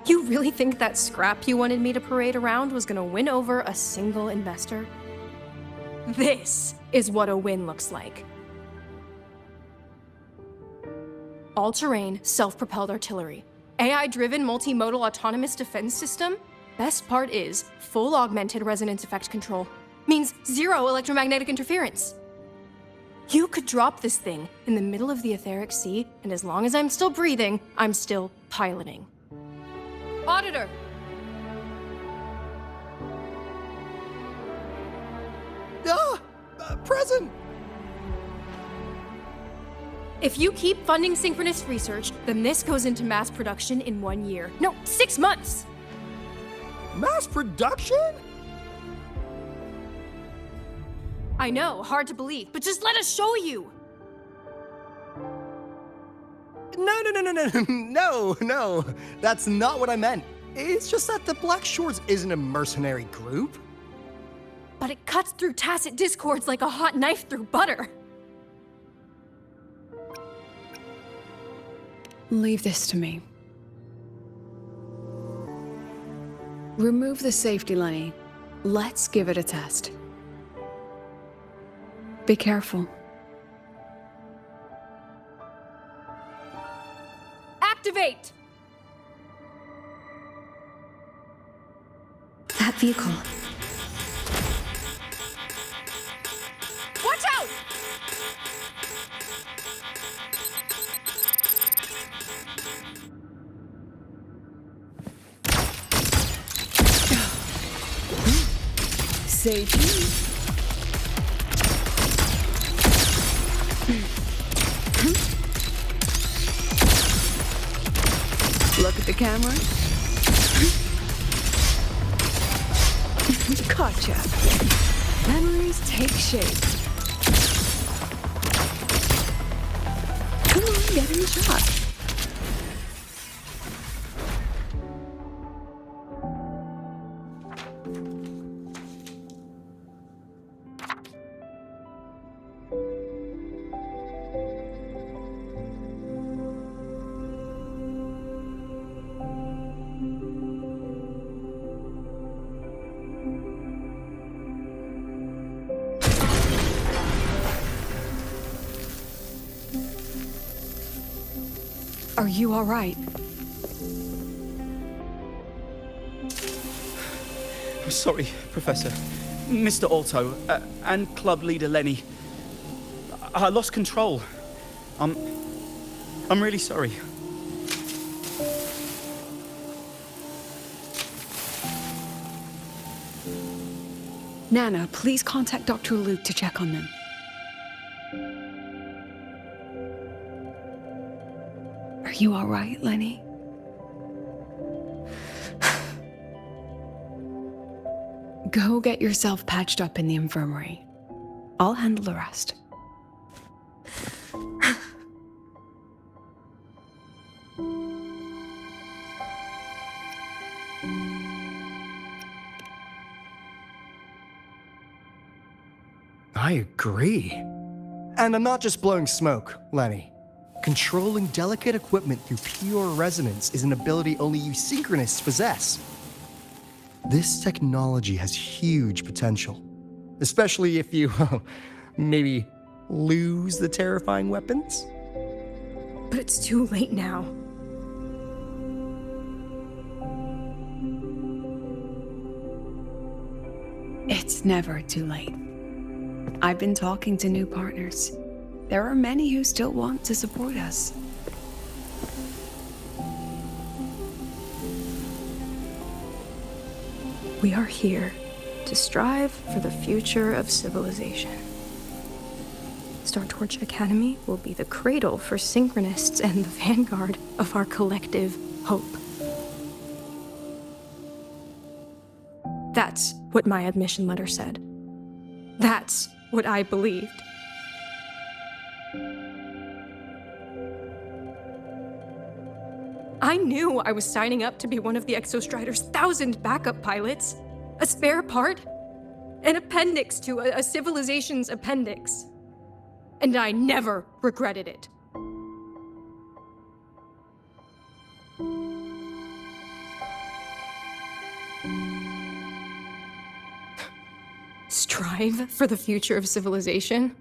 You really think that scrap you wanted me to parade around was gonna win over a single investor? This is what a win looks like. All-terrain, self-propelled artillery. AI-driven multimodal autonomous defense system. Best part is, full augmented resonance effect control. Means zero electromagnetic interference. You could drop this thing in the middle of the etheric sea, and as long as I'm still breathing, I'm still piloting. Auditor! Present! If you keep funding synchronous research, then this goes into mass production in 1 year. No, 6 months! Mass production? I know, hard to believe, but just let us show you! No. That's not what I meant. It's just that the Black Shores isn't a mercenary group. But it cuts through tacit discords like a hot knife through butter. Leave this to me. Remove the safety, Lenny. Let's give it a test. Be careful. That vehicle. Watch out! Say cheese. Look at the camera. Gotcha. Memories take shape. Come on, get in the shot. Are you all right? I'm sorry, Professor. Mr. Alto, and club leader Lenny. I lost control. I'm really sorry. Nana, please contact Dr. Luke to check on them. Are you all right, Lenny? Go get yourself patched up in the infirmary. I'll handle the rest. I agree. And I'm not just blowing smoke, Lenny. Controlling delicate equipment through pure resonance is an ability only you synchronists possess. This technology has huge potential, especially if you, maybe lose the terrifying weapons? But it's too late now. It's never too late. I've been talking to new partners. There are many who still want to support us. We are here to strive for the future of civilization. Startorch Academy will be the cradle for synchronists and the vanguard of our collective hope. That's what my admission letter said. That's what I believed. I knew I was signing up to be one of the Exostrider's 1,000 backup pilots. A spare part. An appendix to a civilization's appendix. And I never regretted it. Strive for the future of civilization?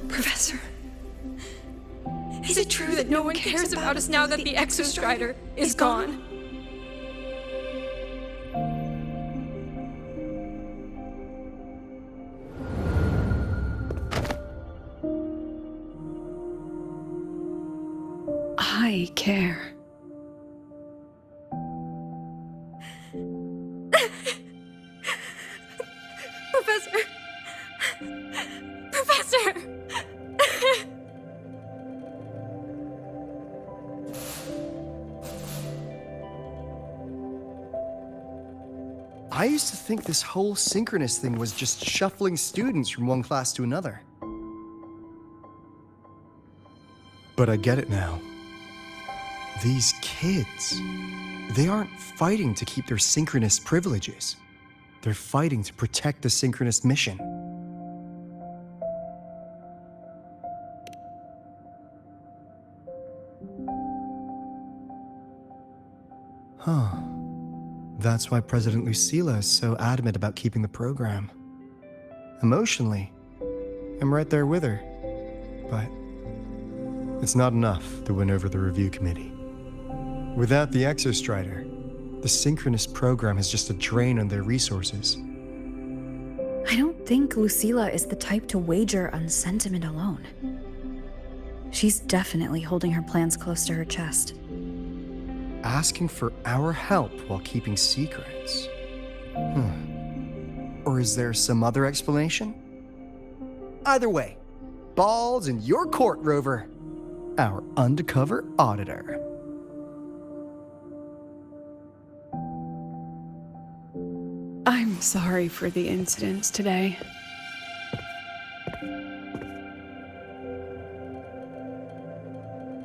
Professor, is it true that no one cares about us now that the Exostrider is gone? I care. Professor! Professor! I used to think this whole synchronous thing was just shuffling students from one class to another. But I get it now. These kids, they aren't fighting to keep their synchronous privileges. They're fighting to protect the synchronous mission. Huh. That's why President Lucilla is so adamant about keeping the program. Emotionally, I'm right there with her. But it's not enough to win over the review committee. Without the Exostrider, the synchronous program is just a drain on their resources. I don't think Lucilla is the type to wager on sentiment alone. She's definitely holding her plans close to her chest. Asking for our help while keeping secrets? Or is there some other explanation? Either way, ball's in your court, Rover. Our undercover auditor. I'm sorry for the incidents today.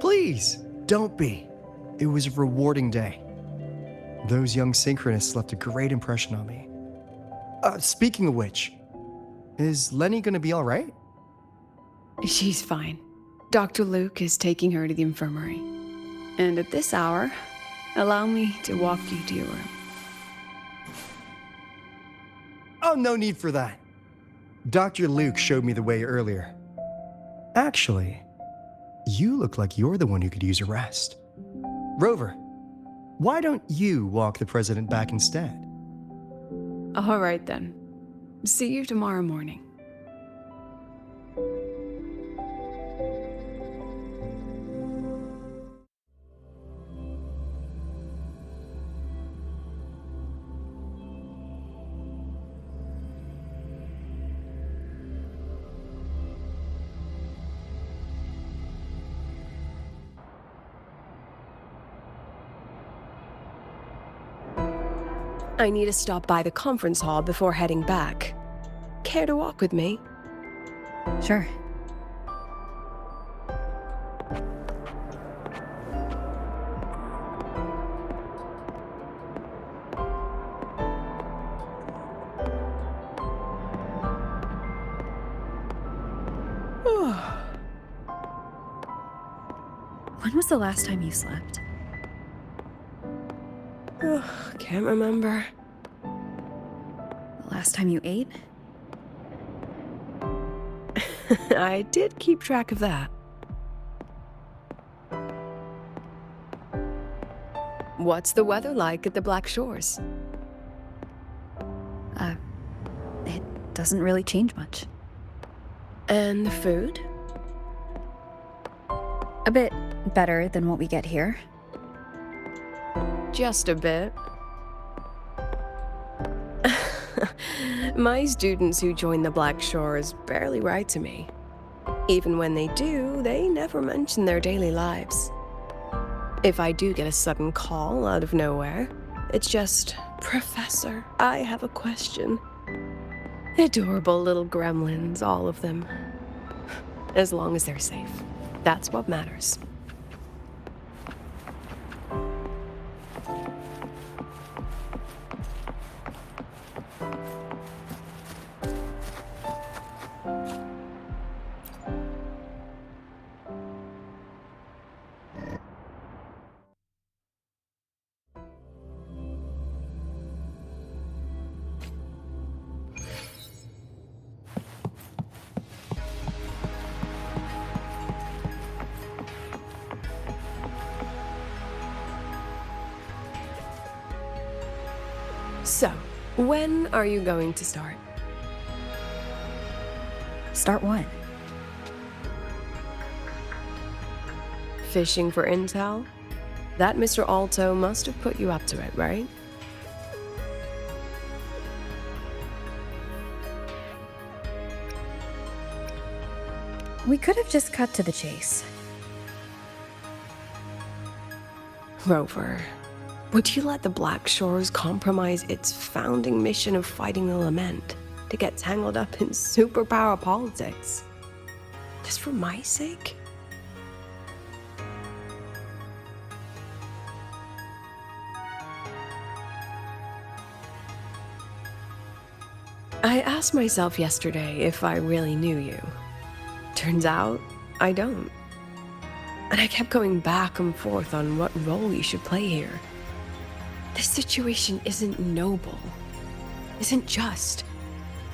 Please, don't be. It was a rewarding day. Those young synchronists left a great impression on me. Speaking of which, is Lenny gonna be all right? She's fine. Dr. Luke is taking her to the infirmary. And at this hour, allow me to walk you to your room. Oh, no need for that. Dr. Luke showed me the way earlier. Actually, you look like you're the one who could use a rest. Rover, why don't you walk the president back instead? All right then. See you tomorrow morning. I need to stop by the conference hall before heading back. Care to walk with me? Sure. When was the last time you slept? Can't remember. The last time you ate? I did keep track of that. What's the weather like at the Black Shores? It doesn't really change much. And the food? A bit better than what we get here. Just a bit. My students who join the Black Shores barely write to me. Even when they do, they never mention their daily lives. If I do get a sudden call out of nowhere, it's just, "Professor, I have a question." Adorable little gremlins, all of them. As long as they're safe. That's what matters. So, when are you going to start? Start what? Fishing for intel? That Mr. Alto must have put you up to it, right? We could have just cut to the chase. Rover, would you let the Black Shores compromise its founding mission of fighting the Lament to get tangled up in superpower politics? Just for my sake? I asked myself yesterday if I really knew you. Turns out, I don't. And I kept going back and forth on what role you should play here. This situation isn't noble, isn't just.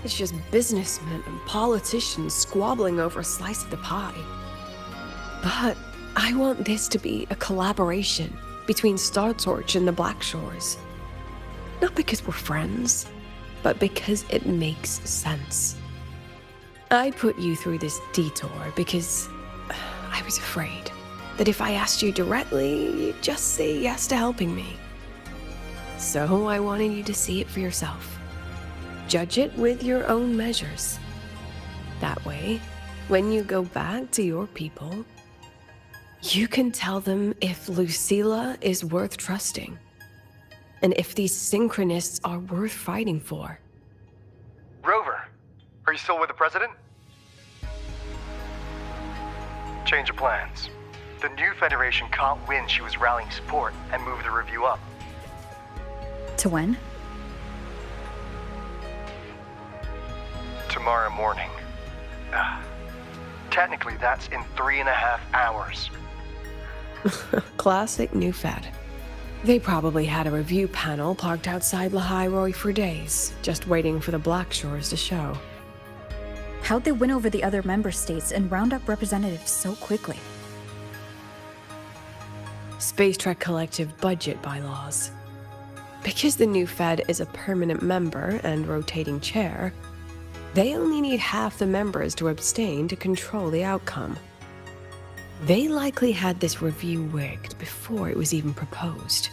It's just businessmen and politicians squabbling over a slice of the pie. But I want this to be a collaboration between Star Torch and the Black Shores. Not because we're friends, but because it makes sense. I put you through this detour because I was afraid that if I asked you directly, you'd just say yes to helping me. So I wanted you to see it for yourself. Judge it with your own measures. That way, when you go back to your people, you can tell them if Lucilla is worth trusting, and if these synchronists are worth fighting for. Rover, are you still with the President? Change of plans. The new Federation can't win. She was rallying support and moved the review up. To when? Tomorrow morning. Technically, that's in 3.5 hours. Classic New Fed. They probably had a review panel parked outside Lahai Roi for days, just waiting for the Black Shores to show. How'd they win over the other member states and round up representatives so quickly? Space Trek Collective budget bylaws. Because the new Fed is a permanent member and rotating chair, they only need half the members to abstain to control the outcome. They likely had this review rigged before it was even proposed.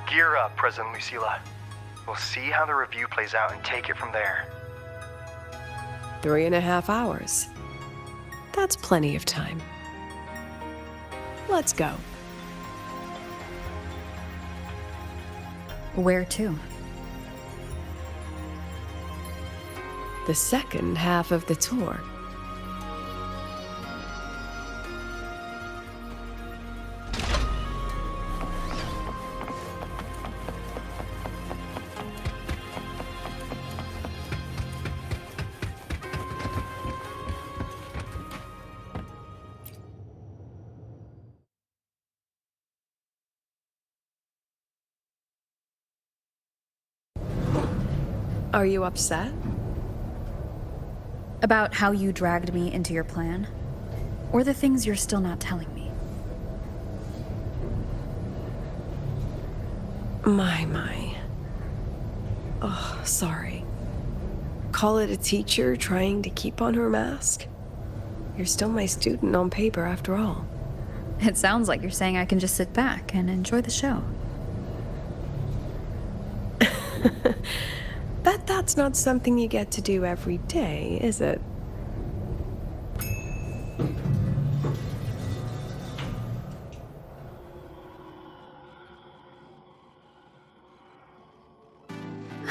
Gear up, President Lucilla. We'll see how the review plays out and take it from there. 3.5 hours. That's plenty of time. Let's go. Where to? The second half of the tour. Are you upset? About how you dragged me into your plan? Or the things you're still not telling me? My. Oh, sorry. Call it a teacher trying to keep on her mask? You're still my student on paper after all. It sounds like you're saying I can just sit back and enjoy the show. That's not something you get to do every day, is it?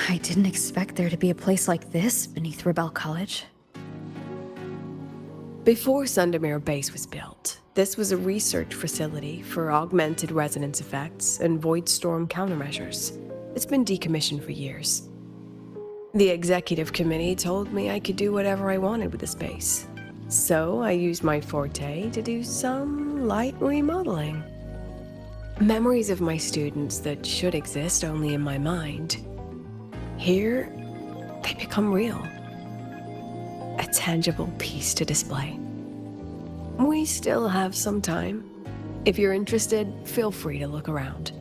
I didn't expect there to be a place like this beneath Rebel College. Before Sundermere Base was built, this was a research facility for augmented resonance effects and void storm countermeasures. It's been decommissioned for years. The executive committee told me I could do whatever I wanted with the space. So I used my forte to do some light remodeling. Memories of my students that should exist only in my mind. Here, they become real. A tangible piece to display. We still have some time. If you're interested, feel free to look around.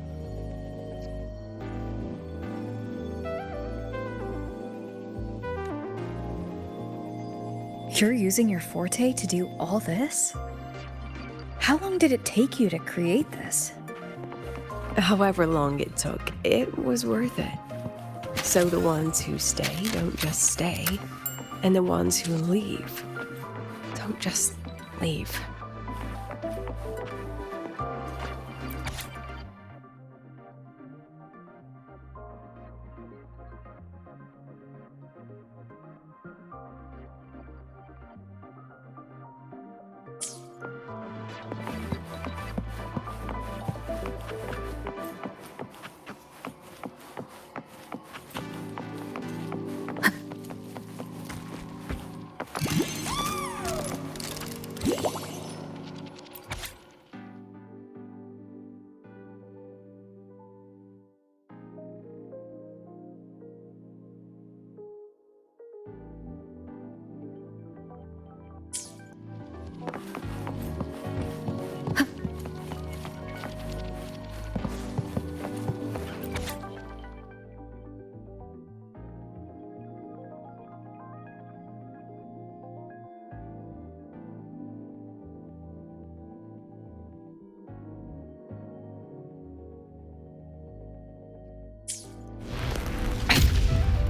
You're using your forte to do all this? How long did it take you to create this? However long it took, it was worth it. So the ones who stay don't just stay, and the ones who leave don't just leave.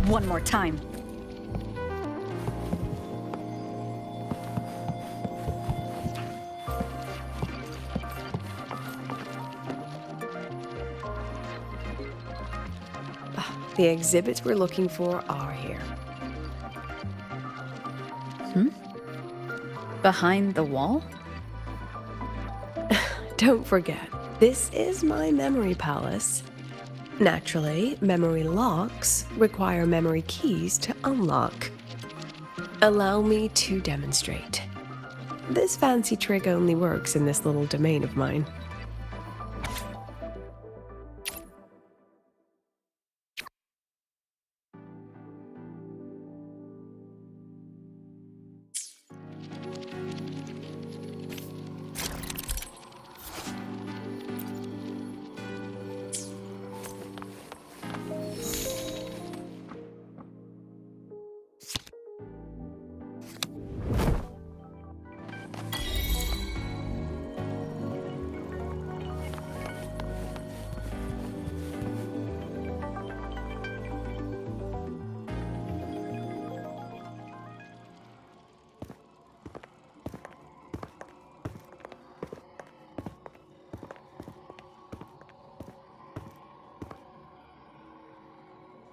one more time. The exhibits we're looking for are here. Behind the wall? Don't forget, this is my memory palace. Naturally, memory locks require memory keys to unlock. Allow me to demonstrate. This fancy trick only works in this little domain of mine.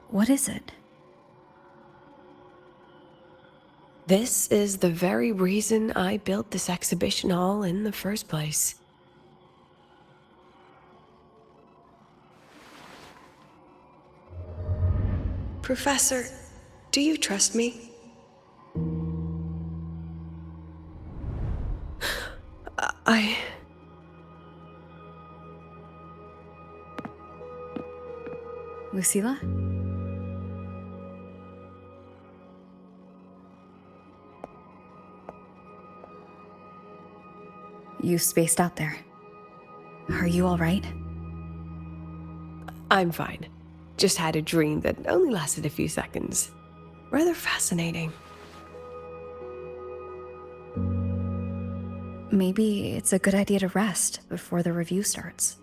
What is it? This is the very reason I built this exhibition hall in the first place. Professor, do you trust me? Lucilla? You spaced out there. Are you all right? I'm fine. Just had a dream that only lasted a few seconds. Rather fascinating. Maybe it's a good idea to rest before the review starts.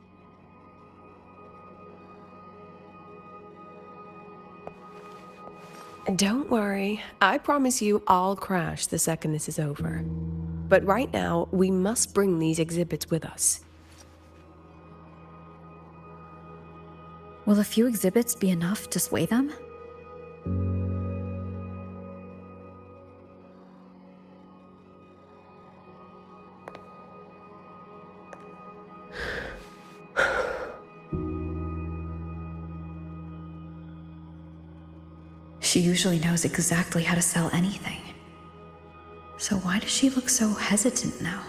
Don't worry. I promise you I'll crash the second this is over. But right now, we must bring these exhibits with us. Will a few exhibits be enough to sway them? She usually knows exactly how to sell anything. So why does she look so hesitant now?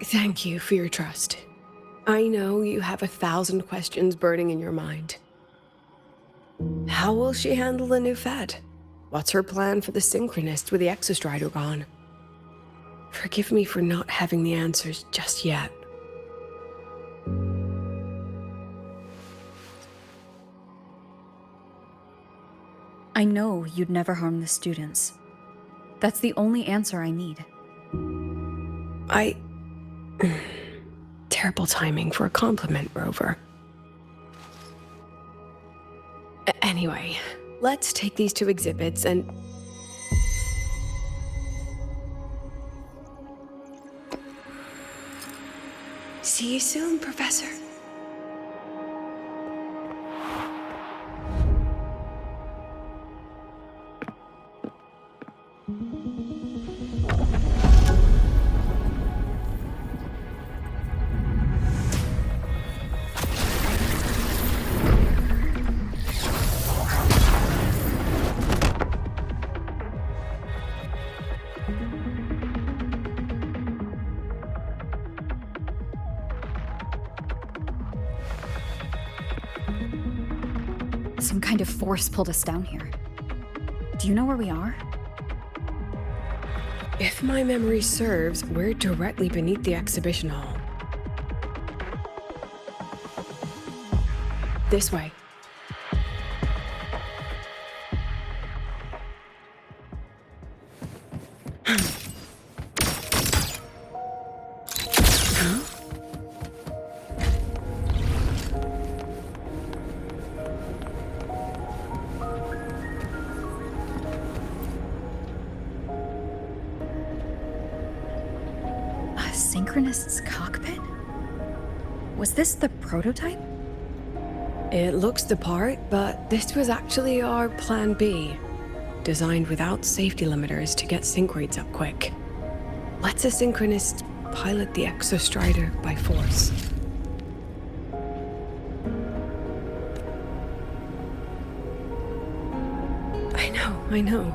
Thank you for your trust. I know you have 1,000 questions burning in your mind. How will she handle the new Fed? What's her plan for the Synchronist with the Exostrider gone? Forgive me for not having the answers just yet. I know you'd never harm the students. That's the only answer I need. Terrible timing for a compliment, Rover. Anyway, let's take these two exhibits and... See you soon, Professor. Some kind of force pulled us down here. Do you know where we are? If my memory serves, we're directly beneath the exhibition hall. This way. Huh? synchronist's cockpit? Was this the prototype? It looks the part, but this was actually our plan B. Designed without safety limiters to get sync rates up quick. Let's a synchronist pilot the Exostrider by force. I know.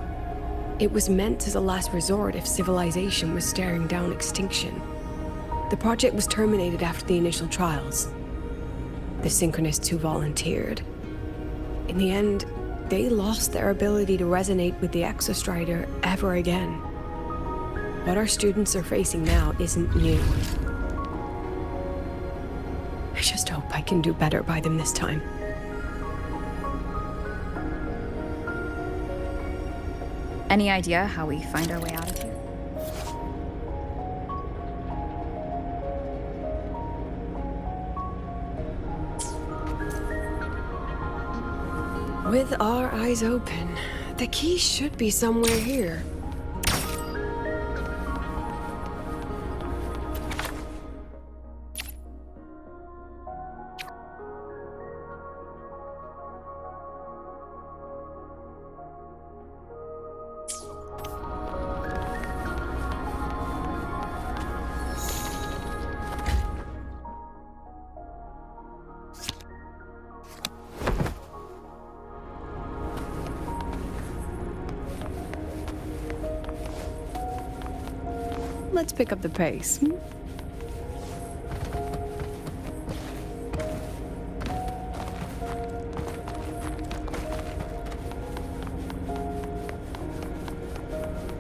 It was meant as a last resort if civilization was staring down extinction. The project was terminated after the initial trials. The synchronists who volunteered, in the end, they lost their ability to resonate with the Exostrider ever again. What our students are facing now isn't new. I just hope I can do better by them this time. Any idea how we find our way out of here? With our eyes open, the key should be somewhere here. Let's pick up the pace.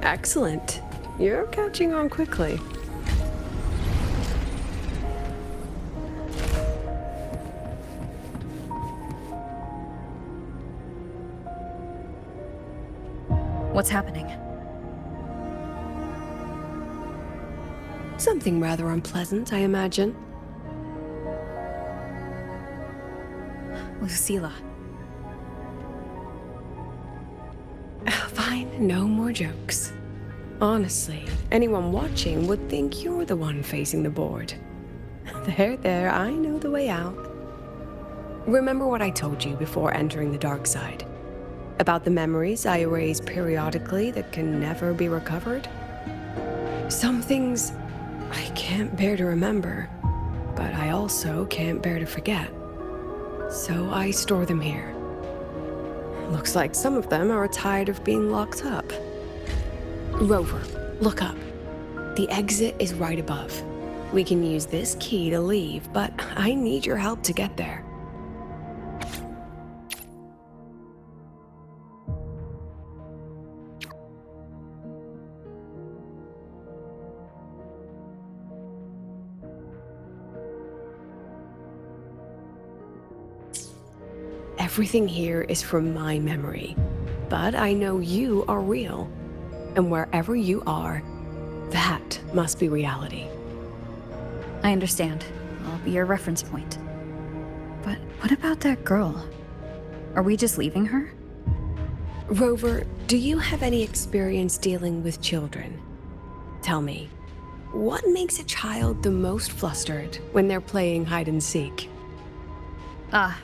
Excellent. You're catching on quickly. What's happening? Something rather unpleasant, I imagine. Lucilla. Fine, no more jokes. Honestly, anyone watching would think you're the one facing the board. There, I know the way out. Remember what I told you before entering the dark side? About the memories I erase periodically that can never be recovered? Some things I can't bear to remember, but I also can't bear to forget. So I store them here. Looks like some of them are tired of being locked up. Rover, look up. The exit is right above. We can use this key to leave, but I need your help to get there. Everything here is from my memory, but I know you are real, and wherever you are, that must be reality. I understand. I'll be your reference point. But what about that girl? Are we just leaving her? Rover, do you have any experience dealing with children? Tell me, what makes a child the most flustered when they're playing hide and seek? Ah,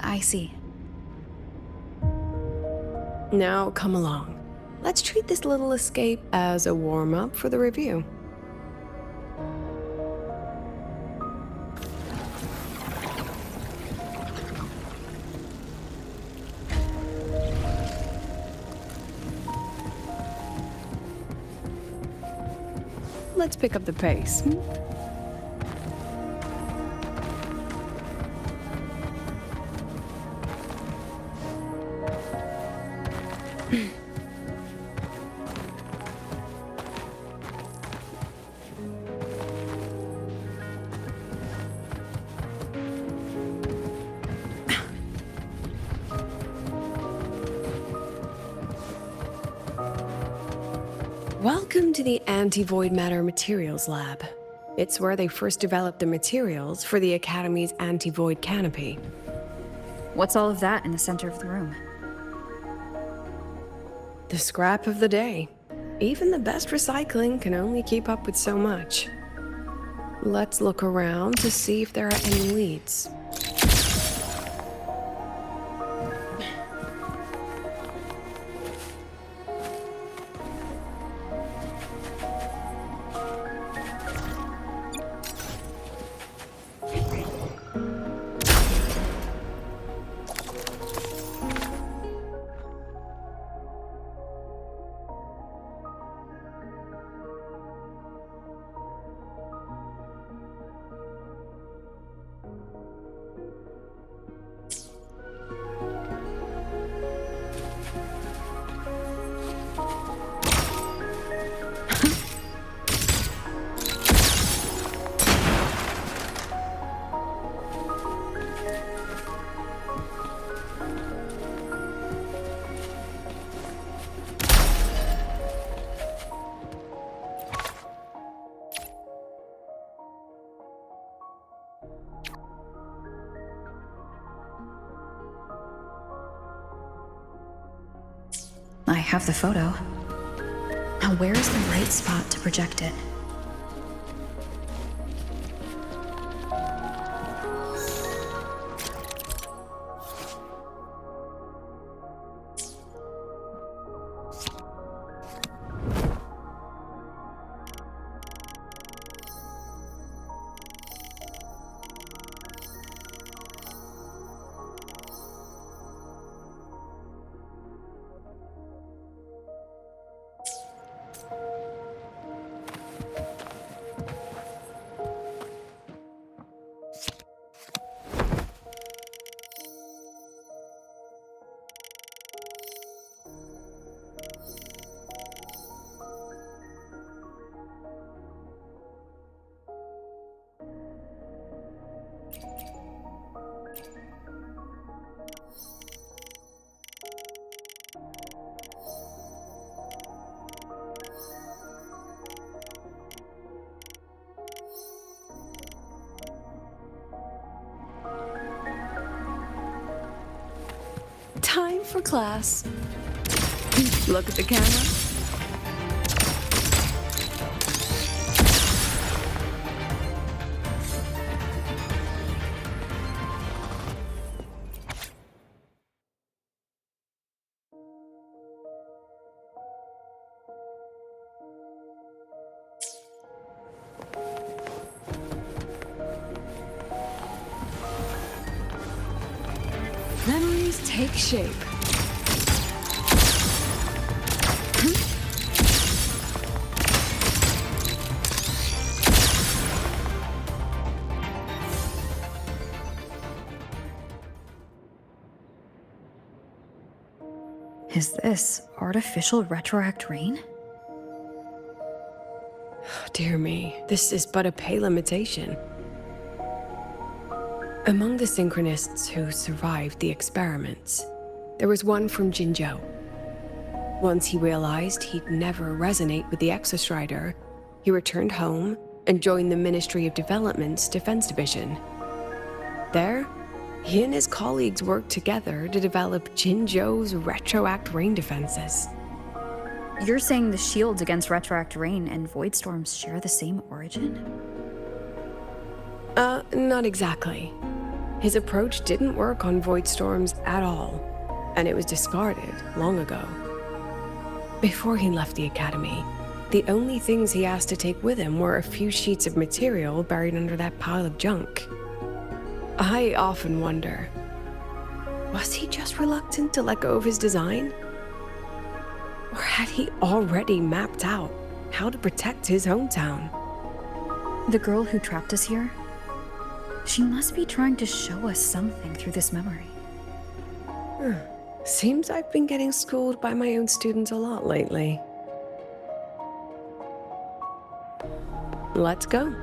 I see. Now come along. Let's treat this little escape as a warm-up for the review. Let's pick up the pace. Welcome to the Anti-Void Matter Materials Lab. It's where they first developed the materials for the Academy's anti-void canopy. What's all of that in the center of the room? The scrap of the day. Even the best recycling can only keep up with so much. Let's look around to see if there are any leads. I have the photo. Now where is the right spot to project it? Time for class. Look at the camera. Memories take shape. Is this artificial retroact rain? Dear me, this is but a pale imitation. Among the synchronists who survived the experiments, there was one from Jinzhou. Once he realized he'd never resonate with the Exostrider, he returned home and joined the Ministry of Development's Defense Division. There, he and his colleagues worked together to develop Jinzhou's retroact rain defenses. You're saying the shields against retroact rain and void storms share the same origin? Not exactly. His approach didn't work on void storms at all, and it was discarded long ago. Before he left the academy, the only things he asked to take with him were a few sheets of material buried under that pile of junk. I often wonder, was he just reluctant to let go of his design? Or had he already mapped out how to protect his hometown? The girl who trapped us here? She must be trying to show us something through this memory. Seems I've been getting schooled by my own students a lot lately. Let's go.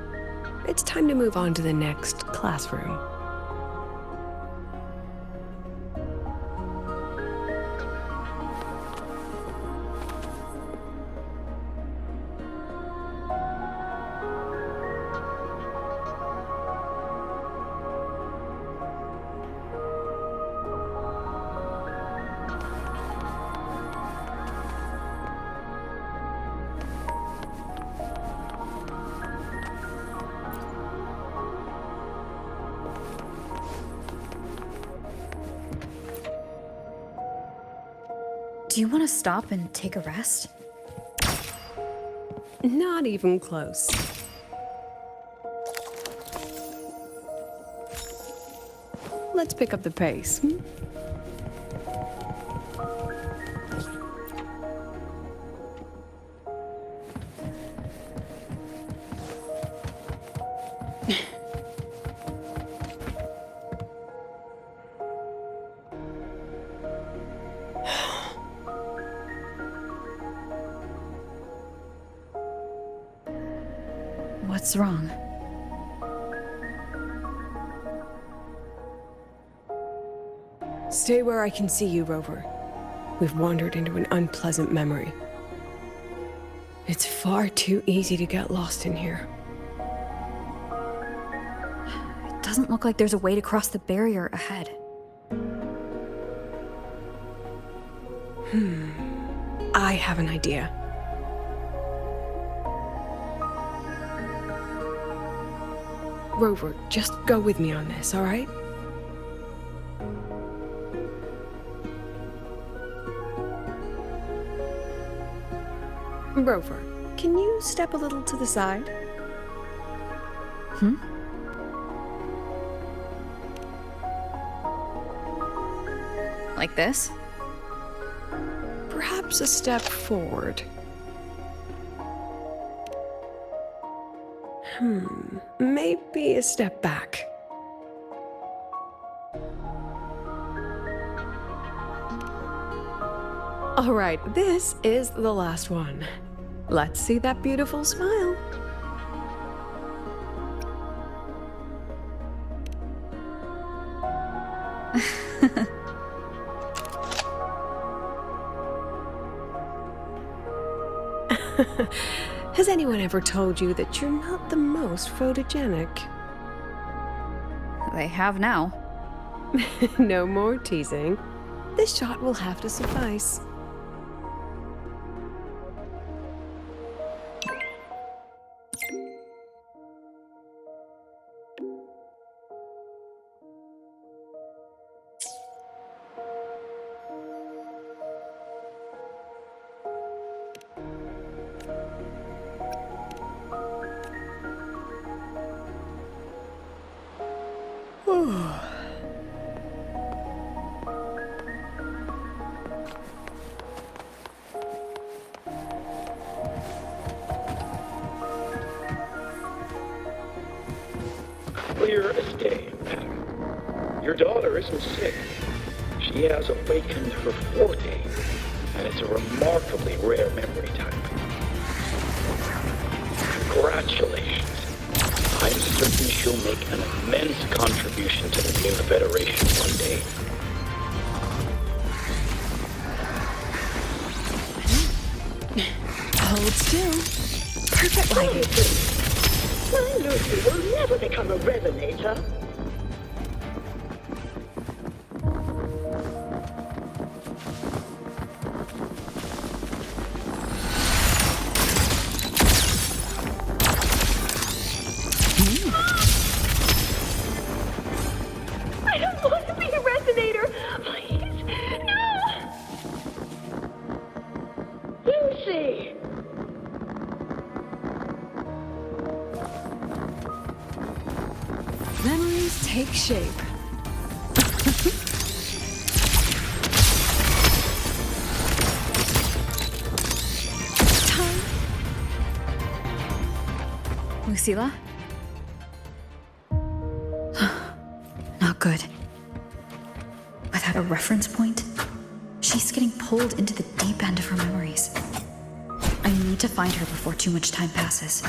It's time to move on to the next classroom. Do you want to stop and take a rest? Not even close. Let's pick up the pace. What's wrong? Stay where I can see you, Rover. We've wandered into an unpleasant memory. It's far too easy to get lost in here. It doesn't look like there's a way to cross the barrier ahead. I have an idea. Rover, just go with me on this, all right? Rover, can you step a little to the side? Like this? Perhaps a step forward. Maybe a step back. All right, this is the last one. Let's see that beautiful smile. Has anyone ever told you that you're not the most photogenic? They have now. No more teasing. This shot will have to suffice. Clear as day, madam. Your daughter isn't sick. She has awakened her forte, and it's a remarkably rare memory type. Congratulations. I'm certain she'll make an immense contribution to the new Federation one day. Hold still. Perfect lighting. My Lucy will never become a resonator. I don't want to be a resonator. Please, no. Lucy. Memories take shape. Time. Lucilla? Not good. Without a reference point, she's getting pulled into the deep end of her memories. I need to find her before too much time passes.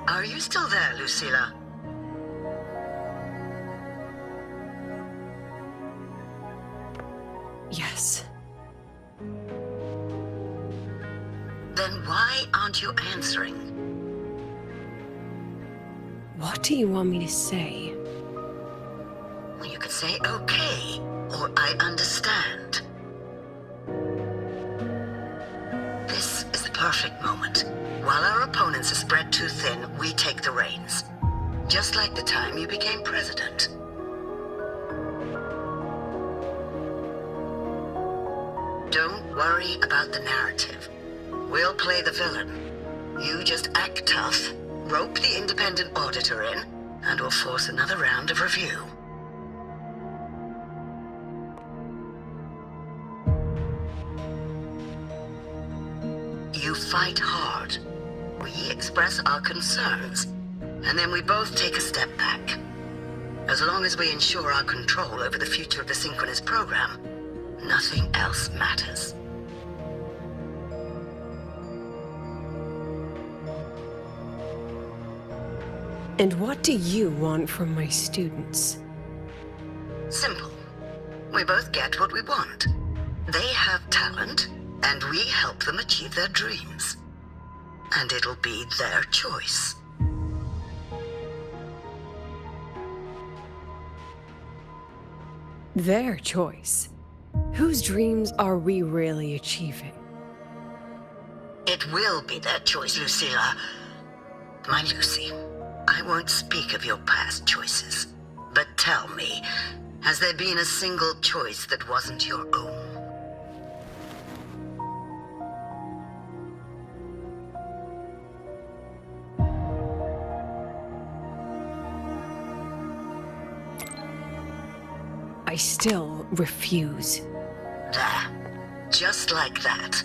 Are you still there, Lucilla? Yes. Then why aren't you answering? What do you want me to say? You could say okay, or I understand. This is the perfect moment. While our opponents are spread too thin, we take the reins. Just like the time you became president. Don't worry about the narrative. We'll play the villain. You just act tough, rope the independent auditor in, and we'll force another round of review. You fight hard. We express our concerns, and then we both take a step back. As long as we ensure our control over the future of the synchronous program, nothing else matters. And what do you want from my students? Simple. We both get what we want. They have talent, and we help them achieve their dreams. And it'll be their choice. Their choice? Whose dreams are we really achieving? It will be their choice, Lucilla. My Lucy, I won't speak of your past choices. But tell me, has there been a single choice that wasn't your own? I still refuse. There. Just like that.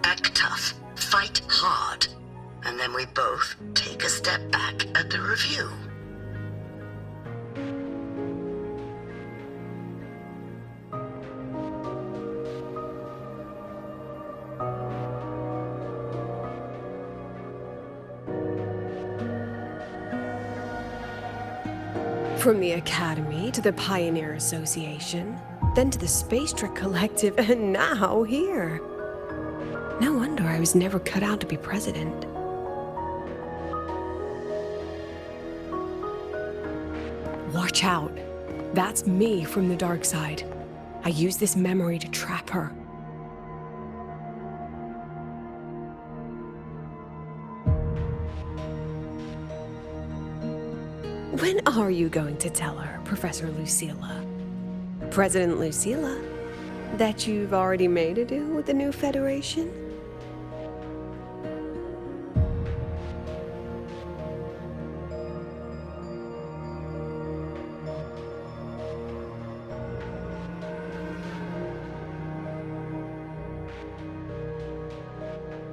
Act tough, fight hard, and then we both take a step back at the review. From the Academy to the Pioneer Association, then to the Space Trek Collective, and now here. No wonder I was never cut out to be president. Watch out. That's me from the dark side. I use this memory to trap her. When are you going to tell her, Professor Lucilla? President Lucilla? That you've already made a deal with the new Federation?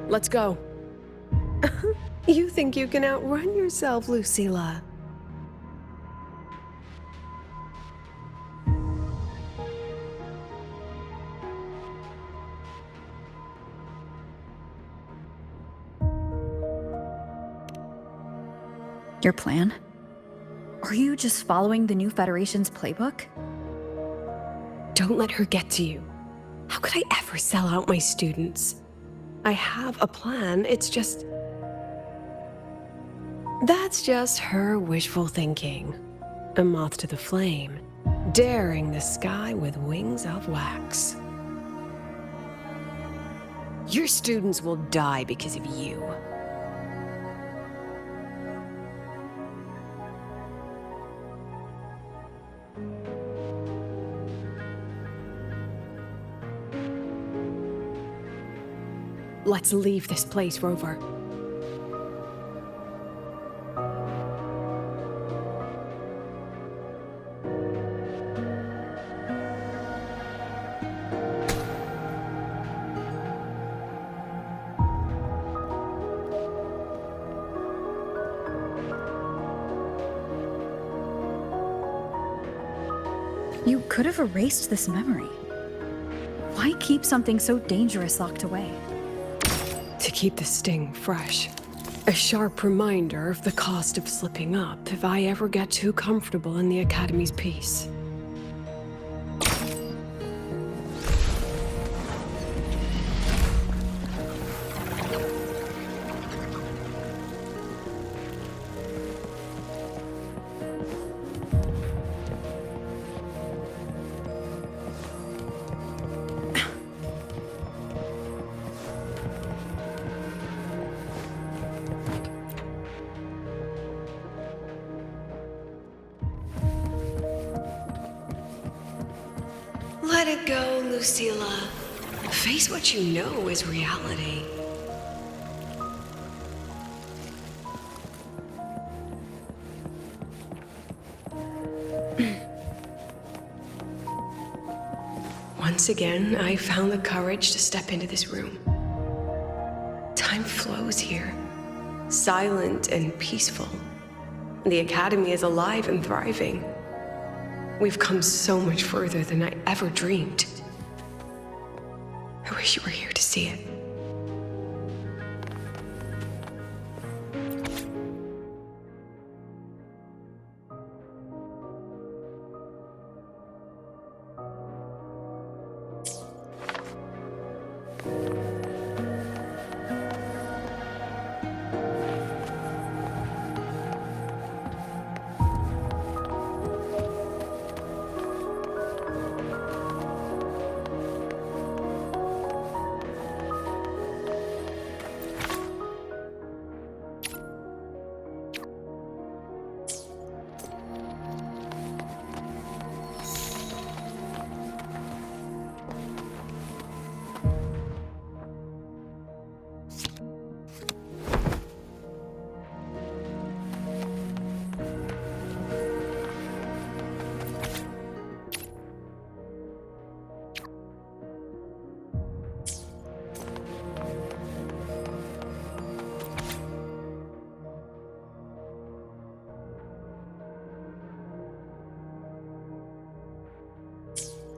Let's go. You think you can outrun yourself, Lucilla? Your plan? Are you just following the new Federation's playbook? Don't let her get to you. How could I ever sell out my students? I have a plan, it's just... That's just her wishful thinking. A moth to the flame, daring the sky with wings of wax. Your students will die because of you. Let's leave this place, Rover. You could have erased this memory. Why keep something so dangerous locked away? To keep the sting fresh. A sharp reminder of the cost of slipping up if I ever get too comfortable in the Academy's peace. Let it go, Lucilla. Face what you know is reality. Once again, I found the courage to step into this room. Time flows here, silent and peaceful. The Academy is alive and thriving. We've come so much further than I ever dreamed. I wish you were here to see it.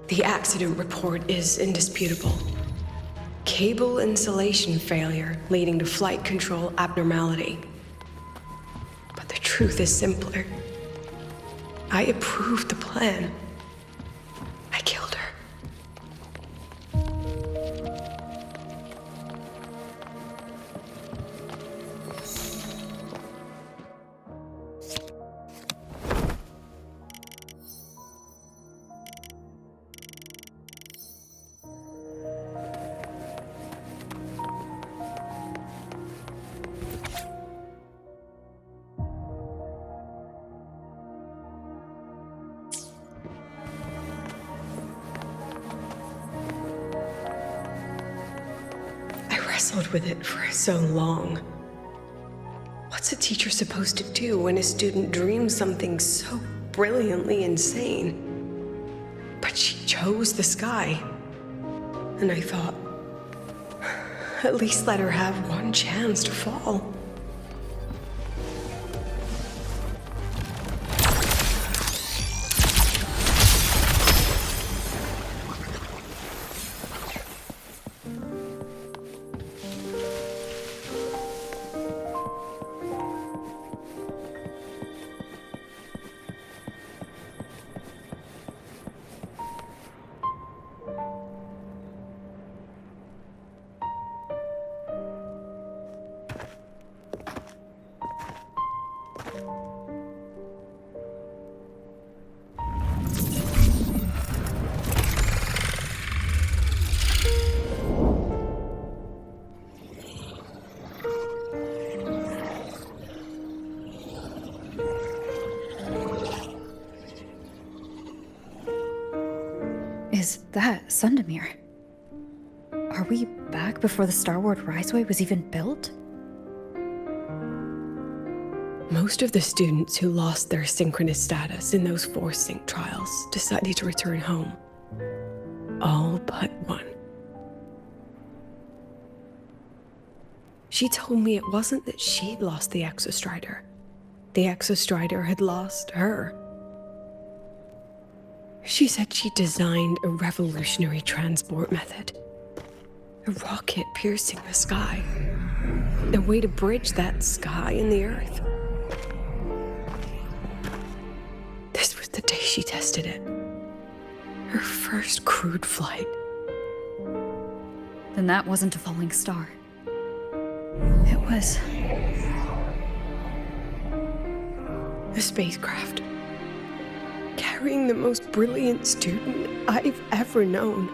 The accident report is indisputable. Cable insulation failure leading to flight control abnormality. But the truth is simpler. I approved the plan. I killed her. wrestled with it for so long. What's a teacher supposed to do when a student dreams something so brilliantly insane? But she chose the sky. And I thought, at least let her have one chance to fall. Is that Sundamir? Are we back before the Starward Riseway was even built? Most of the students who lost their synchronous status in those force sync trials decided to return home. All but one. She told me it wasn't that she'd lost the Exostrider. The Exostrider had lost her. She said she designed a revolutionary transport method. A rocket piercing the sky. A way to bridge that sky and the Earth. This was the day she tested it. Her first crewed flight. Then that wasn't a falling star. It was... a spacecraft. Carrying the most brilliant student I've ever known.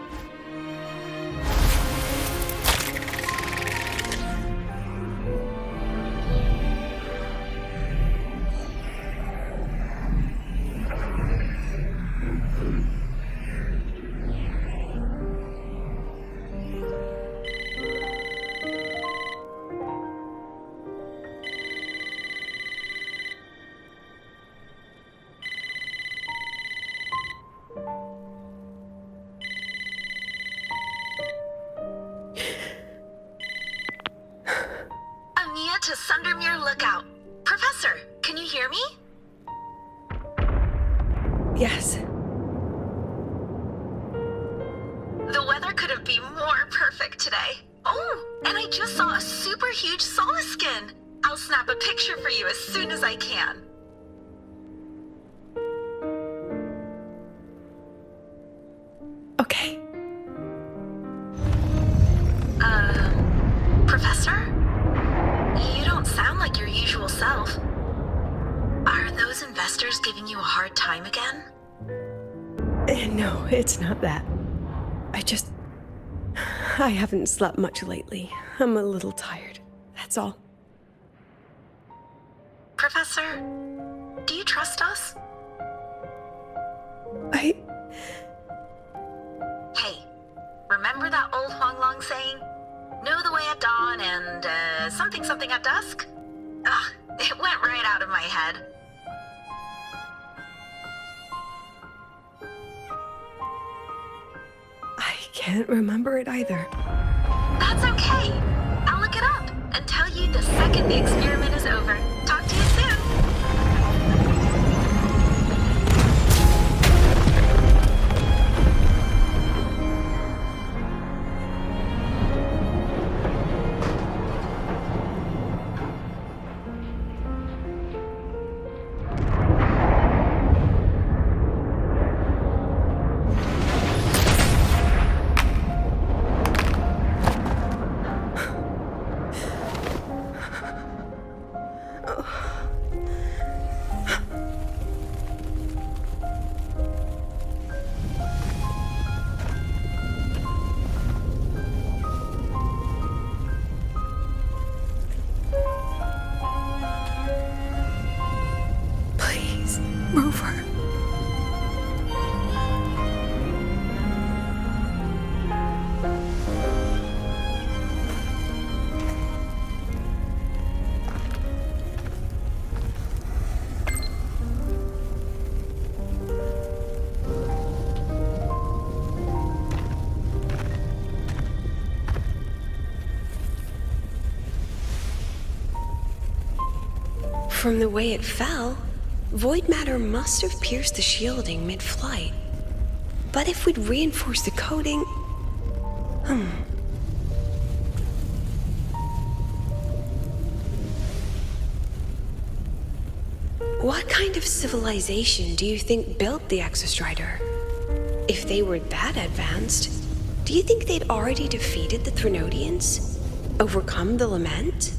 To Sundermere Lookout. Professor, can you hear me? Yes. The weather couldn't be more perfect today. Oh, and I just saw a super huge solaskin. I'll snap a picture for you as soon as I can. Okay. Professor? You don't sound like your usual self. Are those investors giving you a hard time again? No, it's not that. I haven't slept much lately. I'm a little tired. That's all. Professor, do you trust us? Hey, remember that old Huanglong saying? Know the way at dawn and, something something at dusk? Ugh, it went right out of my head. I can't remember it either. That's okay. I'll look it up and tell you the second the experiment is over. Talk to you soon. From the way it fell, void matter must have pierced the shielding mid-flight. But if we'd reinforced the coating... What kind of civilization do you think built the Exostrider? If they were that advanced, do you think they'd already defeated the Threnodians? Overcome the Lament?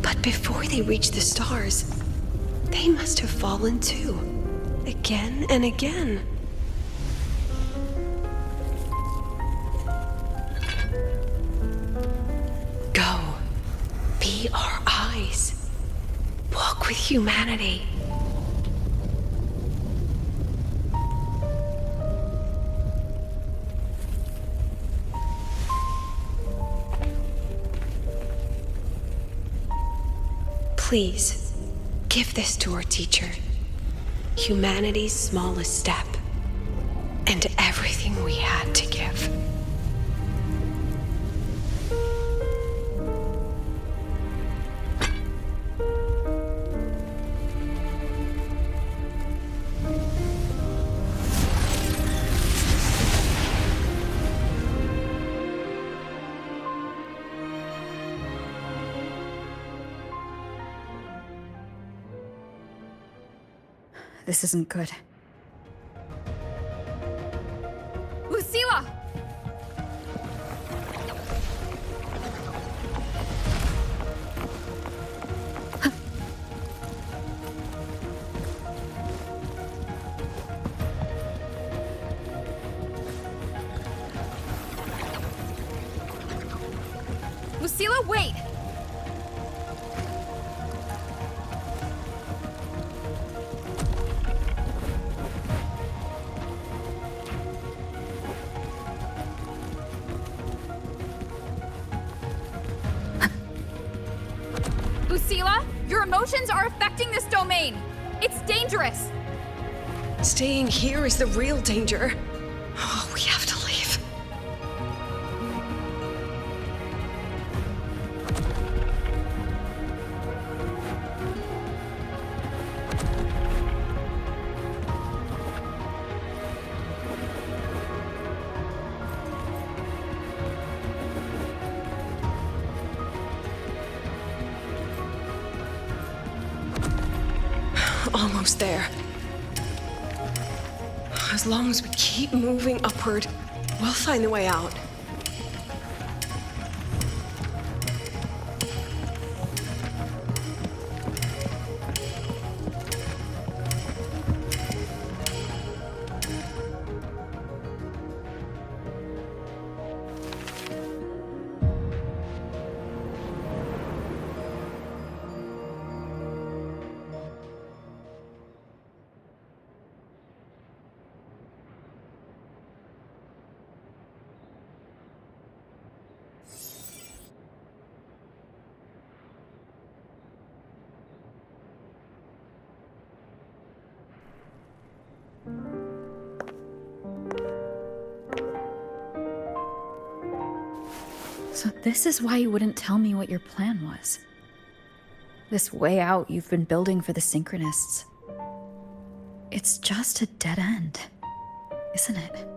But before they reached the stars, they must have fallen too. Again and again. Go. Be our eyes. Walk with humanity. Please, give this to our teacher. Humanity's smallest step, and everything we had to give. This isn't good. Lucila! Lucila, wait! Lucila, your emotions are affecting this domain. It's dangerous. Staying here is the real danger. Oh, we have to leave. Almost there. As long as we keep moving upward, we'll find the way out. So this is why you wouldn't tell me what your plan was. This way out you've been building for the Synchronists. It's just a dead end, isn't it?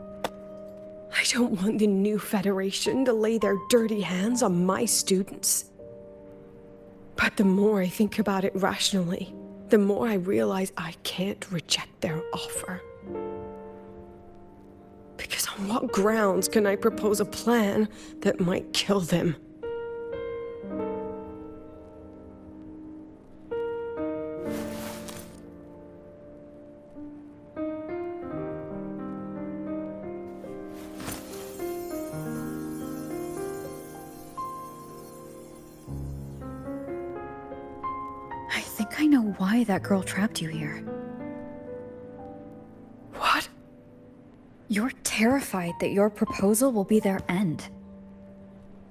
I don't want the new Federation to lay their dirty hands on my students. But the more I think about it rationally, the more I realize I can't reject their offer. Because on what grounds can I propose a plan that might kill them? I think I know why that girl trapped you here. What? You're terrified that your proposal will be their end.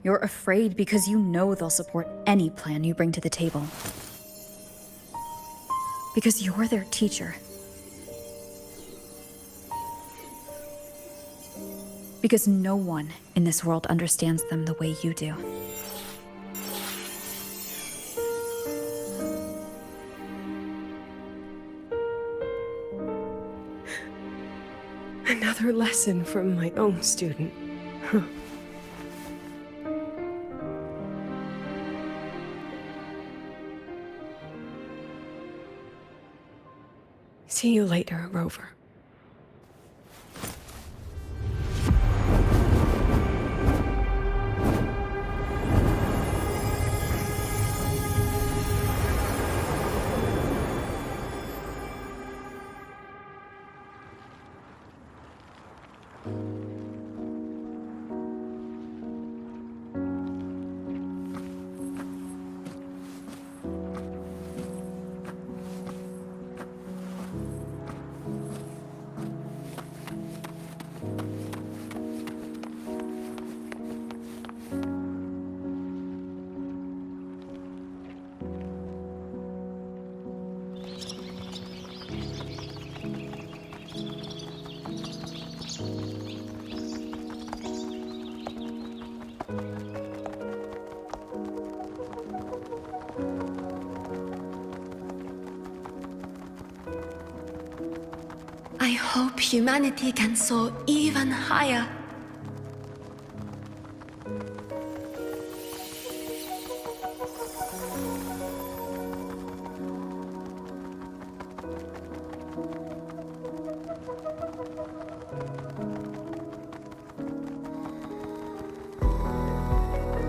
You're afraid because you know they'll support any plan you bring to the table. Because you're their teacher. Because no one in this world understands them the way you do. Another lesson from my own student. Huh. See you later, Rover. I hope humanity can soar even higher.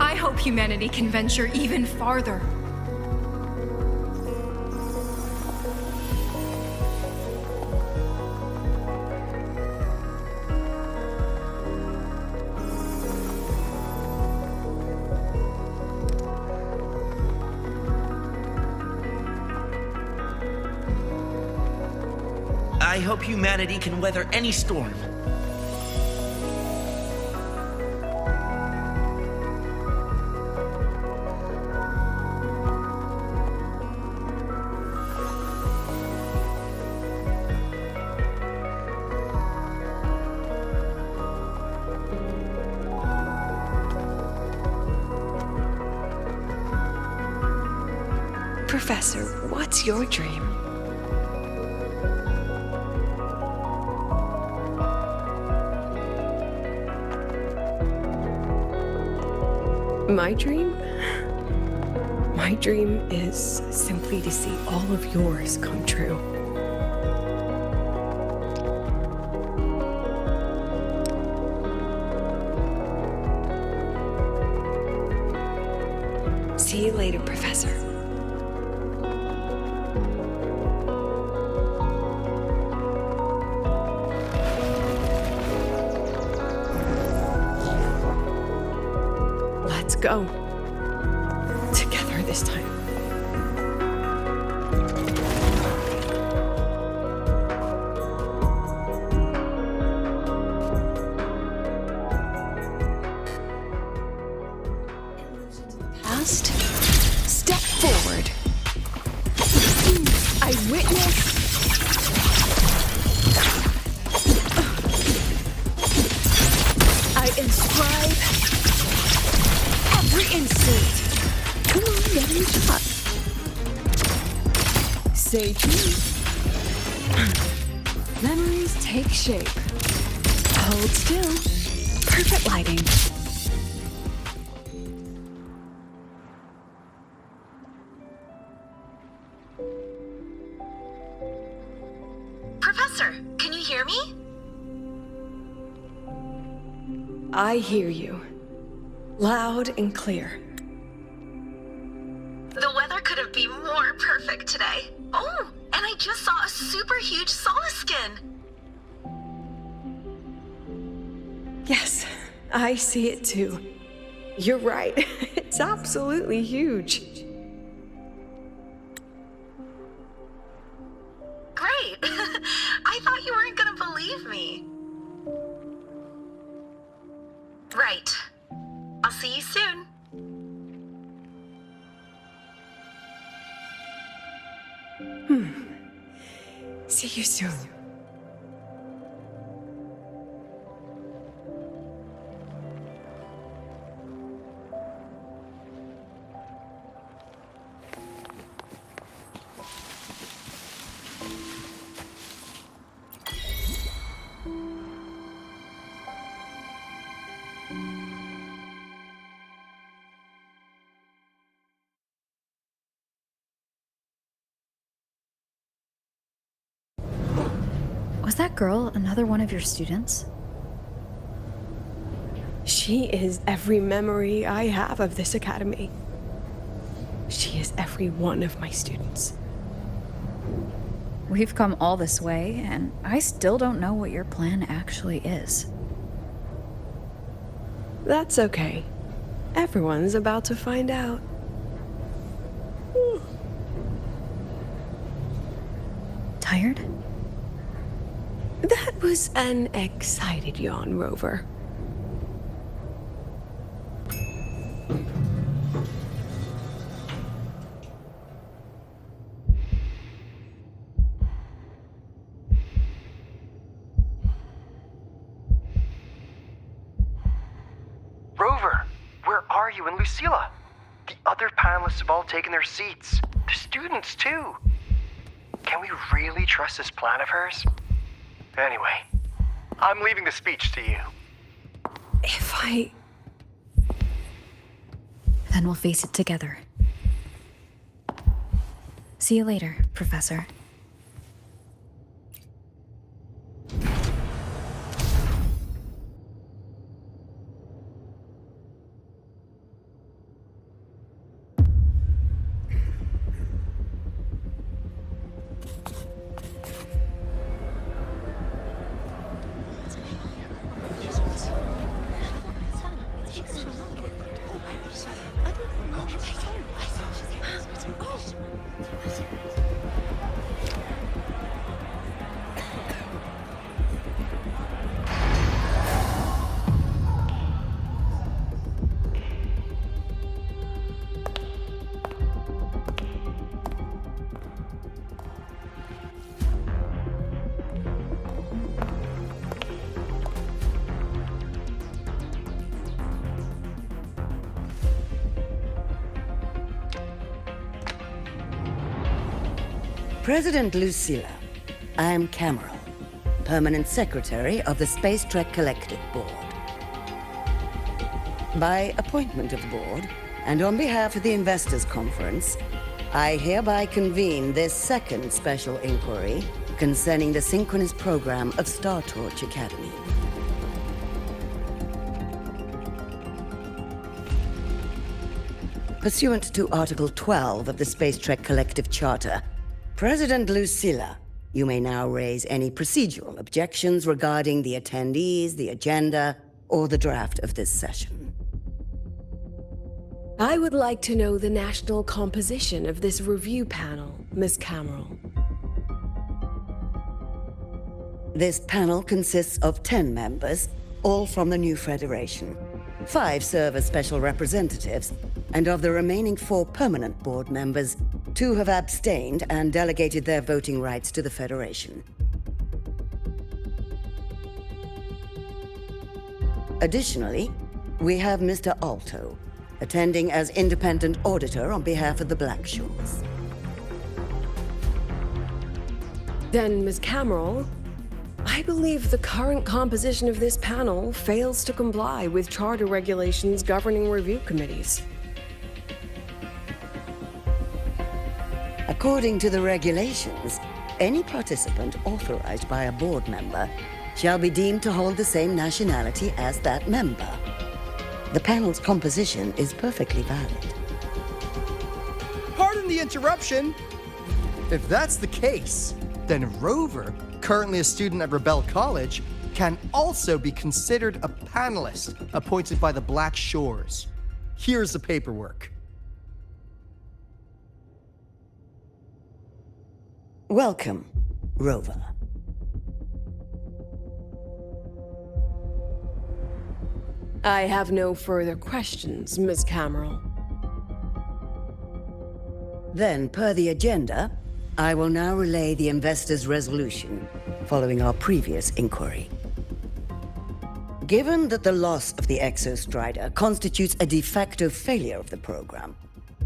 I hope humanity can venture even farther. I hope humanity can weather any storm. Professor, what's your dream? My dream? My dream is simply to see all of yours come true. See you later, Professor. Let's go. Together this time. Past. Step forward. I witness. I inscribe. Every instant. Come on, get in the shot. Say cheese. Memories take shape. Hold still. Perfect lighting. Professor, can you hear me? I hear you. Loud and clear. The weather couldn't be more perfect today. Oh, and I just saw a super huge solaskin. Yes, I see it too. You're right. It's absolutely huge. Great. I thought you weren't gonna believe me. Right. I'll see you soon. See you soon. Was that girl another one of your students? She is every memory I have of this academy. She is every one of my students. We've come all this way, and I still don't know what your plan actually is. That's okay. Everyone's about to find out. Tired? That was an excited yawn, Rover. Rover, where are you and Lucilla? The other panelists have all taken their seats. The students, too. Can we really trust this plan of hers? Anyway, I'm leaving the speech to you. Then we'll face it together. See you later, Professor. President Lucilla, I am Cameron, Permanent Secretary of the Space Trek Collective Board. By appointment of the board, and on behalf of the Investors Conference, I hereby convene this second special inquiry concerning the synchronous program of Star Torch Academy. Pursuant to Article 12 of the Space Trek Collective Charter, President Lucilla, you may now raise any procedural objections regarding the attendees, the agenda, or the draft of this session. I would like to know the national composition of this review panel, Miss Cameron. This panel consists of 10 members, all from the new Federation. 5 serve as special representatives, and of the remaining 4 permanent board members, 2 have abstained and delegated their voting rights to the Federation. Additionally, we have Mr. Alto, attending as independent auditor on behalf of the Blackshores. Then, Ms. Cameron, I believe the current composition of this panel fails to comply with charter regulations governing review committees. According to the regulations, any participant authorized by a board member shall be deemed to hold the same nationality as that member. The panel's composition is perfectly valid. Pardon the interruption! If that's the case, then Rover, currently a student at Rebel College, can also be considered a panelist appointed by the Black Shores. Here's the paperwork. Welcome, Rover. I have no further questions, Ms. Cameron. Then, per the agenda, I will now relay the investors' resolution following our previous inquiry. Given that the loss of the Exostrider constitutes a de facto failure of the program,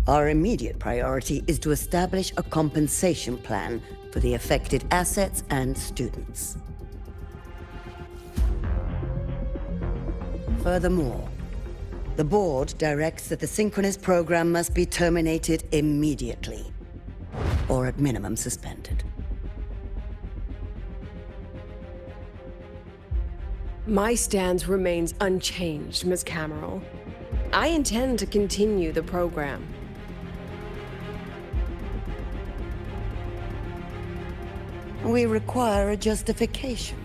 our immediate priority is to establish a compensation plan for the affected assets and students. Furthermore, the board directs that the synchronous program must be terminated immediately, or at minimum suspended. My stance remains unchanged, Ms. Cameron. I intend to continue the program. We require a justification.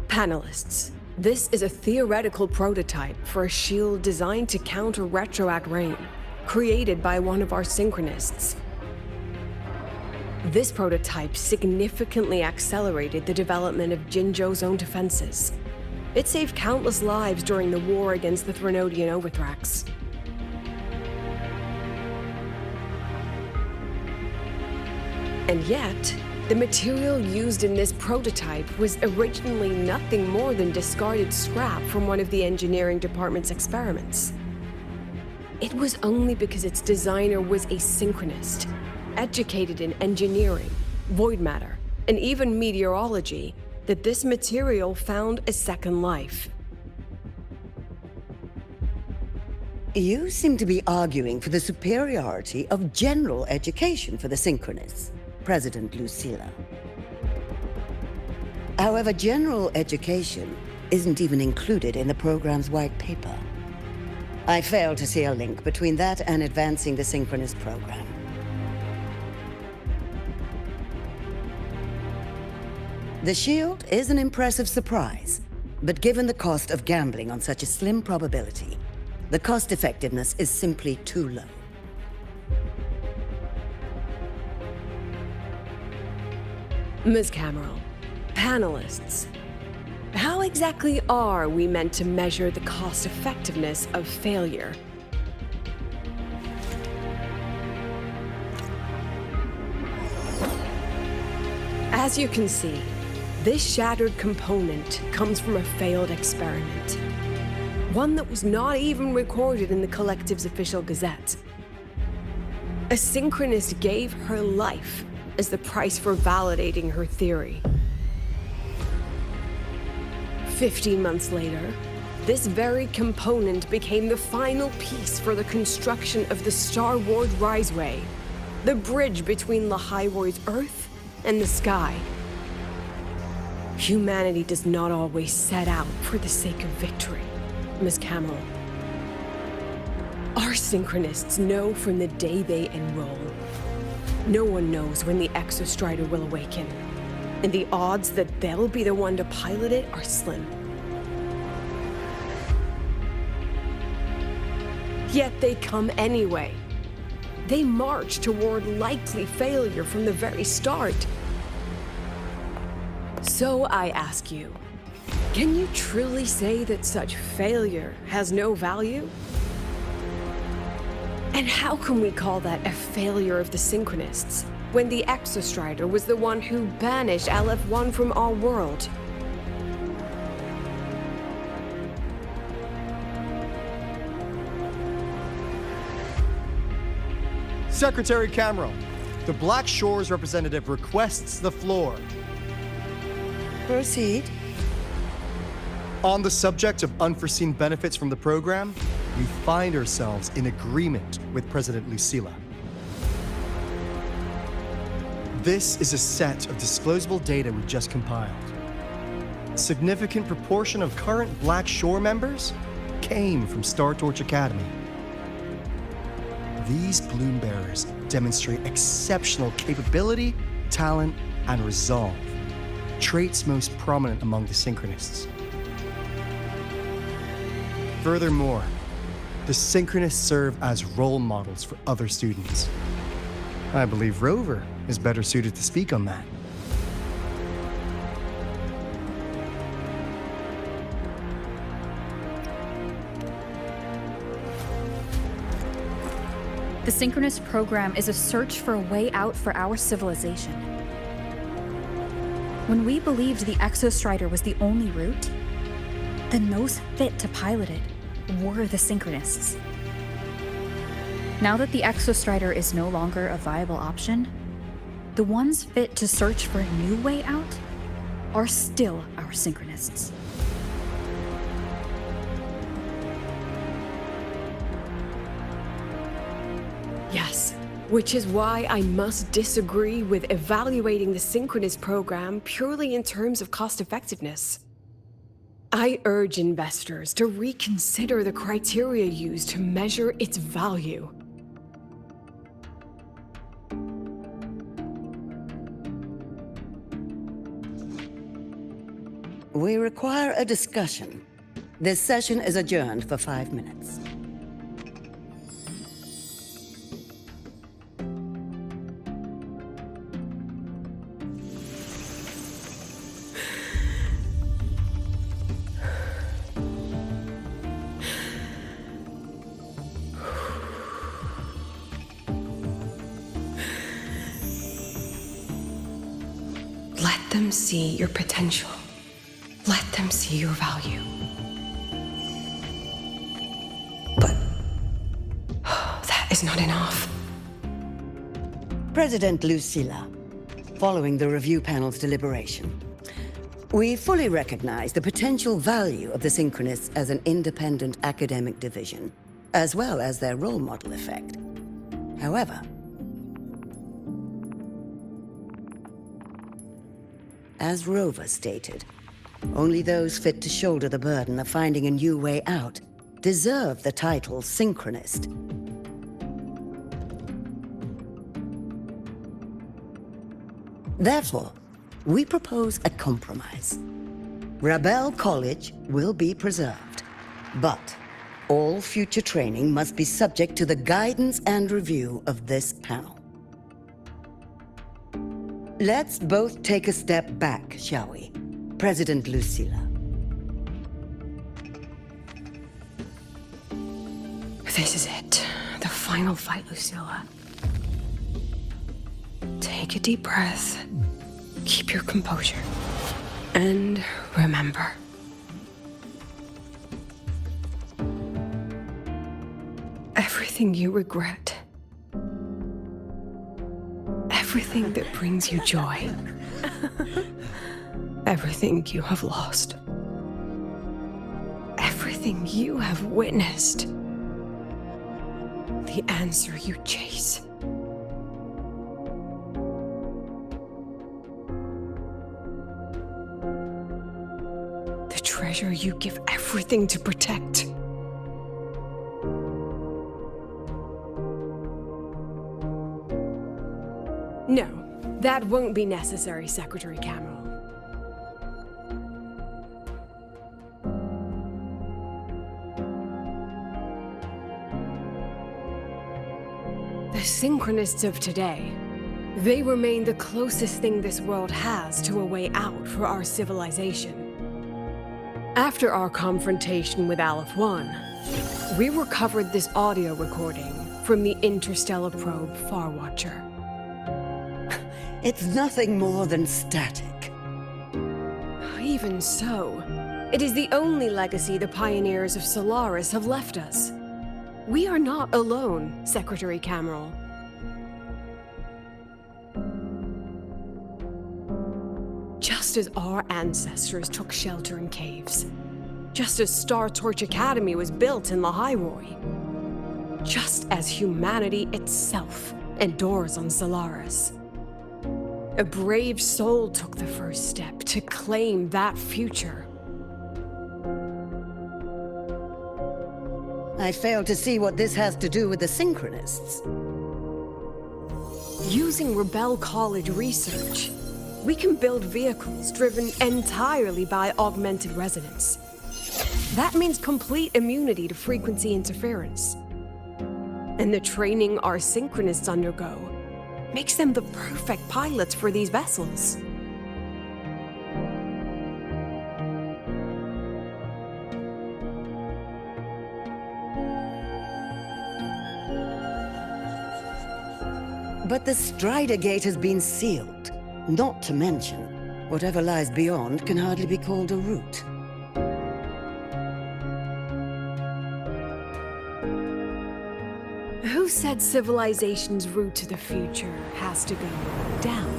Panelists, this is a theoretical prototype for a shield designed to counter retroact rain, created by one of our synchronists. This prototype significantly accelerated the development of Jinzhou's own defenses. It saved countless lives during the war against the Threnodian Overthrax. And yet, the material used in this prototype was originally nothing more than discarded scrap from one of the engineering department's experiments. It was only because its designer was a synchronist, educated in engineering, void matter, and even meteorology, that this material found a second life. You seem to be arguing for the superiority of general education for the Synchronists, President Lucilla. However, general education isn't even included in the program's white paper. I fail to see a link between that and advancing the Synchronist program. The shield is an impressive surprise, but given the cost of gambling on such a slim probability, the cost effectiveness is simply too low. Ms. Cameron, panelists, how exactly are we meant to measure the cost effectiveness of failure? As you can see, this shattered component comes from a failed experiment. One that was not even recorded in the Collective's official gazette. A synchronist gave her life as the price for validating her theory. 15 months later, this very component became the final piece for the construction of the Star Ward Riseway, the bridge between Lahai Roi's Earth and the sky. Humanity does not always set out for the sake of victory, Ms. Cameron. Our synchronists know from the day they enroll. No one knows when the Exostrider will awaken, and the odds that they'll be the one to pilot it are slim. Yet they come anyway. They march toward likely failure from the very start. So I ask you, can you truly say that such failure has no value? And how can we call that a failure of the Synchronists, when the Exostrider was the one who banished LF1 from our world? Secretary Cameron, the Black Shores representative requests the floor. Proceed. On the subject of unforeseen benefits from the program, we find ourselves in agreement with President Lucilla. This is a set of disclosable data we just compiled. A significant proportion of current Black Shore members came from Star Torch Academy. These bloom bearers demonstrate exceptional capability, talent, and resolve, traits most prominent among the Synchronists. Furthermore, the Synchronists serve as role models for other students. I believe Rover is better suited to speak on that. The Synchronous program is a search for a way out for our civilization. When we believed the Exostrider was the only route, then those fit to pilot it were the Synchronists. Now that the Exostrider is no longer a viable option, the ones fit to search for a new way out are still our Synchronists. Yes, Which is why I must disagree with evaluating the synchronous program purely in terms of cost effectiveness. I urge investors to reconsider the criteria used to measure its value. We require a discussion. This session is adjourned for 5 minutes. Let them see your potential. Let them see your value. But that is not enough. President Lucilla, following the review panel's deliberation, we fully recognize the potential value of the Synchronists as an independent academic division, as well as their role model effect. However, as Rover stated, only those fit to shoulder the burden of finding a new way out deserve the title Synchronist. Therefore, we propose a compromise. Rebel College will be preserved, but all future training must be subject to the guidance and review of this panel. Let's both take a step back, shall we? President Lucilla. This is it. The final fight, Lucilla. Take a deep breath. Keep your composure. And remember. Everything you regret. Everything that brings you joy. Everything you have lost. Everything you have witnessed. The answer you chase. The treasure you give everything to protect. No, that won't be necessary, Secretary Cameron. The Synchronists of today, they remain the closest thing this world has to a way out for our civilization. After our confrontation with Aleph 1, we recovered this audio recording from the interstellar probe Farwatcher. It's nothing more than static. Even so, it is the only legacy the pioneers of Solaris have left us. We are not alone, Secretary Cameron. Just as our ancestors took shelter in caves, just as Star Torch Academy was built in Lahai Roi, just as humanity itself endures on Solaris, a brave soul took the first step to claim that future. I fail to see what this has to do with the Synchronists. Using Rebel College research, we can build vehicles driven entirely by augmented resonance. That means complete immunity to frequency interference. And the training our Synchronists undergo makes them the perfect pilots for these vessels. But the Strider Gate has been sealed. Not to mention, whatever lies beyond can hardly be called a route. Who said civilization's route to the future has to go down?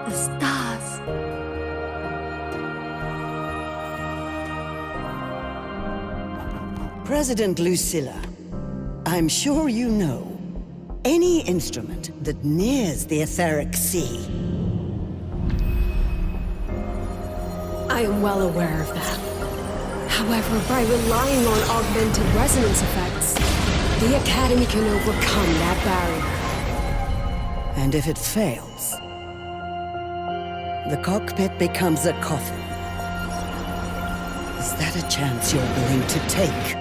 The stars. President Lucilla, I'm sure you know, any instrument that nears the etheric sea. I am well aware of that. However, by relying on augmented resonance effects, the Academy can overcome that barrier. And if it fails, the cockpit becomes a coffin. Is that a chance you're willing to take?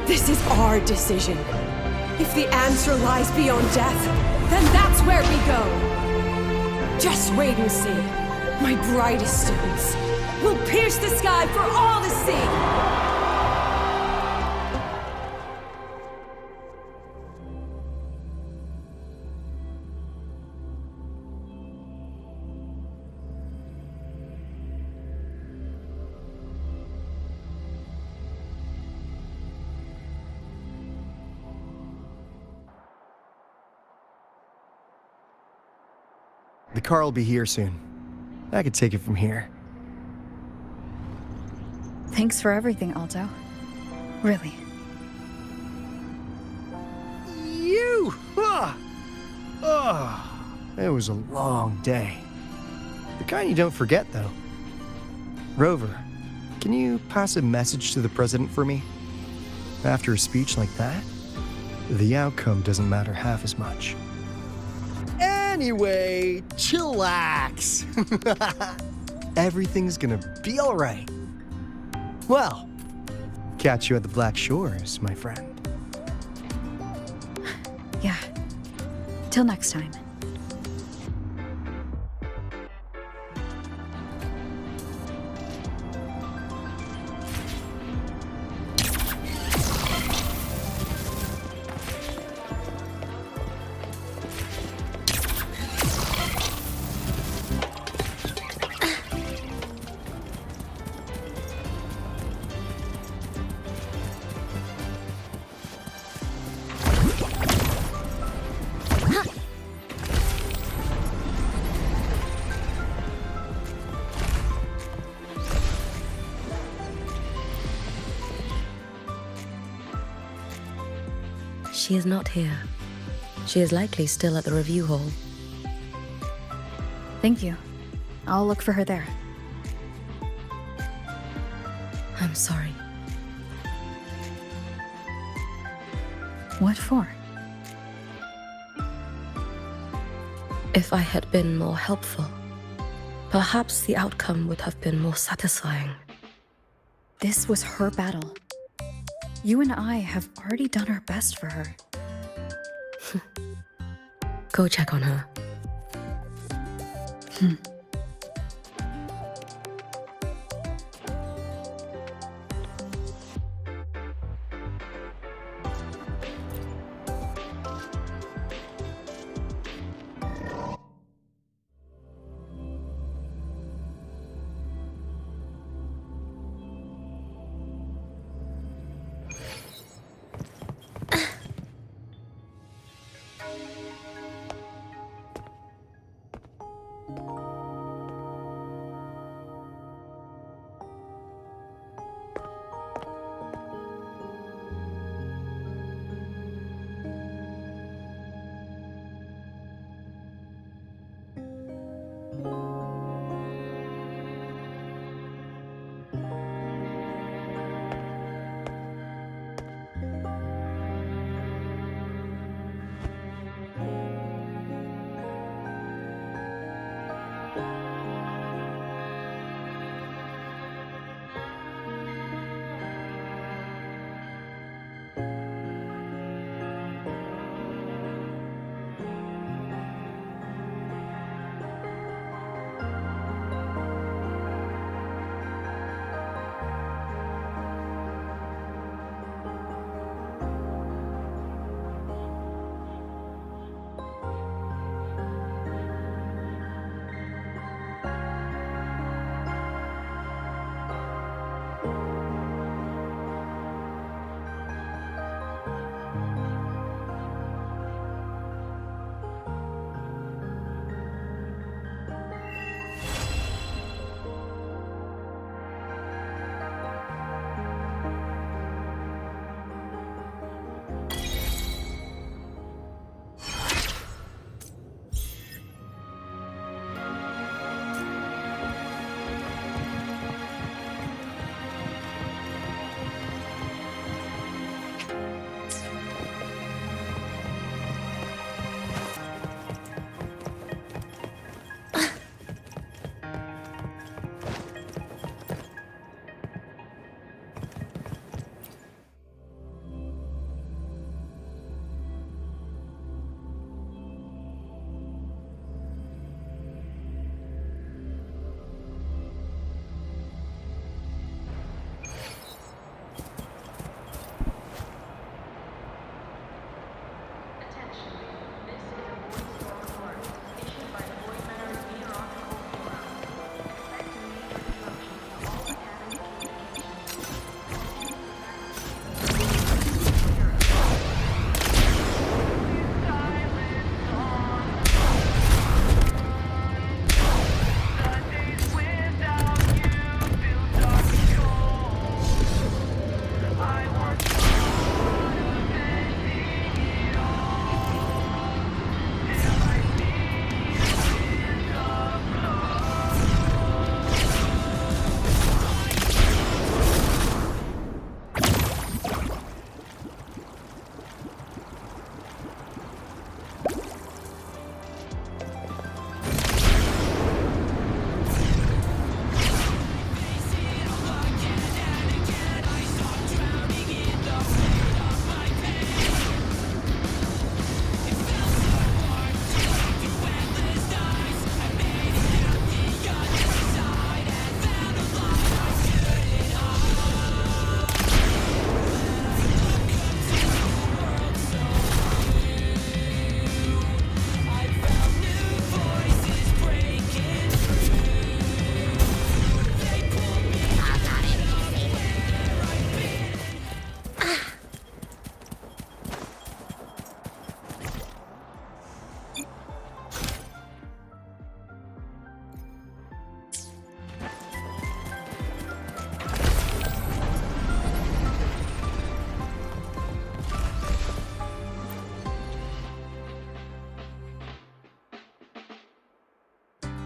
This is our decision. If the answer lies beyond death, then that's where we go. Just wait and see. My brightest students will pierce the sky for all to see. The car will be here soon. I could take it from here. Thanks for everything, Alto. Really. You! It was a long day. The kind you don't forget, though. Rover, can you pass a message to the president for me? After a speech like that, the outcome doesn't matter half as much. Anyway, chillax. Everything's gonna be all right. Well, catch you at the Black Shores, my friend. Yeah. Till next time. She is not here. She is likely still at the review hall. Thank you. I'll look for her there. I'm sorry. What for? If I had been more helpful, perhaps the outcome would have been more satisfying. This was her battle. You and I have already done our best for her. Go check on her.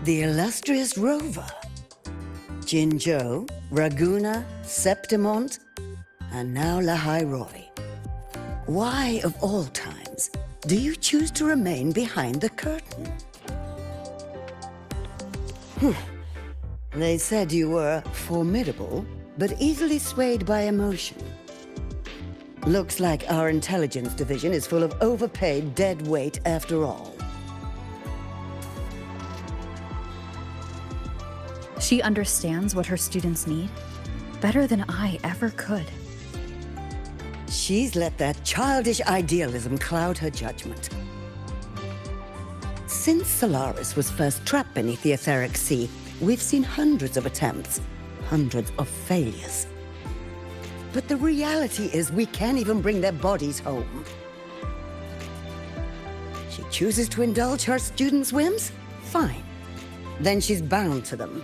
The illustrious rover. Jinzhou, Raguna, Septimont, and now Lahai Roi. Why, of all times, do you choose to remain behind the curtain? They said you were formidable, but easily swayed by emotion. Looks like our intelligence division is full of overpaid dead weight after all. She understands what her students need better than I ever could. She's let that childish idealism cloud her judgment. Since Solaris was first trapped beneath the etheric sea, we've seen hundreds of attempts, hundreds of failures. But the reality is we can't even bring their bodies home. She chooses to indulge her students' whims? Fine. Then she's bound to them.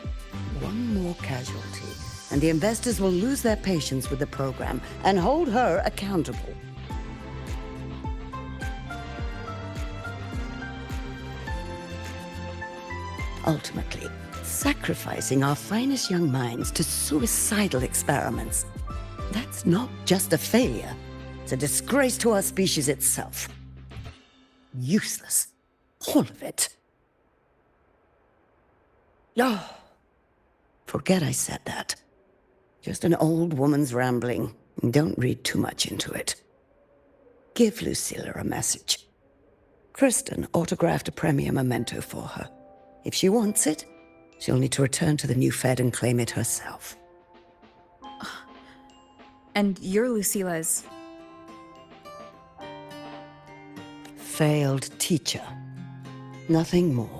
One more casualty, and the investors will lose their patience with the program and hold her accountable. Ultimately, sacrificing our finest young minds to suicidal experiments. That's not just a failure. It's a disgrace to our species itself. Useless. All of it. Oh, forget I said that. Just an old woman's rambling. Don't read too much into it. Give Lucilla a message. Kristen autographed a premier memento for her. If she wants it, she'll need to return to the new Fed and claim it herself. And you're Lucilla's... failed teacher. Nothing more.